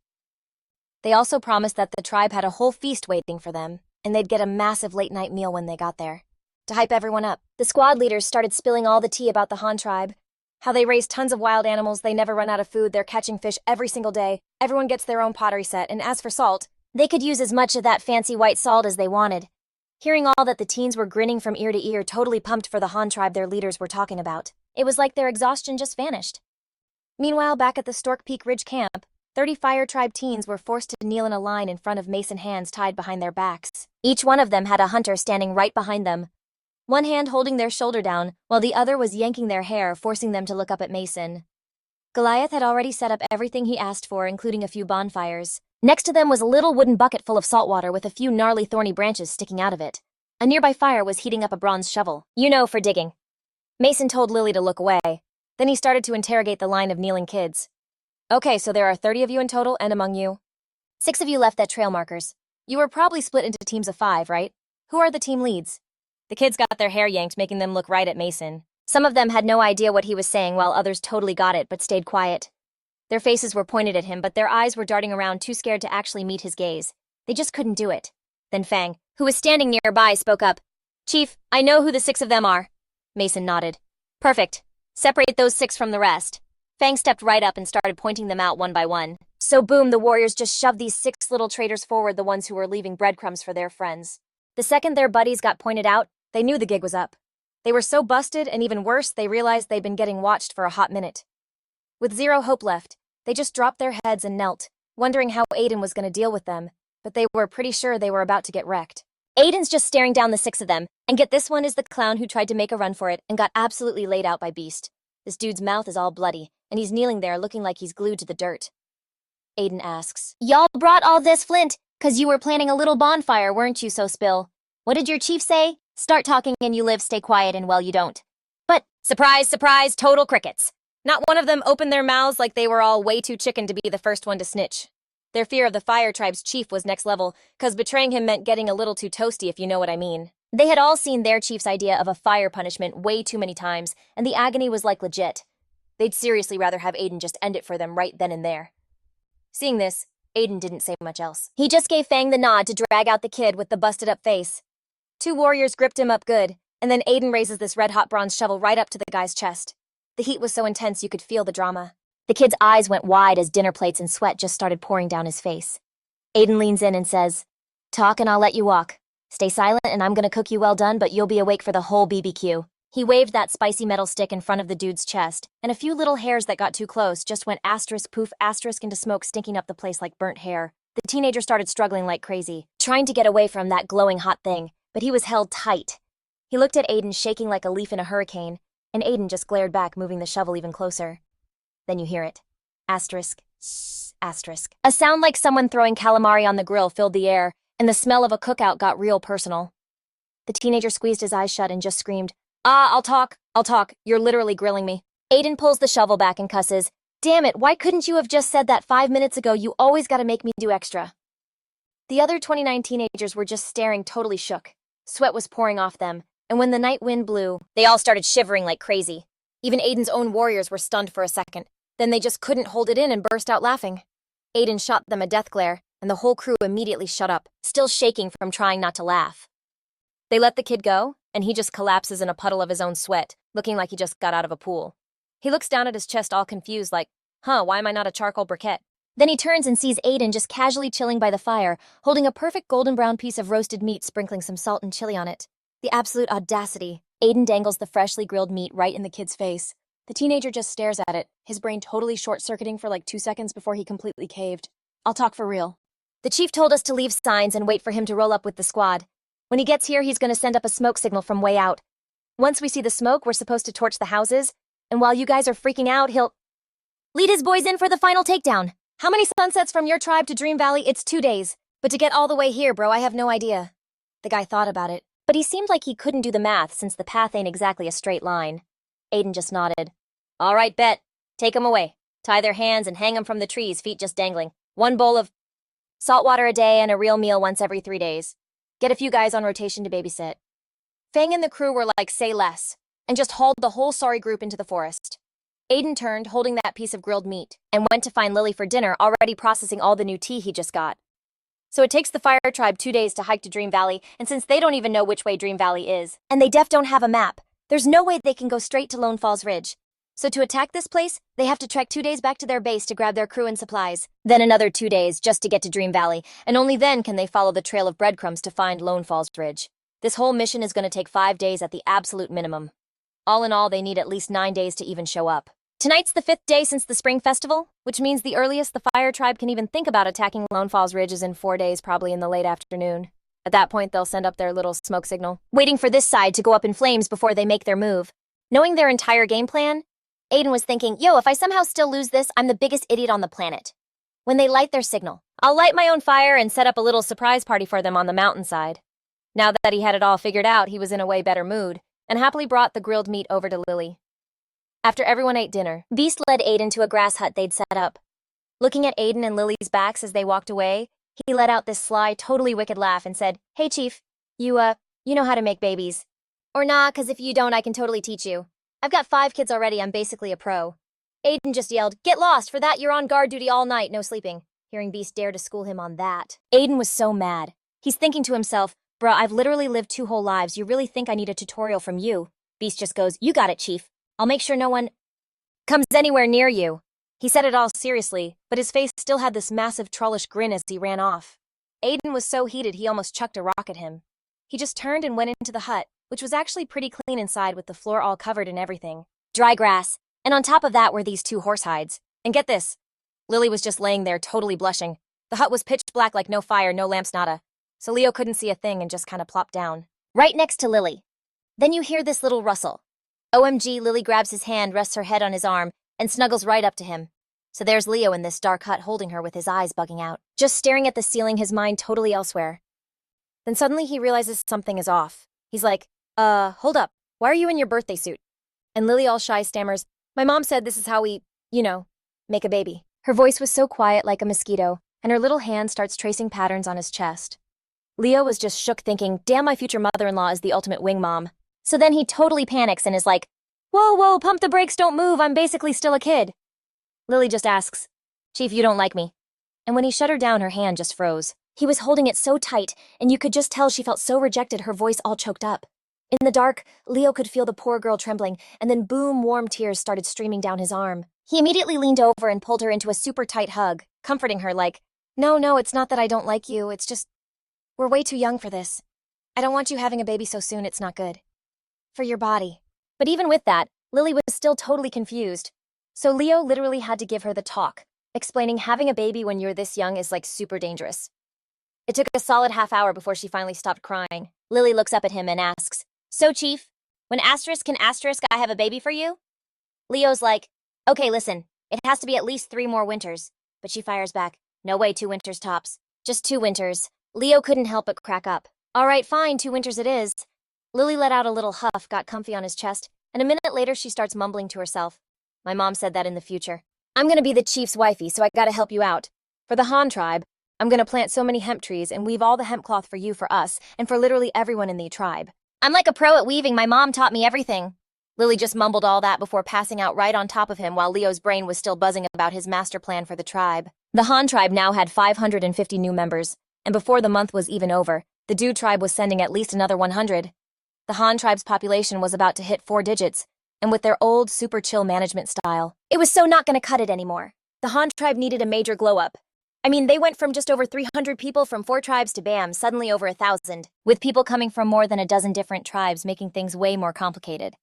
B: They also promised that the tribe had a whole feast waiting for them, and they'd get a massive late-night meal when they got there. To hype everyone up, the squad leaders started spilling all the tea about the Han tribe, how they raise tons of wild animals, they never run out of food, they're catching fish every single day, everyone gets their own pottery set, and as for salt, they could use as much of that fancy white salt as they wanted. Hearing all that, the teens were grinning from ear to ear, totally pumped for the Han tribe their leaders were talking about. It was like their exhaustion just vanished. Meanwhile, back at the Stork Peak Ridge camp, 30 fire tribe teens were forced to kneel in a line in front of Mason, hands tied behind their backs. Each one of them had a hunter standing right behind them, one hand holding their shoulder down, while the other was yanking their hair, forcing them to look up at Mason. Goliath had already set up everything he asked for, including a few bonfires. Next to them was a little wooden bucket full of salt water with a few gnarly thorny branches sticking out of it. A nearby fire was heating up a bronze shovel, for digging. Mason told Lily to look away. Then he started to interrogate the line of kneeling kids. "Okay, so there are 30 of you in total, and among you, 6 of you left at trail markers. You were probably split into teams of 5, right? Who are the team leads?" The kids got their hair yanked, making them look right at Mason. Some of them had no idea what he was saying, while others totally got it but stayed quiet. Their faces were pointed at him, but their eyes were darting around, too scared to actually meet his gaze. They just couldn't do it. Then Fang, who was standing nearby, spoke up. "Chief, I know who the 6 of them are." Mason nodded. "Perfect. Separate those 6 from the rest." Fang stepped right up and started pointing them out one by one. So boom, the warriors just shoved these 6 little traitors forward, the ones who were leaving breadcrumbs for their friends. The second their buddies got pointed out, they knew the gig was up. They were so busted, and even worse, they realized they'd been getting watched for a hot minute. With zero hope left, they just dropped their heads and knelt, wondering how Aiden was going to deal with them, but they were pretty sure they were about to get wrecked. Aiden's just staring down the 6 of them, and get this one is the clown who tried to make a run for it and got absolutely laid out by Beast. This dude's mouth is all bloody, and he's kneeling there looking like he's glued to the dirt. Aiden asks, "Y'all brought all this flint? 'Cause you were planning a little bonfire, weren't you, so spill? What did your chief say? Start talking and you live, stay quiet, and well, you don't. But, surprise, surprise, total crickets. Not one of them opened their mouths like they were all way too chicken to be the first one to snitch. Their fear of the fire tribe's chief was next level, 'cause betraying him meant getting a little too toasty, if you know what I mean. They had all seen their chief's idea of a fire punishment way too many times, and the agony was like legit. They'd seriously rather have Aiden just end it for them right then and there. Seeing this, Aiden didn't say much else. He just gave Fang the nod to drag out the kid with the busted-up face. Two warriors gripped him up good, and then Aiden raises this red-hot bronze shovel right up to the guy's chest. The heat was so intense you could feel the drama. The kid's eyes went wide as dinner plates and sweat just started pouring down his face. Aiden leans in and says, "Talk and I'll let you walk. Stay silent and I'm gonna cook you well done, but you'll be awake for the whole BBQ." He waved that spicy metal stick in front of the dude's chest, and a few little hairs that got too close just went asterisk poof asterisk into smoke, stinking up the place like burnt hair. The teenager started struggling like crazy, trying to get away from that glowing hot thing, but he was held tight. He looked at Aiden shaking like a leaf in a hurricane, and Aiden just glared back, moving the shovel even closer. Then you hear it. Asterisk. Asterisk. A sound like someone throwing calamari on the grill filled the air, and the smell of a cookout got real personal. The teenager squeezed his eyes shut and just screamed, "I'll talk. You're literally grilling me." Aiden pulls the shovel back and cusses, "Damn it, why couldn't you have just said that 5 minutes ago? You always gotta make me do extra." The other 29 teenagers were just staring, totally shook. Sweat was pouring off them, and when the night wind blew, they all started shivering like crazy. Even Aiden's own warriors were stunned for a second. Then they just couldn't hold it in and burst out laughing. Aiden shot them a death glare, and the whole crew immediately shut up, still shaking from trying not to laugh. They let the kid go, and he just collapses in a puddle of his own sweat, looking like he just got out of a pool. He looks down at his chest all confused like, why am I not a charcoal briquette? Then he turns and sees Aiden just casually chilling by the fire, holding a perfect golden brown piece of roasted meat, sprinkling some salt and chili on it. The absolute audacity. Aiden dangles the freshly grilled meat right in the kid's face. The teenager just stares at it, his brain totally short-circuiting for like 2 seconds before he completely caved. "I'll talk for real. The chief told us to leave signs and wait for him to roll up with the squad. When he gets here, he's gonna send up a smoke signal from way out. Once we see the smoke, we're supposed to torch the houses, and while you guys are freaking out, he'll lead his boys in for the final takedown. How many sunsets from your tribe to Dream Valley? It's 2 days. But to get all the way here, bro, I have no idea." The guy thought about it, but he seemed like he couldn't do the math since the path ain't exactly a straight line. Aiden just nodded. "All right, bet. Take 'em away. Tie their hands and hang 'em from the trees, feet just dangling. 1 bowl of salt water a day and a real meal once every 3 days. Get a few guys on rotation to babysit." Fang and the crew were like, say less, and just hauled the whole sorry group into the forest. Aiden turned, holding that piece of grilled meat, and went to find Lily for dinner, already processing all the new tea he just got. So it takes the fire tribe 2 days to hike to Dream Valley, and since they don't even know which way Dream Valley is, and they don't have a map, there's no way they can go straight to Lone Falls Ridge. So to attack this place, they have to trek 2 days back to their base to grab their crew and supplies. Then another 2 days just to get to Dream Valley, and only then can they follow the trail of breadcrumbs to find Lone Falls Ridge. This whole mission is going to take 5 days at the absolute minimum. All in all, they need at least 9 days to even show up. Tonight's the 5th day since the spring festival, which means the earliest the fire tribe can even think about attacking Lone Falls Ridge is in 4 days, probably in the late afternoon. At that point, they'll send up their little smoke signal, waiting for this side to go up in flames before they make their move. Knowing their entire game plan, Aiden was thinking, yo, if I somehow still lose this, I'm the biggest idiot on the planet. When they light their signal, I'll light my own fire and set up a little surprise party for them on the mountainside. Now that he had it all figured out, he was in a way better mood, and happily brought the grilled meat over to Lily. After everyone ate dinner, Beast led Aiden to a grass hut they'd set up. Looking at Aiden and Lily's backs as they walked away, he let out this sly, totally wicked laugh and said, "Hey, Chief, you know how to make babies. Or nah, 'cause if you don't, I can totally teach you. I've got 5 kids already, I'm basically a pro." Aiden just yelled, "Get lost! For that, you're on guard duty all night, no sleeping." Hearing Beast dare to school him on that, Aiden was so mad. He's thinking to himself, "Bruh, I've literally lived 2 whole lives. You really think I need a tutorial from you?" Beast just goes, "You got it, Chief. I'll make sure no one comes anywhere near you." He said it all seriously, but his face still had this massive trollish grin as he ran off. Aiden was so heated he almost chucked a rock at him. He just turned and went into the hut, which was actually pretty clean inside with the floor all covered in everything. Dry grass, and on top of that were these 2 horse hides. And get this, Lily was just laying there totally blushing. The hut was pitch black like no fire, no lamps, nada. So Leo couldn't see a thing and just kind of plopped down. Right next to Lily. Then you hear this little rustle. OMG, Lily grabs his hand, rests her head on his arm, and snuggles right up to him. So there's Leo in this dark hut holding her with his eyes bugging out, just staring at the ceiling, his mind totally elsewhere. Then suddenly he realizes something is off. He's like, hold up. Why are you in your birthday suit? And Lily, all shy, stammers, my mom said this is how we, make a baby. Her voice was so quiet like a mosquito, and her little hand starts tracing patterns on his chest. Leo was just shook thinking, damn, my future mother-in-law is the ultimate wing mom. So then he totally panics and is like, whoa, pump the brakes, don't move, I'm basically still a kid. Lily just asks, Chief, you don't like me. And when he shut her down, her hand just froze. He was holding it so tight, and you could just tell she felt so rejected, her voice all choked up. In the dark, Leo could feel the poor girl trembling, and then boom, warm tears started streaming down his arm. He immediately leaned over and pulled her into a super tight hug, comforting her like, no, it's not that I don't like you, it's just, we're way too young for this. I don't want you having a baby so soon, it's not good. For your body. But even with that, Lily was still totally confused. So Leo literally had to give her the talk, explaining having a baby when you're this young is like super dangerous. It took a solid half-hour before she finally stopped crying. Lily looks up at him and asks, so Chief, when can I have a baby for you? Leo's like, okay, listen, it has to be at least 3 more winters. But she fires back, no way, 2 winters tops. Just 2 winters. Leo couldn't help but crack up. All right, fine, 2 winters it is. Lily let out a little huff, got comfy on his chest, and a minute later she starts mumbling to herself. My mom said that in the future. I'm gonna be the chief's wifey, so I gotta help you out. For the Han tribe, I'm gonna plant so many hemp trees and weave all the hemp cloth for you, for us, and for literally everyone in the tribe. I'm like a pro at weaving, my mom taught me everything. Lily just mumbled all that before passing out right on top of him while Leo's brain was still buzzing about his master plan for the tribe. The Han tribe now had 550 new members, and before the month was even over, the Du tribe was sending at least another 100. The Han tribe's population was about to hit 4 digits, and with their old, super chill management style, it was so not gonna cut it anymore. The Han tribe needed a major glow-up. I mean, they went from just over 300 people from 4 tribes to bam, suddenly over 1,000, with people coming from more than a dozen different tribes, making things way more complicated.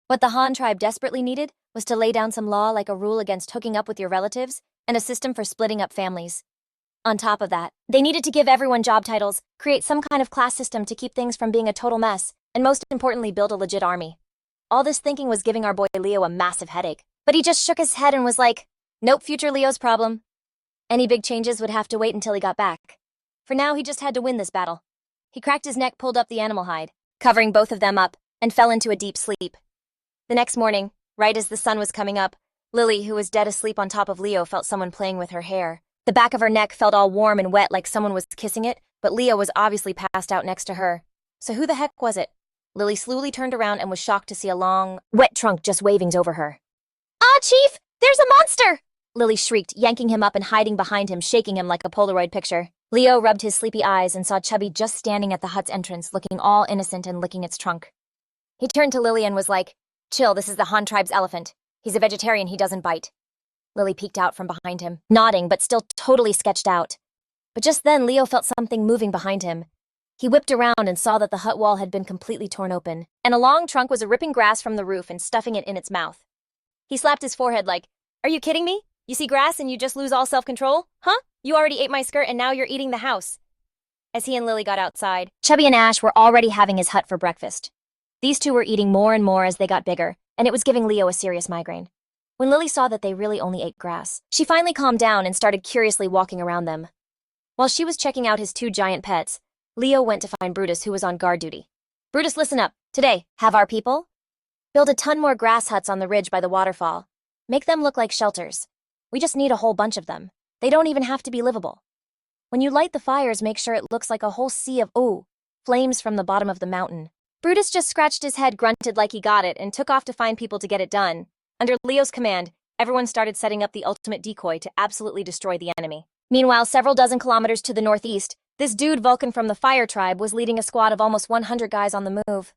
B: What the Han tribe desperately needed was to lay down some law, like a rule against hooking up with your relatives, and a system for splitting up families. On top of that, they needed to give everyone job titles, create some kind of class system to keep things from being a total mess, and most importantly, build a legit army. All this thinking was giving our boy Leo a massive headache, but he just shook his head and was like, nope, future Leo's problem. Any big changes would have to wait until he got back. For now, he just had to win this battle. He cracked his neck, pulled up the animal hide, covering both of them up, and fell into a deep sleep. The next morning, right as the sun was coming up, Lily, who was dead asleep on top of Leo, felt someone playing with her hair. The back of her neck felt all warm and wet like someone was kissing it, but Leo was obviously passed out next to her. So who the heck was it? Lily slowly turned around and was shocked to see a long, wet trunk just waving over her. Ah, Chief! There's a monster! Lily shrieked, yanking him up and hiding behind him, shaking him like a Polaroid picture. Leo rubbed his sleepy eyes and saw Chubby just standing at the hut's entrance, looking all innocent and licking its trunk. He turned to Lily and was like, chill, this is the Han tribe's elephant. He's a vegetarian, he doesn't bite. Lily peeked out from behind him, nodding but still totally sketched out. But just then, Leo felt something moving behind him. He whipped around and saw that the hut wall had been completely torn open, and a long trunk was ripping grass from the roof and stuffing it in its mouth. He slapped his forehead like, are you kidding me? You see grass and you just lose all self-control? Huh? You already ate my skirt and now you're eating the house. As he and Lily got outside, Chubby and Ash were already having his hut for breakfast. These two were eating more and more as they got bigger, and it was giving Leo a serious migraine. When Lily saw that they really only ate grass, she finally calmed down and started curiously walking around them. While she was checking out his 2 giant pets, Leo went to find Brutus, who was on guard duty. Brutus, listen up. Today, have our people build a ton more grass huts on the ridge by the waterfall. Make them look like shelters. We just need a whole bunch of them. They don't even have to be livable. When you light the fires, make sure it looks like a whole sea of flames from the bottom of the mountain. Brutus just scratched his head, grunted like he got it, and took off to find people to get it done. Under Leo's command, everyone started setting up the ultimate decoy to absolutely destroy the enemy. Meanwhile, several dozen kilometers to the northeast, this dude Vulcan from the Fire Tribe was leading a squad of almost 100 guys on the move.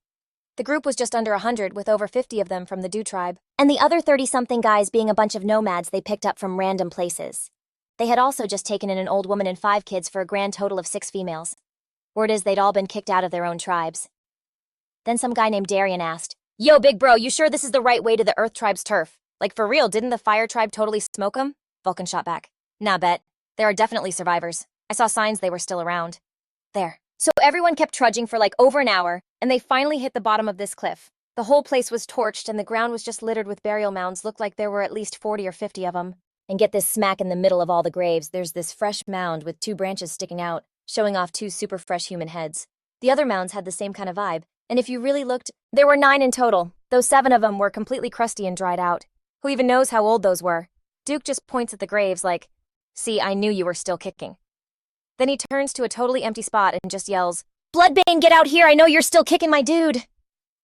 B: The group was just under 100, with over 50 of them from the Du tribe, and the other 30-something guys being a bunch of nomads they picked up from random places. They had also just taken in an old woman and 5 kids for a grand total of 6 females. Word is they'd all been kicked out of their own tribes. Then some guy named Darian asked, yo, big bro, you sure this is the right way to the Earth tribe's turf? Like, for real, didn't the Fire tribe totally smoke 'em? Vulcan shot back. Nah, bet. There are definitely survivors. I saw signs they were still around. There. So everyone kept trudging for like over an hour, and they finally hit the bottom of this cliff. The whole place was torched, and the ground was just littered with burial mounds. Looked like there were at least 40 or 50 of them. And get this, smack in the middle of all the graves, there's this fresh mound with two branches sticking out, showing off two super fresh human heads. The other mounds had the same kind of vibe, and if you really looked, there were 9 in total, though 7 of them were completely crusty and dried out. Who even knows how old those were? Duke just points at the graves like, "See, I knew you were still kicking." Then he turns to a totally empty spot and just yells, "Bloodbane, get out here! I know you're still kicking my dude!"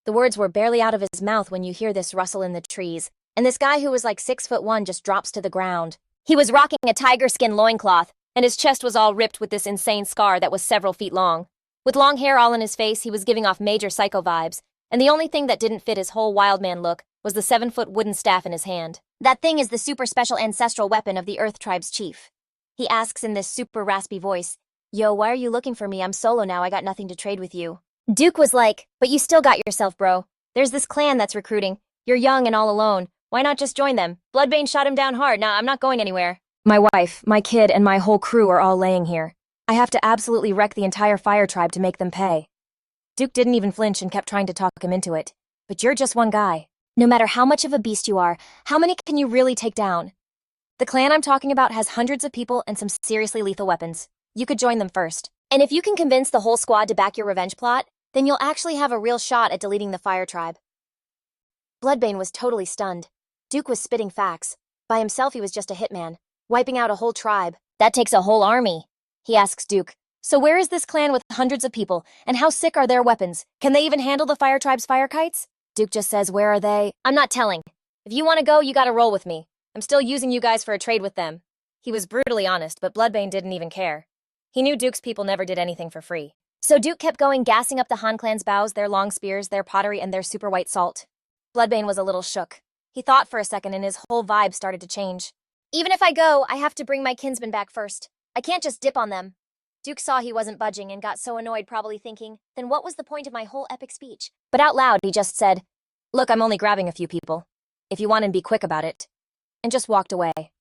B: The words were barely out of his mouth when you hear this rustle in the trees, and this guy who was like 6'1" just drops to the ground. He was rocking a tiger skin loincloth, and his chest was all ripped with this insane scar that was several feet long. With long hair all in his face, he was giving off major psycho vibes, and the only thing that didn't fit his whole wild man look was the 7-foot wooden staff in his hand. "That thing is the super special ancestral weapon of the Earth Tribe's chief." He asks in this super raspy voice, "Yo, why are you looking for me? I'm solo now, I got nothing to trade with you." Duke was like, "But you still got yourself, bro. There's this clan that's recruiting. You're young and all alone. Why not just join them? Bloodbane shot him down hard. Nah, I'm not going anywhere. My wife, my kid, and my whole crew are all laying here. I have to absolutely wreck the entire fire tribe to make them pay." Duke didn't even flinch and kept trying to talk him into it. "But you're just one guy. No matter how much of a beast you are, how many can you really take down? The clan I'm talking about has hundreds of people and some seriously lethal weapons. You could join them first. And if you can convince the whole squad to back your revenge plot, then you'll actually have a real shot at deleting the fire tribe." Bloodbane was totally stunned. Duke was spitting facts. By himself, he was just a hitman, wiping out a whole tribe. That takes a whole army. He asks Duke, "So where is this clan with hundreds of people, and how sick are their weapons? Can they even handle the fire tribe's fire kites?" Duke just says, "Where are they? I'm not telling. If you want to go, you gotta roll with me. I'm still using you guys for a trade with them." He was brutally honest, but Bloodbane didn't even care. He knew Duke's people never did anything for free. So Duke kept going, gassing up the Han clan's bows, their long spears, their pottery, and their super white salt. Bloodbane was a little shook. He thought for a second and his whole vibe started to change. "Even if I go, I have to bring my kinsmen back first. I can't just dip on them." Duke saw he wasn't budging and got so annoyed, probably thinking, then what was the point of my whole epic speech? But out loud, he just said, "Look, I'm only grabbing a few people. If you want to be quick about it." And just walked away.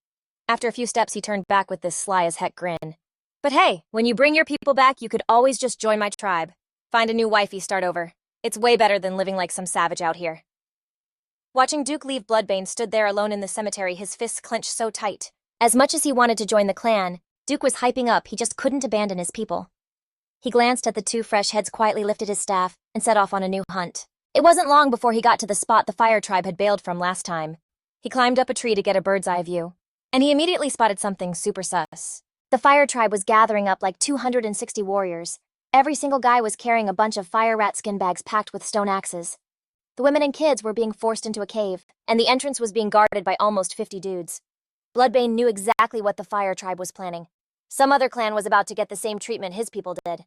B: After a few steps, he turned back with this sly as heck grin. "But hey, when you bring your people back, you could always just join my tribe. Find a new wifey, start over. It's way better than living like some savage out here." Watching Duke leave, Bloodbane stood there alone in the cemetery, his fists clenched so tight. As much as he wanted to join the clan, Duke was hyping up, he just couldn't abandon his people. He glanced at the 2 fresh heads, quietly lifted his staff, and set off on a new hunt. It wasn't long before he got to the spot the fire tribe had bailed from last time. He climbed up a tree to get a bird's eye view, and he immediately spotted something super sus. The fire tribe was gathering up like 260 warriors. Every single guy was carrying a bunch of fire rat skin bags packed with stone axes. The women and kids were being forced into a cave, and the entrance was being guarded by almost 50 dudes. Bloodbane knew exactly what the fire tribe was planning. Some other clan was about to get the same treatment his people did.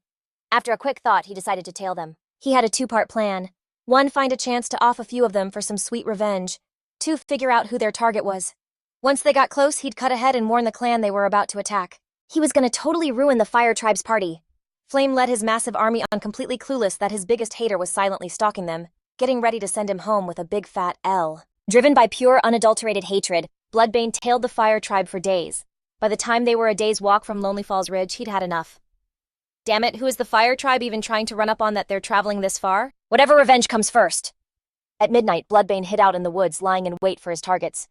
B: After a quick thought, he decided to tail them. He had a 2-part plan. 1, find a chance to off a few of them for some sweet revenge. 2, figure out who their target was. Once they got close, he'd cut ahead and warn the clan they were about to attack. He was gonna totally ruin the fire tribe's party. Flame led his massive army on, completely clueless that his biggest hater was silently stalking them, getting ready to send him home with a big fat L. Driven by pure, unadulterated hatred, Bloodbane tailed the fire tribe for days. By the time they were a day's walk from Lonely Falls Ridge, he'd had enough. Damn it, who is the fire tribe even trying to run up on that they're traveling this far? Whatever revenge comes first. At midnight, Bloodbane hid out in the woods, lying in wait for his targets.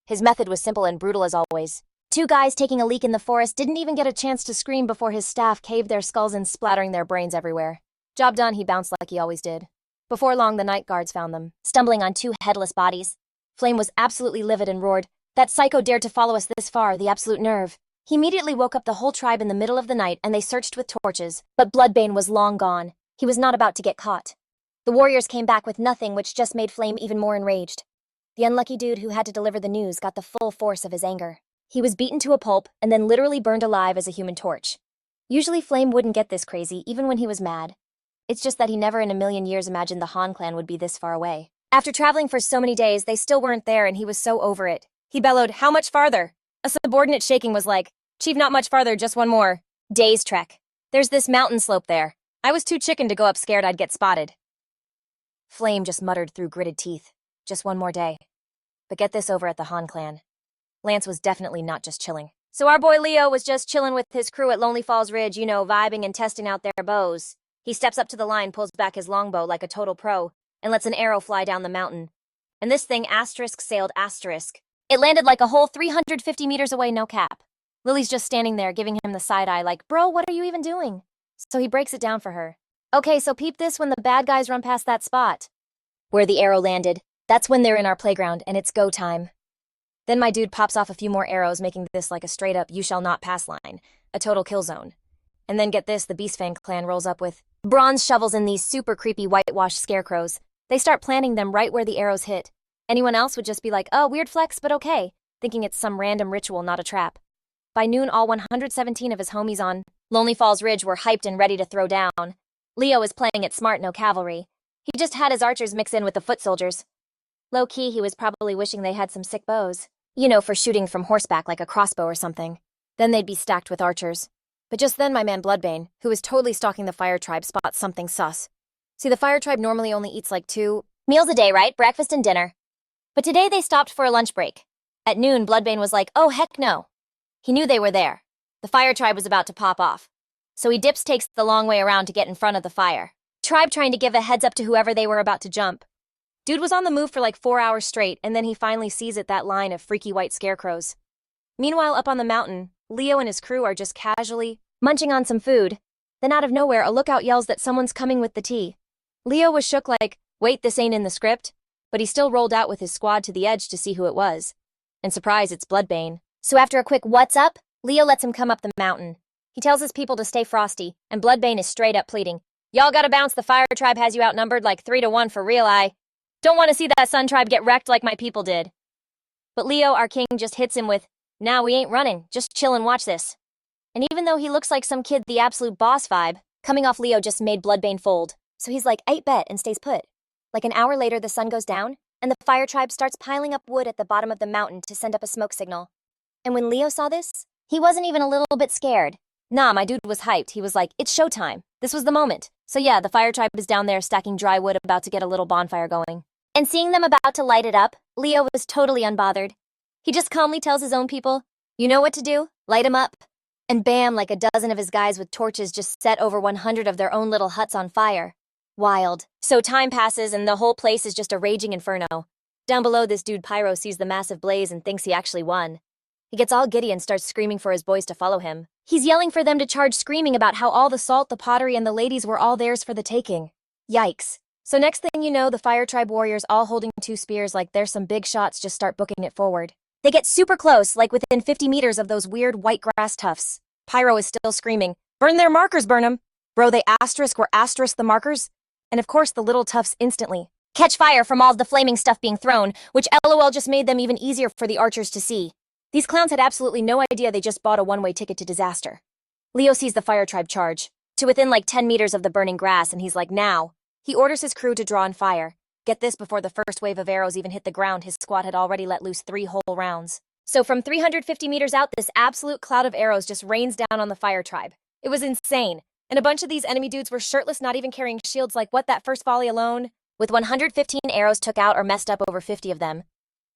B: His method was simple and brutal as always. 2 guys taking a leak in the forest didn't even get a chance to scream before his staff caved their skulls in, splattering their brains everywhere. Job done, he bounced like he always did. Before long, the night guards found them, stumbling on 2 headless bodies. Flame was absolutely livid and roared, "That psycho dared to follow us this far, the absolute nerve." He immediately woke up the whole tribe in the middle of the night and they searched with torches, but Bloodbane was long gone. He was not about to get caught. The warriors came back with nothing, which just made Flame even more enraged. The unlucky dude who had to deliver the news got the full force of his anger. He was beaten to a pulp and then literally burned alive as a human torch. Usually Flame wouldn't get this crazy, even when he was mad. It's just that he never in a million years imagined the Han clan would be this far away. After traveling for so many days, they still weren't there and he was so over it. He bellowed, "How much farther?" A subordinate shaking was like, "Chief, not much farther, just one more day's trek. There's this mountain slope there. I was too chicken to go up, scared I'd get spotted." Flame just muttered through gritted teeth, "Just one more day." But get this over at the Han clan. Lance was definitely not just chilling. So our boy Leo was just chilling with his crew at Lonely Falls Ridge, vibing and testing out their bows. He steps up to the line, pulls back his longbow like a total pro, and lets an arrow fly down the mountain. And this thing *** sailed ***. It landed like a whole 350 meters away, no cap. Lily's just standing there giving him the side eye like, bro, what are you even doing? So he breaks it down for her. Okay, so peep this when the bad guys run past that spot where the arrow landed. That's when they're in our playground and it's go time. Then my dude pops off a few more arrows, making this like a straight up you shall not pass line, a total kill zone. And then get this, the Beastfang clan rolls up with bronze shovels and these super creepy whitewashed scarecrows. They start planting them right where the arrows hit. Anyone else would just be like, oh, weird flex, but okay, thinking it's some random ritual, not a trap. By noon, all 117 of his homies on Lonely Falls Ridge were hyped and ready to throw down. Leo is playing it smart, no cavalry. He just had his archers mix in with the foot soldiers. Low-key, he was probably wishing they had some sick bows. You know, for shooting from horseback like a crossbow or something. Then they'd be stacked with archers. But just then my man Bloodbane, who was totally stalking the Fire Tribe, spots something sus. See, the Fire Tribe normally only eats like 2 meals a day, right? Breakfast and dinner. But today they stopped for a lunch break. At noon, Bloodbane was like, oh heck no. He knew they were there. The Fire Tribe was about to pop off. So he takes the long way around to get in front of the fire. Tribe trying to give a heads up to whoever they were about to jump. Dude was on the move for like 4 hours straight, and then he finally sees that line of freaky white scarecrows. Meanwhile, up on the mountain, Leo and his crew are just casually munching on some food. Then out of nowhere, a lookout yells that someone's coming with the tea. Leo was shook like, wait, this ain't in the script? But he still rolled out with his squad to the edge to see who it was. And surprise, it's Bloodbane. So after a quick what's up, Leo lets him come up the mountain. He tells his people to stay frosty, and Bloodbane is straight up pleading. Y'all gotta bounce, the Fire Tribe has you outnumbered like 3-1 for real, I don't want to see that Sun Tribe get wrecked like my people did. But Leo, our king, just hits him with, nah, we ain't running, just chill and watch this. And even though he looks like some kid, the absolute boss vibe, coming off Leo just made Bloodbane fold. So he's like, "Ain't bet," and stays put. Like an hour later, the sun goes down, and the Fire Tribe starts piling up wood at the bottom of the mountain to send up a smoke signal. And when Leo saw this, he wasn't even a little bit scared. Nah, my dude was hyped. He was like, it's showtime. This was the moment. So yeah, the Fire Tribe is down there stacking dry wood, about to get a little bonfire going. And seeing them about to light it up, Leo was totally unbothered. He just calmly tells his own people, you know what to do, light 'em up. And bam, like a dozen of his guys with torches just set over 100 of their own little huts on fire. Wild. So time passes and the whole place is just a raging inferno. Down below, this dude Pyro sees the massive blaze and thinks he actually won. He gets all giddy and starts screaming for his boys to follow him. He's yelling for them to charge, screaming about how all the salt, the pottery, and the ladies were all theirs for the taking. Yikes. So next thing you know, the Fire Tribe warriors, all holding 2 spears like there's some big shots, just start booking it forward. They get super close, like within 50 meters of those weird white grass tufts. Pyro is still screaming, burn their markers, burn 'em. Bro, they were asterisk the markers. And of course the little tufts instantly catch fire from all of the flaming stuff being thrown, which LOL just made them even easier for the archers to see. These clowns had absolutely no idea they just bought a one-way ticket to disaster. Leo sees the Fire Tribe charge to within like 10 meters of the burning grass, and he's like, now. He orders his crew to draw on fire. Get this, before the first wave of arrows even hit the ground, his squad had already let loose 3 whole rounds. So from 350 meters out, this absolute cloud of arrows just rains down on the Fire Tribe. It was insane. And a bunch of these enemy dudes were shirtless, not even carrying shields. Like, what, that first volley alone? With 115 arrows took out or messed up over 50 of them.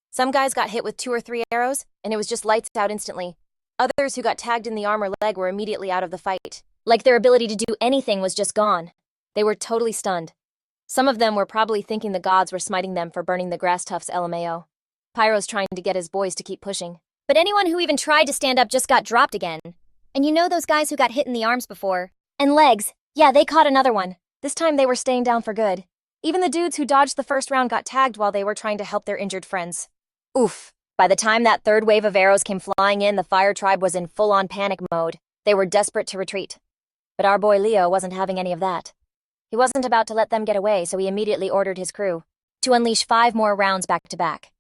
B: Some guys got hit with 2 or 3 arrows, and it was just lights out instantly. Others who got tagged in the arm or leg were immediately out of the fight. Like their ability to do anything was just gone. They were totally stunned. Some of them were probably thinking the gods were smiting them for burning the grass tufts, LMAO. Pyro's trying to get his boys to keep pushing. But anyone who even tried to stand up just got dropped again. And you know those guys who got hit in the arms before? And legs. Yeah, they caught another one. This time they were staying down for good. Even the dudes who dodged the first round got tagged while they were trying to help their injured friends. Oof. By the time that third wave of arrows came flying in, the Fire Tribe was in full-on panic mode. They were desperate to retreat. But our boy Leo wasn't having any of that. He wasn't about to let them get away, so he immediately ordered his crew to unleash 5 more rounds back to back.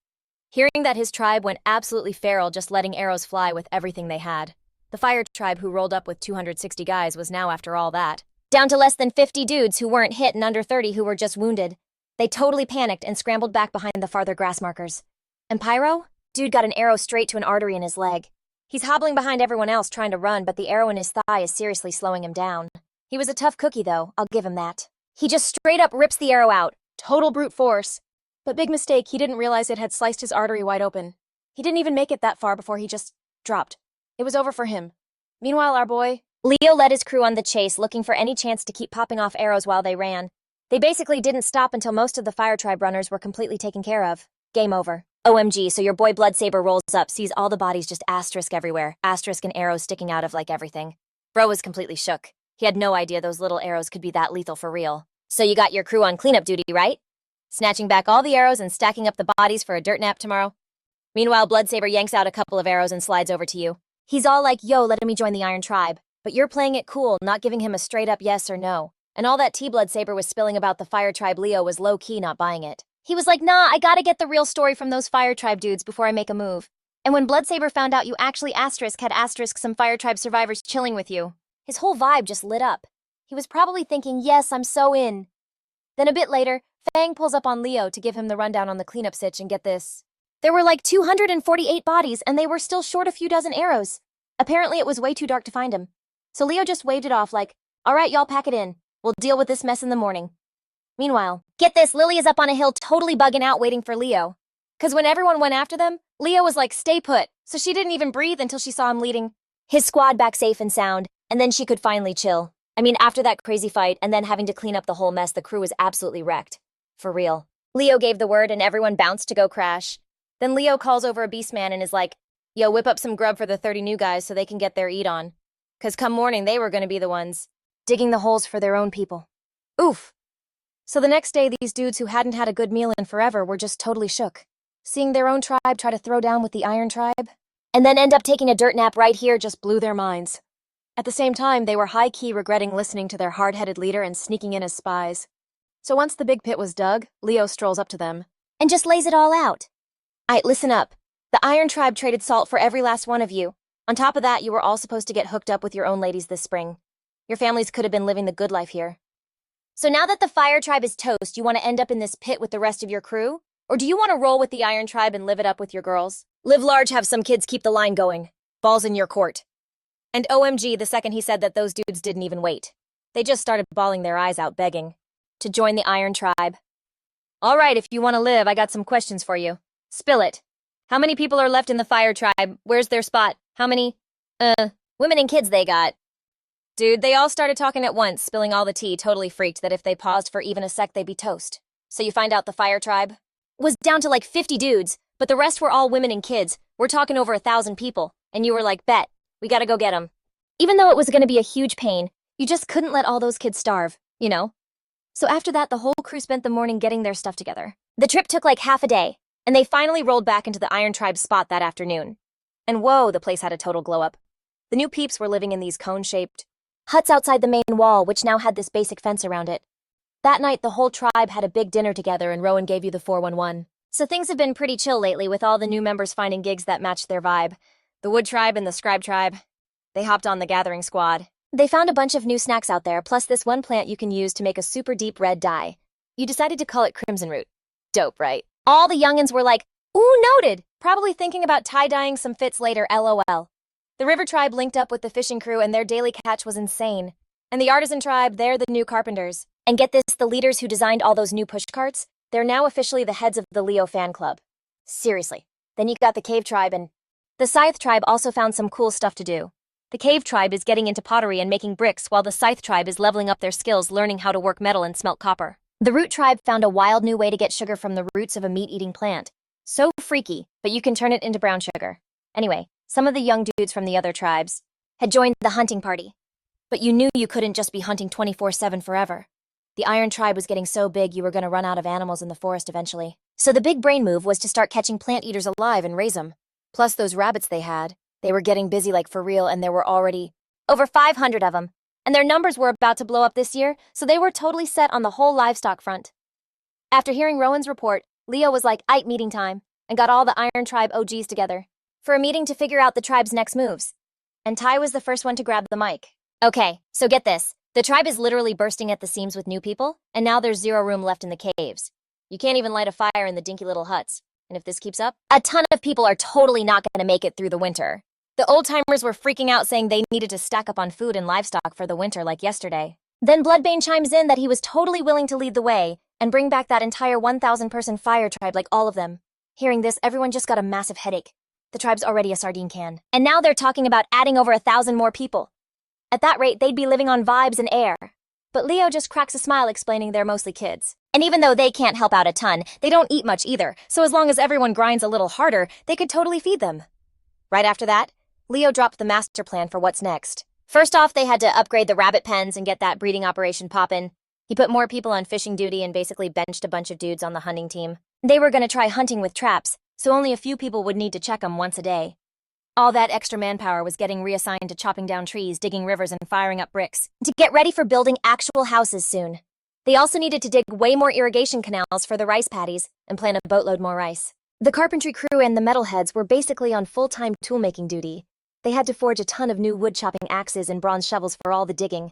B: Hearing that his tribe went absolutely feral, just letting arrows fly with everything they had. The Fire Tribe, who rolled up with 260 guys, was now, after all that, down to less than 50 dudes who weren't hit and under 30 who were just wounded. They totally panicked and scrambled back behind the farther grass markers. And Pyro? Dude got an arrow straight to an artery in his leg. He's hobbling behind everyone else trying to run, but the arrow in his thigh is seriously slowing him down. He was a tough cookie, though, I'll give him that. He just straight up rips the arrow out. Total brute force. But big mistake, he didn't realize it had sliced his artery wide open. He didn't even make it that far before he just dropped. It was over for him. Meanwhile, our boy Leo led his crew on the chase, looking for any chance to keep popping off arrows while they ran. They basically didn't stop until most of the Fire Tribe runners were completely taken care of. Game over. OMG, so your boy Bloodsaber rolls up, sees all the bodies just asterisk everywhere, asterisk and arrows sticking out of like everything. Bro was completely shook. He had no idea those little arrows could be that lethal for real. So you got your crew on cleanup duty, right? Snatching back all the arrows and stacking up the bodies for a dirt nap tomorrow? Meanwhile, Bloodsaber yanks out a couple of arrows and slides over to you. He's all like, yo, let me join the Iron Tribe. But you're playing it cool, not giving him a straight up yes or no. And all that tea Bloodsaber was spilling about the Fire Tribe Leo was low-key not buying it. He was like, nah, I gotta get the real story from those Fire Tribe dudes before I make a move. And when Bloodsaber found out you actually had some Fire Tribe survivors chilling with you, his whole vibe just lit up. He was probably thinking, yes, I'm so in. Then a bit later, Fang pulls up on Leo to give him the rundown on the cleanup sitch and get this. There were like 248 bodies and they were still short a few dozen arrows. Apparently it was way too dark to find him. So Leo just waved it off like, all right, y'all pack it in. We'll deal with this mess in the morning. Meanwhile, get this, Lily is up on a hill totally bugging out waiting for Leo. Cause when everyone went after them, Leo was like, stay put. So she didn't even breathe until she saw him leading his squad back safe and sound, and then she could finally chill. I mean, after that crazy fight and then having to clean up the whole mess, the crew was absolutely wrecked. For real. Leo gave the word and everyone bounced to go crash. Then Leo calls over a beastman and is like, yo, whip up some grub for the 30 new guys so they can get their eat on. Cause come morning, they were gonna be the ones digging the holes for their own people. Oof. So the next day, these dudes who hadn't had a good meal in forever were just totally shook, seeing their own tribe try to throw down with the Iron Tribe, and then end up taking a dirt nap right here just blew their minds. At the same time, they were high-key regretting listening to their hard-headed leader and sneaking in as spies. So once the big pit was dug, Leo strolls up to them and just lays it all out. Aight, listen up. The Iron Tribe traded salt for every last one of you. On top of that, you were all supposed to get hooked up with your own ladies this spring. Your families could have been living the good life here. So now that the Fire Tribe is toast, you want to end up in this pit with the rest of your crew? Or do you want to roll with the Iron Tribe and live it up with your girls? Live large, have some kids, keep the line going. Ball's in your court. And OMG, the second he said that, those dudes didn't even wait. They just started bawling their eyes out begging to join the Iron Tribe. All right, if you want to live, I got some questions for you. Spill it. How many people are left in the Fire Tribe? Where's their spot? How many, women and kids they got? Dude, they all started talking at once, spilling all the tea, totally freaked that if they paused for even a sec, they'd be toast. So you find out the Fire Tribe was down to like 50 dudes, but the rest were all women and kids. We're talking over 1,000 people. And you were like, bet, we gotta go get them. Even though it was gonna be a huge pain, you just couldn't let all those kids starve, you know? So after that, the whole crew spent the morning getting their stuff together. The trip took like half a day, and they finally rolled back into the Iron Tribe spot that afternoon. And whoa, the place had a total glow up. The new peeps were living in these cone-shaped huts outside the main wall, which now had this basic fence around it. That night, the whole tribe had a big dinner together and Rowan gave you the 411. So things have been pretty chill lately with all the new members finding gigs that matched their vibe. The Wood Tribe and the Scribe Tribe, they hopped on the gathering squad. They found a bunch of new snacks out there, plus this one plant you can use to make a super deep red dye. You decided to call it Crimson Root. Dope, right? All the youngins were like, ooh, noted, probably thinking about tie-dyeing some fits later, LOL. The River Tribe linked up with the fishing crew and their daily catch was insane. And the Artisan Tribe, they're the new carpenters. And get this, the leaders who designed all those new push carts, they're now officially the heads of the Leo fan club. Seriously. Then you got the Cave Tribe and the Scythe Tribe also found some cool stuff to do. The Cave Tribe is getting into pottery and making bricks while the Scythe Tribe is leveling up their skills learning how to work metal and smelt copper. The Root Tribe found a wild new way to get sugar from the roots of a meat-eating plant. So freaky, but you can turn it into brown sugar. Anyway, some of the young dudes from the other tribes had joined the hunting party. But you knew you couldn't just be hunting 24/7 forever. The Iron Tribe was getting so big you were going to run out of animals in the forest eventually. So the big brain move was to start catching plant eaters alive and raise them. Plus those rabbits they had. They were getting busy like for real and there were already over 500 of them. And their numbers were about to blow up this year, so they were totally set on the whole livestock front. After hearing Rowan's report, Leo was like, aight, meeting time, and got all the Iron Tribe OGs together for a meeting to figure out the tribe's next moves. And Ty was the first one to grab the mic. Okay, so get this. The tribe is literally bursting at the seams with new people, and now there's zero room left in the caves. You can't even light a fire in the dinky little huts. And if this keeps up, a ton of people are totally not going to make it through the winter. The old-timers were freaking out saying they needed to stack up on food and livestock for the winter like yesterday. Then Bloodbane chimes in that he was totally willing to lead the way and bring back that entire 1,000-person fire tribe like all of them. Hearing this, everyone just got a massive headache. The tribe's already a sardine can. And now they're talking about adding over 1,000 more people. At that rate, they'd be living on vibes and air. but Leo just cracks a smile explaining they're mostly kids. And even though they can't help out a ton, they don't eat much either, so as long as everyone grinds a little harder, they could totally feed them. Right after that, Leo dropped the master plan for what's next. First off, they had to upgrade the rabbit pens and get that breeding operation poppin'. He put more people on fishing duty and basically benched a bunch of dudes on the hunting team. They were gonna try hunting with traps, so only a few people would need to check them once a day. All that extra manpower was getting reassigned to chopping down trees, digging rivers, and firing up bricks, to get ready for building actual houses soon. They also needed to dig way more irrigation canals for the rice paddies and plant a boatload more rice. The carpentry crew and the metalheads were basically on full-time tool-making duty. They had to forge a ton of new wood-chopping axes and bronze shovels for all the digging.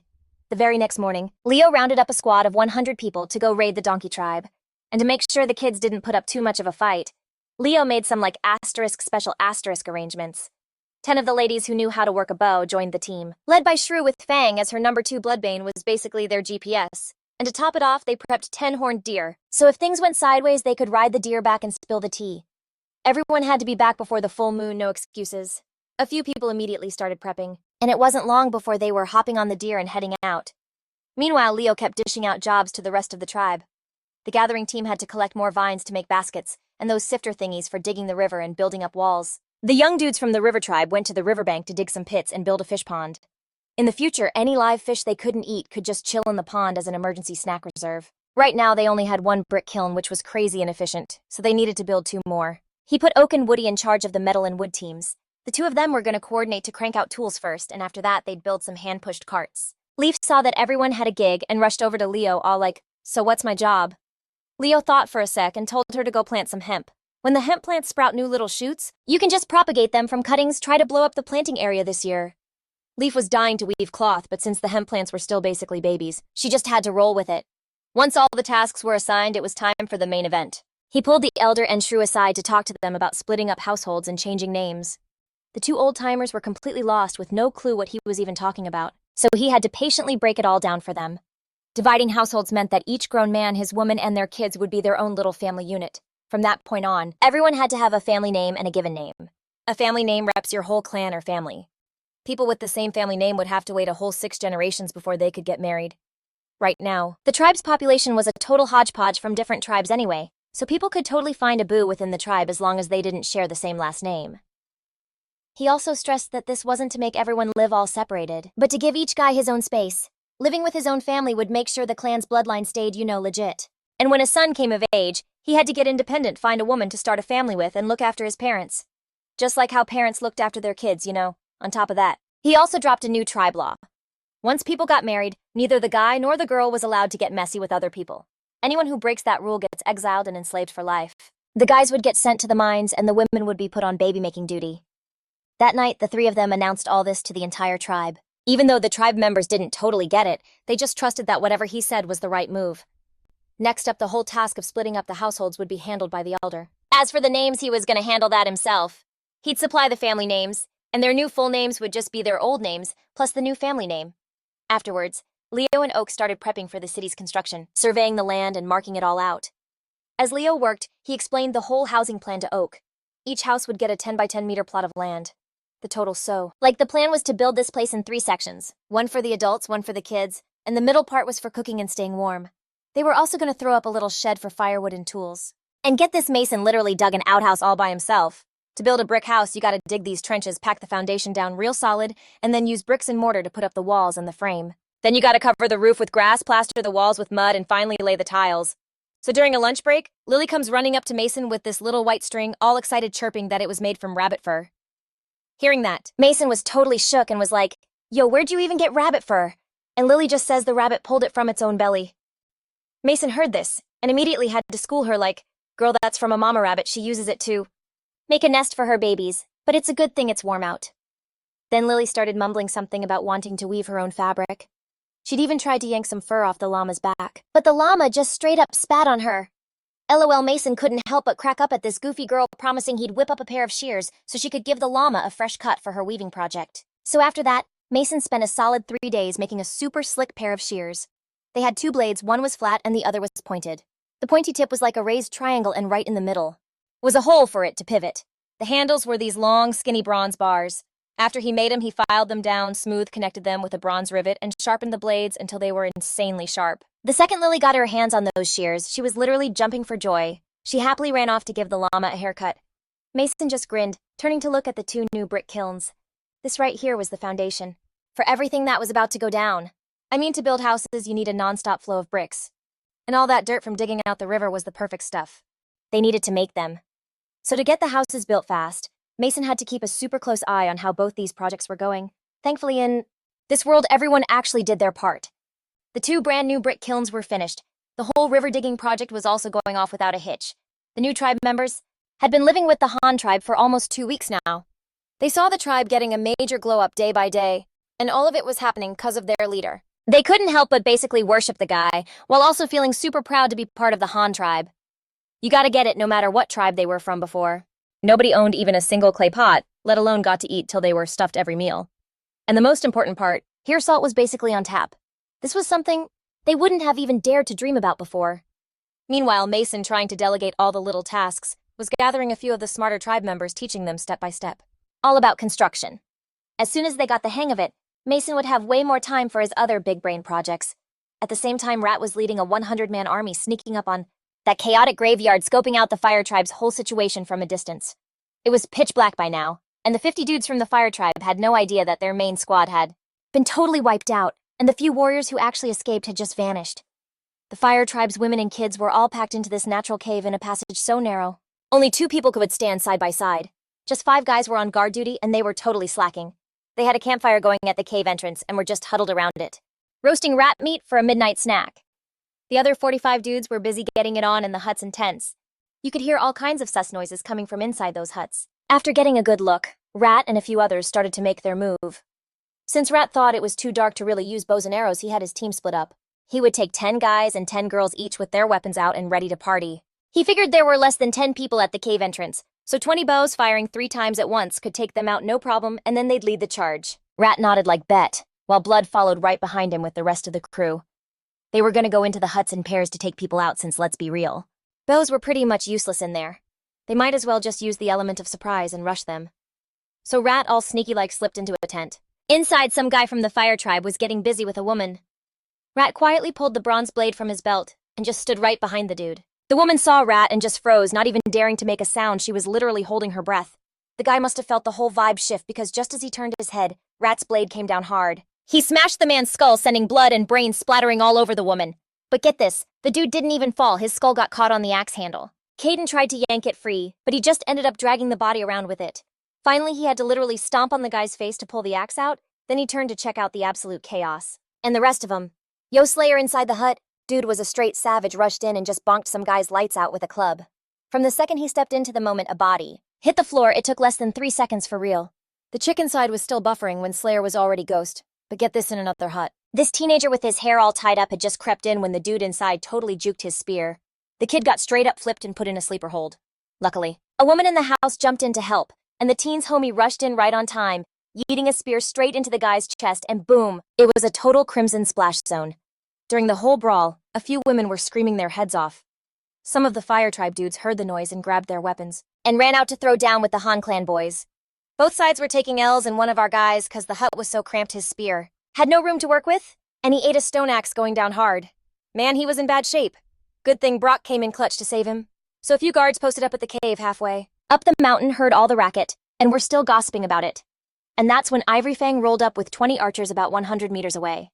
B: The very next morning, Leo rounded up a squad of 100 people to go raid the donkey tribe. And to make sure the kids didn't put up too much of a fight, Leo made some special asterisk arrangements. 10 of the ladies who knew how to work a bow joined the team, led by Shrew with Fang as her number 2 bloodbane was basically their GPS. And to top it off, they prepped 10 horned deer, so if things went sideways, they could ride the deer back and spill the tea. Everyone had to be back before the full moon, no excuses. A few people immediately started prepping, and it wasn't long before they were hopping on the deer and heading out. Meanwhile, Leo kept dishing out jobs to the rest of the tribe. The gathering team had to collect more vines to make baskets, and those sifter thingies for digging the river and building up walls. The young dudes from the river tribe went to the riverbank to dig some pits and build a fish pond. In the future, any live fish they couldn't eat could just chill in the pond as an emergency snack reserve. Right now, they only had 1 brick kiln, which was crazy inefficient, so they needed to build 2 more. He put Oak and Woody in charge of the metal and wood teams. The 2 of them were going to coordinate to crank out tools first, and after that, they'd build some hand-pushed carts. Leaf saw that everyone had a gig and rushed over to Leo all like, "So what's my job?" Leo thought for a sec and told her to go plant some hemp. When the hemp plants sprout new little shoots, you can just propagate them from cuttings, try to blow up the planting area this year. Leaf was dying to weave cloth, but since the hemp plants were still basically babies, she just had to roll with it. Once all the tasks were assigned, it was time for the main event. He pulled the elder and Shrew aside to talk to them about splitting up households and changing names. The 2 old-timers were completely lost with no clue what he was even talking about, so he had to patiently break it all down for them. Dividing households meant that each grown man, his woman, and their kids would be their own little family unit. From that point on, everyone had to have a family name and a given name. A family name reps your whole clan or family. People with the same family name would have to wait a whole 6 generations before they could get married. Right now, the tribe's population was a total hodgepodge from different tribes anyway, so people could totally find a boo within the tribe as long as they didn't share the same last name. He also stressed that this wasn't to make everyone live all separated, but to give each guy his own space. Living with his own family would make sure the clan's bloodline stayed, legit. And when his son came of age, he had to get independent, find a woman to start a family with, and look after his parents. Just like how parents looked after their kids, On top of that, he also dropped a new tribe law. Once people got married, neither the guy nor the girl was allowed to get messy with other people. Anyone who breaks that rule gets exiled and enslaved for life. The guys would get sent to the mines, and the women would be put on baby-making duty. That night, the 3 of them announced all this to the entire tribe. Even though the tribe members didn't totally get it, they just trusted that whatever he said was the right move. Next up, the whole task of splitting up the households would be handled by the elder. As for the names, he was going to handle that himself. He'd supply the family names, and their new full names would just be their old names, plus the new family name. Afterwards, Leo and Oak started prepping for the city's construction, surveying the land and marking it all out. As Leo worked, he explained the whole housing plan to Oak. Each house would get a 10 by 10 meter plot of land. The total the plan was to build this place in 3 sections. 1 for the adults, 1 for the kids, and the middle part was for cooking and staying warm. They were also going to throw up a little shed for firewood and tools. And get this, Mason literally dug an outhouse all by himself. To build a brick house, you gotta dig these trenches, pack the foundation down real solid, and then use bricks and mortar to put up the walls and the frame. Then you gotta cover the roof with grass, plaster the walls with mud, and finally lay the tiles. So during a lunch break, Lily comes running up to Mason with this little white string, all excited, chirping that it was made from rabbit fur. Hearing that, Mason was totally shook and was like, "Yo, where'd you even get rabbit fur?" And Lily just says the rabbit pulled it from its own belly. Mason heard this, and immediately had to school her like, "Girl, that's from a mama rabbit, she uses it to make a nest for her babies, but it's a good thing it's warm out." Then Lily started mumbling something about wanting to weave her own fabric. She'd even tried to yank some fur off the llama's back, but the llama just straight up spat on her. LOL, Mason couldn't help but crack up at this goofy girl promising he'd whip up a pair of shears so she could give the llama a fresh cut for her weaving project. So after that, Mason spent a solid 3 days making a super slick pair of shears. They had 2 blades, one was flat and the other was pointed. The pointy tip was like a raised triangle, and right in the middle was a hole for it to pivot. The handles were these long, skinny bronze bars. After he made them, he filed them down, smooth connected them with a bronze rivet, and sharpened the blades until they were insanely sharp. The second Lily got her hands on those shears, she was literally jumping for joy. She happily ran off to give the llama a haircut. Mason just grinned, turning to look at the two new brick kilns. This right here was the foundation. For everything that was about to go down. I mean, to build houses, you need a non-stop flow of bricks. And all that dirt from digging out the river was the perfect stuff. They needed to make them. So to get the houses built fast, Mason had to keep a super close eye on how both these projects were going. Thankfully, in this world, everyone actually did their part. The two brand new brick kilns were finished. The whole river digging project was also going off without a hitch. The new tribe members had been living with the Han tribe for almost 2 weeks now. They saw the tribe getting a major glow up day by day, and all of it was happening because of their leader. They couldn't help but basically worship the guy, while also feeling super proud to be part of the Han tribe. You gotta get it no matter what tribe they were from before. Nobody owned even a single clay pot, let alone got to eat till they were stuffed every meal. And the most important part, here salt was basically on tap. This was something they wouldn't have even dared to dream about before. Meanwhile, Mason, trying to delegate all the little tasks, was gathering a few of the smarter tribe members, teaching them step by step. All about construction. As soon as they got the hang of it, Mason would have way more time for his other big brain projects. At the same time, Rat was leading a 100-man army sneaking up on that chaotic graveyard, scoping out the fire tribe's whole situation from a distance. It was pitch black by now, and the 50 dudes from the fire tribe had no idea that their main squad had been totally wiped out, and the few warriors who actually escaped had just vanished. The fire tribe's women and kids were all packed into this natural cave in a passage so narrow. Only 2 people could stand side by side. Just 5 guys were on guard duty, and they were totally slacking. They had a campfire going at the cave entrance and were just huddled around it, roasting rat meat for a midnight snack. The other 45 dudes were busy getting it on in the huts and tents. You could hear all kinds of sus noises coming from inside those huts. After getting a good look, Rat and a few others started to make their move. Since Rat thought it was too dark to really use bows and arrows, he had his team split up. He would take 10 guys and 10 girls each with their weapons out and ready to party. He figured there were less than 10 people at the cave entrance, so 20 bows firing 3 times at once could take them out no problem, and then they'd lead the charge. Rat nodded like bet, while Blood followed right behind him with the rest of the crew. They were going to go into the huts in pairs to take people out, since, let's be real, bows were pretty much useless in there. They might as well just use the element of surprise and rush them. So Rat, all sneaky-like, slipped into a tent. Inside, some guy from the fire tribe was getting busy with a woman. Rat quietly pulled the bronze blade from his belt and just stood right behind the dude. The woman saw Rat and just froze, not even daring to make a sound. She was literally holding her breath. The guy must have felt the whole vibe shift, because just as he turned his head, Rat's blade came down hard. He smashed the man's skull, sending blood and brains splattering all over the woman. But get this, the dude didn't even fall. His skull got caught on the axe handle. Caden tried to yank it free, but he just ended up dragging the body around with it. Finally, he had to literally stomp on the guy's face to pull the axe out. Then he turned to check out the absolute chaos. And the rest of them. Yo Slayer inside the hut. Dude was a straight savage, rushed in and just bonked some guy's lights out with a club. From the second he stepped into the moment a body hit the floor, it took less than 3 seconds for real. The chicken side was still buffering when Slayer was already ghost. But get this, in another hut. This teenager with his hair all tied up had just crept in when the dude inside totally juked his spear. The kid got straight up flipped and put in a sleeper hold. Luckily, a woman in the house jumped in to help, and the teen's homie rushed in right on time, yeeting a spear straight into the guy's chest, and boom, it was a total crimson splash zone. During the whole brawl, a few women were screaming their heads off. Some of the fire tribe dudes heard the noise and grabbed their weapons, and ran out to throw down with the Han clan boys. Both sides were taking L's, and one of our guys, cause the hut was so cramped his spear had no room to work with, and he ate a stone axe going down hard. Man, he was in bad shape. Good thing Brock came in clutch to save him. So a few guards posted up at the cave halfway up the mountain heard all the racket, and were still gossiping about it. And that's when Ivory Fang rolled up with 20 archers about 100 meters away.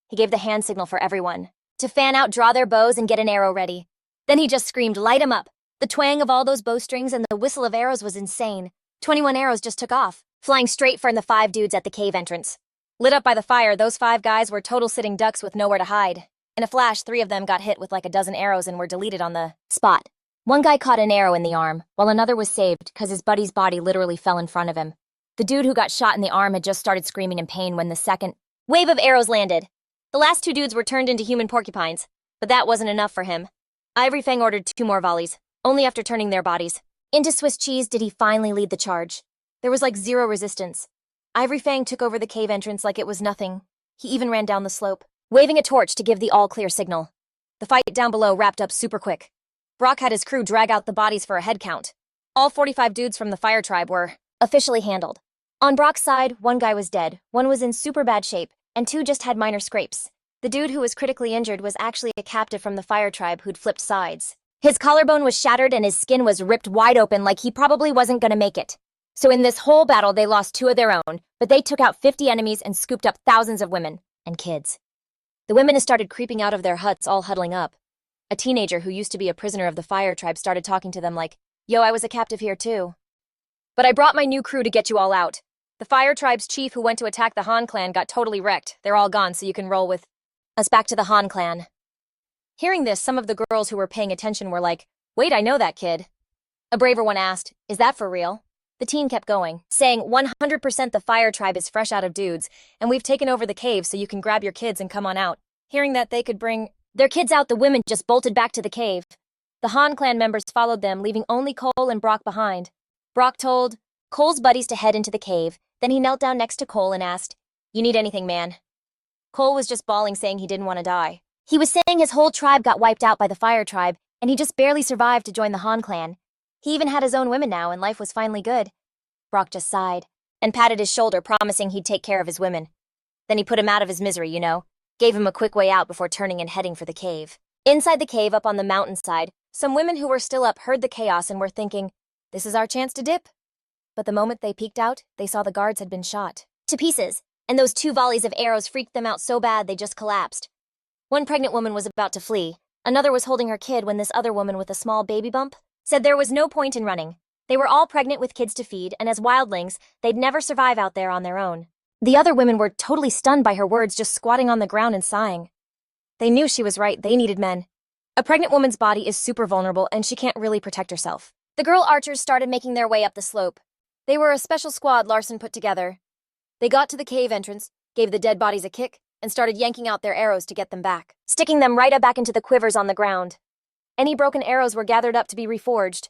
B: He gave the hand signal for everyone to fan out, draw their bows, and get an arrow ready. Then he just screamed, "Light 'em up!" The twang of all those bowstrings and the whistle of arrows was insane. 21 arrows just took off, flying straight for the 5 dudes at the cave entrance. Lit up by the fire, those 5 guys were total sitting ducks with nowhere to hide. In a flash, 3 of them got hit with like a dozen arrows and were deleted on the spot. One guy caught an arrow in the arm, while another was saved because his buddy's body literally fell in front of him. The dude who got shot in the arm had just started screaming in pain when the second wave of arrows landed. The last 2 dudes were turned into human porcupines, but that wasn't enough for him. Ivory Fang ordered 2 more volleys. Only after turning their bodies into Swiss cheese did he finally lead the charge. There was like 0 resistance. Ivory Fang took over the cave entrance like it was nothing. He even ran down the slope, waving a torch to give the all-clear signal. The fight down below wrapped up super quick. Brock had his crew drag out the bodies for a head count. All 45 dudes from the fire tribe were officially handled. On Brock's side, one guy was dead, one was in super bad shape, and two just had minor scrapes. The dude who was critically injured was actually a captive from the fire tribe who'd flipped sides. His collarbone was shattered and his skin was ripped wide open like he probably wasn't gonna make it. So in this whole battle, they lost two of their own, but they took out 50 enemies and scooped up thousands of women and kids. The women started creeping out of their huts, all huddling up. A teenager who used to be a prisoner of the fire tribe started talking to them like, "Yo, I was a captive here too. But I brought my new crew to get you all out. The fire tribe's chief who went to attack the Han clan got totally wrecked. They're all gone, so you can roll with us back to the Han clan." Hearing this, some of the girls who were paying attention were like, "Wait, I know that kid." A braver one asked, "Is that for real?" The teen kept going, saying 100% the fire tribe is fresh out of dudes, and we've taken over the cave so you can grab your kids and come on out. Hearing that they could bring their kids out, the women just bolted back to the cave. The Han clan members followed them, leaving only Cole and Brock behind. Brock told Cole's buddies to head into the cave, then he knelt down next to Cole and asked, "You need anything, man?" Cole was just bawling, saying he didn't want to die. He was saying his whole tribe got wiped out by the fire tribe, and he just barely survived to join the Han clan. He even had his own women now, and life was finally good. Brock just sighed and patted his shoulder, promising he'd take care of his women. Then he put him out of his misery, gave him a quick way out before turning and heading for the cave. Inside the cave up on the mountainside, some women who were still up heard the chaos and were thinking, "This is our chance to dip." But the moment they peeked out, they saw the guards had been shot to pieces, and those 2 volleys of arrows freaked them out so bad they just collapsed. One pregnant woman was about to flee. Another was holding her kid when this other woman with a small baby bump said there was no point in running. They were all pregnant with kids to feed, and as wildlings, they'd never survive out there on their own. The other women were totally stunned by her words, just squatting on the ground and sighing. They knew she was right. They needed men. A pregnant woman's body is super vulnerable, and she can't really protect herself. The girl archers started making their way up the slope. They were a special squad Larson put together. They got to the cave entrance, gave the dead bodies a kick, and started yanking out their arrows to get them back, sticking them right up back into the quivers on the ground. Any broken arrows were gathered up to be reforged.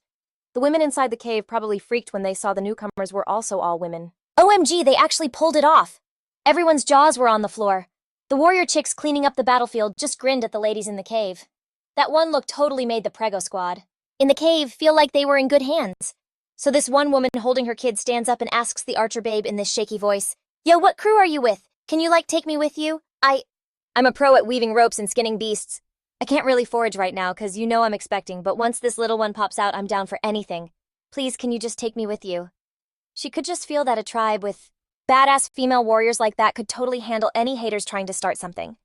B: The women inside the cave probably freaked when they saw the newcomers were also all women. OMG, they actually pulled it off. Everyone's jaws were on the floor. The warrior chicks cleaning up the battlefield just grinned at the ladies in the cave. That one look totally made the Prego squad in the cave feel like they were in good hands. So this one woman holding her kid stands up and asks the archer babe in this shaky voice, "Yo, what crew are you with? Can you take me with you? I'm a pro at weaving ropes and skinning beasts. I can't really forage right now because I'm expecting, but once this little one pops out, I'm down for anything. Please, can you just take me with you?" She could just feel that a tribe with badass female warriors like that could totally handle any haters trying to start something.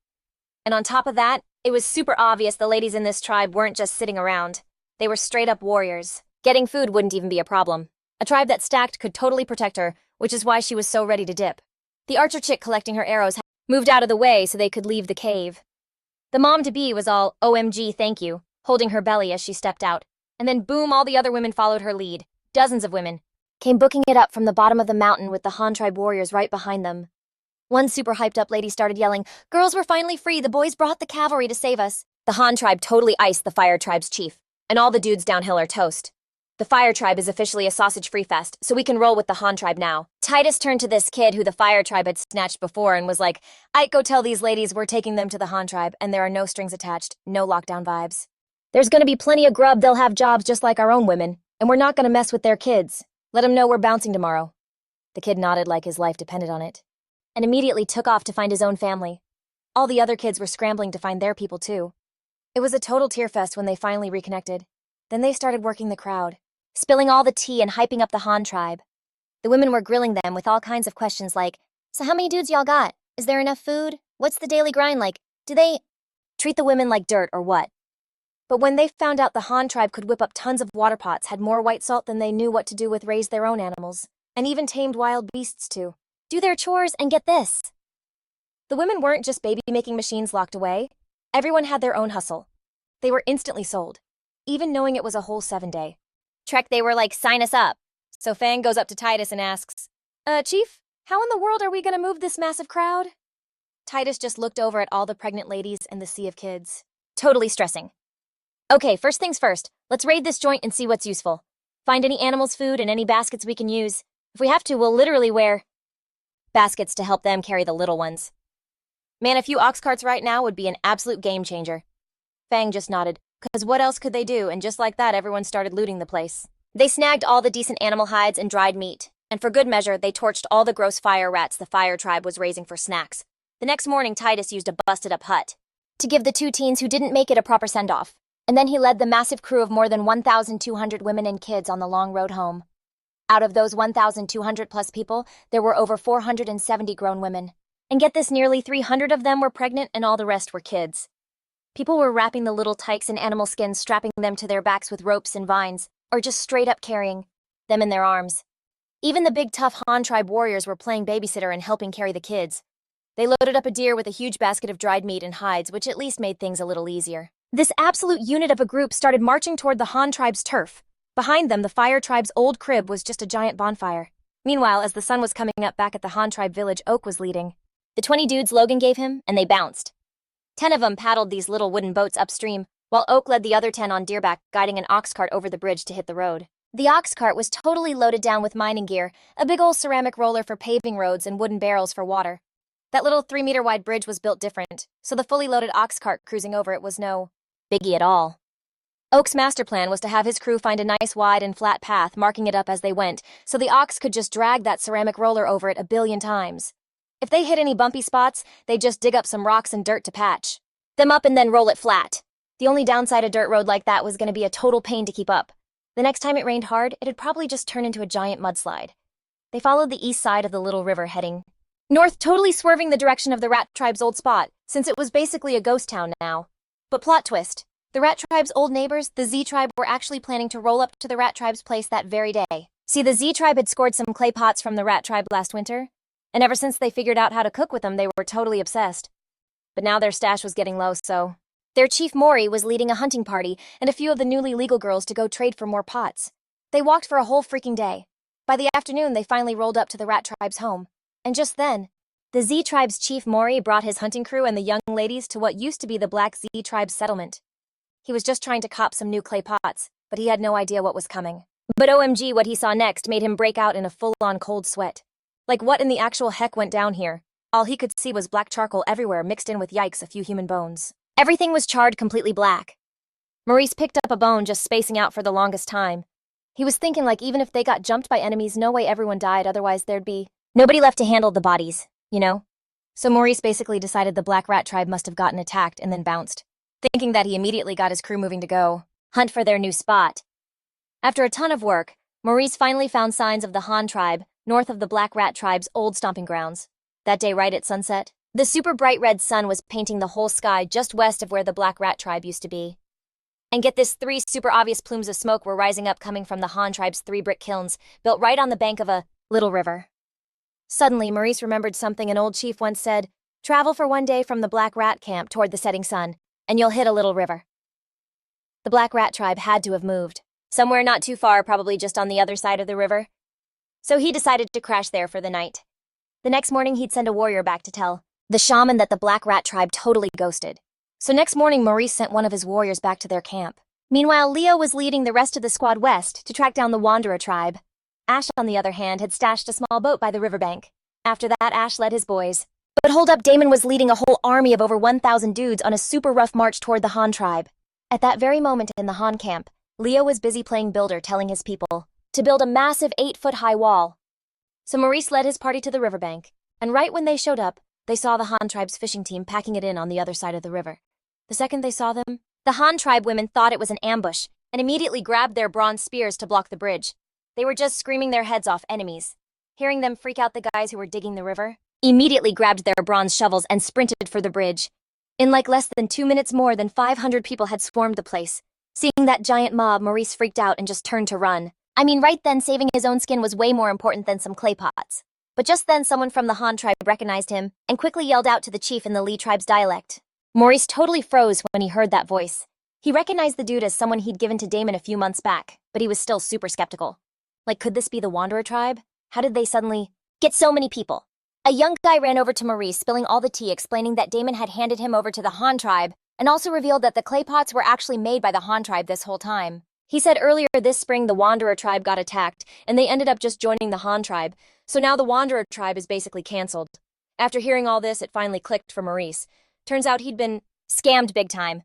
B: And on top of that, it was super obvious the ladies in this tribe weren't just sitting around. They were straight up warriors. Getting food wouldn't even be a problem. A tribe that stacked could totally protect her, which is why she was so ready to dip. The archer chick collecting her arrows had moved out of the way so they could leave the cave. The mom-to-be was all, "OMG, thank you," holding her belly as she stepped out. And then boom, all the other women followed her lead. Dozens of women came booking it up from the bottom of the mountain with the Han tribe warriors right behind them. One super hyped up lady started yelling, "Girls, we're finally free. The boys brought the cavalry to save us." The Han tribe totally iced the fire tribe's chief, and all the dudes downhill are toast. The fire tribe is officially a sausage-free fest, so we can roll with the Han tribe now. Titus turned to this kid who the fire tribe had snatched before and was like, "I'd go tell these ladies we're taking them to the Han tribe, and there are no strings attached, no lockdown vibes. There's gonna be plenty of grub, they'll have jobs just like our own women, and we're not gonna mess with their kids. Let them know we're bouncing tomorrow." The kid nodded like his life depended on it, and immediately took off to find his own family. All the other kids were scrambling to find their people too. It was a total tear fest when they finally reconnected. Then they started working the crowd, spilling all the tea and hyping up the Han tribe. The women were grilling them with all kinds of questions like, "So how many dudes y'all got? Is there enough food? What's the daily grind like? Do they treat the women like dirt or what?" But when they found out the Han tribe could whip up tons of water pots, had more white salt than they knew what to do with, raised their own animals, and even tamed wild beasts to do their chores, and get this. The women weren't just baby-making machines locked away. Everyone had their own hustle. They were instantly sold, even knowing it was a whole 7-day trek. They were like, "Sign us up." So Fang goes up to Titus and asks, "Chief, how in the world are we gonna move this massive crowd?" Titus just looked over at all the pregnant ladies and the sea of kids, totally stressing. "Okay, first things first, let's raid this joint and see what's useful. Find any animals' food and any baskets we can use. If we have to, we'll literally wear baskets to help them carry the little ones. Man, a few ox carts right now would be an absolute game changer." Fang just nodded, because what else could they do? And just like that, everyone started looting the place. They snagged all the decent animal hides and dried meat, And for good measure, they torched all the gross fire rats the fire tribe was raising for snacks. The next morning, Titus used a busted-up hut to give the two teens who didn't make it a proper send-off. And then he led the massive crew of more than 1,200 women and kids on the long road home. Out of those 1,200 plus people, there were over 470 grown women. And get this, nearly 300 of them were pregnant and all the rest were kids. People were wrapping the little tykes in animal skins, strapping them to their backs with ropes and vines, or just straight up carrying them in their arms. Even the big tough Han tribe warriors were playing babysitter and helping carry the kids. They loaded up a deer with a huge basket of dried meat and hides, which at least made things a little easier. This absolute unit of a group started marching toward the Han tribe's turf. Behind them, the fire tribe's old crib was just a giant bonfire. Meanwhile, as the sun was coming up back at the Han tribe village, Oak was leading the 20 dudes Logan gave him, and they bounced. 10 of them paddled these little wooden boats upstream, while Oak led the other 10 on deerback, guiding an ox cart over the bridge to hit the road. The ox cart was totally loaded down with mining gear, a big old ceramic roller for paving roads and wooden barrels for water. That little 3-meter wide bridge was built different, so the fully loaded ox cart cruising over it was no biggie at all. Oak's master plan was to have his crew find a nice wide and flat path, marking it up as they went, so the ox could just drag that ceramic roller over it a billion times. If they hit any bumpy spots, they'd just dig up some rocks and dirt to patch them up and then roll it flat. The only downside a dirt road like that was going to be a total pain to keep up. The next time it rained hard, it'd probably just turn into a giant mudslide. They followed the east side of the little river, heading north, totally swerving the direction of the rat tribe's old spot, since it was basically a ghost town now. But plot twist, the rat tribe's old neighbors, the Z tribe, were actually planning to roll up to the rat tribe's place that very day. See, the Z tribe had scored some clay pots from the rat tribe last winter, and ever since they figured out how to cook with them, they were totally obsessed. But now their stash was getting low, so their chief Mori was leading a hunting party and a few of the newly legal girls to go trade for more pots. They walked for a whole freaking day. By the afternoon, they finally rolled up to the rat tribe's home. And just then, the Z tribe's chief Mori brought his hunting crew and the young ladies to what used to be the Black Z tribe's settlement. He was just trying to cop some new clay pots, but he had no idea what was coming. But OMG, what he saw next made him break out in a full-on cold sweat. Like, what in the actual heck went down here? All he could see was black charcoal everywhere, mixed in with, yikes, a few human bones. Everything was charred completely black. Maurice picked up a bone, just spacing out for the longest time. He was thinking, like, even if they got jumped by enemies, no way everyone died, otherwise there'd be nobody left to handle the bodies, you know? So Maurice basically decided the Black Rat tribe must have gotten attacked and then bounced, thinking that he immediately got his crew moving to go hunt for their new spot. After a ton of work, Maurice finally found signs of the Han tribe, north of the Black Rat tribe's old stomping grounds. That day, right at sunset, the super bright red sun was painting the whole sky just west of where the Black Rat tribe used to be. And get this, 3 super obvious plumes of smoke were rising up, coming from the Han tribe's 3 brick kilns, built right on the bank of a little river. Suddenly, Maurice remembered something an old chief once said: travel for 1 day from the Black Rat camp toward the setting sun, and you'll hit a little river. The Black Rat tribe had to have moved. Somewhere not too far, probably just on the other side of the river. So he decided to crash there for the night. The next morning, he'd send a warrior back to tell the shaman that the Black Rat tribe totally ghosted. So next morning, Maurice sent one of his warriors back to their camp. Meanwhile, Leo was leading the rest of the squad west to track down the Wanderer tribe. Ash, on the other hand, had stashed a small boat by the riverbank. After that, Ash led his boys. But hold up, Damon was leading a whole army of over 1,000 dudes on a super rough march toward the Han tribe. At that very moment in the Han camp, Leo was busy playing builder, telling his people to build a massive 8-foot-high wall. So Maurice led his party to the riverbank, and right when they showed up, they saw the Han tribe's fishing team packing it in on the other side of the river. The second they saw them, the Han tribe women thought it was an ambush and immediately grabbed their bronze spears to block the bridge. They were just screaming their heads off, enemies. Hearing them freak out the guys who were digging the river, immediately grabbed their bronze shovels and sprinted for the bridge. In like less than 2 minutes, more than 500 people had swarmed the place. Seeing that giant mob, Maurice freaked out and just turned to run. I mean, right then, saving his own skin was way more important than some clay pots. But just then, someone from the Han tribe recognized him and quickly yelled out to the chief in the Lee tribe's dialect. Maurice totally froze when he heard that voice. He recognized the dude as someone he'd given to Damon a few months back, but he was still super skeptical. Like, could this be the Wanderer tribe? How did they suddenly get so many people? A young guy ran over to Maurice, spilling all the tea, explaining that Damon had handed him over to the Han tribe, and also revealed that the clay pots were actually made by the Han tribe this whole time. He said earlier this spring the Wanderer tribe got attacked, and they ended up just joining the Han tribe, so now the Wanderer tribe is basically cancelled. After hearing all this, it finally clicked for Maurice. Turns out he'd been scammed big time.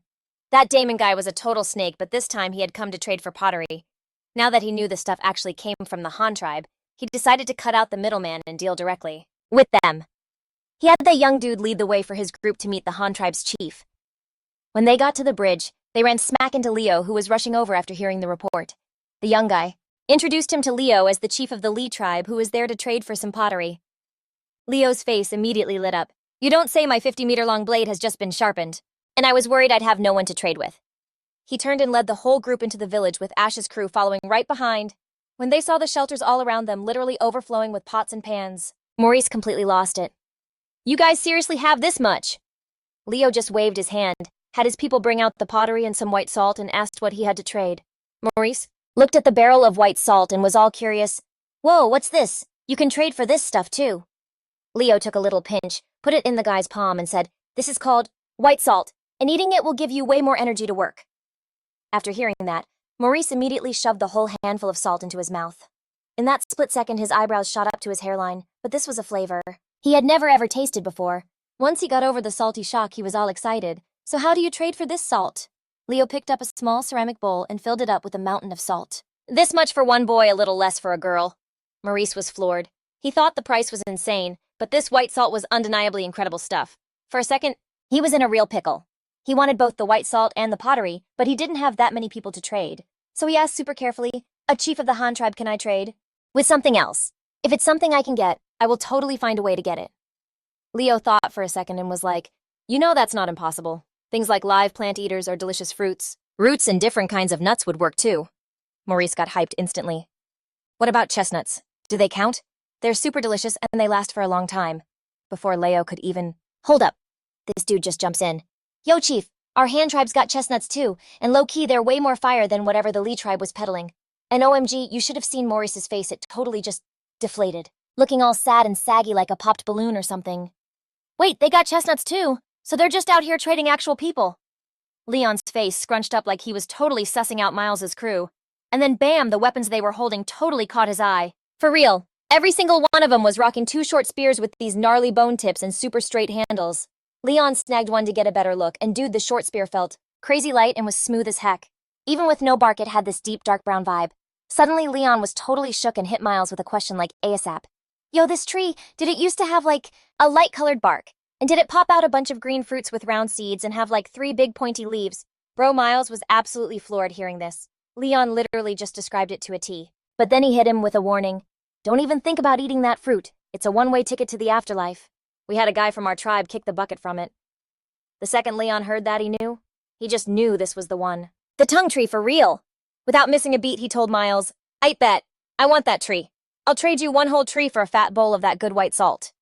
B: That Damon guy was a total snake, but this time he had come to trade for pottery. Now that he knew the stuff actually came from the Han tribe, he decided to cut out the middleman and deal directly with them. He had the young dude lead the way for his group to meet the Han tribe's chief. When they got to the bridge, they ran smack into Leo, who was rushing over after hearing the report. The young guy introduced him to Leo as the chief of the Lee tribe, who was there to trade for some pottery. Leo's face immediately lit up. You don't say my 50-meter-long blade has just been sharpened. And I was worried I'd have no one to trade with. He turned and led the whole group into the village with Ash's crew following right behind. When they saw the shelters all around them literally overflowing with pots and pans, Maurice completely lost it. You guys seriously have this much? Leo just waved his hand, had his people bring out the pottery and some white salt, and asked what he had to trade. Maurice looked at the barrel of white salt and was all curious. Whoa, what's this? You can trade for this stuff too. Leo took a little pinch, put it in the guy's palm, and said, This is called white salt, and eating it will give you way more energy to work. After hearing that, Maurice immediately shoved the whole handful of salt into his mouth. In that split second, his eyebrows shot up to his hairline, but this was a flavor he had never ever tasted before. Once he got over the salty shock, he was all excited. So how do you trade for this salt? Leo picked up a small ceramic bowl and filled it up with a mountain of salt. This much for one boy, a little less for a girl. Maurice was floored. He thought the price was insane, but this white salt was undeniably incredible stuff. For a second, he was in a real pickle. He wanted both the white salt and the pottery, but he didn't have that many people to trade. So he asked super carefully, A chief of the Han tribe, can I trade? With something else. If it's something I can get, I will totally find a way to get it. Leo thought for a second and was like, You know that's not impossible. Things like live plant eaters or delicious fruits. Roots and different kinds of nuts would work too. Maurice got hyped instantly. What about chestnuts? Do they count? They're super delicious and they last for a long time. Before Leo could even... Hold up. This dude just jumps in. Yo, chief, our Han tribe's got chestnuts too, and low-key they're way more fire than whatever the Lee tribe was peddling. And OMG, you should have seen Maurice's face. It totally just deflated, looking all sad and saggy like a popped balloon or something. Wait, they got chestnuts too, so they're just out here trading actual people. Leon's face scrunched up like he was totally sussing out Miles's crew. And then bam, the weapons they were holding totally caught his eye. For real, every single one of them was rocking 2 short spears with these gnarly bone tips and super straight handles. Leon snagged one to get a better look, and dude, the short spear felt crazy light and was smooth as heck. Even with no bark, it had this deep dark brown vibe. Suddenly, Leon was totally shook and hit Miles with a question like ASAP. Yo, this tree, did it used to have like a light-colored bark? And did it pop out a bunch of green fruits with round seeds and have like 3 big pointy leaves? Bro, Miles was absolutely floored hearing this. Leon literally just described it to a T. But then he hit him with a warning. Don't even think about eating that fruit. It's a one-way ticket to the afterlife. We had a guy from our tribe kick the bucket from it. The second Leon heard that, he knew. He just knew this was the one. The tongue tree, for real. Without missing a beat, he told Miles, I bet. I want that tree. I'll trade you 1 whole tree for a fat bowl of that good white salt.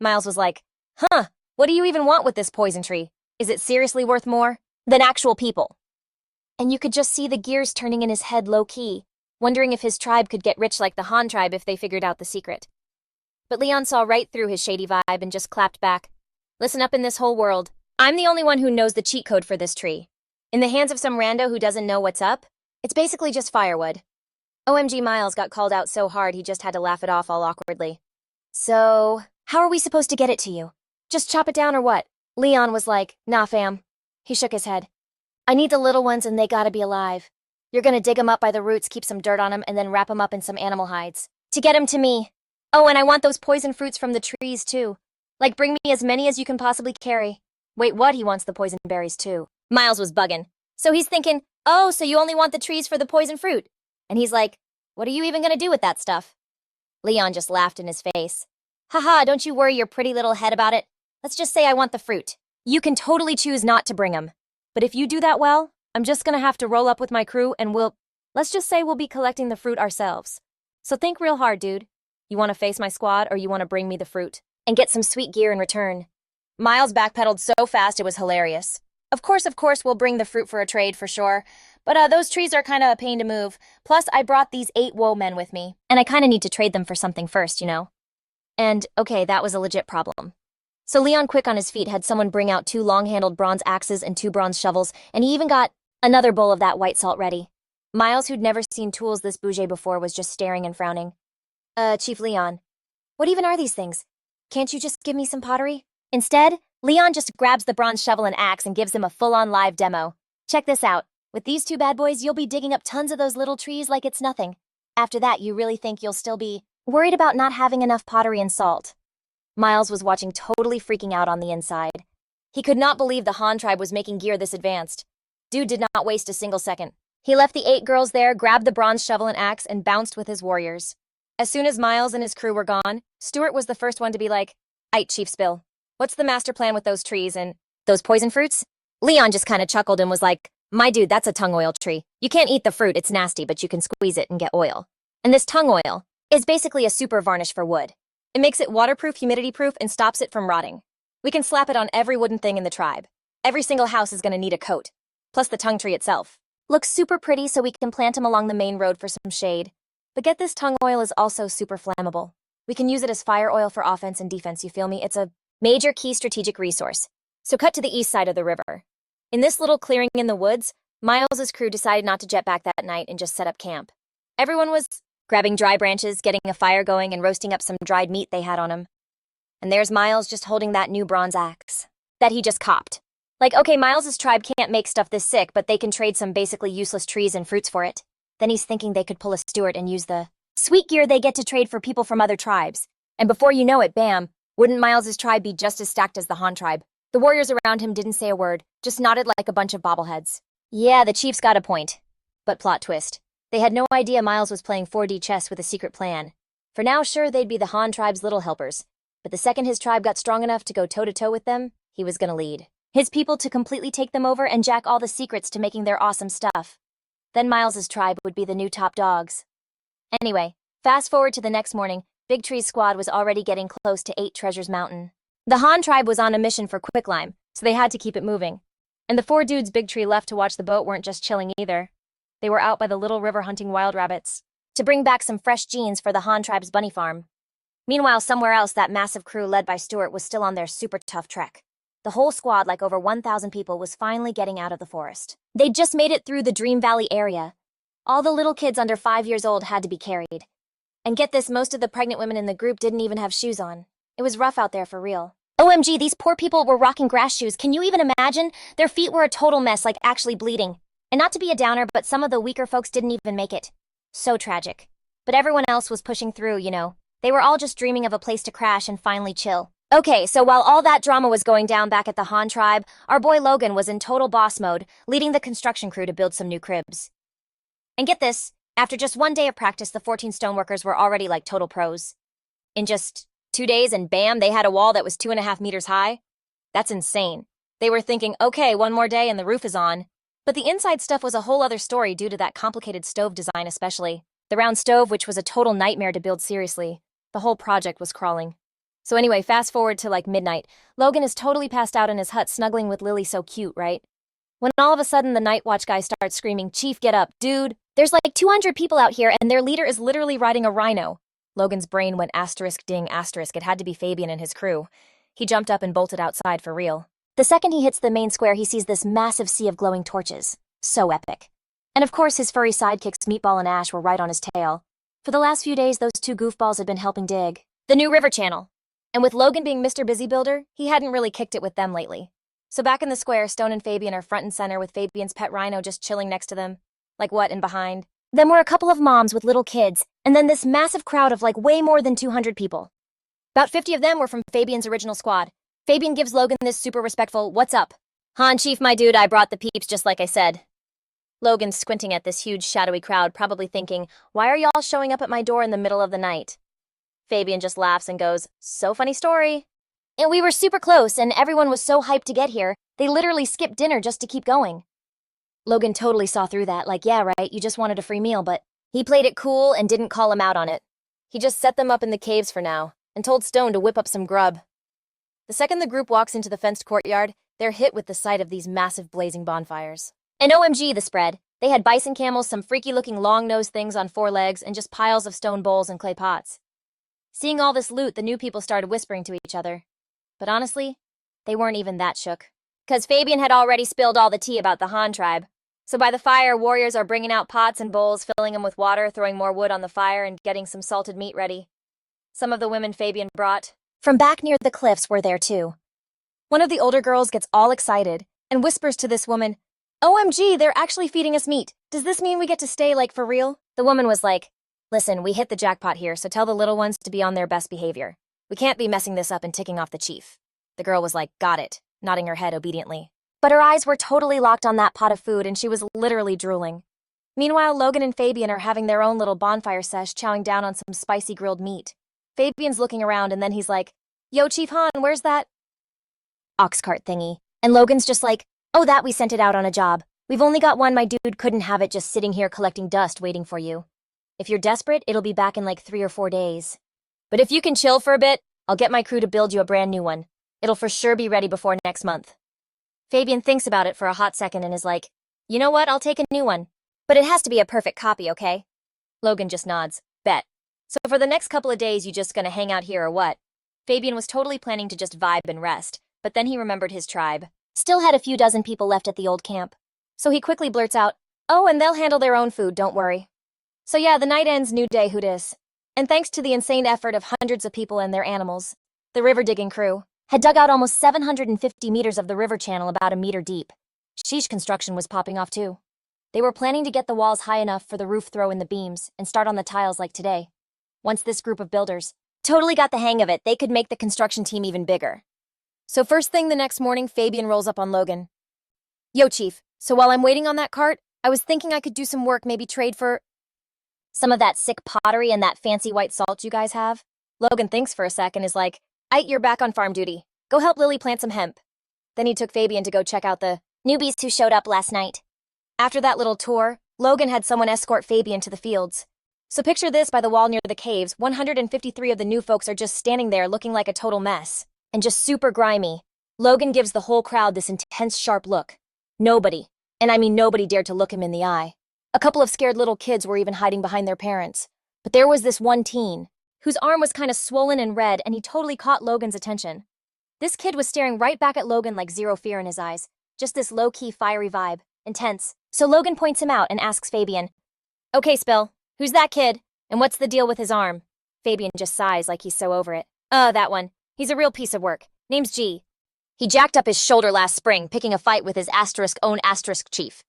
B: Miles was like, Huh, what do you even want with this poison tree? Is it seriously worth more than actual people? And you could just see the gears turning in his head low-key, wondering if his tribe could get rich like the Han tribe if they figured out the secret. But Leon saw right through his shady vibe and just clapped back. Listen up, in this whole world, I'm the only one who knows the cheat code for this tree. In the hands of some rando who doesn't know what's up, it's basically just firewood. OMG, Miles got called out so hard he just had to laugh it off all awkwardly. So, how are we supposed to get it to you? Just chop it down or what? Leon was like, Nah, fam. He shook his head. I need the little ones and they gotta be alive. You're gonna dig them up by the roots, keep some dirt on them, and then wrap them up in some animal hides. To get them to me. Oh, and I want those poison fruits from the trees too. Like, bring me as many as you can possibly carry. Wait, what? He wants the poison berries too. Miles was bugging. So he's thinking, oh, so you only want the trees for the poison fruit? And he's like, what are you even gonna do with that stuff? Leon just laughed in his face. Haha, don't you worry your pretty little head about it. Let's just say I want the fruit. You can totally choose not to bring them. But if you do that well, I'm just gonna have to roll up with my crew and let's just say we'll be collecting the fruit ourselves. So think real hard, dude. You wanna face my squad or you wanna bring me the fruit? And get some sweet gear in return. Miles backpedaled so fast it was hilarious. Of course, we'll bring the fruit for a trade for sure. But those trees are kinda a pain to move. Plus, I brought these 8 woe men with me. And I kinda need to trade them for something first, you know? And, okay, that was a legit problem. So Leon, quick on his feet, had someone bring out 2 long-handled bronze axes and 2 bronze shovels, and he even got another bowl of that white salt ready. Miles, who'd never seen tools this bougie before, was just staring and frowning. Chief Leon, what even are these things? Can't you just give me some pottery? Instead, Leon just grabs the bronze shovel and axe and gives him a full-on live demo. Check this out. With these 2 bad boys, you'll be digging up tons of those little trees like it's nothing. After that, you really think you'll still be worried about not having enough pottery and salt? Miles was watching, totally freaking out on the inside. He could not believe the Han tribe was making gear this advanced. Dude did not waste a single second. He left the 8 girls there, grabbed the bronze shovel and axe, and bounced with his warriors. As soon as Miles and his crew were gone, Stuart was the first one to be like, "Aight, Chief Spill. What's the master plan with those trees and those poison fruits?" Leon just kind of chuckled and was like, "My dude, that's a tongue oil tree. You can't eat the fruit, it's nasty, but you can squeeze it and get oil. And this tongue oil is basically a super varnish for wood. It makes it waterproof, humidity-proof, and stops it from rotting. We can slap it on every wooden thing in the tribe. Every single house is going to need a coat. Plus the tongue tree itself. Looks super pretty, so we can plant them along the main road for some shade. But get this, tongue oil is also super flammable. We can use it as fire oil for offense and defense, you feel me? It's a major key strategic resource. So cut to the east side of the river. In this little clearing in the woods, Miles's crew decided not to jet back that night and just set up camp. Everyone was grabbing dry branches, getting a fire going, and roasting up some dried meat they had on him. And there's Miles just holding that new bronze axe that he just copped. Like, okay, Miles's tribe can't make stuff this sick, but they can trade some basically useless trees and fruits for it. Then he's thinking they could pull a Stuart and use the sweet gear they get to trade for people from other tribes. And before you know it, bam, wouldn't Miles's tribe be just as stacked as the Han tribe? The warriors around him didn't say a word, just nodded like a bunch of bobbleheads. Yeah, the chief's got a point. But plot twist. They had no idea Miles was playing 4D chess with a secret plan. For now, sure, they'd be the Han tribe's little helpers. But the second his tribe got strong enough to go toe-to-toe with them, he was gonna lead his people to completely take them over and jack all the secrets to making their awesome stuff. Then Miles's tribe would be the new top dogs. Anyway, fast forward to the next morning, Big Tree's squad was already getting close to 8 Treasures Mountain. The Han tribe was on a mission for quicklime, so they had to keep it moving. And the 4 dudes Big Tree left to watch the boat weren't just chilling either. They were out by the little river hunting wild rabbits to bring back some fresh genes for the Han tribe's bunny farm. Meanwhile, somewhere else, that massive crew led by Stuart was still on their super tough trek. The whole squad, like over 1,000 people, was finally getting out of the forest. They'd just made it through the Dream Valley area. All the little kids under 5 years old had to be carried. And get this, most of the pregnant women in the group didn't even have shoes on. It was rough out there for real. OMG, these poor people were rocking grass shoes. Can you even imagine? Their feet were a total mess, like actually bleeding. And not to be a downer, but some of the weaker folks didn't even make it. So tragic. But everyone else was pushing through, you know. They were all just dreaming of a place to crash and finally chill. Okay, so while all that drama was going down back at the Han tribe, our boy Logan was in total boss mode, leading the construction crew to build some new cribs. And get this, after just 1 day of practice, the 14 stoneworkers were already like total pros. In just 2 days, and bam, they had a wall that was 2.5 meters high. That's insane. They were thinking, okay, 1 more day and the roof is on. But the inside stuff was a whole other story due to that complicated stove design especially. The round stove, which was a total nightmare to build seriously. The whole project was crawling. So anyway, fast forward to like midnight. Logan is totally passed out in his hut snuggling with Lily, so cute, right? When all of a sudden the night watch guy starts screaming, "Chief, get up, dude! There's like 200 people out here and their leader is literally riding a rhino." Logan's brain went asterisk ding asterisk. It had to be Fabian and his crew. He jumped up and bolted outside for real. The second he hits the main square, he sees this massive sea of glowing torches. So epic. And of course his furry sidekicks Meatball and Ash were right on his tail. For the last few days, those 2 goofballs had been helping dig the new river channel. And with Logan being Mr. Busy Builder, he hadn't really kicked it with them lately. So back in the square, Stone and Fabian are front and center with Fabian's pet rhino just chilling next to them. Like what, and behind? Then were a couple of moms with little kids, and then this massive crowd of like way more than 200 people. About 50 of them were from Fabian's original squad. Fabian gives Logan this super respectful, "What's up?" "Han, Chief, my dude, I brought the peeps just like I said." Logan's squinting at this huge shadowy crowd, probably thinking, why are y'all showing up at my door in the middle of the night? Fabian just laughs and goes, "So funny story." And we were super close, and everyone was so hyped to get here, they literally skipped dinner just to keep going. Logan totally saw through that, like, yeah, right, you just wanted a free meal, but he played it cool and didn't call him out on it. He just set them up in the caves for now, and told Stone to whip up some grub. The second the group walks into the fenced courtyard, they're hit with the sight of these massive blazing bonfires. And OMG, the spread. They had bison camels, some freaky-looking long-nosed things on 4 legs, and just piles of stone bowls and clay pots. Seeing all this loot, the new people started whispering to each other. But honestly, they weren't even that shook. 'Cause Fabian had already spilled all the tea about the Han tribe. So by the fire, warriors are bringing out pots and bowls, filling them with water, throwing more wood on the fire, and getting some salted meat ready. Some of the women Fabian brought from back near the cliffs were there too. One of the older girls gets all excited and whispers to this woman, "OMG, they're actually feeding us meat. Does this mean we get to stay, like, for real?" The woman was like, Listen, we hit the jackpot here, so tell the little ones to be on their best behavior. We can't be messing this up and ticking off the chief. The girl was like, got it, nodding her head obediently. But her eyes were totally locked on that pot of food and she was literally drooling. Meanwhile, Logan and Fabian are having their own little bonfire sesh, chowing down on some spicy grilled meat. Fabian's looking around and then he's like, yo, Chief Han, where's that ox cart thingy? And Logan's just like, oh, that we sent it out on a job. We've only got one, my dude couldn't have it just sitting here collecting dust waiting for you. If you're desperate, it'll be back in like 3 or 4 days. But if you can chill for a bit, I'll get my crew to build you a brand new one. It'll for sure be ready before next month. Fabian thinks about it for a hot second and is like, you know what, I'll take a new one. But it has to be a perfect copy, okay? Logan just nods, bet. So for the next couple of days, you just gonna hang out here or what? Fabian was totally planning to just vibe and rest, but then he remembered his tribe. Still had a few dozen people left at the old camp. So he quickly blurts out, oh, and they'll handle their own food, don't worry. So yeah, the night ends, new day, who dis? And thanks to the insane effort of hundreds of people and their animals, the river digging crew had dug out almost 750 meters of the river channel about a meter deep. Sheesh, construction was popping off too. They were planning to get the walls high enough for the roof throw in the beams and start on the tiles like today. Once this group of builders totally got the hang of it, they could make the construction team even bigger. So first thing the next morning, Fabian rolls up on Logan. Yo, Chief, so while I'm waiting on that cart, I was thinking I could do some work, maybe trade for some of that sick pottery and that fancy white salt you guys have. Logan thinks for a sec and is like, Aight, you're back on farm duty. Go help Lily plant some hemp. Then he took Fabian to go check out the newbies who showed up last night. After that little tour, Logan had someone escort Fabian to the fields. So picture this: by the wall near the caves, 153 of the new folks are just standing there looking like a total mess. And just super grimy. Logan gives the whole crowd this intense, sharp look. Nobody, and I mean nobody, dared to look him in the eye. A couple of scared little kids were even hiding behind their parents. But there was this one teen, whose arm was kind of swollen and red, and he totally caught Logan's attention. This kid was staring right back at Logan like zero fear in his eyes. Just this low-key, fiery vibe. Intense. So Logan points him out and asks Fabian, okay, Spill, who's that kid? And what's the deal with his arm? Fabian just sighs like he's so over it. That one. He's a real piece of work. Name's G. He jacked up his shoulder last spring, picking a fight with his own chief.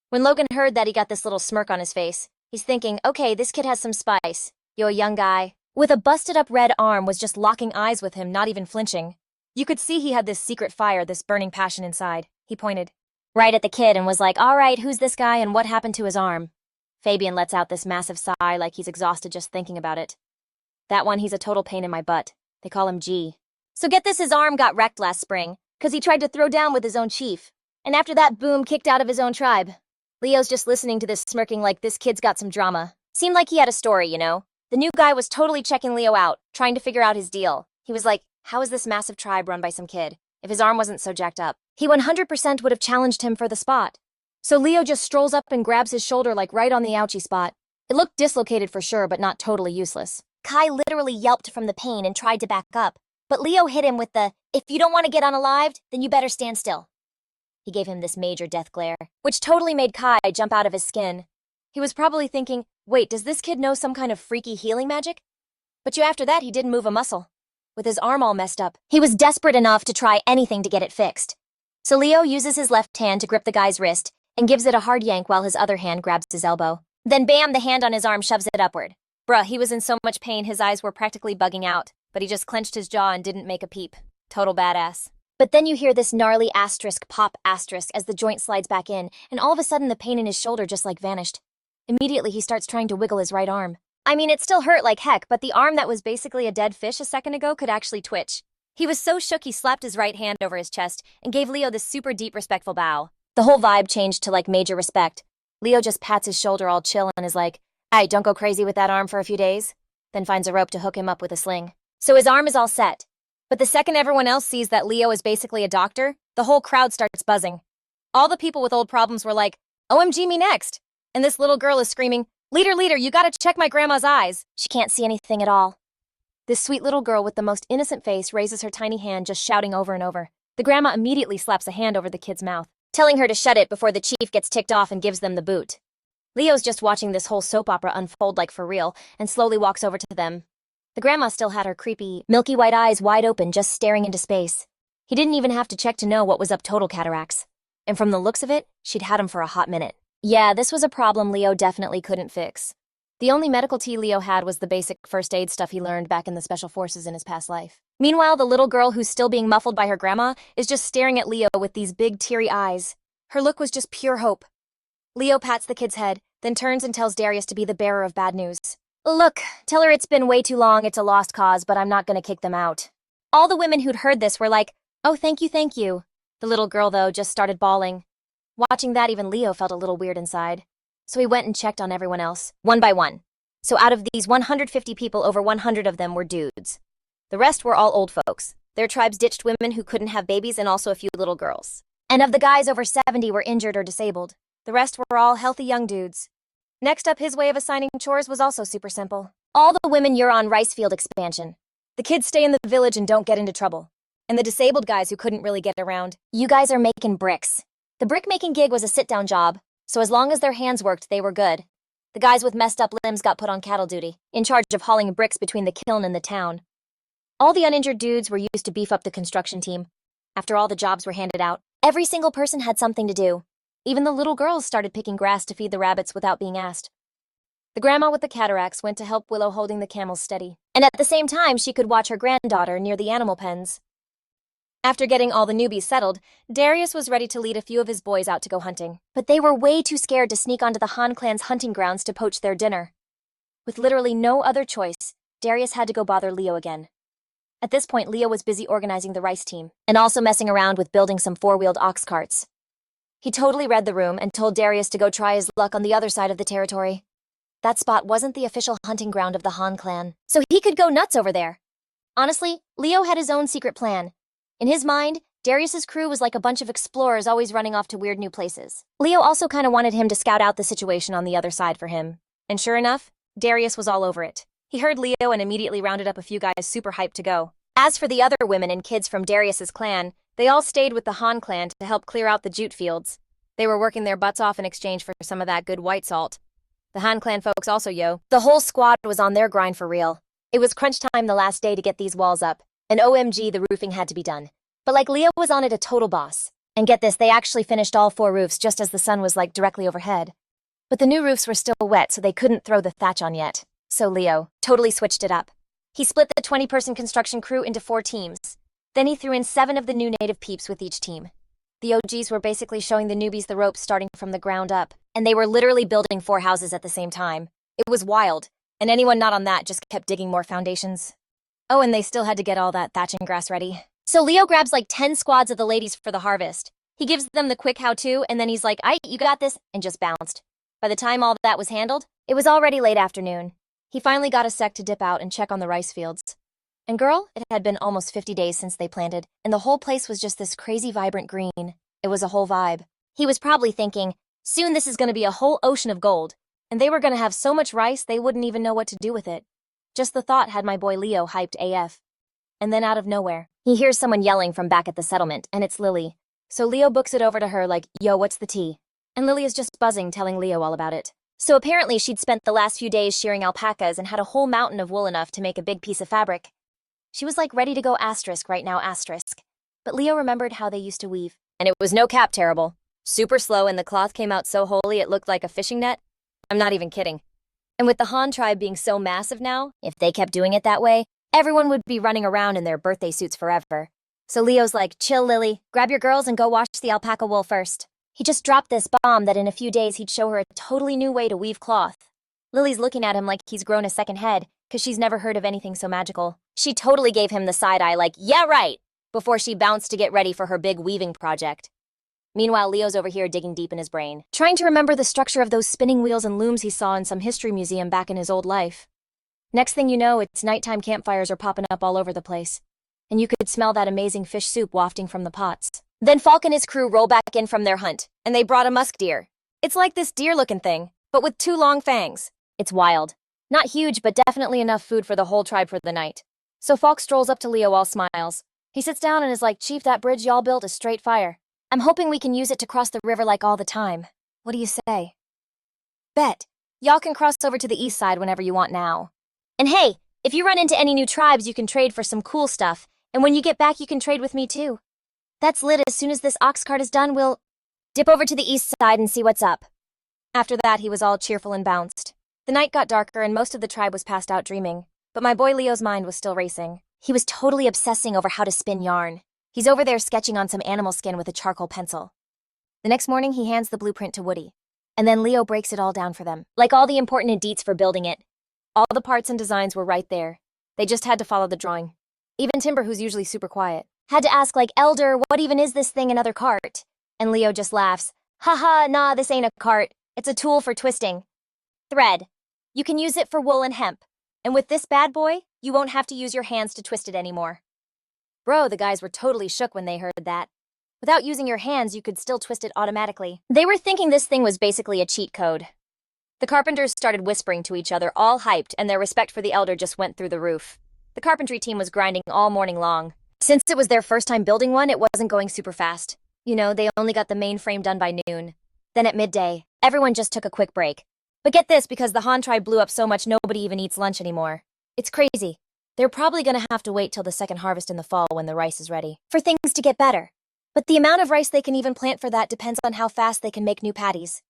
B: When Logan heard that, he got this little smirk on his face. He's thinking, okay, this kid has some spice. Yo, a young guy with a busted-up red arm was just locking eyes with him, not even flinching. You could see he had this secret fire, this burning passion inside. He pointed right at the kid and was like, all right, who's this guy and what happened to his arm? Fabian lets out this massive sigh like he's exhausted just thinking about it. That one, he's a total pain in my butt. They call him G. So get this, his arm got wrecked last spring, because he tried to throw down with his own chief. And after that, boom, kicked out of his own tribe. Leo's just listening to this, smirking like this kid's got some drama. Seemed like he had a story, you know? The new guy was totally checking Leo out, trying to figure out his deal. He was like, how is this massive tribe run by some kid? If his arm wasn't so jacked up, he 100% would have challenged him for the spot. So Leo just strolls up and grabs his shoulder like right on the ouchie spot. It looked dislocated for sure, but not totally useless. Kai literally yelped from the pain and tried to back up. But Leo hit him with the, if you don't want to get unalived, then you better stand still. He gave him this major death glare, which totally made Kai jump out of his skin. He was probably thinking, wait, does this kid know some kind of freaky healing magic? But after that, he didn't move a muscle. With his arm all messed up, he was desperate enough to try anything to get it fixed. So Leo uses his left hand to grip the guy's wrist and gives it a hard yank while his other hand grabs his elbow. Then bam, the hand on his arm shoves it upward. Bruh, he was in so much pain his eyes were practically bugging out, but he just clenched his jaw and didn't make a peep. Total badass. But then you hear this gnarly asterisk pop asterisk as the joint slides back in, and all of a sudden the pain in his shoulder just like vanished. Immediately he starts trying to wiggle his right arm. I mean, it still hurt like heck, but the arm that was basically a dead fish a second ago could actually twitch. He was so shook he slapped his right hand over his chest and gave Leo this super deep respectful bow. The whole vibe changed to like major respect. Leo just pats his shoulder all chill and is like, "Aight, don't go crazy with that arm for a few days." Then finds a rope to hook him up with a sling. So his arm is all set. But the second everyone else sees that Leo is basically a doctor, the whole crowd starts buzzing. All the people with old problems were like, OMG me next. And this little girl is screaming, Leader, you gotta check my grandma's eyes. She can't see anything at all. This sweet little girl with the most innocent face raises her tiny hand, just shouting over and over. The grandma immediately slaps a hand over the kid's mouth, telling her to shut it before the chief gets ticked off and gives them the boot. Leo's just watching this whole soap opera unfold like for real and slowly walks over to them. The grandma still had her creepy, milky white eyes wide open, just staring into space. He didn't even have to check to know what was up total cataracts. And from the looks of it, she'd had him for a hot minute. Yeah, this was a problem Leo definitely couldn't fix. The only medical tea Leo had was the basic first aid stuff he learned back in the special forces in his past life. Meanwhile, the little girl who's still being muffled by her grandma is just staring at Leo with these big teary eyes. Her look was just pure hope. Leo pats the kid's head, then turns and tells Darius to be the bearer of bad news. Look, tell her it's been way too long, it's a lost cause, but I'm not gonna kick them out. All the women who'd heard this were like, oh, thank you, thank you. The little girl, though, just started bawling. Watching that, even Leo felt a little weird inside. So he went and checked on everyone else, one by one. So out of these 150 people, over 100 of them were dudes. The rest were all old folks. Their tribes ditched women who couldn't have babies and also a few little girls. And of the guys, over 70 were injured or disabled. The rest were all healthy young dudes. Next up, his way of assigning chores was also super simple. All the women, you're on rice field expansion. The kids stay in the village and don't get into trouble. And the disabled guys who couldn't really get around, you guys are making bricks. The brick-making gig was a sit-down job, so as long as their hands worked, they were good. The guys with messed up limbs got put on cattle duty, in charge of hauling bricks between the kiln and the town. All the uninjured dudes were used to beef up the construction team. After all the jobs were handed out, every single person had something to do. Even the little girls started picking grass to feed the rabbits without being asked. The grandma with the cataracts went to help Willow holding the camels steady, and at the same time she could watch her granddaughter near the animal pens. After getting all the newbies settled, Darius was ready to lead a few of his boys out to go hunting, but they were way too scared to sneak onto the Han clan's hunting grounds to poach their dinner. With literally no other choice, Darius had to go bother Leo again. At this point, Leo was busy organizing the rice team, and also messing around with building some four-wheeled ox carts. He totally read the room and told Darius to go try his luck on the other side of the territory. That spot wasn't the official hunting ground of the Han clan, so he could go nuts over there. Honestly, Leo had his own secret plan. In his mind, Darius's crew was like a bunch of explorers always running off to weird new places. Leo also kind of wanted him to scout out the situation on the other side for him. And sure enough, Darius was all over it. He heard Leo and immediately rounded up a few guys super hyped to go. As for the other women and kids from Darius's clan, they all stayed with the Han clan to help clear out the jute fields. They were working their butts off in exchange for some of that good white salt. The Han clan folks also, the whole squad was on their grind for real. It was crunch time the last day to get these walls up. And OMG, the roofing had to be done. But like Leo was on it a total boss. And get this, they actually finished all 4 roofs just as the sun was like directly overhead. But the new roofs were still wet, so they couldn't throw the thatch on yet. So Leo totally switched it up. He split the 20-person construction crew into 4 teams. Then he threw in 7 of the new native peeps with each team. The OGs were basically showing the newbies the ropes starting from the ground up, and they were literally building 4 houses at the same time. It was wild, and anyone not on that just kept digging more foundations. Oh, and they still had to get all that thatch and grass ready. So Leo grabs like 10 squads of the ladies for the harvest. He gives them the quick how-to, and then he's like, "Aight, you got this," and just bounced. By the time all that was handled, it was already late afternoon. He finally got a sec to dip out and check on the rice fields. And girl, it had been almost 50 days since they planted, and the whole place was just this crazy vibrant green. It was a whole vibe. He was probably thinking, soon this is going to be a whole ocean of gold, and they were going to have so much rice they wouldn't even know what to do with it. Just the thought had my boy Leo hyped AF. And then out of nowhere, he hears someone yelling from back at the settlement, and it's Lily. So Leo books it over to her like, "Yo, what's the tea?" And Lily is just buzzing, telling Leo all about it. So apparently she'd spent the last few days shearing alpacas and had a whole mountain of wool enough to make a big piece of fabric. She was like ready to go asterisk right now asterisk. But Leo remembered how they used to weave. And it was no cap terrible. Super slow, and the cloth came out so wholly it looked like a fishing net. I'm not even kidding. And with the Han tribe being so massive now, if they kept doing it that way, everyone would be running around in their birthday suits forever. So Leo's like, "Chill, Lily. Grab your girls and go wash the alpaca wool first." He just dropped this bomb that in a few days he'd show her a totally new way to weave cloth. Lily's looking at him like he's grown a second head, because she's never heard of anything so magical. She totally gave him the side eye like, "Yeah, right," before she bounced to get ready for her big weaving project. Meanwhile, Leo's over here digging deep in his brain, trying to remember the structure of those spinning wheels and looms he saw in some history museum back in his old life. Next thing you know, it's nighttime campfires are popping up all over the place. And you could smell that amazing fish soup wafting from the pots. Then Falk and his crew roll back in from their hunt, and they brought a musk deer. It's like this deer-looking thing, but with 2 long fangs. It's wild. Not huge, but definitely enough food for the whole tribe for the night. So Falk strolls up to Leo all smiles. He sits down and is like, "Chief, that bridge y'all built is straight fire. I'm hoping we can use it to cross the river like all the time. What do you say?" "Bet. Y'all can cross over to the east side whenever you want now. And hey, if you run into any new tribes, you can trade for some cool stuff, and when you get back, you can trade with me too. That's lit. As soon as this ox cart is done, we'll dip over to the east side and see what's up." After that, he was all cheerful and bounced. The night got darker and most of the tribe was passed out dreaming, but my boy Leo's mind was still racing. He was totally obsessing over how to spin yarn. He's over there sketching on some animal skin with a charcoal pencil. The next morning, he hands the blueprint to Woody. And then Leo breaks it all down for them, like all the important deets for building it. All the parts and designs were right there. They just had to follow the drawing. Even Timber, who's usually super quiet, had to ask like, Elder, what even is this thing, another cart? And Leo just laughs. Haha, nah, this ain't a cart. It's a tool for twisting. Thread. You can use it for wool and hemp. And with this bad boy, you won't have to use your hands to twist it anymore. Bro, the guys were totally shook when they heard that. Without using your hands, you could still twist it automatically. They were thinking this thing was basically a cheat code. The carpenters started whispering to each other, all hyped, and their respect for the elder just went through the roof. The carpentry team was grinding all morning long. Since it was their first time building one, it wasn't going super fast. You know, they only got the main frame done by noon. Then at midday, everyone just took a quick break. But get this, because the Han tribe blew up so much nobody even eats lunch anymore. It's crazy. They're probably gonna have to wait till the second harvest in the fall when the rice is ready for things to get better. But the amount of rice they can even plant for that depends on how fast they can make new patties.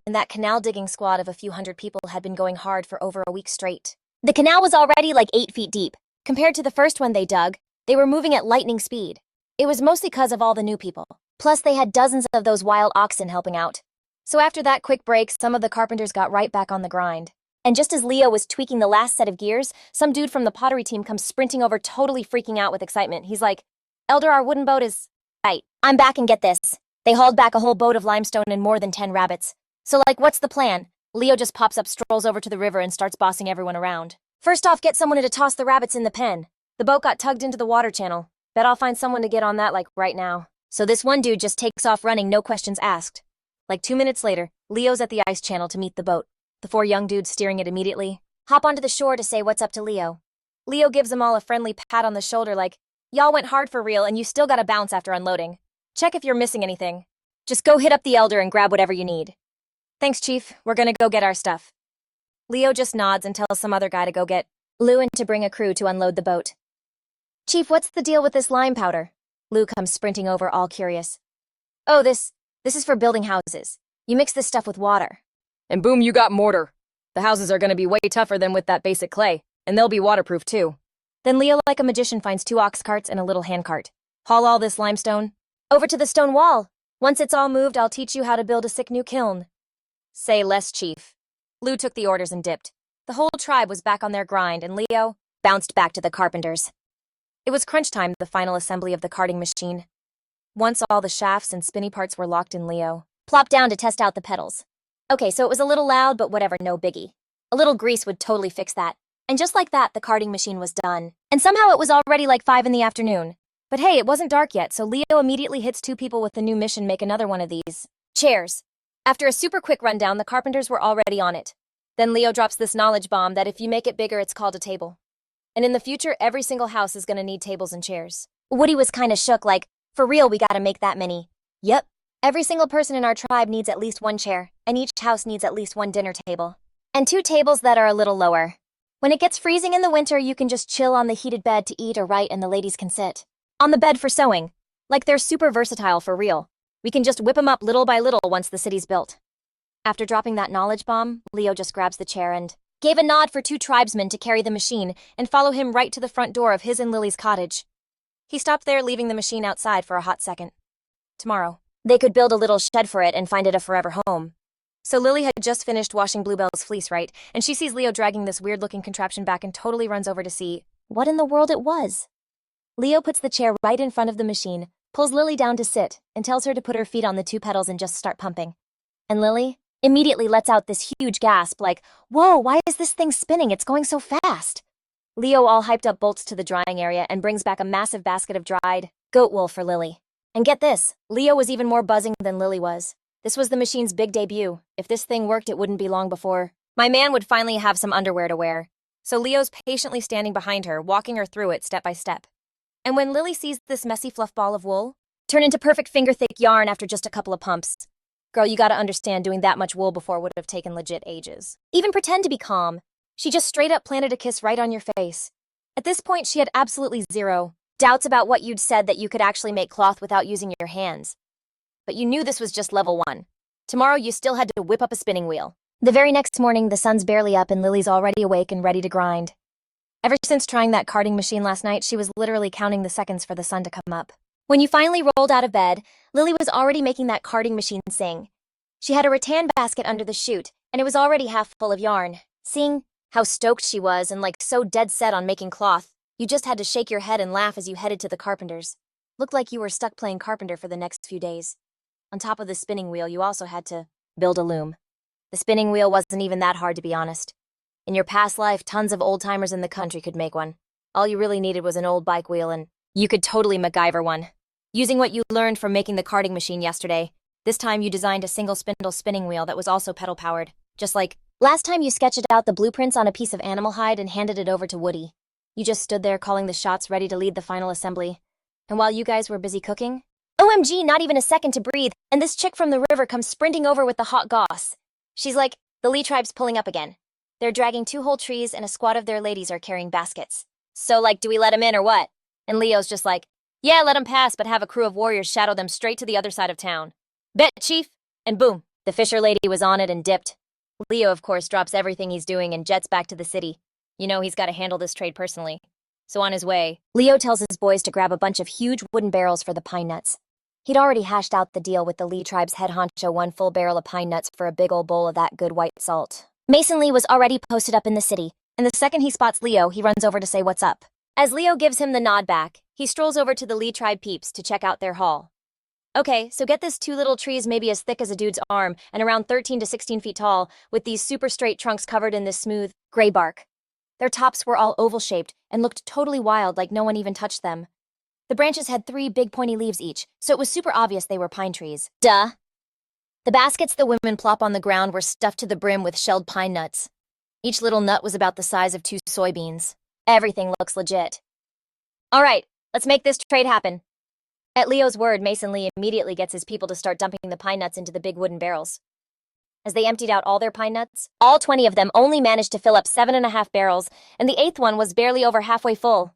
B: And that canal digging squad of a few hundred people had been going hard for over a week straight. The canal was already like 8 feet deep. Compared to the first one they dug, they were moving at lightning speed. It was mostly because of all the new people. Plus they had dozens of those wild oxen helping out. So after that quick break, some of the carpenters got right back on the grind. And just as Leo was tweaking the last set of gears, some dude from the pottery team comes sprinting over, totally freaking out with excitement. He's like, Elder, our wooden boat is... Right, I'm back, and get this. They hauled back a whole boat of limestone and more than 10 rabbits. So like, what's the plan? Leo just pops up, strolls over to the river, and starts bossing everyone around. First off, get someone to toss the rabbits in the pen. The boat got tugged into the water channel. Bet I'll find someone to get on that like right now. So this one dude just takes off running, no questions asked. Like 2 minutes later, Leo's at the ice channel to meet the boat. The 4 young dudes steering it immediately hop onto the shore to say what's up to Leo. Leo gives them all a friendly pat on the shoulder like, y'all went hard for real and you still gotta bounce after unloading. Check if you're missing anything. Just go hit up the elder and grab whatever you need. Thanks, Chief. We're gonna go get our stuff. Leo just nods and tells some other guy to go get Lou and to bring a crew to unload the boat. Chief, what's the deal with this lime powder? Lou comes sprinting over, all curious. Oh, this is for building houses. You mix this stuff with water.
C: And boom, you got mortar. The houses are gonna be way tougher than with that basic clay, and they'll be waterproof too.
B: Then Leo, like a magician, finds 2 ox carts and a little hand cart. Haul all this limestone over to the stone wall. Once it's all moved, I'll teach you how to build a sick new kiln. Say less, Chief. Lou took the orders and dipped. The whole tribe was back on their grind, and Leo bounced back to the carpenters. It was crunch time, the final assembly of the carting machine. Once all the shafts and spinny parts were locked in, Leo plopped down to test out the pedals. Okay, so it was a little loud, but whatever, no biggie. A little grease would totally fix that. And just like that, the carting machine was done. And somehow it was already like 5 in the afternoon. But hey, it wasn't dark yet, so Leo immediately hits 2 people with the new mission: make another one of these chairs. After a super quick rundown, the carpenters were already on it. Then Leo drops this knowledge bomb that if you make it bigger, it's called a table. And in the future, every single house is gonna need tables and chairs. Woody was kinda shook, like, for real, we gotta make that many. Yep. Every single person in our tribe needs at least 1 chair, and each house needs at least 1 dinner table. And 2 tables that are a little lower. When it gets freezing in the winter, you can just chill on the heated bed to eat or write, and the ladies can sit on the bed for sewing. Like, they're super versatile for real. We can just whip them up little by little once the city's built. After dropping that knowledge bomb, Leo just grabs the chair and gave a nod for 2 tribesmen to carry the machine and follow him right to the front door of his and Lily's cottage. He stopped there, leaving the machine outside for a hot second. Tomorrow, they could build a little shed for it and find it a forever home. So Lily had just finished washing Bluebell's fleece, right? And she sees Leo dragging this weird-looking contraption back and totally runs over to see what in the world it was. Leo puts the chair right in front of the machine, pulls Lily down to sit, and tells her to put her feet on the 2 pedals and just start pumping. And Lily immediately lets out this huge gasp, like, whoa, why is this thing spinning? It's going so fast. Leo, all hyped up, bolts to the drying area and brings back a massive basket of dried goat wool for Lily. And get this, Leo was even more buzzing than Lily was. This was the machine's big debut. If this thing worked, it wouldn't be long before my man would finally have some underwear to wear. So Leo's patiently standing behind her, walking her through it step by step. And when Lily sees this messy fluff ball of wool turn into perfect finger-thick yarn after just a couple of pumps, girl, you gotta understand, doing that much wool before would have taken legit ages. Even pretend to be calm. She just straight up planted a kiss right on your face. At this point, she had absolutely 0 doubts about what you'd said, that you could actually make cloth without using your hands. But you knew this was just level 1. Tomorrow you still had to whip up a spinning wheel. The very next morning, the sun's barely up and Lily's already awake and ready to grind. Ever since trying that carding machine last night, she was literally counting the seconds for the sun to come up. When you finally rolled out of bed, Lily was already making that carding machine sing. She had a rattan basket under the chute, and it was already half full of yarn. Seeing how stoked she was and so dead set on making cloth, you just had to shake your head and laugh as you headed to the carpenter's. Looked like you were stuck playing carpenter for the next few days. On top of the spinning wheel, you also had to build a loom. The spinning wheel wasn't even that hard, to be honest. In your past life, tons of old-timers in the country could make one. All you really needed was an old bike wheel and you could totally MacGyver one. Using what you learned from making the carding machine yesterday, this time you designed a single-spindle spinning wheel that was also pedal-powered. Just like last time you sketched out the blueprints on a piece of animal hide and handed it over to Woody. You just stood there calling the shots, ready to lead the final assembly. And while you guys were busy cooking, OMG, not even a second to breathe, and this chick from the river comes sprinting over with the hot goss. She's like, the Lee tribe's pulling up again. They're dragging 2 whole trees and a squad of their ladies are carrying baskets. So do we let him in or what? And Leo's just like, yeah, let him pass, but have a crew of warriors shadow them straight to the other side of town. Bet, chief! And boom, the fisher lady was on it and dipped. Leo, of course, drops everything he's doing and jets back to the city. You know he's got to handle this trade personally. So on his way, Leo tells his boys to grab a bunch of huge wooden barrels for the pine nuts. He'd already hashed out the deal with the Lee tribe's head honcho, 1 full barrel of pine nuts for a big old bowl of that good white salt. Mason Lee was already posted up in the city, and the second he spots Leo, he runs over to say what's up. As Leo gives him the nod back, he strolls over to the Lee tribe peeps to check out their haul. Okay, so get this, 2 little trees maybe as thick as a dude's arm and around 13 to 16 feet tall, with these super straight trunks covered in this smooth, gray bark. Their tops were all oval-shaped and looked totally wild, like no one even touched them. The branches had 3 big pointy leaves each, so it was super obvious they were pine trees. Duh! The baskets the women plop on the ground were stuffed to the brim with shelled pine nuts. Each little nut was about the size of 2 soybeans. Everything looks legit. All right, let's make this trade happen. At Leo's word, Mason Lee immediately gets his people to start dumping the pine nuts into the big wooden barrels. As they emptied out all their pine nuts, all 20 of them only managed to fill up 7.5 barrels, and the 8th one was barely over halfway full.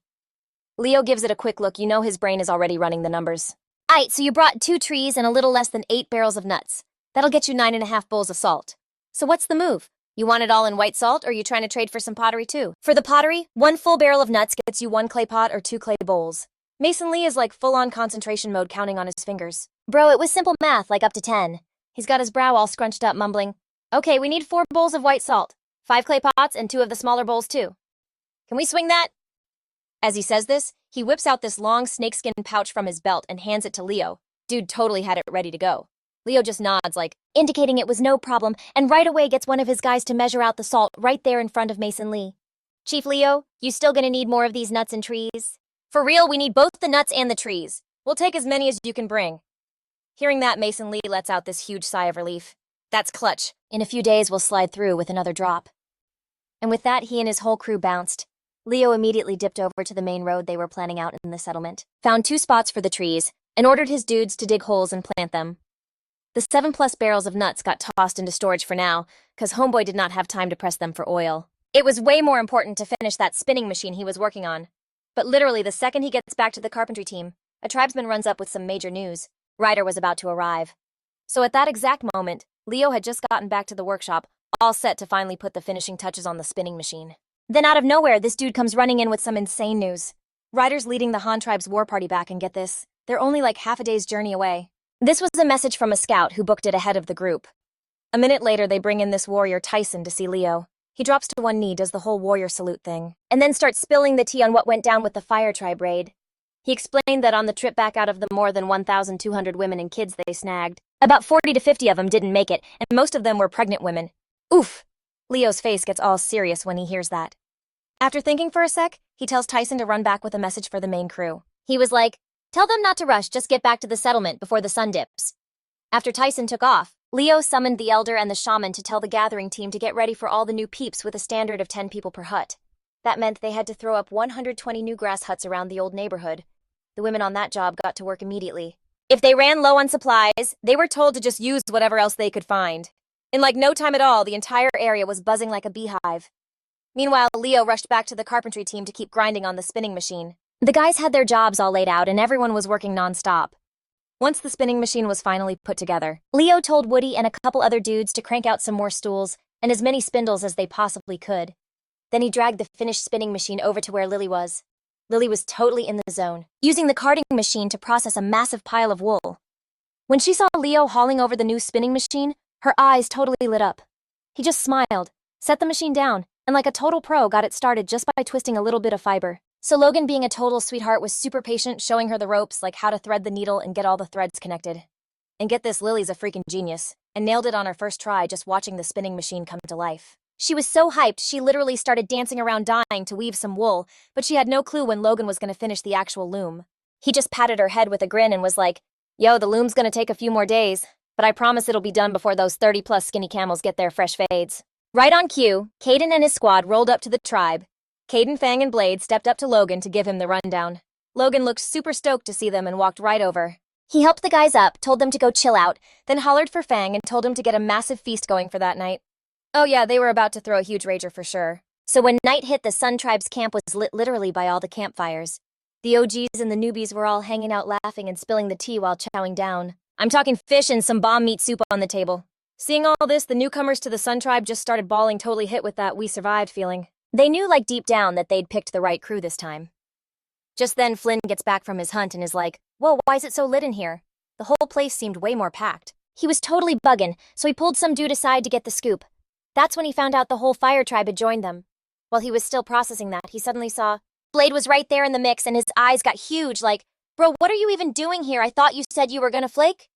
B: Leo gives it a quick look. You know his brain is already running the numbers. Aight, so you brought 2 trees and a little less than 8 barrels of nuts. That'll get you 9.5 bowls of salt. So what's the move? You want it all in white salt, or are you trying to trade for some pottery too? For the pottery, 1 full barrel of nuts gets you 1 clay pot or 2 clay bowls. Mason Lee is full-on concentration mode, counting on his fingers. Bro, it was simple math, up to 10. He's got his brow all scrunched up, mumbling, okay, we need 4 bowls of white salt, 5 clay pots, and 2 of the smaller bowls too. Can we swing that? As he says this, he whips out this long snakeskin pouch from his belt and hands it to Leo. Dude totally had it ready to go. Leo just nods, indicating it was no problem, and right away gets one of his guys to measure out the salt right there in front of Mason Lee. Chief Leo, you still gonna need more of these nuts and trees? For real, we need both the nuts and the trees. We'll take as many as you can bring. Hearing that, Mason Lee lets out this huge sigh of relief. That's clutch. In a few days, we'll slide through with another drop. And with that, he and his whole crew bounced. Leo immediately dipped over to the main road they were planning out in the settlement, found 2 spots for the trees, and ordered his dudes to dig holes and plant them. The 7+ barrels of nuts got tossed into storage for now, cause homeboy did not have time to press them for oil. It was way more important to finish that spinning machine he was working on. But literally the second he gets back to the carpentry team, a tribesman runs up with some major news. Ryder was about to arrive. So at that exact moment, Leo had just gotten back to the workshop, all set to finally put the finishing touches on the spinning machine. Then out of nowhere, this dude comes running in with some insane news. Ryder's leading the Han tribe's war party back, and get this, they're only half a day's journey away. This was a message from a scout who booked it ahead of the group. A minute later, they bring in this warrior Tyson to see Leo. He drops to one knee, does the whole warrior salute thing, and then starts spilling the tea on what went down with the Fire Tribe raid. He explained that on the trip back out of the more than 1,200 women and kids they snagged, about 40 to 50 of them didn't make it, and most of them were pregnant women. Oof! Leo's face gets all serious when he hears that. After thinking for a sec, he tells Tyson to run back with a message for the main crew. He was like, tell them not to rush, just get back to the settlement before the sun dips. After Tyson took off, Leo summoned the elder and the shaman to tell the gathering team to get ready for all the new peeps with a standard of 10 people per hut. That meant they had to throw up 120 new grass huts around the old neighborhood. The women on that job got to work immediately. If they ran low on supplies, they were told to just use whatever else they could find. In no time at all, the entire area was buzzing like a beehive. Meanwhile, Leo rushed back to the carpentry team to keep grinding on the spinning machine. The guys had their jobs all laid out and everyone was working non-stop. Once the spinning machine was finally put together, Leo told Woody and a couple other dudes to crank out some more stools, and as many spindles as they possibly could. Then he dragged the finished spinning machine over to where Lily was. Lily was totally in the zone, using the carding machine to process a massive pile of wool. When she saw Leo hauling over the new spinning machine, her eyes totally lit up. He just smiled, set the machine down, and like a total pro got it started just by twisting a little bit of fiber. So Logan, being a total sweetheart, was super patient, showing her the ropes, like how to thread the needle and get all the threads connected. And get this, Lily's a freaking genius, and nailed it on her first try just watching the spinning machine come to life. She was so hyped, she literally started dancing around dying to weave some wool, but she had no clue when Logan was going to finish the actual loom. He just patted her head with a grin and was like, "Yo, the loom's going to take a few more days, but I promise it'll be done before those 30-plus skinny camels get their fresh fades." Right on cue, Caden and his squad rolled up to the tribe. Caden, Fang, and Blade stepped up to Logan to give him the rundown. Logan looked super stoked to see them and walked right over. He helped the guys up, told them to go chill out, then hollered for Fang and told him to get a massive feast going for that night. Oh yeah, they were about to throw a huge rager for sure. So when night hit, the Sun Tribe's camp was lit literally by all the campfires. The OGs and the newbies were all hanging out laughing and spilling the tea while chowing down. I'm talking fish and some bomb meat soup on the table. Seeing all this, the newcomers to the Sun Tribe just started bawling, totally hit with that "we survived" feeling. They knew like deep down that they'd picked the right crew this time. Just then Flynn gets back from his hunt and is like, "Whoa, why is it so lit in here?" The whole place seemed way more packed. He was totally buggin', so he pulled some dude aside to get the scoop. That's when he found out the whole fire tribe had joined them. While he was still processing that, he suddenly saw Blade was right there in the mix, and his eyes got huge like, "Bro, what are you even doing here? I thought you said you were gonna flake?"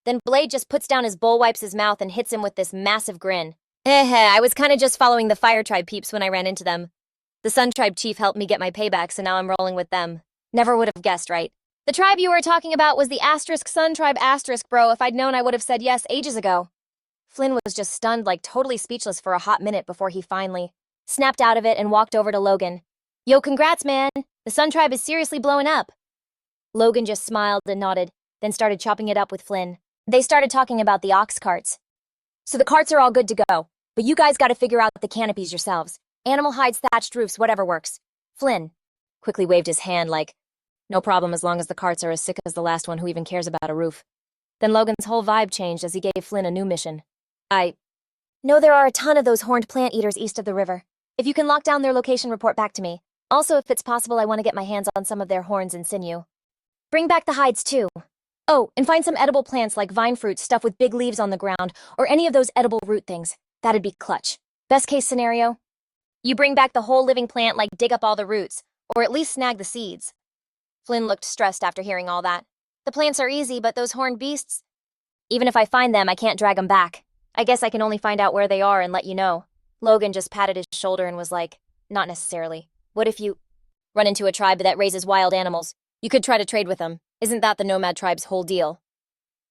B: Then Blade just puts down his bowl, wipes his mouth, and hits him with this massive grin. I was kinda just following the fire tribe peeps when I ran into them. The Sun Tribe chief helped me get my payback, so now I'm rolling with them. Never would have guessed, right? The tribe you were talking about was the Sun Tribe *, bro. If I'd known, I would have said yes ages ago. Flynn was just stunned, like totally speechless for a hot minute before he finally snapped out of it and walked over to Logan. "Yo, congrats, man. The Sun Tribe is seriously blowing up." Logan just smiled and nodded, then started chopping it up with Flynn. They started talking about the ox carts. "So the carts are all good to go, but you guys gotta figure out the canopies yourselves. Animal hides, thatched roofs, whatever works." Flynn quickly waved his hand like, "No problem as long as the carts are as sick as the last one who even cares about a roof." Then Logan's whole vibe changed as he gave Flynn a new mission. "I know there are a ton of those horned plant eaters east of the river. If you can lock down their location, report back to me. Also, if it's possible, I want to get my hands on some of their horns and sinew. Bring back the hides, too. Oh, and find some edible plants like vine fruit stuff with big leaves on the ground, or any of those edible root things. That'd be clutch. Best case scenario, you bring back the whole living plant, like dig up all the roots, or at least snag the seeds." Flynn looked stressed after hearing all that. "The plants are easy, but those horned beasts? Even if I find them, I can't drag them back. I guess I can only find out where they are and let you know." Logan just patted his shoulder and was like, "Not necessarily. What if you run into a tribe that raises wild animals? You could try to trade with them. Isn't that the nomad tribe's whole deal?"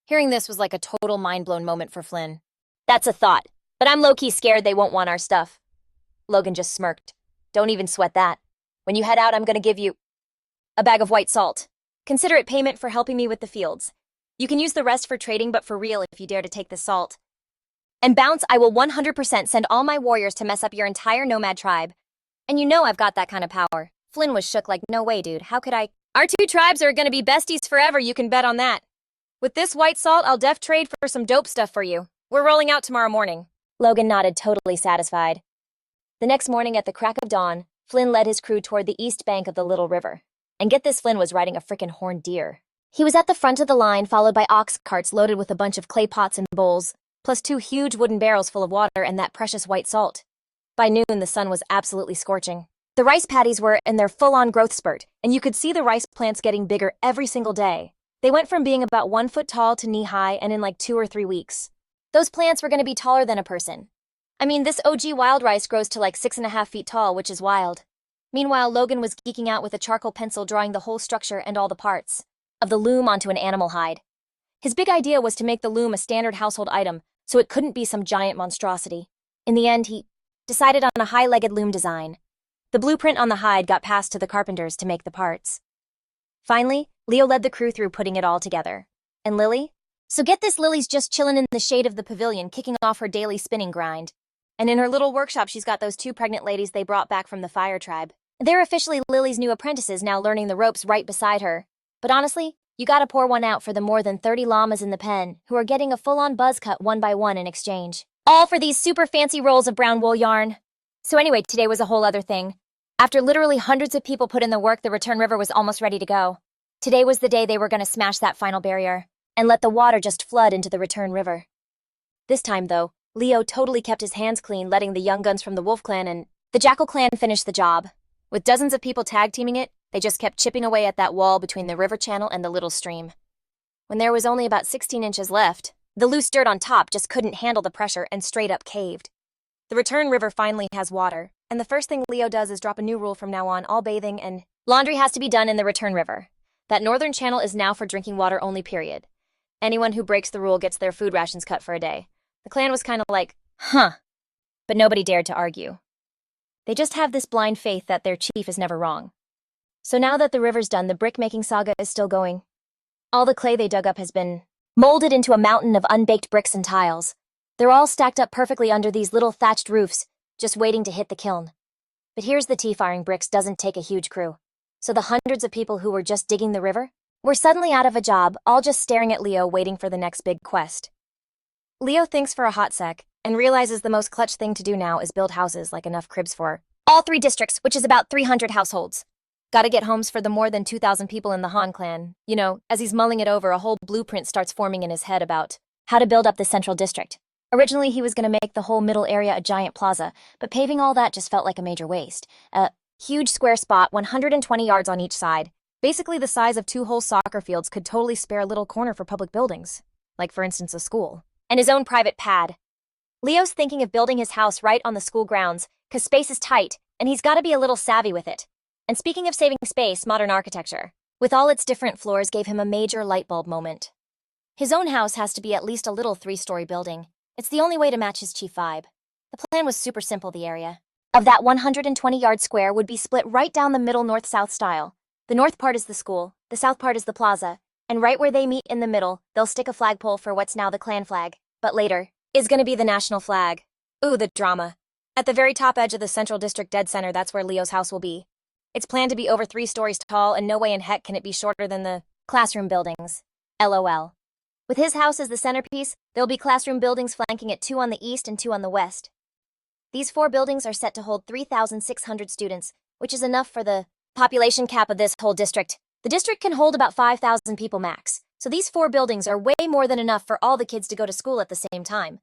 B: Hearing this was like a total mind-blown moment for Flynn. "That's a thought, but I'm low-key scared they won't want our stuff." Logan just smirked. "Don't even sweat that. When you head out, I'm gonna give you a bag of white salt. Consider it payment for helping me with the fields. You can use the rest for trading, but for real if you dare to take the salt. And Bounce, I will 100% send all my warriors to mess up your entire nomad tribe. And you know I've got that kind of power." Flynn was shook like, "No way, dude. How could I?" "Our two tribes are gonna be besties forever, you can bet on that. With this white salt, I'll def trade for some dope stuff for you. We're rolling out tomorrow morning." Logan nodded, totally satisfied. The next morning at the crack of dawn, Flynn led his crew toward the east bank of the little river. And get this, Flynn was riding a frickin' horned deer. He was at the front of the line, followed by ox carts loaded with a bunch of clay pots and bowls, plus 2 huge wooden barrels full of water and that precious white salt. By noon, the sun was absolutely scorching. The rice paddies were in their full-on growth spurt, and you could see the rice plants getting bigger every single day. They went from being about 1 foot tall to knee-high and in like 2 or 3 weeks. Those plants were going to be taller than a person. I mean, this OG wild rice grows to like 6.5 feet tall, which is wild. Meanwhile, Logan was geeking out with a charcoal pencil drawing the whole structure and all the parts of the loom onto an animal hide. His big idea was to make the loom a standard household item, so it couldn't be some giant monstrosity. In the end, he decided on a high-legged loom design. The blueprint on the hide got passed to the carpenters to make the parts. Finally, Leo led the crew through putting it all together. And Lily? So get this, Lily's just chillin' in the shade of the pavilion, kicking off her daily spinning grind. And in her little workshop, she's got those 2 pregnant ladies they brought back from the fire tribe. They're officially Lily's new apprentices, now learning the ropes right beside her. But honestly, you gotta pour one out for the more than 30 llamas in the pen, who are getting a full-on buzz cut one by one in exchange. All for these super fancy rolls of brown wool yarn. So anyway, today was a whole other thing. After literally hundreds of people put in the work, the return river was almost ready to go. Today was the day they were going to smash that final barrier and let the water just flood into the return river. This time, though, Leo totally kept his hands clean, letting the young guns from the Wolf Clan and the Jackal Clan finish the job. With dozens of people tag teaming it, they just kept chipping away at that wall between the river channel and the little stream. When there was only about 16 inches left, the loose dirt on top just couldn't handle the pressure and straight up caved. The return river finally has water, and the first thing Leo does is drop a new rule from now on: all bathing and laundry has to be done in the return river. That northern channel is now for drinking water only, period. Anyone who breaks the rule gets their food rations cut for a day. The clan was kind of like, huh, but nobody dared to argue. They just have this blind faith that their chief is never wrong. So now that the river's done, the brick-making saga is still going. All the clay they dug up has been molded into a mountain of unbaked bricks and tiles. They're all stacked up perfectly under these little thatched roofs, just waiting to hit the kiln. But here's the tea: firing bricks doesn't take a huge crew. So the hundreds of people who were just digging the river were suddenly out of a job, all just staring at Leo, waiting for the next big quest. Leo thinks for a hot sec and realizes the most clutch thing to do now is build houses, like enough cribs for all 3 districts, which is about 300 households. Gotta get homes for the more than 2,000 people in the Han clan. You know, as he's mulling it over, a whole blueprint starts forming in his head about how to build up the central district. Originally, he was gonna make the whole middle area a giant plaza, but paving all that just felt like a major waste. A huge square spot, 120 yards on each side. Basically the size of 2 whole soccer fields could totally spare a little corner for public buildings. Like, for instance, a school. And his own private pad. Leo's thinking of building his house right on the school grounds, cause space is tight, and he's gotta be a little savvy with it. And speaking of saving space, modern architecture, with all its different floors, gave him a major light bulb moment. His own house has to be at least a little 3-story building. It's the only way to match his chief vibe. The plan was super simple. The area of that 120-yard square would be split right down the middle, north-south style. The north part is the school, the south part is the plaza, and right where they meet in the middle, they'll stick a flagpole for what's now the clan flag, but later is gonna be the national flag. Ooh, the drama. At the very top edge of the central district dead center, that's where Leo's house will be. It's planned to be over 3 stories tall, and no way in heck can it be shorter than the classroom buildings. LOL. With his house as the centerpiece, there'll be classroom buildings flanking it, 2 on the east and 2 on the west. These 4 buildings are set to hold 3,600 students, which is enough for the population cap of this whole district. The district can hold about 5,000 people max, so these 4 buildings are way more than enough for all the kids to go to school at the same time.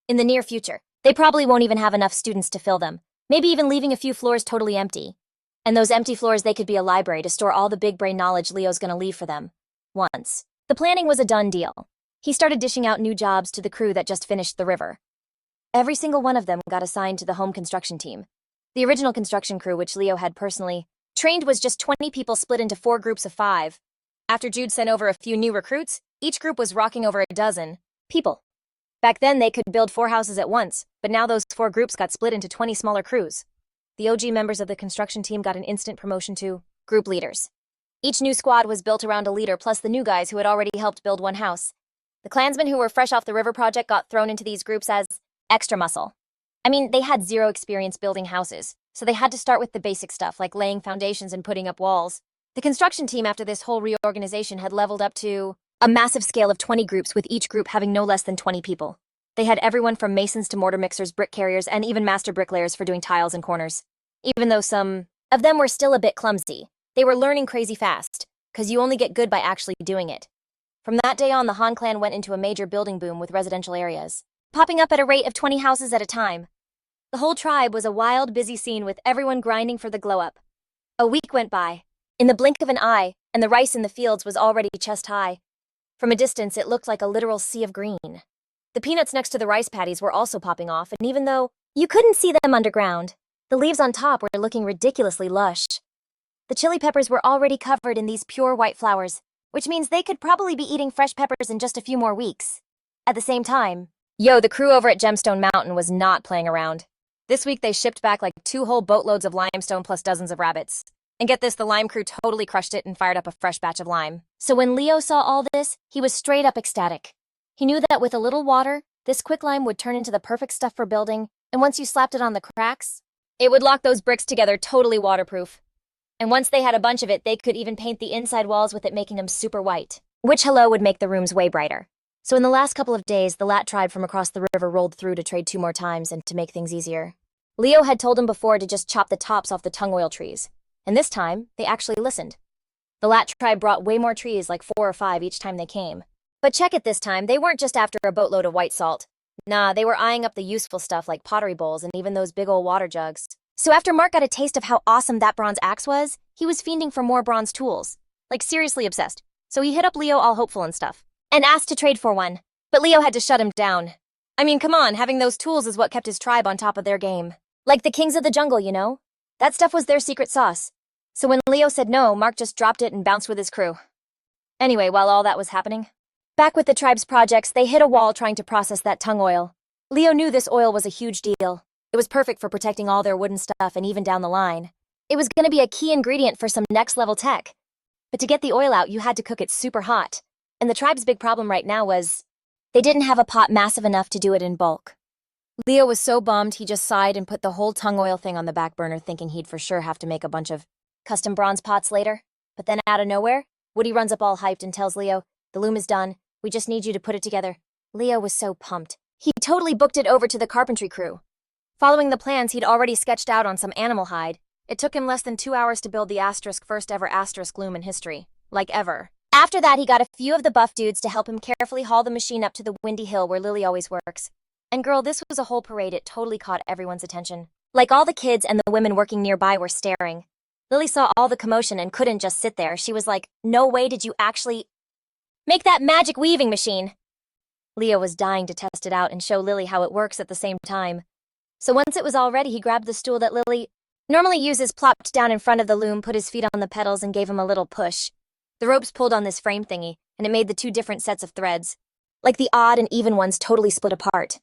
B: In the near future, they probably won't even have enough students to fill them, maybe even leaving a few floors totally empty. And those empty floors, they could be a library to store all the big brain knowledge Leo's gonna leave for them. Once the planning was a done deal, he started dishing out new jobs to the crew that just finished the river. Every single one of them got assigned to the home construction team. The original construction crew, which Leo had personally trained, was just 20 people split into 4 groups of 5. After Jude sent over a few new recruits, each group was rocking over a dozen people. Back then, they could build 4 houses at once, but now those 4 groups got split into 20 smaller crews. The OG members of the construction team got an instant promotion to group leaders. Each new squad was built around a leader, plus the new guys who had already helped build one house. The clansmen who were fresh off the river project got thrown into these groups as extra muscle. I mean, they had 0 experience building houses, so they had to start with the basic stuff like laying foundations and putting up walls. The construction team, after this whole reorganization, had leveled up to a massive scale of 20 groups, with each group having no less than 20 people. They had everyone from masons to mortar mixers, brick carriers, and even master bricklayers for doing tiles and corners. Even though some of them were still a bit clumsy, they were learning crazy fast, because you only get good by actually doing it. From that day on, the Han clan went into a major building boom, with residential areas popping up at a rate of 20 houses at a time. The whole tribe was a wild, busy scene, with everyone grinding for the glow-up. A week went by, in the blink of an eye, and the rice in the fields was already chest-high. From a distance, it looked like a literal sea of green. The peanuts next to the rice paddies were also popping off, and even though you couldn't see them underground, the leaves on top were looking ridiculously lush. The chili peppers were already covered in these pure white flowers, which means they could probably be eating fresh peppers in just a few more weeks. At the same time, the crew over at Gemstone Mountain was not playing around. This week they shipped back like 2 whole boatloads of limestone plus dozens of rabbits. And get this, the lime crew totally crushed it and fired up a fresh batch of lime. So when Leo saw all this, he was straight up ecstatic. He knew that with a little water, this quicklime would turn into the perfect stuff for building, and once you slapped it on the cracks, it would lock those bricks together totally waterproof. And once they had a bunch of it, they could even paint the inside walls with it, making them super white, which would make the rooms way brighter. So in the last couple of days, the Lat tribe from across the river rolled through to trade 2 more times and to make things easier. Leo had told him before to just chop the tops off the tung oil trees, and this time, they actually listened. The Lat tribe brought way more trees, like 4 or 5 each time they came. But check it this time, they weren't just after a boatload of white salt. Nah, they were eyeing up the useful stuff like pottery bowls and even those big old water jugs. So after Mark got a taste of how awesome that bronze axe was, he was fiending for more bronze tools. Like seriously obsessed. So he hit up Leo all hopeful and stuff, and asked to trade for one. But Leo had to shut him down. I mean, come on, having those tools is what kept his tribe on top of their game. Like the kings of the jungle, you know? That stuff was their secret sauce. So when Leo said no, Mark just dropped it and bounced with his crew. Anyway, while all that was happening, back with the tribe's projects, they hit a wall trying to process that tung oil. Leo knew this oil was a huge deal. It was perfect for protecting all their wooden stuff and even down the line. It was going to be a key ingredient for some next-level tech. But to get the oil out, you had to cook it super hot. And the tribe's big problem right now was they didn't have a pot massive enough to do it in bulk. Leo was so bummed he just sighed and put the whole tung oil thing on the back burner, thinking he'd for sure have to make a bunch of custom bronze pots later. But then out of nowhere, Woody runs up all hyped and tells Leo, "The loom is done. We just need you to put it together." Leo was so pumped. He totally booked it over to the carpentry crew. Following the plans he'd already sketched out on some animal hide, it took him less than 2 hours to build the first ever loom in history. Like ever. After that, he got a few of the buff dudes to help him carefully haul the machine up to the windy hill where Lily always works. And girl, this was a whole parade. It totally caught everyone's attention. Like all the kids and the women working nearby were staring. Lily saw all the commotion and couldn't just sit there. She was like, "No way did you actually make that magic weaving machine?" Leo was dying to test it out and show Lily how it works at the same time. So once it was all ready, he grabbed the stool that Lily normally uses, plopped down in front of the loom, put his feet on the pedals, and gave him a little push. The ropes pulled on this frame thingy, and it made the 2 different sets of threads. Like the odd and even ones totally split apart.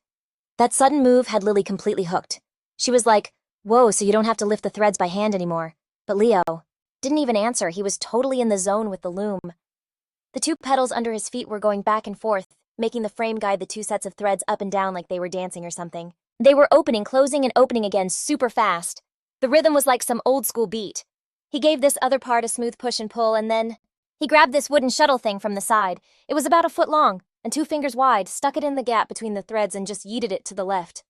B: That sudden move had Lily completely hooked. She was like, "Whoa, so you don't have to lift the threads by hand anymore." But Leo didn't even answer. He was totally in the zone with the loom. The 2 pedals under his feet were going back and forth, making the frame guide the 2 sets of threads up and down like they were dancing or something. They were opening, closing, and opening again super fast. The rhythm was like some old school beat. He gave this other part a smooth push and pull, and then he grabbed this wooden shuttle thing from the side. It was about 1 foot long and 2 fingers wide, stuck it in the gap between the threads and just yeeted it to the left.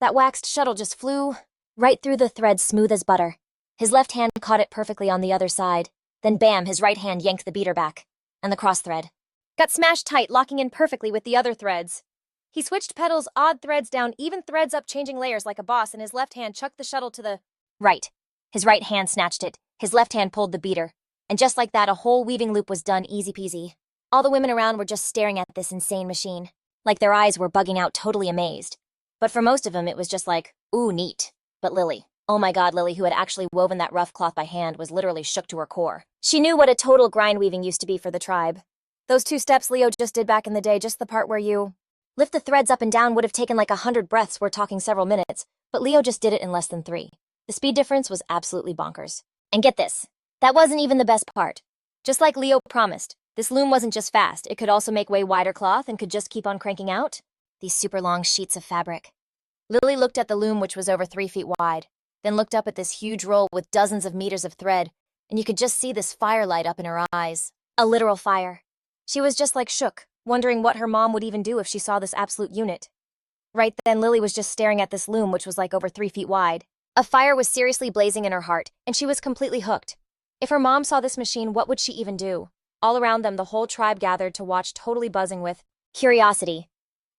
B: That waxed shuttle just flew right through the threads smooth as butter. His left hand caught it perfectly on the other side. Then bam, his right hand yanked the beater back. And the cross thread got smashed tight, locking in perfectly with the other threads. He switched pedals, odd threads down, even threads up, changing layers like a boss, and his left hand chucked the shuttle to the right. His right hand snatched it. His left hand pulled the beater. And just like that, a whole weaving loop was done, easy peasy. All the women around were just staring at this insane machine. Like their eyes were bugging out, totally amazed. But for most of them, it was just like, ooh, neat. But Lily, oh my god, Lily, who had actually woven that rough cloth by hand, was literally shook to her core. She knew what a total grind weaving used to be for the tribe. Those 2 steps Leo just did back in the day, just the part where you lift the threads up and down, would have taken like 100 breaths. We're talking several minutes, but Leo just did it in less than 3. The speed difference was absolutely bonkers. And get this, that wasn't even the best part. Just like Leo promised, this loom wasn't just fast, it could also make way wider cloth and could just keep on cranking out these super long sheets of fabric. Lily looked at the loom, which was over 3 feet wide, then looked up at this huge roll with dozens of meters of thread, and you could just see this fire light up in her eyes. A literal fire. She was just like shook, wondering what her mom would even do if she saw this absolute unit. Right then, Lily was just staring at this loom, which was like over 3 feet wide. A fire was seriously blazing in her heart, and she was completely hooked. If her mom saw this machine, what would she even do? All around them, the whole tribe gathered to watch, totally buzzing with curiosity.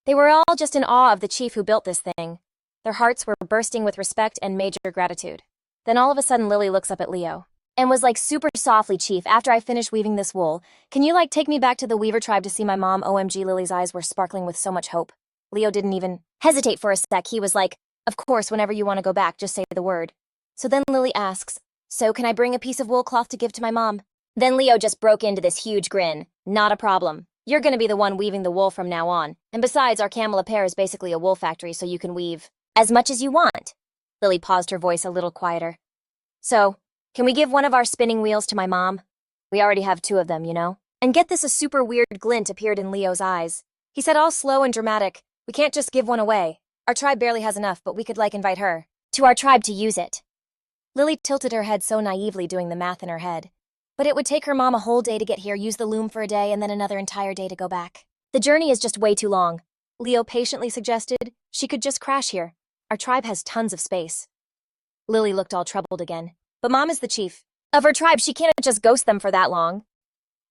B: They were all just in awe of the chief who built this thing. Their hearts were bursting with respect and major gratitude. Then all of a sudden, Lily looks up at Leo and was like, "Super softly, Chief, after I finish weaving this wool, can you take me back to the Weaver tribe to see my mom?" OMG, Lily's eyes were sparkling with so much hope. Leo didn't even hesitate for a sec. He was like, "Of course, whenever you want to go back, just say the word." So then Lily asks, "So can I bring a piece of wool cloth to give to my mom?" Then Leo just broke into this huge grin. "Not a problem. You're gonna be the one weaving the wool from now on. And besides, our camel pair is basically a wool factory, so you can weave as much as you want." Lily paused, her voice a little quieter. "So, can we give one of our spinning wheels to my mom? We already have 2 of them, you know?" And get this, a super weird glint appeared in Leo's eyes. He said all slow and dramatic, "We can't just give one away. Our tribe barely has enough, but we could invite her to our tribe to use it." Lily tilted her head so naively, doing the math in her head. But it would take her mom a whole day to get here, use the loom for a day, and then another entire day to go back. The journey is just way too long. Leo patiently suggested she could just crash here. Our tribe has tons of space. Lily looked all troubled again. But Mom is the chief of her tribe. She can't just ghost them for that long.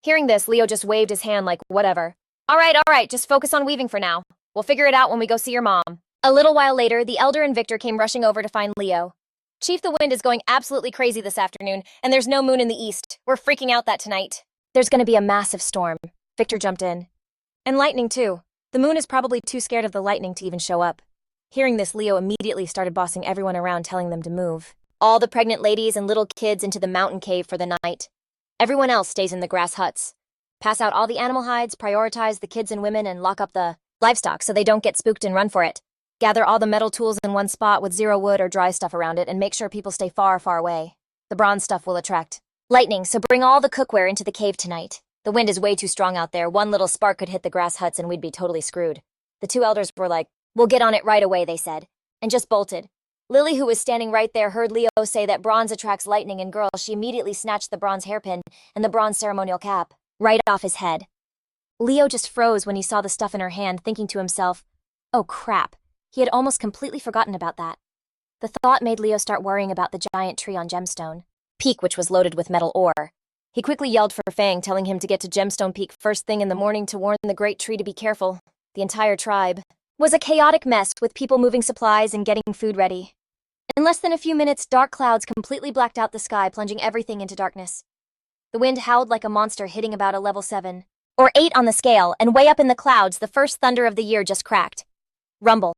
B: Hearing this, Leo just waved his hand like, whatever. All right, just focus on weaving for now. We'll figure it out when we go see your mom. A little while later, the Elder and Victor came rushing over to find Leo. Chief, the wind is going absolutely crazy this afternoon, and there's no moon in the east. We're freaking out that tonight. There's gonna be a massive storm. Victor jumped in. And lightning, too. The moon is probably too scared of the lightning to even show up. Hearing this, Leo immediately started bossing everyone around, telling them to move. All the pregnant ladies and little kids into the mountain cave for the night. Everyone else stays in the grass huts. Pass out all the animal hides, prioritize the kids and women, and lock up the livestock so they don't get spooked and run for it. Gather all the metal tools in one spot with zero wood or dry stuff around it, and make sure people stay far, far away. The bronze stuff will attract lightning, so bring all the cookware into the cave tonight. The wind is way too strong out there. One little spark could hit the grass huts and we'd be totally screwed. The two elders were like, we'll get on it right away, they said, and just bolted. Lily, who was standing right there, heard Leo say that bronze attracts lightning and girls. She immediately snatched the bronze hairpin and the bronze ceremonial cap right off his head. Leo just froze when he saw the stuff in her hand, thinking to himself, oh crap, he had almost completely forgotten about that. The thought made Leo start worrying about the giant tree on Gemstone Peak, which was loaded with metal ore. He quickly yelled for Fang, telling him to get to Gemstone Peak first thing in the morning to warn the great tree to be careful. The entire tribe was a chaotic mess, with people moving supplies and getting food ready. In less than a few minutes, dark clouds completely blacked out the sky, plunging everything into darkness. The wind howled like a monster, hitting about a level 7 or 8 on the scale, and way up in the clouds, the first thunder of the year just cracked. Rumble.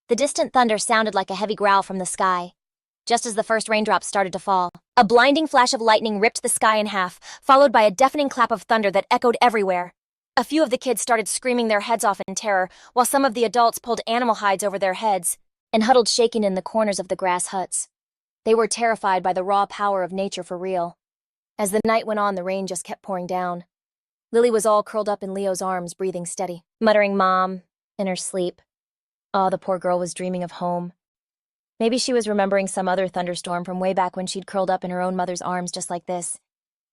B: The distant thunder sounded like a heavy growl from the sky. Just as the first raindrops started to fall, a blinding flash of lightning ripped the sky in half, followed by a deafening clap of thunder that echoed everywhere. A few of the kids started screaming their heads off in terror, while some of the adults pulled animal hides over their heads and huddled shaken in the corners of the grass huts. They were terrified by the raw power of nature for real. As the night went on, the rain just kept pouring down. Lily was all curled up in Leo's arms, breathing steady, muttering "Mom" in her sleep. Oh, the poor girl was dreaming of home. Maybe she was remembering some other thunderstorm from way back when she'd curled up in her own mother's arms just like this.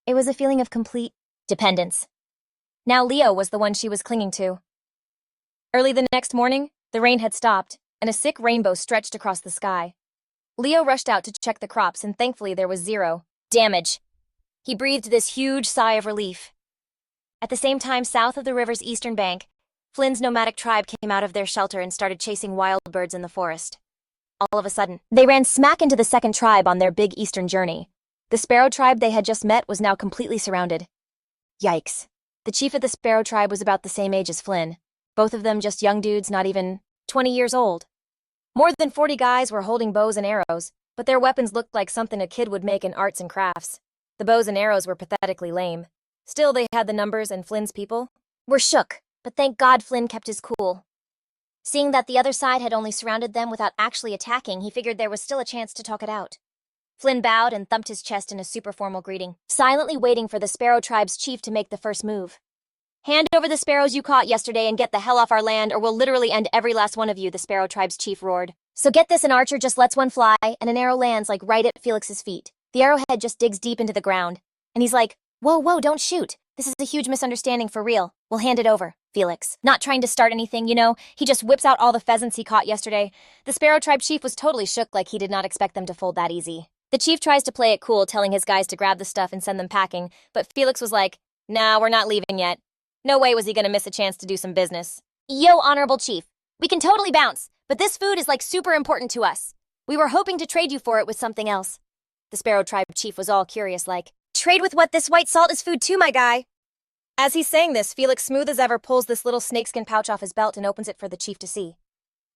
B: It was a feeling of complete dependence. Now Leo was the one she was clinging to. Early the next morning, the rain had stopped, and a sick rainbow stretched across the sky. Leo rushed out to check the crops, and thankfully there was zero damage. He breathed this huge sigh of relief. At the same time, south of the river's eastern bank, Flynn's nomadic tribe came out of their shelter and started chasing wild birds in the forest. All of a sudden, they ran smack into the second tribe on their big eastern journey. The Sparrow tribe they had just met was now completely surrounded. Yikes. The chief of the Sparrow tribe was about the same age as Flynn. Both of them just young dudes, not even 20 years old. More than 40 guys were holding bows and arrows, but their weapons looked like something a kid would make in arts and crafts. The bows and arrows were pathetically lame. Still, they had the numbers, and Flynn's people were shook, but thank God Flynn kept his cool. Seeing that the other side had only surrounded them without actually attacking, he figured there was still a chance to talk it out. Flynn bowed and thumped his chest in a super formal greeting, silently waiting for the Sparrow tribe's chief to make the first move. Hand over the sparrows you caught yesterday and get the hell off our land, or we'll literally end every last one of you, the Sparrow tribe's chief roared. So get this, an archer just lets one fly, and an arrow lands like right at Felix's feet. The arrowhead just digs deep into the ground, and he's like, whoa, don't shoot. This is a huge misunderstanding for real. We'll hand it over, Felix. Not trying to start anything, you know. He just whips out all the pheasants he caught yesterday. The Sparrow tribe chief was totally shook, like he did not expect them to fold that easy. The chief tries to play it cool, telling his guys to grab the stuff and send them packing, but Felix was like, nah, we're not leaving yet. No way was he gonna miss a chance to do some business. Yo, honorable chief, we can totally bounce, but this food is like super important to us. We were hoping to trade you for it with something else. The Sparrow tribe chief was all curious, like, trade with what? This white salt is food too, my guy. As he's saying this, Felix, smooth as ever, pulls this little snakeskin pouch off his belt and opens it for the chief to see.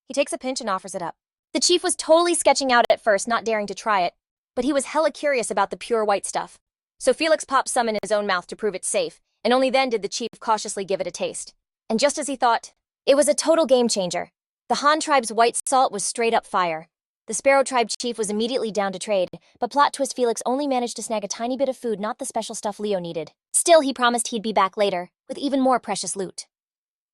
B: He takes a pinch and offers it up. The chief was totally sketching out at first, not daring to try it, but he was hella curious about the pure white stuff. So Felix popped some in his own mouth to prove it's safe, and only then did the chief cautiously give it a taste. And just as he thought, it was a total game changer. The Han tribe's white salt was straight up fire. The Sparrow tribe chief was immediately down to trade, but plot twist, Felix only managed to snag a tiny bit of food, not the special stuff Leo needed. Still, he promised he'd be back later, with even more precious loot.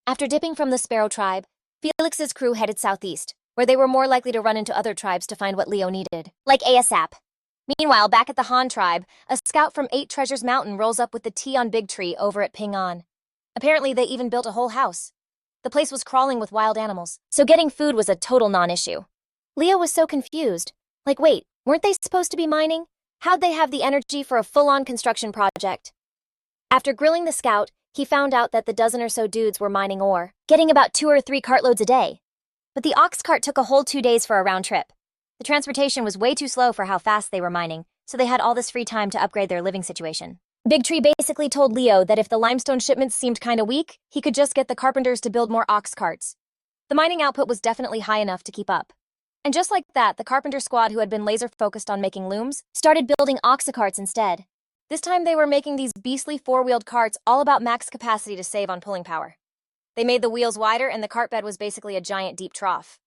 B: After dipping from the Sparrow tribe, Felix's crew headed southeast, where they were more likely to run into other tribes to find what Leo needed, like ASAP. Meanwhile, back at the Han tribe, a scout from 8 Treasures Mountain rolls up with the tea on Big Tree over at Ping An. Apparently, they even built a whole house. The place was crawling with wild animals, so getting food was a total non-issue. Leo was so confused. Like, wait, weren't they supposed to be mining? How'd they have the energy for a full-on construction project? After grilling the scout, he found out that the dozen or so dudes were mining ore, getting about 2 or 3 cartloads a day. But the ox cart took a whole 2 days for a round trip. The transportation was way too slow for how fast they were mining, so they had all this free time to upgrade their living situation. Big Tree basically told Leo that if the limestone shipments seemed kinda weak, he could just get the carpenters to build more ox carts. The mining output was definitely high enough to keep up. And just like that, the carpenter squad who had been laser-focused on making looms started building ox carts instead. This time they were making these beastly 4-wheeled carts all about max capacity to save on pulling power. They made the wheels wider and the cart bed was basically a giant deep trough.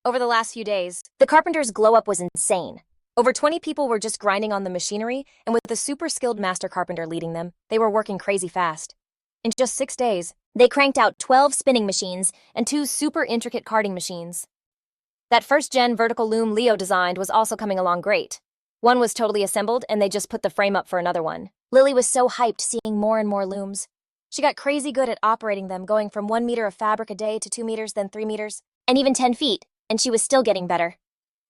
B: Over the last few days, the carpenters' glow-up was insane. Over 20 people were just grinding on the machinery, and with the super-skilled master carpenter leading them, they were working crazy fast. In just 6 days, they cranked out 12 spinning machines and 2 super intricate carding machines. That first-gen vertical loom Leo designed was also coming along great. One was totally assembled, and they just put the frame up for another one. Lily was so hyped seeing more and more looms. She got crazy good at operating them, going from 1 meter of fabric a day to 2 meters, then 3 meters, and even 10 feet, and she was still getting better.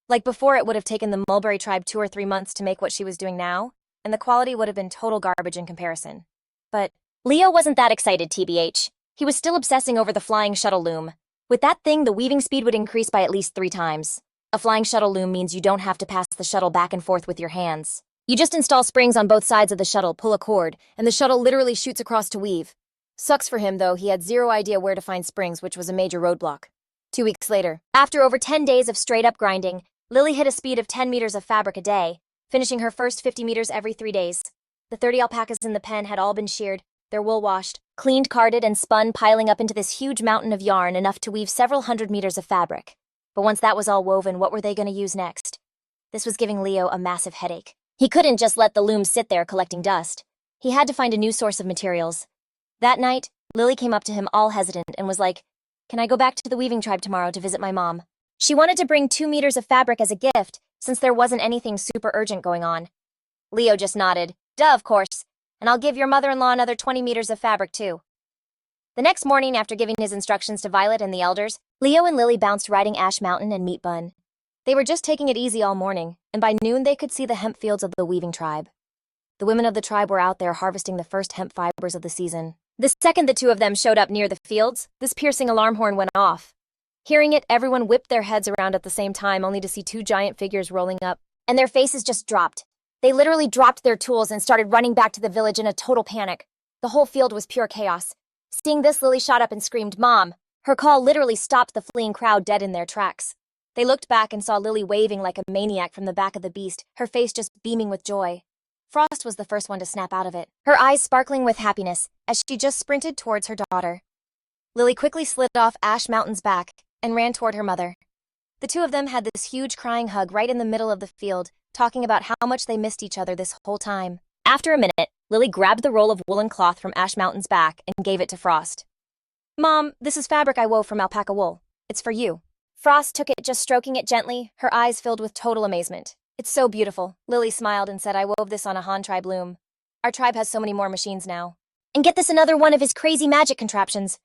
B: Like before, it would have taken the Mulberry tribe 2 or 3 months to make what she was doing now, and the quality would have been total garbage in comparison. But Leo wasn't that excited, TBH. He was still obsessing over the flying shuttle loom. With that thing, the weaving speed would increase by at least 3 times. A flying shuttle loom means you don't have to pass the shuttle back and forth with your hands. You just install springs on both sides of the shuttle, pull a cord, and the shuttle literally shoots across to weave. Sucks for him, though, he had zero idea where to find springs, which was a major roadblock. 2 weeks later, after over 10 days of straight-up grinding, Lily hit a speed of 10 meters of fabric a day, finishing her first 50 meters every 3 days. The 30 alpacas in the pen had all been sheared, their wool washed, cleaned, carded, and spun, piling up into this huge mountain of yarn enough to weave several hundred meters of fabric. But once that was all woven, what were they going to use next? This was giving Leo a massive headache. He couldn't just let the loom sit there collecting dust. He had to find a new source of materials. That night, Lily came up to him all hesitant and was like, "Can I go back to the weaving tribe tomorrow to visit my mom?" She wanted to bring 2 meters of fabric as a gift, since there wasn't anything super urgent going on. Leo just nodded. "Duh, of course. And I'll give your mother-in-law another 20 meters of fabric, too." The next morning, after giving his instructions to Violet and the elders, Leo and Lily bounced riding Ash Mountain and Meat Bun. They were just taking it easy all morning, and by noon they could see the hemp fields of the weaving tribe. The women of the tribe were out there harvesting the first hemp fibers of the season. The second the 2 of them showed up near the fields, this piercing alarm horn went off. Hearing it, everyone whipped their heads around at the same time, only to see 2 giant figures rolling up, and their faces just dropped. They literally dropped their tools and started running back to the village in a total panic. The whole field was pure chaos. Seeing this, Lily shot up and screamed, "Mom!" Her call literally stopped the fleeing crowd dead in their tracks. They looked back and saw Lily waving like a maniac from the back of the beast, her face just beaming with joy. Frost was the first one to snap out of it, her eyes sparkling with happiness as she just sprinted towards her daughter. Lily quickly slid off Ash Mountain's back and ran toward her mother. The 2 of them had this huge crying hug right in the middle of the field, talking about how much they missed each other this whole time. After a minute, Lily grabbed the roll of woolen cloth from Ash Mountain's back and gave it to Frost. "Mom, this is fabric I wove from alpaca wool. It's for you." Frost took it, just stroking it gently, her eyes filled with total amazement. "It's so beautiful." Lily smiled and said, "I wove this on a Han tribe loom. Our tribe has so many more machines now. And get this, another one of his crazy magic contraptions.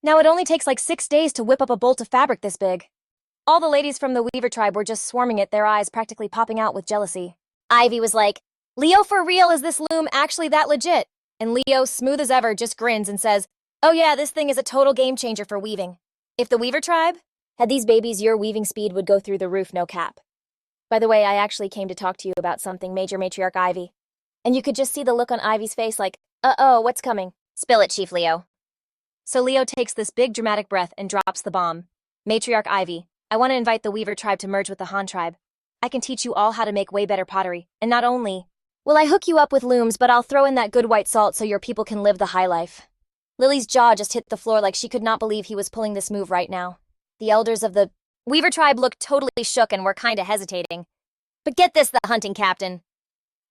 B: Now it only takes like 6 days to whip up a bolt of fabric this big." All the ladies from the Weaver tribe were just swarming it, their eyes practically popping out with jealousy. Ivy was like, "Leo, for real, is this loom actually that legit?" And Leo, smooth as ever, just grins and says, "Oh yeah, this thing is a total game changer for weaving. If the Weaver tribe had these babies, your weaving speed would go through the roof, no cap." By the way, I actually came to talk to you about something, Major Matriarch Ivy. And you could just see the look on Ivy's face like, "Uh-oh, what's coming?" "Spill it, Chief Leo." So Leo takes this big dramatic breath and drops the bomb. "Matriarch Ivy, I want to invite the Weaver tribe to merge with the Han tribe. I can teach you all how to make way better pottery, and not only will I hook you up with looms, but I'll throw in that good white salt so your people can live the high life." Lily's jaw just hit the floor like she could not believe he was pulling this move right now. The elders of the Weaver tribe looked totally shook and were kinda hesitating. But get this, the hunting captain.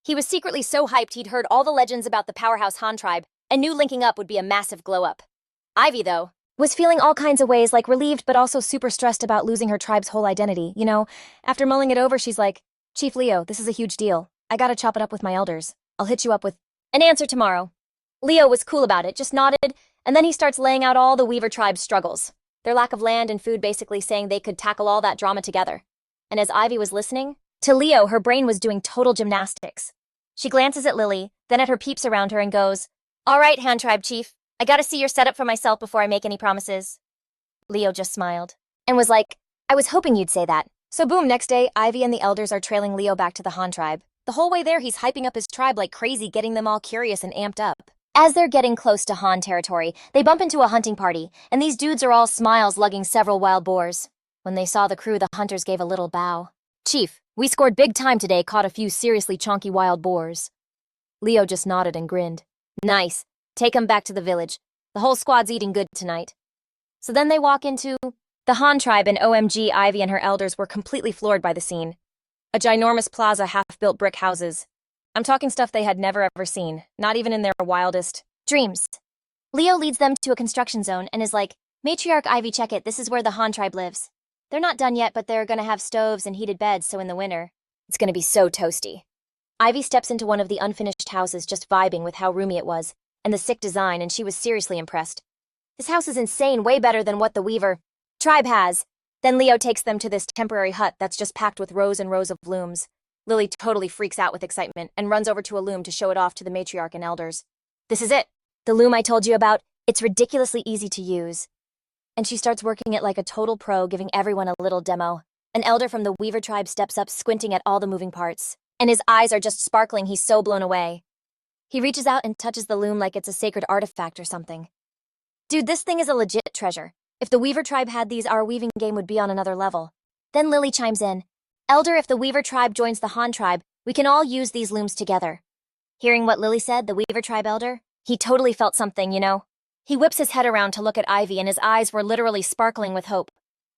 B: He was secretly so hyped he'd heard all the legends about the powerhouse Han tribe and knew linking up would be a massive glow-up. Ivy, though, was feeling all kinds of ways, like relieved but also super stressed about losing her tribe's whole identity. You know, after mulling it over, she's like, "Chief Leo, this is a huge deal. I gotta chop it up with my elders. I'll hit you up with an answer tomorrow." Leo was cool about it, just nodded And then he starts laying out all the Weaver tribe's struggles. Their lack of land and food, basically saying they could tackle all that drama together. And as Ivy was listening, to Leo, her brain was doing total gymnastics. She glances at Lily, then at her peeps around her and goes, "All right, Hand Tribe Chief, I gotta see your setup for myself before I make any promises." Leo just smiled and was like, "I was hoping you'd say that." So boom, next day, Ivy and the elders are trailing Leo back to the Han tribe. The whole way there, he's hyping up his tribe like crazy, getting them all curious and amped up. As they're getting close to Han territory, they bump into a hunting party, and these dudes are all smiles lugging several wild boars. When they saw the crew, the hunters gave a little bow. "Chief, we scored big time today, caught a few seriously chonky wild boars." Leo just nodded and grinned. "Nice. Take 'em back to the village. The whole squad's eating good tonight." So then they walk into the Han tribe, and OMG, Ivy and her elders were completely floored by the scene. A ginormous plaza, half-built brick houses. I'm talking stuff they had never ever seen, not even in their wildest dreams. Leo leads them to a construction zone and is like, "Matriarch Ivy, check it, this is where the Han tribe lives. They're not done yet, but they're gonna have stoves and heated beds, so in the winter, it's gonna be so toasty." Ivy steps into one of the unfinished houses, just vibing with how roomy it was, and the sick design, and she was seriously impressed. "This house is insane, way better than what the Weaver tribe has." Then Leo takes them to this temporary hut that's just packed with rows and rows of looms. Lily totally freaks out with excitement and runs over to a loom to show it off to the matriarch and elders. "This is it, the loom I told you about. It's ridiculously easy to use." And she starts working it like a total pro, giving everyone a little demo. An elder from the Weaver tribe steps up, squinting at all the moving parts, and his eyes are just sparkling. He's so blown away. He reaches out and touches the loom like it's a sacred artifact or something. "Dude, this thing is a legit treasure. If the Weaver tribe had these, our weaving game would be on another level." Then Lily chimes in, "Elder, if the Weaver tribe joins the Han tribe, we can all use these looms together." Hearing what Lily said, the Weaver tribe elder, he totally felt something, you know? He whips his head around to look at Ivy, and his eyes were literally sparkling with hope.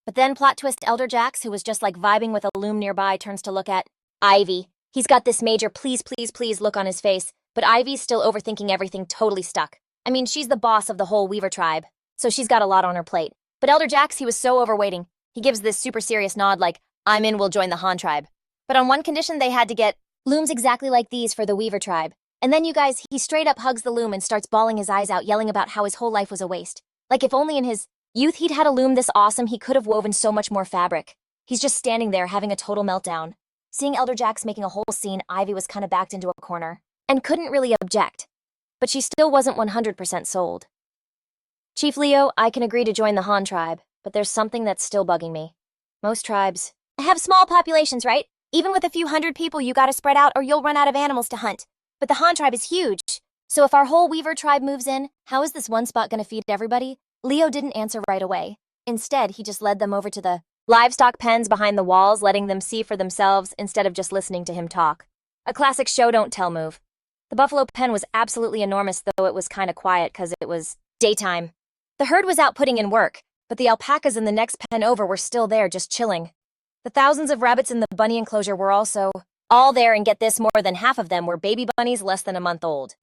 B: But then plot twist, Elder Jax, who was just like vibing with a loom nearby, turns to look at Ivy. He's got this major please, please, please look on his face, but Ivy's still overthinking everything, totally stuck. I mean, she's the boss of the whole Weaver tribe, so she's got a lot on her plate. But Elder Jax, he was so overweighting. He gives this super serious nod like, "I'm in, we'll join the Han tribe." But on one condition, they had to get looms exactly like these for the Weaver tribe. And then you guys, he straight up hugs the loom and starts bawling his eyes out, yelling about how his whole life was a waste. Like if only in his youth he'd had a loom this awesome, he could have woven so much more fabric. He's just standing there having a total meltdown. Seeing Elder Jax making a whole scene, Ivy was kind of backed into a corner and couldn't really object. But she still wasn't 100% sold. "Chief Leo, I can agree to join the Han tribe, but there's something that's still bugging me. Most tribes have small populations, right? Even with a few hundred people, you gotta spread out or you'll run out of animals to hunt. But the Han tribe is huge. So if our whole Weaver tribe moves in, how is this one spot gonna feed everybody?" Leo didn't answer right away. Instead, he just led them over to the livestock pens behind the walls, letting them see for themselves instead of just listening to him talk. A classic show don't tell move. The buffalo pen was absolutely enormous, though it was kinda quiet because it was daytime. The herd was out putting in work, but the alpacas in the next pen over were still there, just chilling. The thousands of rabbits in the bunny enclosure were also all there, and get this, more than half of them were baby bunnies less than a month old.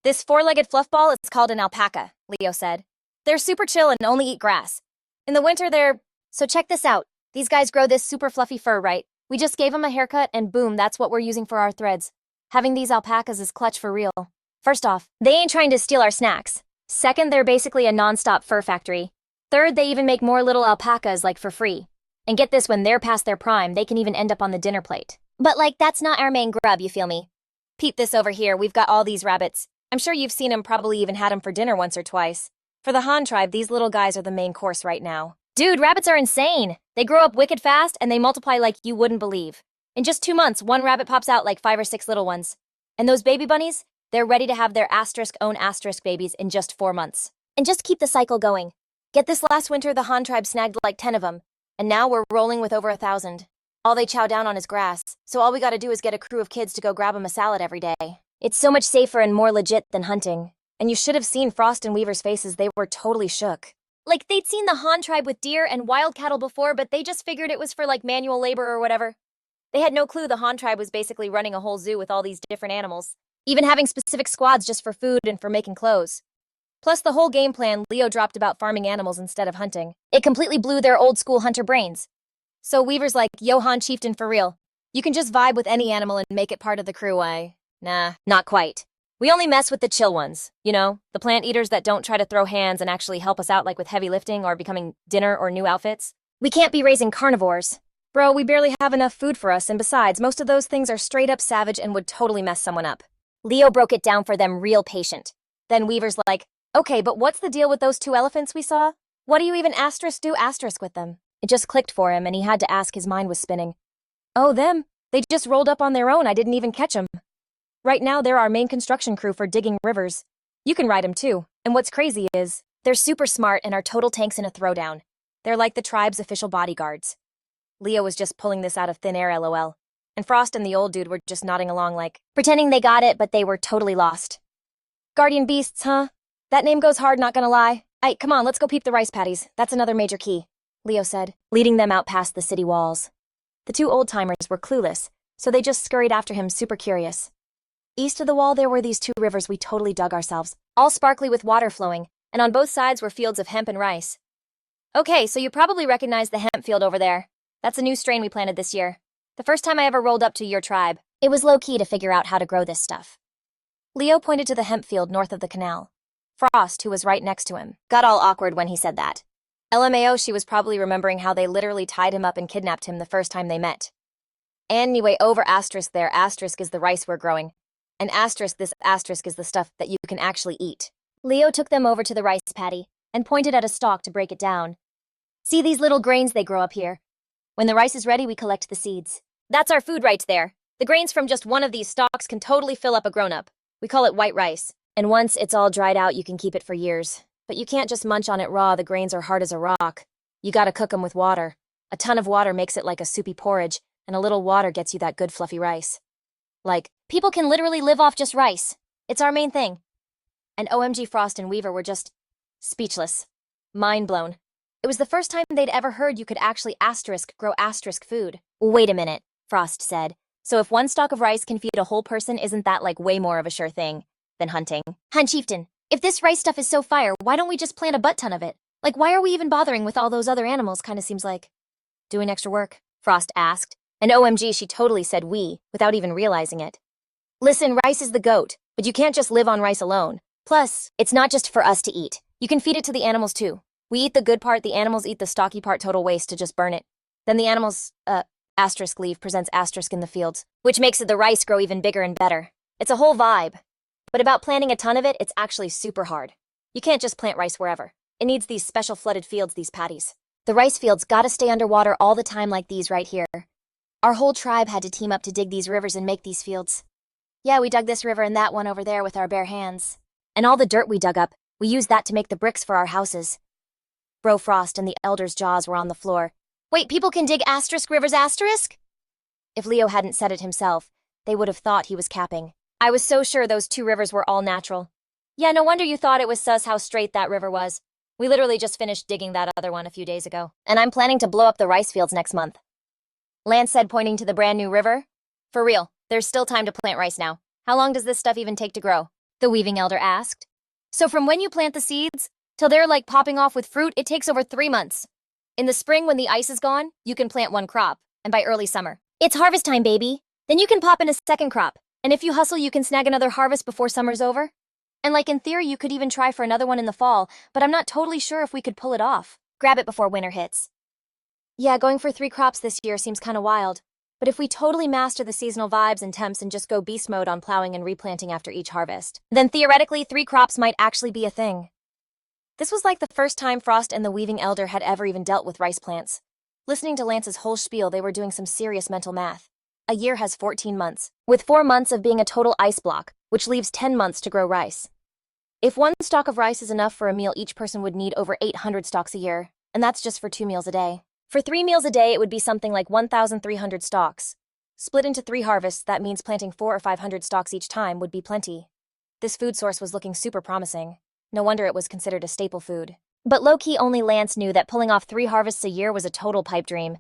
B: "This four-legged fluffball is called an alpaca," Leo said. "They're super chill and only eat grass. In the winter, So check this out. These guys grow this super fluffy fur, right? We just gave them a haircut, and boom, that's what we're using for our threads. Having these alpacas is clutch for real. First off, they ain't trying to steal our snacks. Second, they're basically a non-stop fur factory. Third, they even make more little alpacas, like, for free. And get this, when they're past their prime, they can even end up on the dinner plate. But, like, that's not our main grub, you feel me? Peep this over here, we've got all these rabbits. I'm sure you've seen them, probably even had them for dinner once or twice. For the Han tribe, these little guys are the main course right now. Dude, rabbits are insane. They grow up wicked fast, and they multiply like you wouldn't believe. In just 2 months, one rabbit pops out like 5 or 6 little ones. And those baby bunnies, they're ready to have their own asterisk babies in just 4 months. And just keep the cycle going. Get this, last winter, the Han tribe snagged like 10 of them. And now we're rolling with over 1,000. All they chow down on is grass, so all we gotta do is get a crew of kids to go grab them a salad every day. It's so much safer and more legit than hunting. And you should have seen Frost and Weaver's faces, they were totally shook. Like, they'd seen the Han tribe with deer and wild cattle before, but they just figured it was for, like, manual labor or whatever. They had no clue the Han tribe was basically running a whole zoo with all these different animals, even having specific squads just for food and for making clothes. Plus, the whole game plan Leo dropped about farming animals instead of hunting. It completely blew their old-school hunter brains. So Weaver's like, "Yo, Han chieftain, for real. You can just vibe with any animal and make it part of the crew." Nah, not quite.
C: We only mess with the chill ones, you know, the plant eaters that don't try to throw hands and actually help us out like with heavy lifting or becoming dinner or new outfits.
B: We can't be raising carnivores.
C: Bro, we barely have enough food for us, and besides, most of those things are straight up savage and would totally mess someone up.
B: Leo broke it down for them real patient.
C: Then Weaver's like, okay, but what's the deal with those 2 elephants we saw? What do you even do with them? It just clicked for him, and he had to ask, his mind was spinning. Oh, them? They just rolled up on their own, I didn't even catch them. Right now, they're our main construction crew for digging rivers. You can ride them too, and what's crazy is,
B: they're super smart and are total tanks in a throwdown.
C: They're like the tribe's official bodyguards. Leo was just pulling this out of thin air, lol. And Frost and the old dude were just nodding along like,
B: pretending they got it, but they were totally lost.
C: Guardian beasts, huh? That name goes hard, not gonna lie. Aight, come on, let's go peep the rice paddies. That's another major key, Leo said, leading them out past the city walls. The 2 old-timers were clueless, so they just scurried after him, super curious. East of the wall, there were these 2 rivers we totally dug ourselves,
B: all sparkly with water flowing, and on both sides were fields of hemp and rice. Okay, so you probably recognize the hemp field over there. That's a new strain we planted this year. The first time I ever rolled up to your tribe. It was low-key to figure out how to grow this stuff.
C: Leo pointed to the hemp field north of the canal. Frost, who was right next to him,
B: got all awkward when he said that.
C: LMAO, she was probably remembering how they literally tied him up and kidnapped him the first time they met. Anyway, over asterisk there, asterisk is the rice we're growing. And asterisk, this asterisk is the stuff that you can actually eat.
B: Leo took them over to the rice paddy and pointed at a stalk to break it down. See these little grains they grow up here? When the rice is ready, we collect the seeds. That's our food right there. The grains from just one of these stalks can totally fill up a grown-up. We call it white rice.
C: And once it's all dried out, you can keep it for years. But you can't just munch on it raw, the grains are hard as a rock. You gotta cook them with water. A ton of water makes it like a soupy porridge, and a little water gets you that good fluffy rice. Like,
B: people can literally live off just rice. It's our main thing.
C: And OMG, Frost and Weaver were just speechless. Mind blown. It was the first time they'd ever heard you could actually grow food.
B: Wait a minute, Frost said.
C: So if 1 stalk of rice can feed a whole person, isn't that like way more of a sure thing than hunting?
B: Hun Chieftain, if this rice stuff is so fire, why don't we just plant a butt-ton of it? Like, why are we even bothering with all those other animals?
C: Kinda seems like doing extra work, Frost asked. And OMG, she totally said we, without even realizing it. Listen, rice is the goat, but you can't just live on rice alone. Plus, it's not just for us to eat. You can feed it to the animals too. We eat the good part, the animals eat the stocky part, total waste to just burn it. Then the animals, asterisk leave presents asterisk in the fields, which makes the rice grow even bigger and better. It's a whole vibe. But about planting a ton of it, it's actually super hard. You can't just plant rice wherever. It needs these special flooded fields, these paddies.
B: The rice fields gotta stay underwater all the time like these right here. Our whole tribe had to team up to dig these rivers and make these fields. Yeah, we dug this river and that one over there with our bare hands. And all the dirt we dug up, we used that to make the bricks for our houses.
C: Bro Frost and the elder's jaws were on the floor.
B: Wait, people can dig asterisk rivers asterisk?
C: If Leo hadn't said it himself, they would have thought he was capping. I was so sure those 2 rivers were all natural. Yeah, no wonder you thought it was sus how straight that river was. We literally just finished digging that other one a few days ago. And I'm planning to blow up the rice fields next month. Lance said, pointing to the brand new river. For real, there's still time to plant rice now. How long does this stuff even take to grow?
B: The weaving elder asked. So from when you plant the seeds till they're like popping off with fruit, it takes over 3 months. In the spring, when the ice is gone, you can plant 1 crop, and by early summer, it's harvest time, baby. Then you can pop in a second crop, and if you hustle, you can snag another harvest before summer's over. And like in theory, you could even try for another one in the fall, but I'm not totally sure if we could pull it off. Grab it before winter hits.
C: Yeah, going for 3 crops this year seems kinda wild. But if we totally master the seasonal vibes and temps and just go beast mode on plowing and replanting after each harvest, then theoretically 3 crops might actually be a thing. This was like the first time Frost and the Weaving Elder had ever even dealt with rice plants. Listening to Lance's whole spiel, they were doing some serious mental math. A year has 14 months, with 4 months of being a total ice block, which leaves 10 months to grow rice. If 1 stalk of rice is enough for a meal, each person would need over 800 stalks a year, and that's just for 2 meals a day. For 3 meals a day, it would be something like 1,300 stalks. Split into 3 harvests, that means planting 400 or 500 stalks each time would be plenty. This food source was looking super promising. No wonder it was considered a staple food. But low-key, only Lance knew that pulling off 3 harvests a year was a total pipe dream.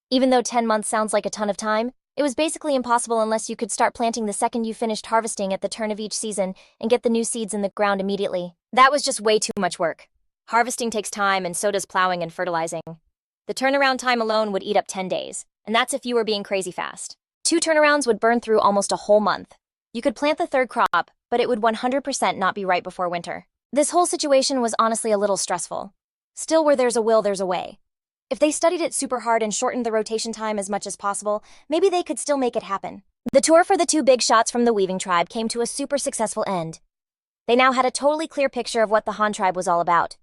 C: Even though 10 months sounds like a ton of time, it was basically impossible unless you could start planting the second you finished harvesting at the turn of each season and get the new seeds in the ground immediately. That was just way too much work. Harvesting takes time, and so does plowing and fertilizing. The turnaround time alone would eat up 10 days, and that's if you were being crazy fast. 2 turnarounds would burn through almost a whole month. You could plant the 3rd crop, but it would 100% not be right before winter. This whole situation was honestly a little stressful. Still, where there's a will, there's a way. If they studied it super hard and shortened the rotation time as much as possible, maybe they could still make it happen. The tour for the two big shots from the Weaving Tribe came to a super successful end. They now had a totally clear picture of what the Han Tribe was all about.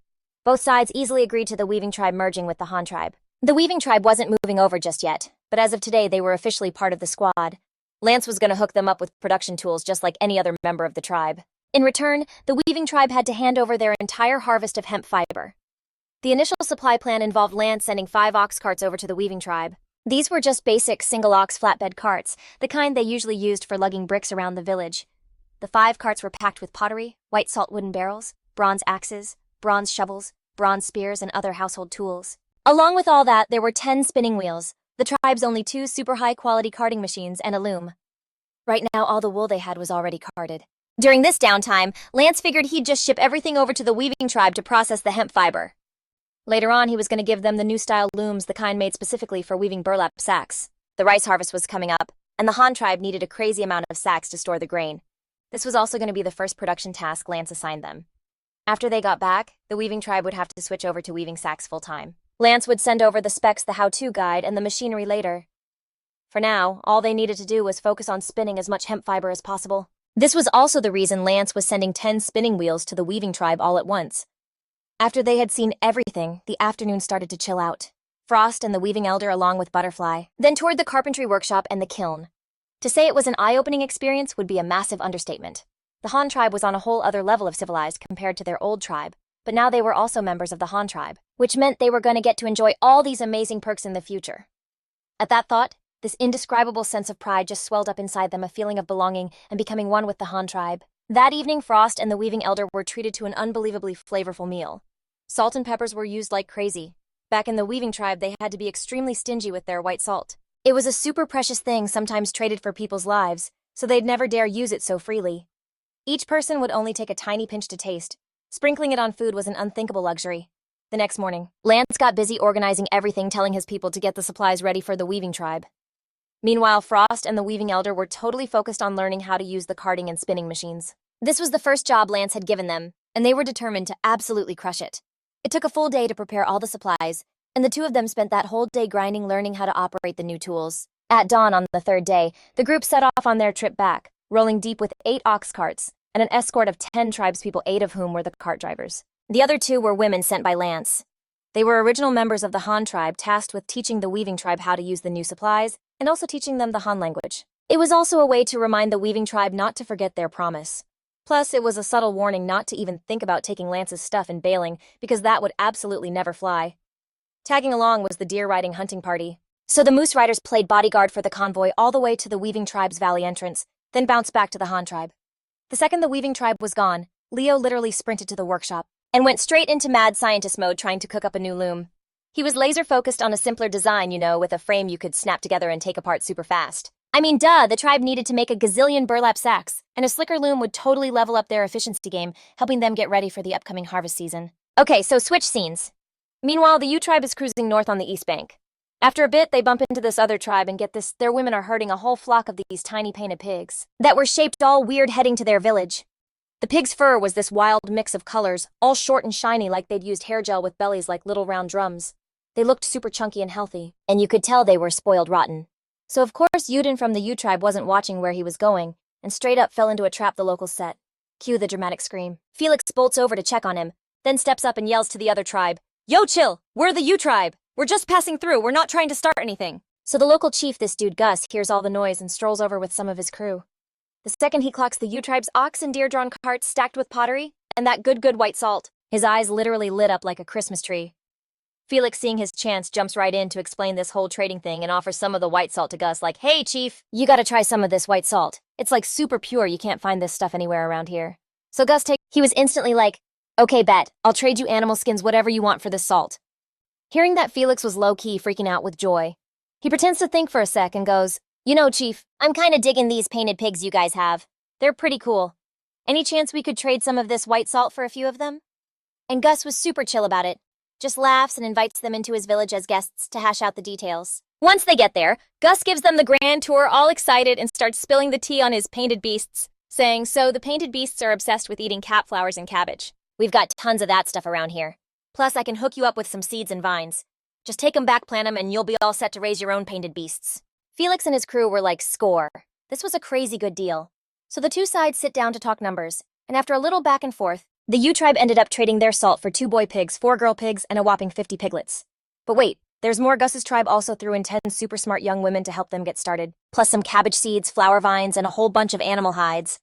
C: Both sides easily agreed to the Weaving Tribe merging with the Han Tribe. The Weaving Tribe wasn't moving over just yet, but as of today they were officially part of the squad. Lance was going to hook them up with production tools just like any other member of the tribe. In return, the Weaving Tribe had to hand over their entire harvest of hemp fiber. The initial supply plan involved Lance sending 5 ox carts over to the Weaving Tribe. These were just basic single-ox flatbed carts, the kind they usually used for lugging bricks around the village. The 5 carts were packed with pottery, white salt wooden barrels, bronze axes, bronze shovels, bronze spears, and other household tools. Along with all that, there were 10 spinning wheels, the tribe's only 2 super high-quality carding machines, and a loom. Right now, all the wool they had was already carded. During this downtime, Lance figured he'd just ship everything over to the Weaving Tribe to process the hemp fiber. Later on, he was going to give them the new style looms, the kind made specifically for weaving burlap sacks. The rice harvest was coming up, and the Han Tribe needed a crazy amount of sacks to store the grain. This was also going to be the first production task Lance assigned them. After they got back, the Weaving Tribe would have to switch over to weaving sacks full-time. Lance would send over the specs, the how-to guide, and the machinery later. For now, all they needed to do was focus on spinning as much hemp fiber as possible. This was also the reason Lance was sending 10 spinning wheels to the Weaving Tribe all at once. After they had seen everything, the afternoon started to chill out. Frost and the Weaving Elder along with Butterfly then toured the carpentry workshop and the kiln. To say it was an eye-opening experience would be a massive understatement. The Han Tribe was on a whole other level of civilized compared to their old tribe, but now they were also members of the Han Tribe, which meant they were going to get to enjoy all these amazing perks in the future. At that thought, this indescribable sense of pride just swelled up inside them, a feeling of belonging and becoming one with the Han Tribe. That evening, Frost and the Weaving Elder were treated to an unbelievably flavorful meal. Salt and peppers were used like crazy. Back in the Weaving Tribe, they had to be extremely stingy with their white salt. It was a super precious thing, sometimes traded for people's lives, so they'd never dare use it so freely. Each person would only take a tiny pinch to taste. Sprinkling it on food was an unthinkable luxury. The next morning, Lance got busy organizing everything, telling his people to get the supplies ready for the Weaving Tribe. Meanwhile, Frost and the Weaving Elder were totally focused on learning how to use the carding and spinning machines. This was the first job Lance had given them, and they were determined to absolutely crush it. It took a full day to prepare all the supplies, and the two of them spent that whole day grinding, learning how to operate the new tools. At dawn on the third day, the group set off on their trip back, rolling deep with 8 ox carts, and an escort of 10 tribespeople, 8 of whom were the cart drivers. The other 2 were women sent by Lance. They were original members of the Han Tribe, tasked with teaching the Weaving Tribe how to use the new supplies, and also teaching them the Han language. It was also a way to remind the Weaving Tribe not to forget their promise. Plus, it was a subtle warning not to even think about taking Lance's stuff and bailing, because that would absolutely never fly. Tagging along was the deer-riding hunting party. So the Moose Riders played bodyguard for the convoy all the way to the Weaving Tribe's valley entrance, then bounced back to the Han Tribe. The second the Weaving Tribe was gone, Leo literally sprinted to the workshop and went straight into mad scientist mode, trying to cook up a new loom. He was laser-focused on a simpler design, with a frame you could snap together and take apart super fast. I mean, duh, the tribe needed to make a gazillion burlap sacks, and a slicker loom would totally level up their efficiency game, helping them get ready for the upcoming harvest season. Okay, so switch scenes. Meanwhile, the U Tribe is cruising north on the east bank. After a bit, they bump into this other tribe, and get this, their women are herding a whole flock of these tiny painted pigs that were shaped all weird, heading to their village. The pig's fur was this wild mix of colors, all short and shiny like they'd used hair gel, with bellies like little round drums. They looked super chunky and healthy, and you could tell they were spoiled rotten. So of course Yudin from the U Tribe wasn't watching where he was going, and straight up fell into a trap the locals set. Cue the dramatic scream. Felix bolts over to check on him, then steps up and yells to the other tribe, "Yo, chill! We're the U Tribe! We're just passing through, we're not trying to start anything." So the local chief, this dude Gus, hears all the noise and strolls over with some of his crew. The second he clocks the U Tribe's ox and deer-drawn carts stacked with pottery, and that good white salt, his eyes literally lit up like a Christmas tree. Felix, seeing his chance, jumps right in to explain this whole trading thing and offers some of the white salt to Gus, like, "Hey, chief, you gotta try some of this white salt. It's like super pure, you can't find this stuff anywhere around here." So Gus he was instantly like, "Okay, bet, I'll trade you animal skins, whatever you want for this salt." Hearing that, Felix was low-key freaking out with joy. He pretends to think for a sec and goes, "Chief, I'm kinda digging these painted pigs you guys have. They're pretty cool. Any chance we could trade some of this white salt for a few of them?" And Gus was super chill about it. Just laughs and invites them into his village as guests to hash out the details. Once they get there, Gus gives them the grand tour, all excited, and starts spilling the tea on his painted beasts.
B: saying, "So the painted beasts are obsessed with eating cat flowers and cabbage. We've got tons of that stuff around here. Plus, I can hook you up with some seeds and vines. Just take 'em back, plant 'em, and you'll be all set to raise your own painted beasts."
C: Felix and his crew were like, score. This was a crazy good deal. So the two sides sit down to talk numbers, and after a little back and forth, the U tribe ended up trading their salt for 2 boy pigs, 4 girl pigs, and a whopping 50 piglets. But wait, there's more. Gus's tribe also threw in 10 super smart young women to help them get started, plus some cabbage seeds, flower vines, and a whole bunch of animal hides.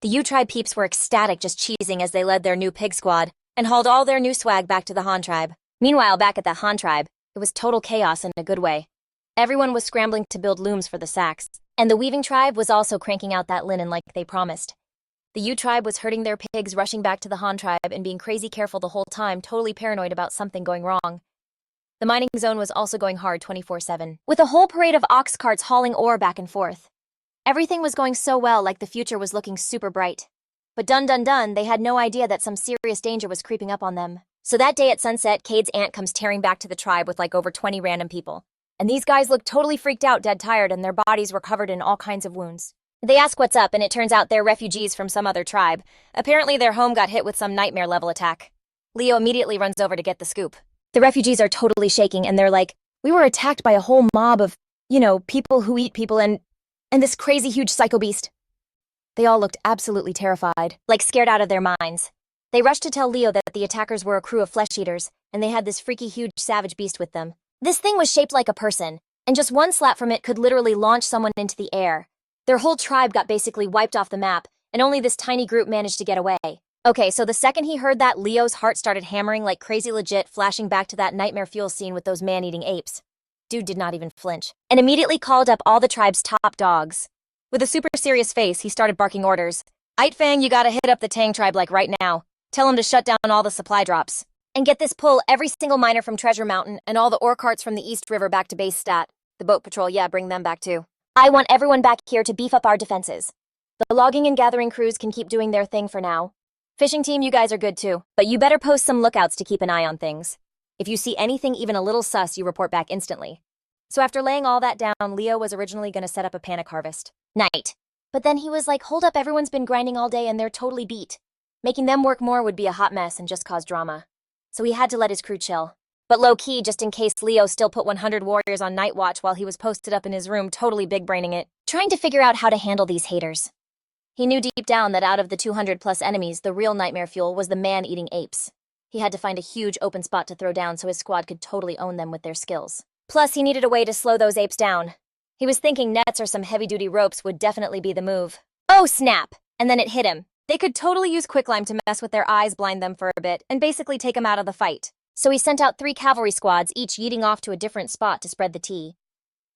C: The U tribe peeps were ecstatic, just cheesing as they led their new pig squad and hauled all their new swag back to the Han tribe. Meanwhile, back at the Han tribe, it was total chaos in a good way. Everyone was scrambling to build looms for the sacks, and the weaving tribe was also cranking out that linen like they promised. The U tribe was herding their pigs, rushing back to the Han tribe and being crazy careful the whole time, totally paranoid about something going wrong. The mining zone was also going hard 24/7, with a whole parade of ox carts hauling ore back and forth. Everything was going so well, like the future was looking super bright. But dun, they had no idea that some serious danger was creeping up on them. So that day at sunset, Cade's aunt comes tearing back to the tribe with like over 20 random people. And these guys looked totally freaked out, dead tired, and their bodies were covered in all kinds of wounds. They ask what's up, and it turns out they're refugees from some other tribe. Apparently their home got hit with some nightmare-level attack. Leo immediately runs over to get the scoop. The refugees are totally shaking, and they're like, "We were attacked by a whole mob of, people who eat people and this crazy huge psycho beast." They all looked absolutely terrified, like scared out of their minds. They rushed to tell Leo that the attackers were a crew of flesh-eaters, and they had this freaky huge savage beast with them. This thing was shaped like a person, and just one slap from it could literally launch someone into the air. Their whole tribe got basically wiped off the map, and only this tiny group managed to get away. Okay, so the second he heard that, Leo's heart started hammering like crazy legit, flashing back to that nightmare fuel scene with those man-eating apes. Dude did not even flinch, and immediately called up all the tribe's top dogs. With a super serious face, he started barking orders. "Fang, you gotta hit up the Tang tribe like right now. Tell them to shut down all the supply drops. And get this, pull every single miner from Treasure Mountain and all the ore carts from the East River back to base stat. The boat patrol, yeah, bring them back too. I want everyone back here to beef up our defenses. The logging and gathering crews can keep doing their thing for now. Fishing team, you guys are good too, but you better post some lookouts to keep an eye on things. If you see anything even a little sus, you report back instantly." So after laying all that down, Leo was originally going to set up a panic harvest. Night. But then he was like, hold up, everyone's been grinding all day and they're totally beat. Making them work more would be a hot mess and just cause drama. So he had to let his crew chill. But low-key, just in case, Leo still put 100 warriors on night watch while he was posted up in his room, totally big-braining it, trying to figure out how to handle these haters. He knew deep down that out of the 200-plus enemies, the real nightmare fuel was the man-eating apes. He had to find a huge open spot to throw down so his squad could totally own them with their skills. Plus, he needed a way to slow those apes down. He was thinking nets or some heavy-duty ropes would definitely be the move. Oh, snap! And then it hit him. They could totally use quicklime to mess with their eyes, blind them for a bit, and basically take them out of the fight. So he sent out 3 cavalry squads, each yeeting off to a different spot to spread the tea.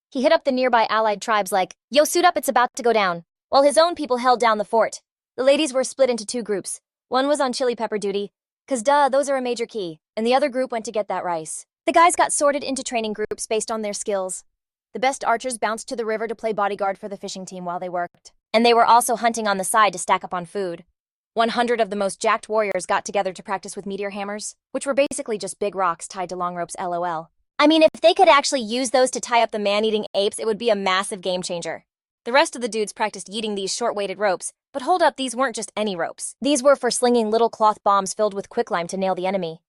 C: He hit up the nearby allied tribes like, "Yo, suit up, it's about to go down," while his own people held down the fort. The ladies were split into 2 groups. One was on chili pepper duty, 'cause duh, those are a major key, and the other group went to get that rice. The guys got sorted into training groups based on their skills. The best archers bounced to the river to play bodyguard for the fishing team while they worked. And they were also hunting on the side to stack up on food. 100 of the most jacked warriors got together to practice with meteor hammers, which were basically just big rocks tied to long ropes, lol. I mean, if they could actually use those to tie up the man-eating apes, it would be a massive game changer. The rest of the dudes practiced yeeting these short-weighted ropes, but hold up, these weren't just any ropes. These were for slinging little cloth bombs filled with quicklime to nail the enemy.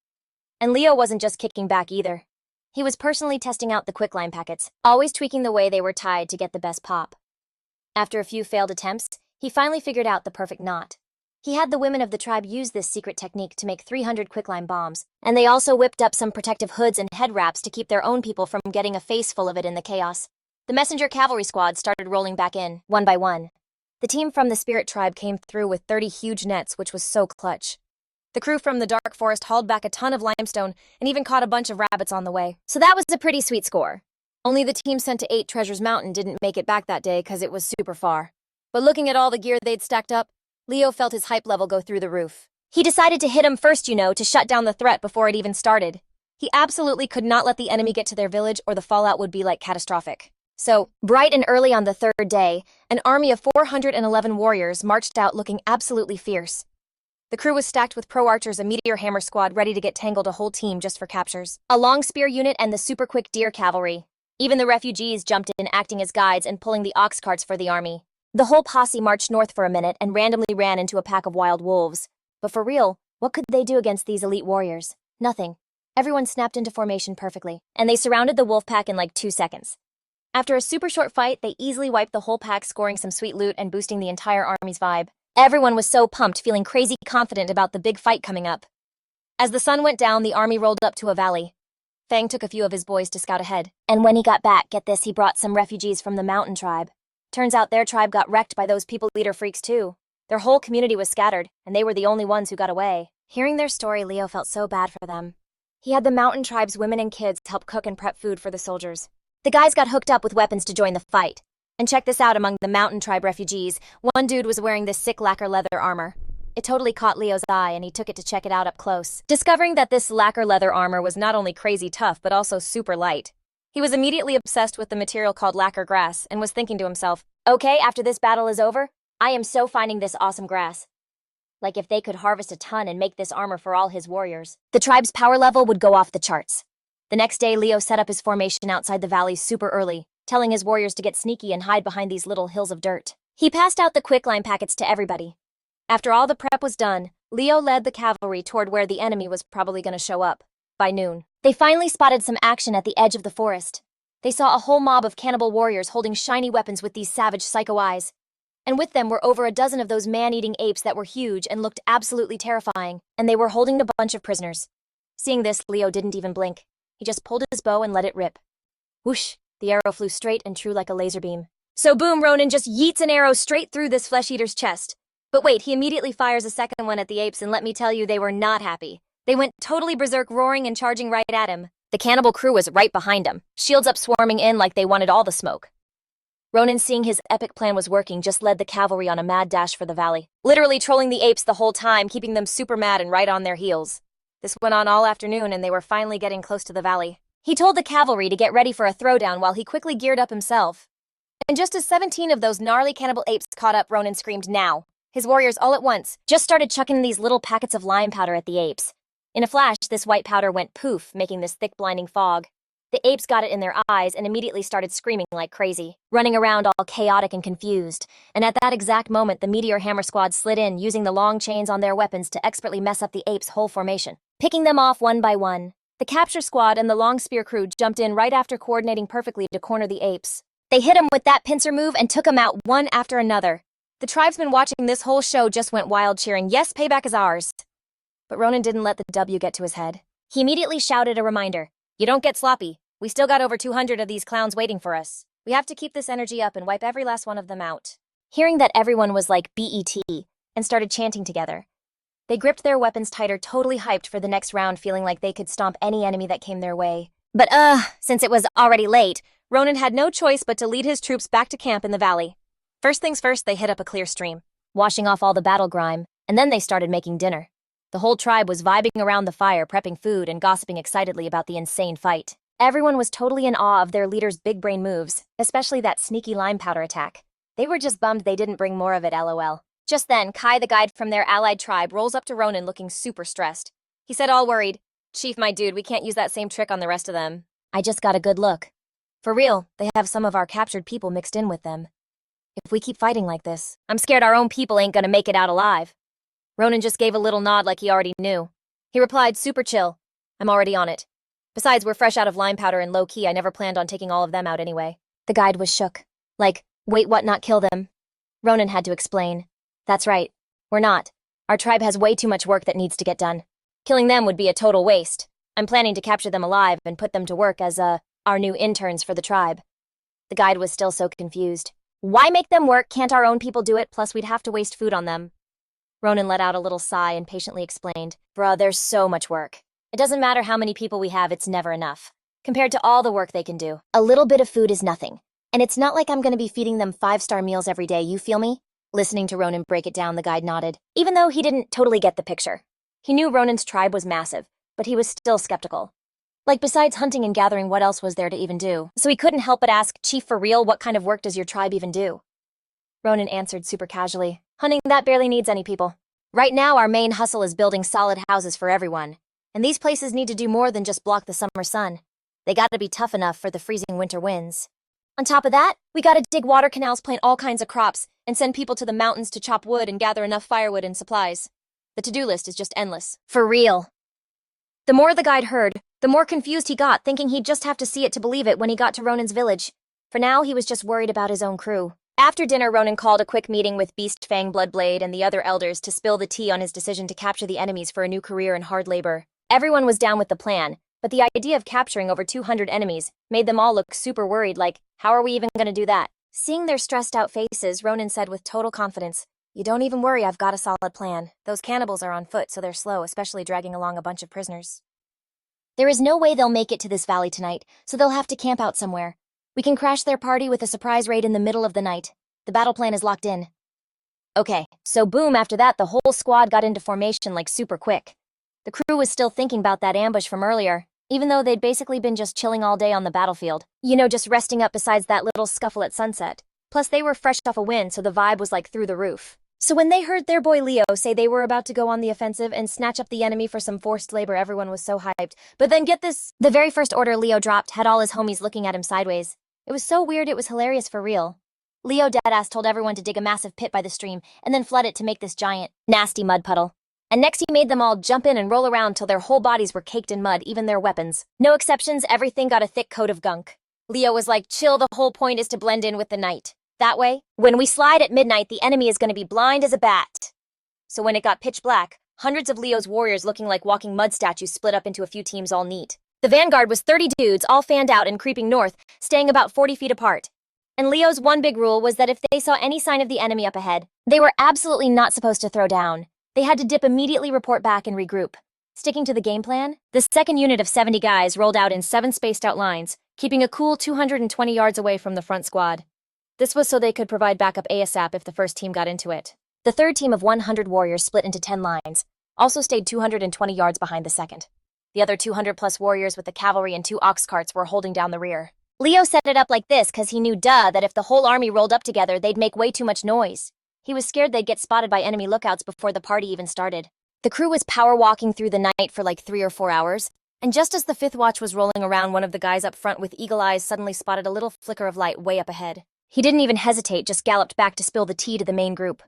C: And Leo wasn't just kicking back either. He was personally testing out the quicklime packets, always tweaking the way they were tied to get the best pop. After a few failed attempts, he finally figured out the perfect knot. He had the women of the tribe use this secret technique to make 300 quicklime bombs, and they also whipped up some protective hoods and head wraps to keep their own people from getting a face full of it in the chaos. The messenger cavalry squad started rolling back in, one by one. The team from the spirit tribe came through with 30 huge nets, which was so clutch. The crew from the dark forest hauled back a ton of limestone and even caught a bunch of rabbits on the way. So that was a pretty sweet score. Only the team sent to 8 Treasures Mountain didn't make it back that day because it was super far. But looking at all the gear they'd stacked up, Leo felt his hype level go through the roof. He decided to hit him first, to shut down the threat before it even started. He absolutely could not let the enemy get to their village or the fallout would be catastrophic. So, bright and early on the 3rd day, an army of 411 warriors marched out looking absolutely fierce. The crew was stacked with pro archers, a meteor hammer squad ready to get tangled, a whole team just for captures, a long spear unit, and the super quick deer cavalry. Even the refugees jumped in, acting as guides and pulling the ox carts for the army. The whole posse marched north for a minute and randomly ran into a pack of wild wolves. But for real, what could they do against these elite warriors? Nothing. Everyone snapped into formation perfectly, and they surrounded the wolf pack in like 2 seconds. After a super short fight, they easily wiped the whole pack, scoring some sweet loot and boosting the entire army's vibe. Everyone was so pumped, feeling crazy confident about the big fight coming up. As the sun went down, the army rolled up to a valley. Fang took a few of his boys to scout ahead. And when he got back, get this, he brought some refugees from the mountain tribe. Turns out their tribe got wrecked by those people leader freaks too. Their whole community was scattered, and they were the only ones who got away. Hearing their story, Leo felt so bad for them. He had the mountain tribe's women and kids help cook and prep food for the soldiers. The guys got hooked up with weapons to join the fight. And check this out, among the mountain tribe refugees, one dude was wearing this sick lacquer leather armor. It totally caught Leo's eye, and he took it to check it out up close, discovering that this lacquer leather armor was not only crazy tough, but also super light. He was immediately obsessed with the material called lacquer grass, and was thinking to himself, okay, after this battle is over, I am so finding this awesome grass. Like if they could harvest a ton and make this armor for all his warriors, the tribe's power level would go off the charts. The next day, Leo set up his formation outside the valley super early, telling his warriors to get sneaky and hide behind these little hills of dirt. He passed out the quicklime packets to everybody. After all the prep was done, Leo led the cavalry toward where the enemy was probably going to show up. By noon, they finally spotted some action at the edge of the forest. They saw a whole mob of cannibal warriors holding shiny weapons with these savage psycho eyes. And with them were over a dozen of those man-eating apes that were huge and looked absolutely terrifying, and they were holding a bunch of prisoners. Seeing this, Leo didn't even blink. He just pulled his bow and let it rip. Whoosh! The arrow flew straight and true like a laser beam. So boom, Ronan just yeets an arrow straight through this flesh-eater's chest. But wait, he immediately fires a second one at the apes, and let me tell you, they were not happy. They went totally berserk, roaring and charging right at him. The cannibal crew was right behind him, shields up swarming in like they wanted all the smoke. Ronan, seeing his epic plan was working, just led the cavalry on a mad dash for the valley, literally trolling the apes the whole time, keeping them super mad and right on their heels. This went on all afternoon, and they were finally getting close to the valley. He told the cavalry to get ready for a throwdown while he quickly geared up himself. And just as 17 of those gnarly cannibal apes caught up, Ronan screamed, "Now!" His warriors all at once just started chucking these little packets of lime powder at the apes. In a flash, this white powder went poof, making this thick blinding fog. The apes got it in their eyes and immediately started screaming like crazy, running around all chaotic and confused. And at that exact moment, the Meteor Hammer Squad slid in, using the long chains on their weapons to expertly mess up the apes' whole formation, picking them off one by one. The Capture Squad and the Long Spear crew jumped in right after, coordinating perfectly to corner the apes. They hit them with that pincer move and took them out one after another. The tribesmen watching this whole show just went wild, cheering, "Yes, payback is ours." But Ronan didn't let the W get to his head. He immediately shouted a reminder. "You don't get sloppy. We still got over 200 of these clowns waiting for us. We have to keep this energy up and wipe every last one of them out." Hearing that, everyone was like BET and started chanting together. They gripped their weapons tighter, totally hyped for the next round, feeling like they could stomp any enemy that came their way. But since it was already late, Ronan had no choice but to lead his troops back to camp in the valley. First things first, they hit up a clear stream, washing off all the battle grime, and then they started making dinner. The whole tribe was vibing around the fire, prepping food and gossiping excitedly about the insane fight. Everyone was totally in awe of their leader's big brain moves, especially that sneaky lime powder attack. They were just bummed they didn't bring more of it, lol. Just then, Kai, the guide from their allied tribe, rolls up to Ronan looking super stressed. He said, all worried, "Chief, my dude, we can't use that same trick on the rest of them. I just got a good look. For real, they have some of our captured people mixed in with them. If we keep fighting like this, I'm scared our own people ain't gonna make it out alive." Ronan just gave a little nod like he already knew. He replied, "Super chill. I'm already on it. Besides, we're fresh out of lime powder and low-key. I never planned on taking all of them out anyway." The guide was shook. Like, wait, what, not kill them? Ronan had to explain. "That's right. We're not. Our tribe has way too much work that needs to get done. Killing them would be a total waste. I'm planning to capture them alive and put them to work as, our new interns for the tribe." The guide was still so confused. "Why make them work? Can't our own people do it? Plus, we'd have to waste food on them." Ronan let out a little sigh and patiently explained, "Bruh, there's so much work. It doesn't matter how many people we have, it's never enough. Compared to all the work they can do, a little bit of food is nothing. And it's not like I'm gonna be feeding them 5-star meals every day, you feel me?" Listening to Ronan break it down, the guide nodded, even though he didn't totally get the picture. He knew Ronan's tribe was massive, but he was still skeptical. Like, besides hunting and gathering, what else was there to even do? So he couldn't help but ask, "Chief, for real, what kind of work does your tribe even do?" Ronan answered super casually, "Hunting, that barely needs any people. Right now, our main hustle is building solid houses for everyone. And these places need to do more than just block the summer sun. They gotta be tough enough for the freezing winter winds." On top of that, we gotta dig water canals, plant all kinds of crops, and send people to the mountains to chop wood and gather enough firewood and supplies. The to-do list is just endless. For real. The more the guide heard, the more confused he got, thinking he'd just have to see it to believe it when he got to Ronan's village. For now, he was just worried about his own crew. After dinner, Ronan called a quick meeting with Beast Fang Bloodblade and the other elders to spill the tea on his decision to capture the enemies for a new career in hard labor. Everyone was down with the plan, but the idea of capturing over 200 enemies made them all look super worried, like, how are we even gonna do that? Seeing their stressed out faces, Ronan said with total confidence, "You don't even worry, I've got a solid plan. Those cannibals are on foot, so they're slow, especially dragging along a bunch of prisoners. There is no way they'll make it to this valley tonight, so they'll have to camp out somewhere. We can crash their party with a surprise raid in the middle of the night. The battle plan is locked in." Okay, so boom, after that, the whole squad got into formation like super quick. The crew was still thinking about that ambush from earlier, even though they'd basically been just chilling all day on the battlefield. You know, just resting up besides that little scuffle at sunset. Plus, they were fresh off a win, so the vibe was like through the roof. So when they heard their boy Leo say they were about to go on the offensive and snatch up the enemy for some forced labor, everyone was so hyped. But then get this, the very first order Leo dropped had all his homies looking at him sideways. It was so weird, it was hilarious for real. Leo deadass told everyone to dig a massive pit by the stream and then flood it to make this giant, nasty mud puddle. And next he made them all jump in and roll around till their whole bodies were caked in mud, even their weapons. No exceptions, everything got a thick coat of gunk. Leo was like, chill, the whole point is to blend in with the night. That way, when we slide at midnight, the enemy is going to be blind as a bat. So when it got pitch black, hundreds of Leo's warriors looking like walking mud statues split up into a few teams all neat. The vanguard was 30 dudes all fanned out and creeping north, staying about 40 feet apart. And Leo's one big rule was that if they saw any sign of the enemy up ahead, they were absolutely not supposed to throw down. They had to dip, immediately report back and regroup. Sticking to the game plan, the second unit of 70 guys rolled out in 7 spaced out lines, keeping a cool 220 yards away from the front squad. This was so they could provide backup ASAP if the first team got into it. The third team of 100 warriors split into 10 lines, also stayed 220 yards behind the second. The other 200 plus warriors with the cavalry and 2 ox carts were holding down the rear. Leo set it up like this because he knew that if the whole army rolled up together, they'd make way too much noise. He was scared they'd get spotted by enemy lookouts before the party even started. The crew was power walking through the night for like 3 or 4 hours, and just as the 5th watch was rolling around, one of the guys up front with eagle eyes suddenly spotted a little flicker of light way up ahead. He didn't even hesitate, just galloped back to spill the tea to the main group.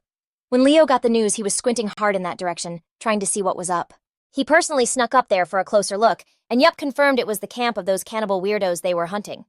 C: When Leo got the news, he was squinting hard in that direction, trying to see what was up. He personally snuck up there for a closer look, and confirmed it was the camp of those cannibal weirdos they were hunting.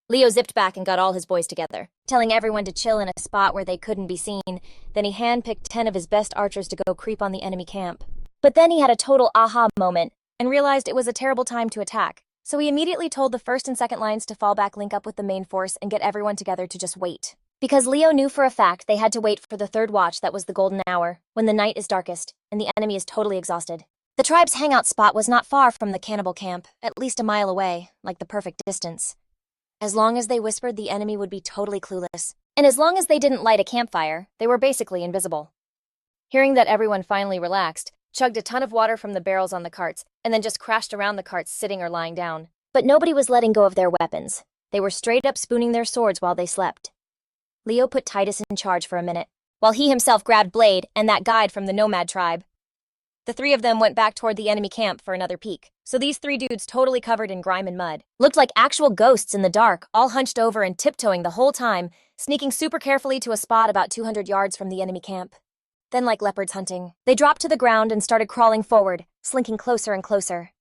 C: Leo zipped back and got all his boys together, telling everyone to chill in a spot where they couldn't be seen. Then he handpicked 10 of his best archers to go creep on the enemy camp. But then he had a total aha moment and realized it was a terrible time to attack. So he immediately told the 1st and 2nd lines to fall back, link up with the main force, and get everyone together to just wait. Because Leo knew for a fact they had to wait for the 3rd watch, that was the golden hour, when the night is darkest and the enemy is totally exhausted. The tribe's hangout spot was not far from the cannibal camp, at least a mile away, like the perfect distance. As long as they whispered, the enemy would be totally clueless. And as long as they didn't light a campfire, they were basically invisible. Hearing that, everyone finally relaxed, chugged a ton of water from the barrels on the carts, and then just crashed around the carts sitting or lying down. But nobody was letting go of their weapons. They were straight up spooning their swords while they slept. Leo put Titus in charge for a minute, while he himself grabbed Blade and that guide from the nomad tribe. The 3 of them went back toward the enemy camp for another peek. So these 3 dudes, totally covered in grime and mud, looked like actual ghosts in the dark, all hunched over and tiptoeing the whole time, sneaking super carefully to a spot about 200 yards from the enemy camp. Then, like leopards hunting, they dropped to the ground and started crawling forward, slinking closer and closer.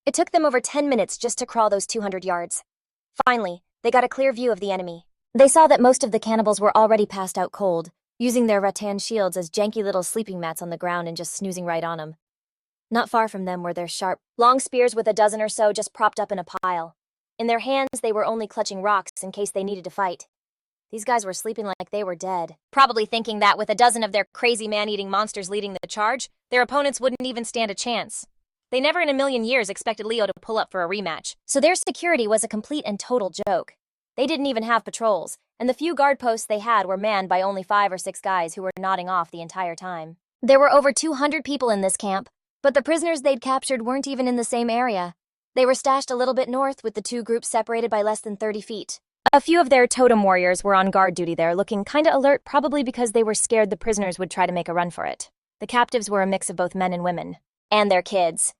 C: It took them over 10 minutes just to crawl those 200 yards. Finally, they got a clear view of the enemy. They saw that most of the cannibals were already passed out cold, using their rattan shields as janky little sleeping mats on the ground and just snoozing right on them. Not far from them were their sharp, long spears with a dozen or so just propped up in a pile. In their hands, they were only clutching rocks in case they needed to fight. These guys were sleeping like they were dead, probably thinking that with a dozen of their crazy man-eating monsters leading the charge, their opponents wouldn't even stand a chance. They never in a million years expected Leo to pull up for a rematch, so their security was a complete and total joke. They didn't even have patrols, and the few guard posts they had were manned by only 5 or 6 guys who were nodding off the entire time. There were over 200 people in this camp, but the prisoners they'd captured weren't even in the same area. They were stashed a little bit north, with the 2 groups separated by less than 30 feet. A few of their totem warriors were on guard duty there, looking kinda alert, probably because they were scared the prisoners would try to make a run for it. The captives were a mix of both men and women. And their kids.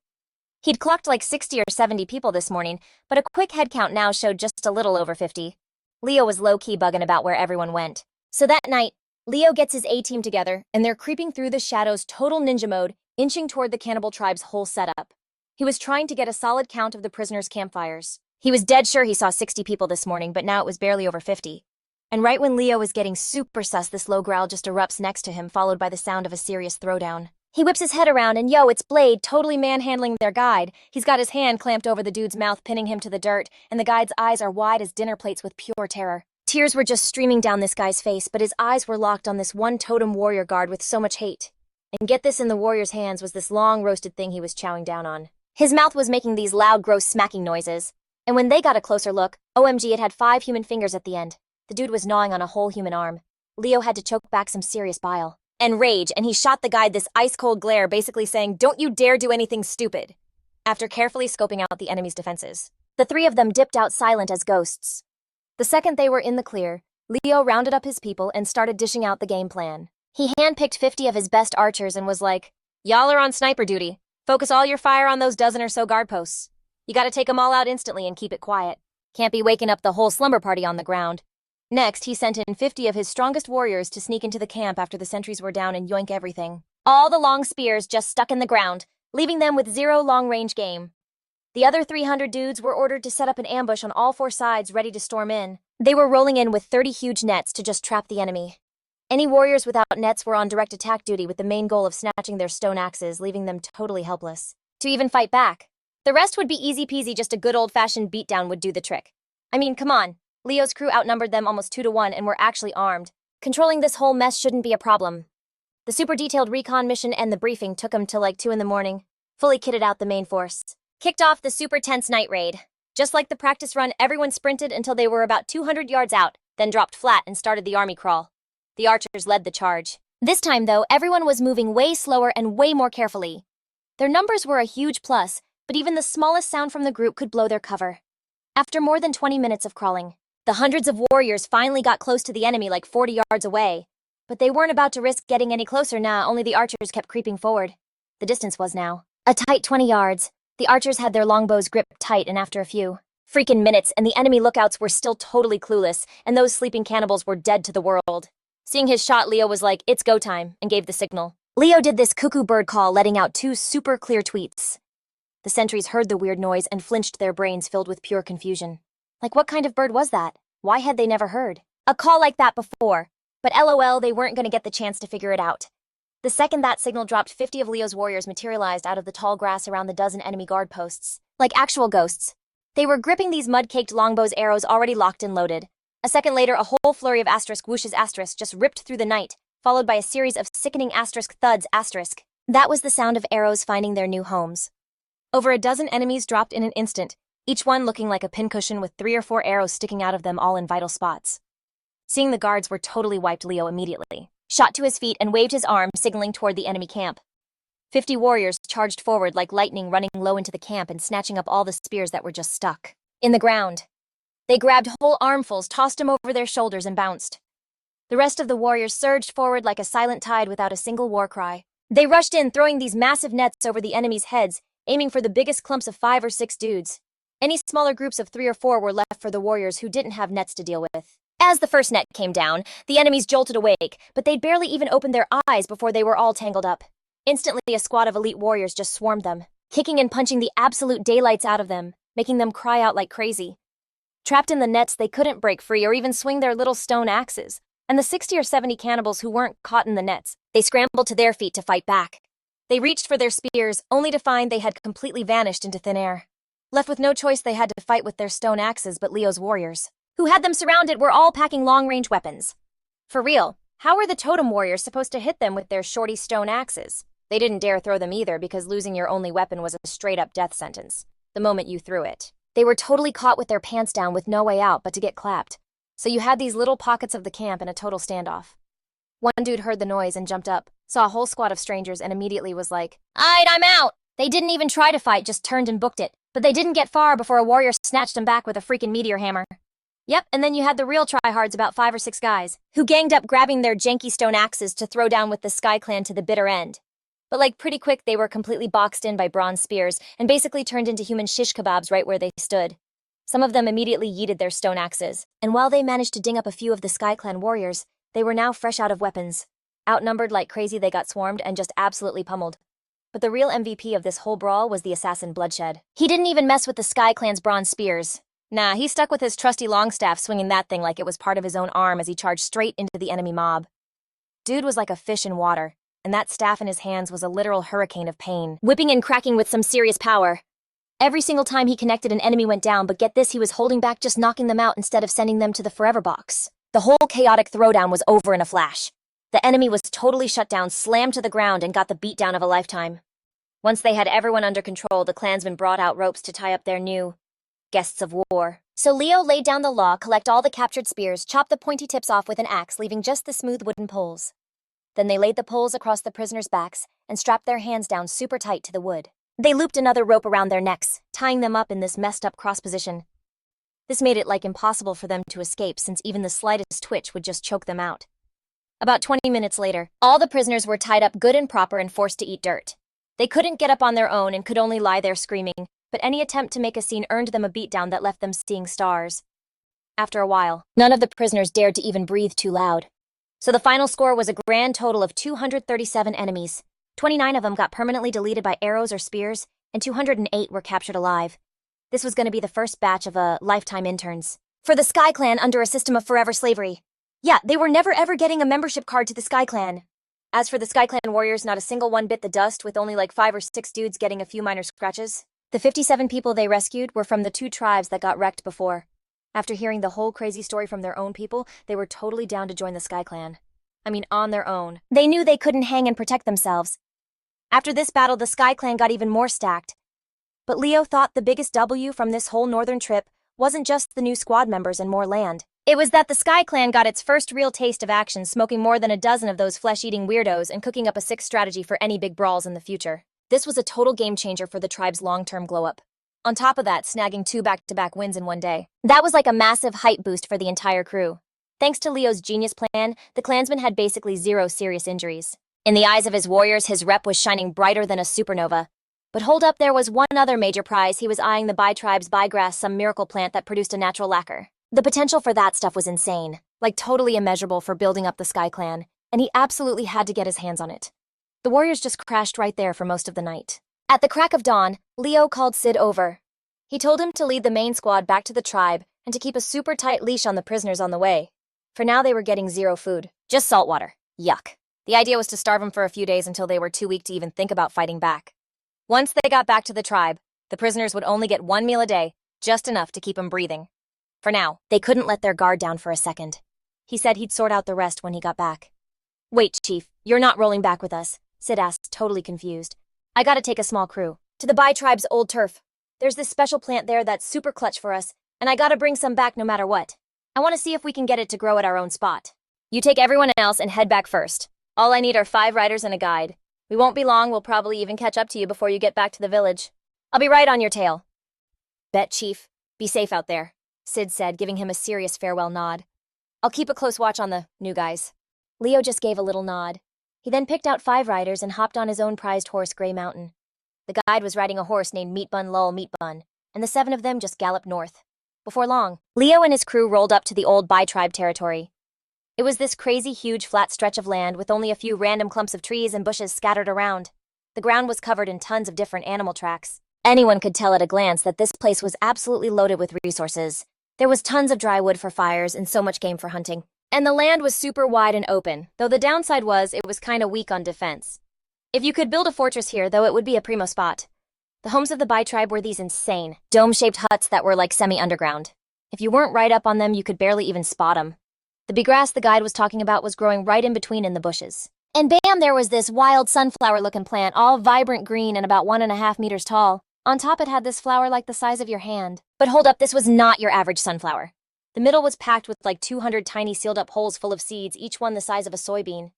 C: He'd clocked like 60 or 70 people this morning, but a quick head count now showed just a little over 50. Leo was low-key bugging about where everyone went. So that night, Leo gets his A-team together, and they're creeping through the shadows total ninja mode, inching toward the cannibal tribe's whole setup. He was trying to get a solid count of the prisoners' campfires. He was dead sure he saw 60 people this morning, but now it was barely over 50. And right when Leo was getting super sus, this low growl just erupts next to him, followed by the sound of a serious throwdown. He whips his head around and yo, it's Blade, totally manhandling their guide. He's got his hand clamped over the dude's mouth, pinning him to the dirt, and the guide's eyes are wide as dinner plates with pure terror. Tears were just streaming down this guy's face, but his eyes were locked on this one totem warrior guard with so much hate. And get this, in the warrior's hands was this long roasted thing he was chowing down on. His mouth was making these loud, gross smacking noises. And when they got a closer look, OMG, it had 5 human fingers at the end. The dude was gnawing on a whole human arm. Leo had to choke back some serious bile and rage, and he shot the guide this ice-cold glare, basically saying, "Don't you dare do anything stupid," after carefully scoping out the enemy's defenses. The 3 of them dipped out silent as ghosts. The second they were in the clear, Leo rounded up his people and started dishing out the game plan. He handpicked 50 of his best archers and was like, "Y'all are on sniper duty. Focus all your fire on those dozen or so guard posts. You gotta take them all out instantly and keep it quiet. Can't be waking up the whole slumber party on the ground." Next, he sent in 50 of his strongest warriors to sneak into the camp after the sentries were down and yoink everything. All the long spears just stuck in the ground, leaving them with 0 long-range game. The other 300 dudes were ordered to set up an ambush on all 4 sides, ready to storm in. They were rolling in with 30 huge nets to just trap the enemy. Any warriors without nets were on direct attack duty with the main goal of snatching their stone axes, leaving them totally helpless to even fight back. The rest would be easy peasy, just a good old-fashioned beatdown would do the trick. I mean, come on. Leo's crew outnumbered them almost 2 to 1 and were actually armed. Controlling this whole mess shouldn't be a problem. The super detailed recon mission and the briefing took him till like 2 in the morning, fully kitted out the main force. Kicked off the super tense night raid. Just like the practice run, everyone sprinted until they were about 200 yards out, then dropped flat and started the army crawl. The archers led the charge. This time, though, everyone was moving way slower and way more carefully. Their numbers were a huge plus, but even the smallest sound from the group could blow their cover. After more than 20 minutes of crawling, the hundreds of warriors finally got close to the enemy, like 40 yards away. But they weren't about to risk getting any closer now, only the archers kept creeping forward. The distance was now a tight 20 yards. The archers had their longbows gripped tight, and after a few freaking minutes, and the enemy lookouts were still totally clueless, and those sleeping cannibals were dead to the world. Seeing his shot, Leo was like, "It's go time," and gave the signal. Leo did this cuckoo bird call, letting out 2 super clear tweets. The sentries heard the weird noise and flinched, their brains filled with pure confusion. Like, what kind of bird was that? Why had they never heard a call like that before? But LOL, they weren't going to get the chance to figure it out. The second that signal dropped, 50 of Leo's warriors materialized out of the tall grass around the dozen enemy guard posts, like actual ghosts. They were gripping these mud-caked longbows, arrows already locked and loaded. A second later, a whole flurry of asterisk whooshes asterisk just ripped through the night, followed by a series of sickening asterisk thuds asterisk. That was the sound of arrows finding their new homes. Over a dozen enemies dropped in an instant, each one looking like a pincushion with 3 or 4 arrows sticking out of them, all in vital spots. Seeing the guards were totally wiped, Leo immediately shot to his feet and waved his arm, signaling toward the enemy camp. 50 warriors charged forward like lightning, running low into the camp and snatching up all the spears that were just stuck in the ground. They grabbed whole armfuls, tossed them over their shoulders, and bounced. The rest of the warriors surged forward like a silent tide without a single war cry. They rushed in, throwing these massive nets over the enemy's heads, aiming for the biggest clumps of 5 or 6 dudes. Any smaller groups of 3 or 4 were left for the warriors who didn't have nets to deal with. As the first net came down, the enemies jolted awake, but they'd barely even opened their eyes before they were all tangled up. Instantly, a squad of elite warriors just swarmed them, kicking and punching the absolute daylights out of them, making them cry out like crazy. Trapped in the nets, they couldn't break free or even swing their little stone axes. And the 60 or 70 cannibals who weren't caught in the nets, they scrambled to their feet to fight back. They reached for their spears, only to find they had completely vanished into thin air. Left with no choice, they had to fight with their stone axes, but Leo's warriors, who had them surrounded, were all packing long-range weapons. For real, how were the totem warriors supposed to hit them with their shorty stone axes? They didn't dare throw them either, because losing your only weapon was a straight-up death sentence the moment you threw it. They were totally caught with their pants down, with no way out but to get clapped. So you had these little pockets of the camp in a total standoff. One dude heard the noise and jumped up, saw a whole squad of strangers, and immediately was like, "Aight, I'm out!" They didn't even try to fight, just turned and booked it. But they didn't get far before a warrior snatched them back with a freaking meteor hammer. Yep, and then you had the real tryhards, about 5 or 6 guys, who ganged up, grabbing their janky stone axes to throw down with the Sky Clan to the bitter end. But like pretty quick, they were completely boxed in by bronze spears and basically turned into human shish kebabs right where they stood. Some of them immediately yeeted their stone axes, and while they managed to ding up a few of the Sky Clan warriors, they were now fresh out of weapons. Outnumbered like crazy, they got swarmed and just absolutely pummeled. But the real MVP of this whole brawl was the assassin Bloodshed. He didn't even mess with the Sky Clan's bronze spears. Nah, he stuck with his trusty longstaff, swinging that thing like it was part of his own arm as he charged straight into the enemy mob. Dude was like a fish in water, and that staff in his hands was a literal hurricane of pain, whipping and cracking with some serious power. Every single time he connected, an enemy went down, but get this, he was holding back, just knocking them out instead of sending them to the forever box. The whole chaotic throwdown was over in a flash. The enemy was totally shut down, slammed to the ground, and got the beatdown of a lifetime. Once they had everyone under control, the clansmen brought out ropes to tie up their new guests of war. So Leo laid down the law, collect all the captured spears, chop the pointy tips off with an axe, leaving just the smooth wooden poles. Then they laid the poles across the prisoners' backs and strapped their hands down super tight to the wood. They looped another rope around their necks, tying them up in this messed up cross position. This made it like impossible for them to escape, since even the slightest twitch would just choke them out. About 20 minutes later, all the prisoners were tied up good and proper and forced to eat dirt. They couldn't get up on their own and could only lie there screaming, but any attempt to make a scene earned them a beatdown that left them seeing stars. After a while, none of the prisoners dared to even breathe too loud. So the final score was a grand total of 237 enemies. 29 of them got permanently deleted by arrows or spears, and 208 were captured alive. This was going to be the first batch of lifetime interns for the Sky Clan under a system of forever slavery. Yeah, they were never ever getting a membership card to the Sky Clan. As for the Sky Clan warriors, not a single one bit the dust, with only like 5 or 6 dudes getting a few minor scratches. The 57 people they rescued were from the 2 tribes that got wrecked before. After hearing the whole crazy story from their own people, they were totally down to join the Sky Clan. I mean, on their own. They knew they couldn't hang and protect themselves. After this battle, the Sky Clan got even more stacked. But Leo thought the biggest W from this whole northern trip wasn't just the new squad members and more land. It was that the Sky Clan got its first real taste of action, smoking more than a dozen of those flesh-eating weirdos and cooking up a 6th strategy for any big brawls in the future. This was a total game changer for the tribe's long-term glow-up. On top of that, snagging 2 back-to-back wins in one day. That was like a massive hype boost for the entire crew. Thanks to Leo's genius plan, the clansman had basically 0 serious injuries. In the eyes of his warriors, his rep was shining brighter than a supernova. But hold up, there was one other major prize. He was eyeing the Bai tribe's Bai grass, some miracle plant that produced a natural lacquer. The potential for that stuff was insane, like totally immeasurable for building up the Sky Clan, and he absolutely had to get his hands on it. The warriors just crashed right there for most of the night. At the crack of dawn, Leo called Sid over. He told him to lead the main squad back to the tribe and to keep a super tight leash on the prisoners on the way. For now, they were getting 0 food, just salt water. Yuck. The idea was to starve them for a few days until they were too weak to even think about fighting back. Once they got back to the tribe, the prisoners would only get 1 meal a day, just enough to keep them breathing. For now, they couldn't let their guard down for a second. He said he'd sort out the rest when he got back. Wait, Chief, you're not rolling back with us, Sid asked, totally confused. I gotta take a small crew to the Bai tribe's old turf. There's this special plant there that's super clutch for us, and I gotta bring some back no matter what. I want to see if we can get it to grow at our own spot. You take everyone else and head back first. All I need are 5 riders and a guide. We won't be long, we'll probably even catch up to you before you get back to the village. I'll be right on your tail. Bet, Chief. Be safe out there, Sid said, giving him a serious farewell nod. I'll keep a close watch on the new guys. Leo just gave a little nod. He then picked out 5 riders and hopped on his own prized horse, Grey Mountain. The guide was riding a horse named Meatbun Lull Meatbun, and the 7 of them just galloped north. Before long, Leo and his crew rolled up to the old Bai tribe territory. It was this crazy huge flat stretch of land with only a few random clumps of trees and bushes scattered around. The ground was covered in tons of different animal tracks. Anyone could tell at a glance that this place was absolutely loaded with resources. There was tons of dry wood for fires and so much game for hunting. And the land was super wide and open, though the downside was it was kinda weak on defense. If you could build a fortress here, though, it would be a primo spot. The homes of the Bai tribe were these insane, dome-shaped huts that were like semi-underground. If you weren't right up on them, you could barely even spot them. The big grass the guide was talking about was growing right in between in the bushes. And bam, there was this wild sunflower-looking plant, all vibrant green and about 1.5 meters tall. On top it had this flower like the size of your hand. But hold up, this was not your average sunflower. The middle was packed with like 200 tiny sealed-up holes full of seeds, each one the size of a soybean.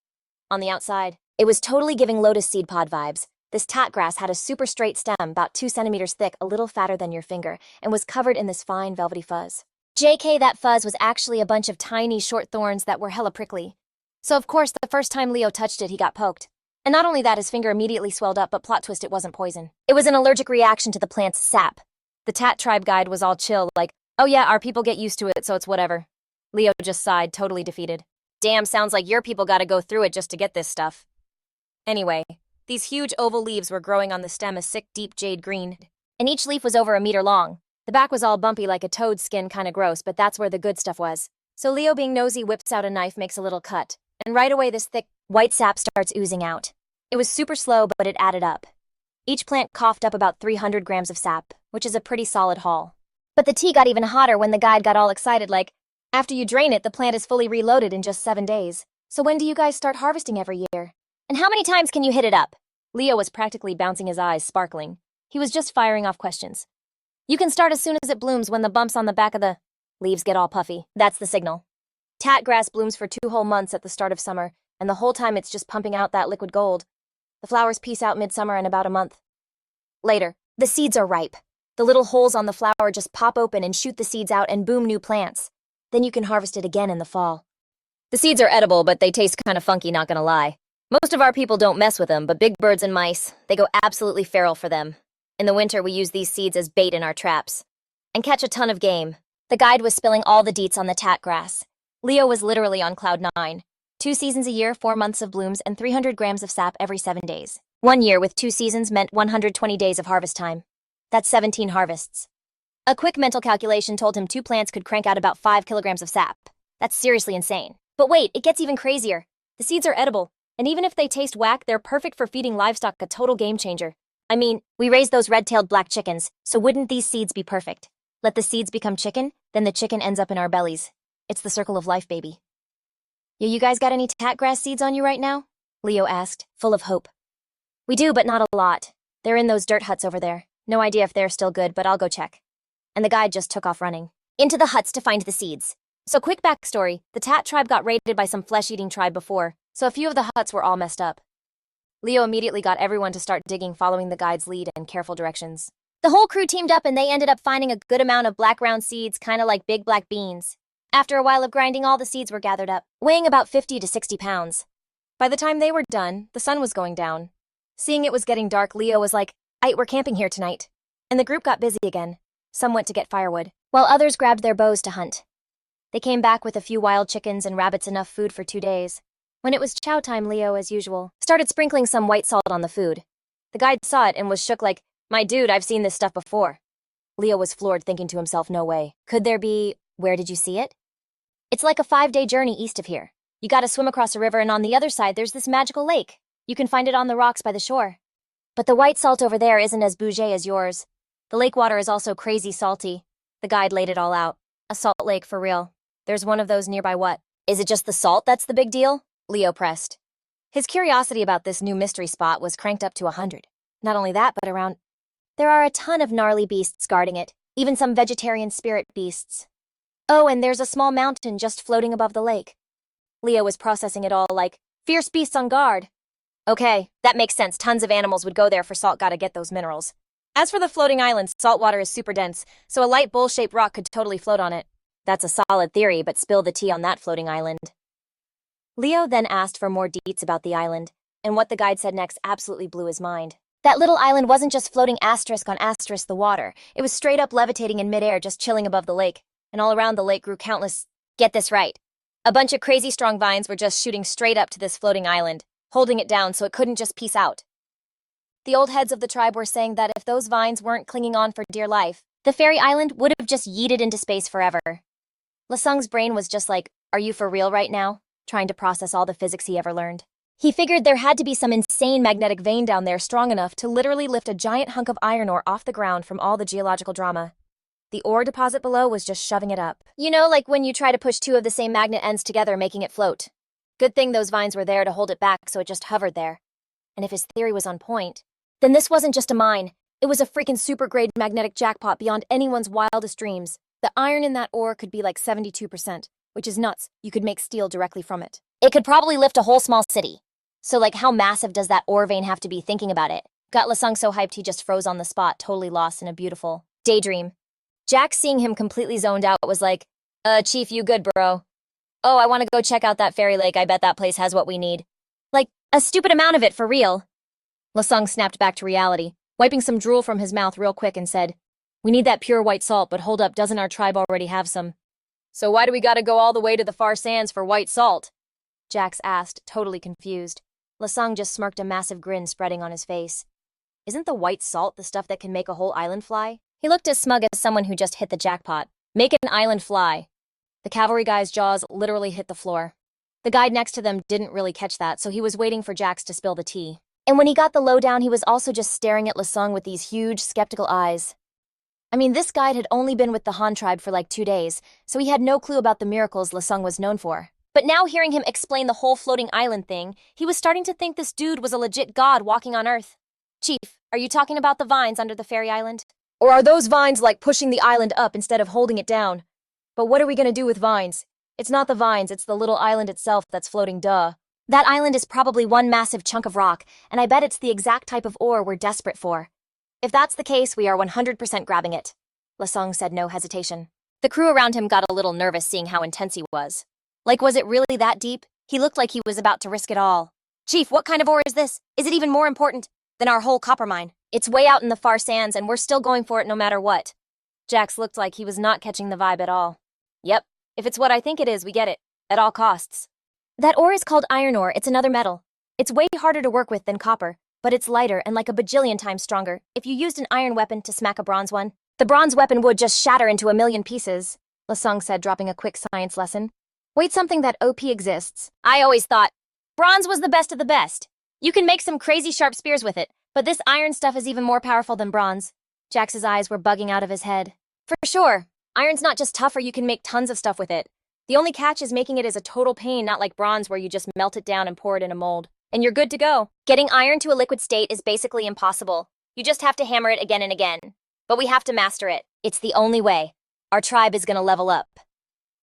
C: On the outside, it was totally giving lotus seed pod vibes. This tat grass had a super straight stem, about 2 centimeters thick, a little fatter than your finger, and was covered in this fine velvety fuzz. JK, that fuzz was actually a bunch of tiny short thorns that were hella prickly. So of course, the first time Leo touched it, he got poked. And not only that, his finger immediately swelled up, but plot twist, it wasn't poison. It was an allergic reaction to the plant's sap. The Tat tribe guide was all chill, like,
B: Oh yeah, our people get used to it, so it's whatever. Leo just sighed, totally defeated. Damn, sounds like your people gotta go through it just to get this stuff. Anyway, these huge oval leaves were growing on the stem a sick, deep jade green, and each leaf was over a meter long. The back was all bumpy like a toad's skin, kinda gross, but that's where the good stuff was. So Leo, being nosy, whips out a knife, makes a little cut, and right away this thick, white sap starts oozing out. It was super slow, but it added up. Each plant coughed up about 300 grams of sap, which is a pretty solid haul. But the tea got even hotter when the guide got all excited, like, after you drain it, the plant is fully reloaded in just 7 days. So when do you guys start harvesting every year? And how many times can you hit it up? Leo was practically bouncing, his eyes sparkling. He was just firing off questions. You can start as soon as it blooms. When the bumps on the back of the leaves get all puffy, that's the signal. Tat grass blooms for 2 whole months at the start of summer, and the whole time it's just pumping out that liquid gold. The flowers peace out midsummer in about a month. Later, the seeds are ripe. The little holes on the flower just pop open and shoot the seeds out, and boom, new plants. Then you can harvest it again in the fall. The seeds are edible, but they taste kind of funky, not gonna lie. Most of our people don't mess with them, but big birds and mice, they go absolutely feral for them. In the winter, we use these seeds as bait in our traps. And catch a ton of game. The guide was spilling all the deets on the tat grass. Leo was literally on cloud 9. 2 seasons a year, 4 months of blooms, and 300 grams of sap every 7 days. 1 year with 2 seasons meant 120 days of harvest time. That's 17 harvests. A quick mental calculation told him 2 plants could crank out about 5 kilograms of sap. That's seriously insane. But wait, it gets even crazier. The seeds are edible, and even if they taste whack, they're perfect for feeding livestock, a total game changer. I mean, we raise those red-tailed black chickens, so wouldn't these seeds be perfect? Let the seeds become chicken, then the chicken ends up in our bellies. It's the circle of life, baby. Yo, you guys got any tat grass seeds on you right now? Leo asked, full of hope. We do, but not a lot. They're in those dirt huts over there. No idea if they're still good, but I'll go check. And the guide just took off running into the huts to find the seeds. So quick backstory, the Tat tribe got raided by some flesh-eating tribe before, so a few of the huts were all messed up. Leo immediately got everyone to start digging, following the guide's lead and careful directions. The whole crew teamed up and they ended up finding a good amount of black round seeds, kind of like big black beans. After a while of grinding, all the seeds were gathered up, weighing about 50 to 60 pounds. By the time they were done, the sun was going down. Seeing it was getting dark, Leo was like, "Aight, we're camping here tonight." And the group got busy again. Some went to get firewood, while others grabbed their bows to hunt. They came back with a few wild chickens and rabbits, enough food for 2 days. When it was chow time, Leo, as usual, started sprinkling some white salt on the food. The guide saw it and was shook like, "My dude, I've seen this stuff before." Leo was floored, thinking to himself, no way. Could there be... Where did you see it? It's like a 5-day journey east of here. You gotta swim across a river, and on the other side there's this magical lake. You can find it on the rocks by the shore. But the white salt over there isn't as bougie as yours. The lake water is also crazy salty. The guide laid it all out. A salt lake for real. There's one of those nearby. What? Is it just the salt that's the big deal? Leo pressed. His curiosity about this new mystery spot was cranked up to 100. Not only that, but around... There are a ton of gnarly beasts guarding it, even some vegetarian spirit beasts. Oh, and there's a small mountain just floating above the lake. Leo was processing it all like, fierce beasts on guard. Okay, that makes sense. Tons of animals would go there for salt, gotta get those minerals. As for the floating islands, salt water is super dense, so a light bowl-shaped rock could totally float on it. That's a solid theory, but spill the tea on that floating island. Leo then asked for more deets about the island, and what the guide said next absolutely blew his mind. That little island wasn't just floating asterisk on asterisk the water, it was straight up levitating in midair, just chilling above the lake, and all around the lake grew countless... Get this right. A bunch of crazy strong vines were just shooting straight up to this floating island, holding it down so it couldn't just peace out. The old heads of the tribe were saying that if those vines weren't clinging on for dear life, the fairy island would have just yeeted into space forever. Lasung's brain was just like, are you for real right now? Trying to process all the physics he ever learned. He figured there had to be some insane magnetic vein down there strong enough to literally lift a giant hunk of iron ore off the ground from all the geological drama. The ore deposit below was just shoving it up. You know, like when you try to push 2 of the same magnet ends together, making it float. Good thing those vines were there to hold it back, so it just hovered there. And if his theory was on point, then this wasn't just a mine. It was a freaking super-grade magnetic jackpot beyond anyone's wildest dreams. The iron in that ore could be like 72%, which is nuts. You could make steel directly from it. It could probably lift a whole small city. So like, how massive does that ore vein have to be? Thinking about it got Lasung so hyped he just froze on the spot, totally lost in a beautiful daydream. Jack, seeing him completely zoned out, was like, Chief, you good, bro? Oh, I want to go check out that fairy lake. I bet that place has what we need. Like, a stupid amount of it, for real. Lasung snapped back to reality, wiping some drool from his mouth real quick, and said, We need that pure white salt, but hold up, doesn't our tribe already have some? So why do we gotta go all the way to the far sands for white salt?
C: Jax asked, totally confused. Lasung just smirked, a massive grin spreading on his face. Isn't the white salt the stuff that can make a whole island fly? He looked as smug as someone who just hit the jackpot.
B: Make an island fly.
C: The cavalry guy's jaws literally hit the floor. The guide next to them didn't really catch that, so he was waiting for Jax to spill the tea. And when he got the lowdown, he was also just staring at Lasung with these huge, skeptical eyes. I mean, this guide had only been with the Han tribe for like 2 days, so he had no clue about the miracles Lasung was known for. But now hearing him explain the whole floating island thing, he was starting to think this dude was a legit god walking on Earth. Chief, are you talking about the vines under the fairy island?
B: Or are those vines like pushing the island up instead of holding it down? But what are we gonna do with vines? It's not the vines, it's the little island itself that's floating, duh.
C: That island is probably one massive chunk of rock, and I bet it's the exact type of ore we're desperate for. If that's the case, we are 100% grabbing it. Lasung said, no hesitation. The crew around him got a little nervous seeing how intense he was. Like, was it really that deep? He looked like he was about to risk it all. Chief, what kind of ore is this? Is it even more important than our whole copper mine? It's way out in the far sands, and we're still going for it no matter what.
B: Jax looked like he was not catching the vibe at all. Yep, if it's what I think it is, we get it. At all costs.
C: That ore is called iron ore. It's another metal. It's way harder to work with than copper, but it's lighter and like a bajillion times stronger. If you used an iron weapon to smack a bronze one, the bronze weapon would just shatter into a million pieces, Lasung said, dropping a quick science lesson. Wait, something that OP exists.
B: I always thought bronze was the best of the best. You can make some crazy sharp spears with it, but this iron stuff is even more powerful than bronze.
C: Jax's eyes were bugging out of his head.
B: For sure, iron's not just tougher, you can make tons of stuff with it. The only catch is making it is a total pain, not like bronze where you just melt it down and pour it in a mold. And you're good to go. Getting iron to a liquid state is basically impossible. You just have to hammer it again and again. But we have to master it. It's the only way. Our tribe is gonna level up.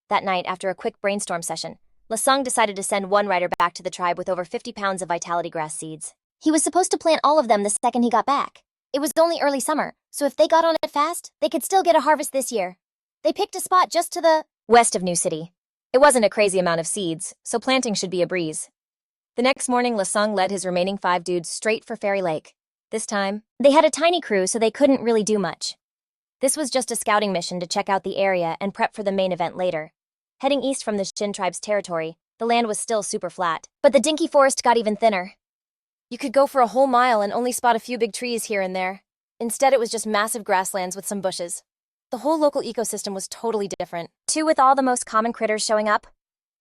C: That night, after a quick brainstorm session, Lasung decided to send one rider back to the tribe with over 50 pounds of vitality grass seeds. He was supposed to plant all of them the second he got back. It was only early summer, so if they got on it fast, they could still get a harvest this year. They picked a spot just to the
B: west of New City. It wasn't a crazy amount of seeds, so planting should be a breeze. The next morning, Lasung led his remaining 5 dudes straight for Fairy Lake. This time,
C: they had a tiny crew, so they couldn't really do much. This was just a scouting mission to check out the area and prep for the main event later. Heading east from the Shin tribe's territory, the land was still super flat, but the dinky forest got even thinner.
B: You could go for a whole mile and only spot a few big trees here and there. Instead, it was just massive grasslands with some bushes. The whole local ecosystem was totally different.
C: Too, with all the most common critters showing up.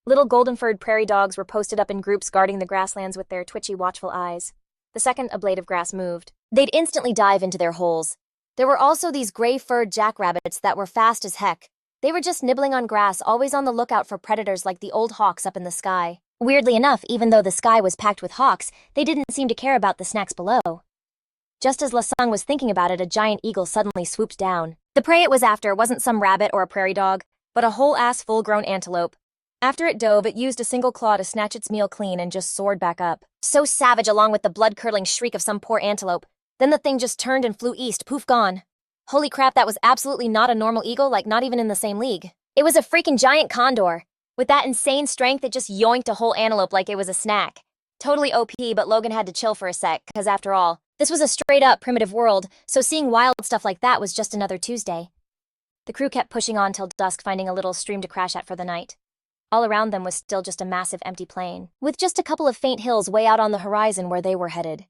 C: Little golden-furred prairie dogs were posted up in groups guarding the grasslands with their twitchy, watchful eyes. The second a blade of grass moved, they'd instantly dive into their holes. There were also these gray-furred jackrabbits that were fast as heck. They were just nibbling on grass, always on the lookout for predators like the old hawks up in the sky. Weirdly enough, even though the sky was packed with hawks, they didn't seem to care about the snacks below. Just as Lasung was thinking about it, a giant eagle suddenly swooped down. The prey it was after wasn't some rabbit or a prairie dog, but a whole-ass full-grown antelope. After it dove, it used a single claw to snatch its meal clean and just soared back up. So savage, along with the blood-curdling shriek of some poor antelope. Then the thing just turned and flew east, poof, gone. Holy crap, that was absolutely not a normal eagle, like not even in the same league. It was a freaking giant condor. With that insane strength, it just yoinked a whole antelope like it was a snack. Totally OP, but Logan had to chill for a sec, because after all, this was a straight-up primitive world, so seeing wild stuff like that was just another Tuesday. The crew kept pushing on till dusk, finding a little stream to crash at for the night. All around them was still just a massive empty plain, with just a couple of faint hills way out on the horizon where they were headed.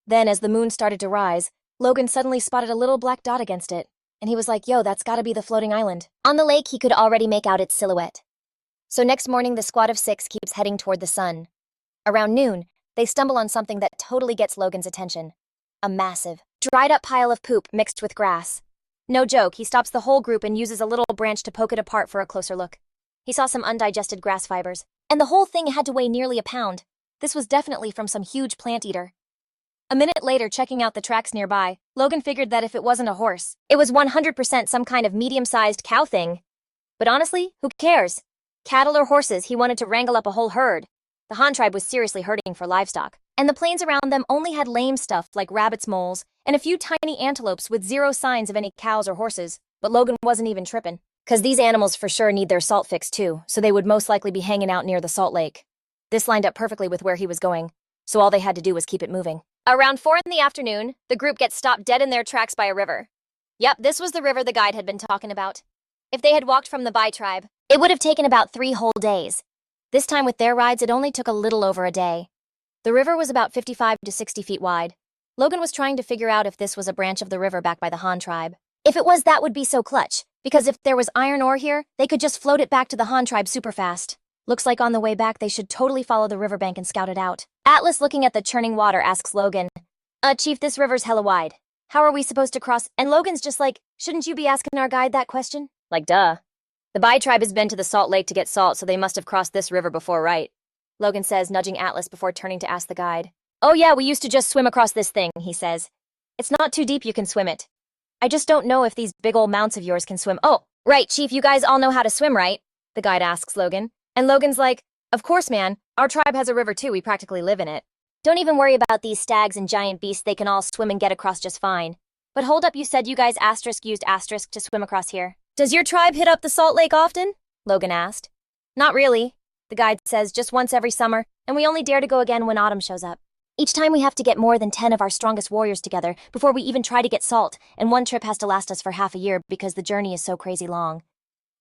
C: Then, as the moon started to rise, Logan suddenly spotted a little black dot against it, and he was like, yo, that's gotta be the floating island. On the lake, he could already make out its silhouette. So next morning, the squad of 6 keeps heading toward the sun. Around noon, they stumble on something that totally gets Logan's attention. A massive, dried-up pile of poop mixed with grass. No joke, he stops the whole group and uses a little branch to poke it apart for a closer look. He saw some undigested grass fibers, and the whole thing had to weigh nearly a pound. This was definitely from some huge plant eater. A minute later, checking out the tracks nearby, Logan figured that if it wasn't a horse, it was 100% some kind of medium-sized cow thing. But honestly, who cares? Cattle or horses, he wanted to wrangle up a whole herd. The Han tribe was seriously hurting for livestock, and the plains around them only had lame stuff like rabbits, moles, and a few tiny antelopes with zero signs of any cows or horses. But Logan wasn't even tripping, because these animals for sure need their salt fix too, so they would most likely be hanging out near the salt lake. This lined up perfectly with where he was going, so all they had to do was keep it moving. Around 4 in the afternoon, the group gets stopped dead in their tracks by a river. Yep, this was the river the guide had been talking about. If they had walked from the Bai tribe, it would have taken about 3 whole days. This time with their rides, it only took a little over a day. The river was about 55 to 60 feet wide. Logan was trying to figure out if this was a branch of the river back by the Han tribe. If it was, that would be so clutch, because if there was iron ore here, they could just float it back to the Han tribe super fast. Looks like on the way back, they should totally follow the riverbank and scout it out. Atlas, looking at the churning water, asks Logan, Chief, this river's hella wide. How are we supposed to cross? And Logan's just like, shouldn't you be asking our guide that question? Like, duh. The Bai tribe has been to the Salt Lake to get salt, so they must have crossed this river before, right? Logan says, nudging Atlas before turning to ask the guide. Oh yeah, we used to just swim across this thing, he says. It's not too deep, you can swim it. I just don't know if these big old mounts of yours can swim. Oh, right, Chief, you guys all know how to swim, right? The guide asks Logan. And Logan's like, of course, man. Our tribe has a river too, we practically live in it. Don't even worry about these stags and giant beasts, they can all swim and get across just fine. But hold up, you said you guys used asterisk to swim across here. Does your tribe hit up the Salt Lake often? Logan asked. Not really, the guide says, just once every summer, and we only dare to go again when autumn shows up. Each time we have to get more than 10 of our strongest warriors together before we even try to get salt, and one trip has to last us for half a year because the journey is so crazy long.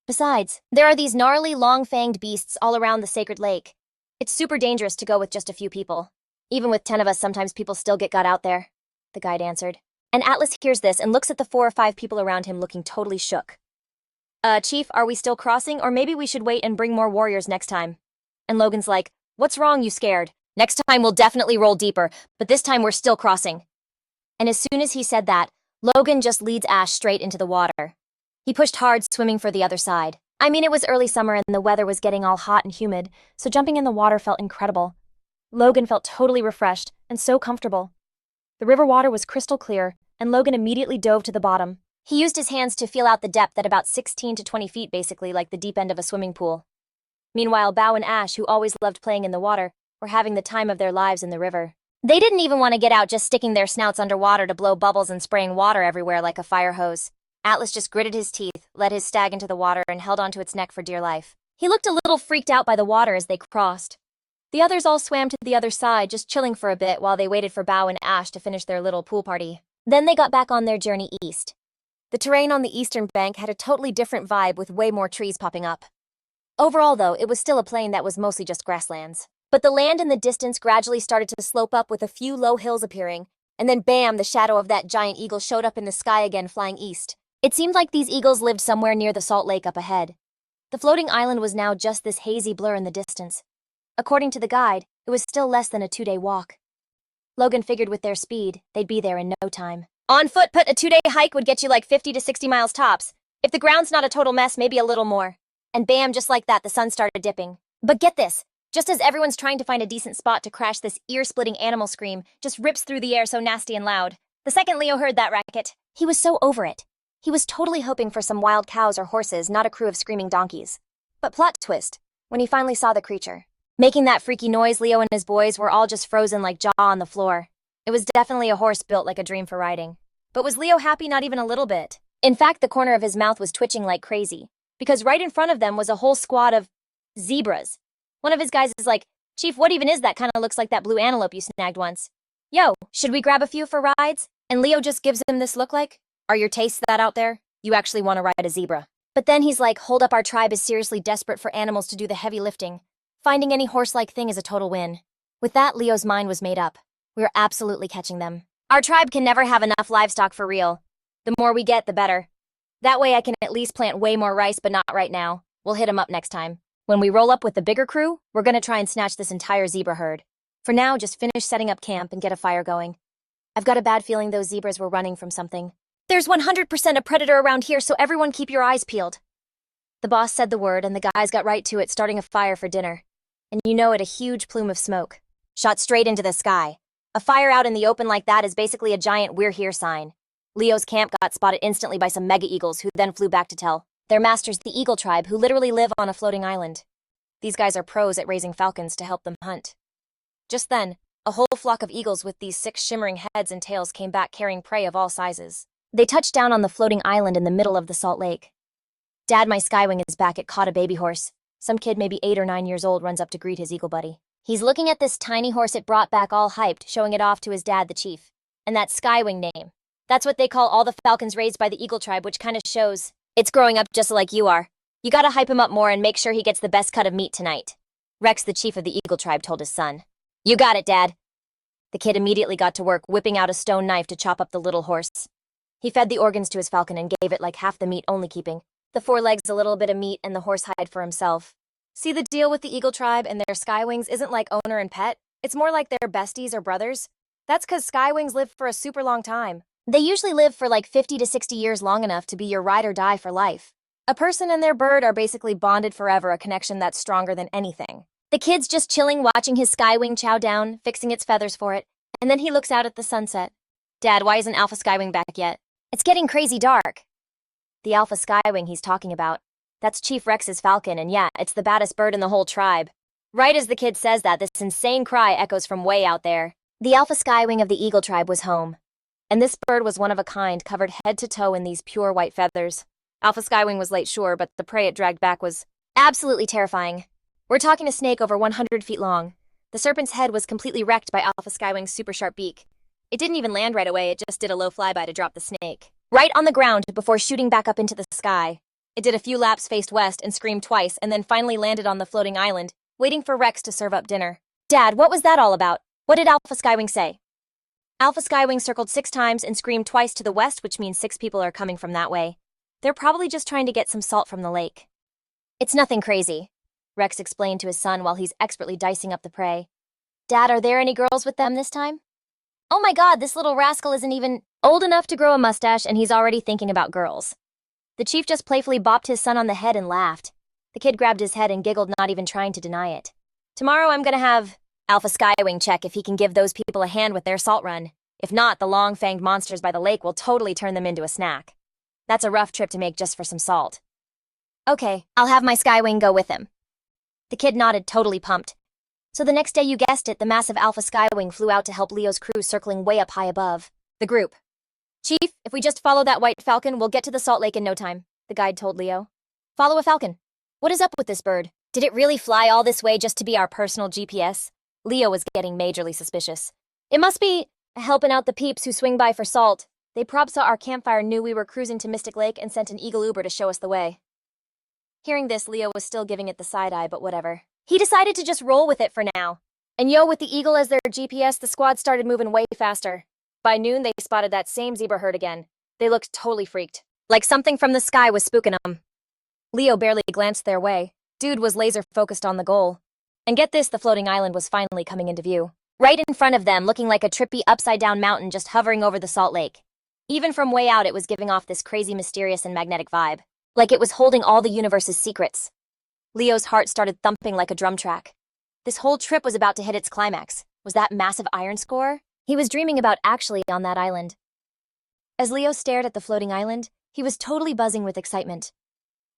C: Besides, there are these gnarly, long-fanged beasts all around the sacred lake. It's super dangerous to go with just a few people. Even with 10 of us, sometimes people still get got out there, the guide answered. And Atlas hears this and looks at the 4 or 5 people around him looking totally shook. Chief, are we still crossing, or maybe we should wait and bring more warriors next time? And Logan's like, what's wrong, you scared? Next time we'll definitely roll deeper, but this time we're still crossing. And as soon as he said that, Logan just leads Ash straight into the water. He pushed hard, swimming for the other side. I mean, it was early summer and the weather was getting all hot and humid, so jumping in the water felt incredible. Logan felt totally refreshed and so comfortable. The river water was crystal clear, and Logan immediately dove to the bottom. He used his hands to feel out the depth at about 16 to 20 feet, basically like the deep end of a swimming pool. Meanwhile, Bao and Ash, who always loved playing in the water, were having the time of their lives in the river. They didn't even want to get out, just sticking their snouts underwater to blow bubbles and spraying water everywhere like a fire hose. Atlas just gritted his teeth, led his stag into the water, and held onto its neck for dear life. He looked a little freaked out by the water as they crossed. The others all swam to the other side, just chilling for a bit while they waited for Bao and Ash to finish their little pool party. Then they got back on their journey east. The terrain on the eastern bank had a totally different vibe with way more trees popping up. Overall, though, it was still a plain that was mostly just grasslands. But the land in the distance gradually started to slope up with a few low hills appearing, and then bam, the shadow of that giant eagle showed up in the sky again, flying east. It seemed like these eagles lived somewhere near the Salt Lake up ahead. The floating island was now just this hazy blur in the distance. According to the guide, it was still less than a 2-day walk. Logan figured with their speed, they'd be there in no time. On foot, a 2-day hike would get you like 50 to 60 miles tops. If the ground's not a total mess, maybe a little more. And bam, just like that, the sun started dipping. But get this, just as everyone's trying to find a decent spot to crash, this ear-splitting animal scream just rips through the air so nasty and loud. The second Leo heard that racket, he was so over it. He was totally hoping for some wild cows or horses, not a crew of screaming donkeys. But plot twist, when he finally saw the creature. Making that freaky noise, Leo and his boys were all just frozen like jaw on the floor. It was definitely a horse built like a dream for riding. But was Leo happy? Not even a little bit. In fact, the corner of his mouth was twitching like crazy, because right in front of them was a whole squad of zebras. One of his guys is like, Chief, what even is that? Kinda looks like that blue antelope you snagged once. Yo, should we grab a few for rides? And Leo just gives him this look like, are your tastes that out there? You actually want to ride a zebra. But then he's like, hold up, our tribe is seriously desperate for animals to do the heavy lifting. Finding any horse-like thing is a total win. With that, Leo's mind was made up. We were absolutely catching them. Our tribe can never have enough livestock for real. The more we get, the better. That way I can at least plant way more rice, but not right now. We'll hit 'em up next time. When we roll up with the bigger crew, we're gonna try and snatch this entire zebra herd. For now, just finish setting up camp and get a fire going. I've got a bad feeling those zebras were running from something. There's 100% a predator around here, so everyone keep your eyes peeled. The boss said the word, and the guys got right to it, starting a fire for dinner. And you know it, a huge plume of smoke. Shot straight into the sky. A fire out in the open like that is basically a giant "we're here" sign. Leo's camp got spotted instantly by some mega eagles, who then flew back to tell their masters, the eagle tribe, who literally live on a floating island. These guys are pros at raising falcons to help them hunt. Just then, a whole flock of eagles with these 6 shimmering heads and tails came back carrying prey of all sizes. They touched down on the floating island in the middle of the Salt Lake. Dad, my skywing, is back. It caught a baby horse. Some kid maybe 8 or 9 years old runs up to greet his eagle buddy. He's looking at this tiny horse it brought back all hyped, showing it off to his dad, the chief. And that skywing name. That's what they call all the falcons raised by the eagle tribe, which kind of shows it's growing up just like you are. You gotta hype him up more and make sure he gets the best cut of meat tonight. Rex, the chief of the eagle tribe, told his son. You got it, Dad. The kid immediately got to work, whipping out a stone knife to chop up the little horse. He fed the organs to his falcon and gave it like half the meat, only keeping the 4 legs, a little bit of meat, and the horse hide for himself. See, the deal with the eagle tribe and their skywings isn't like owner and pet. It's more like they're besties or brothers. That's because skywings live for a super long time. They usually live for like 50 to 60 years, long enough to be your ride or die for life. A person and their bird are basically bonded forever, a connection that's stronger than anything. The kid's just chilling, watching his skywing chow down, fixing its feathers for it, and then he looks out at the sunset. Dad, why isn't Alpha Skywing back yet? It's getting crazy dark. The Alpha Skywing he's talking about. That's Chief Rex's falcon, and yeah, it's the baddest bird in the whole tribe. Right as the kid says that, this insane cry echoes from way out there. The Alpha Skywing of the eagle tribe was home. And this bird was one of a kind, covered head to toe in these pure white feathers. Alpha Skywing was late, sure, but the prey it dragged back was absolutely terrifying. We're talking a snake over 100 feet long. The serpent's head was completely wrecked by Alpha Skywing's super sharp beak. It didn't even land right away, it just did a low flyby to drop the snake right on the ground before shooting back up into the sky. It did a few laps faced west and screamed twice, and then finally landed on the floating island, waiting for Rex to serve up dinner. Dad, what was that all about? What did Alpha Skywing say? Alpha Skywing circled 6 times and screamed twice to the west, which means 6 people are coming from that way. They're probably just trying to get some salt from the lake. It's nothing crazy, Rex explained to his son while he's expertly dicing up the prey. Dad, are there any girls with them this time? Oh my god, this little rascal isn't even old enough to grow a mustache and he's already thinking about girls. The chief just playfully bopped his son on the head and laughed. The kid grabbed his head and giggled, not even trying to deny it. Tomorrow I'm gonna have Alpha Skywing check if he can give those people a hand with their salt run. If not, the long-fanged monsters by the lake will totally turn them into a snack. That's a rough trip to make just for some salt. Okay, I'll have my Skywing go with him. The kid nodded, totally pumped. So the next day, you guessed it, the massive Alpha Skywing flew out to help Leo's crew, circling way up high above the group. Chief, if we just follow that white falcon, we'll get to the salt lake in no time, the guide told Leo. Follow a falcon. What is up with this bird? Did it really fly all this way just to be our personal GPS? Leo was getting majorly suspicious. It must be helping out the peeps who swing by for salt. They prob saw our campfire, knew we were cruising to Mystic Lake, and sent an eagle Uber to show us the way. Hearing this, Leo was still giving it the side eye, but whatever. He decided to just roll with it for now. And with the eagle as their GPS, the squad started moving way faster. By noon, they spotted that same zebra herd again. They looked totally freaked, like something from the sky was spooking them. Leo barely glanced their way. Dude was laser focused on the goal. And get this, the floating island was finally coming into view. Right in front of them, looking like a trippy upside-down mountain just hovering over the salt lake. Even from way out, it was giving off this crazy, mysterious, and magnetic vibe. Like it was holding all the universe's secrets. Leo's heart started thumping like a drum track. This whole trip was about to hit its climax. Was that massive iron score he was dreaming about actually on that island? As Leo stared at the floating island, he was totally buzzing with excitement.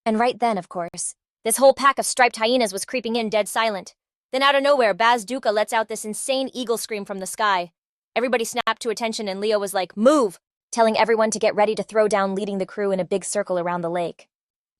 C: And right then, of course, this whole pack of striped hyenas was creeping in dead silent. Then out of nowhere, Bazooka lets out this insane eagle scream from the sky. Everybody snapped to attention and Leo was like, "Move!" telling everyone to get ready to throw down, leading the crew in a big circle around the lake.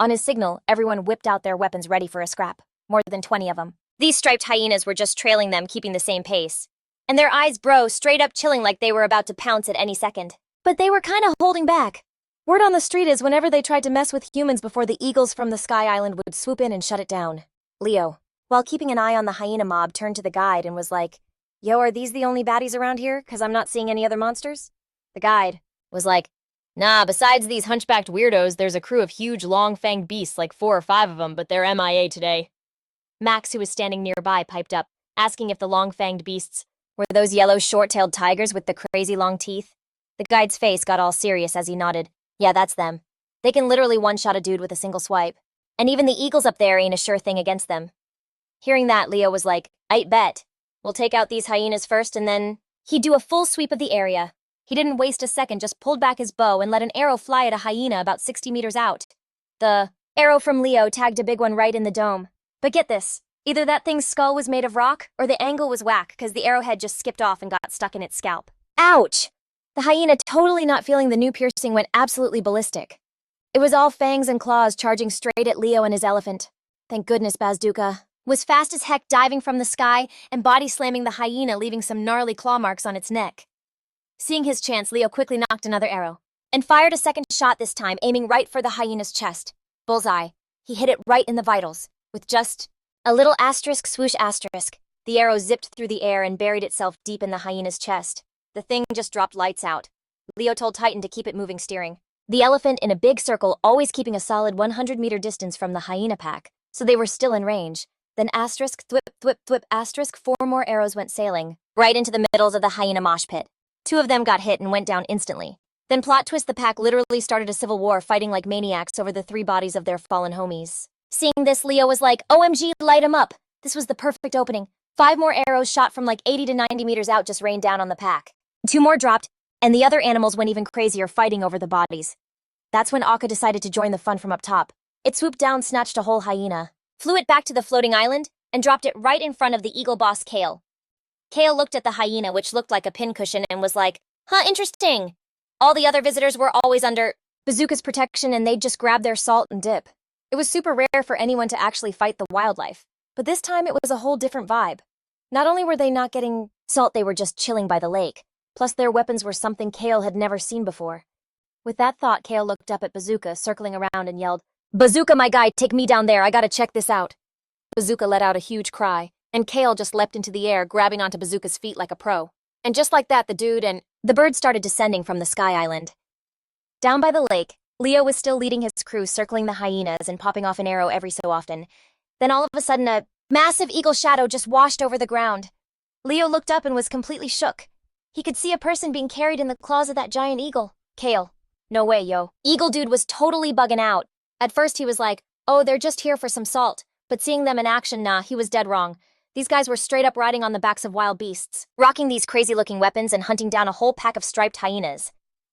C: On his signal, everyone whipped out their weapons ready for a scrap. More than 20 of them. These striped hyenas were just trailing them, keeping the same pace. And their eyes, straight up chilling like they were about to pounce at any second. But they were kinda holding back. Word on the street is whenever they tried to mess with humans before, the eagles from the Sky Island would swoop in and shut it down. Leo, while keeping an eye on the hyena mob, turned to the guide and was like, "Yo, are these the only baddies around here? 'Cause I'm not seeing any other monsters?" The guide was like, "Nah, besides these hunchbacked weirdos, there's a crew of huge, long-fanged beasts, like 4 or 5 of them, but they're MIA today." Max, who was standing nearby, piped up, asking if the long-fanged beasts were those yellow, short-tailed tigers with the crazy long teeth. The guide's face got all serious as he nodded. "Yeah, that's them. They can literally one-shot a dude with a single swipe. And even the eagles up there ain't a sure thing against them." Hearing that, Leo was like, "I'd bet. We'll take out these hyenas first and then..." He'd do a full sweep of the area. He didn't waste a second, just pulled back his bow and let an arrow fly at a hyena about 60 meters out. The arrow from Leo tagged a big one right in the dome. But get this, either that thing's skull was made of rock, or the angle was whack because the arrowhead just skipped off and got stuck in its scalp. Ouch! The hyena, totally not feeling the new piercing, went absolutely ballistic. It was all fangs and claws charging straight at Leo and his elephant. Thank goodness Bazooka was fast as heck, diving from the sky and body slamming the hyena, leaving some gnarly claw marks on its neck. Seeing his chance, Leo quickly knocked another arrow and fired a second shot, this time aiming right for the hyena's chest. Bullseye. He hit it right in the vitals, with just a little asterisk swoosh asterisk. The arrow zipped through the air and buried itself deep in the hyena's chest. The thing just dropped lights out. Leo told Titan to keep it moving, steering the elephant in a big circle, always keeping a solid 100-meter distance from the hyena pack, so they were still in range. Then asterisk, thwip, thwip, thwip, asterisk, 4 more arrows went sailing right into the middles of the hyena mosh pit. 2 of them got hit and went down instantly. Then plot twist, the pack literally started a civil war, fighting like maniacs over the 3 bodies of their fallen homies. Seeing this, Leo was like, OMG, light 'em up. This was the perfect opening. 5 more arrows shot from like 80 to 90 meters out just rained down on the pack. 2 more dropped, and the other animals went even crazier, fighting over the bodies. That's when Akka decided to join the fun from up top. It swooped down, snatched a whole hyena, flew it back to the floating island, and dropped it right in front of the eagle boss, Kale. Kale looked at the hyena, which looked like a pincushion, and was like, huh, interesting. All the other visitors were always under Bazooka's protection, and they'd just grab their salt and dip. It was super rare for anyone to actually fight the wildlife, but this time it was a whole different vibe. Not only were they not getting salt, they were just chilling by the lake. Plus their weapons were something Kale had never seen before. With that thought, Kale looked up at Bazooka, circling around, and yelled, Bazooka, my guy, take me down there, I gotta check this out. Bazooka let out a huge cry, and Kale just leapt into the air, grabbing onto Bazooka's feet like a pro. And just like that, the dude and the bird started descending from the sky island. Down by the lake, Leo was still leading his crew, circling the hyenas and popping off an arrow every so often. Then all of a sudden, a massive eagle shadow just washed over the ground. Leo looked up and was completely shook. He could see a person being carried in the claws of that giant eagle. Kale. No way, yo. Eagle dude was totally bugging out. At first he was like, oh, they're just here for some salt. But seeing them in action, nah, he was dead wrong. These guys were straight up riding on the backs of wild beasts, rocking these crazy-looking weapons and hunting down a whole pack of striped hyenas.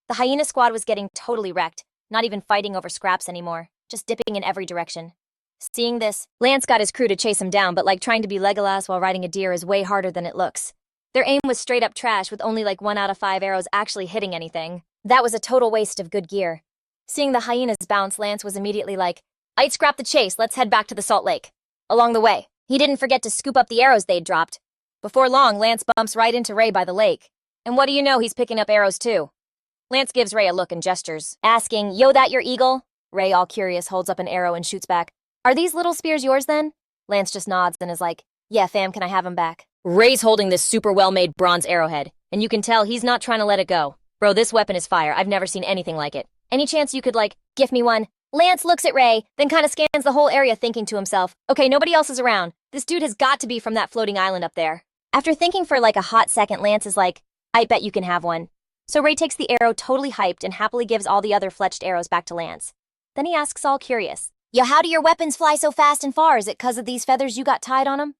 C: The hyena squad was getting totally wrecked, not even fighting over scraps anymore, just dipping in every direction. Seeing this, Lance got his crew to chase him down, but like trying to be Legolas while riding a deer is way harder than it looks. Their aim was straight up trash, with only like 1 out of 5 arrows actually hitting anything. That was a total waste of good gear. Seeing the hyenas bounce, Lance was immediately like, I'd scrap the chase, let's head back to the Salt Lake. Along the way, he didn't forget to scoop up the arrows they'd dropped. Before long, Lance bumps right into Ray by the lake. And what do you know, he's picking up arrows too. Lance gives Ray a look and gestures, asking, Yo, that your eagle? Ray, all curious, holds up an arrow and shoots back. Are these little spears yours then? Lance just nods and is like, Yeah, fam, can I have them back? Ray's holding this super well-made bronze arrowhead, and you can tell he's not trying to let it go. Bro, this weapon is fire. I've never seen anything like it. Any chance you could, like, gift me one? Lance looks at Ray, then kind of scans the whole area, thinking to himself, okay, nobody else is around. This dude has got to be from that floating island up there. After thinking for like a hot second, Lance is like, I bet you can have one. So Ray takes the arrow totally hyped and happily gives all the other fletched arrows back to Lance. Then he asks, all curious, Yo, how do your weapons fly so fast and far? Is it 'cause of these feathers you got tied on them?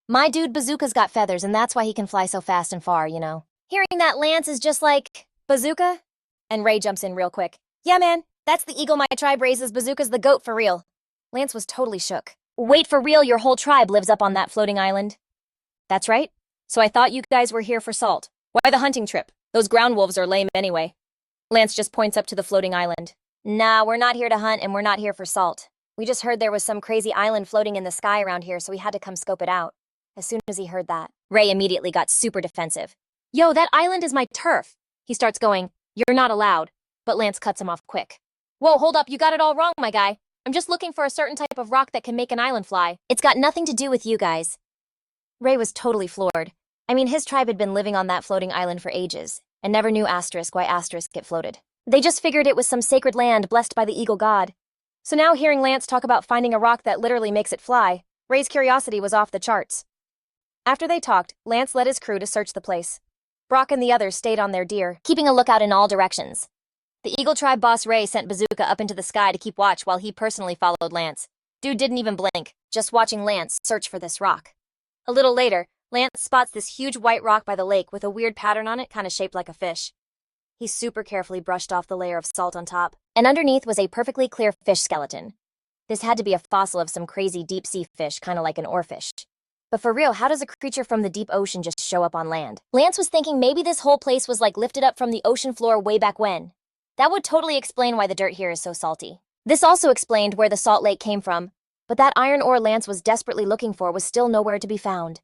C: My dude Bazooka's got feathers, and that's why he can fly so fast and far, you know. Hearing that, Lance is just like, Bazooka? And Ray jumps in real quick. Yeah, man, that's the eagle my tribe raises. Bazooka's the goat for real. Lance was totally shook. Wait, for real, your whole tribe lives up on that floating island? That's right. So I thought you guys were here for salt. Why the hunting trip? Those ground wolves are lame anyway. Lance just points up to the floating island. Nah, we're not here to hunt and we're not here for salt. We just heard there was some crazy island floating in the sky around here, so we had to come scope it out. As soon as he heard that, Ray immediately got super defensive. Yo, that island is my turf. He starts going, You're not allowed. But Lance cuts him off quick. Whoa, hold up, you got it all wrong, my guy. I'm just looking for a certain type of rock that can make an island fly. It's got nothing to do with you guys. Ray was totally floored. I mean, his tribe had been living on that floating island for ages, and never knew why it floated. They just figured it was some sacred land blessed by the eagle god. So now hearing Lance talk about finding a rock that literally makes it fly, Ray's curiosity was off the charts. After they talked, Lance led his crew to search the place. Brock and the others stayed on their deer, keeping a lookout in all directions. The Eagle Tribe boss Ray sent Bazooka up into the sky to keep watch while he personally followed Lance. Dude didn't even blink, just watching Lance search for this rock. A little later, Lance spots this huge white rock by the lake with a weird pattern on it, kind of shaped like a fish. He super carefully brushed off the layer of salt on top, and underneath was a perfectly clear fish skeleton. This had to be a fossil of some crazy deep-sea fish, kind of like an oarfish. But for real, how does a creature from the deep ocean just show up on land? Lance was thinking maybe this whole place was like lifted up from the ocean floor way back when. That would totally explain why the dirt here is so salty. This also explained where the salt lake came from, but that iron ore Lance was desperately looking for was still nowhere to be found.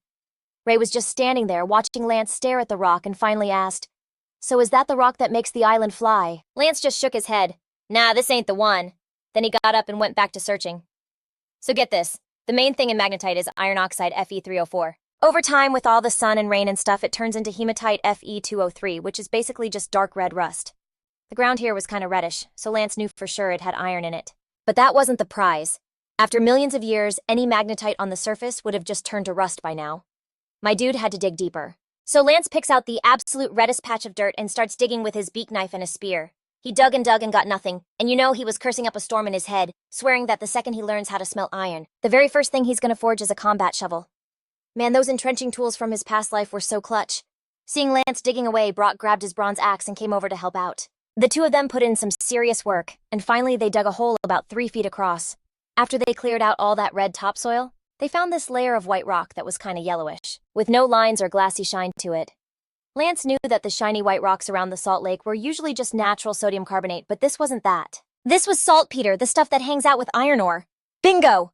C: Ray was just standing there watching Lance stare at the rock and finally asked, So is that the rock that makes the island fly?
B: Lance just shook his head. Nah, this ain't the one. Then he got up and went back to searching. So get this. The main thing in magnetite is iron oxide Fe3O4.
C: Over time, with all the sun and rain and stuff, it turns into hematite Fe2O3, which is basically just dark red rust. The ground here was kind of reddish, so Lance knew for sure it had iron in it. But that wasn't the prize. After millions of years, any magnetite on the surface would have just turned to rust by now. My dude had to dig deeper. So Lance picks out the absolute reddest patch of dirt and starts digging with his beak knife and a spear. He dug and got nothing, and he was cursing up a storm in his head, swearing that the second he learns how to smelt iron, the very first thing he's gonna forge is a combat shovel. Man, those entrenching tools from his past life were so clutch. Seeing Lance digging away, Brock grabbed his bronze axe and came over to help out. The two of them put in some serious work, and finally they dug a hole about 3 feet across. After they cleared out all that red topsoil, they found this layer of white rock that was kinda yellowish, with no lines or glassy shine to it. Lance knew that the shiny white rocks around the salt lake were usually just natural sodium carbonate, but this wasn't that. This was saltpeter, the stuff that hangs out with iron ore. Bingo!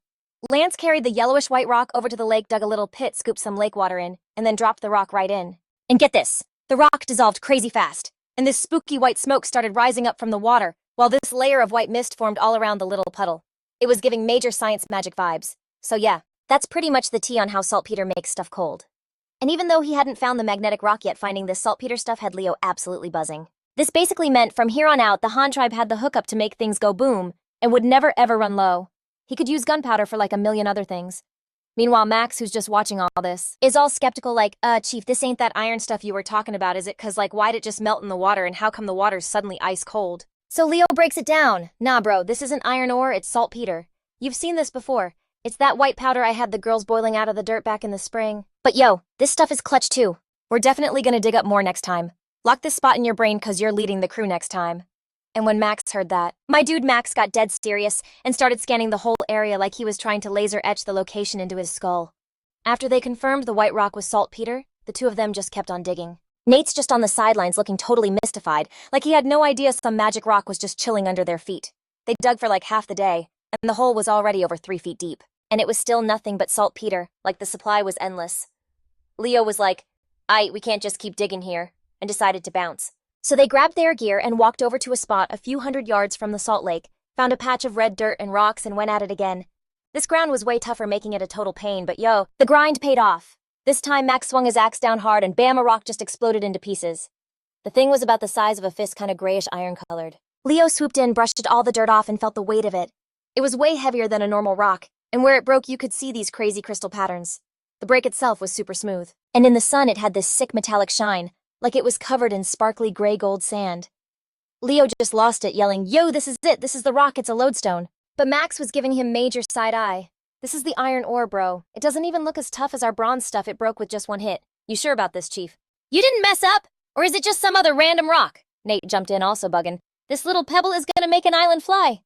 C: Lance carried the yellowish white rock over to the lake, dug a little pit, scooped some lake water in, and then dropped the rock right in. And get this, the rock dissolved crazy fast, and this spooky white smoke started rising up from the water, while this layer of white mist formed all around the little puddle. It was giving major science magic vibes. So yeah, that's pretty much the tea on how saltpeter makes stuff cold. And even though he hadn't found the magnetic rock yet, finding this saltpeter stuff had Leo absolutely buzzing. This basically meant from here on out, the Han tribe had the hookup to make things go boom, and would never ever run low. He could use gunpowder for like a million other things. Meanwhile, Max, who's just watching all this, is all skeptical like, Chief, this ain't that iron stuff you were talking about, is it? 'Cause like, why'd it just melt in the water, and how come the water's suddenly ice cold? So Leo breaks it down. Nah, bro, this isn't iron ore, it's saltpeter. You've seen this before. It's that white powder I had the girls boiling out of the dirt back in the spring. But yo, this stuff is clutch too. We're definitely gonna dig up more next time. Lock this spot in your brain 'cause you're leading the crew next time. And when Max heard that, my dude Max got dead serious and started scanning the whole area like he was trying to laser etch the location into his skull. After they confirmed the white rock was saltpeter, the two of them just kept on digging. Nate's just on the sidelines looking totally mystified, like he had no idea some magic rock was just chilling under their feet. They dug for like half the day, and the hole was already over 3 feet deep. And it was still nothing but saltpeter, like the supply was endless. Leo was like, we can't just keep digging here, and decided to bounce. So they grabbed their gear and walked over to a spot a few hundred yards from the salt lake, found a patch of red dirt and rocks and went at it again. This ground was way tougher, making it a total pain, but yo, the grind paid off. This time Max swung his axe down hard and bam, a rock just exploded into pieces. The thing was about the size of a fist, kind of grayish iron-colored. Leo swooped in, brushed all the dirt off, and felt the weight of it. It was way heavier than a normal rock, and where it broke you could see these crazy crystal patterns. The break itself was super smooth, and in the sun it had this sick metallic shine, like it was covered in sparkly gray gold sand. Leo just lost it, yelling, "Yo, this is it, this is the rock, it's a lodestone." But Max was giving him major side-eye. "This is the iron ore, bro. It doesn't even look as tough as our bronze stuff it broke with just one hit. You sure about this, Chief?" "You didn't mess up? Or is it just some other random rock?" Nate jumped in, also bugging. "This little pebble is gonna make an island fly.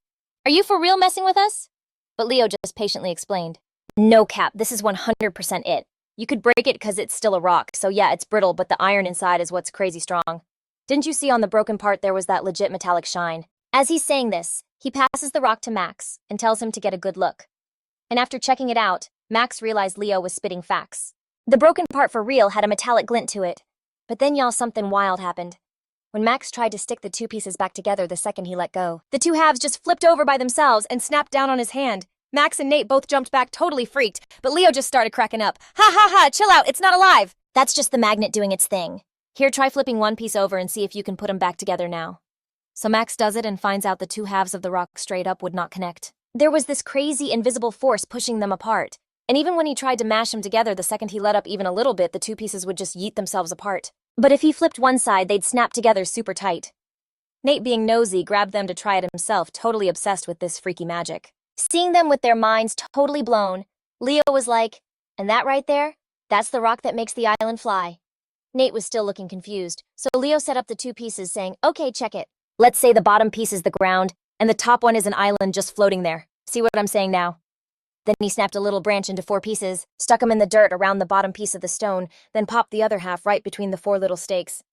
C: Are you for real messing with us?" But Leo just patiently explained, "No cap, this is 100% it. You could break it because it's still a rock, so yeah, it's brittle, but the iron inside is what's crazy strong. Didn't you see on the broken part there was that legit metallic shine?" As he's saying this, he passes the rock to Max and tells him to get a good look. And after checking it out, Max realized Leo was spitting facts. The broken part for real had a metallic glint to it. But then y'all, something wild happened. When Max tried to stick the two pieces back together the second he let go, the two halves just flipped over by themselves and snapped down on his hand. Max and Nate both jumped back totally freaked, but Leo just started cracking up. "Ha ha ha, chill out, it's not alive." "That's just the magnet doing its thing. Here, try flipping one piece over and see if you can put them back together now." So Max does it and finds out the two halves of the rock straight up would not connect. There was this crazy invisible force pushing them apart, and even when he tried to mash them together, the second he let up even a little bit, the two pieces would just yeet themselves apart. But if he flipped one side, they'd snap together super tight. Nate, being nosy, grabbed them to try it himself, totally obsessed with this freaky magic. Seeing them with their minds totally blown, Leo was like, "And that right there? That's the rock that makes the island fly." Nate was still looking confused, so Leo set up the two pieces, saying, "Okay, check it. Let's say the bottom piece is the ground, and the top one is an island just floating there. See what I'm saying now?" Then he snapped a little branch into 4 pieces, stuck them in the dirt around the bottom piece of the stone, then popped the other half right between the 4 little stakes.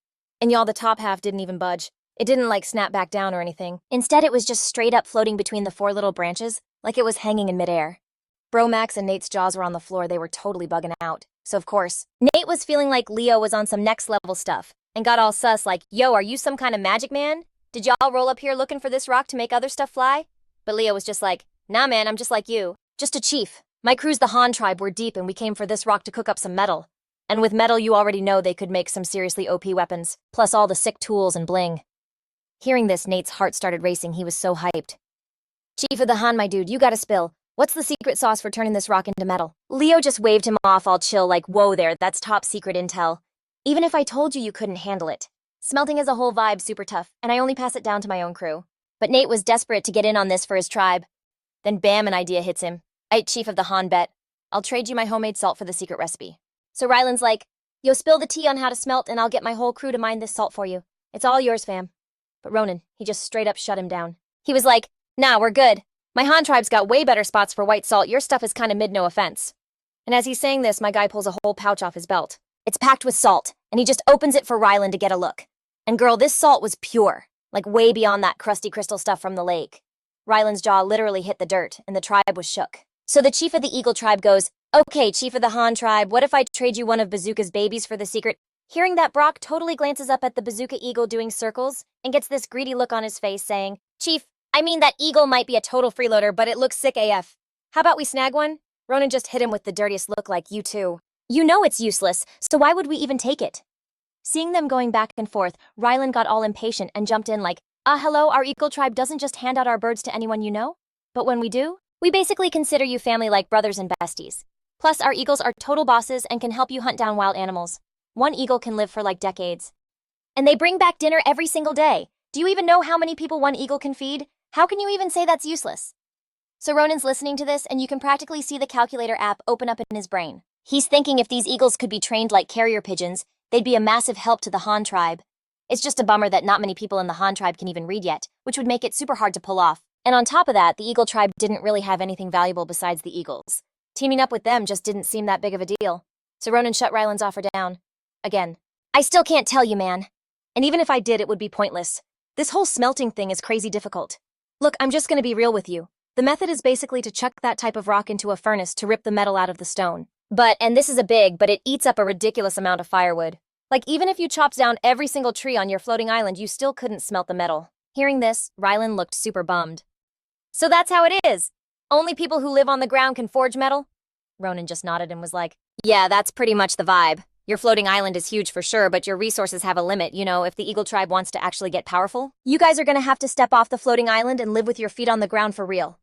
C: And y'all, the top half didn't even budge. It didn't like snap back down or anything. Instead, it was just straight up floating between the 4 little branches, like it was hanging in midair. Bro Max and Nate's jaws were on the floor, they were totally bugging out. So of course, Nate was feeling like Leo was on some next level stuff,
B: and got all sus like, yo, are you some kind of magic man? Did y'all roll up here looking for this rock to make other stuff fly? But Leo was just like, nah man, I'm just like you. Just a chief. My crew's the Han tribe, we're deep and we came for this rock to cook up some metal. And with metal you already know they could make some seriously OP weapons, plus all the sick tools and bling. Hearing this, Nate's heart started racing, he was so hyped. Chief of the Han, my dude, you gotta spill. What's the secret sauce for turning this rock into metal? Leo just waved him off all chill like, whoa there, that's top secret intel. Even if I told you, you couldn't handle it. Smelting as a whole vibe super tough, and I only pass it down to my own crew. But Nate was desperate to get in on this for his tribe. Then bam, an idea hits him. Aight, Chief of the Han, bet. I'll trade you my homemade salt for the secret recipe. So Ryland's like, yo, spill the tea on how to smelt and I'll get my whole crew to mine this salt for you. It's all yours, fam. But Ronan, he just straight up shut him down. He was like, nah, we're good. My Han tribe's got way better spots for white salt, your stuff is kinda mid, no offense. And as he's saying this, my guy pulls a whole pouch off his belt. It's packed with salt, and he just opens it for Ryland to get a look. And girl, this salt was pure, like way beyond that crusty crystal stuff from the lake. Ryland's jaw literally hit the dirt, and the tribe was shook. So the chief of the Eagle tribe goes, okay, chief of the Han tribe, what if I trade you one of Bazooka's babies for the secret? Hearing that, Brock totally glances up at the Bazooka Eagle doing circles, and gets this greedy look on his face saying, Chief, I mean that eagle might be a total freeloader, but it looks sick AF. How about we snag one? Ronan just hit him with the dirtiest look like, you too. You know it's useless, so why would we even take it? Seeing them going back and forth, Ryland got all impatient and jumped in like, hello, our Eagle tribe doesn't just hand out our birds to anyone you know. But when we do, we basically consider you family like brothers and besties. Plus, our eagles are total bosses and can help you hunt down wild animals. One eagle can live for like decades. And they bring back dinner every single day. Do you even know how many people one eagle can feed? How can you even say that's useless? So Ronan's listening to this, and you can practically see the calculator app open up in his brain. He's thinking if these eagles could be trained like carrier pigeons, they'd be a massive help to the Han tribe. It's just a bummer that not many people in the Han tribe can even read yet, which would make it super hard to pull off. And on top of that, the Eagle tribe didn't really have anything valuable besides the eagles. Teaming up with them just didn't seem that big of a deal. So Ronan shut Ryland's offer down. Again. I still can't tell you, man. And even if I did, it would be pointless. This whole smelting thing is crazy difficult. Look, I'm just gonna be real with you. The method is basically to chuck that type of rock into a furnace to rip the metal out of the stone. And this is but it eats up a ridiculous amount of firewood. Like, even if you chopped down every single tree on your floating island, you still couldn't smelt the metal. Hearing this, Ryland looked super bummed. So that's how it is? Only people who live on the ground can forge metal? Ronan just nodded and was like, yeah, that's pretty much the vibe. Your floating island is huge for sure, but your resources have a limit, you know, if the Eagle tribe wants to actually get powerful. You guys are gonna have to step off the floating island and live with your feet on the ground for real.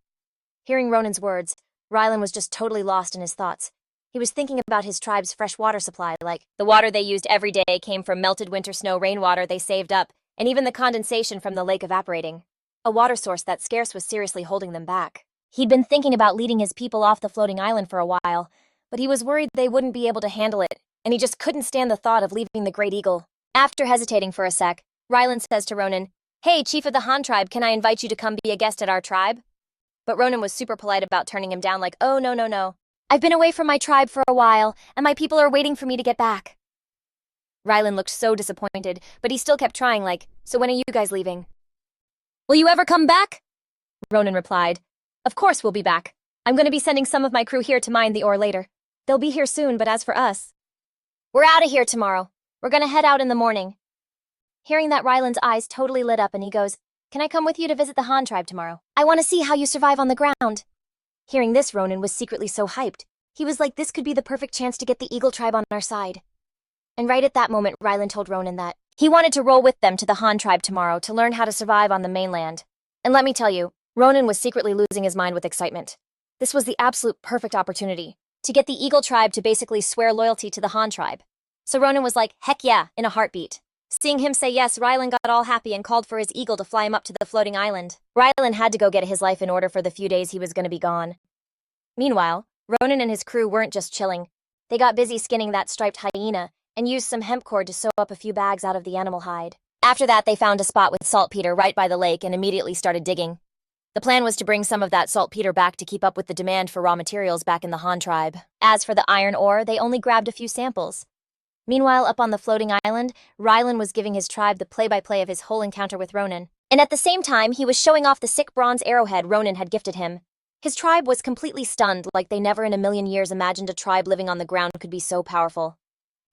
B: Hearing Ronan's words, Ryland was just totally lost in his thoughts. He was thinking about his tribe's fresh water supply, like the water they used every day came from melted winter snow rainwater they saved up, and even the condensation from the lake evaporating. A water source that scarce was seriously holding them back. He'd been thinking about leading his people off the floating island for a while, but he was worried they wouldn't be able to handle it, and he just couldn't stand the thought of leaving the Great Eagle. After hesitating for a sec, Ryland says to Ronan, hey, Chief of the Han tribe, can I invite you to come be a guest at our tribe? But Ronan was super polite about turning him down like, oh, no. I've been away from my tribe for a while, and my people are waiting for me to get back. Ryland looked so disappointed, but he still kept trying like, so when are you guys leaving? Will you ever come back? Ronan replied, of course we'll be back. I'm going to be sending some of my crew here to mine the ore later. They'll be here soon, but as for us, we're out of here tomorrow. We're going to head out in the morning. Hearing that, Ryland's eyes totally lit up and he goes, can I come with you to visit the Han tribe tomorrow? I want to see how you survive on the ground. Hearing this, Ronan was secretly so hyped. He was like, this could be the perfect chance to get the Eagle tribe on our side. And right at that moment, Ryland told Ronan that he wanted to roll with them to the Han tribe tomorrow to learn how to survive on the mainland. And let me tell you, Ronan was secretly losing his mind with excitement. This was the absolute perfect opportunity to get the Eagle tribe to basically swear loyalty to the Han tribe. So Ronan was like, heck yeah, in a heartbeat. Seeing him say yes, Ryland got all happy and called for his eagle to fly him up to the floating island. Ryland had to go get his life in order for the few days he was going to be gone. Meanwhile, Ronan and his crew weren't just chilling. They got busy skinning that striped hyena and used some hemp cord to sew up a few bags out of the animal hide. After that, they found a spot with saltpeter right by the lake and immediately started digging. The plan was to bring some of that saltpeter back to keep up with the demand for raw materials back in the Han tribe. As for the iron ore, they only grabbed a few samples. Meanwhile, up on the floating island, Ryland was giving his tribe the play-by-play of his whole encounter with Ronan. And at the same time, he was showing off the sick bronze arrowhead Ronan had gifted him. His tribe was completely stunned, like they never in a million years imagined a tribe living on the ground could be so powerful.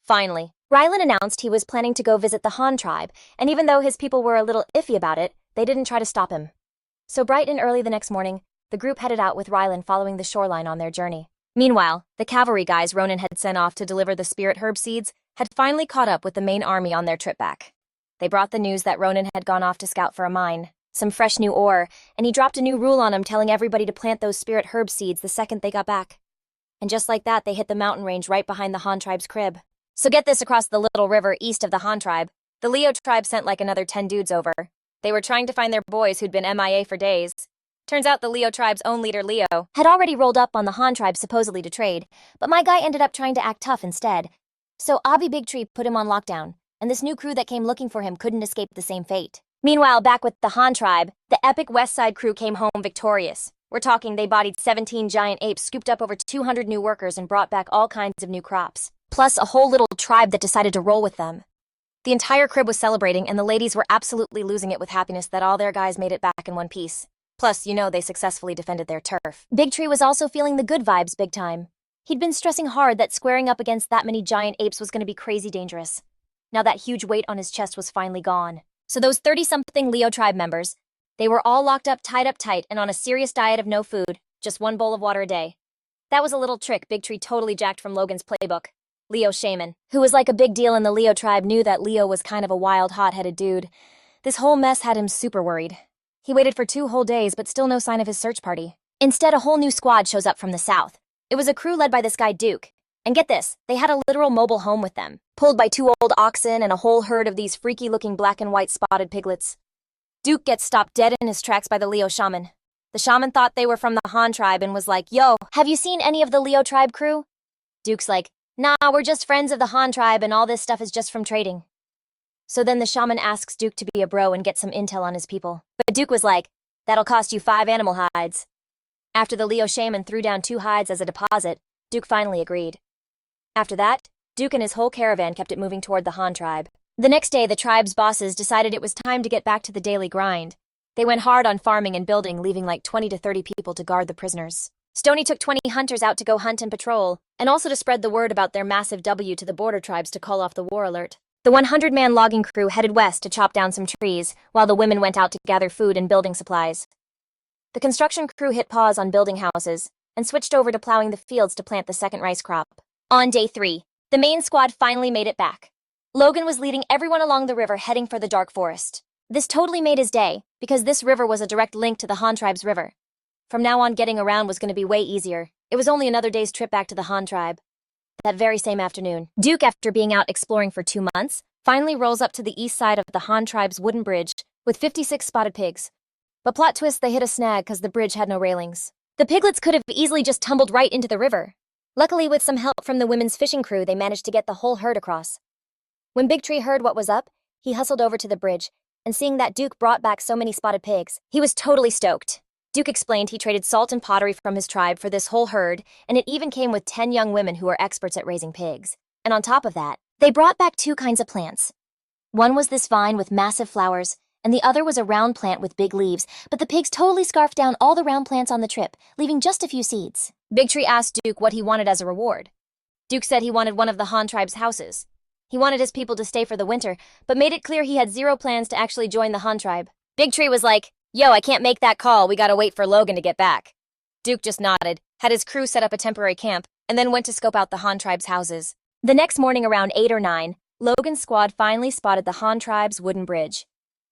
B: Finally,
C: Rylan announced he was planning to go visit the Han tribe, and even though his people were a little iffy about it, they didn't try to stop him. So bright and early the next morning, the group headed out with Rylan following the shoreline on their journey. Meanwhile, the cavalry guys Ronan had sent off to deliver the spirit herb seeds had finally caught up with the main army on their trip back. They brought the news that Ronan had gone off to scout for a mine, some fresh new ore, and he dropped a new rule on them telling everybody to plant those spirit herb seeds the second they got back. And just like that, they hit the mountain range right behind the Han tribe's crib. So get this, across the little river east of the Han tribe, the Leo tribe sent like another 10 dudes over. They were trying to find their boys who'd been MIA for days. Turns out the Leo tribe's own leader, Leo,
B: Had already rolled up on the Han tribe supposedly to trade, but my guy ended up trying to act tough instead. So Abi Big Tree put him on lockdown, and this new crew that came looking for him couldn't escape the same fate. Meanwhile, back with the Han tribe, the epic West Side crew came home victorious. We're talking they bodied 17 giant apes, scooped up over 200 new workers, and brought back all kinds of new crops. Plus a whole little tribe that decided to roll with them. The entire crib was celebrating, and the ladies were absolutely losing it with happiness that all their guys made it back in one piece. Plus, they successfully defended their turf.
C: Big Tree was also feeling the good vibes big time. He'd been stressing hard that squaring up against that many giant apes was going to be crazy dangerous. Now that huge weight on his chest was finally gone. So those 30-something Leo tribe members, they were all locked up, tied up tight, and on a serious diet of no food, just one bowl of water a day. That was a little trick Big Tree totally jacked from Logan's playbook. Leo Shaman, who was like a big deal in the Leo tribe, knew that Leo was kind of a wild, hot-headed dude. This whole mess had him super worried. He waited for 2 whole days, but still no sign of his search party. Instead, a whole new squad shows up from the south. It was a crew led by this guy Duke. And get this, they had a literal mobile home with them, pulled by 2 old oxen and a whole herd of these freaky-looking black and white spotted piglets. Duke gets stopped dead in his tracks by the Leo shaman. The shaman thought they were from the Han tribe and was like, "Yo,
B: Have you seen any of the Leo tribe crew?"
C: Duke's like, "Nah, we're just friends of the Han tribe and all this stuff is just from trading." So then the shaman asks Duke to be a bro and get some intel on his people. But Duke was like, "That'll cost you 5 animal hides." After the Leo shaman threw down 2 hides as a deposit, Duke finally agreed. After that, Duke and his whole caravan kept it moving toward the Han tribe. The next day, the tribe's bosses decided it was time to get back to the daily grind. They went hard on farming and building, leaving like 20 to 30 people to guard the prisoners. Stoney took 20 hunters out to go hunt and patrol, and also to spread the word about their massive W to the border tribes to call off the war alert. The 100-man logging crew headed west to chop down some trees, while the women went out to gather food and building supplies. The construction crew hit pause on building houses, and switched over to plowing the fields to plant the second rice crop. On day 3, the main squad finally made it back. Logan was leading everyone along the river heading for the dark forest. This totally made his day, because this river was a direct link to the Han tribe's river. From now on, getting around was going to be way easier. It was only another day's trip back to the Han tribe. That very same afternoon, Duke, after being out exploring for 2 months, finally rolls up to the east side of the Han tribe's wooden bridge with 56 spotted pigs. But plot twist, they hit a snag because the bridge had no railings. The piglets could have easily just tumbled right into the river. Luckily, with some help from the women's fishing crew, they managed to get the whole herd across. When Big Tree heard what was up, he hustled over to the bridge, and seeing that Duke brought back so many spotted pigs, he was totally stoked. Duke explained he traded salt and pottery from his tribe for this whole herd, and it even came with 10 young women who were experts at raising pigs. And on top of that, they brought back 2 kinds of plants. One was this vine with massive flowers, and the other was a round plant with big leaves, but the pigs totally scarfed down all the round plants on the trip, leaving just a few seeds. Big Tree asked Duke what he wanted as a reward. Duke said he wanted one of the Han tribe's houses. He wanted his people to stay for the winter, but made it clear he had 0 plans to actually join the Han tribe. Big Tree was like, "Yo, I can't make that call, we gotta wait for Logan to get back." Duke just nodded, had his crew set up a temporary camp, and then went to scope out the Han tribe's houses. The next morning around 8 or 9, Logan's squad finally spotted the Han tribe's wooden bridge.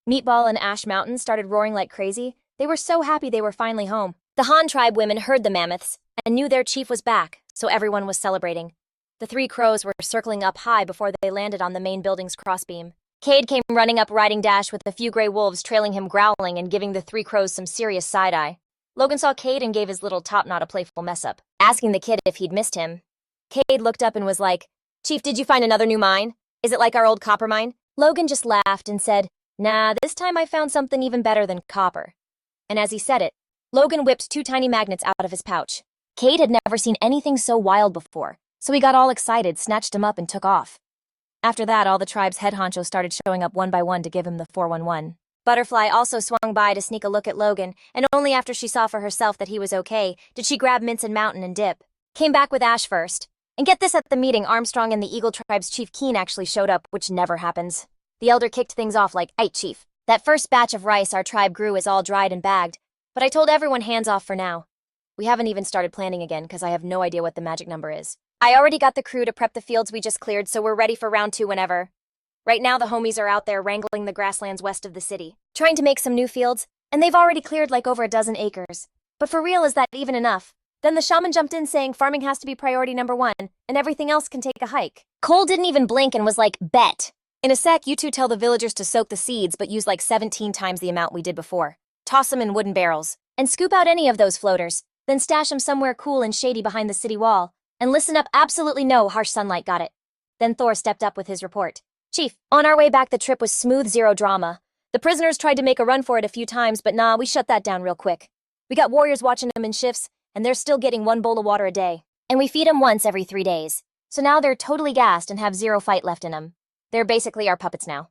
C: Meatball and Ash Mountain started roaring like crazy. They were so happy they were finally home. The Han tribe women heard the mammoths and knew their chief was back, so everyone was celebrating. The 3 crows were circling up high before they landed on the main building's crossbeam. Cade came running up riding Dash with a few gray wolves trailing him, growling and giving the 3 crows some serious side-eye. Logan saw Cade and gave his little top-knot a playful mess-up, asking the kid if he'd missed him. Cade looked up and was like, "Chief, did you find another new mine? Is it like our old copper mine?" Logan just laughed and said, "Nah, this time I found something even better than copper." And as he said it, Logan whipped 2 tiny magnets out of his pouch. Cade had never seen anything so wild before, so he got all excited, snatched him up, and took off. After that, all the tribe's head honchos started showing up one by one to give him the 411. Butterfly also swung by to sneak a look at Logan, and only after she saw for herself that he was okay did she grab Mince and Mountain and dip. Came back with Ash first. And get this, at the meeting, Armstrong and the Eagle Tribe's Chief Keen actually showed up, which never happens. The elder kicked things off like, "Hey, Chief, that first batch of rice our tribe grew is all dried and bagged, but I told everyone hands off for now. We haven't even started planning again because I have no idea what the magic number is. I already got the crew to prep the fields we just cleared, so we're ready for round 2 whenever. Right now, the homies are out there wrangling the grasslands west of the city, trying to make some new fields, and they've already cleared like over a dozen acres. But for real, is that even enough? Then the shaman jumped in saying farming has to be priority number 1, and everything else can take a hike. Cole didn't even blink and was like, bet. In a sec, you two tell the villagers to soak the seeds, but use like 17 times the amount we did before. Toss them in wooden barrels, and scoop out any of those floaters, then stash them somewhere cool and shady behind the city wall. And listen up, absolutely no harsh sunlight, got it. Then Thor stepped up with his report. Chief, on our way back the trip was smooth, zero drama. The prisoners tried to make a run for it a few times, but nah, we shut that down real quick. We got warriors watching them in shifts, and they're still getting 1 bowl of water a day. And we feed them once every 3 days. So now they're totally gassed and have 0 fight left in them. They're basically our puppets now.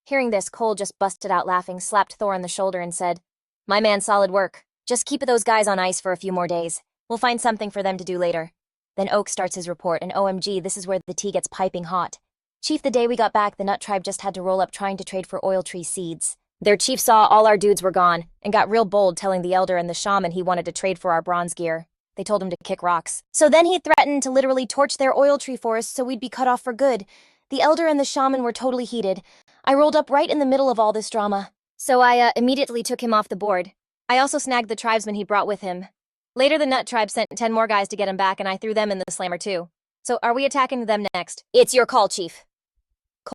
C: Hearing this, Cole just busted out laughing, slapped Thor on the shoulder and said, "My man, solid work. Just keep those guys on ice for a few more days. We'll find something for them to do later." Then Oak starts his report, and OMG, this is where the tea gets piping hot. Chief, the day we got back, the Nut Tribe just had to roll up trying to trade for oil tree seeds. Their chief saw all our dudes were gone, and got real bold telling the elder and the shaman he wanted to trade for our bronze gear. They told him to kick rocks. So then he threatened to literally torch their oil tree forest so we'd be cut off for good. The elder and the shaman were totally heated. I rolled up right in the middle of all this drama. So I immediately took him off the board. I also snagged the tribesmen he brought with him. Later, the Nut Tribe sent 10 more guys to get him back, and I threw them in the slammer too. So are we attacking them next? It's your call, Chief.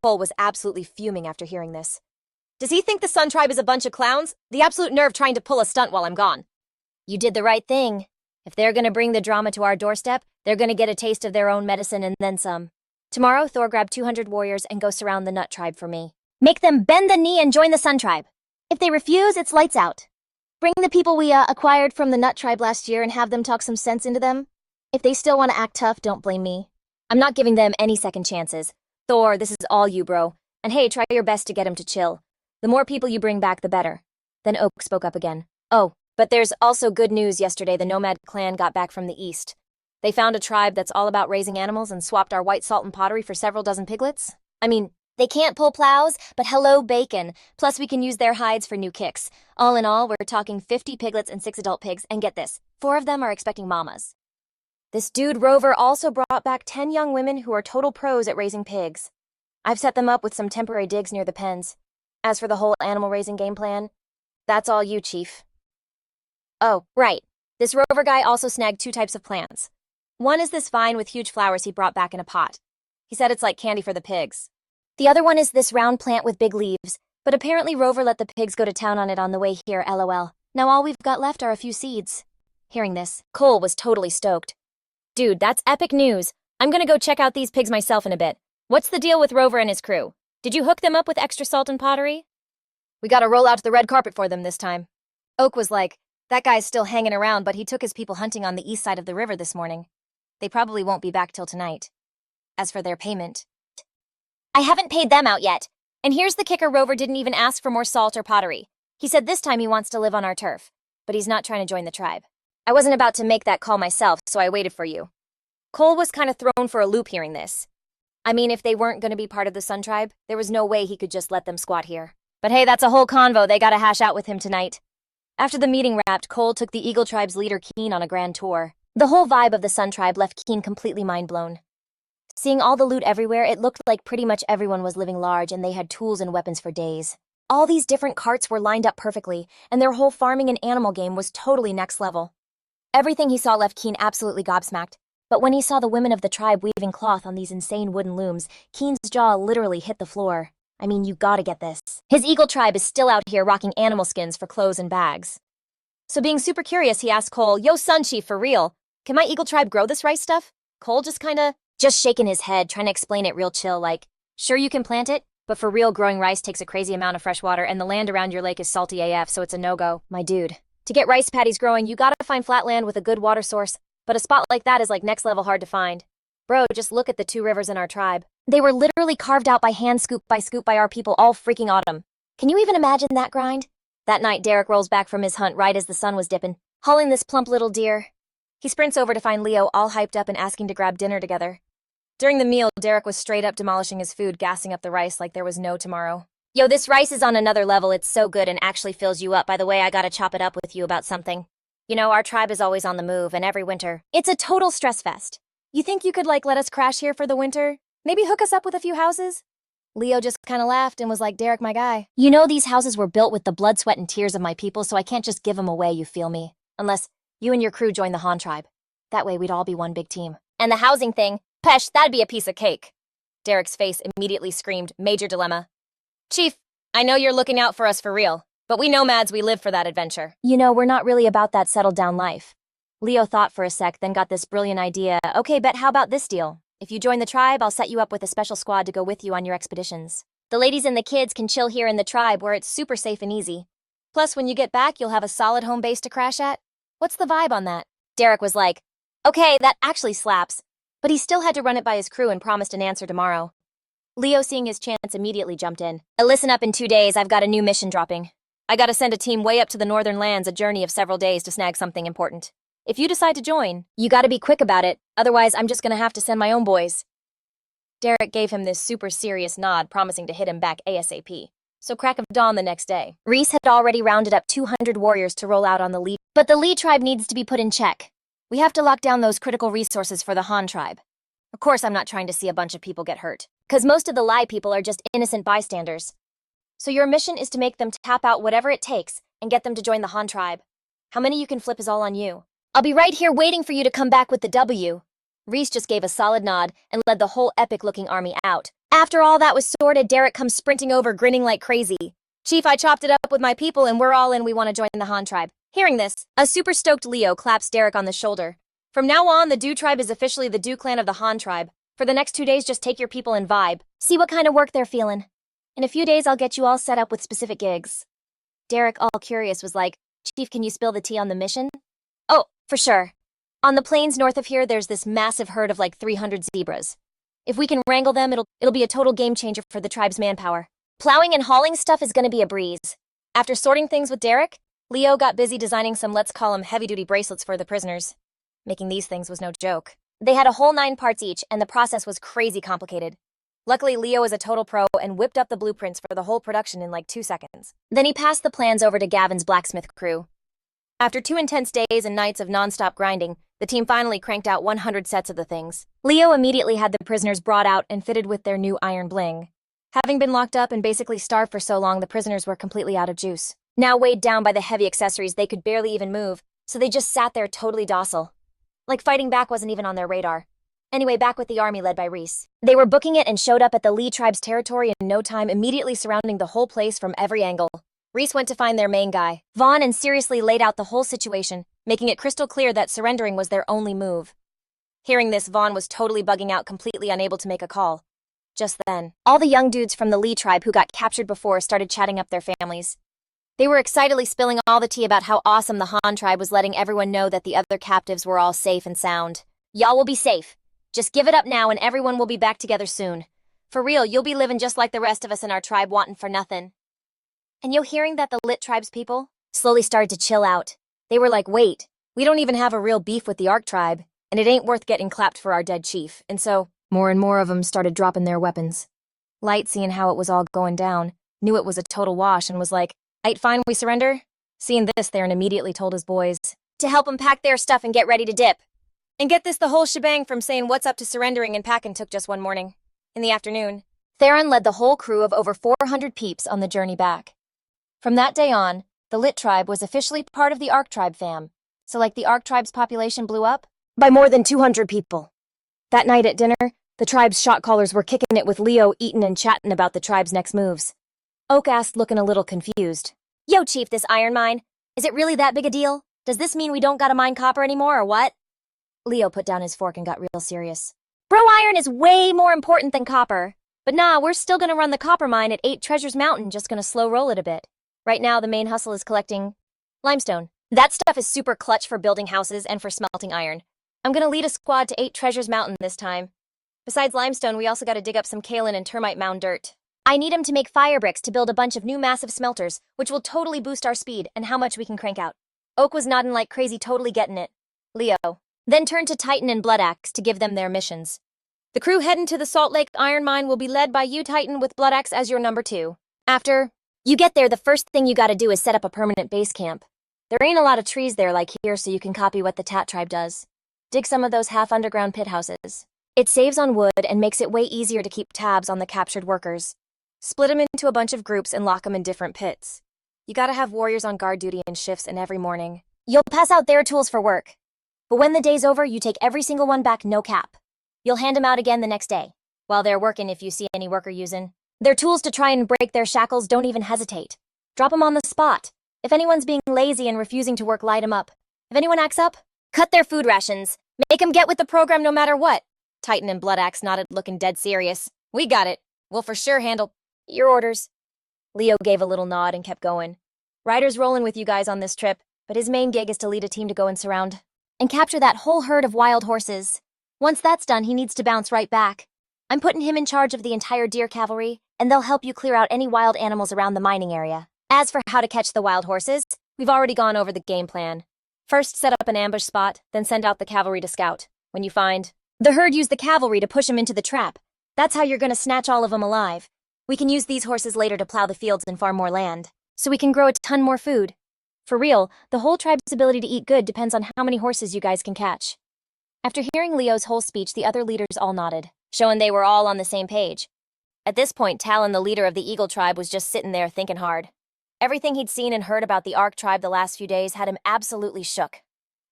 C: Cole was absolutely fuming after hearing this. Does he think the Sun Tribe is a bunch of clowns? The absolute nerve trying to pull a stunt while I'm gone. You did the right thing. If they're gonna bring the drama to our doorstep, they're gonna get a taste of their own medicine and then some. Tomorrow, Thor grab 200 warriors and go surround the Nut Tribe for me. Make them bend the knee and join the Sun Tribe. If they refuse, it's lights out. Bring the people we acquired from the Nut Tribe last year and have them talk some sense into them. If they still want to act tough, don't blame me. I'm not giving them any second chances. Thor, this is all you, bro. And hey, try your best to get him to chill. The more people you bring back, the better. Then Oak spoke up again. Oh, but there's also good news. Yesterday, the Nomad clan got back from the east. They found a tribe that's all about raising animals and swapped our white salt and pottery for several dozen piglets. I mean, they can't pull plows, but hello bacon. Plus we can use their hides for new kicks. All in all, we're talking 50 piglets and 6 adult pigs, and get this, 4 of them are expecting mamas. This dude Rover also brought back 10 young women who are total pros at raising pigs. I've set them up with some temporary digs near the pens. As for the whole animal raising game plan, that's all you, Chief. Oh, right. This Rover guy also snagged 2 types of plants. One is this vine with huge flowers he brought back in a pot. He said it's like candy for the pigs. The other one is this round plant with big leaves, but apparently Rover let the pigs go to town on it on the way here, lol. Now all we've got left are a few seeds. Hearing this, Cole was totally stoked. Dude, that's epic news. I'm gonna go check out these pigs myself in a bit. What's the deal with Rover and his crew? Did you hook them up with extra salt and pottery? We gotta roll out the red carpet for them this time. Oak was like, that guy's still hanging around, but he took his people hunting on the east side of the river this morning. They probably won't be back till tonight. As for their payment, I haven't paid them out yet. And here's the kicker, Rover didn't even ask for more salt or pottery. He said this time he wants to live on our turf, but he's not trying to join the tribe. I wasn't about to make that call myself, so I waited for you. Cole was kind of thrown for a loop hearing this. I mean, if they weren't going to be part of the Sun Tribe, there was no way he could just let them squat here. But hey, that's a whole convo they gotta hash out with him tonight. After the meeting wrapped, Cole took the Eagle Tribe's leader Keen on a grand tour. The whole vibe of the Sun Tribe left Keen completely mind-blown. Seeing all the loot everywhere, it looked like pretty much everyone was living large and they had tools and weapons for days. All these different carts were lined up perfectly, and their whole farming and animal game was totally next level. Everything he saw left Keen absolutely gobsmacked, but when he saw the women of the tribe weaving cloth on these insane wooden looms, Keen's jaw literally hit the floor. I mean, you gotta get this. His Eagle Tribe is still out here rocking animal skins for clothes and bags. So being super curious, he asked Cole, "Yo, Sun Chief, for real, can my Eagle Tribe grow this rice stuff?" Cole just shaking his head, trying to explain it real chill, like, sure you can plant it, but for real, growing rice takes a crazy amount of fresh water, and the land around your lake is salty AF, so it's a no-go. My dude, to get rice paddies growing, you gotta find flat land with a good water source, but a spot like that is like next level hard to find. Bro, just look at the 2 rivers in our tribe. They were literally carved out by hand, scoop by our people all freaking autumn. Can you even imagine that grind? That night, Derek rolls back from his hunt right as the sun was dipping, hauling this plump little deer. He sprints over to find Leo all hyped up and asking to grab dinner together. During the meal, Derek was straight up demolishing his food, gassing up the rice like there was no tomorrow. Yo, this rice is on another level. It's so good and actually fills you up. By the way, I gotta chop it up with you about something. You know, our tribe is always on the move, and every winter, it's a total stress fest. You think you could, let us crash here for the winter? Maybe hook us up with a few houses? Leo just kind of laughed and was like, Derek, my guy. You know these houses were built with the blood, sweat, and tears of my people, so I can't just give them away, you feel me? Unless you and your crew join the Han tribe. That way we'd all be one big team. And the housing thing, Pesh, that'd be a piece of cake. Derek's face immediately screamed, major dilemma. Chief, I know you're looking out for us for real, but we nomads, we live for that adventure. You know, we're not really about that settled down life. Leo thought for a sec, then got this brilliant idea. Okay, bet how about this deal? If you join the tribe, I'll set you up with a special squad to go with you on your expeditions. The ladies and the kids can chill here in the tribe where it's super safe and easy. Plus, when you get back, you'll have a solid home base to crash at. What's the vibe on that? Derek was like, okay, that actually slaps. But he still had to run it by his crew and promised an answer tomorrow. Leo, seeing his chance, immediately jumped in. Listen up, in 2 days, I've got a new mission dropping. I gotta send a team way up to the northern lands, a journey of several days to snag something important. If you decide to join, you gotta be quick about it, otherwise I'm just gonna have to send my own boys. Derek gave him this super serious nod, promising to hit him back ASAP. So crack of dawn the next day, Reese had already rounded up 200 warriors to roll out on the Lee. But the Lee tribe needs to be put in check. We have to lock down those critical resources for the Han tribe. Of course, I'm not trying to see a bunch of people get hurt, because most of the Lai people are just innocent bystanders. So your mission is to make them tap out whatever it takes and get them to join the Han tribe. How many you can flip is all on you. I'll be right here waiting for you to come back with the W. Reese just gave a solid nod and led the whole epic-looking army out. After all that was sorted, Derek comes sprinting over, grinning like crazy. Chief, I chopped it up with my people and we're all in. We want to join the Han tribe. Hearing this, a super stoked Leo claps Derek on the shoulder. From now on, the Do tribe is officially the Do clan of the Han tribe. For the next 2 days, just take your people and vibe. See what kind of work they're feeling. In a few days, I'll get you all set up with specific gigs. Derek, all curious, was like, Chief, can you spill the tea on the mission? Oh, for sure. On the plains north of here, there's this massive herd of 300 zebras. If we can wrangle them, it'll be a total game changer for the tribe's manpower. Plowing and hauling stuff is gonna be a breeze. After sorting things with Derek, Leo got busy designing some, let's call them, heavy-duty bracelets for the prisoners. Making these things was no joke. They had a whole 9 parts each, and the process was crazy complicated. Luckily, Leo is a total pro and whipped up the blueprints for the whole production in 2 seconds. Then he passed the plans over to Gavin's blacksmith crew. After 2 intense days and nights of non-stop grinding, the team finally cranked out 100 sets of the things. Leo immediately had the prisoners brought out and fitted with their new iron bling. Having been locked up and basically starved for so long, the prisoners were completely out of juice. Now weighed down by the heavy accessories, they could barely even move, so they just sat there totally docile. Fighting back wasn't even on their radar. Anyway, back with the army led by Reese. They were booking it and showed up at the Lee tribe's territory in no time, immediately surrounding the whole place from every angle. Reese went to find their main guy, Vaughn, and seriously laid out the whole situation, making it crystal clear that surrendering was their only move. Hearing this, Vaughn was totally bugging out, completely unable to make a call. Just then, all the young dudes from the Lee tribe who got captured before started chatting up their families. They were excitedly spilling all the tea about how awesome the Han tribe was, letting everyone know that the other captives were all safe and sound. Y'all will be safe. Just give it up now and everyone will be back together soon. For real, you'll be living just like the rest of us in our tribe, wantin' for nothing. And yo, hearing that, the Lit tribe's people slowly started to chill out. They were like, wait, we don't even have a real beef with the Ark tribe, and it ain't worth getting clapped for our dead chief. And so, more and more of them started dropping their weapons. Light, seeing how it was all going down, knew it was a total wash and was like, "Aight, fine, we surrender?" Seeing this, Theron immediately told his boys to help them pack their stuff and get ready to dip. And get this, the whole shebang from saying what's up to surrendering and packing took just 1 morning. In the afternoon, Theron led the whole crew of over 400 peeps on the journey back. From that day on, the Lit tribe was officially part of the Ark tribe fam. So the Ark tribe's population blew up by more than 200 people. That night at dinner, the tribe's shot callers were kicking it with Leo, eating and chatting about the tribe's next moves. Oak asked, looking a little confused, "Yo, Chief, this iron mine, is it really that big a deal? Does this mean we don't gotta mine copper anymore, or what?" Leo put down his fork and got real serious. "Bro, iron is way more important than copper. But nah, we're still gonna run the copper mine at 8 Treasures Mountain, just gonna slow roll it a bit. Right now, the main hustle is collecting limestone. That stuff is super clutch for building houses and for smelting iron. I'm gonna lead a squad to 8 Treasures Mountain this time. Besides limestone, we also gotta dig up some kaolin and termite mound dirt. I need 'em to make fire bricks to build a bunch of new massive smelters, which will totally boost our speed and how much we can crank out." Oak was nodding like crazy, totally getting it. Leo, then turn to Titan and Bloodaxe to give them their missions. The crew heading to the Salt Lake Iron Mine will be led by you, Titan, with Bloodaxe as your number 2. After you get there, the first thing you gotta do is set up a permanent base camp. There ain't a lot of trees there like here, so you can copy what the Tat tribe does. Dig some of those half-underground pit houses. It saves on wood and makes it way easier to keep tabs on the captured workers. Split them into a bunch of groups and lock them in different pits. You gotta have warriors on guard duty in shifts and every morning. You'll pass out their tools for work. But when the day's over, you take every single one back, no cap. You'll hand them out again the next day. While they're working, if you see any worker using their tools to try and break their shackles, don't even hesitate. Drop them on the spot. If anyone's being lazy and refusing to work, light them up. If anyone acts up, cut their food rations. Make them get with the program no matter what. Titan and Bloodaxe nodded, looking dead serious. We got it. We'll for sure handle your orders. Leo gave a little nod and kept going. Ryder's rolling with you guys on this trip, but his main gig is to lead a team to go and surround and capture that whole herd of wild horses. Once that's done, he needs to bounce right back. I'm putting him in charge of the entire deer cavalry, and they'll help you clear out any wild animals around the mining area. As for how to catch the wild horses, we've already gone over the game plan. First, set up an ambush spot, then send out the cavalry to scout. When you find the herd, use the cavalry to push them into the trap. That's how you're gonna snatch all of them alive. We can use these horses later to plow the fields and farm more land, so we can grow a ton more food. For real, the whole tribe's ability to eat good depends on how many horses you guys can catch. After hearing Leo's whole speech, the other leaders all nodded, showing they were all on the same page. At this point, Talon, the leader of the Eagle tribe, was just sitting there thinking hard. Everything he'd seen and heard about the Ark tribe the last few days had him absolutely shook.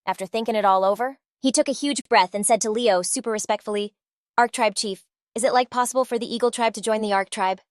C: After thinking it all over, he took a huge breath and said to Leo, super respectfully, "Ark tribe chief, is it possible for the Eagle tribe to join the Ark tribe?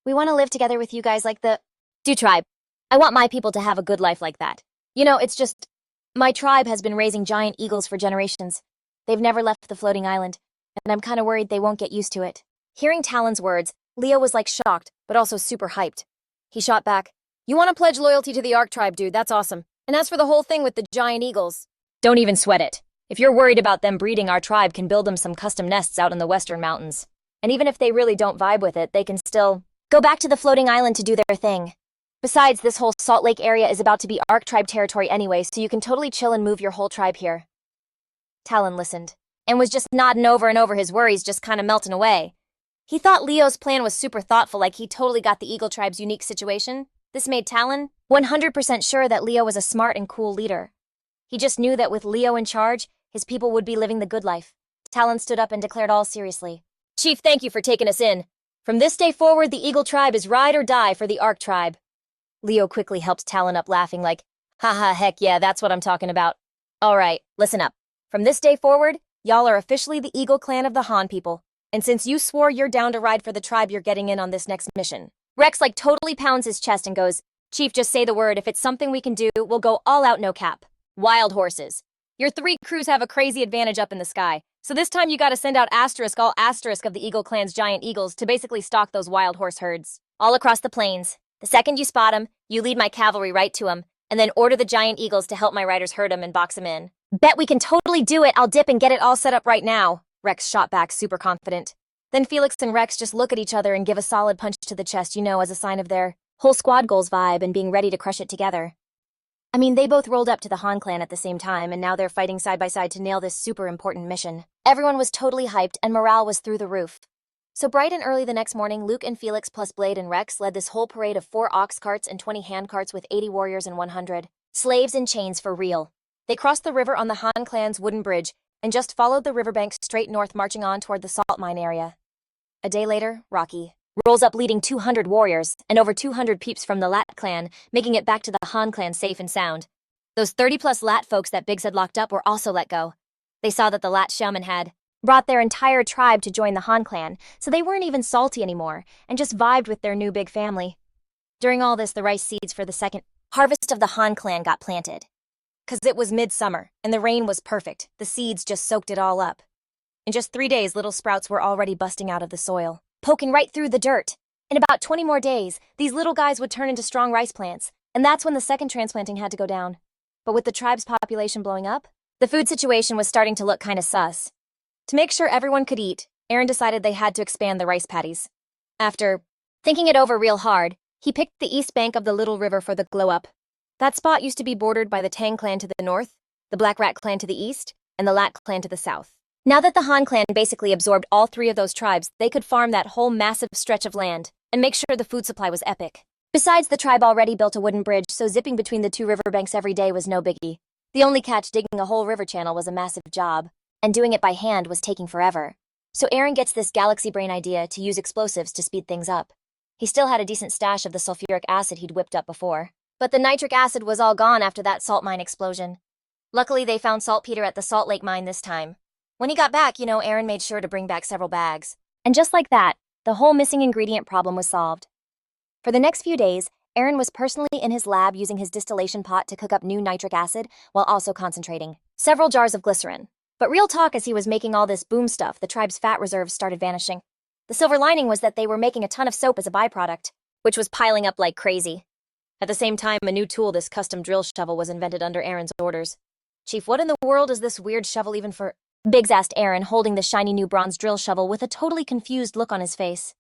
C: We want to live together with you guys like the Do tribe. I want my people to have a good life like that. It's just, my tribe has been raising giant eagles for generations. They've never left the floating island, and I'm kind of worried they won't get used to it." Hearing Talon's words, Leo was shocked, but also super hyped. He shot back, "You want to pledge loyalty to the Ark tribe, dude, that's awesome. And as for the whole thing with the giant eagles, don't even sweat it. If you're worried about them breeding, our tribe can build them some custom nests out in the western mountains. And even if they really don't vibe with it, they can still go back to the floating island to do their thing. Besides, this whole Salt Lake area is about to be Ark tribe territory anyway, so you can totally chill and move your whole tribe here." Talon listened, and was just nodding over and over, his worries just kind of melting away. He thought Leo's plan was super thoughtful, like he totally got the Eagle tribe's unique situation. This made Talon 100% sure that Leo was a smart and cool leader. He just knew that with Leo in charge, his people would be living the good life. Talon stood up and declared all seriously, "Chief, thank you for taking us in. From this day forward, the Eagle tribe is ride or die for the Ark tribe." Leo quickly helped Talon up, laughing like, "Haha, heck yeah, that's what I'm talking about. All right, listen up. From this day forward, y'all are officially the Eagle clan of the Han people. And since you swore you're down to ride for the tribe, you're getting in on this next mission." Rex totally pounds his chest and goes, "Chief, just say the word. If it's something we can do, we'll go all out, no cap. Wild horses. Your 3 crews have a crazy advantage up in the sky. So this time you gotta send out all asterisk of the Eagle clan's giant eagles to basically stalk those wild horse herds all across the plains. The second you spot 'em, you lead my cavalry right to 'em, and then order the giant eagles to help my riders herd 'em and box 'em in." "Bet we can totally do it. I'll dip and get it all set up right now," Rex shot back, super confident. Then Felix and Rex just look at each other and give a solid punch to the chest, as a sign of their whole squad goals vibe and being ready to crush it together. I mean, they both rolled up to the Han clan at the same time, and now they're fighting side by side to nail this super important mission. Everyone was totally hyped, and morale was through the roof. So bright and early the next morning, Luke and Felix plus Blade and Rex led this whole parade of 4 ox carts and 20 hand carts with 80 warriors and 100 slaves in chains for real. They crossed the river on the Han clan's wooden bridge and just followed the riverbank straight north, marching on toward the salt mine area. A day later, Rocky rolls up leading 200 warriors and over 200 peeps from the Lat clan, making it back to the Han clan safe and sound. Those 30-plus Lat folks that Biggs had locked up were also let go. They saw that the Lat shaman had brought their entire tribe to join the Han clan, so they weren't even salty anymore and just vibed with their new big family. During all this, the rice seeds for the second harvest of the Han clan got planted. 'Cause it was midsummer and the rain was perfect, the seeds just soaked it all up. In just 3 days, little sprouts were already busting out of the soil, poking right through the dirt. In about 20 more days, these little guys would turn into strong rice plants, and that's when the second transplanting had to go down. But with the tribe's population blowing up, the food situation was starting to look kinda sus. To make sure everyone could eat, Aaron decided they had to expand the rice paddies. After thinking it over real hard, he picked the east bank of the Little River for the glow-up. That spot used to be bordered by the Tang clan to the north, the Black Rat clan to the east, and the Lat clan to the south. Now that the Han clan basically absorbed all three of those tribes, they could farm that whole massive stretch of land and make sure the food supply was epic. Besides, the tribe already built a wooden bridge, so zipping between the two riverbanks every day was no biggie. The only catch, digging a whole river channel was a massive job, and doing it by hand was taking forever. So Aaron gets this galaxy brain idea to use explosives to speed things up. He still had a decent stash of the sulfuric acid he'd whipped up before, but the nitric acid was all gone after that salt mine explosion. Luckily, they found saltpeter at the Salt Lake mine this time. When he got back, Aaron made sure to bring back several bags. And just like that, the whole missing ingredient problem was solved. For the next few days, Aaron was personally in his lab using his distillation pot to cook up new nitric acid while also concentrating several jars of glycerin. But real talk, as he was making all this boom stuff, the tribe's fat reserves started vanishing. The silver lining was that they were making a ton of soap as a byproduct, which was piling up like crazy. At the same time, a new tool, this custom drill shovel, was invented under Aaron's orders. "Chief, what in the world is this weird shovel even for?" Biggs asked Aaron, holding the shiny new bronze drill shovel with a totally confused look on his face.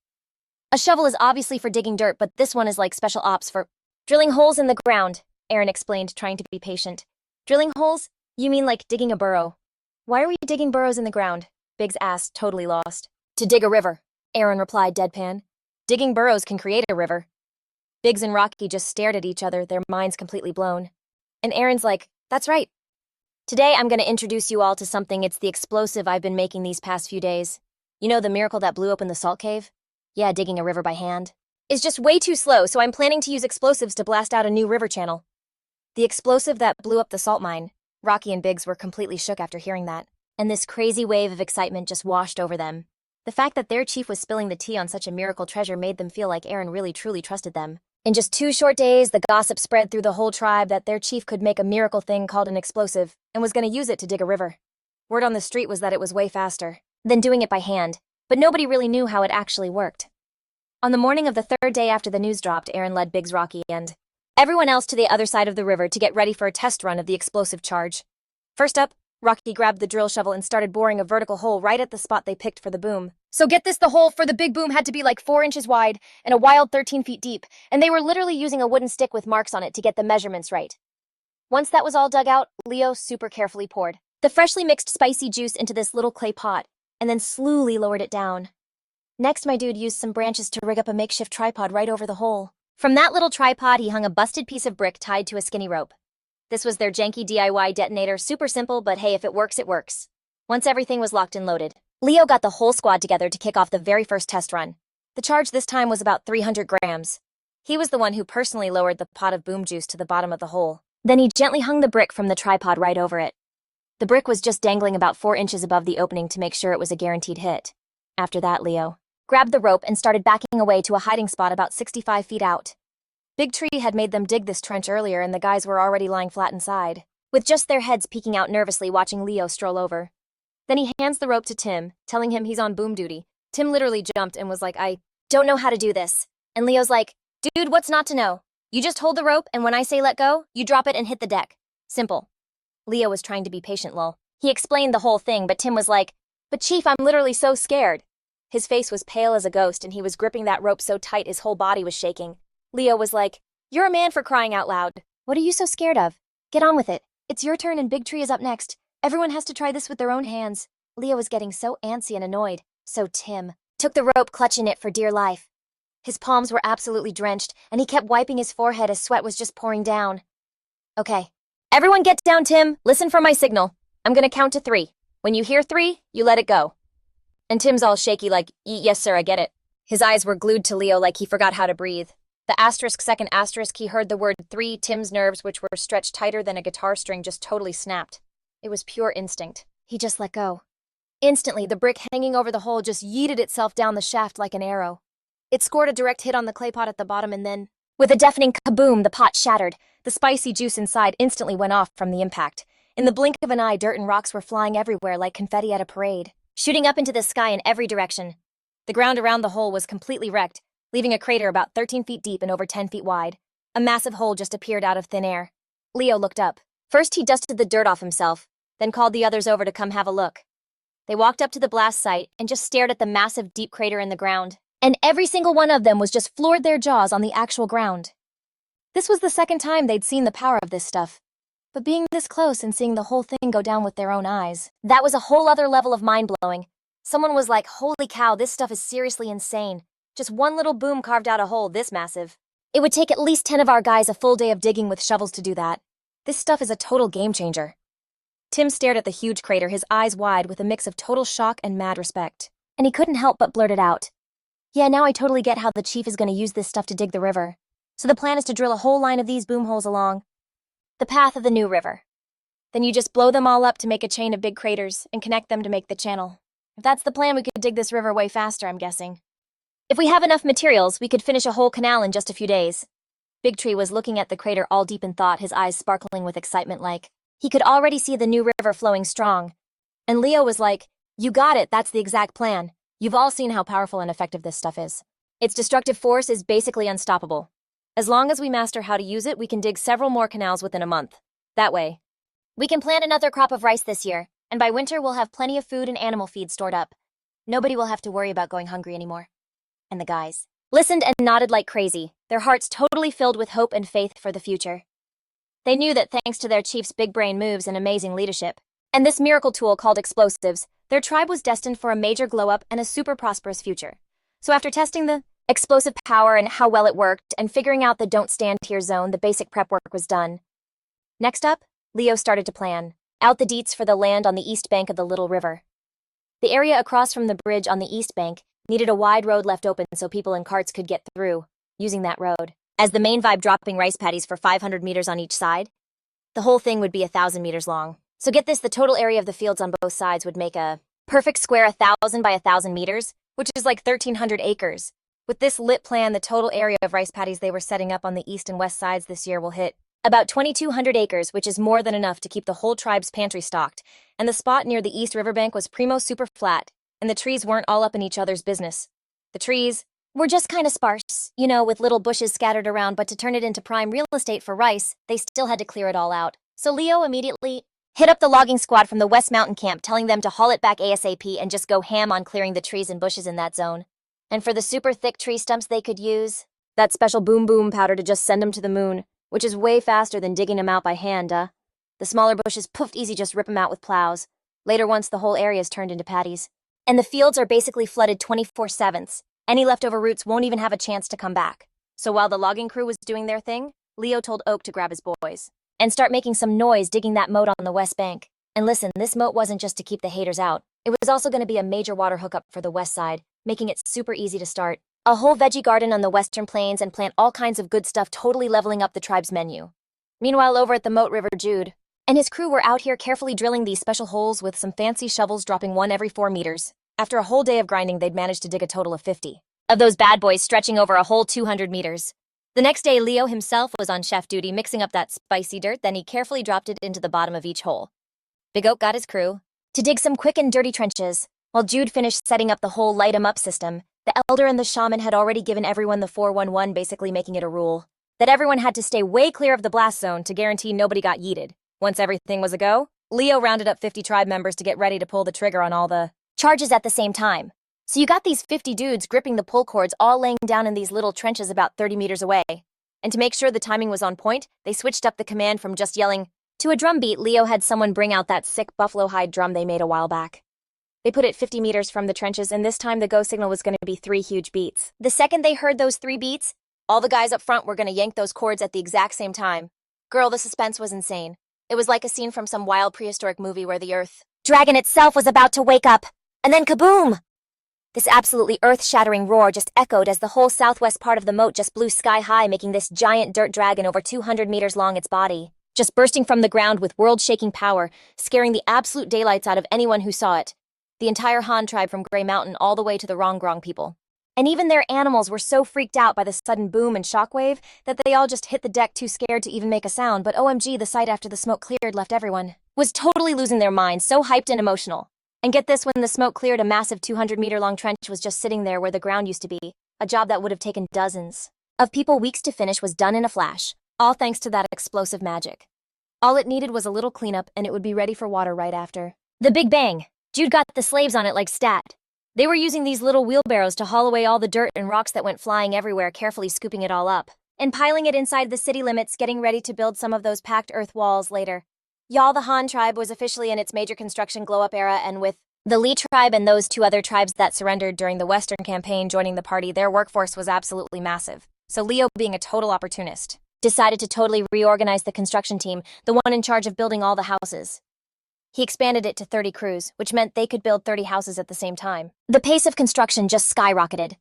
C: "A shovel is obviously for digging dirt, but this one is like special ops for drilling holes in the ground," Aaron explained, trying to be patient. "Drilling holes? You mean like digging a burrow?" "Why are we digging burrows in the ground?" Biggs asked, totally lost. "To dig a river," Aaron replied deadpan. "Digging burrows can create a river." Biggs and Rocky just stared at each other, their minds completely blown. And Aaron's like, "That's right. Today I'm going to introduce you all to something. It's the explosive I've been making these past few days. You know the miracle that blew open the salt cave? Yeah, digging a river by hand is just way too slow, so I'm planning to use explosives to blast out a new river channel." The explosive that blew up the salt mine. Rocky and Biggs were completely shook after hearing that, and this crazy wave of excitement just washed over them. The fact that their chief was spilling the tea on such a miracle treasure made them feel like Aaron really truly trusted them. In just 2 short days, the gossip spread through the whole tribe that their chief could make a miracle thing called an explosive and was going to use it to dig a river. Word on the street was that it was way faster than doing it by hand, but nobody really knew how it actually worked. On the morning of the 3rd day after the news dropped, Aaron led Biggs, Rocky, and everyone else to the other side of the river to get ready for a test run of the explosive charge. First up, Rocky grabbed the drill shovel and started boring a vertical hole right at the spot they picked for the boom. So get this, the hole for the big boom had to be like 4 inches wide and a wild 13 feet deep, and they were literally using a wooden stick with marks on it to get the measurements right. Once that was all dug out, Leo super carefully poured the freshly mixed spicy juice into this little clay pot, and then slowly lowered it down. Next, my dude used some branches to rig up a makeshift tripod right over the hole. From that little tripod, he hung a busted piece of brick tied to a skinny rope. This was their janky DIY detonator, super simple, but hey, if it works, it works. Once everything was locked and loaded, Leo got the whole squad together to kick off the very first test run. The charge this time was about 300 grams. He was the one who personally lowered the pot of boom juice to the bottom of the hole. Then he gently hung the brick from the tripod right over it. The brick was just dangling about 4 inches above the opening to make sure it was a guaranteed hit. After that, Leo grabbed the rope and started backing away to a hiding spot about 65 feet out. Big Tree had made them dig this trench earlier, and the guys were already lying flat inside, with just their heads peeking out nervously watching Leo stroll over. Then he hands the rope to Tim, telling him he's on boom duty. Tim literally jumped and was like, "I don't know how to do this." And Leo's like, "Dude, what's not to know? You just hold the rope, and when I say let go, you drop it and hit the deck. Simple." Leo was trying to be patient, lol. He explained the whole thing, but Tim was like, "But Chief, I'm literally so scared." His face was pale as a ghost, and he was gripping that rope so tight his whole body was shaking. Leo was like, "You're a man, for crying out loud. What are you so scared of? Get on with it. It's your turn and Big Tree is up next. Everyone has to try this with their own hands." Leo was getting so antsy and annoyed, so Tim took the rope, clutching it for dear life. His palms were absolutely drenched, and he kept wiping his forehead as sweat was just pouring down. "Okay. Everyone get down, Tim. Listen for my signal. I'm gonna count to 3. When you hear 3, you let it go." And Tim's all shaky like, "Yes, sir, I get it." His eyes were glued to Leo like he forgot how to breathe. The second asterisk, he heard the word 3, Tim's nerves, which were stretched tighter than a guitar string, just totally snapped. It was pure instinct. He just let go. Instantly, the brick hanging over the hole just yeeted itself down the shaft like an arrow. It scored a direct hit on the clay pot at the bottom, and then, with a deafening kaboom, the pot shattered. The spicy juice inside instantly went off from the impact. In the blink of an eye, dirt and rocks were flying everywhere like confetti at a parade, shooting up into the sky in every direction. The ground around the hole was completely wrecked, leaving a crater about 13 feet deep and over 10 feet wide. A massive hole just appeared out of thin air. Leo looked up. First, he dusted the dirt off himself, then called the others over to come have a look. They walked up to the blast site and just stared at the massive deep crater in the ground. And every single one of them was just floored their jaws on the actual ground. This was the second time they'd seen the power of this stuff. But being this close and seeing the whole thing go down with their own eyes, that was a whole other level of mind-blowing. Someone was like, holy cow, this stuff is seriously insane. Just one little boom carved out a hole this massive. It would take at least 10 of our guys a full day of digging with shovels to do that. This stuff is a total game changer. Tim stared at the huge crater, his eyes wide with a mix of total shock and mad respect. And he couldn't help but blurt it out. Yeah, now I totally get how the chief is going to use this stuff to dig the river. So the plan is to drill a whole line of these boom holes along the path of the new river. Then you just blow them all up to make a chain of big craters and connect them to make the channel. If that's the plan, we could dig this river way faster, I'm guessing. If we have enough materials, we could finish a whole canal in just a few days. Big Tree was looking at the crater all deep in thought, his eyes sparkling with excitement like he could already see the new river flowing strong. And Leo was like, you got it, that's the exact plan. You've all seen how powerful and effective this stuff is. Its destructive force is basically unstoppable. As long as we master how to use it, we can dig several more canals within a month. That way, we can plant another crop of rice this year, and by winter we'll have plenty of food and animal feed stored up. Nobody will have to worry about going hungry anymore. And the guys listened and nodded like crazy, their hearts totally filled with hope and faith for the future. They knew that thanks to their chief's big brain moves and amazing leadership, and this miracle tool called explosives, their tribe was destined for a major glow-up and a super prosperous future. So after testing the explosive power and how well it worked, and figuring out the don't stand here zone, the basic prep work was done. Next up, Leo started to plan out the deets for the land on the east bank of the Little River. The area across from the bridge on the east bank needed a wide road left open so people and carts could get through, using that road. As the main vibe dropping rice paddies for 500 meters on each side, the whole thing would be 1,000 meters long. So get this, the total area of the fields on both sides would make a perfect square 1,000 by 1,000 meters, which is like 1,300 acres. With this lit plan, the total area of rice paddies they were setting up on the east and west sides this year will hit about 2,200 acres, which is more than enough to keep the whole tribe's pantry stocked. And the spot near the east riverbank was primo super flat, and the trees weren't all up in each other's business. The trees were just kind of sparse, with little bushes scattered around, but to turn it into prime real estate for rice, they still had to clear it all out. So Leo immediately hit up the logging squad from the West Mountain camp, telling them to haul it back ASAP and just go ham on clearing the trees and bushes in that zone. And for the super thick tree stumps they could use that special boom boom powder to just send them to the moon, which is way faster than digging them out by hand, The smaller bushes, poofed easy, just rip them out with plows. Later, once the whole area is turned into paddies. And the fields are basically flooded 24/7. Any leftover roots won't even have a chance to come back. So while the logging crew was doing their thing, Leo told Oak to grab his boys and start making some noise digging that moat on the west bank. And listen, this moat wasn't just to keep the haters out. It was also going to be a major water hookup for the west side, making it super easy to start a whole veggie garden on the western plains and plant all kinds of good stuff, totally leveling up the tribe's menu. Meanwhile, over at the moat river, Jude and his crew were out here carefully drilling these special holes with some fancy shovels, dropping one every 4 meters. After a whole day of grinding, they'd managed to dig a total of 50 of those bad boys, stretching over a whole 200 meters. The next day, Leo himself was on chef duty, mixing up that spicy dirt, then he carefully dropped it into the bottom of each hole. Big Oak got his crew to dig some quick and dirty trenches, while Jude finished setting up the whole light-em-up system. The elder and the shaman had already given everyone the 411, basically making it a rule that everyone had to stay way clear of the blast zone to guarantee nobody got yeeted. Once everything was a go, Leo rounded up 50 tribe members to get ready to pull the trigger on all the charges at the same time. So you got these 50 dudes gripping the pull cords, all laying down in these little trenches about 30 meters away. And to make sure the timing was on point, they switched up the command from just yelling to a drum beat. Leo had someone bring out that sick buffalo hide drum they made a while back. They put it 50 meters from the trenches, and this time the go signal was going to be 3 huge beats. The second they heard those 3 beats, all the guys up front were going to yank those cords at the exact same time. Girl, the suspense was insane. It was like a scene from some wild prehistoric movie where the earth dragon itself was about to wake up. And then kaboom! This absolutely earth-shattering roar just echoed as the whole southwest part of the moat just blew sky high, making this giant dirt dragon over 200 meters long its body, just bursting from the ground with world-shaking power, scaring the absolute daylights out of anyone who saw it. The entire Han tribe from Grey Mountain all the way to the Rongrong people. And even their animals were so freaked out by the sudden boom and shockwave that they all just hit the deck too scared to even make a sound. But OMG, the sight after the smoke cleared left everyone was totally losing their minds, so hyped and emotional. And get this, when the smoke cleared, a massive 200-meter-long trench was just sitting there where the ground used to be. A job that would have taken dozens of people weeks to finish was done in a flash, all thanks to that explosive magic. All it needed was a little cleanup, and it would be ready for water right after the Big Bang. Jude got the slaves on it like stat. They were using these little wheelbarrows to haul away all the dirt and rocks that went flying everywhere, carefully scooping it all up. and piling it inside the city limits, getting ready to build some of those packed earth walls later. Y'all, the Han tribe was officially in its major construction glow-up era, and with the Li tribe and those two other tribes that surrendered during the Western campaign joining the party, their workforce was absolutely massive. So Leo, being a total opportunist, decided to totally reorganize the construction team, the one in charge of building all the houses. He expanded it to 30 crews, which meant they could build 30 houses at the same time. The pace of construction just skyrocketed.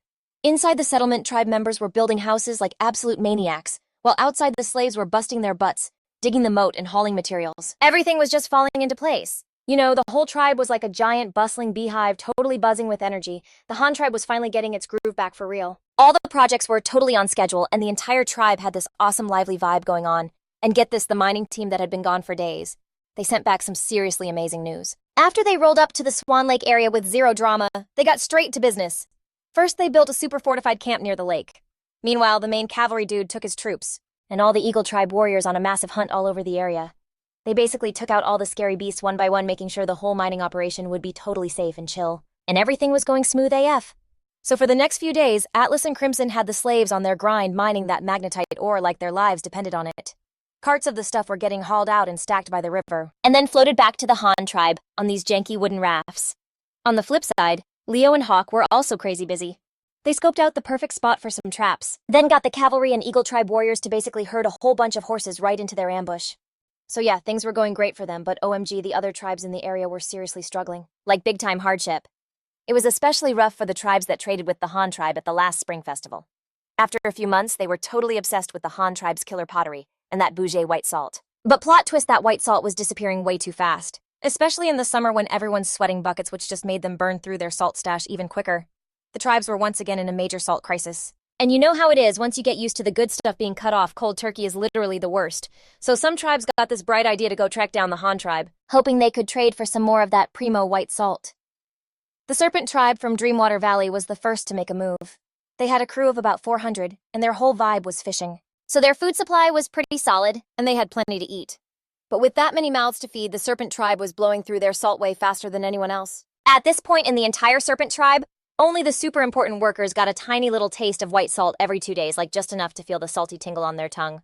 C: Inside the settlement, tribe members were building houses like absolute maniacs, while outside the slaves were busting their butts, digging the moat and hauling materials. Everything was just falling into place. You know, the whole tribe was like a giant bustling beehive, totally buzzing with energy. The Han tribe was finally getting its groove back for real. All the projects were totally on schedule, and the entire tribe had this awesome lively vibe going on. And get this, the mining team that had been gone for days, they sent back some seriously amazing news. After they rolled up to the Swan Lake area with zero drama, they got straight to business. First, they built a super fortified camp near the lake. Meanwhile, the main cavalry dude took his troops, and all the Eagle tribe warriors on a massive hunt all over the area. They basically took out all the scary beasts one by one, making sure the whole mining operation would be totally safe and chill. And everything was going smooth AF. So for the next few days, Atlas and Crimson had the slaves on their grind mining that magnetite ore like their lives depended on it. Carts of the stuff were getting hauled out and stacked by the river, and then floated back to the Han tribe on these janky wooden rafts. On the flip side, Leo and Hawk were also crazy busy. They scoped out the perfect spot for some traps, then got the cavalry and Eagle tribe warriors to basically herd a whole bunch of horses right into their ambush. So yeah, things were going great for them, but OMG, the other tribes in the area were seriously struggling, like big-time hardship. It was especially rough for the tribes that traded with the Han tribe at the last spring festival. After a few months, they were totally obsessed with the Han tribe's killer pottery and that bougie white salt. But plot twist, that white salt was disappearing way too fast, especially in the summer when everyone's sweating buckets, which just made them burn through their salt stash even quicker. The tribes were once again in a major salt crisis. And you know how it is, once you get used to the good stuff being cut off, cold turkey is literally the worst. So some tribes got this bright idea to go track down the Han tribe, hoping they could trade for some more of that primo white salt.
B: The Serpent tribe from Dreamwater Valley was the first to make a move. They had a crew of about 400, and their whole vibe was fishing. So their food supply was pretty solid, and they had plenty to eat. But with that many mouths to feed, the Serpent tribe was blowing through their salt way faster than anyone else. At this point in the entire Serpent tribe, only the super important workers got a tiny little taste of white salt every 2 days, like just enough to feel the salty tingle on their tongue.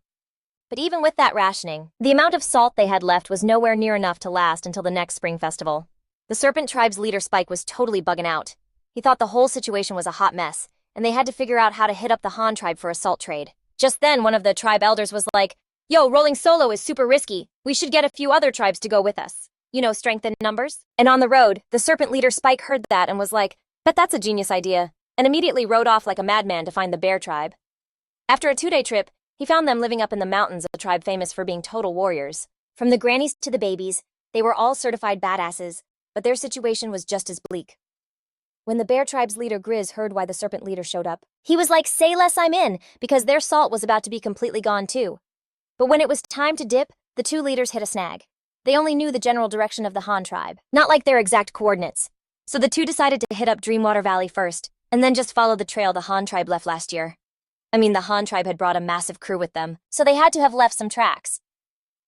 B: But even with that rationing, the amount of salt they had left was nowhere near enough to last until the next spring festival. The Serpent tribe's leader Spike was totally bugging out. He thought the whole situation was a hot mess, and they had to figure out how to hit up the Han tribe for a salt trade. Just then, one of the tribe elders was like, "Yo, rolling solo is super risky. We should get a few other tribes to go with us. You know, strength in numbers." And on the road, the Serpent leader Spike heard that and was like, "Bet that's a genius idea," and immediately rode off like a madman to find the bear tribe. After a 2-day trip, he found them living up in the mountains, a tribe famous for being total warriors. From the grannies to the babies, they were all certified badasses, but their situation was just as bleak. When the bear tribe's leader Grizz heard why the Serpent leader showed up, he was like, "Say less, I'm in," because their salt was about to be completely gone too. But when it was time to dip, the two leaders hit a snag. They only knew the general direction of the Han tribe, not like their exact coordinates. So the two decided to hit up Dreamwater Valley first, and then just follow the trail the Han tribe left last year. I mean, the Han tribe had brought a massive crew with them, so they had to have left some tracks.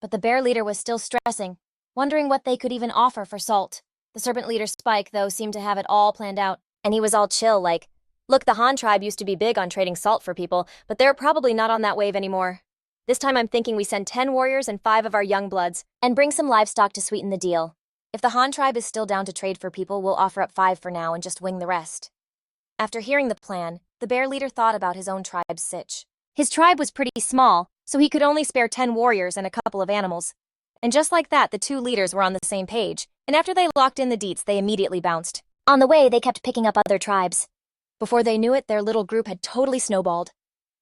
B: But the bear leader was still stressing, wondering what they could even offer for salt. The Serpent leader Spike, though, seemed to have it all planned out, and he was all chill, like, "Look, the Han tribe used to be big on trading salt for people, but they're probably not on that wave anymore. This time I'm thinking we send 10 warriors and 5 of our young bloods, and bring some livestock to sweeten the deal. If the Han tribe is still down to trade for people, we'll offer up 5 for now and just wing the rest." After hearing the plan, the bear leader thought about his own tribe's sitch. His tribe was pretty small, so he could only spare 10 warriors and a couple of animals. And just like that, the two leaders were on the same page, and after they locked in the deets, they immediately bounced. On the way, they kept picking up other tribes. Before they knew it, their little group had totally snowballed.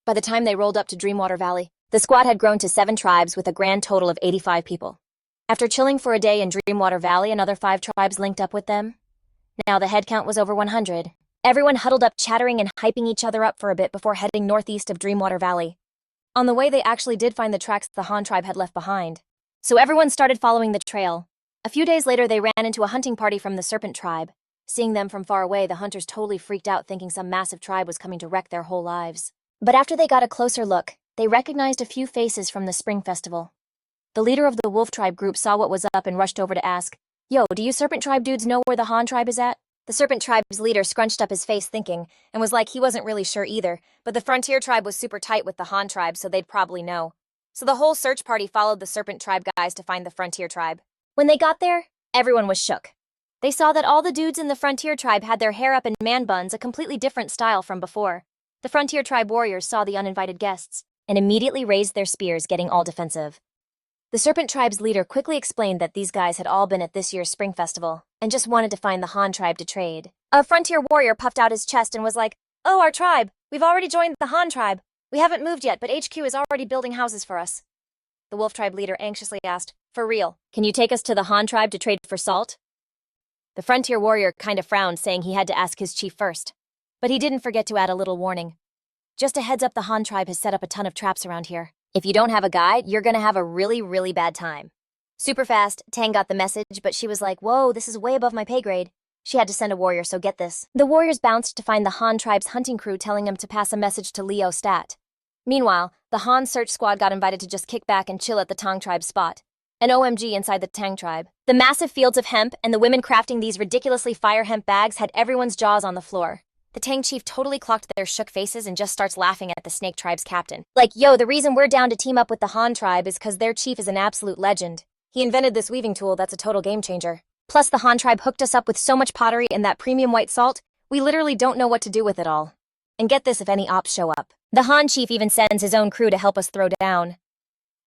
B: By the time they rolled up to Dreamwater Valley, the squad had grown to 7 tribes with a grand total of 85 people. After chilling for a day in Dreamwater Valley, another 5 tribes linked up with them. Now the head count was over 100. Everyone huddled up, chattering and hyping each other up for a bit before heading northeast of Dreamwater Valley. On the way, they actually did find the tracks the Han tribe had left behind. So everyone started following the trail. A few days later, they ran into a hunting party from the Serpent tribe. Seeing them from far away, the hunters totally freaked out, thinking some massive tribe was coming to wreck their whole lives. But after they got a closer look, they recognized a few faces from the spring festival. The leader of the Wolf tribe group saw what was up and rushed over to ask, "Yo, do you Serpent tribe dudes know where the Han tribe is at?"
C: The serpent tribe's leader scrunched up his face thinking, and was like he wasn't really sure either, but the frontier tribe was super tight with the Han tribe, so they'd probably know. So the whole search party followed the serpent tribe guys to find the frontier tribe. When they got there, everyone was shook. They saw that all the dudes in the frontier tribe had their hair up in man buns, a completely different style from before. The frontier tribe warriors saw the uninvited guests and immediately raised their spears, getting all defensive. The serpent tribe's leader quickly explained that these guys had all been at this year's spring festival and just wanted to find the Han tribe to trade. A frontier warrior puffed out his chest and was like, "Oh, our tribe. We've already joined the Han tribe. We haven't moved yet, but HQ is already building houses for us." The wolf tribe leader anxiously asked, "For real, can you take us to the Han tribe to trade for salt?" The frontier warrior kind of frowned, saying he had to ask his chief first. But he didn't forget to add a little warning. "Just a heads up, the Han tribe has set up a ton of traps around here. If you don't have a guide, you're gonna have a really, really bad time." Super fast, Tang got the message, but she was like, "Whoa, this is way above my pay grade." She had to send a warrior, so get this. The warriors bounced to find the Han tribe's hunting crew telling him to pass a message to Leo Stat. Meanwhile, the Han search squad got invited to just kick back and chill at the Tang tribe's spot. An OMG inside the Tang tribe. The massive fields of hemp and the women crafting these ridiculously fire hemp bags had everyone's jaws on the floor. The Tang chief totally clocked their shook faces and just starts laughing at the snake tribe's captain. Like, yo, the reason we're down to team up with the Han tribe is because their chief is an absolute legend. He invented this weaving tool that's a total game changer. Plus, the Han tribe hooked us up with so much pottery and that premium white salt, we literally don't know what to do with it all. And get this, if any ops show up. The Han chief even sends his own crew to help us throw down.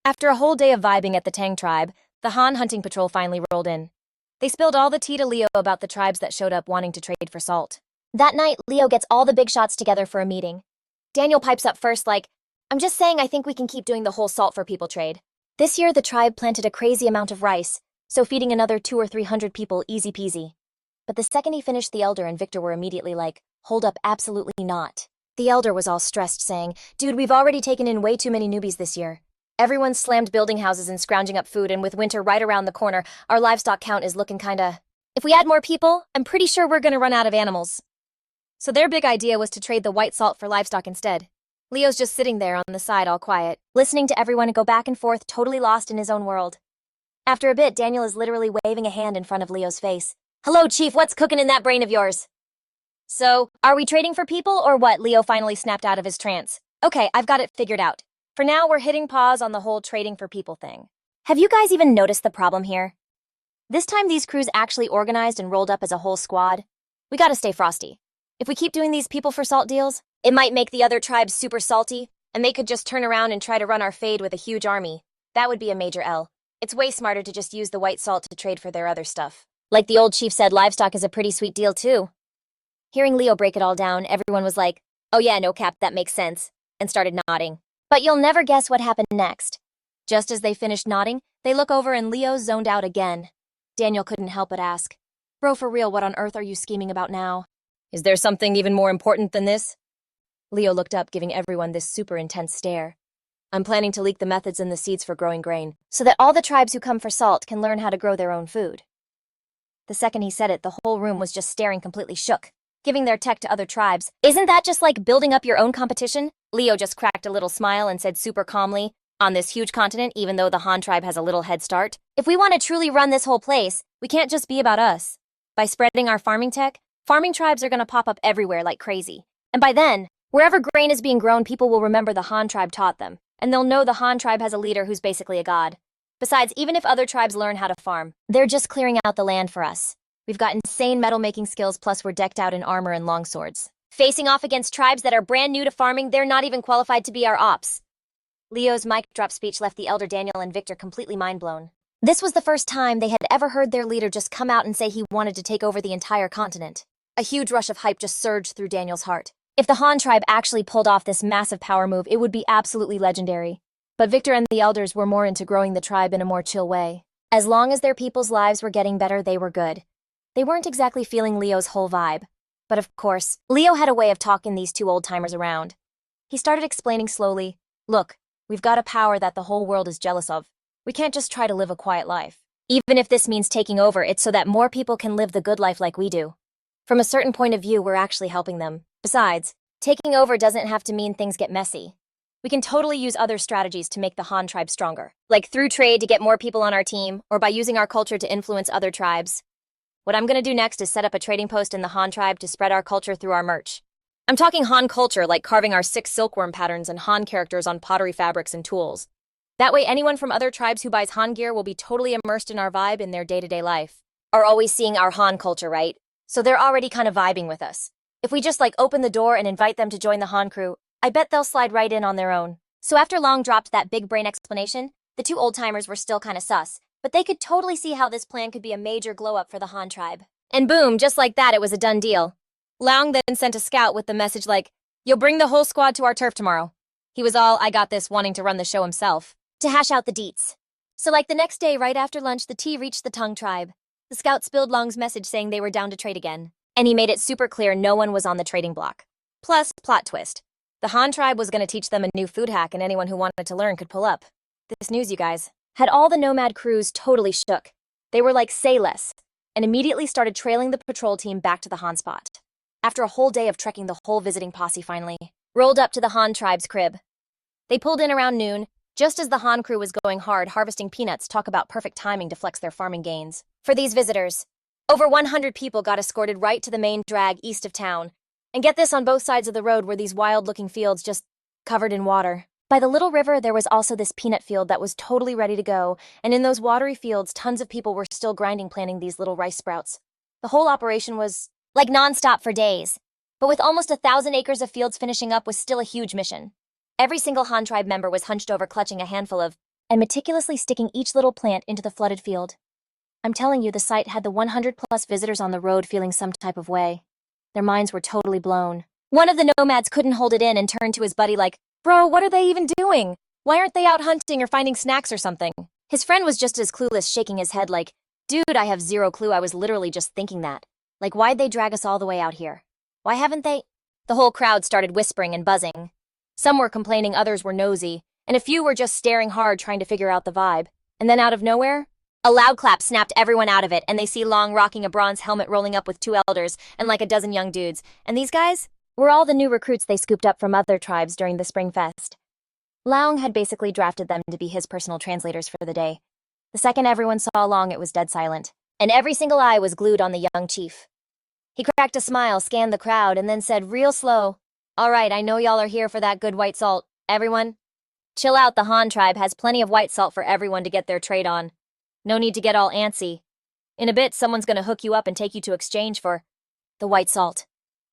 C: After a whole day of vibing at the Tang tribe, the Han hunting patrol finally rolled in. They spilled all the tea to Leo about the tribes that showed up wanting to trade for salt. That night, Leo gets all the big shots together for a meeting. Daniel pipes up first like, "I'm just saying I think we can keep doing the whole salt for people trade. This year, the tribe planted a crazy amount of rice, so feeding another 200 or 300 people easy peasy." But the second he finished, the elder and Victor were immediately like, "Hold up, absolutely not." The elder was all stressed, saying, "Dude, we've already taken in way too many newbies this year. Everyone's slammed building houses and scrounging up food, and with winter right around the corner, our livestock count is looking kinda... If we add more people, I'm pretty sure we're gonna run out of animals." So their big idea was to trade the white salt for livestock instead. Leo's just sitting there on the side all quiet, listening to everyone go back and forth, totally lost in his own world. After a bit, Daniel is literally waving a hand in front of Leo's face. "Hello, Chief, what's cooking in that brain of yours?" "So, are we trading for people or what?" Leo finally snapped out of his trance. "Okay, I've got it figured out. For now, we're hitting pause on the whole trading for people thing. Have you guys even noticed the problem here? This time these crews actually organized and rolled up as a whole squad. We gotta stay frosty. If we keep doing these people for salt deals, it might make the other tribes super salty, and they could just turn around and try to run our fade with a huge army. That would be a major L. It's way smarter to just use the white salt to trade for their other stuff. Like the old chief said, livestock is a pretty sweet deal too." Hearing Leo break it all down, everyone was like, "Oh yeah, no cap, that makes sense," and started nodding. But you'll never guess what happened next. Just as they finished nodding, they look over and Leo zoned out again. Daniel couldn't help but ask, "Bro, for real, what on earth are you scheming about now? Is there something even more important than this?" Leo looked up, giving everyone this super intense stare. "I'm planning to leak the methods and the seeds for growing grain, so that all the tribes who come for salt can learn how to grow their own food." The second he said it, the whole room was just staring completely shook, giving their tech to other tribes. "Isn't that just like building up your own competition?" Leo just cracked a little smile and said super calmly, "On this huge continent, even though the Han tribe has a little head start, if we want to truly run this whole place, we can't just be about us. By spreading our farming tech, farming tribes are going to pop up everywhere like crazy. And by then, wherever grain is being grown, people will remember the Han tribe taught them, and they'll know the Han tribe has a leader who's basically a god. Besides, even if other tribes learn how to farm, they're just clearing out the land for us. We've got insane metal-making skills, plus we're decked out in armor and longswords. Facing off against tribes that are brand new to farming, they're not even qualified to be our ops." Leo's mic drop speech left the elder Daniel and Victor completely mind-blown. This was the first time they had ever heard their leader just come out and say he wanted to take over the entire continent. A huge rush of hype just surged through Daniel's heart. If the Han tribe actually pulled off this massive power move, it would be absolutely legendary. But Victor and the elders were more into growing the tribe in a more chill way. As long as their people's lives were getting better, they were good. They weren't exactly feeling Leo's whole vibe. But of course, Leo had a way of talking these two old-timers around. He started explaining slowly, "Look, we've got a power that the whole world is jealous of. We can't just try to live a quiet life. Even if this means taking over, it's so that more people can live the good life like we do. From a certain point of view, we're actually helping them. Besides, taking over doesn't have to mean things get messy. We can totally use other strategies to make the Han tribe stronger, like through trade to get more people on our team, or by using our culture to influence other tribes.
B: What I'm gonna do next is set up a trading post in the Han tribe to spread our culture through our merch. I'm talking Han culture, like carving our 6 silkworm patterns and Han characters on pottery fabrics and tools. That way, anyone from other tribes who buys Han gear will be totally immersed in our vibe in their day-to-day life. Are always seeing our Han culture, right? So they're already kind of vibing with us. If we just open the door and invite them to join the Han crew, I bet they'll slide right in on their own. So after Long dropped that big brain explanation, the 2 old-timers were still kind of sus, but they could totally see how this plan could be a major glow-up for the Han tribe. And boom, just like that, it was a done deal. Long then sent a scout with the message "You'll bring the whole squad to our turf tomorrow." He was all, "I got this," wanting to run the show himself.
C: To hash out the deets. So the next day, right after lunch, the tea reached the Tung tribe. The scout spilled Long's message saying they were down to trade again.
B: And he made it super clear no one was on the trading block. Plus, plot twist. The Han tribe was going to teach them a new food hack and anyone who wanted to learn could pull up. This news, you guys, had all the nomad crews totally shook. They were like, say less, and immediately started trailing the patrol team back to the Han spot. After a whole day of trekking, the whole visiting posse finally rolled up to the Han tribe's crib. They pulled in around noon, just as the Han crew was going hard harvesting peanuts. Talk about perfect timing to flex their farming gains. For these visitors, over 100 people got escorted right to the main drag east of town. And get this, on both sides of the road were these wild-looking fields just covered in water.
C: By the little river, there was also this peanut field that was totally ready to go, and in those watery fields, tons of people were still grinding, planting these little rice sprouts. The whole operation was non-stop for days. But with almost 1,000 acres of fields finishing up was still a huge mission. Every single Han tribe member was hunched over clutching a handful of and meticulously sticking each little plant into the flooded field. I'm telling you, the site had the 100+ visitors on the road feeling some type of way. Their minds were totally blown.
B: One of the nomads couldn't hold it in and turned to his buddy "Bro, what are they even doing? Why aren't they out hunting or finding snacks or something?" His friend was just as clueless, shaking his head "Dude, I have zero clue. I was literally just thinking that. Why'd they drag us all the way out here? Why haven't they?" The whole crowd started whispering and buzzing. Some were complaining, others were nosy, and a few were just staring hard trying to figure out the vibe. And then out of nowhere, a loud clap snapped everyone out of it, and they see Long rocking a bronze helmet rolling up with 2 elders and a dozen young dudes. And these guys
C: were all the new recruits they scooped up from other tribes during the Spring Fest. Long had basically drafted them to be his personal translators for the day. The second everyone saw Long, it was dead silent, and every single eye was glued on the young chief. He cracked a smile, scanned the crowd, and then said real slow, "All right, I know y'all are here for that good white salt. Everyone, chill out. The Han tribe has plenty of white salt for everyone to get their trade on. No need to get all antsy. In a bit, someone's gonna hook you up and take you to exchange for the white salt.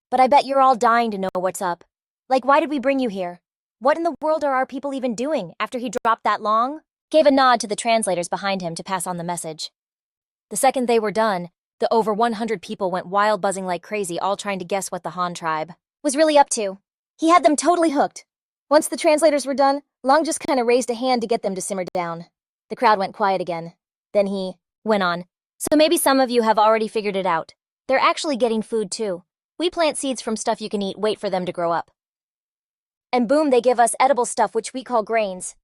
C: But I bet you're all dying to know what's up. Why did we bring you here? What in the world are our people even doing?" After he dropped that Long gave a nod to the translators behind him to pass on the message. The second they were done, the over 100 people went wild, buzzing like crazy, all trying to guess what the Han tribe was really up to. He had them totally hooked. Once the translators were done, Long just kind of raised a hand to get them to simmer down. The crowd went quiet again. Then he went on. "So maybe some of you have already figured it out. They're actually getting food too. We plant seeds from stuff you can eat, wait for them to grow up. And boom, they give us edible stuff which we call grains."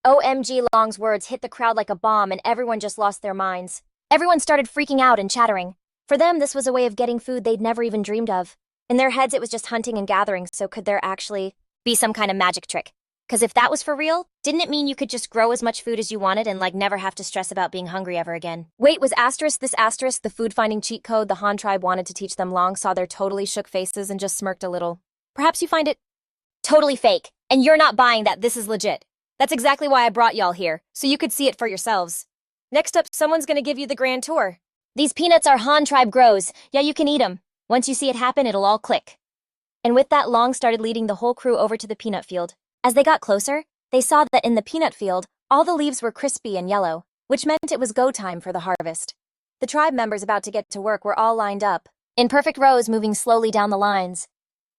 C: OMG, Long's words hit the crowd like a bomb, and everyone just lost their minds. Everyone started freaking out and chattering. For them, this was a way of getting food they'd never even dreamed of. In their heads, it was just hunting and gathering, so could there actually be some kind of magic trick? Because if that was for real, didn't it mean you could just grow as much food as you wanted and never have to stress about being hungry ever again? Wait, was this asterisk the food-finding cheat code the Han tribe wanted to teach them? Long saw their totally shook faces and just smirked a little. "Perhaps you find it totally fake, and you're not buying that this is legit. That's exactly why I brought y'all here, so you could see it for yourselves. Next up, someone's gonna give you the grand tour. These peanuts are Han tribe grows. Yeah, you can eat them. Once you see it happen, it'll all click." And with that, Long started leading the whole crew over to the peanut field. As they got closer, they saw that in the peanut field, all the leaves were crispy and yellow, which meant it was go time for the harvest. The tribe members about to get to work were all lined up, in perfect rows, moving slowly down the lines.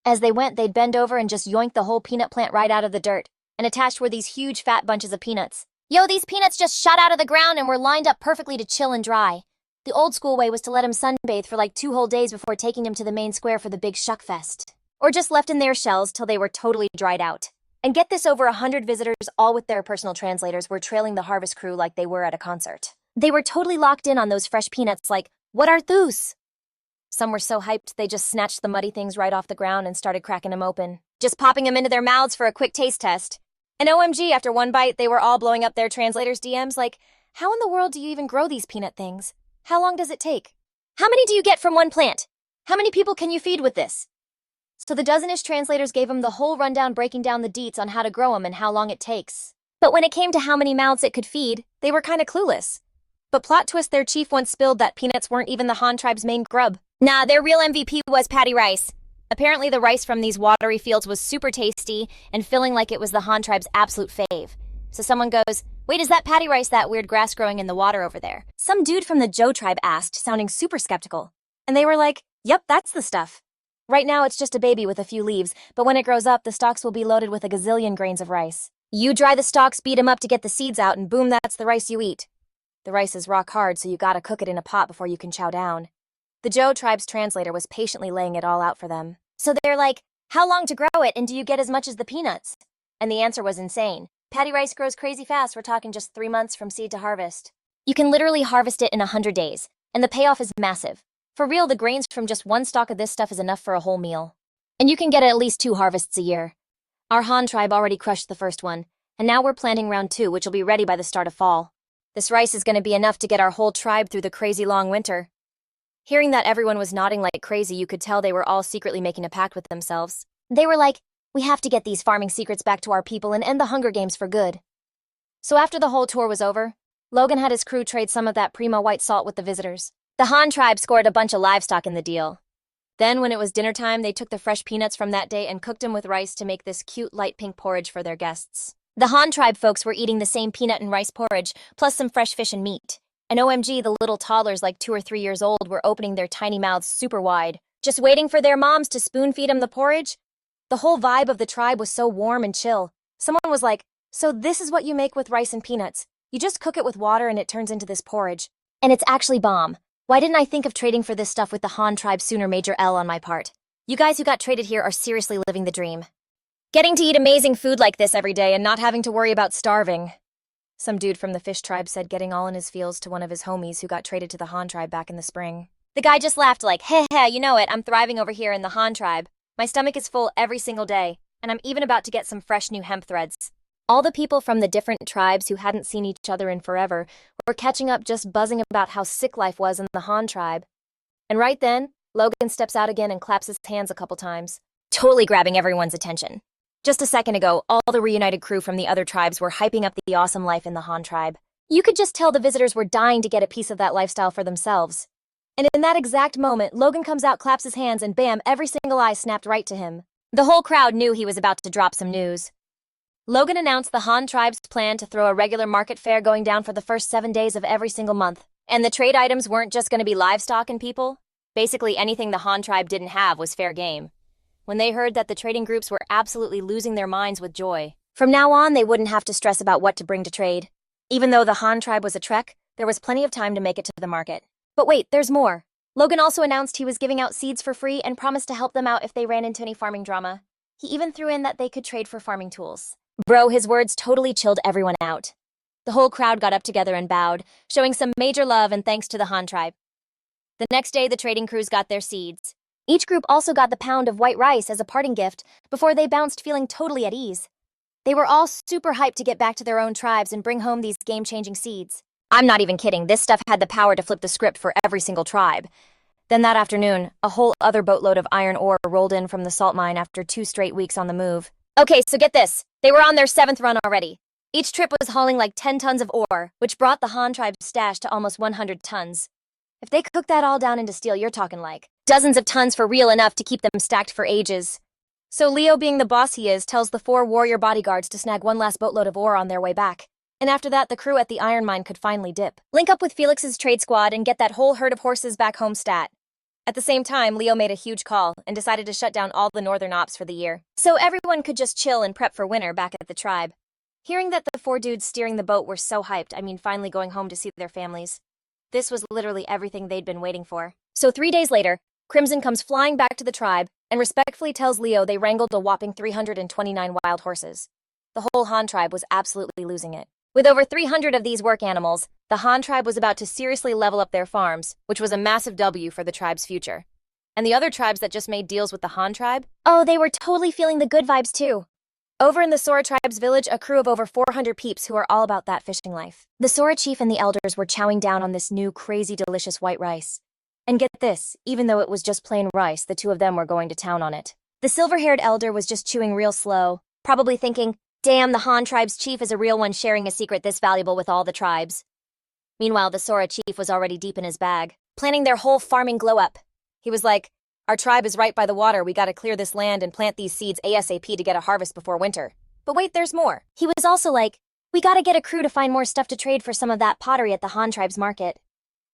C: As they went, they'd bend over and just yoink the whole peanut plant right out of the dirt, and attached were these huge fat bunches of peanuts. Yo, these peanuts just shot out of the ground and were lined up perfectly to chill and dry. The old school way was to let him sunbathe for 2 whole days before taking him to the main square for the big shuck fest. Or just left in their shells till they were totally dried out. And get this, over 100 visitors, all with their personal translators, were trailing the harvest crew like they were at a concert. They were totally locked in on those fresh peanuts what are those? Some were so hyped they just snatched the muddy things right off the ground and started cracking them open, just popping them into their mouths for a quick taste test. And OMG, after one bite, they were all blowing up their translators' DMs how in the world do you even grow these peanut things? How long does it take? How many do you get from one plant? How many people can you feed with this? So the dozenish translators gave him the whole rundown, breaking down the deets on how to grow them and how long it takes. But when it came to how many mouths it could feed, they were kinda clueless. But plot twist, their chief once spilled that peanuts weren't even the Han tribe's main grub. Nah, their real MVP was patty rice. Apparently the rice from these watery fields was super tasty and filling, like it was the Han tribe's absolute fave. So someone goes, "Wait, is that patty rice that weird grass growing in the water over there?" Some dude from the Joe tribe asked, sounding super skeptical. And they were like, "Yep, that's the stuff. Right now it's just a baby with a few leaves, but when it grows up, the stalks will be loaded with a gazillion grains of rice. You dry the stalks, beat them up to get the seeds out, and boom, that's the rice you eat. The rice is rock hard, so you gotta cook it in a pot before you can chow down." The Joe tribe's translator was patiently laying it all out for them. So they're like, "How long to grow it, and do you get as much as the peanuts?" And the answer was insane. Patty rice grows crazy fast. We're talking just 3 months from seed to harvest. You can literally harvest it in 100 days, and the payoff is massive. For real, the grains from just one stalk of this stuff is enough for a whole meal. And you can get at least 2 harvests a year. Our Han tribe already crushed the first one, and now we're planting round 2, which will be ready by the start of fall. This rice is going to be enough to get our whole tribe through the crazy long winter. Hearing that everyone was nodding like crazy, you could tell they were all secretly making a pact with themselves. They were like, "We have to get these farming secrets back to our people and end the Hunger Games for good." So after the whole tour was over, Logan had his crew trade some of that primo white salt with the visitors. The Han tribe scored a bunch of livestock in the deal. Then when it was dinner time, they took the fresh peanuts from that day and cooked them with rice to make this cute light pink porridge for their guests. The Han tribe folks were eating the same peanut and rice porridge, plus some fresh fish and meat. And OMG, the little toddlers like 2 or 3 years old were opening their tiny mouths super wide, just waiting for their moms to spoon feed them the porridge. The whole vibe of the tribe was so warm and chill. Someone was like, "So this is what you make with rice and peanuts. You just cook it with water and it turns into this porridge. And it's actually bomb. Why didn't I think of trading for this stuff with the Han tribe sooner? Major L on my part. You guys who got traded here are seriously living the dream. Getting to eat amazing food like this every day and not having to worry about starving." Some dude from the fish tribe said, getting all in his feels to one of his homies who got traded to the Han tribe back in the spring. The guy just laughed like, "Heh heh, you know it, I'm thriving over here in the Han tribe. My stomach is full every single day, and I'm even about to get some fresh new hemp threads." All the people from the different tribes who hadn't seen each other in forever were catching up, just buzzing about how sick life was in the Han tribe. And right then, Logan steps out again and claps his hands a couple times, totally grabbing everyone's attention. Just a second ago, all the reunited crew from the other tribes were hyping up the awesome life in the Han tribe. You could just tell the visitors were dying to get a piece of that lifestyle for themselves. And in that exact moment, Logan comes out, claps his hands, and bam, every single eye snapped right to him. The whole crowd knew he was about to drop some news. Logan announced the Han tribe's plan to throw a regular market fair going down for the first 7 days of every single month. And the trade items weren't just going to be livestock and people. Basically anything the Han tribe didn't have was fair game. When they heard that the trading groups were absolutely losing their minds with joy. From now on, they wouldn't have to stress about what to bring to trade. Even though the Han tribe was a trek, there was plenty of time to make it to the market. But wait, there's more. Logan also announced he was giving out seeds for free and promised to help them out if they ran into any farming drama. He even threw in that they could trade for farming tools. Bro, his words totally chilled everyone out. The whole crowd got up together and bowed, showing some major love and thanks to the Han tribe. The next day, the trading crews got their seeds. Each group also got the pound of white rice as a parting gift before they bounced feeling totally at ease. They were all super hyped to get back to their own tribes and bring home these game-changing seeds. I'm not even kidding, this stuff had the power to flip the script for every single tribe. Then that afternoon, a whole other boatload of iron ore rolled in from the salt mine after 2 straight weeks on the move. Okay, so get this. They were on their 7th run already. Each trip was hauling like 10 tons of ore, which brought the Han tribe's stash to almost 100 tons. If they cook that all down into steel, you're talking like dozens of tons, for real, enough to keep them stacked for ages. So Leo, being the boss he is, tells the 4 warrior bodyguards to snag one last boatload of ore on their way back. And after that, the crew at the iron mine could finally dip. Link up with Felix's trade squad and get that whole herd of horses back home stat. At the same time, Leo made a huge call and decided to shut down all the northern ops for the year. So everyone could just chill and prep for winter back at the tribe. Hearing that the 4 dudes steering the boat were so hyped, finally going home to see their families. This was literally everything they'd been waiting for. So 3 days later, Crimson comes flying back to the tribe and respectfully tells Leo they wrangled a whopping 329 wild horses. The whole Han tribe was absolutely losing it. With over 300 of these work animals, the Han tribe was about to seriously level up their farms, which was a massive W for the tribe's future. And the other tribes that just made deals with the Han tribe? Oh, they were totally feeling the good vibes too. Over in the Sora tribe's village, a crew of over 400 peeps who are all about that fishing life. The Sora chief and the elders were chowing down on this new, crazy, delicious white rice. And get this, even though it was just plain rice, the two of them were going to town on it. The silver-haired elder was just chewing real slow, probably thinking, damn, the Han tribe's chief is a real one sharing a secret this valuable with all the tribes. Meanwhile, the Sora chief was already deep in his bag, planning their whole farming glow-up. He was like, our tribe is right by the water, we gotta clear this land and plant these seeds ASAP to get a harvest before winter. But wait, there's more. He was also like, we gotta get a crew to find more stuff to trade for some of that pottery at the Han tribe's market.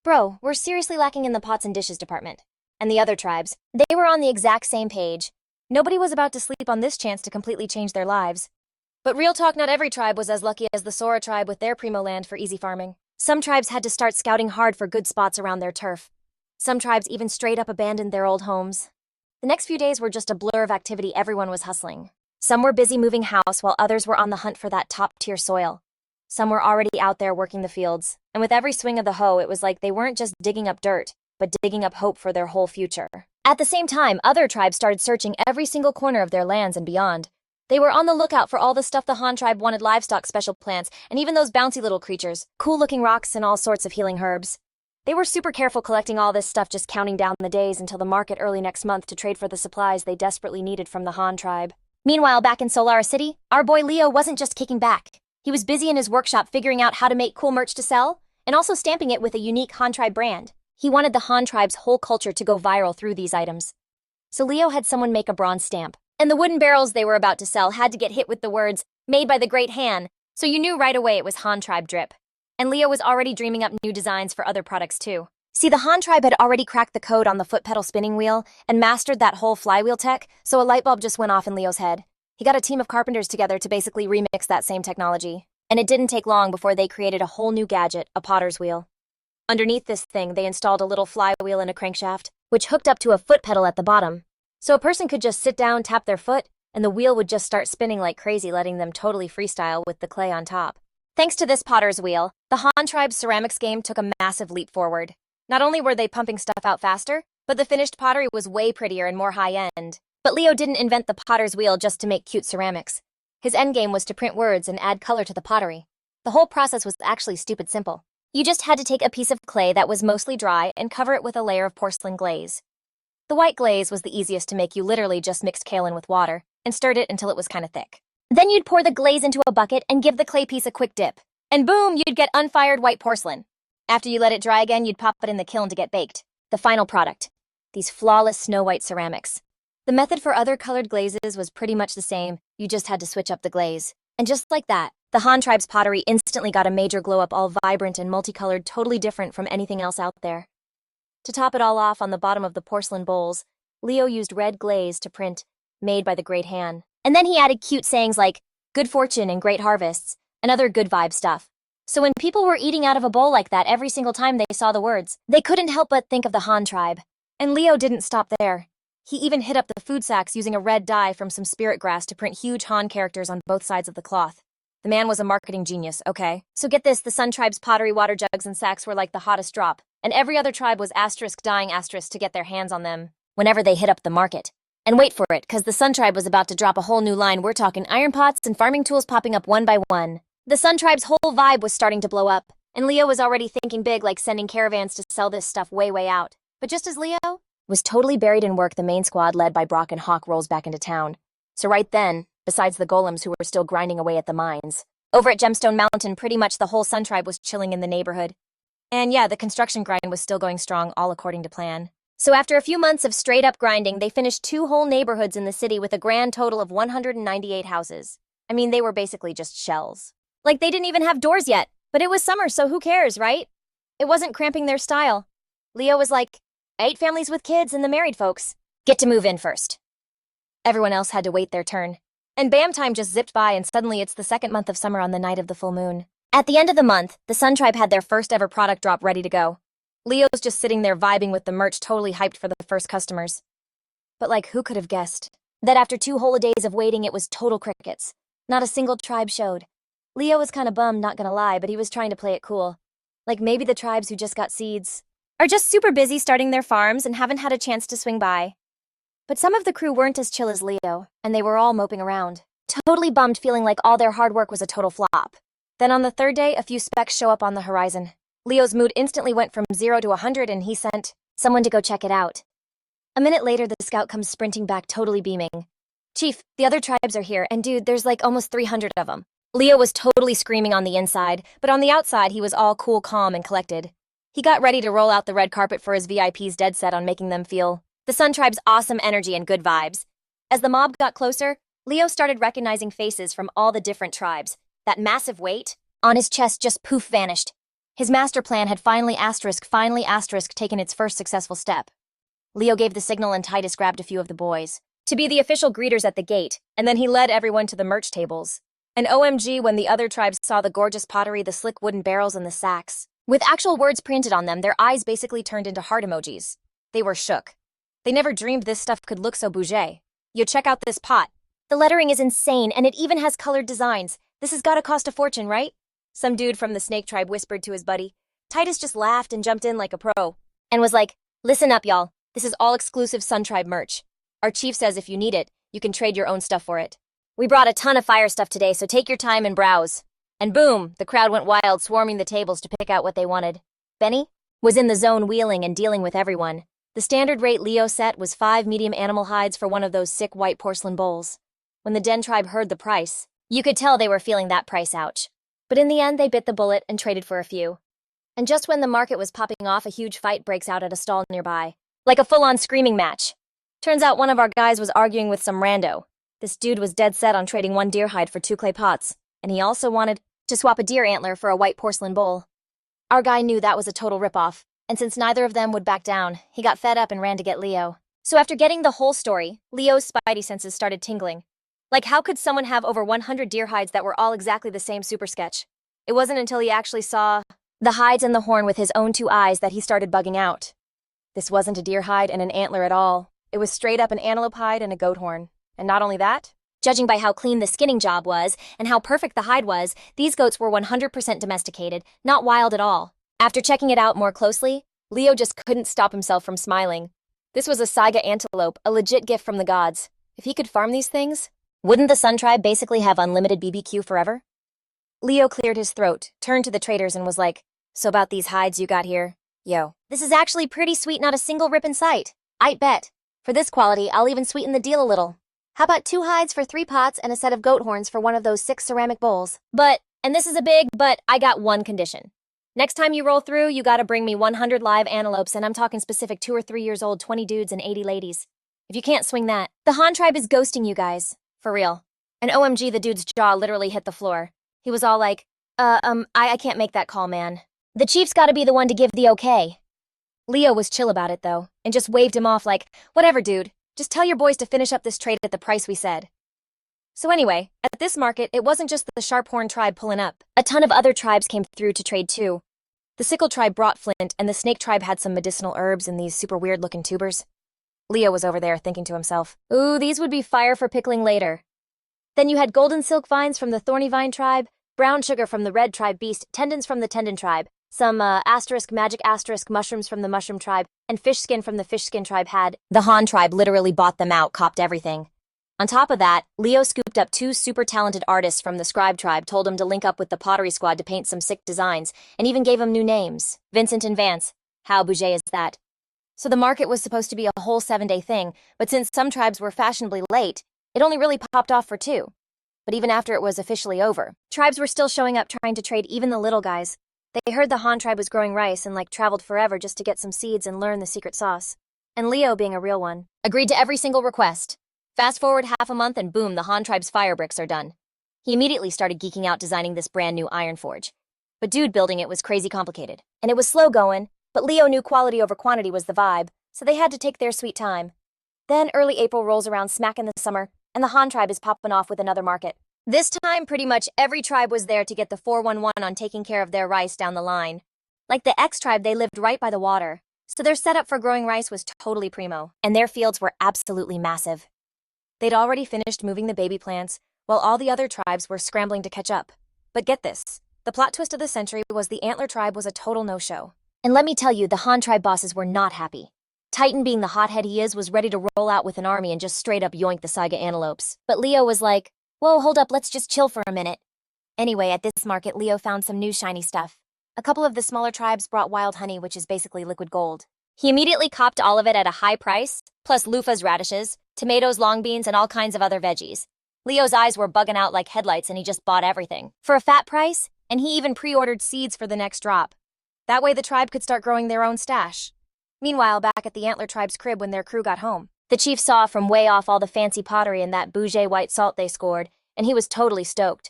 C: Bro, we're seriously lacking in the pots and dishes department. And the other tribes, they were on the exact same page. Nobody was about to sleep on this chance to completely change their lives. But real talk, not every tribe was as lucky as the Sora tribe with their primo land for easy farming. Some tribes had to start scouting hard for good spots around their turf. Some tribes even straight up abandoned their old homes. The next few days were just a blur of activity. Everyone was hustling. Some were busy moving house while others were on the hunt for that top-tier soil. Some were already out there working the fields, and with every swing of the hoe, it was like they weren't just digging up dirt, but digging up hope for their whole future. At the same time, other tribes started searching every single corner of their lands and beyond. They were on the lookout for all the stuff the Han tribe wanted: livestock, special plants, and even those bouncy little creatures, cool-looking rocks and all sorts of healing herbs. They were super careful collecting all this stuff, just counting down the days until the market early next month to trade for the supplies they desperately needed from the Han tribe. Meanwhile, back in Solar City, our boy Leo wasn't just kicking back. He was busy in his workshop figuring out how to make cool merch to sell, and also stamping it with a unique Han tribe brand. He wanted the Han tribe's whole culture to go viral through these items. So Leo had someone make a bronze stamp, and the wooden barrels they were about to sell had to get hit with the words, made by the Great Han, so you knew right away it was Han tribe drip. And Leo was already dreaming up new designs for other products too. See, the Han tribe had already cracked the code on the foot pedal spinning wheel and mastered that whole flywheel tech, so a light bulb just went off in Leo's head. He got a team of carpenters together to basically remix that same technology. And it didn't take long before they created a whole new gadget, a potter's wheel. Underneath this thing, they installed a little flywheel and a crankshaft, which hooked up to a foot pedal at the bottom. So a person could just sit down, tap their foot, and the wheel would just start spinning like crazy, letting them totally freestyle with the clay on top. Thanks to this potter's wheel, the Han tribe's ceramics game took a massive leap forward. Not only were they pumping stuff out faster, but the finished pottery was way prettier and more high-end. But Leo didn't invent the potter's wheel just to make cute ceramics. His endgame was to print words and add color to the pottery. The whole process was actually stupid simple. You just had to take a piece of clay that was mostly dry and cover it with a layer of porcelain glaze. The white glaze was the easiest to make. You literally just mixed kaolin with water and stirred it until it was kind of thick. Then you'd pour the glaze into a bucket and give the clay piece a quick dip. And boom, you'd get unfired white porcelain. After you let it dry again, you'd pop it in the kiln to get baked. The final product. These flawless snow-white ceramics. The method for other colored glazes was pretty much the same. You just had to switch up the glaze. And just like that, the Han tribe's pottery instantly got a major glow-up, all vibrant and multicolored, totally different from anything else out there. To top it all off, on the bottom of the porcelain bowls, Leo used red glaze to print, made by the Great Han. And then he added cute sayings like, good fortune and great harvests, and other good vibe stuff. So when people were eating out of a bowl like that every single time they saw the words, they couldn't help but think of the Han tribe. And Leo didn't stop there. He even hit up the food sacks using a red dye from some spirit grass to print huge Han characters on both sides of the cloth. The man was a marketing genius, okay? So get this, the Sun tribe's pottery water jugs and sacks were like the hottest drop, and every other tribe was dying to get their hands on them whenever they hit up the market. And wait for it, cause the Sun tribe was about to drop a whole new line. We're talking iron pots and farming tools popping up one by one. The Sun tribe's whole vibe was starting to blow up, and Leo was already thinking big, like sending caravans to sell this stuff way out. But just as Leo was totally buried in work, the main squad led by Brock and Hawk rolls back into town. So right then, besides the golems who were still grinding away at the mines, over at Gemstone Mountain, pretty much the whole Sun tribe was chilling in the neighborhood. And yeah, the construction grind was still going strong, all according to plan. So after a few months of straight-up grinding, they finished 2 whole neighborhoods in the city with a grand total of 198 houses. I mean, they were basically just shells. Like, they didn't even have doors yet, but it was summer, so who cares, right? It wasn't cramping their style. Leo was like, 8 families with kids and the married folks get to move in first. Everyone else had to wait their turn. And bam, time just zipped by, and suddenly it's the 2nd month of summer on the night of the full moon. At the end of the month, the Sun tribe had their first ever product drop ready to go. Leo's just sitting there vibing with the merch, totally hyped for the first customers. But like, who could have guessed that after 2 whole days of waiting, it was total crickets. Not a single tribe showed. Leo was kind of bummed, not gonna lie, but he was trying to play it cool. Like, maybe the tribes who just got seeds are just super busy starting their farms and haven't had a chance to swing by. But some of the crew weren't as chill as Leo, and they were all moping around, totally bummed, feeling like all their hard work was a total flop. Then on the 3rd day, a few specks show up on the horizon. Leo's mood instantly went from 0 to 100, and he sent Someone to go check it out. A minute later, the scout comes sprinting back, totally beaming. Chief, the other tribes are here, and dude, there's like almost 300 of them. Leo was totally screaming on the inside, but on the outside, he was all cool, calm, and collected. He got ready to roll out the red carpet for his VIPs, dead set on making them feel the Sun Tribe's awesome energy and good vibes. As the mob got closer, Leo started recognizing faces from all the different tribes. That massive weight on his chest just poof vanished. His master plan had finally taken its first successful step. Leo gave the signal and Titus grabbed a few of the boys to be the official greeters at the gate, and then he led everyone to the merch tables. And OMG when the other tribes saw the gorgeous pottery, the slick wooden barrels, and the sacks with actual words printed on them, their eyes basically turned into heart emojis. They were shook. They never dreamed this stuff could look so bougie. Yo, check out this pot. The lettering is insane, and it even has colored designs. This has gotta cost a fortune, right? Some dude from the snake tribe whispered to his buddy. Titus just laughed and jumped in like a pro and was like, listen up, y'all. This is all exclusive Sun Tribe merch. Our chief says if you need it, you can trade your own stuff for it. We brought a ton of fire stuff today, so take your time and browse. And boom, the crowd went wild, swarming the tables to pick out what they wanted. Benny was in the zone, wheeling and dealing with everyone. The standard rate Leo set was 5 medium animal hides for one of those sick white porcelain bowls. When the Den tribe heard the price, you could tell they were feeling that price ouch. But in the end, they bit the bullet and traded for a few. And just when the market was popping off, a huge fight breaks out at a stall nearby. Like a full-on screaming match. Turns out one of our guys was arguing with some rando. This dude was dead set on trading 1 deer hide for 2 clay pots, and he also wanted to swap a deer antler for a white porcelain bowl. Our guy knew that was a total ripoff, and since neither of them would back down, he got fed up and ran to get Leo. So after getting the whole story, Leo's spidey senses started tingling. Like, how could someone have over 100 deer hides that were all exactly the same super sketch? It wasn't until he actually saw the hides and the horn with his own 2 eyes that he started bugging out. This wasn't a deer hide and an antler at all. It was straight up an antelope hide and a goat horn. And not only that, judging by how clean the skinning job was and how perfect the hide was, these goats were 100% domesticated, not wild at all. After checking it out more closely, Leo just couldn't stop himself from smiling. This was a Saiga antelope, a legit gift from the gods. If he could farm these things, wouldn't the Sun Tribe basically have unlimited BBQ forever? Leo cleared his throat, turned to the traders and was like, so about these hides you got here? Yo, this is actually pretty sweet, not a single rip in sight. I'd bet. For this quality, I'll even sweeten the deal a little. How about 2 hides for 3 pots and a set of goat horns for one of those 6 ceramic bowls? But, and this is a big but, I got one condition. Next time you roll through, you gotta bring me 100 live antelopes, and I'm talking specific 2 or 3 years old, 20 dudes and 80 ladies. If you can't swing that, the Han Tribe is ghosting you guys. For real. And OMG, the dude's jaw literally hit the floor. He was all like, I can't make that call, man. The chief's gotta be the one to give the okay. Leo was chill about it, though, and just waved him off like, whatever, dude. Just tell your boys to finish up this trade at the price we said. So anyway, at this market, it wasn't just the Sharphorn tribe pulling up. A ton of other tribes came through to trade too. The Sickle tribe brought flint, and the Snake tribe had some medicinal herbs and these super weird-looking tubers. Leo was over there thinking to himself, ooh, these would be fire for pickling later. Then you had golden silk vines from the Thorny Vine tribe, brown sugar from the Red tribe beast, tendons from the Tendon tribe, some magic mushrooms from the Mushroom tribe, and fish skin from the Fish Skin tribe. Had the Han tribe literally bought them out, copped everything. On top of that, Leo scooped up 2 super talented artists from the Scribe tribe, told them to link up with the Pottery squad to paint some sick designs, and even gave them new names, Vincent and Vance. How bougie is that? So the market was supposed to be a whole 7-day thing, but since some tribes were fashionably late, it only really popped off for 2. But even after it was officially over, tribes were still showing up trying to trade, even the little guys. They heard the Han tribe was growing rice and traveled forever just to get some seeds and learn the secret sauce. And Leo, being a real one, agreed to every single request. Fast forward half a month and boom, the Han tribe's fire bricks are done. He immediately started geeking out designing this brand new iron forge. But dude, building it was crazy complicated. And it was slow going, but Leo knew quality over quantity was the vibe, so they had to take their sweet time. Then early April rolls around smack in the summer, and the Han tribe is popping off with another market. This time, pretty much every tribe was there to get the 411 on taking care of their rice down the line. Like the X tribe, they lived right by the water, so their setup for growing rice was totally primo, and their fields were absolutely massive. They'd already finished moving the baby plants, while all the other tribes were scrambling to catch up. But get this, the plot twist of the century was the Antler tribe was a total no-show. And let me tell you, the Han tribe bosses were not happy. Titan, being the hothead he is, was ready to roll out with an army and just straight up yoink the Saiga antelopes. But Leo was like, whoa, hold up, let's just chill for a minute. Anyway, at this market, Leo found some new shiny stuff. A couple of the smaller tribes brought wild honey, which is basically liquid gold. He immediately copped all of it at a high price, plus loofahs, radishes, tomatoes, long beans, and all kinds of other veggies. Leo's eyes were bugging out like headlights and he just bought everything. For a fat price, and he even pre-ordered seeds for the next drop. That way the tribe could start growing their own stash. Meanwhile, back at the Antler tribe's crib when their crew got home, the chief saw from way off all the fancy pottery and that bougie white salt they scored, and he was totally stoked.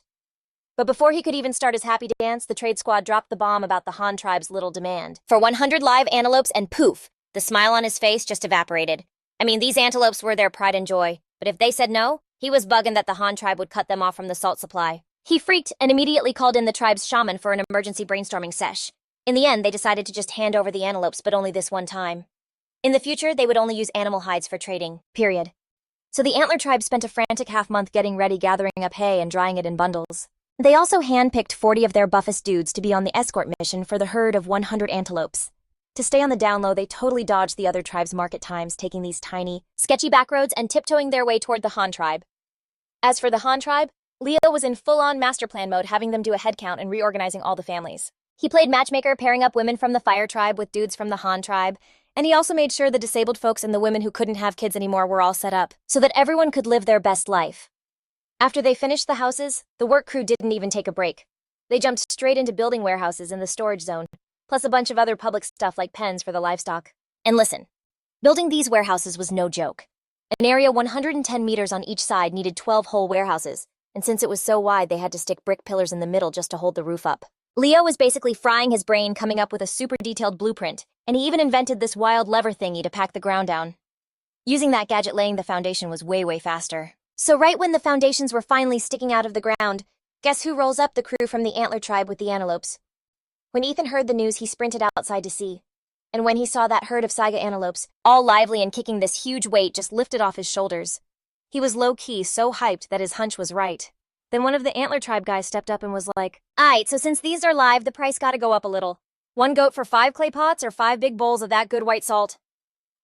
C: But before he could even start his happy dance, the trade squad dropped the bomb about the Han tribe's little demand. For 100 live antelopes, and poof, the smile on his face just evaporated. I mean, these antelopes were their pride and joy, but if they said no, he was bugging that the Han tribe would cut them off from the salt supply. He freaked and immediately called in the tribe's shaman for an emergency brainstorming sesh. In the end, they decided to just hand over the antelopes, but only this one time. In the future, they would only use animal hides for trading, period. So the Antler tribe spent a frantic half-month getting ready, gathering up hay and drying it in bundles. They also handpicked 40 of their buffest dudes to be on the escort mission for the herd of 100 antelopes. To stay on the down low, they totally dodged the other tribe's market times, taking these tiny, sketchy backroads and tiptoeing their way toward the Han tribe. As for the Han tribe, Leo was in full-on master plan mode, having them do a head count and reorganizing all the families. He played matchmaker, pairing up women from the Fire tribe with dudes from the Han tribe, and he also made sure the disabled folks and the women who couldn't have kids anymore were all set up, so that everyone could live their best life. After they finished the houses, the work crew didn't even take a break. They jumped straight into building warehouses in the storage zone, plus a bunch of other public stuff like pens for the livestock. And listen, building these warehouses was no joke. An area 110 meters on each side needed 12 whole warehouses, and since it was so wide, they had to stick brick pillars in the middle just to hold the roof up. Leo was basically frying his brain coming up with a super detailed blueprint, and he even invented this wild lever thingy to pack the ground down. Using that gadget, laying the foundation was way faster. So right when the foundations were finally sticking out of the ground, guess who rolls up the crew from the Antler tribe with the antelopes? When Ethan heard the news, he sprinted outside to see. And when he saw that herd of Saiga antelopes, all lively and kicking this huge weight just lifted off his shoulders. He was low-key, so hyped that his hunch was right. Then one of the Antler tribe guys stepped up and was like, "Aight, so since these are live, the price gotta go up a little. 1 goat for 5 clay pots or 5 big bowls of that good white salt?"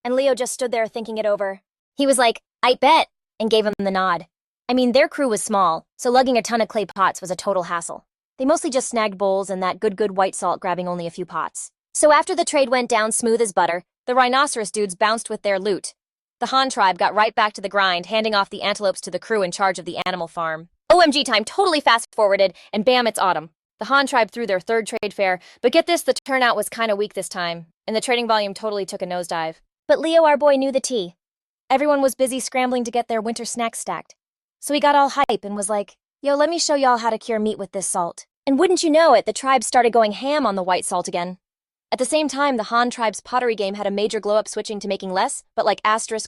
C: And Leo just stood there thinking it over. He was like, "I bet," and gave him the nod. I mean, their crew was small, so lugging a ton of clay pots was a total hassle. They mostly just snagged bowls and that good white salt, grabbing only a few pots. So after the trade went down smooth as butter, the rhinoceros dudes bounced with their loot. The Han tribe got right back to the grind, handing off the antelopes to the crew in charge of the animal farm. OMG time totally fast-forwarded, and bam, it's autumn. The Han tribe threw their 3rd trade fair, but get this, the turnout was kinda weak this time, and the trading volume totally took a nosedive. But Leo, our boy, knew the tea. Everyone was busy scrambling to get their winter snacks stacked. So he got all hype and was like, "Yo, let me show y'all how to cure meat with this salt." And wouldn't you know it, the tribe started going ham on the white salt again. At the same time, the Han tribe's pottery game had a major glow-up, switching to making less, but like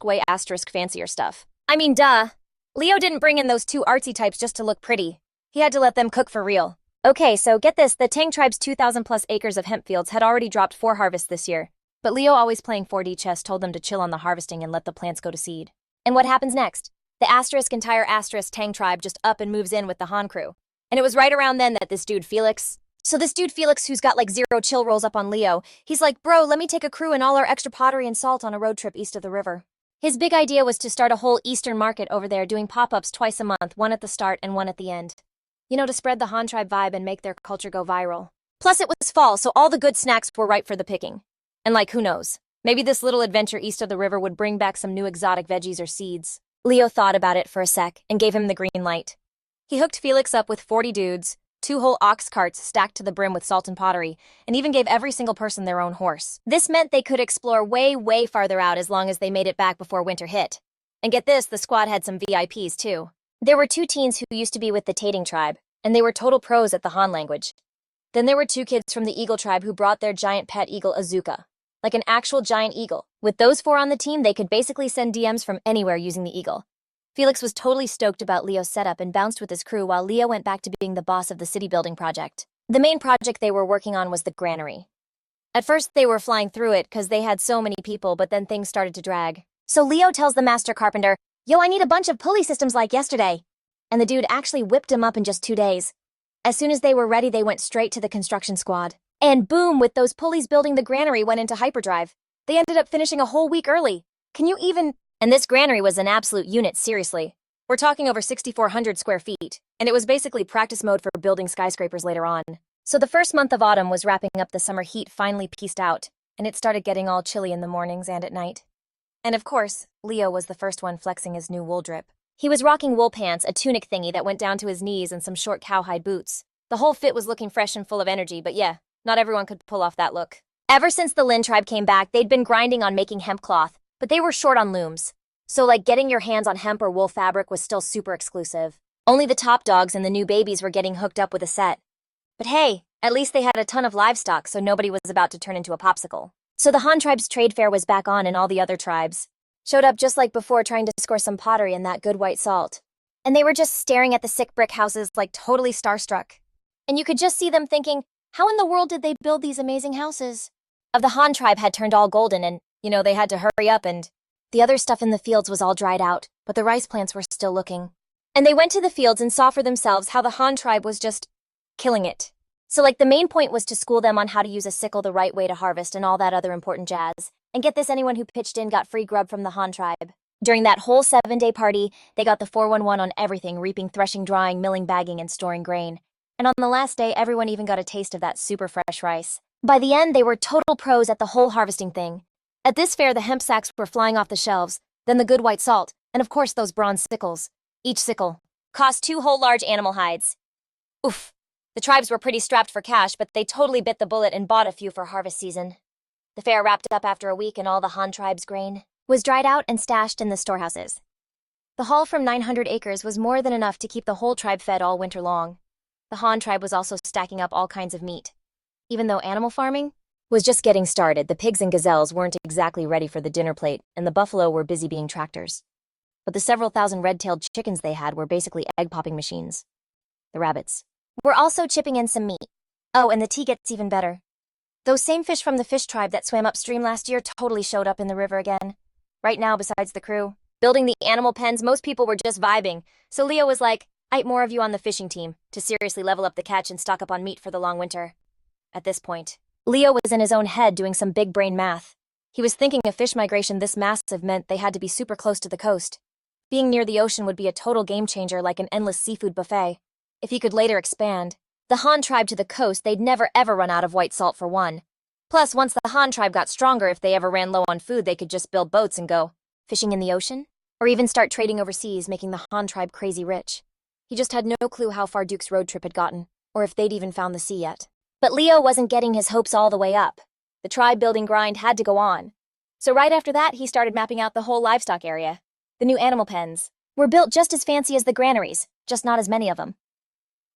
C: way fancier stuff. I mean, duh. Leo didn't bring in those 2 artsy types just to look pretty. He had to let them cook for real. Okay, so get this, the Tang tribe's 2,000 plus acres of hemp fields had already dropped 4 harvests this year. But Leo, always playing 4D chess, told them to chill on the harvesting and let the plants go to seed. And what happens next? The entire Tang tribe just up and moves in with the Han crew. And it was right around then that this dude Felix, who's got like 0 chill, rolls up on Leo. He's like, "Bro, let me take a crew and all our extra pottery and salt on a road trip east of the river." His big idea was to start a whole Eastern market over there, doing pop-ups twice a month, one at the start and one at the end. You know, to spread the Han tribe vibe and make their culture go viral. Plus it was fall, so all the good snacks were ripe for the picking. And like, who knows? Maybe this little adventure east of the river would bring back some new exotic veggies or seeds. Leo thought about it for a sec and gave him the green light. He hooked Felix up with 40 dudes, 2 whole ox carts stacked to the brim with salt and pottery, and even gave every single person their own horse. This meant they could explore way farther out as long as they made it back before winter hit. And get this, the squad had some VIPs too. There were 2 teens who used to be with the Tating tribe, and they were total pros at the Han language. Then there were 2 kids from the Eagle tribe who brought their giant pet eagle Azuka, like an actual giant eagle. With those 4 on the team, they could basically send DMs from anywhere using the eagle. Felix was totally stoked about Leo's setup and bounced with his crew while Leo went back to being the boss of the city building project. The main project they were working on was the granary. At first, they were flying through it because they had so many people, but then things started to drag. So Leo tells the master carpenter, "Yo, I need a bunch of pulley systems like yesterday." And the dude actually whipped them up in just 2 days. As soon as they were ready, they went straight to the construction squad. And boom, with those pulleys, building the granary went into hyperdrive. They ended up finishing a whole week early. Can you even... And this granary was an absolute unit, seriously. We're talking over 6,400 square feet, and it was basically practice mode for building skyscrapers later on. So the first month of autumn was wrapping up, the summer heat finally peaced out, and it started getting all chilly in the mornings and at night. And of course, Leo was the first one flexing his new wool drip. He was rocking wool pants, a tunic thingy that went down to his knees, and some short cowhide boots. The whole fit was looking fresh and full of energy, but yeah, not everyone could pull off that look. Ever since the Lin tribe came back, they'd been grinding on making hemp cloth, but they were short on looms. So getting your hands on hemp or wool fabric was still super exclusive. Only the top dogs and the new babies were getting hooked up with a set. But hey, at least they had a ton of livestock, so nobody was about to turn into a popsicle. So the Han tribe's trade fair was back on, and all the other tribes showed up just like before, trying to score some pottery and that good white salt. And they were just staring at the sick brick houses like totally starstruck. And you could just see them thinking, how in the world did they build these amazing houses? Of the Han tribe had turned all golden, and, they had to hurry up, and the other stuff in the fields was all dried out, but the rice plants were still looking. And they went to the fields and saw for themselves how the Han tribe was just killing it. So the main point was to school them on how to use a sickle the right way to harvest and all that other important jazz. And get this, anyone who pitched in got free grub from the Han tribe. During that whole 7-day party, they got the 411 on everything: reaping, threshing, drying, milling, bagging, and storing grain. And on the last day, everyone even got a taste of that super fresh rice. By the end, they were total pros at the whole harvesting thing. At this fair, the hemp sacks were flying off the shelves, then the good white salt, and of course those bronze sickles. Each sickle cost 2 whole large animal hides. Oof. The tribes were pretty strapped for cash, but they totally bit the bullet and bought a few for harvest season. The fair wrapped up after a week, and all the Han tribe's grain was dried out and stashed in the storehouses. The haul from 900 acres was more than enough to keep the whole tribe fed all winter long. The Han tribe was also stacking up all kinds of meat. Even though animal farming was just getting started, the pigs and gazelles weren't exactly ready for the dinner plate, and the buffalo were busy being tractors. But the several thousand red-tailed chickens they had were basically egg-popping machines. The rabbits were also chipping in some meat. Oh, and the tea gets even better. Those same fish from the fish tribe that swam upstream last year totally showed up in the river again. Right now, besides the crew building the animal pens, most people were just vibing. So Leo was like, I'd more of you on the fishing team to seriously level up the catch and stock up on meat for the long winter. At this point, Leo was in his own head doing some big brain math. He was thinking a fish migration this massive meant they had to be super close to the coast. Being near the ocean would be a total game changer, like an endless seafood buffet. If he could later expand the Han tribe to the coast, they'd never ever run out of white salt for one. Plus, once the Han tribe got stronger, if they ever ran low on food, they could just build boats and go fishing in the ocean, or even start trading overseas, making the Han tribe crazy rich. He just had no clue how far Duke's road trip had gotten, or if they'd even found the sea yet. But Leo wasn't getting his hopes all the way up. The tribe building grind had to go on. So right after that, he started mapping out the whole livestock area. The new animal pens were built just as fancy as the granaries, just not as many of them.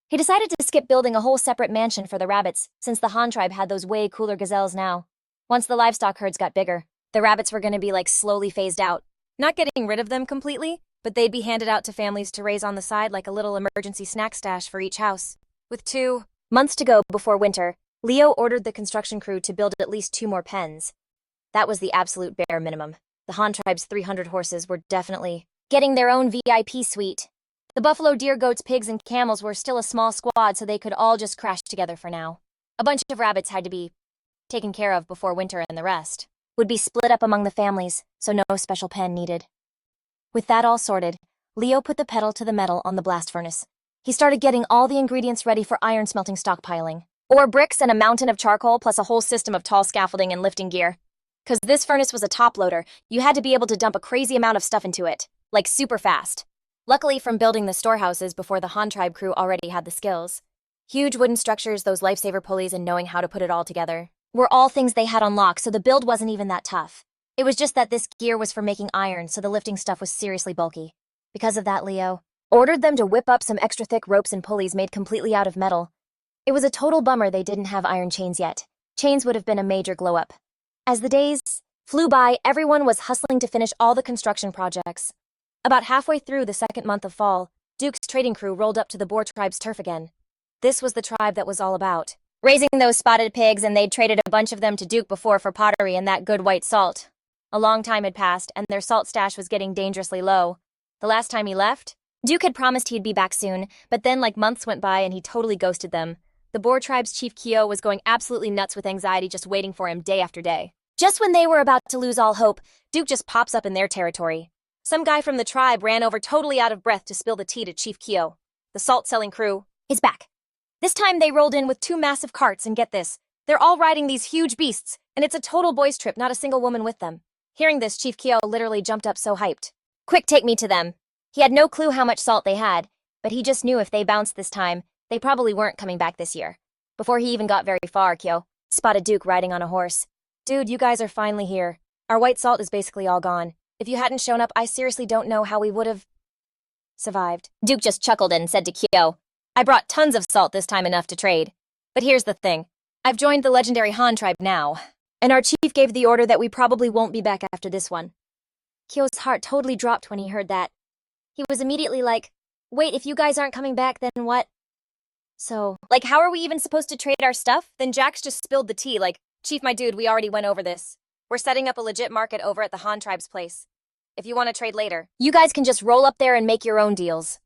C: He decided to skip building a whole separate mansion for the rabbits, since the Han tribe had those way cooler gazelles now. Once the livestock herds got bigger, the rabbits were going to be slowly phased out. Not getting rid of them completely, but they'd be handed out to families to raise on the side like a little emergency snack stash for each house. With 2 months to go before winter, Leo ordered the construction crew to build at least 2 more pens. That was the absolute bare minimum. The Han tribe's 300 horses were definitely getting their own VIP suite. The buffalo, deer, goats, pigs, and camels were still a small squad, so they could all just crash together for now. A bunch of rabbits had to be taken care of before winter, and the rest would be split up among the families, so no special pen needed. With that all sorted, Leo put the pedal to the metal on the blast furnace. He started getting all the ingredients ready for iron smelting stockpiling. Ore bricks and a mountain of charcoal, plus a whole system of tall scaffolding and lifting gear. Because this furnace was a top loader, you had to be able to dump a crazy amount of stuff into it, super fast. Luckily, from building the storehouses before, the Han tribe crew already had the skills. Huge wooden structures, those lifesaver pulleys, and knowing how to put it all together were all things they had on lock, so the build wasn't even that tough. It was just that this gear was for making iron, so the lifting stuff was seriously bulky. Because of that, Leo ordered them to whip up some extra thick ropes and pulleys made completely out of metal. It was a total bummer they didn't have iron chains yet. Chains would have been a major glow-up. As the days flew by, everyone was hustling to finish all the construction projects. About halfway through the 2nd month of fall, Duke's trading crew rolled up to the Boer tribe's turf again. This was the tribe that was all about raising those spotted pigs, and they'd traded a bunch of them to Duke before for pottery and that good white salt. A long time had passed, and their salt stash was getting dangerously low. The last time he left, Duke had promised he'd be back soon, but then months went by and he totally ghosted them. The Boer tribe's chief Kyo was going absolutely nuts with anxiety, just waiting for him day after day. Just when they were about to lose all hope, Duke just pops up in their territory. Some guy from the tribe ran over totally out of breath to spill the tea to Chief Kyo. The salt-selling crew is back. This time they rolled in with 2 massive carts, and get this, they're all riding these huge beasts, And it's a total boys' trip, not a single woman with them. Hearing this, Chief Kyo literally jumped up so hyped. Quick, take me to them. He had no clue how much salt they had, but he just knew if they bounced this time, they probably weren't coming back this year. Before he even got very far, Kyo spotted Duke riding on a horse. Dude, you guys are finally here. Our white salt is basically all gone. If you hadn't shown up, I seriously don't know how we would have survived. Duke just chuckled and said to Kyo, I brought tons of salt this time, enough to trade. But here's the thing. I've joined the legendary Han tribe now, and our chief gave the order that we probably won't be back after this one. Kyo's heart totally dropped when he heard that. He was immediately like, wait, if you guys aren't coming back, then what? So, like, how are we even supposed to trade our stuff? Then Jax just spilled the tea, like, Chief, my dude, we already went over this. We're setting up a legit market over at the Han tribe's place. If you want to trade later, you guys can just roll up there and make your own deals.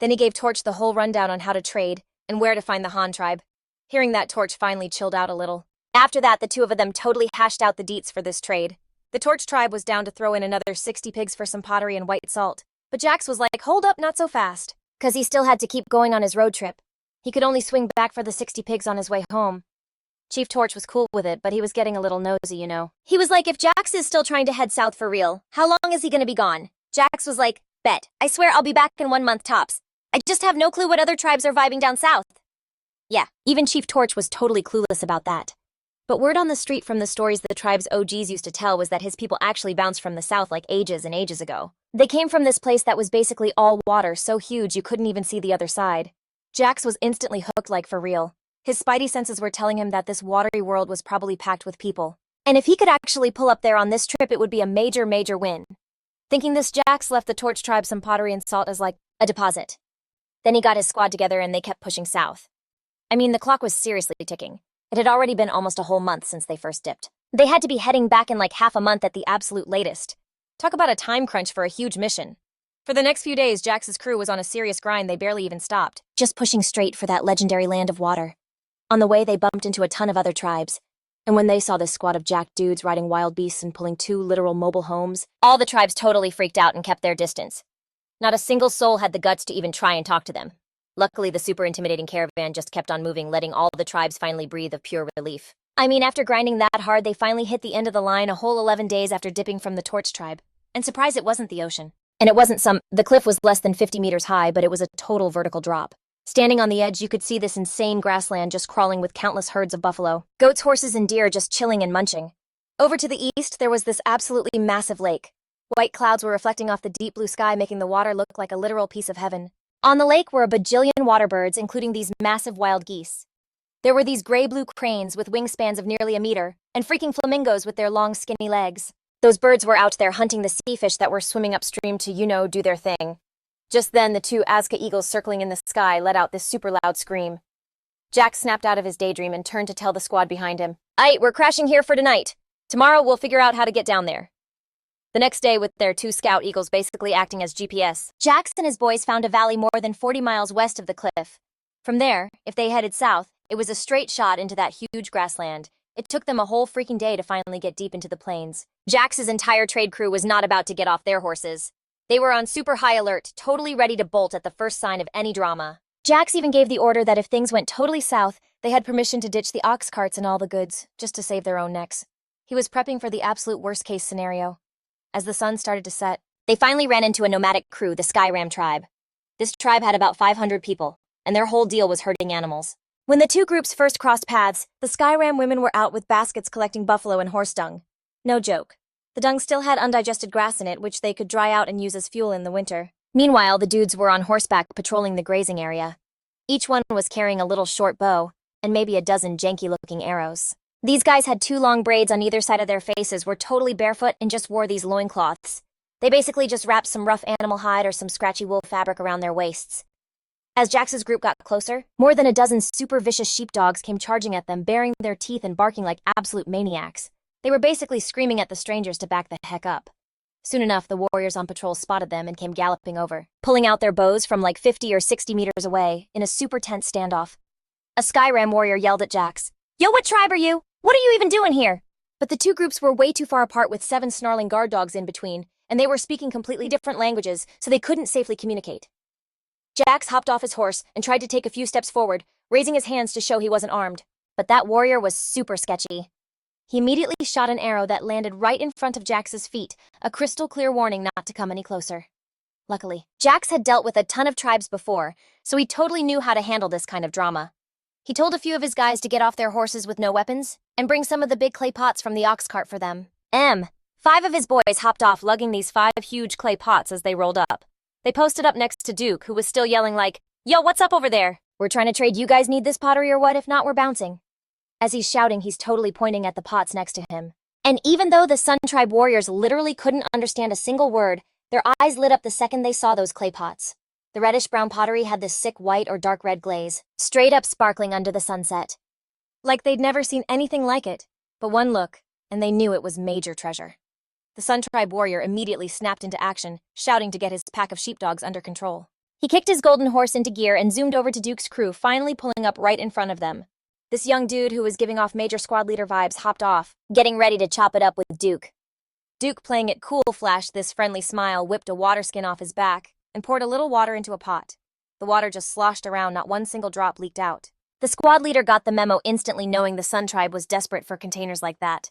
C: Then he gave Torch the whole rundown on how to trade and where to find the Han tribe. Hearing that, Torch finally chilled out a little. After that, the two of them totally hashed out the deets for this trade. The Torch tribe was down to throw in another 60 pigs for some pottery and white salt. But Jax was like, hold up, not so fast. 'Cause he still had to keep going on his road trip. He could only swing back for the 60 pigs on his way home. Chief Torch was cool with it, but he was getting a little nosy, you know. He was like, if Jax is still trying to head south for real, how long is he gonna be gone? Jax was like, bet. I swear I'll be back in 1 month tops. I just have no clue what other tribes are vibing down south. Yeah, even Chief Torch was totally clueless about that. But word on the street from the stories the tribe's OGs used to tell was that his people actually bounced from the south like ages and ages ago. They came from this place that was basically all water, so huge you couldn't even see the other side. Jax was instantly hooked, like for real. His spidey senses were telling him that this watery world was probably packed with people. And if he could actually pull up there on this trip, it would be a major, major win. Thinking this, Jax left the Torch tribe some pottery and salt as like a deposit. Then he got his squad together and they kept pushing south. I mean, the clock was seriously ticking. It had already been almost a whole month since they first dipped. They had to be heading back in like half a month at the absolute latest. Talk about a time crunch for a huge mission. For the next few days, Jax's crew was on a serious grind. They barely even stopped, just pushing straight for that legendary land of water. On the way, they bumped into a ton of other tribes. And when they saw this squad of jacked dudes riding wild beasts and pulling 2 literal mobile homes, all the tribes totally freaked out and kept their distance. Not a single soul had the guts to even try and talk to them. Luckily, the super intimidating caravan just kept on moving, letting all the tribes finally breathe of pure relief. I mean, after grinding that hard, they finally hit the end of the line a whole 11 days after dipping from the Torch tribe. And surprised it wasn't the ocean. And it wasn't the cliff was less than 50 meters high, but it was a total vertical drop. Standing on the edge, you could see this insane grassland just crawling with countless herds of buffalo, goats, horses, and deer just chilling and munching. Over to the east, there was this absolutely massive lake. White clouds were reflecting off the deep blue sky, making the water look like a literal piece of heaven. On the lake were a bajillion water birds, including these massive wild geese. There were these gray-blue cranes with wingspans of nearly a meter, and freaking flamingos with their long, skinny legs. Those birds were out there hunting the sea fish that were swimming upstream to, do their thing. Just then, the 2 Azka eagles circling in the sky let out this super loud scream. Jack snapped out of his daydream and turned to tell the squad behind him, "Aight, we're crashing here for tonight. Tomorrow we'll figure out how to get down there." The next day, with their 2 scout eagles basically acting as GPS, Jax and his boys found a valley more than 40 miles west of the cliff. From there, if they headed south, it was a straight shot into that huge grassland. It took them a whole freaking day to finally get deep into the plains. Jax's entire trade crew was not about to get off their horses. They were on super high alert, totally ready to bolt at the first sign of any drama. Jax even gave the order that if things went totally south, they had permission to ditch the ox carts and all the goods, just to save their own necks. He was prepping for the absolute worst-case scenario. As the sun started to set, they finally ran into a nomadic crew, the Skyram tribe. This tribe had about 500 people, and their whole deal was herding animals. When the 2 groups first crossed paths, the Skyram women were out with baskets collecting buffalo and horse dung. No joke. The dung still had undigested grass in it, which they could dry out and use as fuel in the winter. Meanwhile, the dudes were on horseback patrolling the grazing area. Each one was carrying a little short bow, and maybe a dozen janky-looking arrows. These guys had 2 long braids on either side of their faces, were totally barefoot, and just wore these loincloths. They basically just wrapped some rough animal hide or some scratchy wool fabric around their waists. As Jax's group got closer, more than a dozen super vicious sheepdogs came charging at them, baring their teeth and barking like absolute maniacs. They were basically screaming at the strangers to back the heck up. Soon enough, the warriors on patrol spotted them and came galloping over, pulling out their bows from like 50 or 60 meters away in a super tense standoff. A Skyram warrior yelled at Jax, "Yo, what tribe are you? What are you even doing here?" But the 2 groups were way too far apart with 7 snarling guard dogs in between, and they were speaking completely different languages, so they couldn't safely communicate. Jax hopped off his horse and tried to take a few steps forward, raising his hands to show he wasn't armed. But that warrior was super sketchy. He immediately shot an arrow that landed right in front of Jax's feet, a crystal clear warning not to come any closer. Luckily, Jax had dealt with a ton of tribes before, so he totally knew how to handle this kind of drama. He told a few of his guys to get off their horses with no weapons and bring some of the big clay pots from the ox cart for them. 5 of his boys hopped off lugging these 5 huge clay pots as they rolled up. They posted up next to Duke, who was still yelling like, "Yo, what's up over there? We're trying to trade, you guys need this pottery or what? If not, we're bouncing." As he's shouting, he's totally pointing at the pots next to him. And even though the Sun Tribe warriors literally couldn't understand a single word, their eyes lit up the second they saw those clay pots. The reddish-brown pottery had this sick white or dark red glaze, straight up sparkling under the sunset. Like they'd never seen anything like it, but one look, and they knew it was major treasure. The Sun Tribe warrior immediately snapped into action, shouting to get his pack of sheepdogs under control. He kicked his golden horse into gear and zoomed over to Duke's crew, finally pulling up right in front of them. This young dude who was giving off major squad leader vibes hopped off, getting ready to chop it up with Duke. Duke, playing it cool, flashed this friendly smile, whipped a water skin off his back, and poured a little water into a pot. The water just sloshed around, not one single drop leaked out. The squad leader got the memo instantly, knowing the Sun Tribe was desperate for containers like that.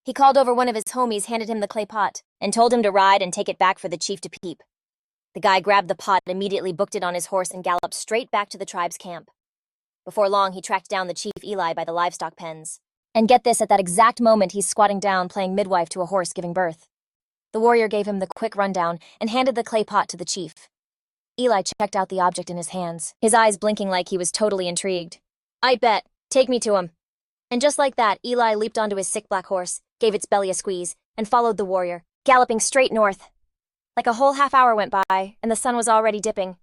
C: He called over one of his homies, handed him the clay pot, and told him to ride and take it back for the chief to peep. The guy grabbed the pot, immediately booked it on his horse, and galloped straight back to the tribe's camp. Before long, he tracked down the chief Eli by the livestock pens. And get this, at that exact moment, he's squatting down playing midwife to a horse giving birth. The warrior gave him the quick rundown and handed the clay pot to the chief. Eli checked out the object in his hands, his eyes blinking like he was totally intrigued. "I bet. Take me to him." And just like that, Eli leaped onto his sick black horse, gave its belly a squeeze, and followed the warrior, galloping straight north. Like a whole half hour went by, and the sun was already dipping.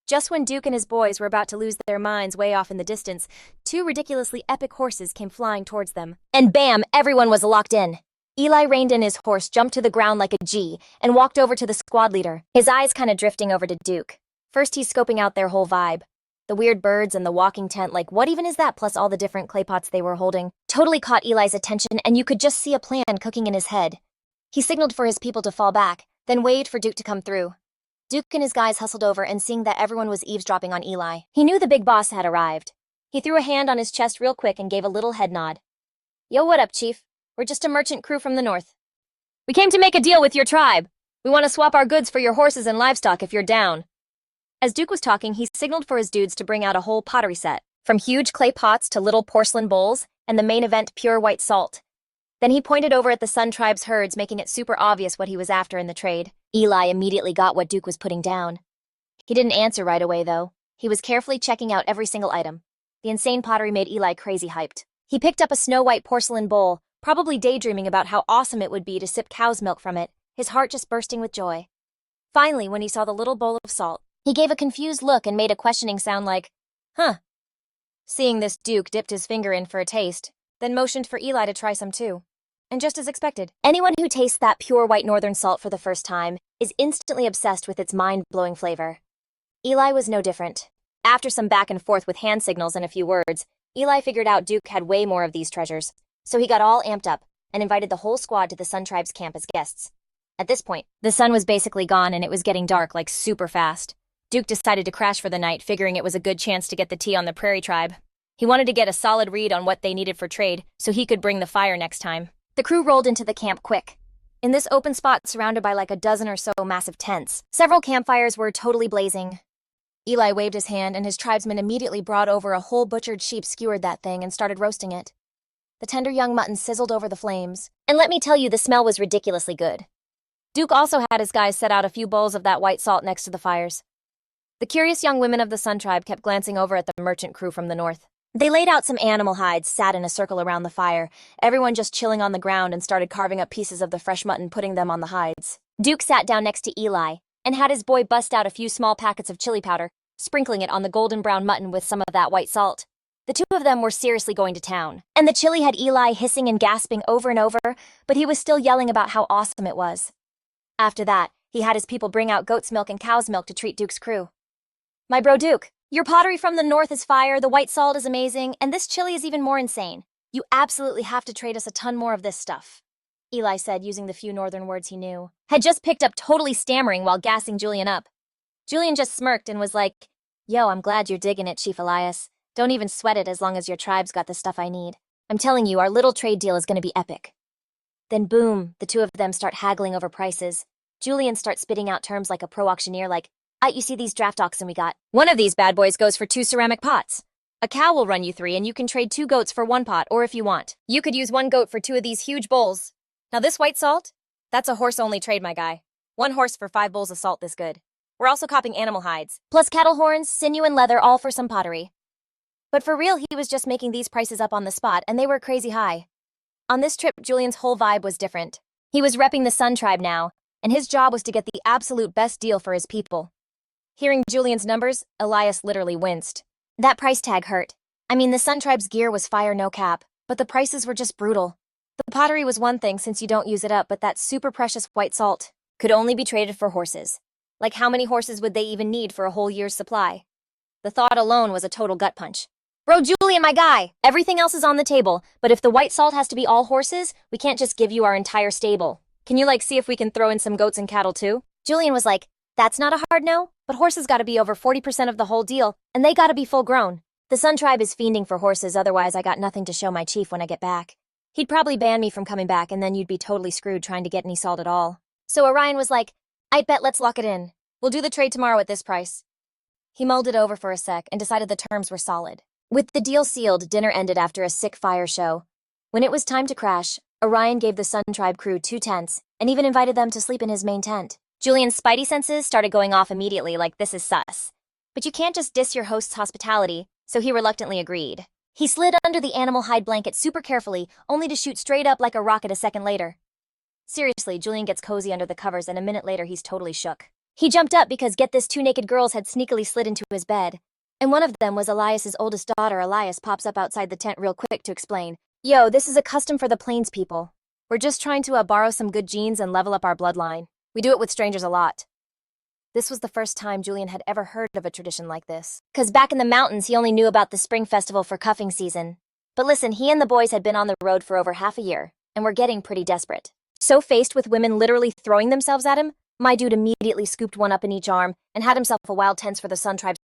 C: Just when Duke and his boys were about to lose their minds way off in the distance, 2 ridiculously epic horses came flying towards them. And bam, everyone was locked in. Eli reined in his horse, jumped to the ground like a G, and walked over to the squad leader, his eyes kind of drifting over to Duke. First, he's scoping out their whole vibe. The weird birds and the walking tent, like what even is that, plus all the different clay pots they were holding, totally caught Eli's attention, and you could just see a plan cooking in his head. He signaled for his people to fall back, then waved for Duke to come through. Duke and his guys hustled over, and seeing that everyone was eavesdropping on Eli, he knew the big boss had arrived. He threw a hand on his chest real quick and gave a little head nod. "Yo, what up, chief? We're just a merchant crew from the north. We came to make a deal with your tribe. We want to swap our goods for your horses and livestock if you're down." As Duke was talking, he signaled for his dudes to bring out a whole pottery set, from huge clay pots to little porcelain bowls, and the main event, pure white salt. Then he pointed over at the Sun Tribe's herds, making it super obvious what he was after in the trade. Eli immediately got what Duke was putting down. He didn't answer right away, though. He was carefully checking out every single item. The insane pottery made Eli crazy hyped. He picked up a snow-white porcelain bowl, probably daydreaming about how awesome it would be to sip cow's milk from it, his heart just bursting with joy. Finally, when he saw the little bowl of salt, he gave a confused look and made a questioning sound like, "Huh." Seeing this, Duke dipped his finger in for a taste, then motioned for Eli to try some too. And just as expected, anyone who tastes that pure white northern salt for the first time is instantly obsessed with its mind-blowing flavor. Eli was no different. After some back and forth with hand signals and a few words, Eli figured out Duke had way more of these treasures, so he got all amped up and invited the whole squad to the Sun Tribe's camp as guests. At this point, the sun was basically gone and it was getting dark like super fast. Duke decided to crash for the night, figuring it was a good chance to get the tea on the Prairie Tribe. He wanted to get a solid read on what they needed for trade, so he could bring the fire next time. The crew rolled into the camp quick. In this open spot surrounded by like a dozen or so massive tents, several campfires were totally blazing. Eli waved his hand, and his tribesmen immediately brought over a whole butchered sheep, skewered that thing, and started roasting it. The tender young mutton sizzled over the flames, and let me tell you, the smell was ridiculously good. Duke also had his guys set out a few bowls of that white salt next to the fires. The curious young women of the Sun Tribe kept glancing over at the merchant crew from the north. They laid out some animal hides, sat in a circle around the fire, everyone just chilling on the ground, and started carving up pieces of the fresh mutton, putting them on the hides. Duke sat down next to Eli and had his boy bust out a few small packets of chili powder, sprinkling it on the golden brown mutton with some of that white salt. The two of them were seriously going to town, and the chili had Eli hissing and gasping over and over, but he was still yelling about how awesome it was. After that, he had his people bring out goat's milk and cow's milk to treat Duke's crew. "My bro Duke, your pottery from the north is fire, the white salt is amazing, and this chili is even more insane. You absolutely have to trade us a ton more of this stuff," Eli said, using the few northern words he knew. Had just picked up, totally stammering while gassing Julian up. Julian just smirked and was like, "Yo, I'm glad you're digging it, Chief Elias. Don't even sweat it as long as your tribe's got the stuff I need." I'm telling you, our little trade deal is gonna be epic. Then boom, the two of them start haggling over prices. Julian starts spitting out terms like a pro auctioneer like, you see these draft oxen we got? One of these bad boys goes for 2 ceramic pots. A cow will run you 3 and you can trade 2 goats for 1 pot, or if you want, you could use 1 goat for 2 of these huge bowls. Now this white salt? That's a horse-only trade, my guy. 1 horse for 5 bowls of salt this good. We're also copying animal hides, plus cattle horns, sinew and leather, all for some pottery. But for real, he was just making these prices up on the spot, and they were crazy high. On this trip, Julian's whole vibe was different. He was repping the Sun Tribe now, and his job was to get the absolute best deal for his people. Hearing Julian's numbers, Elias literally winced. That price tag hurt. I mean, the Sun Tribe's gear was fire no cap, but the prices were just brutal. The pottery was one thing since you don't use it up, but that super precious white salt could only be traded for horses. Like, how many horses would they even need for a whole year's supply? The thought alone was a total gut punch. Bro, Julian, my guy, everything else is on the table, but if the white salt has to be all horses, we can't just give you our entire stable. Can you, see if we can throw in some goats and cattle too? Julian was like, that's not a hard no, but horses gotta be over 40% of the whole deal, and they gotta be full grown. The Sun Tribe is fiending for horses, otherwise I got nothing to show my chief when I get back. He'd probably ban me from coming back, and then you'd be totally screwed trying to get any salt at all. So Orion was like, I bet let's lock it in. We'll do the trade tomorrow at this price. He mulled it over for a sec and decided the terms were solid. With the deal sealed, dinner ended after a sick fire show. When it was time to crash, Orion gave the Sun Tribe crew 2 tents, and even invited them to sleep in his main tent. Julian's spidey senses started going off immediately like this is sus. But you can't just diss your host's hospitality, so he reluctantly agreed. He slid under the animal hide blanket super carefully, only to shoot straight up like a rocket a second later. Seriously, Julian gets cozy under the covers and a minute later he's totally shook. He jumped up because get this 2 naked girls had sneakily slid into his bed. And one of them was Elias's oldest daughter. Elias pops up outside the tent real quick to explain. Yo, this is a custom for the Plains people. We're just trying to borrow some good genes and level up our bloodline. We do it with strangers a lot. This was the first time Julian had ever heard of a tradition like this. 'Cause back in the mountains, he only knew about the spring festival for cuffing season. But listen, he and the boys had been on the road for over half a year, and were getting pretty desperate. So faced with women literally throwing themselves at him, my dude immediately scooped one up in each arm and had himself a wild tense for the Sun Tribe's